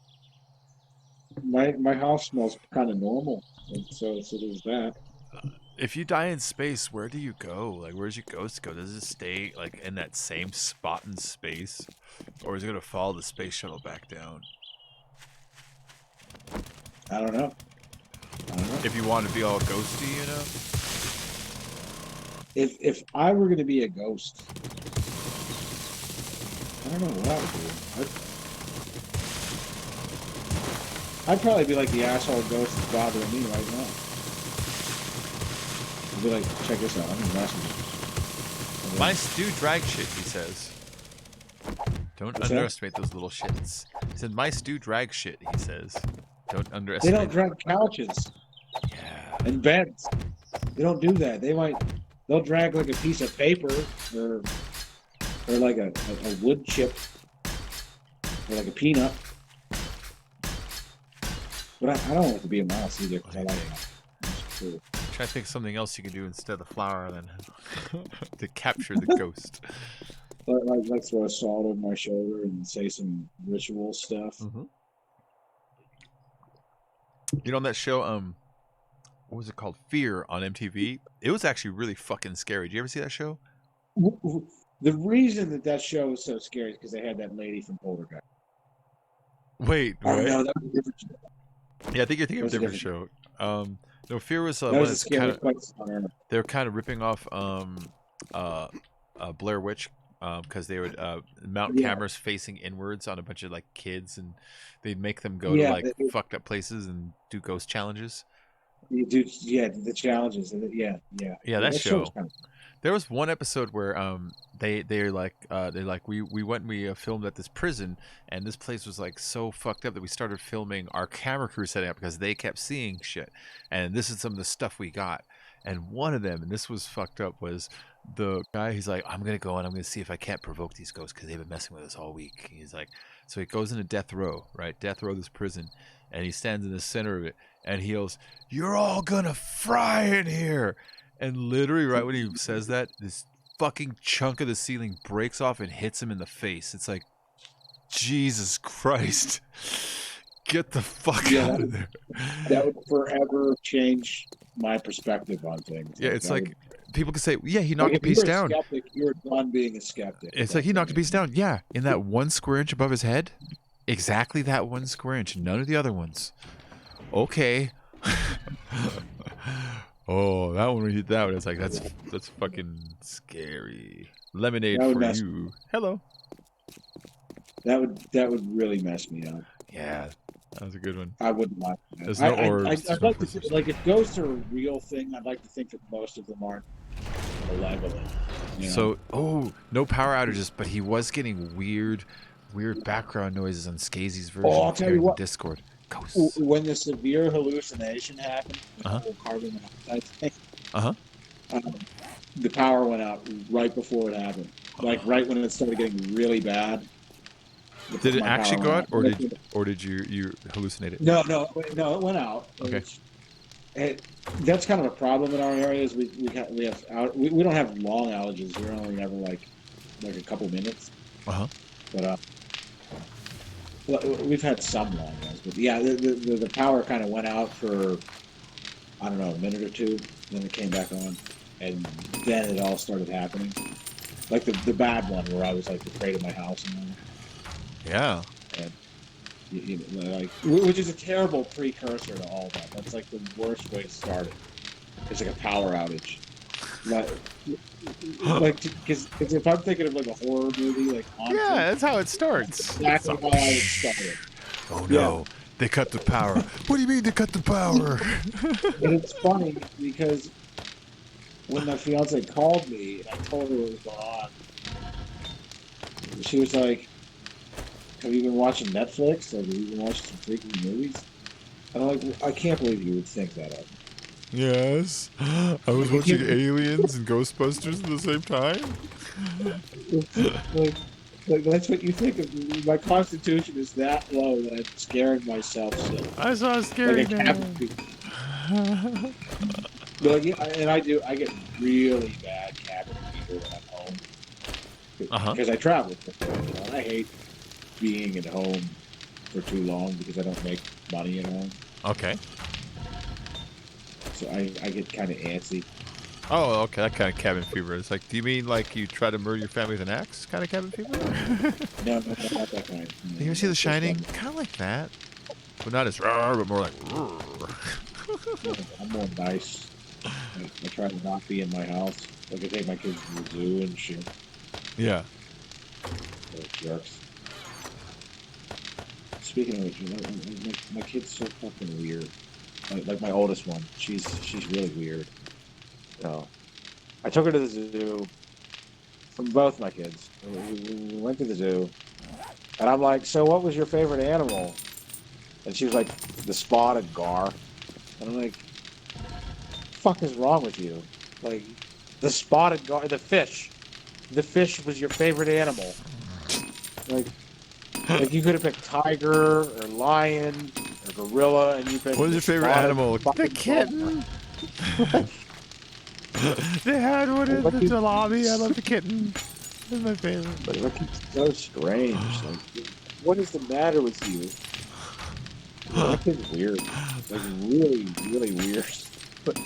my house smells kind of normal, and so there's that. If you die in space, where do you go? Like, where's your ghost go? Does it stay like in that same spot in space, or is it gonna follow the space shuttle back down? I don't know. If you want to be all ghosty, you know. If I were going to be a ghost, I don't know what I would do. I'd probably be like the asshole ghost that's bothering me right now. I'd be like, check this out. I'm gonna mess with you. Mice do drag shit, he says. Don't What's that? underestimate those little shits. He said mice do drag shit, he says. Don't They underestimate. don't drag couches. Yeah. And beds. They don't do that. They'll drag like a piece of paper or like a wood chip or like a peanut. But I don't want to be a mouse either because I like mouse. Cool. Try to think of something else you can do instead of the flower then to capture the ghost. Like throw a salt over my shoulder and say some ritual stuff. You know, on that show, what was it called? Fear on MTV. It was actually really fucking scary. Did you ever see that show? The reason that show was so scary is because they had that lady from Poltergeist. Wait, Oh, what? no, that was a different show. Yeah, I think you're thinking of a That was a different show. No, Fear was That one was the that's scariest kind place on earth. they were kind of ripping off Blair Witch because they would mount Yeah. cameras facing inwards on a bunch of like kids, and they'd make them go Yeah, to like they- fucked up places and do ghost challenges. You do, yeah, the challenges. Yeah. Yeah, that was show. kinda- There was one episode where they're like we went and we filmed at this prison, and this place was like so fucked up that we started filming our camera crew setting up because they kept seeing shit, and this is some of the stuff we got. And one of them, and this was fucked up, was the guy. He's like, I'm gonna go and I'm gonna see if I can't provoke these ghosts because they've been messing with us all week. He's like, so he goes into death row, right? Death row, this prison, and he stands in the center of it, and he yells, "You're all gonna fry in here!" And literally, right when he says that, this fucking chunk of the ceiling breaks off and hits him in the face. It's like, Jesus Christ. Get the fuck out of there. That would forever change my perspective on things. Yeah, it's that like, people could say, yeah, he would, knocked like, a piece down. If you're a skeptic, you're done being a skeptic. It's like he knocked a piece down. Yeah, in that 1 square inch above his head. Exactly that 1 square inch. None of the other ones. Okay. Oh, that one, when he did that one, it's like, that's fucking scary. Lemonade That would for mess- you. Hello. That would really mess me up. Yeah, that was a good one. I wouldn't like that. There's no orbs. I'd like to think, like, if ghosts are a real thing, I'd like to think that most of them aren't malevolent. you know? So, oh, no power outages, but he was getting weird background noises on Skazy's version I'll of tell you Terran what. Discord. Ghosts. When the severe hallucination happened, the Uh-huh. whole carbon monoxide thing, Uh-huh. The power went out right before it happened. Like right when it started getting really bad. Did it my actually power go went out, or did you hallucinate it? No, it went out. Okay. That's kind of a problem in our area. Is we don't have long outages. We're only ever like a couple minutes. Uh-huh. But we've had some long ones. But yeah, the power kind of went out for I don't know, a minute or two. Then it came back on, and then it all started happening. Like the bad one where I was like afraid of my house and all. Yeah. And like, which is a terrible precursor to all that. That's like the worst way to start it. It's like a power outage. Like, because if I'm thinking of like a horror movie, like Haunted, Yeah, that's how it starts. that's exactly how I would start it. Oh no, they cut the power. What do you mean they cut the power? And it's funny because when my fiance called me and I told her what was going on, she was like, "Have you been watching Netflix? Have you been watching some freaky movies?" And I'm like, "I can't believe you would think that of me." Yes. I was watching Aliens and Ghostbusters at the same time. Like that's what you think of me. My constitution is that low that I'm scaring myself silly. I saw a scary Like a man. cabin fever. But yeah, and I get really bad cabin fever when I'm home. Uh-huh. Because I travel. And I hate being at home for too long because I don't make money at home. Okay. So I get kind of antsy. Oh, okay, that kind of cabin fever. It's like, do you mean like you try to murder your family with an axe kind of cabin fever? No, not that kind. You ever see The Shining? Kind of like that. But not as roar, but more like roar. I'm more nice. I try to not be in my house. Like I take my kids to the zoo and shit. Yeah. Those jerks. Speaking of which, my kid's so fucking weird. Like my oldest one, she's really weird. I took her to the zoo. From both my kids, we went to the zoo, and I'm like, "So, what was your favorite animal?" And she was like, "The spotted gar." And I'm like, "Fuck is wrong with you? Like, the spotted gar, the fish. The fish was your favorite animal. Like you could have picked tiger or lion or gorilla, and you picked. What was your favorite animal? The kitten. They had one in the lobby. I love the kitten. It's my favorite. But look, it's so strange. Like, what is the matter with you? That kid's weird. Like really, really weird. But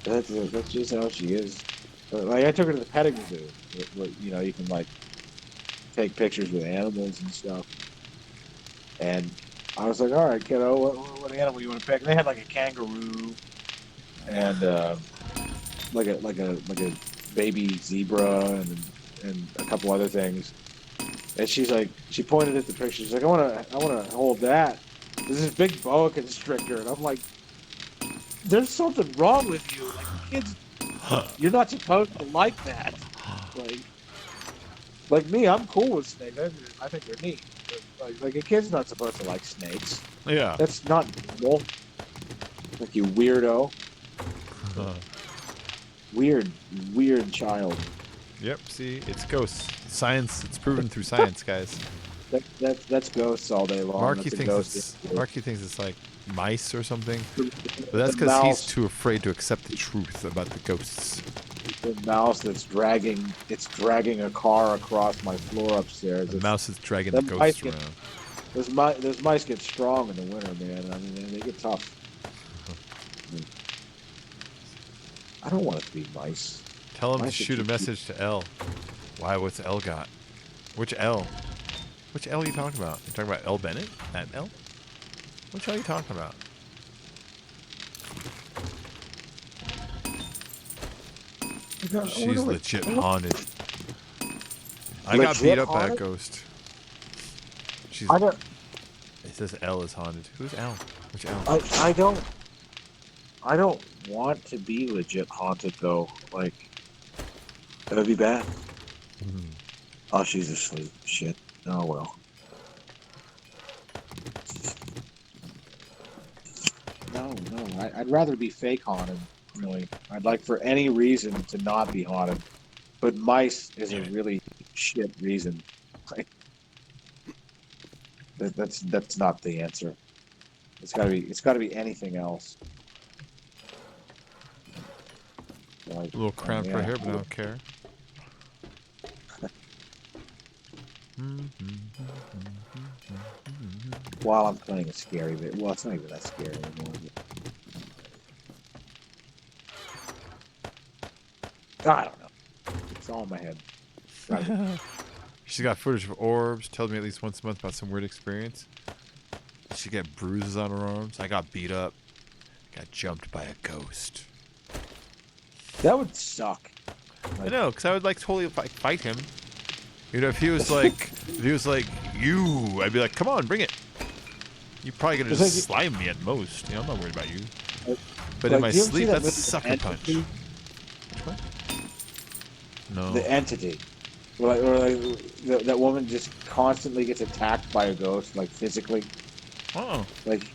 that's just how she is. But, like I took her to the petting zoo. You can like take pictures with animals and stuff. And I was like, "All right, kiddo, what animal you want to pick?" And they had like a kangaroo and like a baby zebra and a couple other things. And she's like, she pointed at the picture. She's like, I wanna hold that. This is big boa constrictor, and I'm like, there's something wrong with you. Like kids, you're not supposed to like that. Like me, I'm cool with snakes. I think they're neat. But like a kid's not supposed to like snakes. Yeah. That's not normal. Like you weirdo. Weird child. Yep. See, it's ghosts. Science. It's proven through science, guys. That's ghosts all day long. Marky thinks it's like mice or something, but that's because he's too afraid to accept the truth about the ghosts. The mouse that's dragging a car across my floor upstairs. The mouse is dragging the the mice ghost get- around. Those mice get strong in the winter, man. I mean, they get tough. I don't want it to be mice. Tell him to Mice are shoot a too message to L. Why? What's L got? Which L? Which L are you talking about? You talking about L Bennett? That L? Which L are you talking about? She's legit haunted. I got beat up by a ghost. She's. I don't. It says L is haunted. Who's L? Which L? I don't want to be legit haunted though. Like, that would be bad. Oh, she's asleep. Shit. Oh well. No, I'd rather be fake haunted. Really, I'd like for any reason to not be haunted. But mice is a really shit reason. Like, that's not the answer. It's gotta be anything else. Like, A little cramp right here, but I don't care. While I'm playing a scary bit. Well, it's not even that scary anymore. I don't know. It's all in my head. She's got footage of orbs. Tells me at least once a month about some weird experience. She got bruises on her arms. I got beat up. Got jumped by a ghost. That would suck. I know, because I would like totally fight him. You know, if he was like, you, I'd be like, come on, bring it. You're probably gonna just slime me at most. You know, I'm not worried about you. But in my sleep, that's a sucker punch. Which one? No. The entity. Or like that woman just constantly gets attacked by a ghost, like physically. Oh. Like,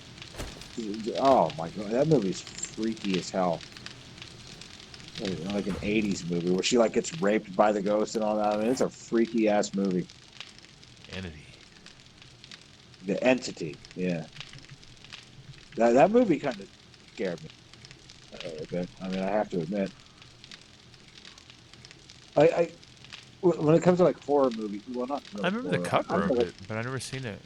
oh my god, that movie's freaky as hell. Like an 80s movie where she like gets raped by the ghost and all that. I mean, it's a freaky ass movie. Entity. The Entity, yeah. That movie kind of scared me a bit. I mean, I have to admit. When it comes to like horror movies, well, not really I remember horror, the cover of it, but I've never seen it.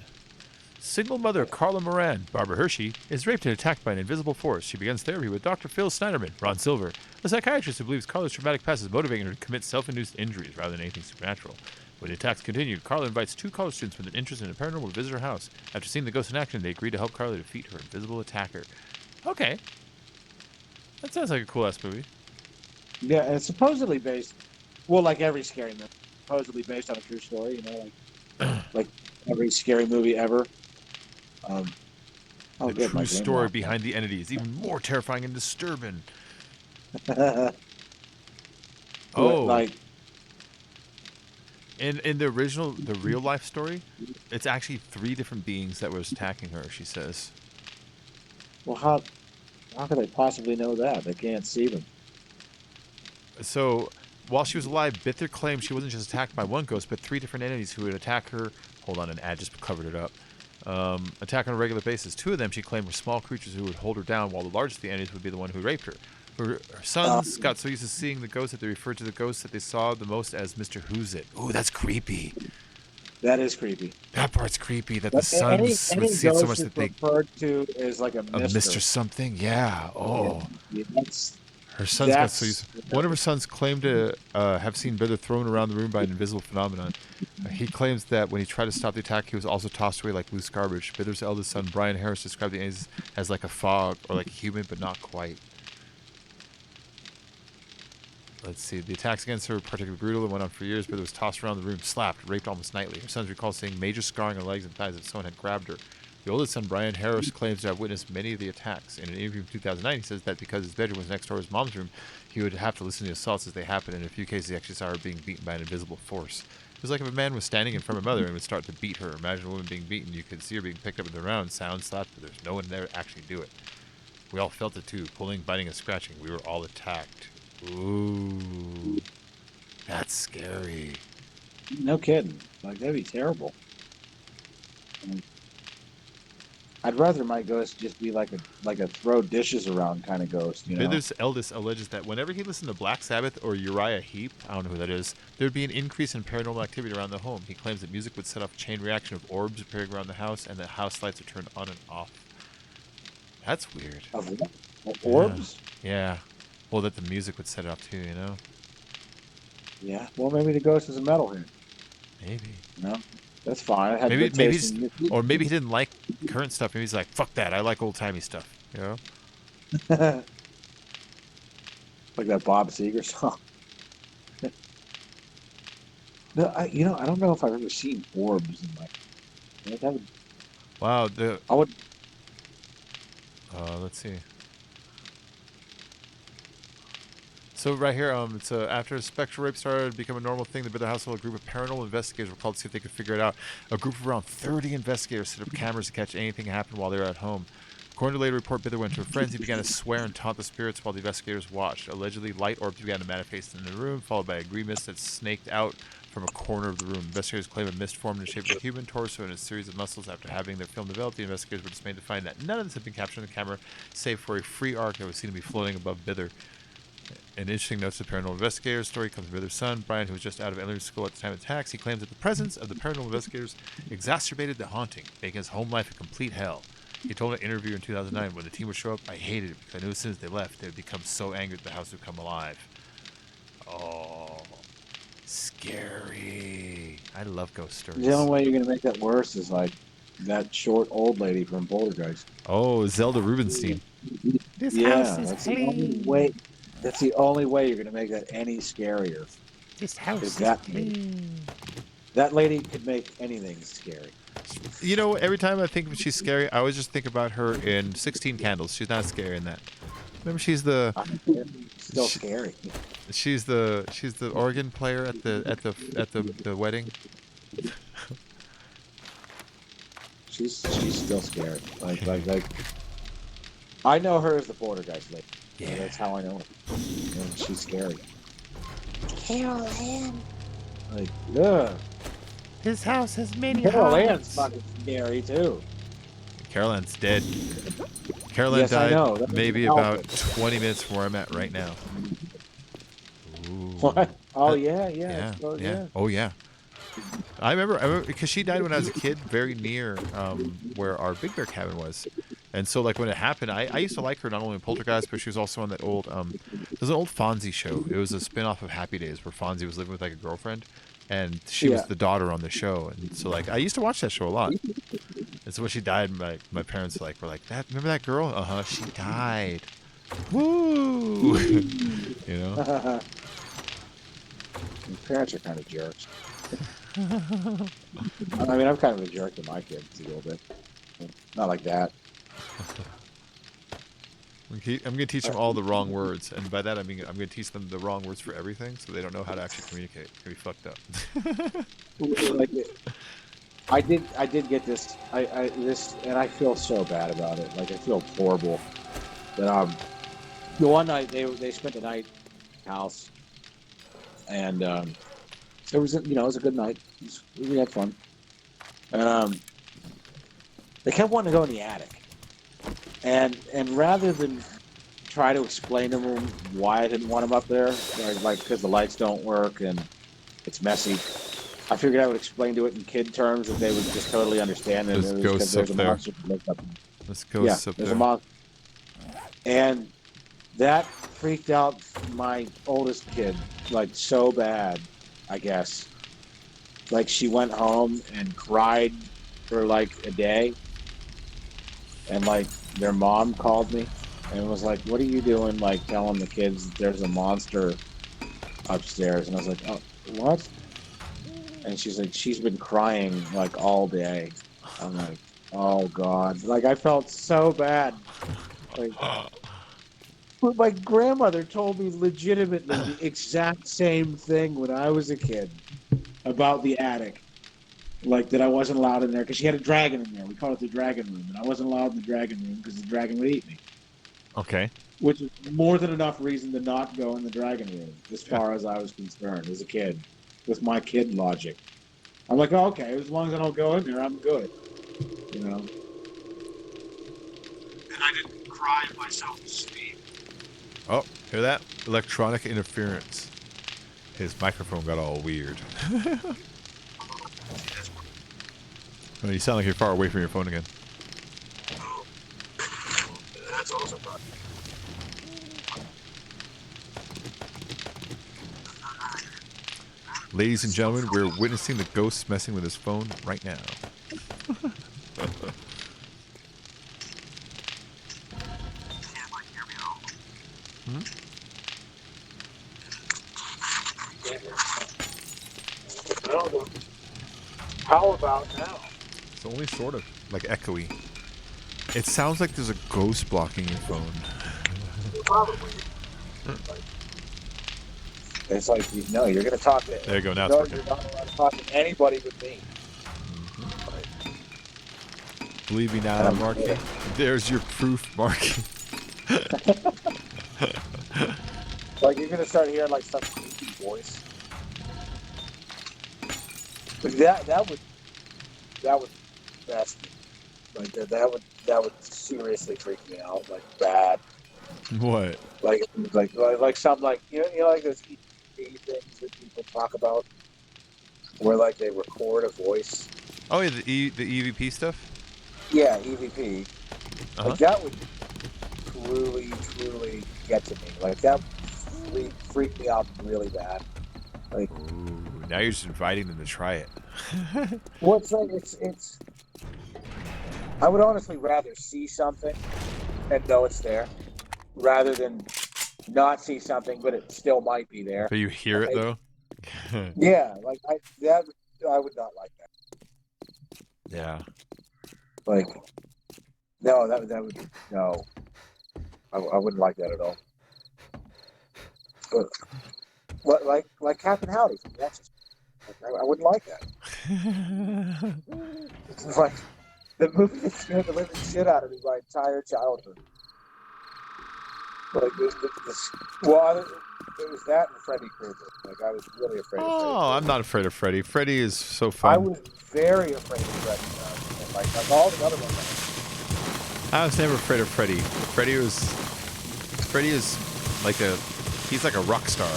Single mother Carla Moran, Barbara Hershey, is raped and attacked by an invisible force. She begins therapy with Dr. Phil Snyderman, Ron Silver, a psychiatrist who believes Carla's traumatic past is motivating her to commit self-induced injuries rather than anything supernatural. When the attacks continued, Carla invites two college students with an interest in the paranormal to visit her house. After seeing the ghost in action, they agree to help Carla defeat her invisible attacker. Okay. That sounds like a cool-ass movie. Yeah, and it's supposedly based, well, like every scary movie, supposedly based on a true story, you know, like every scary movie ever. The true story behind the entity is even more terrifying and disturbing. Oh, like in the real life story, it's actually 3 different beings that was attacking her. She says. Well, how could they possibly know that? They can't see them. So, while she was alive, Bither claimed she wasn't just attacked by one ghost, but 3 different entities who would attack her. Hold on, an ad just covered it up. Attack on a regular basis. 2 of them she claimed were small creatures who would hold her down, while the largest of the entities would be the one who raped her. Her sons got so used to seeing the ghost that they referred to the ghost that they saw the most as Mr. Who's It. Ooh, that's creepy. That is creepy. That part's creepy. That the sons would see it so much that they referred to as like a Mr. something. Yeah. Oh. Yeah, her sons got so used. One of her sons claimed to have seen Bither thrown around the room by an invisible phenomenon. He claims that when he tried to stop the attack, he was also tossed away like loose garbage. Bither's eldest son, Brian Harris, described the entities as like a fog or like a human, but not quite. Let's see. The attacks against her were particularly brutal and went on for years. Bither was tossed around the room, slapped, raped almost nightly. Her sons recall seeing major scarring on legs and thighs as if someone had grabbed her. The oldest son, Brian Harris, claims to have witnessed many of the attacks. In an interview in 2009, he says that because his bedroom was next door to his mom's room, he would have to listen to the assaults as they happened. In a few cases, he actually saw her being beaten by an invisible force. It was like if a man was standing in front of a mother and would start to beat her. Imagine a woman being beaten. You could see her being picked up in the round, sound slapped, but there's no one there to actually do it. We all felt it too, pulling, biting, and scratching. We were all attacked. Ooh. That's scary. No kidding. Like, that'd be terrible. I'd rather my ghost just be like a throw dishes around kind of ghost, you know. Bithers Eldest alleges that whenever he listened to Black Sabbath or Uriah Heep, I don't know who that is, there would be an increase in paranormal activity around the home. He claims that music would set off a chain reaction of orbs appearing around the house and that house lights are turned on and off. That's weird. Of orbs? Yeah. Well, that the music would set it off too, you know? Yeah. Well, maybe the ghost is a metalhead. Maybe. No, that's fine. I had Maybe, good maybe taste he's, in or maybe he didn't like current stuff. Maybe he's like, fuck that. I like old timey stuff. You know? like that Bob Seger song. No, I don't know if I've ever seen orbs in my. Wow. I would. Let's see. So right here, it's after spectral rape started to become a normal thing, the Bither household, a group of paranormal investigators were called to see if they could figure it out. A group of around 30 investigators set up cameras to catch anything that happened while they were at home. According to later report, Bither went to a frenzy, began to swear and taunt the spirits while the investigators watched. Allegedly, light orbs began to manifest in the room, followed by a green mist that snaked out from a corner of the room. Investigators claim a mist formed in the shape of a human torso and a series of muscles. After having their film developed, the investigators were dismayed to find that none of this had been captured on the camera, save for a free arc that was seen to be floating above Bither. An interesting note to the paranormal investigators story comes from Bither's son, Brian, who was just out of elementary school at the time of the attacks. He claims that the presence of the paranormal investigators exacerbated the haunting, making his home life a complete hell. He told an interview in 2009, when the team would show up, I hated it because I knew as soon as they left, they would become so angry that the house would come alive. Oh, scary. I love ghost stories. The only way you're going to make that worse is like that short old lady from Poltergeist. Oh, Zelda Rubinstein. This house is that's clean. The only way. That's the only way you're going to make that any scarier. This house is clean. That lady could make anything scary. You know, every time I think she's scary, I always just think about her in 16 Candles. She's not scary in that. Remember, she's still scary. She's the organ player at the wedding. She's still scary. Like. I know her as the Poltergeist lady. Yeah, that's how I know her. And she's scary. Carol Ann. Like, ugh. His house has many Carol Ann's fucking scary too. Carol Ann's dead. Carol Ann Yes, I know. died maybe about 20 minutes from where I'm at right now. Ooh. What? Oh yeah. Oh yeah. I remember because she died when I was a kid, very near where our Big Bear cabin was. And so, like, when it happened, I used to like her not only in Poltergeist, but she was also on that old, there's an old Fonzie show. It was a spin-off of Happy Days where Fonzie was living with, like, a girlfriend, and she was the daughter on the show. And so, like, I used to watch that show a lot. And so when she died, my parents, like, were like, remember that girl? Uh-huh, she died. Woo! You know? Your parents are kind of jerks. I mean, I'm kind of a jerk to my kids a little bit. Not like that. I'm going to teach them all the wrong words, and by that I mean I'm going to teach them the wrong words for everything, so they don't know how to actually communicate. It's going to be fucked up. Like, I did get this. This, and I feel so bad about it. Like, I feel horrible. That the one night they spent the night at the house, and it was it was a good night. We had fun, and they kept wanting to go in the attic. And rather than try to explain to them why I didn't want them up there, like because the lights don't work and it's messy, I figured I would explain to it in kid terms that they would just totally understand. And there's ghosts up there. There's ghosts up there. There's a monster. And that freaked out my oldest kid, like, so bad, I guess. Like, she went home and cried for like a day. And, like, their mom called me and was like, what are you doing, like, telling the kids that there's a monster upstairs? And I was like, oh, what? And she's like, she's been crying, like, all day. I'm like, oh, God. Like, I felt so bad. Like, but my grandmother told me legitimately the exact same thing when I was a kid about the attic. Like, that I wasn't allowed in there because she had a dragon in there. We called it the dragon room, and I wasn't allowed in the dragon room because the dragon would eat me. Okay. Which is more than enough reason to not go in the dragon room, as far as I was concerned as a kid, with my kid logic. I'm like, oh, okay, as long as I don't go in there, I'm good. You know. deprive myself of sleep. Oh, hear that? Electronic interference. His microphone got all weird. Oh, you sound like you're far away from your phone again. That's also fun. Ladies and gentlemen, we're witnessing the ghost messing with his phone right now. Hmm? How about now? It's only sort of like echoey. It sounds like there's a ghost blocking your phone. Probably. It's like, no, you're going to talk to... There you go, now it's no, working. you're not allowed to talk to anybody but me. Believe me now, Marky. There's your proof, Marky. Like, you're going to start hearing, like, some creepy voice. But that would mess me. Like, that would seriously freak me out, like, bad. What? Like some, like, you know, like those EVP things that people talk about, where, like, they record a voice. Oh yeah, the EVP stuff. Yeah, EVP. Uh-huh. Like, that would truly get to me. Like, that would freak me out really bad. Like, ooh, now you're just inviting them to try it. well, it's like it's. I would honestly rather see something and know it's there, rather than not see something but it still might be there. But you hear it though. Yeah, like I would not like that. Yeah. Like, no, that would no. I wouldn't like that at all. But, like Captain Howdy from The Exorcist. I wouldn't like that. It's like the movie that scared the living shit out of me my entire childhood. Like well, it was that and Freddy Krueger. Like, I was really afraid of Freddy. Oh, I'm not afraid of Freddy. Freddy is so fun. I was very afraid of Freddy. And like all the other ones. I was never afraid of Freddy. Freddy is like he's like a rock star.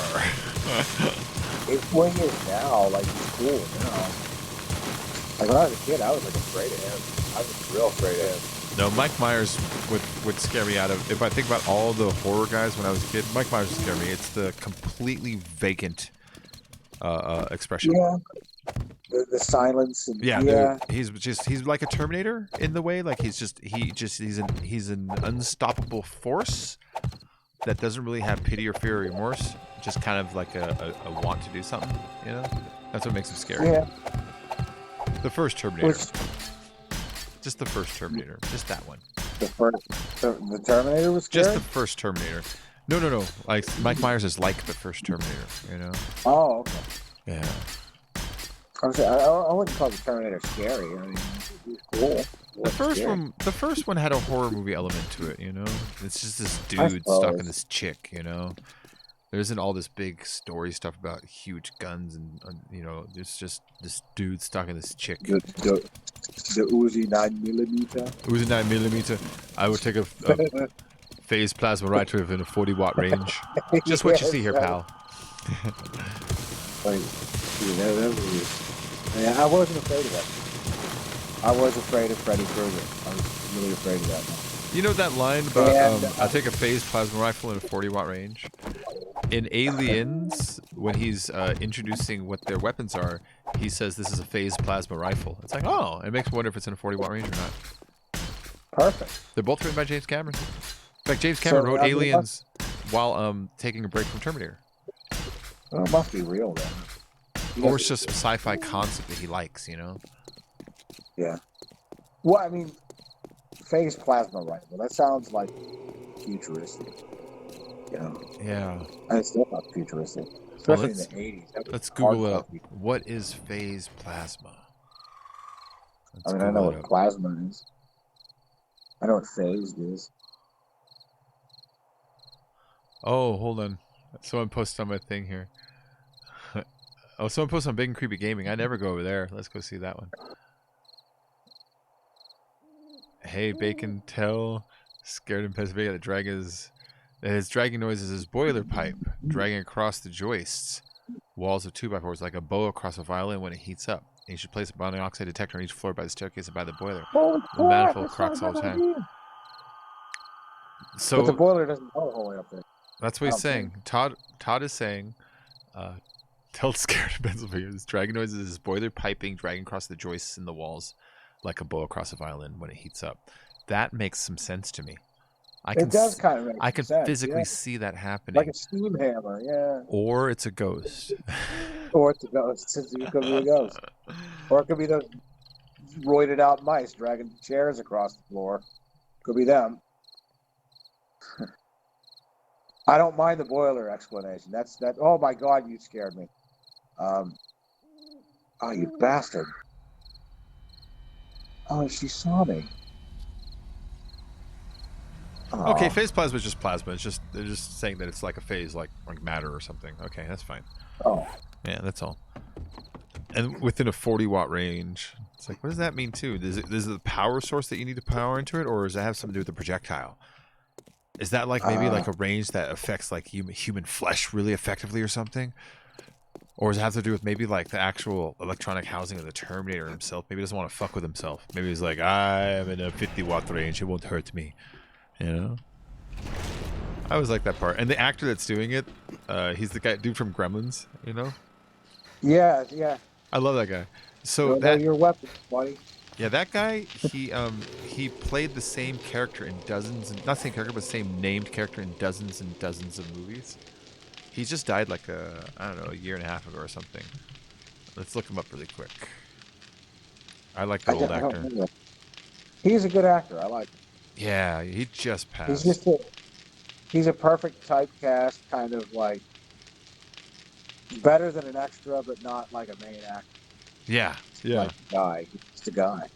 Well, he is now. Like, he's cool now. Like, when I was a kid, I was like afraid of him. I was real afraid of him. No, Mike Myers would scare me out of. If I think about all the horror guys when I was a kid, Mike Myers would scare me. It's the completely vacant expression. Yeah. The silence. And, yeah. He's like a Terminator in the way. Like he's an unstoppable force that doesn't really have pity or fear or remorse. Just kind of like a want to do something. You know, that's what makes him scary. Yeah. The first Terminator. Just the first Terminator. Just that one. The Terminator was scary? Just the first Terminator. No. Like, Mike Myers is like the first Terminator, you know? Oh, okay. Yeah. I wouldn't call the Terminator scary. I mean, he's cool. The first one had a horror movie element to it, you know? It's just this dude stalking this chick, you know? There isn't all this big story stuff about huge guns and you know, there's just this dude stalking this chick. The Uzi 9mm. Uzi 9mm. I would take a phase plasma rifle within a 40-watt range. Just what you see here, pal. Like, I wasn't afraid of that. I was afraid of Freddy Krueger. I was really afraid of that. You know that line about I'll take a phase plasma rifle in a 40-watt range? In Aliens, when he's introducing what their weapons are, he says this is a phase plasma rifle. It's like, oh, it makes me wonder if it's in a 40-watt range or not. Perfect. They're both written by James Cameron. In fact, James Cameron wrote Aliens while taking a break from Terminator. Well, it must be real then. Or it's just some sci-fi concept that he likes, you know? Yeah. Well, I mean, phase plasma rifle. That sounds like futuristic. You know? Yeah. And it's still not futuristic. Especially in the 80s. Let's Google it up. What is phase plasma? I know what plasma is. I know what phased is. Oh, hold on. Someone posted on my thing here. Oh, someone posted on Big and Creepy Gaming. I never go over there. Let's go see that one. Hey, Bacon, tell Scared in Pennsylvania, the dragon is his dragging noise is his boiler pipe dragging across the joists, walls of 2x4s like a bow across a violin when it heats up. And you should place a carbon dioxide detector on each floor by the staircase and by the boiler. Holy The manifold cracks all the time. So but the boiler doesn't go all the way up there. that's what he's saying. Todd is saying, tell Scared in Pennsylvania, his dragging noise is his boiler piping dragging across the joists in the walls like a bow across a violin when it heats up. That makes some sense to me. It does kind of make I can sense, physically yeah. see that happening. Like a steam hammer, yeah. Or it's a ghost. Or it's a ghost. It could be a ghost. Or it could be those roided out mice dragging chairs across the floor. Could be them. I don't mind the boiler explanation. That's that. Oh my God, you scared me. Oh, you bastard. Oh, she saw me. Oh. Okay, phase plasma is just plasma. It's just they're just saying that it's like a phase, like matter or something. Okay, that's fine. Oh. Yeah, that's all. And within a 40-watt range. It's like, what does that mean too? Is it the power source that you need to power into it, or does that have something to do with the projectile? Is that like maybe like a range that affects like human flesh really effectively or something? Or does it have to do with maybe like the actual electronic housing of the Terminator himself? Maybe he doesn't want to fuck with himself. Maybe he's like, I'm in a 50-watt range. It won't hurt me. You know? I always like that part. And the actor that's doing it, he's the dude from Gremlins, you know? Yeah, yeah. I love that guy. So Don't know your weapons, buddy. Yeah, that guy, he played the same character in dozens, not same character, but same named character in dozens and dozens of movies. He just died like I don't know, a year and a half ago or something. Let's look him up really quick. I like the old actor. He's a good actor. I like him. Yeah, he just passed. He's a perfect typecast, kind of like better than an extra, but not like a main actor. Yeah, yeah. Like a guy. He's the guy.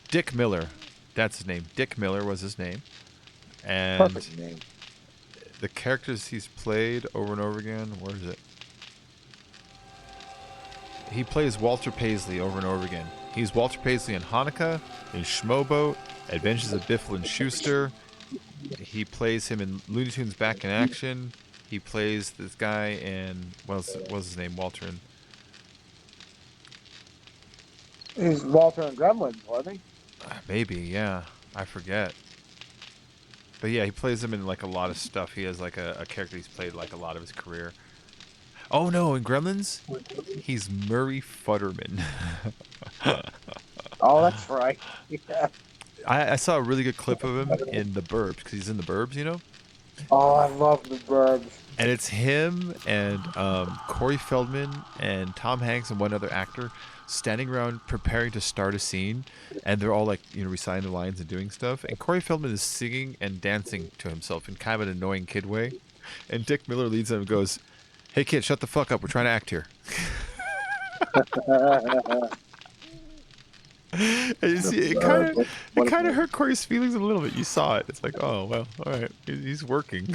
Dick Miller, that's his name. Dick Miller was his name. And Perfect name. the characters he's played over and over again, where is it? He plays Walter Paisley over and over again. He's Walter Paisley in Hanukkah, in Schmoboat, Adventures of Biffle and Schuster. He plays him in Looney Tunes Back in Action. He plays this guy in, what's his name, Walter in? He's Walter and Gremlins, wasn't he? Maybe, yeah. I forget. But yeah, he plays him in like a lot of stuff. He has like a character he's played like a lot of his career. Oh no, in Gremlins, he's Murray Futterman. Oh, that's right. Yeah. I saw a really good clip of him in The Burbs, because he's in The Burbs, you know? Oh, I love the Burbs. And it's him and Corey Feldman and Tom Hanks and one other actor standing around preparing to start a scene, and they're all like, you know, reciting the lines and doing stuff. And Corey Feldman is singing and dancing to himself in kind of an annoying kid way. And Dick Miller leads them and goes, "Hey kid, shut the fuck up. We're trying to act here." And you see, it kind of hurt Corey's feelings a little bit. You saw it. It's like, oh well, all right, he's working.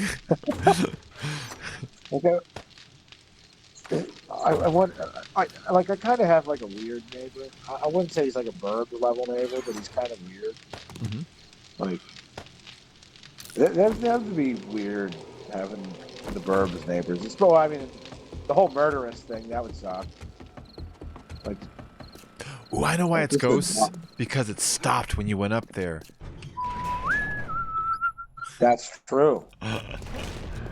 Okay. I kind of have like a weird neighbor. I wouldn't say he's like a Burb level neighbor, but he's kind of weird. Mm-hmm. Like that would be weird having the Burbs as neighbors. It's, well, I mean, the whole murderous thing that would suck. Like, oh, I know why it's ghosts. Because it stopped when you went up there. That's true.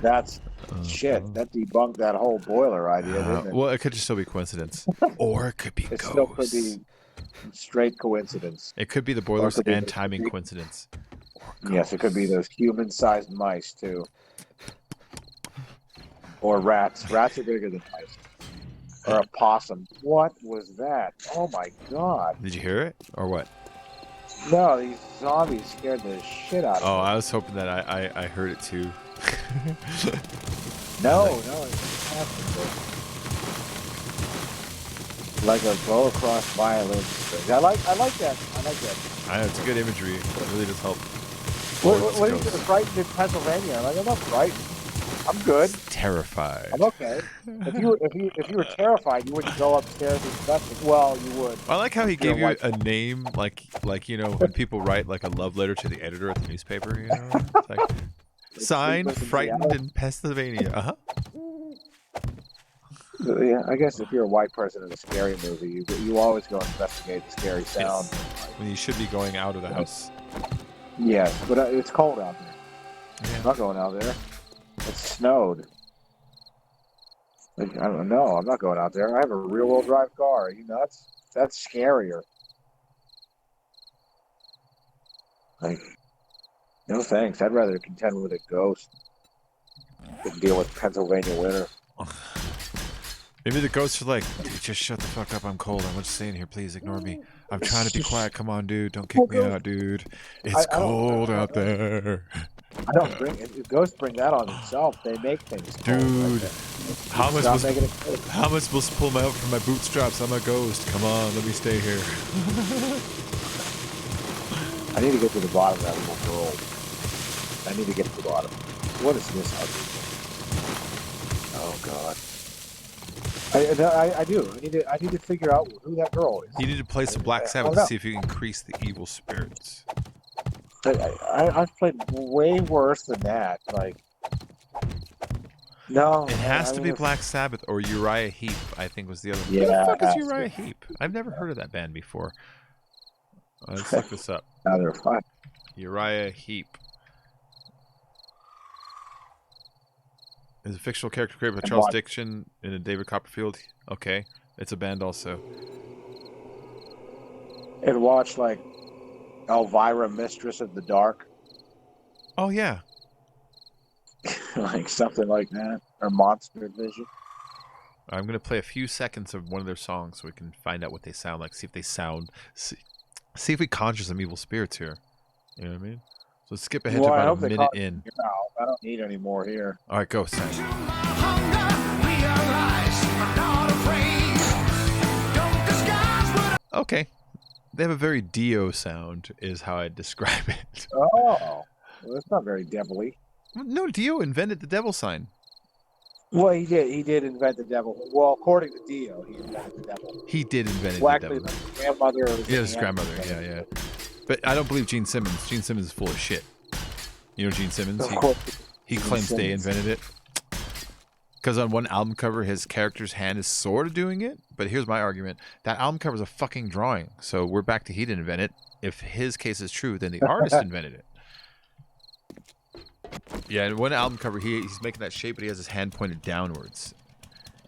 That's shit. That debunked that whole boiler idea, didn't it? Well, it could just still be coincidence, or it could be It ghosts. still could be straight coincidence. It could be the boilers and timing coincidence. Yes, it could be those human-sized mice too, or rats. Rats are bigger than mice. Or a possum. What was that? Oh my god! Did you hear it or what? No, these zombies scared the shit out of me. Oh, I was hoping that I heard it too. No, it's like a bow across violin strings. I like that. I know, it's a good imagery. It really does help. What are you frightened in Pennsylvania? Like, I'm not frightened. I'm good. Terrified. I'm okay. If you were terrified, you wouldn't go upstairs and investigate. Well, you would. I like how he If you're gave you white. a name, like you know when people write like a love letter to the editor at the newspaper. You know, it's like signed, Listen to the frightened hour. in Pennsylvania. Uh huh. Yeah, I guess if you're a white person in a scary movie, you always go investigate the scary sound. When you should be going out of the house. Yes, but it's cold out there. I'm not going out there. It snowed. Like, I don't know. I'm not going out there. I have a rear-wheel drive car. You nuts? That's scarier. Like, no thanks. I'd rather contend with a ghost than deal with Pennsylvania winter. Maybe the ghosts are like, dude, just shut the fuck up. I'm cold. I'm just staying here. Please ignore me. I'm trying to be quiet. Come on, dude. Don't kick me out, dude. It's cold out there. I don't bring it. Ghosts bring that on themselves. They make things cold. Dude, how am I Stop supposed making it cold. how am I supposed to pull my out from my bootstraps? I'm a ghost. Come on, let me stay here. I need to get to the bottom of that little girl. I need to get to the bottom. What is this ugly thing? Oh God. I do. I need to figure out who that girl is. You need to play some Black Sabbath to see if you can increase the evil spirits. I've played way worse than that. Like, no. It has I to mean, be Black Sabbath or Uriah Heep, I think was the other one. Yeah, Who the fuck it is has to Uriah be. Heep? I've never heard of that band before. Let's look this up. Now they're fine. Uriah Heep is a fictional character created by And Charles what? Dickens in a David Copperfield. Okay, it's a band also. And watch like Elvira, Mistress of the Dark, Oh yeah, like something like that, or Monster Vision. I'm gonna play a few seconds of one of their songs so we can find out what they sound like. See if they sound. See if we conjure some evil spirits here. You know what I mean? So let's skip ahead Well, to I about hope a they minute call- in. No, I don't need any more here. All right, go, Sam. Okay. They have a very Dio sound, is how I'd describe it. Oh, well, that's not very devil-y. No, Dio invented the devil sign. Well, he did. He did invent the devil. Well, according to Dio, he invented the devil. He did invent Well, the actually, devil. his grandmother. Or Yeah, his aunt grandmother. invented Yeah, it. yeah. But I don't believe Gene Simmons. Gene Simmons is full of shit. You know Gene Simmons? Of course. He Gene claims they Simmons. invented it. Because on one album cover, his character's hand is sort of doing it. But here's my argument. That album cover is a fucking drawing. So we're back to he didn't invent it. If his case is true, then the artist invented it. Yeah, in one album cover, he's making that shape, but he has his hand pointed downwards.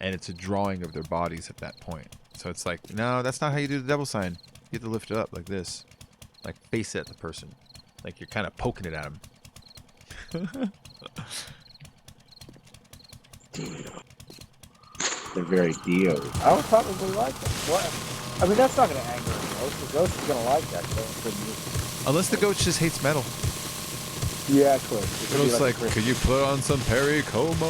And it's a drawing of their bodies at that point. So it's like, no, that's not how you do the devil sign. You have to lift it up like this. Like face it at the person. Like you're kind of poking it at him. They're very Dio. I would probably like them. What? I mean, that's not going to anger a ghost. The ghost is going to like that. Unless the goat just hates metal. Yeah, it could. It The could be goat's like, a could you put on some Perry Como?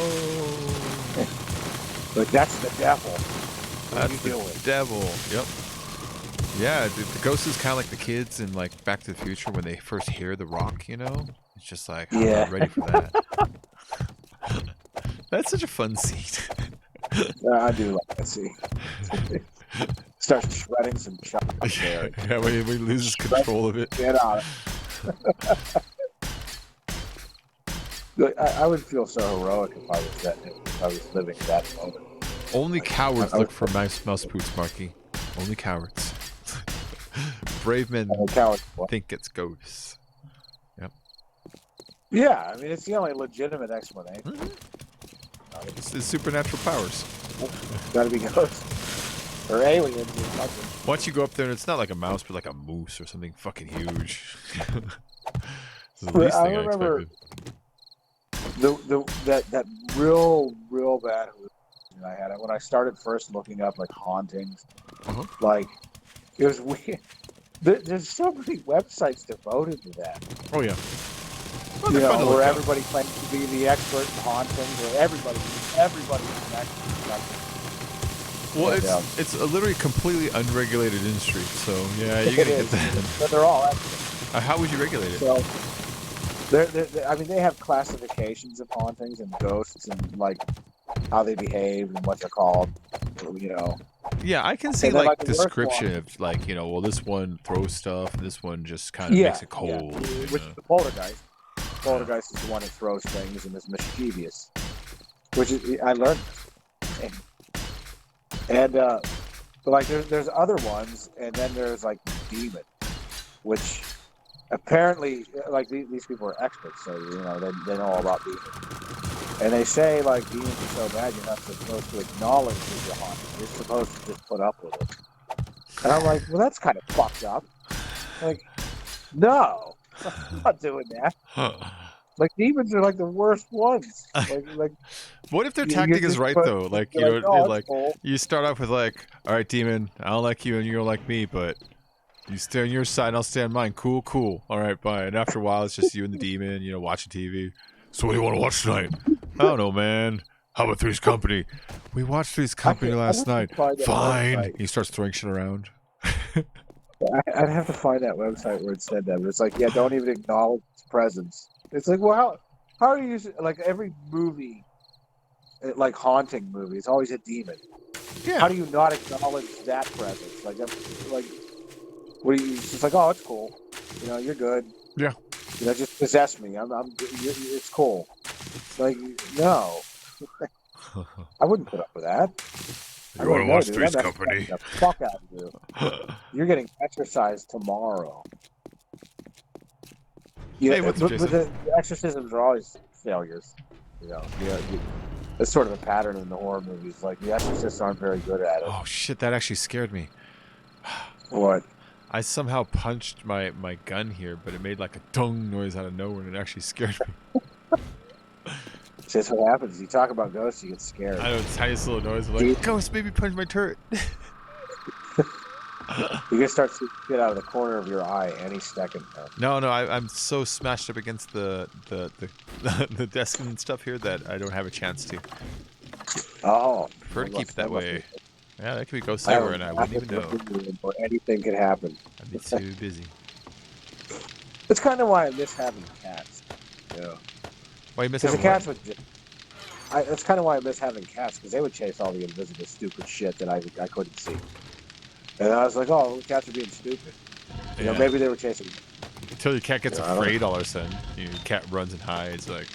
But that's the devil. What do That's you deal the with? devil. Yep. Yeah, the ghost is kind of like the kids in like Back to the Future when they first hear the rock, you know? It's just like, I'm Yeah. not ready for that. That's such a fun scene. I do like that scene. Starts shredding some chops there. Yeah, when he loses control of it. Get on it. Look, I would feel so heroic if I was living that moment. Only cowards I look for mouse poots, Marky. Only cowards. Brave men think it's ghosts. Yep. Yeah, I mean, it's the only legitimate explanation. It's supernatural powers. Gotta be ghosts. Or aliens or something. Once you go up there, and it's not like a mouse, but like a moose or something fucking huge. It's the least I thing remember expected. that real bad hallucination I had when I started first looking up like hauntings. Like, it was weird. There's so many websites devoted to that. Oh yeah. Well, You they're fun to know, where look up. everybody claims to be the expert in hauntings, where everybody's an expert in something. Well, And, it's a literally completely unregulated industry, so yeah, you it gotta is, get that. but they're all experts. How would you regulate it? So, I mean, they have classifications of hauntings and ghosts and like how they behave and what they're called. You know. Yeah, I can see And then, like the worst description one- of like, you know, well, this one throws stuff and this one just kind of makes it cold. Yeah. you Which know. is the poltergeist. Poltergeist is the one that throws things and is mischievous. Which is, I learned this. And but like there's other ones, and then there's like demon, which apparently like these people are experts, so you know they know all about demons. And they say like demons are so bad you're not supposed to acknowledge that you're haunted. You're supposed to just put up with it. And I'm like, well, that's kind of fucked up. Like, no, I'm not doing that. Like demons are like the worst ones. Like What if their you tactic is just right put- though? Like, you you're know, "Oh, like it's cool." you start off with like, all right, demon, I don't like you and you don't like me, but you stay on your side and I'll stay on mine. Cool, cool. All right, bye. And after a while, it's just you and the demon, you know, watching TV. So what do you want to watch tonight? I don't know, man. How about Three's Company? We watched Three's Company last night. Fine. He starts throwing shit around. I'd have to find that website where it said that. But it's like, yeah, don't even acknowledge its presence. It's like, well, how are you like every movie, like haunting movie, it's always a demon. Yeah. How do you not acknowledge that presence? Like, what do you? It's just like, oh, it's cool. You know, you're good. Yeah. You know, just possess me. It's cool. Like, no. I wouldn't put up with that. You want to watch dude, Three's I'm Company? the fuck out of you. You're getting exercise tomorrow. Yeah, Hey, what's up, but Jason? the exorcisms are always failures. You know, it's sort of a pattern in the horror movies. Like the exorcists aren't very good at it. Oh shit, that actually scared me. What? I somehow punched my gun here, but it made like a dung noise out of nowhere and it actually scared me. It's just what happens. You talk about ghosts, you get scared. I know, the tiniest little noise. I'm like, ghost maybe punch my turret. You can start seeing shit out of the corner of your eye any second now. No, I'm so smashed up against the desk and stuff here that I don't have a chance to. Oh. Prefer to keep it that way. Yeah, that could be ghosts I everywhere and I wouldn't even know. Or anything could happen. I'd be too busy. It's kind of why I miss having cats. Yeah. Why you miss Because the having cats would. That's kind of why I miss having cats, because they would chase all the invisible, stupid shit that I couldn't see. And I was like, oh, the cats are being stupid. You know, Yeah. maybe they were chasing me. Until your cat gets Yeah, I don't afraid all of a sudden. Your cat runs and hides like,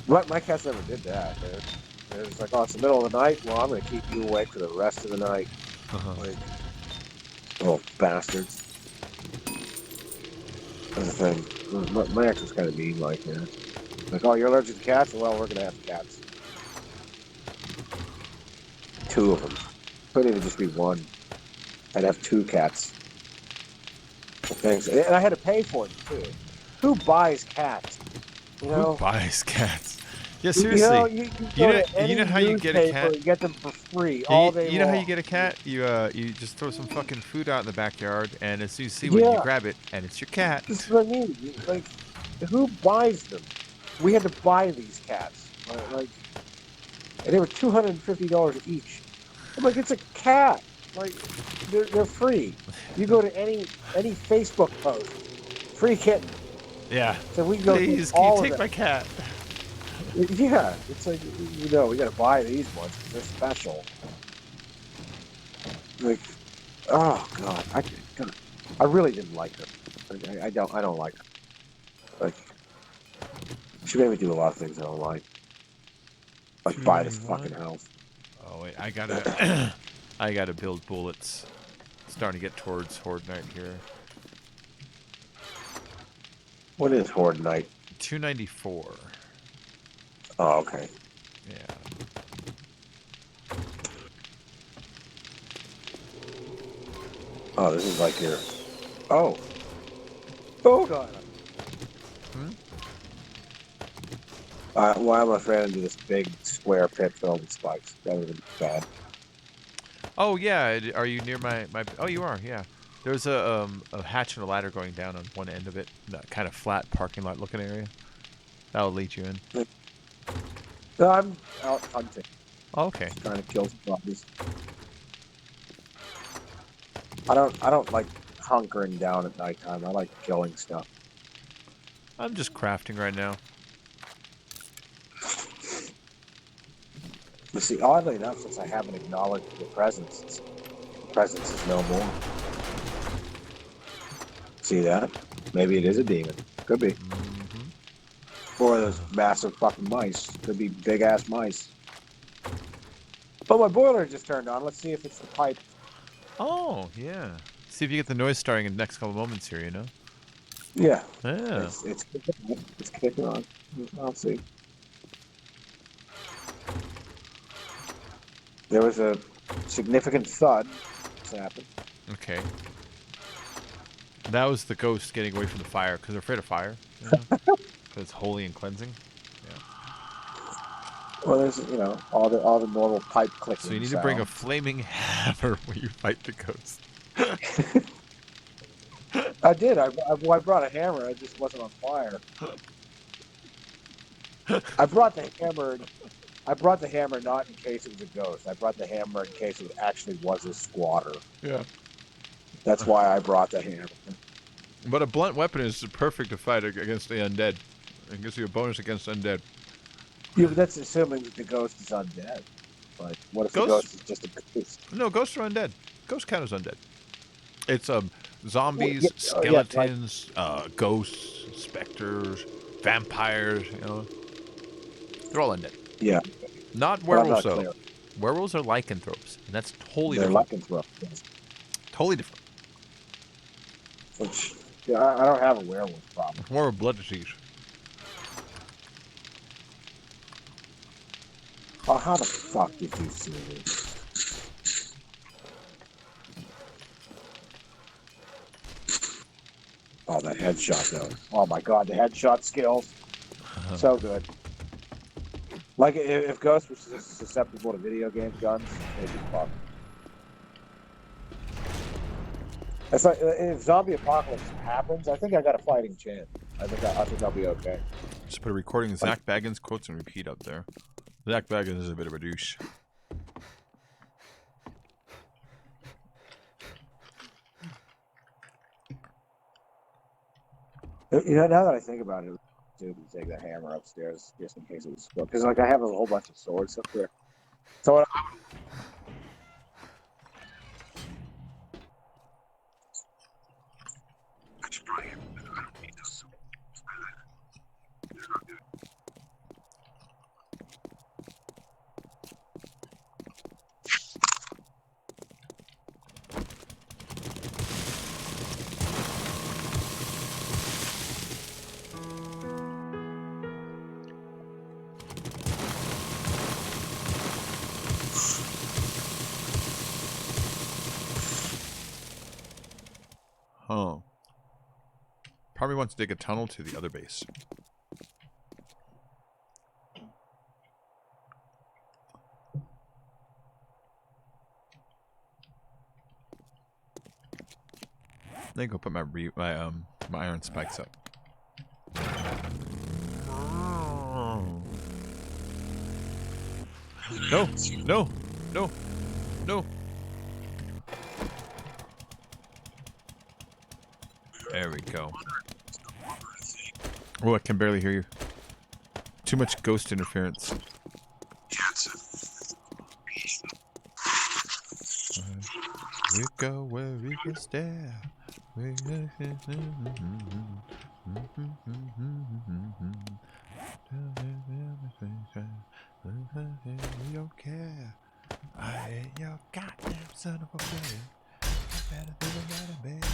My cats never did that. They're just like, oh, it's the middle of the night. Well, I'm going to keep you awake for the rest of the night. Like, little bastards. That's the thing. My ex was kind of mean like that. Like, oh, you're allergic to cats? Well, we're going to have cats. 2 of them. Couldn't even just be 1. I'd have 2 cats. Thanks. And I had to pay for them, too. Who buys cats? You know? who buys cats? Yeah, seriously. You know how you get a cat? You get them for free Yeah, all day you know how you long. get a cat? You just throw some fucking food out in the backyard, and as soon as you see one, you Yeah. grab it, and it's your cat. This is what I mean. Like, who buys them? We had to buy these cats. Like, and they were $250 each. I'm like, it's a cat. Like, they're free. You go to any Facebook post, free kitten. Yeah. So we go Please, through can all you of take them. my cat? Yeah, it's like, you know, we gotta buy these ones 'cause they're special. Like, oh god, I really didn't like her. I don't like her. Like, she made me do a lot of things I don't like. Like buy this fucking house. Oh wait, I gotta build bullets. Starting to get towards Horde Night here. What is Horde Night? 294. Oh, okay. Yeah. Oh, this is like your. Oh. Oh god. Why am I afraid into this big square pit filled with spikes? That would have been bad. Oh yeah, are you near my? Oh, you are. Yeah. There's a hatch and a ladder going down on one end of it. That kind of flat parking lot looking area. That'll lead you in. No, I'm out hunting. Oh, okay. Trying to kill some zombies. I don't like hunkering down at nighttime. I like killing stuff. I'm just crafting right now. You see, oddly enough, since I haven't acknowledged the presence is no more. See that? Maybe it is a demon. Could be. Or those massive fucking mice. Could be big ass mice. But my boiler just turned on. Let's see if it's the pipe. Oh, yeah. See if you get the noise starting in the next couple moments here, you know? Yeah. Yeah. It's kicking on. I'll see. There was a significant thud. What's happened? Okay. That was the ghost getting away from the fire because they're afraid of fire. You know? 'Cause it's holy and cleansing. Well, there's all the normal pipe clicking. So you need to bring a flaming hammer when you fight the ghost. I did. I brought a hammer. I just wasn't on fire. I brought the hammer. Not in case it was a ghost. I brought the hammer in case it actually was a squatter. Yeah. That's why I brought the hammer. But a blunt weapon is perfect to fight against the undead. It gives you a bonus against undead. Yeah, but that's assuming that the ghost is undead. But what if the ghost is just a ghost? No, ghosts are undead. Ghosts count as undead. It's zombies, Well, skeletons, ghosts, specters, vampires. You know, they're all undead. Yeah. Not Well, I'm werewolves not though. clear. Werewolves are lycanthropes, and that's totally They're different. lycanthropes. Yes. Totally different. Which, I don't have a werewolf problem. It's more of a blood disease. Oh, how the fuck did you see me? Oh, that headshot though. Oh my god, the headshot skills. So good. Like, if Ghost was susceptible to video game guns, they'd be fucked. It's like, if zombie apocalypse happens, I think I got a fighting chance. I think I'll be okay. Just put a recording of Zach Baggins quotes and repeat up there. Zach Baggins is a bit of a douche. Now that I think about it, dude, take the hammer upstairs just in case it was spilled. Because, like, I have a whole bunch of swords up there. So what Huh. Probably wants to dig a tunnel to the other base. Then go put my iron spikes up. No, no, no, no. There we go. Oh, I can barely hear you. Too much ghost interference. We go where we can stare. We don't care. I ain't your goddamn son of a bitch. Better think about it, baby.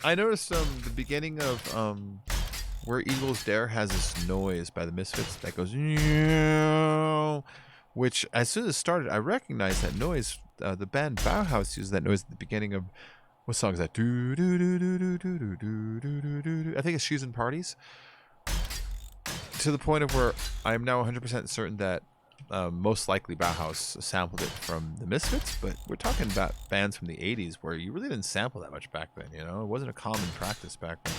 I noticed the beginning of where Eagles Dare has this noise by the Misfits that goes, which as soon as it started, I recognized that noise. The band Bauhaus used that noise at the beginning of what song is that? Do do do do do do do do do do. I think it's Shoes and Parties. To the point of where I am now 100% certain that most likely Bauhaus sampled it from the Misfits, but we're talking about bands from the 80s where you really didn't sample that much back then, you know? It wasn't a common practice back then.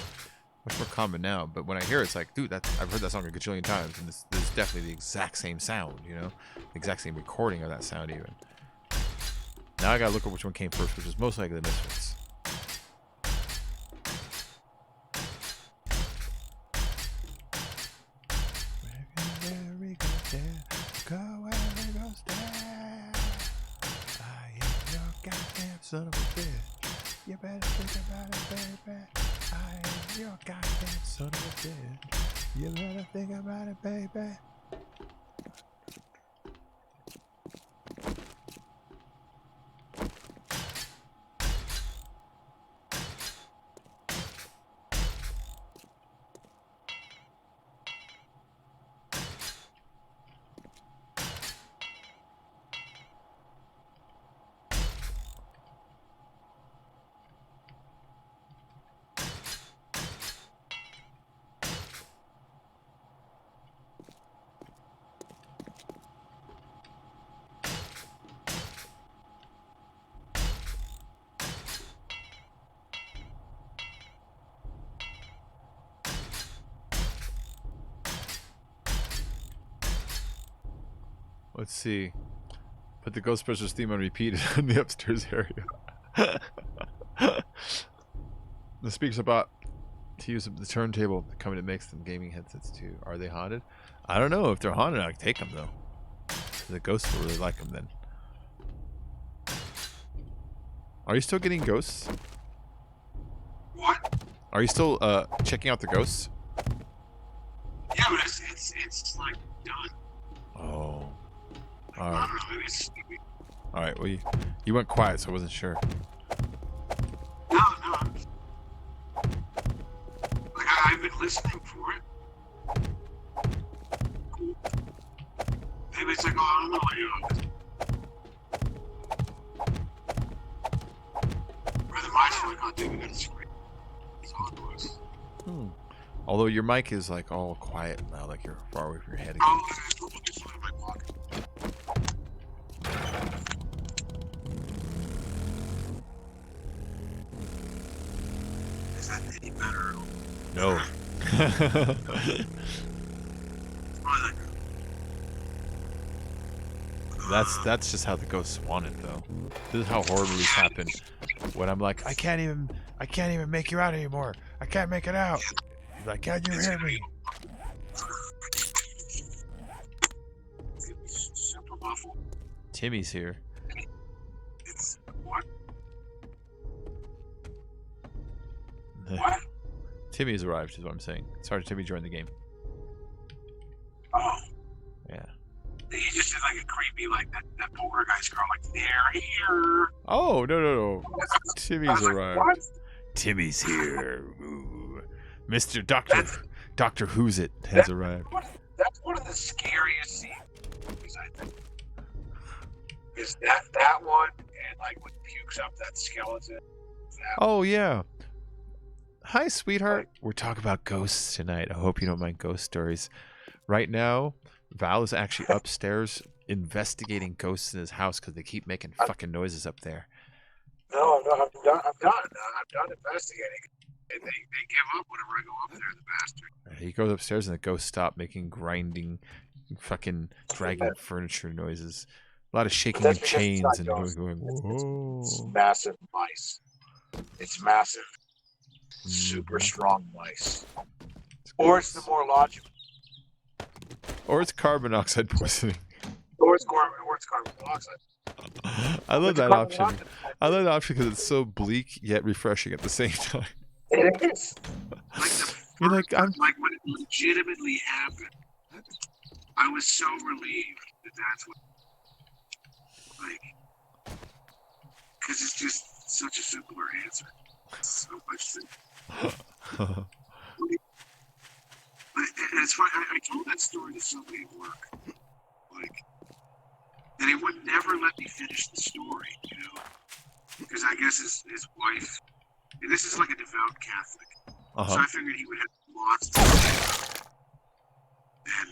Much more common now, but when I hear it, it's like, dude, I've heard that song a gajillion times, and this is definitely the exact same sound, you know? The exact same recording of that sound even. Now I gotta look at which one came first, which is most likely the Misfits. son of a bitch. You better think about it, baby. I am your goddamn son of a bitch. You better think about it, baby. Let's see. Put the Ghostbusters theme on repeat in the upstairs area. The speakers about to use the turntable coming to mix them gaming headsets too. Are they haunted? I don't know. If they're haunted, I'd take them though. The ghosts will really like them then. Are you still getting ghosts? What? Are you still checking out the ghosts? Yeah, but it's like done. Oh. I Alright. don't know, maybe it's Alright, well you went quiet, so I wasn't sure. no. Like I've been listening for it. Cool. Maybe it's like, oh, I don't know, Brother Mike's like, oh, dude, we got a screen. It's all it was. Although your mic is like all quiet now, like you're far away from your head again. Oh, it's in my pocket. Is that any better? No. That's just how the ghosts want it though. This is how horror movies happen. When I'm like, I can't even make you out anymore. I can't make it out. He's like, can you hear me? Super muffled. Timmy's here. It's what? Timmy's arrived is what I'm saying. Sorry, Timmy joined the game. Oh. Yeah. He just did like a creepy, like that poltergeist girl, like, they're here. Oh, no. Timmy's arrived. What? Timmy's here. Ooh. Mr. Doctor Who's It has arrived. That's one of the scariest scenes, I think. Is that one, and like when pukes up that skeleton. Oh, yeah. Hi, sweetheart. We're talking about ghosts tonight. I hope you don't mind ghost stories. Right now, Val is actually upstairs investigating ghosts in his house because they keep making fucking noises up there. No, I'm done. I'm done investigating. They give up whenever I go up there, the bastard. He goes upstairs and the ghosts stop making grinding, fucking dragging furniture noises. A lot of shaking of chains and going, whoa. It's massive mice. It's massive. Super strong mice. Or it's the more logical. Or it's carbon monoxide poisoning. Or it's carbon monoxide. I love that option. I love that option because it's so bleak yet refreshing at the same time. It is. You're like, like when it legitimately happened, I was so relieved that that's what, like, because it's just such a simpler answer. So much simpler. And it's funny, I told that story to somebody at work, like, and he would never let me finish the story, you know, because I guess his wife, and this is like a devout Catholic, so I figured he would have lots to say. And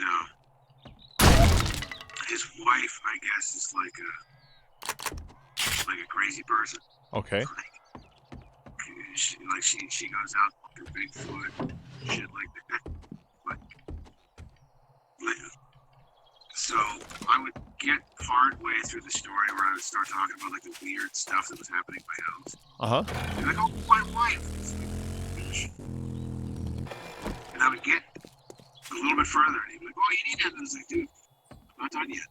his wife, I guess, is like a crazy person. Okay. She goes out with her Bigfoot, shit like that. So I would get part way through the story where I would start talking about like the weird stuff that was happening in my house. And I go, my wife. And I would get a little bit further, and he'd be like, "Oh, you need that." And I was like, "Dude, I'm not done yet.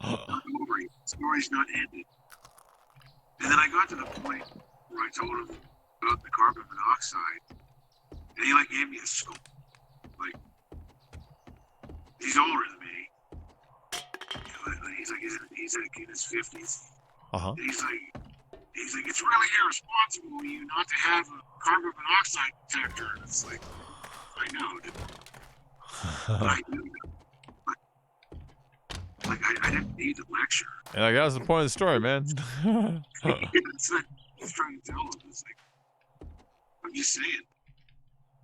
Not over yet. The story's not ended." And then I got to the point where I told him about the carbon monoxide, and he like gave me a scope. Like, he's older than me. You know, he's like in his 50s. Uh-huh. And he's like, it's really irresponsible of you not to have a carbon monoxide detector. And it's like, I know, dude. But I knew that. Like, I didn't need the lecture. And like, that was the point of the story, man. It's like, I was trying to tell him. It's like, I'm just saying.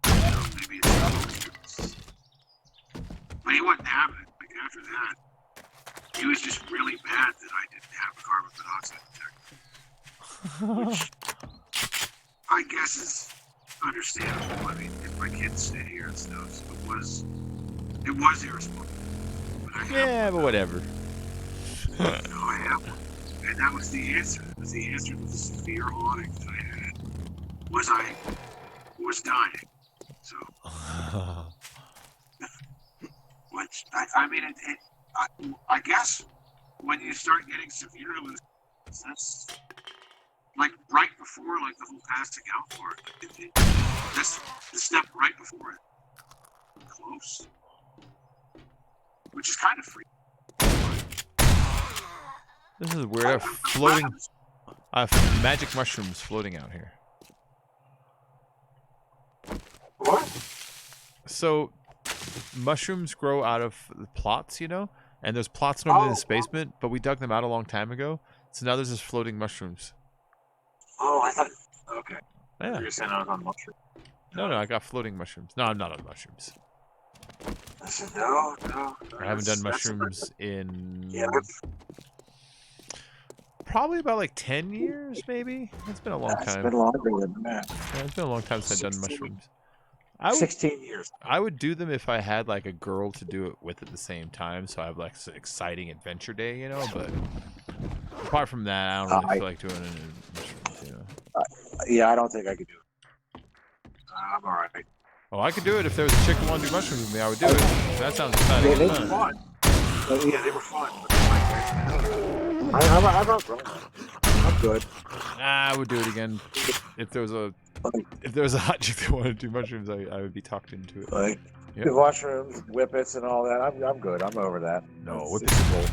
You know, maybe it's not. But he wasn't having it. Like, after that, he was just really mad that I didn't have a carbon monoxide detector. Which I guess is understandable. I mean, if my kids stay here and stuff, so it was irresponsible. Yeah, but whatever. No, I have one. And that was the answer. That was the answer to the severe haunting that I had. I was dying. So. Which, I mean, I guess when you start getting severe hallucinations, that's like right before like the whole passing out part. That's the step right before it. Close. Which is kind of freaky. This is weird. I have magic mushrooms floating out here. What? So, mushrooms grow out of the plots, you know? And there's plots normally in this basement, but we dug them out a long time ago. So now there's just floating mushrooms. Oh, I thought. Okay. Yeah. You're saying I was on mushroom. No, I got floating mushrooms. No, I'm not on mushrooms. I said, no. I haven't done mushrooms in... Yeah, probably about like 10 years, maybe? It's been a long time. It's been longer than that. Yeah, it's been a long time since I've done mushrooms. 16 years. I would do them if I had like a girl to do it with at the same time, so I have like an exciting adventure day, you know, but apart from that, I don't really feel like doing it in mushrooms, you know. Yeah, I don't think I could do it. I'm alright. Oh, I could do it if there was a chick who wanted to do mushrooms with me. I would do it. That sounds exciting. They were fun. Yeah, they were fun. I'm good. I would do it again if there was a hot chick that wanted to do mushrooms. I would be talked into it. Like Yep. the mushrooms, whippets, and all that. I'm good. I'm over that. No, it's cool.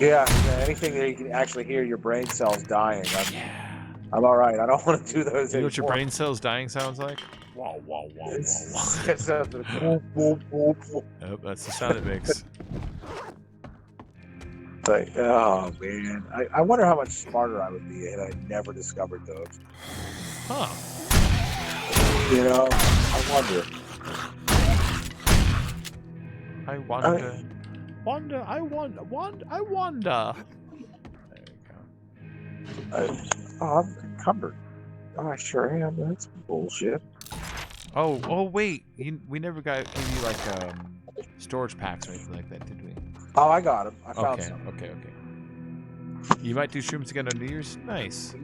Yeah, anything that you can actually hear your brain cells dying. I'm all right. I don't want to do those. You know what your anymore. brain cells dying sounds like? Wow, wow, wow, wow, wow. It's boop, boop, boop, boop. Yep, that's the sound it makes. Like, oh man, I wonder how much smarter I would be had I never discovered those. Huh. You know, I wonder. I wonder. I wonder. There we go. I'm encumbered. Oh, I sure am. That's bullshit. Oh, wait. We never gave you like storage packs or anything like that, did we? Oh, I got them. I found some. Okay. You might do shrooms again on New Year's? Nice.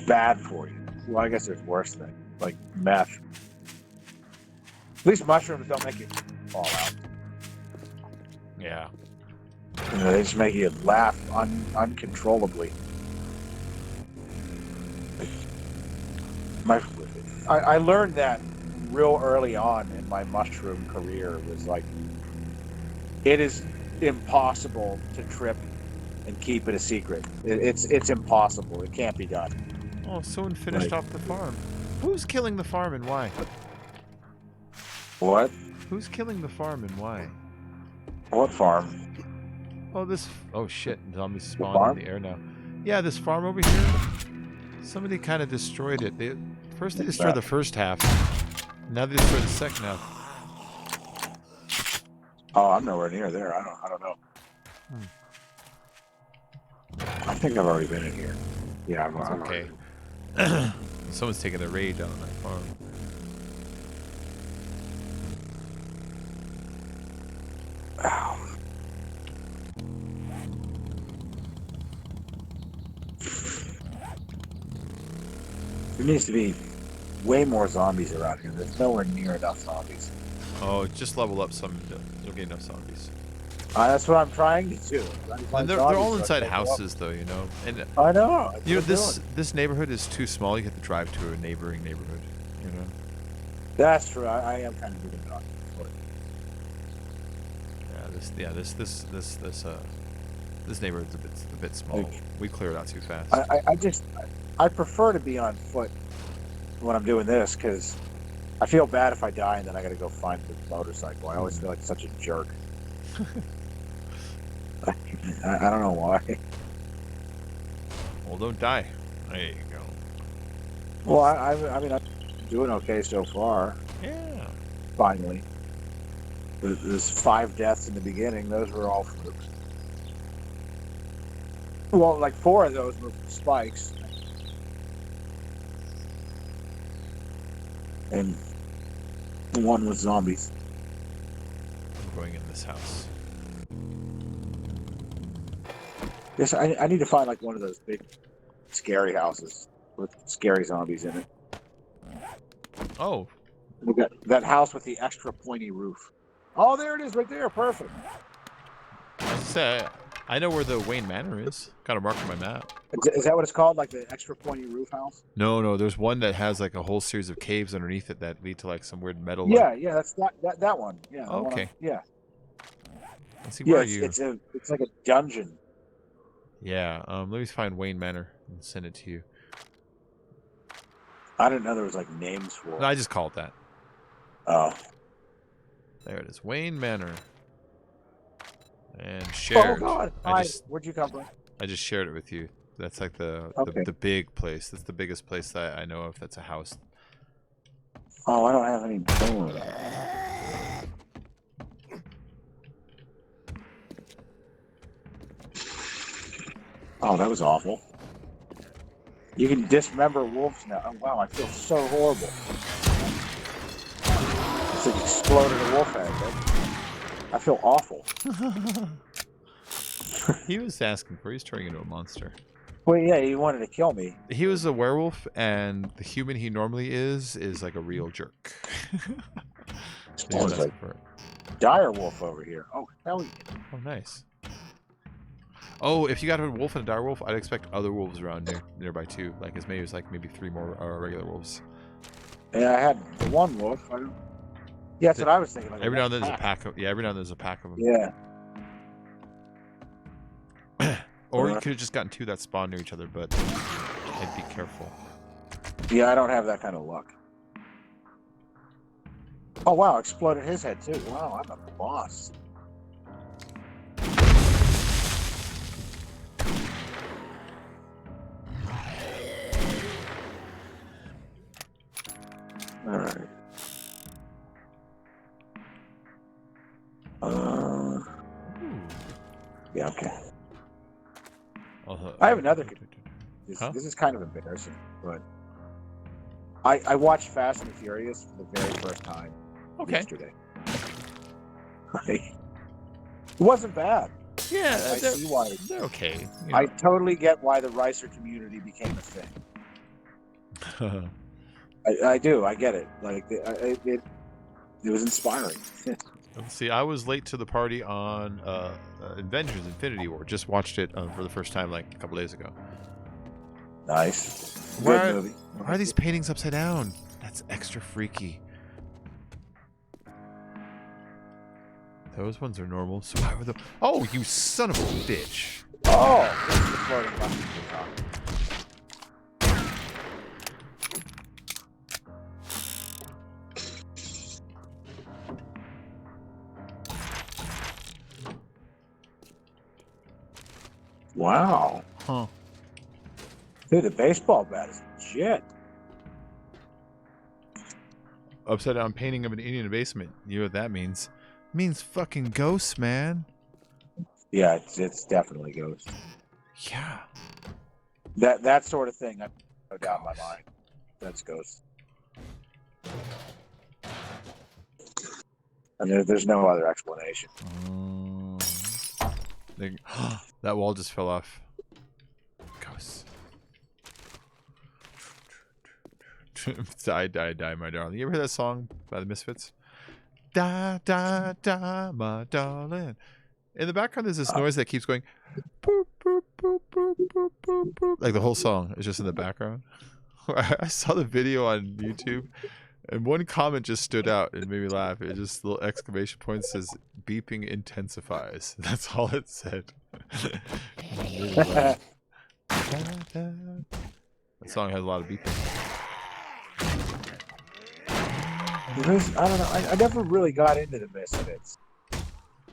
Bad for you. Well, I guess there's worse things, like meth. At least mushrooms don't make you fall out. Yeah. You know, they just make you laugh uncontrollably. I learned that real early on in my mushroom career. It was like, it is impossible to trip and keep it a secret. It's impossible. It can't be done. Oh, someone finished off the farm. Who's killing the farm and why? What? Who's killing the farm and why? What farm? Oh, oh shit, zombies spawned in the air now. Yeah, this farm over here. Somebody kind of destroyed it. First they destroyed the first half. Now they destroyed the second half. Oh, I'm nowhere near there. I don't know. I think I've already been in here. Yeah, I'm okay. Someone's taking a raid on that farm. Ow. There needs to be way more zombies around here. There's nowhere near enough zombies. Oh, just level up some. You'll get enough zombies. That's what I'm trying to do. Trying to find And they're zombies all so I inside can go up. houses, though, you know. And I know. That's you know, what I'm doing. this neighborhood is too small. You have to drive to a neighboring neighborhood, you know. That's true. I am kind of doing it on foot. This neighborhood's a bit small. Like- We clear it out too fast. I prefer to be on foot when I'm doing this because I feel bad if I die and then I got to go find the motorcycle. I always feel like such a jerk. I don't know why. Well, don't die. There you go. Well, I mean, I'm doing okay so far. Yeah. Finally. There's 5 deaths in the beginning. Those were all flukes. Well, like 4 of those were from spikes. And 1 was zombies. I'm going in this house. Yes, I need to find like one of those big scary houses with scary zombies in it. Oh. We got that house with the extra pointy roof. Oh, there it is right there. Perfect. I know where the Wayne Manor is. Got it marked on my map. Is that what it's called? Like the extra pointy roof house? No, there's one that has like a whole series of caves underneath it that lead to like some weird metal. Yeah, that's that one. Yeah. Oh, okay. Yeah. Let's see Yeah, where it's like a dungeon. Yeah. Let me find Wayne Manor and send it to you. I didn't know there was like names for it. No, I just call it that. Oh. There it is. Wayne Manor. And shared. Oh God! Where'd you come from? I just shared it with you. That's like the big place. That's the biggest place that I know of. That's a house. Oh, I don't have any door. Oh, that was awful. You can dismember wolves now. Oh, wow, I feel so horrible. It's like exploded a wolf head. I feel awful. He was asking for. He's turning into a monster. Well, yeah, he wanted to kill me. He was a werewolf, and the human he normally is like a real jerk. Sounds like dire wolf over here. Oh, hell yeah. Oh, nice. Oh, if you got a wolf and a dire wolf, I'd expect other wolves around nearby too. Like as many as like maybe 3 more regular wolves. Yeah, I had the one wolf. Yeah, that's what I was thinking. Like every now and then there's a pack of. Yeah, every now and then there's a pack of them. Yeah. Or you could have just gotten 2 that spawn near each other, but I'd be careful. Yeah, I don't have that kind of luck. Oh wow, exploded his head too. Wow, I'm a boss. All right. Yeah, okay. I have another. This is kind of embarrassing, but I watched Fast and Furious for the very first time yesterday. It wasn't bad. Yeah, I see why. They're okay. You know. I totally get why the Ricer community became a thing. I do. I get it. Like it was inspiring. Let's see, I was late to the party on Avengers: Infinity War. Just watched it for the first time like a couple days ago. Nice. Why are these paintings upside down? That's extra freaky. Those ones are normal. So why were the? Oh, you son of a bitch! Oh, this is the floating button. Wow. Huh. Dude, the baseball bat is legit. Upside down painting of an Indian basement. You know what that means? It means fucking ghosts, man. Yeah, it's definitely ghost. Yeah. That sort of thing, I no doubt in my mind. That's ghost. And there's no other explanation. That wall just fell off. Ghosts. Die, die, die, my darling. You ever hear that song by the Misfits? Die, die, die, my darling. In the background, there's this noise that keeps going, boop, boop, boop, boop, boop, boop, boop. Like the whole song is just in the background. I saw the video on YouTube, and one comment just stood out and made me laugh. It just a little exclamation point says, "Beeping intensifies." That's all it said. That song has a lot of beeping. I don't know. I never really got into the Misfits.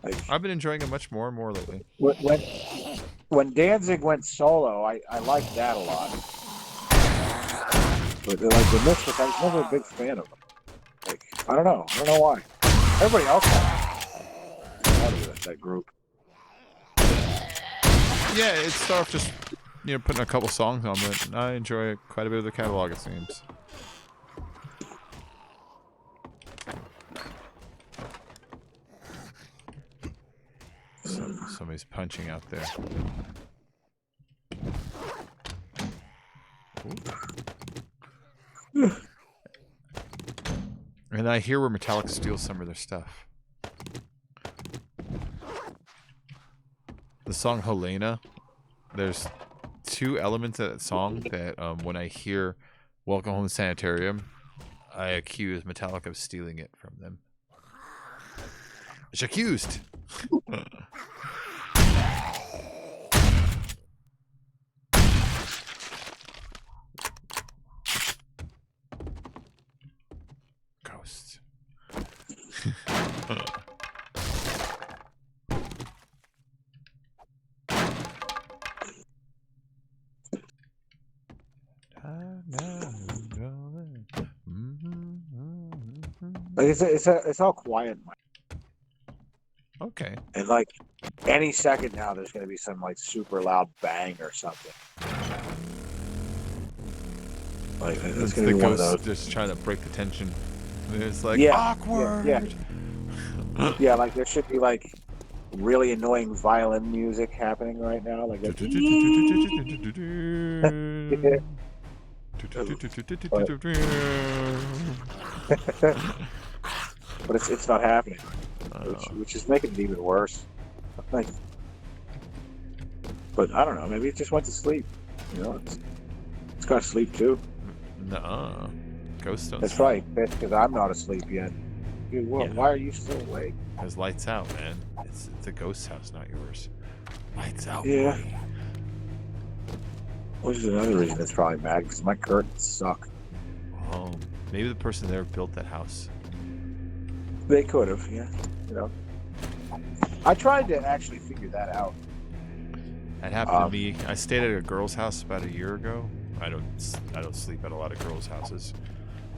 Like, I've been enjoying it much more and more lately. When Danzig went solo, I liked that a lot. But like the Misfits, I was never a big fan of them. Like, I don't know why. Everybody else liked that group. Yeah, it started off just putting a couple songs on it, and I enjoy quite a bit of the catalog, it seems. Somebody's punching out there. And I hear where Metallica steals some of their stuff. The song Helena, there's two elements of that song that when I hear Welcome Home Sanitarium, I accuse Metallica of stealing it from them. It's accused! Ghosts. Like it's all quiet. Okay. And like any second now, there's gonna be some like super loud bang or something. Like it's gonna be one of those. Just trying to break the tension. It's like yeah, awkward. Yeah, like there should be like really annoying violin music happening right now. Like but it's not happening, which is making it even worse. Like, but I don't know. Maybe it just went to sleep. You know, it's got to sleep too. Nuh-uh. Ghosts don't. That's right. That's because I'm not asleep yet. Dude, why are you still awake? There's lights out, man. It's a ghost house, not yours. Lights out. Yeah. Boy. Which is another reason it's probably mad because my curtains suck. Oh, maybe the person there built that house. They could have, yeah. You know, I tried to actually figure that out. That happened to me. I stayed at a girl's house about a year ago. I don't sleep at a lot of girls' houses.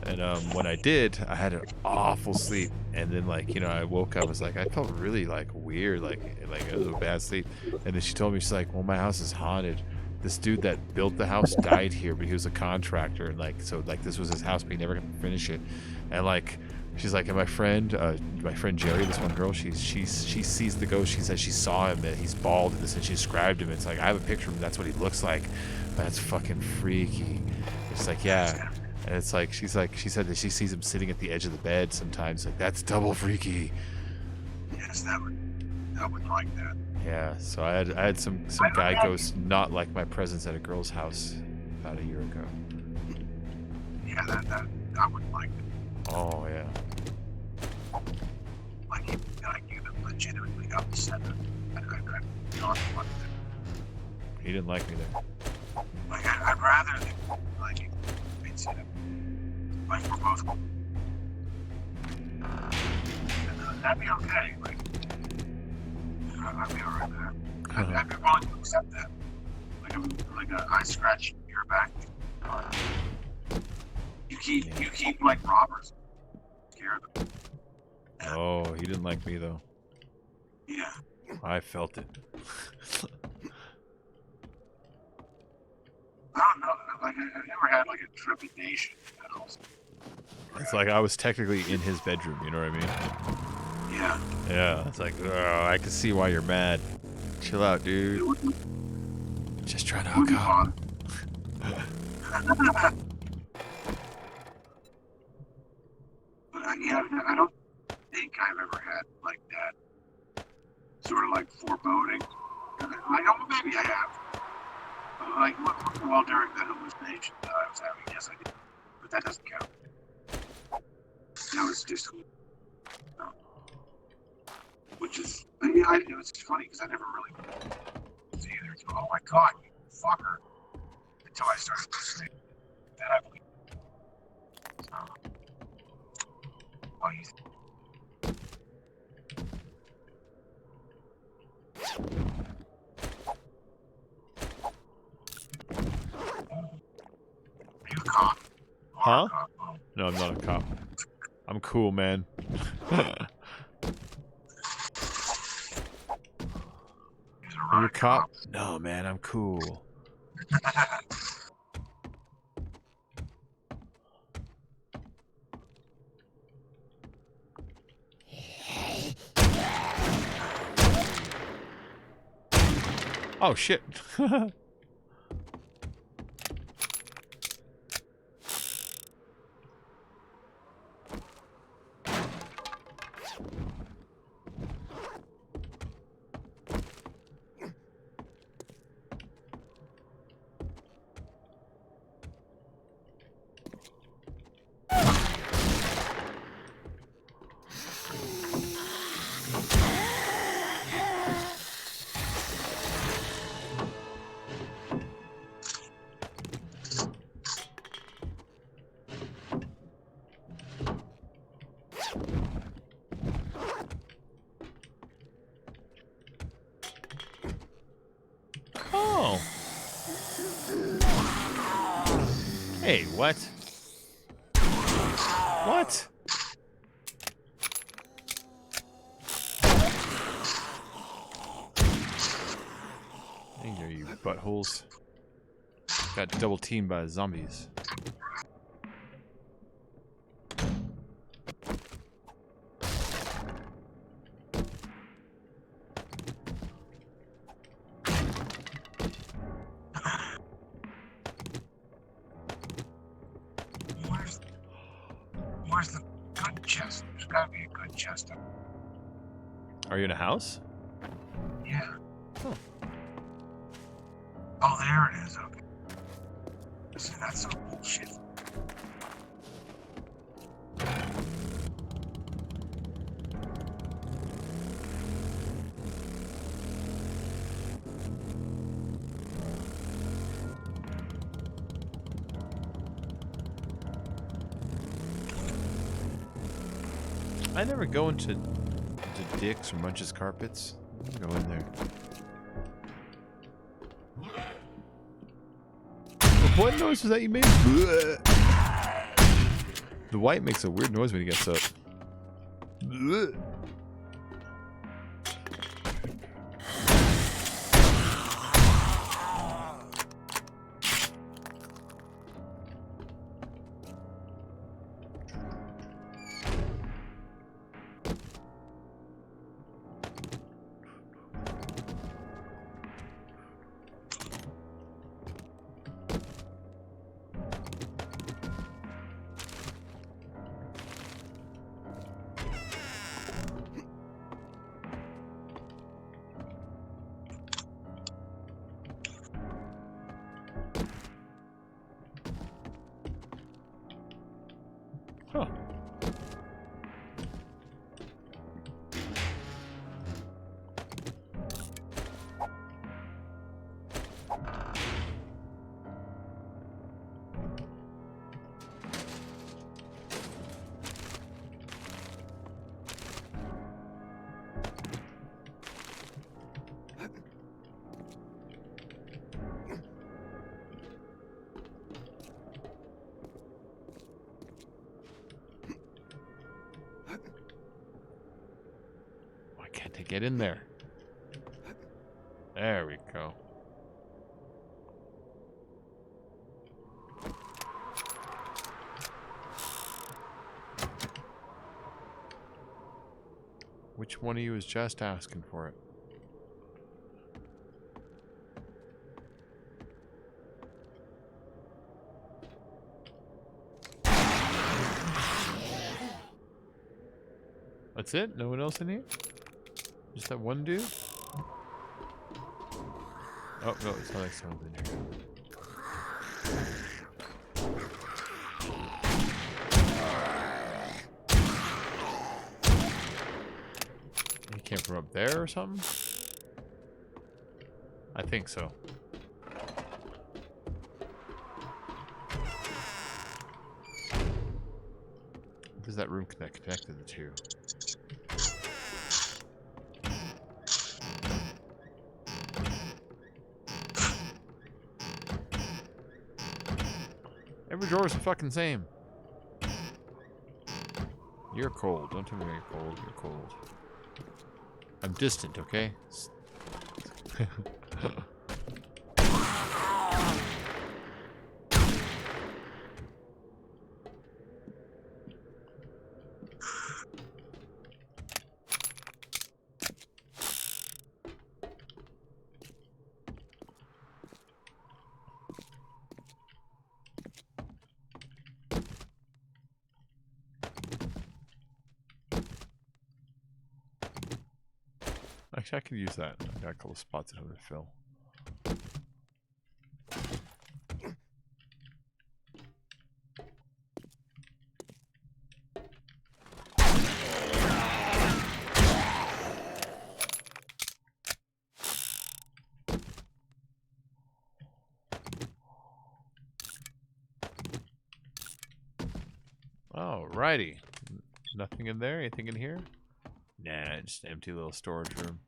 And when I did, I had an awful sleep. And then I woke up, I was like, I felt really weird, like it was a bad sleep. And then she told me, she's like, well, my house is haunted. This dude that built the house died here, but he was a contractor, and this was his house, but he never could finish it. And she's like, and my friend Jerry, this one girl, she sees the ghost. She said she saw him, that he's bald, and she described him. It's like, I have a picture of him. That's what he looks like. That's fucking freaky. It's like, yeah. And it's like, she said that she sees him sitting at the edge of the bed sometimes. Like, that's double freaky. Yes, I would like that. Yeah, so I had some guy ghost not like my presence at a girl's house about a year ago. Yeah, that I would like it. Oh yeah. Like you legitimately upset him. I don't want to. He didn't like me there. Like I'd rather than it's him. Like we're both. That'd be okay. Like I'd be alright there. I'd be willing to accept that. Like a I scratch your back. You keep like robbers. Scare them. Oh, he didn't like me though. Yeah. I felt it. I don't know. Like I've never had like a trepidation in the house. It's like I was technically in his bedroom. You know what I mean? Yeah. Yeah. It's like, oh, I can see why you're mad. Chill out, dude. Just trying to hook up. But I don't think I've ever had like that sort of like foreboding. I know maybe I have. Like well during the hallucination that I was having, yes I did. But that doesn't count. That was just which is it was funny because I never really was either. So, oh my god, you fucker. Until I started listening. Then I believe. What do you think? Are you a cop? Huh? No, I'm not a cop. I'm cool, man. Are you a cop? No, man, I'm cool. Oh, shit. Oh. Hey, what? What? There you go, you buttholes. Got double teamed by zombies. Where's the good chest? There's gotta be a good chest up. Are you in a house? Yeah. Huh. Oh, there it is. Okay. See, that's some bullshit. I never go into Dick's or Munch's carpets. Go in there. What noise was that you made? The white makes a weird noise when he gets up. Huh. Why can't they get in there? There we go. Which one of you is just asking for it? That's it? No one else in here? Just that one dude? Oh, no, it's not like someone's in here. He came from up there or something? I think so. Does that room connect the two? Every drawer is the fucking same. You're cold. Don't tell me you're cold. You're cold. I'm distant, okay? Actually, I could use that. I got a couple spots in order to fill. Alrighty. Nothing in there? Anything in here? Nah, just an empty little storage room.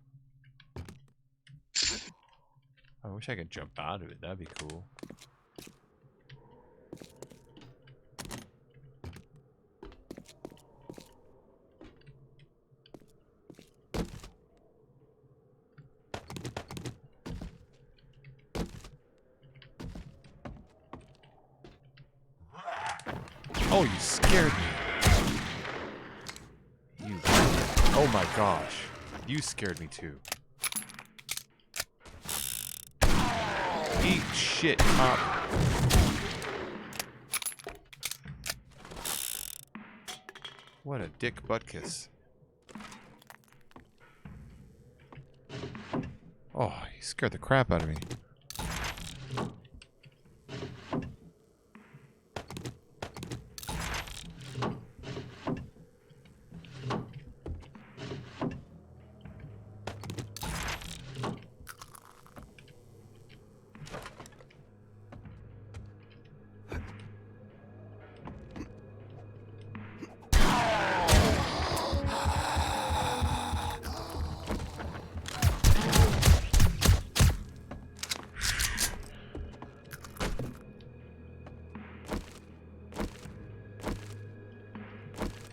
I wish I could jump out of it. That'd be cool. Oh, you scared me. You. Oh my gosh. You scared me too. Eat shit, cop. What a dick butt kiss. Oh, he scared the crap out of me.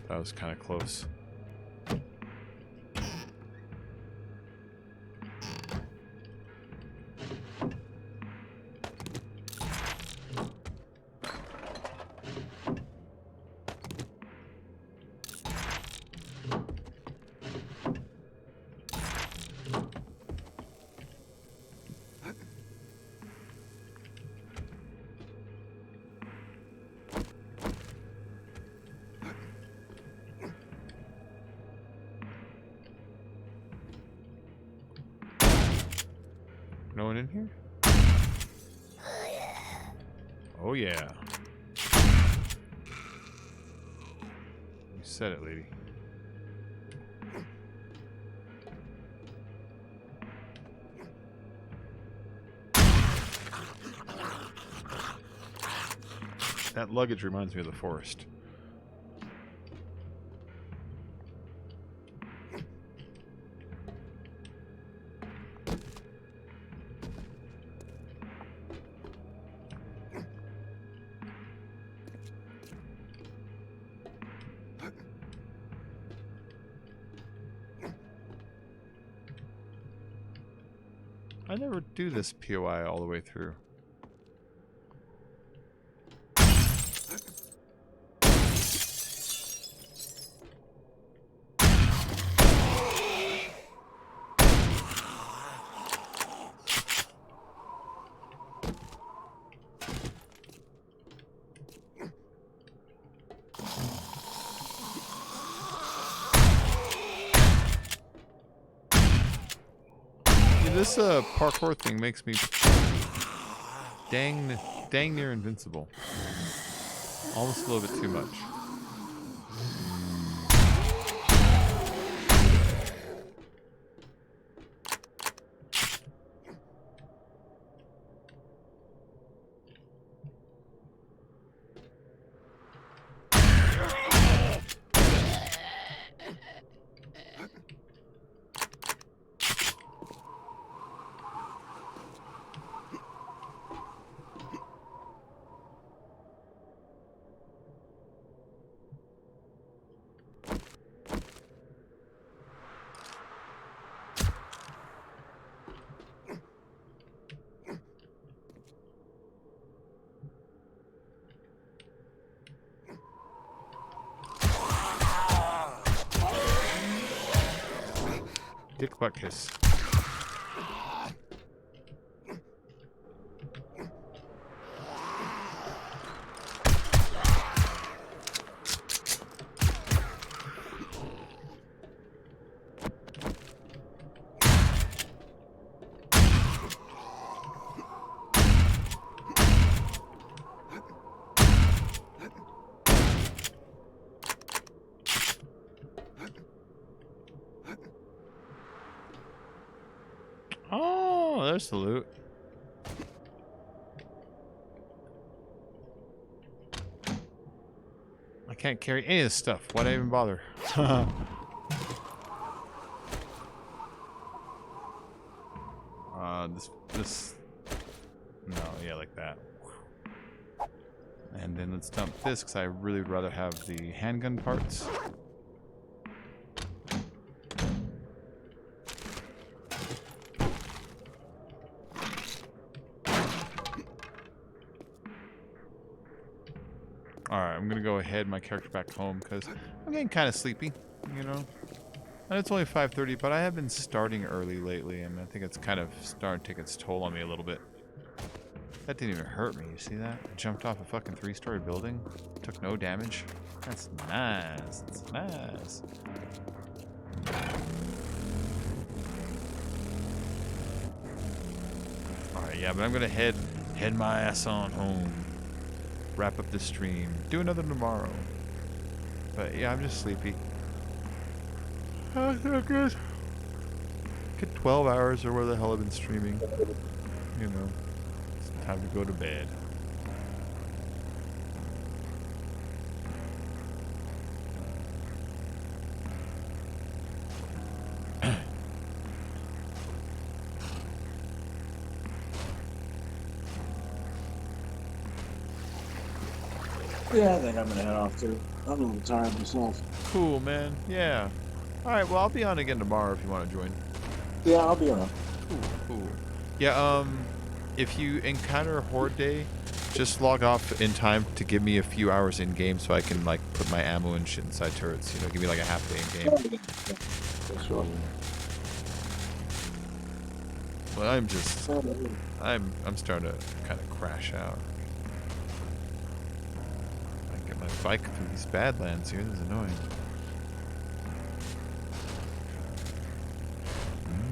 That was kind of close. No one in here? Oh yeah. You said it, lady. That luggage reminds me of the forest. I never do this POI all the way through. this parkour thing makes me dang near invincible. Almost a little bit too much. Dick butt kiss. Oh, there's the loot. I can't carry any of this stuff. Why'd I even bother? This. No, yeah, like that. And then let's dump this because I really would rather have the handgun parts. Alright, I'm gonna go ahead my character back home because I'm getting kind of sleepy, you know. And it's only 5:30, but I have been starting early lately, and I think it's kind of starting to take its toll on me a little bit. That didn't even hurt me, you see that? I jumped off a fucking 3-story building, took no damage. That's nice, that's nice. Alright, yeah, but I'm gonna head my ass on home. Wrap up this stream. Do another tomorrow. But yeah, I'm just sleepy. Oh, so good. Get 12 hours or where the hell I've been streaming. You know, it's time to go to bed. Yeah, I think I'm gonna head off too. I'm a little tired myself. Cool, man. Yeah. Alright, well, I'll be on again tomorrow if you want to join. Yeah, I'll be around. Cool. Yeah, if you encounter Horde Day, just log off in time to give me a few hours in game so I can, like, put my ammo and shit inside turrets. You know, give me like a half day in game. That's right. Well, I'm just... I'm starting to kind of crash out. I get my bike through these badlands here. This is annoying.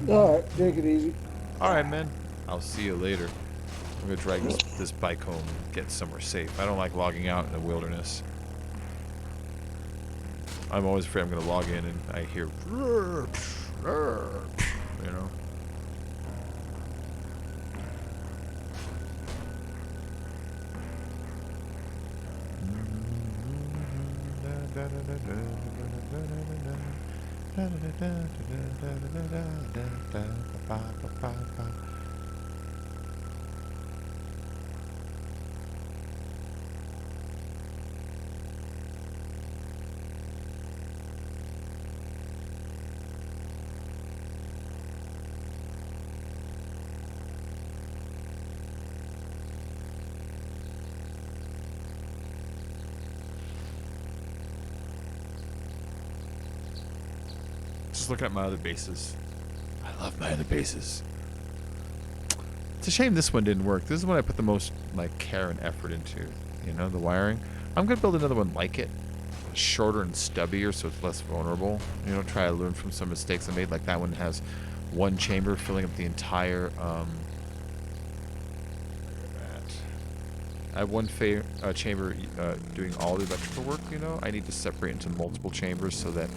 Alright, take it easy. Alright, man. I'll see you later. I'm gonna drag this bike home and get somewhere safe. I don't like logging out in the wilderness. I'm always afraid I'm gonna log in and I hear, you know. Just looking at my other bases. I love my other bases. It's a shame this one didn't work. This is one I put the most like care and effort into. You know, the wiring. I'm gonna build another one like it, shorter and stubbier, so it's less vulnerable. You know, try to learn from some mistakes I made. Like that one has one chamber filling up the entire. I have one chamber doing all the electrical work. You know, I need to separate into multiple chambers so that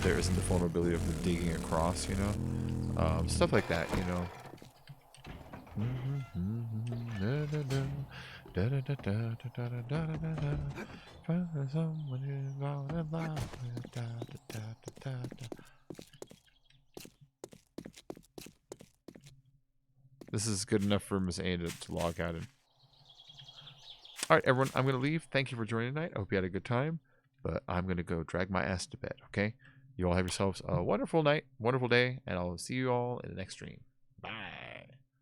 there isn't the vulnerability of the digging across. You know, stuff like that. You know. This is good enough for Miss A to log out in. Alright, everyone, I'm going to leave. Thank you for joining tonight. I hope you had a good time. But I'm going to go drag my ass to bed, okay? You all have yourselves a wonderful night, wonderful day, and I'll see you all in the next stream. Bye.